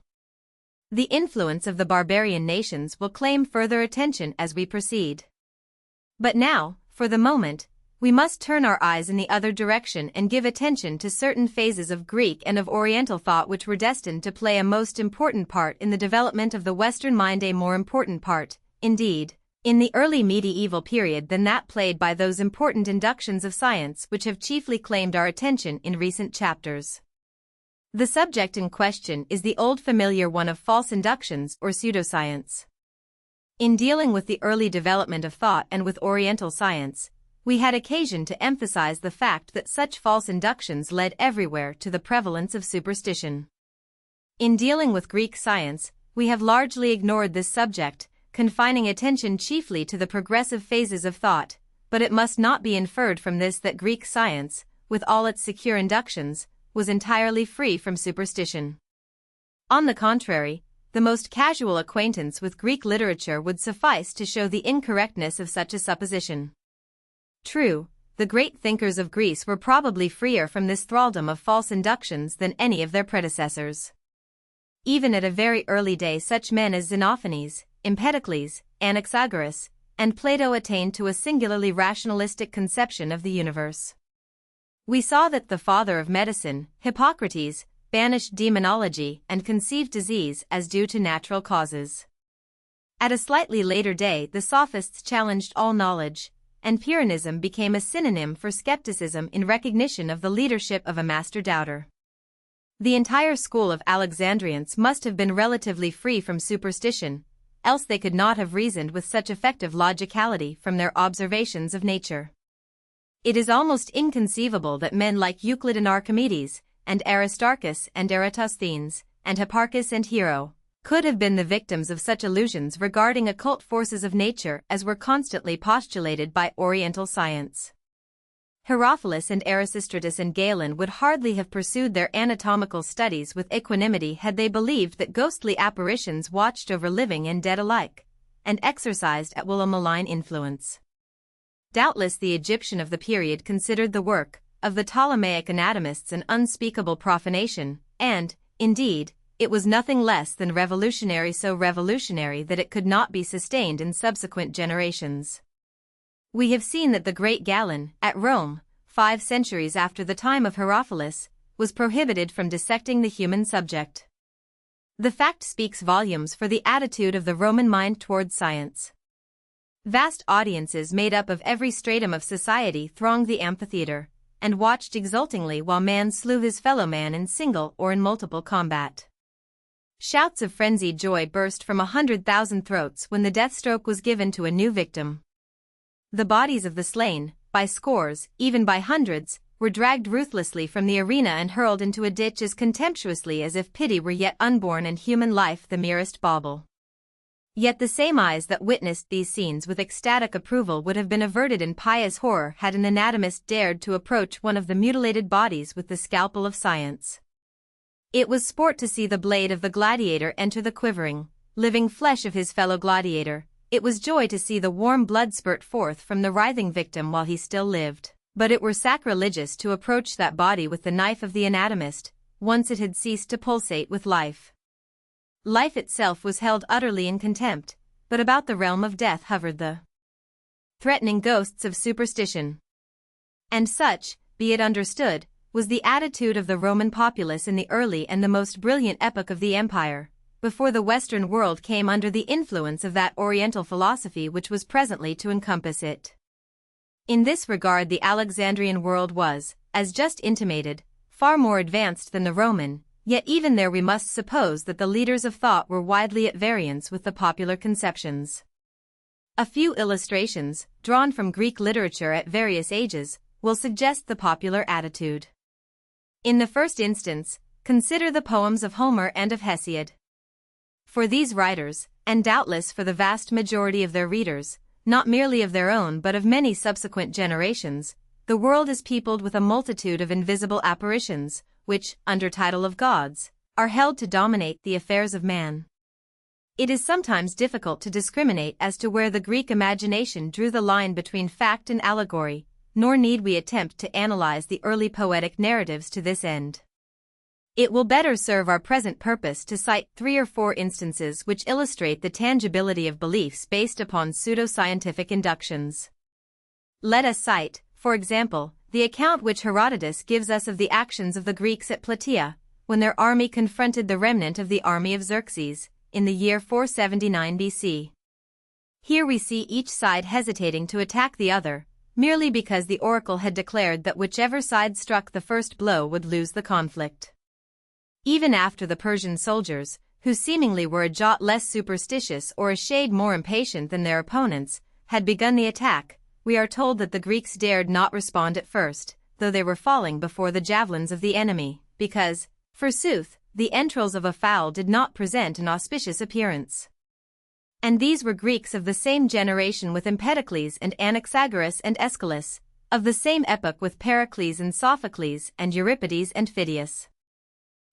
The influence of the barbarian nations will claim further attention as we proceed. But now, for the moment, we must turn our eyes in the other direction and give attention to certain phases of Greek and of Oriental thought which were destined to play a most important part in the development of the Western mind, a more important part, indeed, in the early medieval period than that played by those important inductions of science which have chiefly claimed our attention in recent chapters. The subject in question is the old familiar one of false inductions or pseudoscience. In dealing with the early development of thought and with Oriental science, we had occasion to emphasize the fact that such false inductions led everywhere to the prevalence of superstition. In dealing with Greek science, we have largely ignored this subject, confining attention chiefly to the progressive phases of thought, but it must not be inferred from this that Greek science, with all its secure inductions, was entirely free from superstition. On the contrary, the most casual acquaintance with Greek literature would suffice to show the incorrectness of such a supposition. True, the great thinkers of Greece were probably freer from this thraldom of false inductions than any of their predecessors. Even at a very early day such men as Xenophanes, Empedocles, Anaxagoras, and Plato attained to a singularly rationalistic conception of the universe. We saw that the father of medicine, Hippocrates, banished demonology and conceived disease as due to natural causes. At a slightly later day the sophists challenged all knowledge, and Pyrrhonism became a synonym for skepticism in recognition of the leadership of a master doubter. The entire school of Alexandrians must have been relatively free from superstition, else they could not have reasoned with such effective logicality from their observations of nature. It is almost inconceivable that men like Euclid and Archimedes, and Aristarchus and Eratosthenes, and Hipparchus and Hero, could have been the victims of such illusions regarding occult forces of nature as were constantly postulated by Oriental science. Herophilus and Erasistratus and Galen would hardly have pursued their anatomical studies with equanimity had they believed that ghostly apparitions watched over living and dead alike, and exercised at will a malign influence. Doubtless the Egyptian of the period considered the work of the Ptolemaic anatomists an unspeakable profanation, and, indeed, it was nothing less than revolutionary, so revolutionary that it could not be sustained in subsequent generations. We have seen that the great Galen, at Rome, 5 centuries after the time of Herophilus, was prohibited from dissecting the human subject. The fact speaks volumes for the attitude of the Roman mind towards science. Vast audiences made up of every stratum of society thronged the amphitheater, and watched exultingly while man slew his fellow man in single or in multiple combat. Shouts of frenzied joy burst from 100,000 throats when the death stroke was given to a new victim. The bodies of the slain, by scores, even by hundreds, were dragged ruthlessly from the arena and hurled into a ditch as contemptuously as if pity were yet unborn and human life the merest bauble. Yet the same eyes that witnessed these scenes with ecstatic approval would have been averted in pious horror had an anatomist dared to approach one of the mutilated bodies with the scalpel of science. It was sport to see the blade of the gladiator enter the quivering, living flesh of his fellow gladiator. It was joy to see the warm blood spurt forth from the writhing victim while he still lived. But it were sacrilegious to approach that body with the knife of the anatomist, once it had ceased to pulsate with life. Life itself was held utterly in contempt, but about the realm of death hovered the threatening ghosts of superstition. And such, be it understood, was the attitude of the Roman populace in the early and the most brilliant epoch of the empire, before the Western world came under the influence of that Oriental philosophy which was presently to encompass it. In this regard the Alexandrian world was, as just intimated, far more advanced than the Roman, yet even there we must suppose that the leaders of thought were widely at variance with the popular conceptions. A few illustrations, drawn from Greek literature at various ages, will suggest the popular attitude. In the first instance, consider the poems of Homer and of Hesiod. For these writers, and doubtless for the vast majority of their readers, not merely of their own but of many subsequent generations, the world is peopled with a multitude of invisible apparitions, which, under title of gods, are held to dominate the affairs of man. It is sometimes difficult to discriminate as to where the Greek imagination drew the line between fact and allegory, nor need we attempt to analyze the early poetic narratives to this end. It will better serve our present purpose to cite 3 or 4 instances which illustrate the tangibility of beliefs based upon pseudo-scientific inductions. Let us cite, for example, the account which Herodotus gives us of the actions of the Greeks at Plataea, when their army confronted the remnant of the army of Xerxes, in the year 479 BC. Here we see each side hesitating to attack the other, merely because the oracle had declared that whichever side struck the first blow would lose the conflict. Even after the Persian soldiers, who seemingly were a jot less superstitious or a shade more impatient than their opponents, had begun the attack, we are told that the Greeks dared not respond at first, though they were falling before the javelins of the enemy, because, forsooth, the entrails of a fowl did not present an auspicious appearance. And these were Greeks of the same generation with Empedocles and Anaxagoras and Aeschylus, of the same epoch with Pericles and Sophocles and Euripides and Phidias.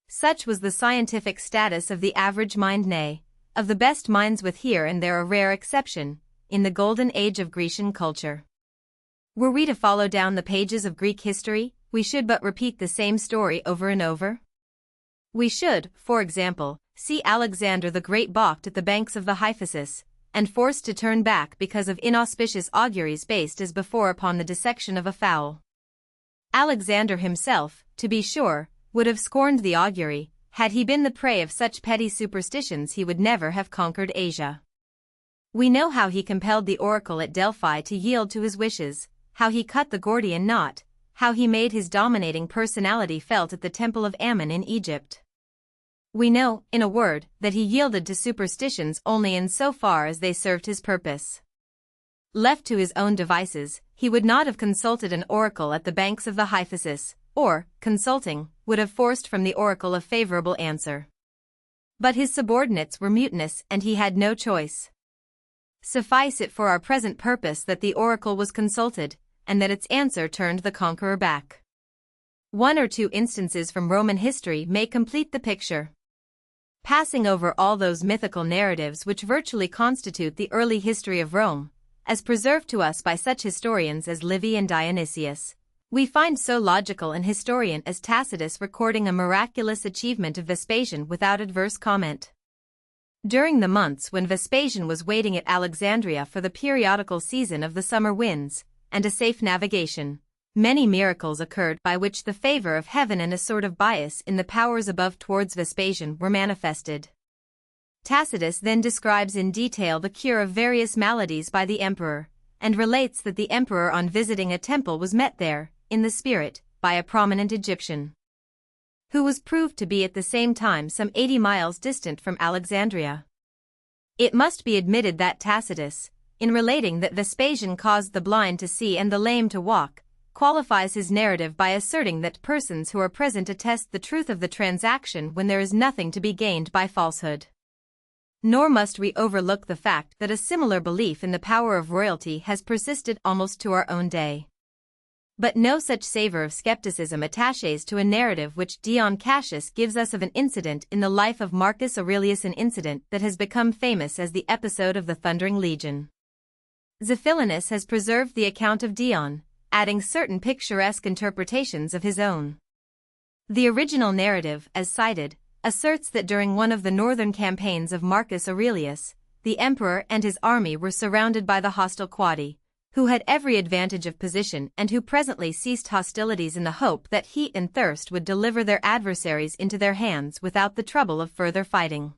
Such was the scientific status of the average mind, nay, of the best minds, with here and there a rare exception, in the golden age of Grecian culture. Were we to follow down the pages of Greek history, we should but repeat the same story over and over. We should, for example, see Alexander the Great balked at the banks of the Hyphasis, and forced to turn back because of inauspicious auguries based as before upon the dissection of a fowl. Alexander himself, to be sure, would have scorned the augury. Had he been the prey of such petty superstitions he would never have conquered Asia. We know how he compelled the oracle at Delphi to yield to his wishes, how he cut the Gordian knot, how he made his dominating personality felt at the temple of Ammon in Egypt. We know, in a word, that he yielded to superstitions only in so far as they served his purpose. Left to his own devices, he would not have consulted an oracle at the banks of the Hyphasis, or, consulting, would have forced from the oracle a favorable answer. But his subordinates were mutinous and he had no choice. Suffice it for our present purpose that the oracle was consulted, and that its answer turned the conqueror back. One or two instances from Roman history may complete the picture. Passing over all those mythical narratives which virtually constitute the early history of Rome, as preserved to us by such historians as Livy and Dionysius, we find so logical an historian as Tacitus recording a miraculous achievement of Vespasian without adverse comment. During the months when Vespasian was waiting at Alexandria for the periodical season of the summer winds, and a safe navigation, many miracles occurred by which the favor of heaven and a sort of bias in the powers above towards Vespasian were manifested. Tacitus then describes in detail the cure of various maladies by the emperor, and relates that the emperor on visiting a temple was met there, in the spirit, by a prominent Egyptian, who was proved to be at the same time some 80 miles distant from Alexandria. It must be admitted that Tacitus, in relating that Vespasian caused the blind to see and the lame to walk, qualifies his narrative by asserting that persons who are present attest the truth of the transaction when there is nothing to be gained by falsehood. Nor must we overlook the fact that a similar belief in the power of royalty has persisted almost to our own day. But no such savor of skepticism attaches to a narrative which Dion Cassius gives us of an incident in the life of Marcus Aurelius, an incident that has become famous as the episode of the Thundering Legion. Xiphilinus has preserved the account of Dion, adding certain picturesque interpretations of his own. The original narrative, as cited, asserts that during one of the northern campaigns of Marcus Aurelius, the emperor and his army were surrounded by the hostile Quadi, who had every advantage of position and who presently ceased hostilities in the hope that heat and thirst would deliver their adversaries into their hands without the trouble of further fighting.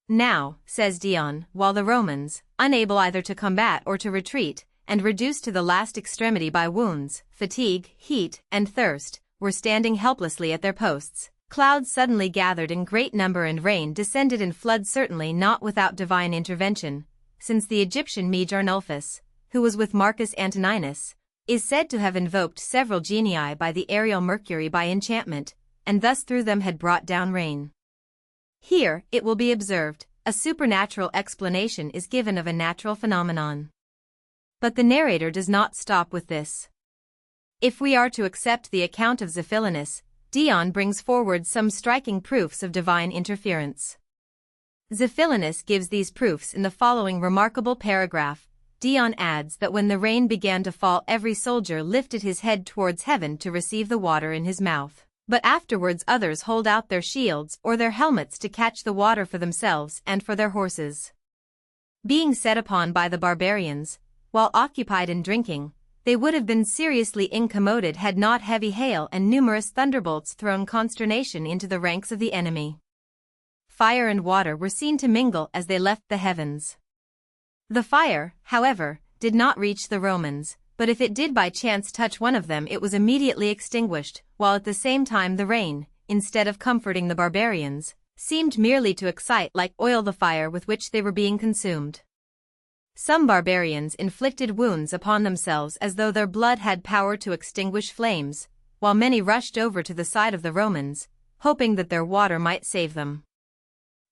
Now, says Dion, while the Romans, unable either to combat or to retreat, and reduced to the last extremity by wounds, fatigue, heat, and thirst, were standing helplessly at their posts, clouds suddenly gathered in great number and rain descended in floods, certainly not without divine intervention, since the Egyptian Mage Arnulphus, who was with Marcus Antoninus, is said to have invoked several genii by the aerial Mercury by enchantment, and thus through them had brought down rain. Here, it will be observed, a supernatural explanation is given of a natural phenomenon. But the narrator does not stop with this. If we are to accept the account of Xiphilinus, Dion brings forward some striking proofs of divine interference. Xiphilinus gives these proofs in the following remarkable paragraph. Dion adds that when the rain began to fall, every soldier lifted his head towards heaven to receive the water in his mouth, but afterwards others hold out their shields or their helmets to catch the water for themselves and for their horses. Being set upon by the barbarians, while occupied in drinking, they would have been seriously incommoded had not heavy hail and numerous thunderbolts thrown consternation into the ranks of the enemy. Fire and water were seen to mingle as they left the heavens. The fire, however, did not reach the Romans, but if it did by chance touch one of them, it was immediately extinguished, while at the same time the rain, instead of comforting the barbarians, seemed merely to excite like oil the fire with which they were being consumed. Some barbarians inflicted wounds upon themselves as though their blood had power to extinguish flames, while many rushed over to the side of the Romans, hoping that their water might save them.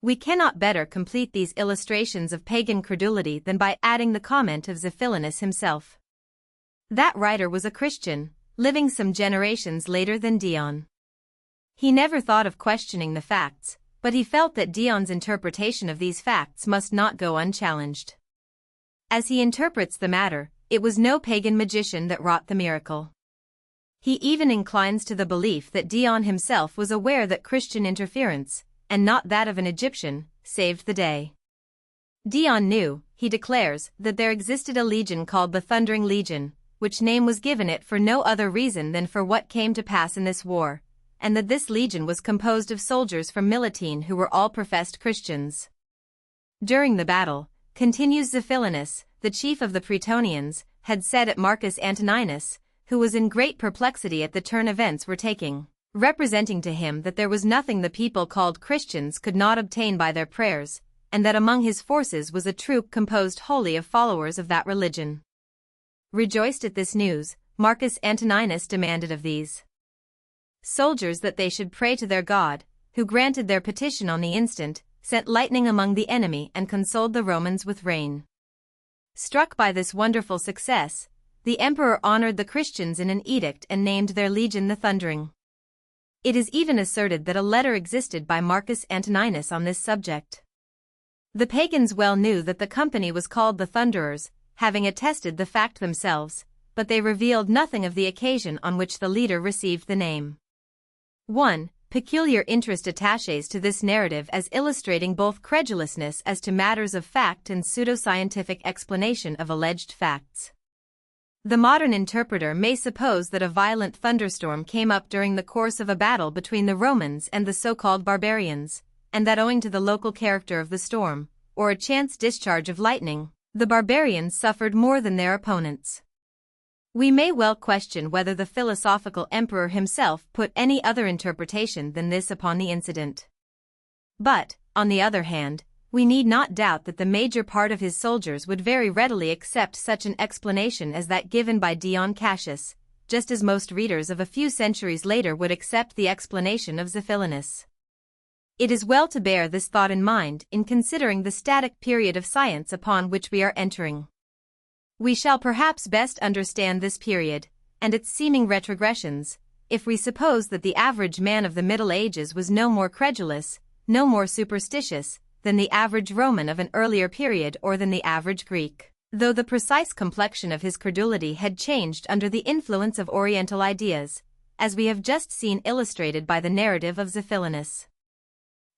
We cannot better complete these illustrations of pagan credulity than by adding the comment of Xiphilinus himself. That writer was a Christian, living some generations later than Dion. He never thought of questioning the facts, but he felt that Dion's interpretation of these facts must not go unchallenged. As he interprets the matter, it was no pagan magician that wrought the miracle. He even inclines to the belief that Dion himself was aware that Christian interference, and not that of an Egyptian, saved the day. Dion knew, he declares, that there existed a legion called the Thundering Legion, which name was given it for no other reason than for what came to pass in this war, and that this legion was composed of soldiers from Miletus who were all professed Christians. During the battle, continues Xiphilinus, the chief of the Praetonians, had said at Marcus Antoninus, who was in great perplexity at the turn events were taking, representing to him that there was nothing the people called Christians could not obtain by their prayers, and that among his forces was a troop composed wholly of followers of that religion. Rejoiced at this news, Marcus Antoninus demanded of these soldiers that they should pray to their God, who granted their petition on the instant, sent lightning among the enemy and consoled the Romans with rain. Struck by this wonderful success, the emperor honored the Christians in an edict and named their legion the Thundering. It is even asserted that a letter existed by Marcus Antoninus on this subject. The pagans well knew that the company was called the Thunderers, having attested the fact themselves, but they revealed nothing of the occasion on which the leader received the name. 1. Peculiar interest attaches to this narrative as illustrating both credulousness as to matters of fact and pseudoscientific explanation of alleged facts. The modern interpreter may suppose that a violent thunderstorm came up during the course of a battle between the Romans and the so-called barbarians, and that owing to the local character of the storm, or a chance discharge of lightning, the barbarians suffered more than their opponents. We may well question whether the philosophical emperor himself put any other interpretation than this upon the incident. But, on the other hand, we need not doubt that the major part of his soldiers would very readily accept such an explanation as that given by Dion Cassius, just as most readers of a few centuries later would accept the explanation of Xiphilinus. It is well to bear this thought in mind in considering the static period of science upon which we are entering. We shall perhaps best understand this period, and its seeming retrogressions, if we suppose that the average man of the Middle Ages was no more credulous, no more superstitious, than the average Roman of an earlier period or than the average Greek, though the precise complexion of his credulity had changed under the influence of Oriental ideas, as we have just seen illustrated by the narrative of Xiphilinus.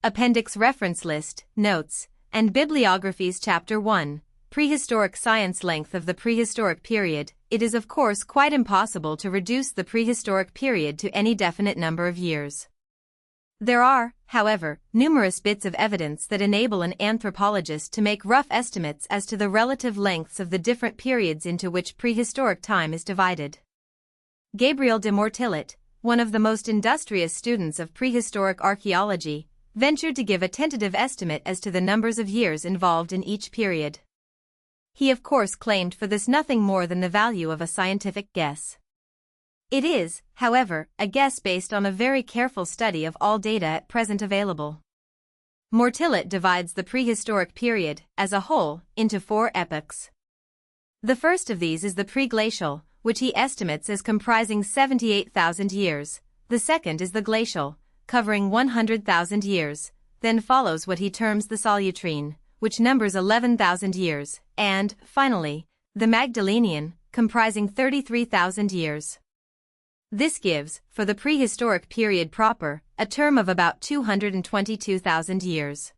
Appendix Reference List, Notes, and Bibliographies Chapter 1, Prehistoric Science. Length of the prehistoric period. It is of course quite impossible to reduce the prehistoric period to any definite number of years. There are, however, numerous bits of evidence that enable an anthropologist to make rough estimates as to the relative lengths of the different periods into which prehistoric time is divided. Gabriel de Mortillet, one of the most industrious students of prehistoric archaeology, ventured to give a tentative estimate as to the numbers of years involved in each period. He of course claimed for this nothing more than the value of a scientific guess. It is, however, a guess based on a very careful study of all data at present available. Mortillet divides the prehistoric period, as a whole, into 4 epochs. The first of these is the preglacial, which he estimates as comprising 78,000 years. The second is the glacial, covering 100,000 years. Then follows what he terms the Solutrine, which numbers 11,000 years, and, finally, the Magdalenian, comprising 33,000 years. This gives, for the prehistoric period proper, a term of about 222,000 years.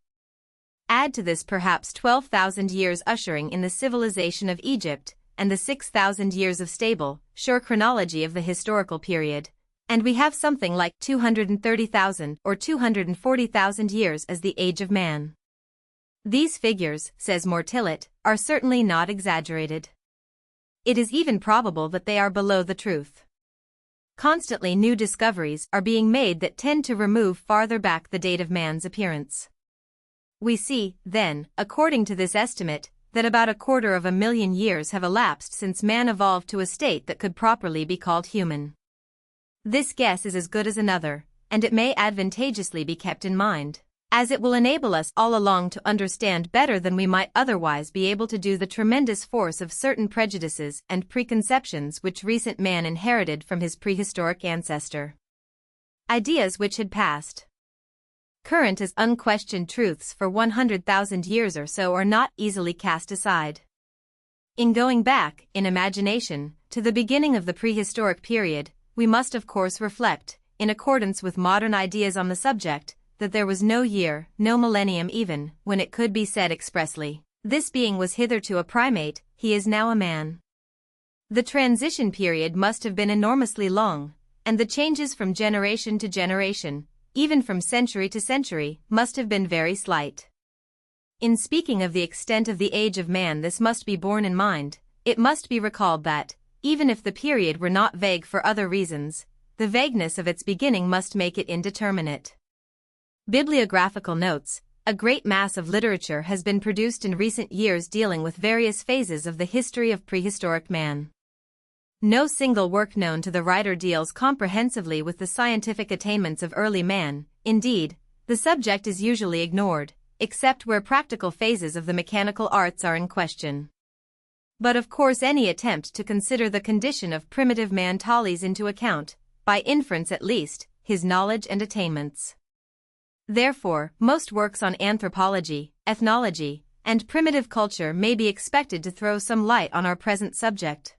Add to this perhaps 12,000 years ushering in the civilization of Egypt, and the 6,000 years of stable, sure chronology of the historical period, and we have something like 230,000 or 240,000 years as the age of man. These figures, says Mortillet, are certainly not exaggerated. It is even probable that they are below the truth. Constantly new discoveries are being made that tend to remove farther back the date of man's appearance. We see, then, according to this estimate, that about 250,000 years have elapsed since man evolved to a state that could properly be called human. This guess is as good as another, and it may advantageously be kept in mind, as it will enable us all along to understand better than we might otherwise be able to do the tremendous force of certain prejudices and preconceptions which recent man inherited from his prehistoric ancestor. Ideas which had passed current as unquestioned truths for 100,000 years or so are not easily cast aside. In going back, in imagination, to the beginning of the prehistoric period, we must of course reflect, in accordance with modern ideas on the subject, that there was no year, no millennium even, when it could be said expressly, "This being was hitherto a primate, he is now a man." The transition period must have been enormously long, and the changes from generation to generation, even from century to century, must have been very slight. In speaking of the extent of the age of man, this must be borne in mind. It must be recalled that, even if the period were not vague for other reasons, the vagueness of its beginning must make it indeterminate. Bibliographical notes, a great mass of literature has been produced in recent years dealing with various phases of the history of prehistoric man. No single work known to the writer deals comprehensively with the scientific attainments of early man. Indeed, the subject is usually ignored, except where practical phases of the mechanical arts are in question. But of course any attempt to consider the condition of primitive man tallies into account, by inference at least, his knowledge and attainments. Therefore, most works on anthropology, ethnology, and primitive culture may be expected to throw some light on our present subject.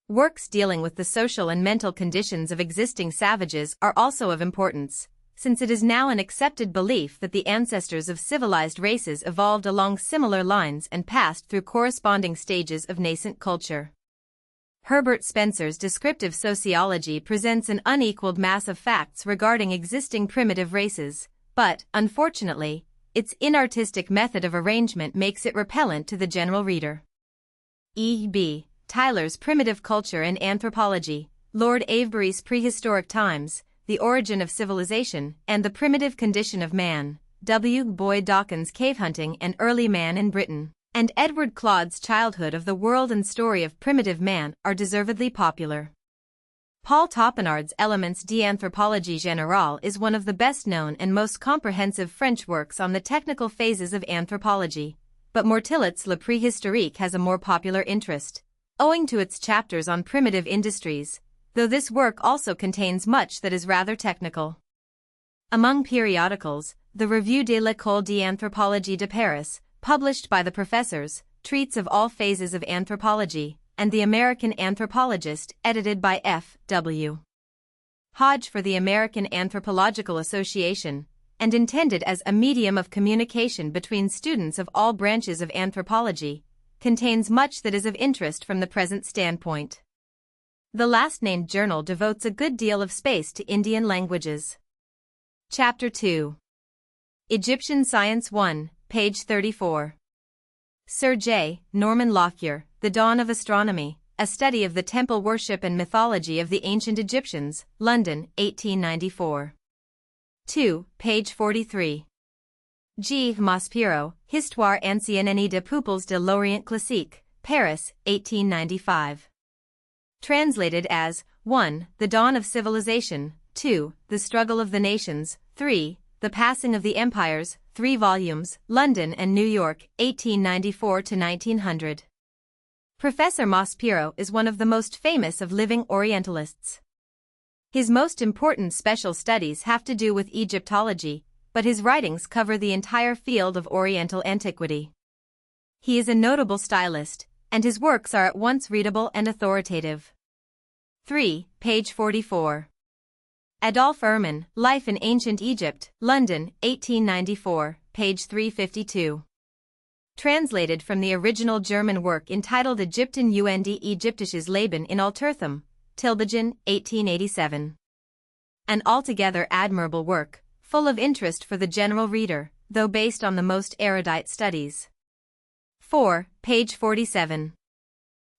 Works dealing with the social and mental conditions of existing savages are also of importance, since it is now an accepted belief that the ancestors of civilized races evolved along similar lines and passed through corresponding stages of nascent culture. Herbert Spencer's descriptive sociology presents an unequaled mass of facts regarding existing primitive races, but, unfortunately, its inartistic method of arrangement makes it repellent to the general reader. E.B. Tyler's Primitive Culture and Anthropology, Lord Avebury's Prehistoric Times, The Origin of Civilization and the Primitive Condition of Man, W. Boyd Dawkins' Cavehunting and Early Man in Britain, and Edward Clodd's Childhood of the World and Story of Primitive Man are deservedly popular. Paul Topinard's Elements d'Anthropologie Générale is one of the best-known and most comprehensive French works on the technical phases of anthropology, but Mortillet's Le Préhistorique has a more popular interest, owing to its chapters on primitive industries, though this work also contains much that is rather technical. Among periodicals, the Revue de l'École d'Anthropologie de Paris, published by the professors, treats of all phases of anthropology, and The American Anthropologist, edited by F.W. Hodge for the American Anthropological Association, and intended as a medium of communication between students of all branches of anthropology, contains much that is of interest from the present standpoint. The last-named journal devotes a good deal of space to Indian languages. Chapter 2. Egyptian Science 1, page 34. Sir J. Norman Lockyer, The Dawn of Astronomy, A Study of the Temple Worship and Mythology of the Ancient Egyptians, London, 1894. 2, page 43. G. Maspero, Histoire ancienne des peuples de l'Orient classique, Paris, 1895. Translated as 1. The Dawn of Civilization, 2. The Struggle of the Nations, 3. The Passing of the Empires, 3 volumes, London and New York, 1894 to 1900. Professor Maspero is one of the most famous of living Orientalists. His most important special studies have to do with Egyptology, but his writings cover the entire field of Oriental antiquity. He is a notable stylist, and his works are at once readable and authoritative. 3, page 44. Adolphe Erman, Life in Ancient Egypt, London, 1894, page 352. Translated from the original German work entitled Ägypten und Ägyptisches Leben in Alterthum, Tilbingen, 1887. An altogether admirable work, full of interest for the general reader, though based on the most erudite studies. 4, page 47.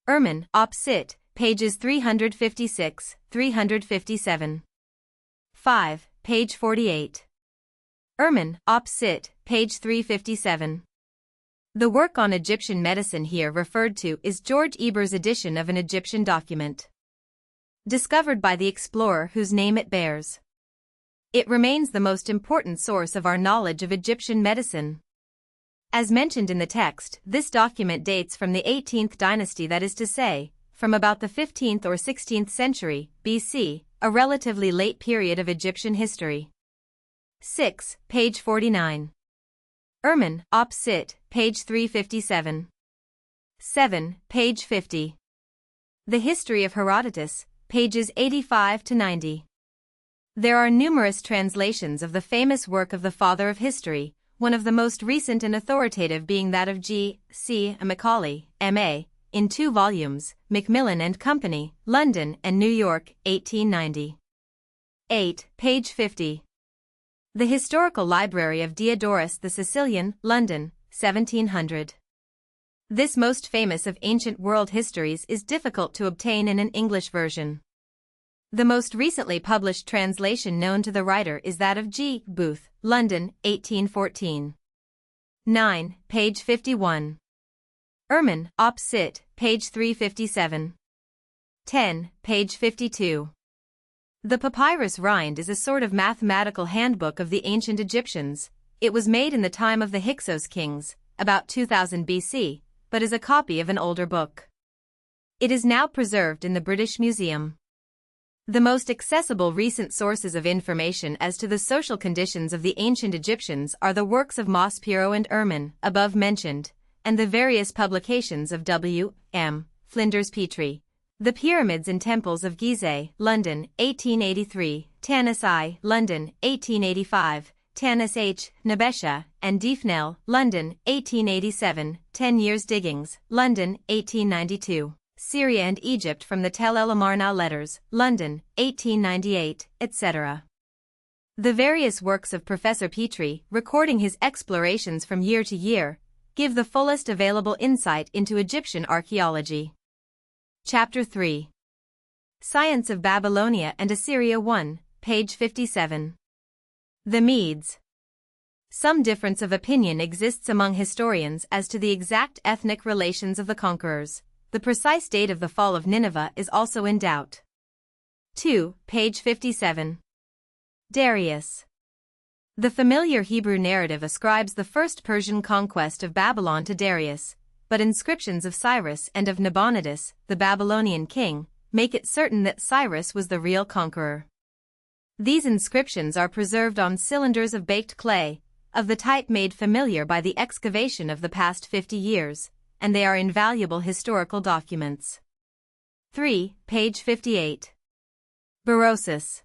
Erman, Op. Cit., pages 356, 357. 5, page 48. Erman, Op. Cit., page 357. The work on Egyptian medicine here referred to is George Eber's edition of an Egyptian document, discovered by the explorer whose name it bears. It remains the most important source of our knowledge of Egyptian medicine. As mentioned in the text, this document dates from the 18th dynasty, that is to say, from about the 15th or 16th century, BC, a relatively late period of Egyptian history. 6, page 49. Erman, Op. Cit., page 357. 7, page 50. The History of Herodotus, pages 85 to 90. There are numerous translations of the famous work of the Father of History, one of the most recent and authoritative being that of G. C. Macaulay, M.A., in 2 volumes, Macmillan and Company, London and New York, 1890. 8, page 50. The Historical Library of Diodorus the Sicilian, London, 1700. This most famous of ancient world histories is difficult to obtain in an English version. The most recently published translation known to the writer is that of G. Booth, London, 1814. 9, page 51. Erman, Op. Cit., page 357. 10, page 52. The Papyrus Rind is a sort of mathematical handbook of the ancient Egyptians. It was made in the time of the Hyksos kings, about 2000 BC, but is a copy of an older book. It is now preserved in the British Museum. The most accessible recent sources of information as to the social conditions of the ancient Egyptians are the works of Maspero and Erman, above mentioned, and the various publications of W. M. Flinders Petrie. The Pyramids and Temples of Gizeh, London, 1883, Tanis I, London, 1885, Tanis H. Nebesha, and Diefnell, London, 1887, 10 Years Diggings, London, 1892. Syria and Egypt from the Tel El Amarna Letters, London, 1898, etc. The various works of Professor Petrie, recording his explorations from year to year, give the fullest available insight into Egyptian archaeology. Chapter 3. Science of Babylonia and Assyria 1, page 57. The Medes. Some difference of opinion exists among historians as to the exact ethnic relations of the conquerors. The precise date of the fall of Nineveh is also in doubt. 2, page 57. Darius. The familiar Hebrew narrative ascribes the first Persian conquest of Babylon to Darius, but inscriptions of Cyrus and of Nabonidus, the Babylonian king, make it certain that Cyrus was the real conqueror. These inscriptions are preserved on cylinders of baked clay, of the type made familiar by the excavation of the past 50 years, and they are invaluable historical documents. 3, page 58. Berosus.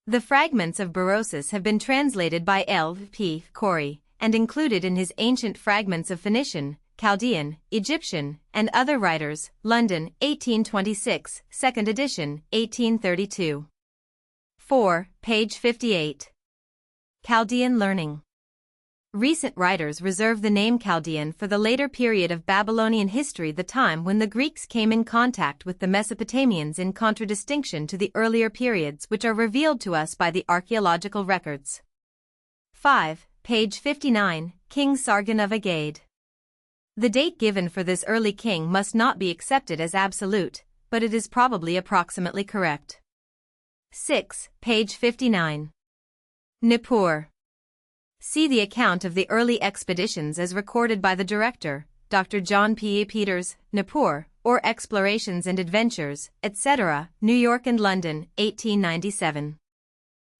The fragments of Berosus have been translated by L. P. Corey, and included in his Ancient Fragments of Phoenician, Chaldean, Egyptian, and Other Writers, London, 1826, 2nd edition, 1832. 4, page 58. Chaldean learning. Recent writers reserve the name Chaldean for the later period of Babylonian history, the time when the Greeks came in contact with the Mesopotamians, in contradistinction to the earlier periods which are revealed to us by the archaeological records. 5, page 59, King Sargon of Agade. The date given for this early king must not be accepted as absolute, but it is probably approximately correct. 6, page 59. Nippur. See the account of the early expeditions as recorded by the director, Dr. John P. Peters, Nippur, or Explorations and Adventures, etc., New York and London, 1897.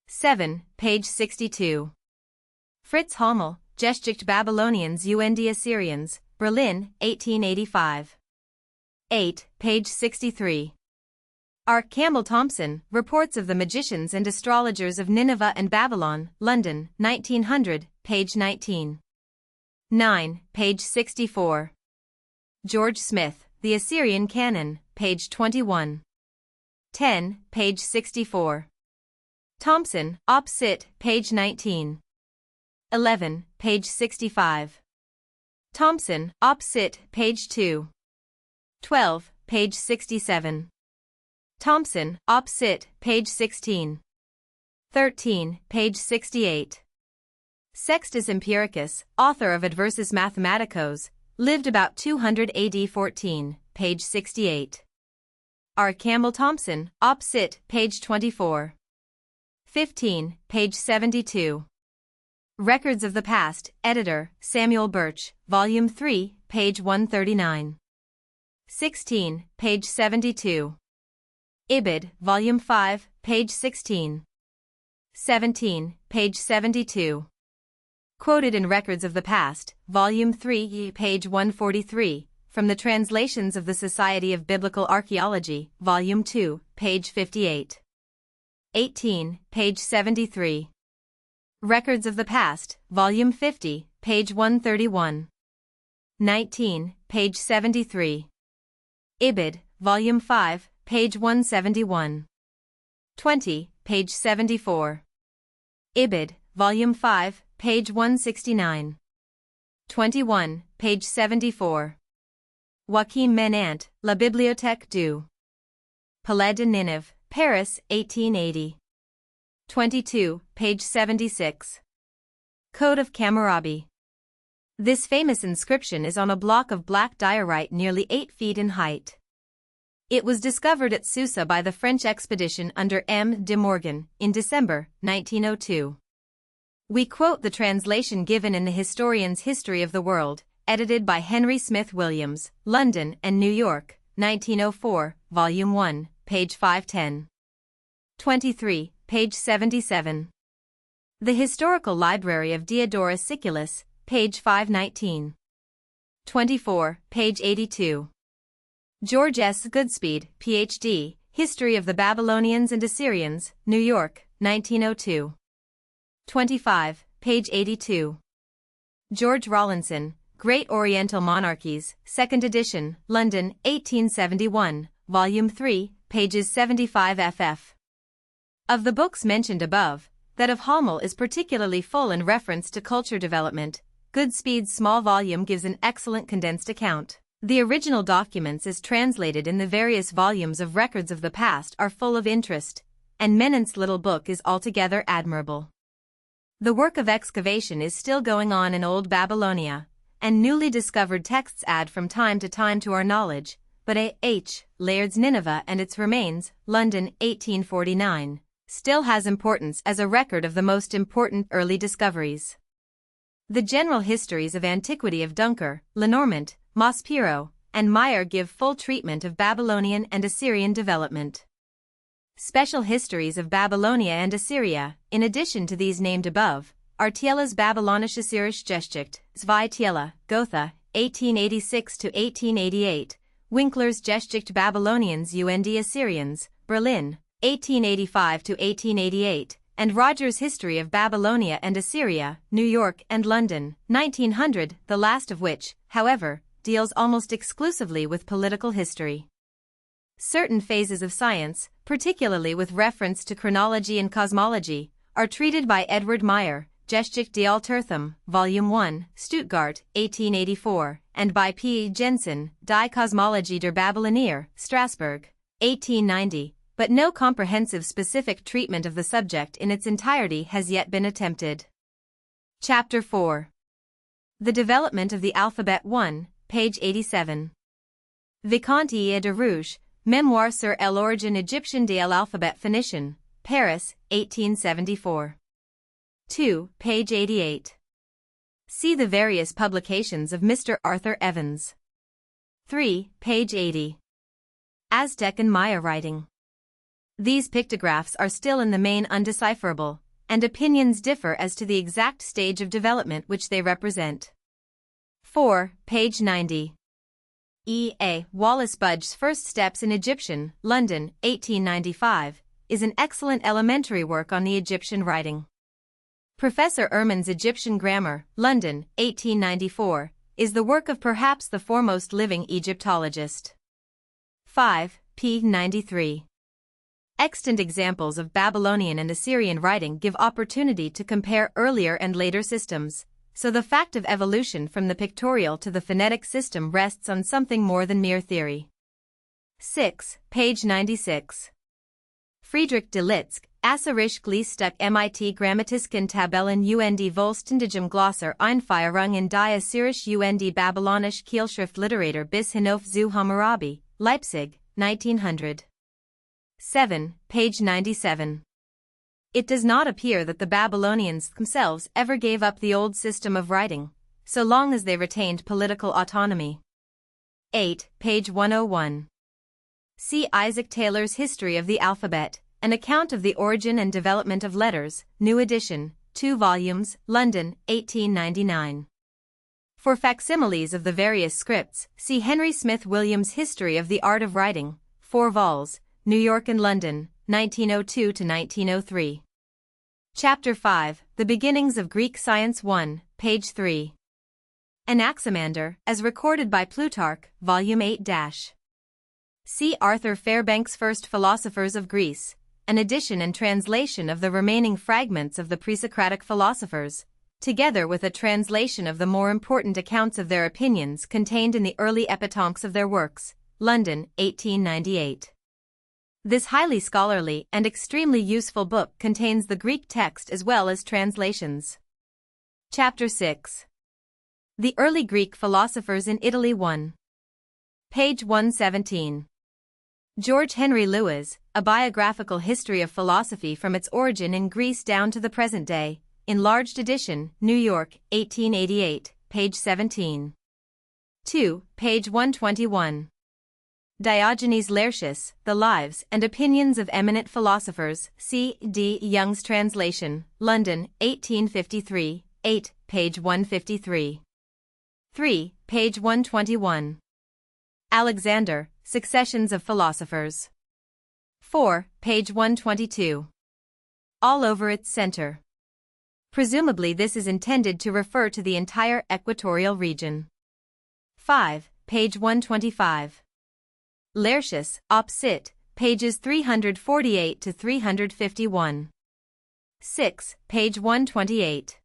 7, page 62. Fritz Hommel, Geschichte Babyloniens und Assyriens, Berlin, 1885. 8, page 63. R. Campbell Thompson, Reports of the Magicians and Astrologers of Nineveh and Babylon, London, 1900, page 19. 9, page 64. George Smith, The Assyrian Canon, page 21. 10, page 64. Thompson, Op. Cit., page 19. 11, page 65. Thompson, Op. Cit., page 2. 12, page 67. Thompson, Op. Cit., page 16. 13, page 68. Sextus Empiricus, author of Adversus Mathematicos, lived about 200 AD 14, page 68. R. Campbell Thompson, Op. Cit., page 24. 15, page 72. Records of the Past, editor, Samuel Birch, volume 3, page 139. 16, page 72. Ibid, volume 5, page 16. 17, page 72. Quoted in Records of the Past, volume 3, page 143, from the Translations of the Society of Biblical Archaeology, volume 2, page 58. 18, page 73. Records of the Past, volume 50, page 131. 19, page 73. Ibid, volume 5, page 171. 20, page 74. Ibid, volume 5, page 169. 21, page 74. Joachim Menant, La Bibliothèque du Palais de Nineveh, Paris, 1880. 22, page 76. Code of Hammurabi. This famous inscription is on a block of black diorite nearly 8 feet in height. It was discovered at Susa by the French expedition under M. de Morgan in December 1902. We quote the translation given in the historian's History of the World, edited by Henry Smith Williams, London and New York, 1904, Volume 1, page 510. 23, page 77. The Historical Library of Diodorus Siculus, page 519. 24, page 82. George S. Goodspeed, Ph.D., History of the Babylonians and Assyrians, New York, 1902. 25, page 82. George Rawlinson, Great Oriental Monarchies, 2nd edition, London, 1871, Volume 3, pages 75 ff. Of the books mentioned above, that of Hamel is particularly full in reference to culture development. Goodspeed's small volume gives an excellent condensed account. The original documents as translated in the various volumes of Records of the Past are full of interest, and Menant's little book is altogether admirable. The work of excavation is still going on in Old Babylonia, and newly discovered texts add from time to time to our knowledge, but A. H. Layard's Nineveh and its remains, London, 1849, still has importance as a record of the most important early discoveries. The general histories of antiquity of Dunker, Lenormant, Maspero, and Meyer give full treatment of Babylonian and Assyrian development. Special histories of Babylonia and Assyria, in addition to these named above, are Tiela's Babylonische-Assyrische Geschichte, Zwei Tiela, Gotha, 1886–1888, Winkler's Geschichte Babyloniens und Assyriens, Berlin, 1885–1888, and Rogers' History of Babylonia and Assyria, New York and London, 1900, the last of which, however, deals almost exclusively with political history. Certain phases of science, particularly with reference to chronology and cosmology, are treated by Edward Meyer, Geschichte der Altertum, Volume 1, Stuttgart, 1884, and by P. Jensen, Die Kosmologie der Babylonier, Strasbourg, 1890, but no comprehensive specific treatment of the subject in its entirety has yet been attempted. Chapter 4. The Development of the Alphabet 1, page 87. Vicomte de Rouge, Mémoire sur l'origine égyptienne de l'alphabet phénicien, Paris, 1874. 2, page 88. See the various publications of Mr. Arthur Evans. 3, page 80. Aztec and Maya writing. These pictographs are still in the main undecipherable, and opinions differ as to the exact stage of development which they represent. 4, page 90. E. A. Wallace Budge's First Steps in Egyptian, London, 1895, is an excellent elementary work on the Egyptian writing. Professor Ehrman's Egyptian Grammar, London, 1894, is the work of perhaps the foremost living Egyptologist. 5, p. 93. Extant examples of Babylonian and Assyrian writing give opportunity to compare earlier and later systems, so the fact of evolution from the pictorial to the phonetic system rests on something more than mere theory. 6, page 96. Friedrich de Litzk, Assyrisch Gleichstück mit Grammatisken Tabellen und Vollständigem Glosser Einführung in die Assyrisch und Babylonisch Kielschrift Literatur bis hinauf zu Hammurabi, Leipzig, 1900. 7, page 97. It does not appear that the Babylonians themselves ever gave up the old system of writing, so long as they retained political autonomy. 8, page 101. See Isaac Taylor's History of the Alphabet, an account of the origin and development of letters, new edition, 2 volumes, London, 1899. For facsimiles of the various scripts, see Henry Smith Williams' History of the Art of Writing, 4 vols, New York and London, 1902–1903. Chapter 5, The Beginnings of Greek Science 1, page 3. Anaximander, as recorded by Plutarch, Volume 8 – See Arthur Fairbank's First Philosophers of Greece, an edition and translation of the remaining fragments of the pre-Socratic philosophers, together with a translation of the more important accounts of their opinions contained in the early epitonks of their works, London, 1898. This highly scholarly and extremely useful book contains the Greek text as well as translations. Chapter 6. The Early Greek Philosophers in Italy 1. Page 117. George Henry Lewes, A Biographical History of Philosophy from its origin in Greece down to the present day, enlarged edition, New York, 1888, page 17. 2. Page 121. Diogenes Laertius, The Lives and Opinions of Eminent Philosophers, C. D. Young's translation, London, 1853, 8, page 153. 3. Page 121. Alexander, Successions of Philosophers. 4. Page 122. All over its center. Presumably this is intended to refer to the entire equatorial region. 5. Page 125. Laertius, Op. Cit., pages 348 to 351. 6. Page 128.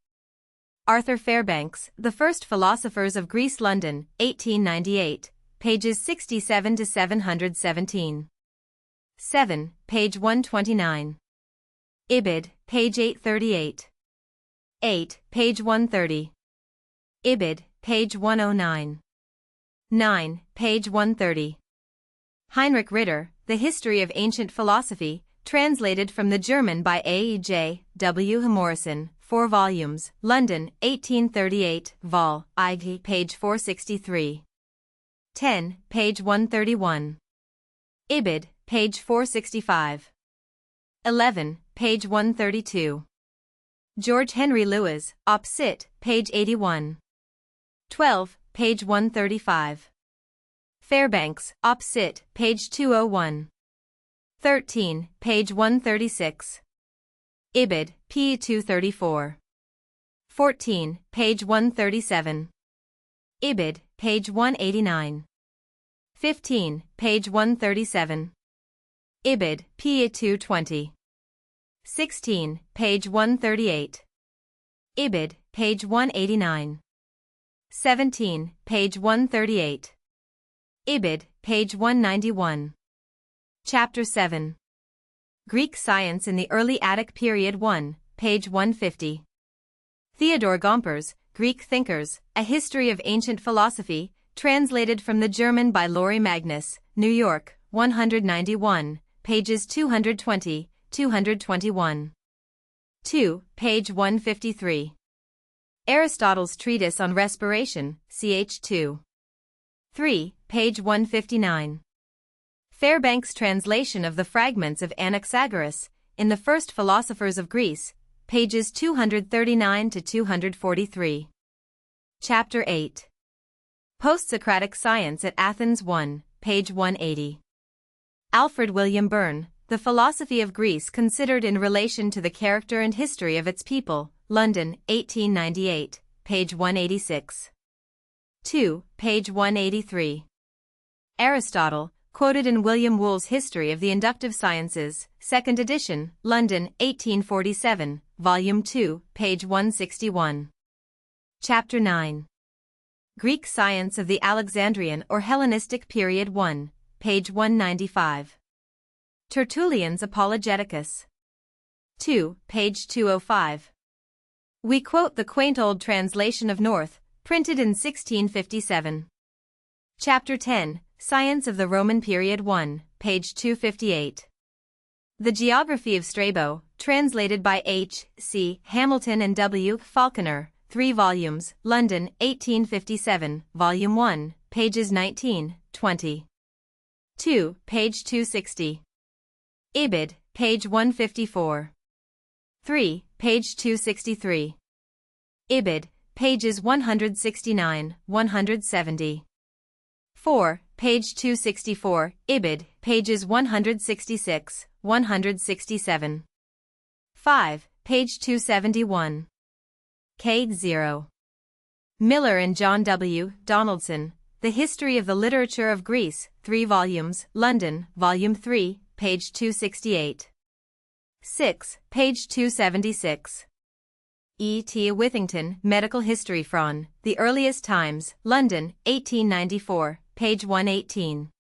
Arthur Fairbanks, The First Philosophers of Greece, London, 1898, pages 67 to 717. 7. Page 129. Ibid, page 838. 8. Page 130. Ibid, page 109. 9. Page 130. Heinrich Ritter, The History of Ancient Philosophy, translated from the German by A. J. W. Morrison, 4 volumes, London, 1838, vol. I. page 463. 10. Page 131. Ibid, page 465. 11. Page 132. George Henry Lewes, Op. Cit., page 81. 12. Page 135. Fairbanks, Op. Cit., page 201. 13. Page 136. Ibid, p. 234. 14. Page 137. Ibid, page 189. 15. Page 137. Ibid, p. 220. 16. Page 138. Ibid, page 189. 17. Page 138. Ibid, page 191. Chapter 7. Greek Science in the Early Attic Period 1, page 150. Theodor Gompers, Greek Thinkers, A History of Ancient Philosophy, translated from the German by Laurie Magnus, New York, 191, pages 220, 221. 2. Page 153. Aristotle's Treatise on Respiration, ch. 2. 3. Page 159. Fairbanks' translation of the fragments of Anaxagoras, in The First Philosophers of Greece, pages 239 to 243. Chapter 8. Post-Socratic Science at Athens 1, page 180. Alfred William Byrne, The Philosophy of Greece Considered in Relation to the Character and History of Its People, London, 1898, page 186. 2. Page 183. Aristotle, quoted in William Wool's History of the Inductive Sciences, 2nd edition, London, 1847, volume 2, page 161. Chapter 9. Greek Science of the Alexandrian or Hellenistic Period 1, page 195. Tertullian's Apologeticus. 2, page 205. We quote the quaint old translation of North, printed in 1657. Chapter 10, Science of the Roman Period 1, page 258. The Geography of Strabo, translated by H. C. Hamilton and W. Falconer, 3 volumes, London, 1857, volume 1, pages 19, 20. 2, page 260. Ibid, page 154. 3, page 263. Ibid, pages 169, 170. 4, page 264, Ibid, pages 166, 167. 5, page 271. K0. Miller and John W. Donaldson, The History of the Literature of Greece, 3 volumes, London, volume 3, page 268. 6, page 276. E. T. Withington, Medical History from The Earliest Times, London, 1894, page 118.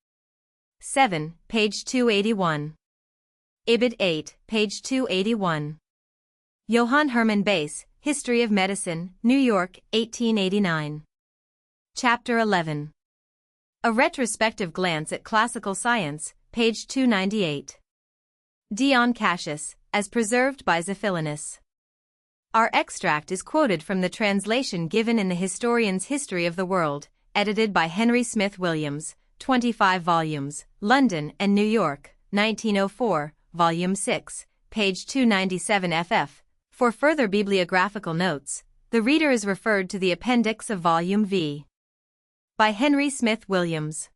7, page 281. Ibid 8, page 281. Johann Hermann Bass, History of Medicine, New York, 1889. Chapter 11. A Retrospective Glance at Classical Science, page 298. Dion Cassius, as preserved by Xiphilinus. Our extract is quoted from the translation given in the Historian's History of the World, edited by Henry Smith Williams, 25 volumes, London and New York, 1904, Volume 6, page 297 ff. For further bibliographical notes, the reader is referred to the appendix of Volume V. By Henry Smith Williams.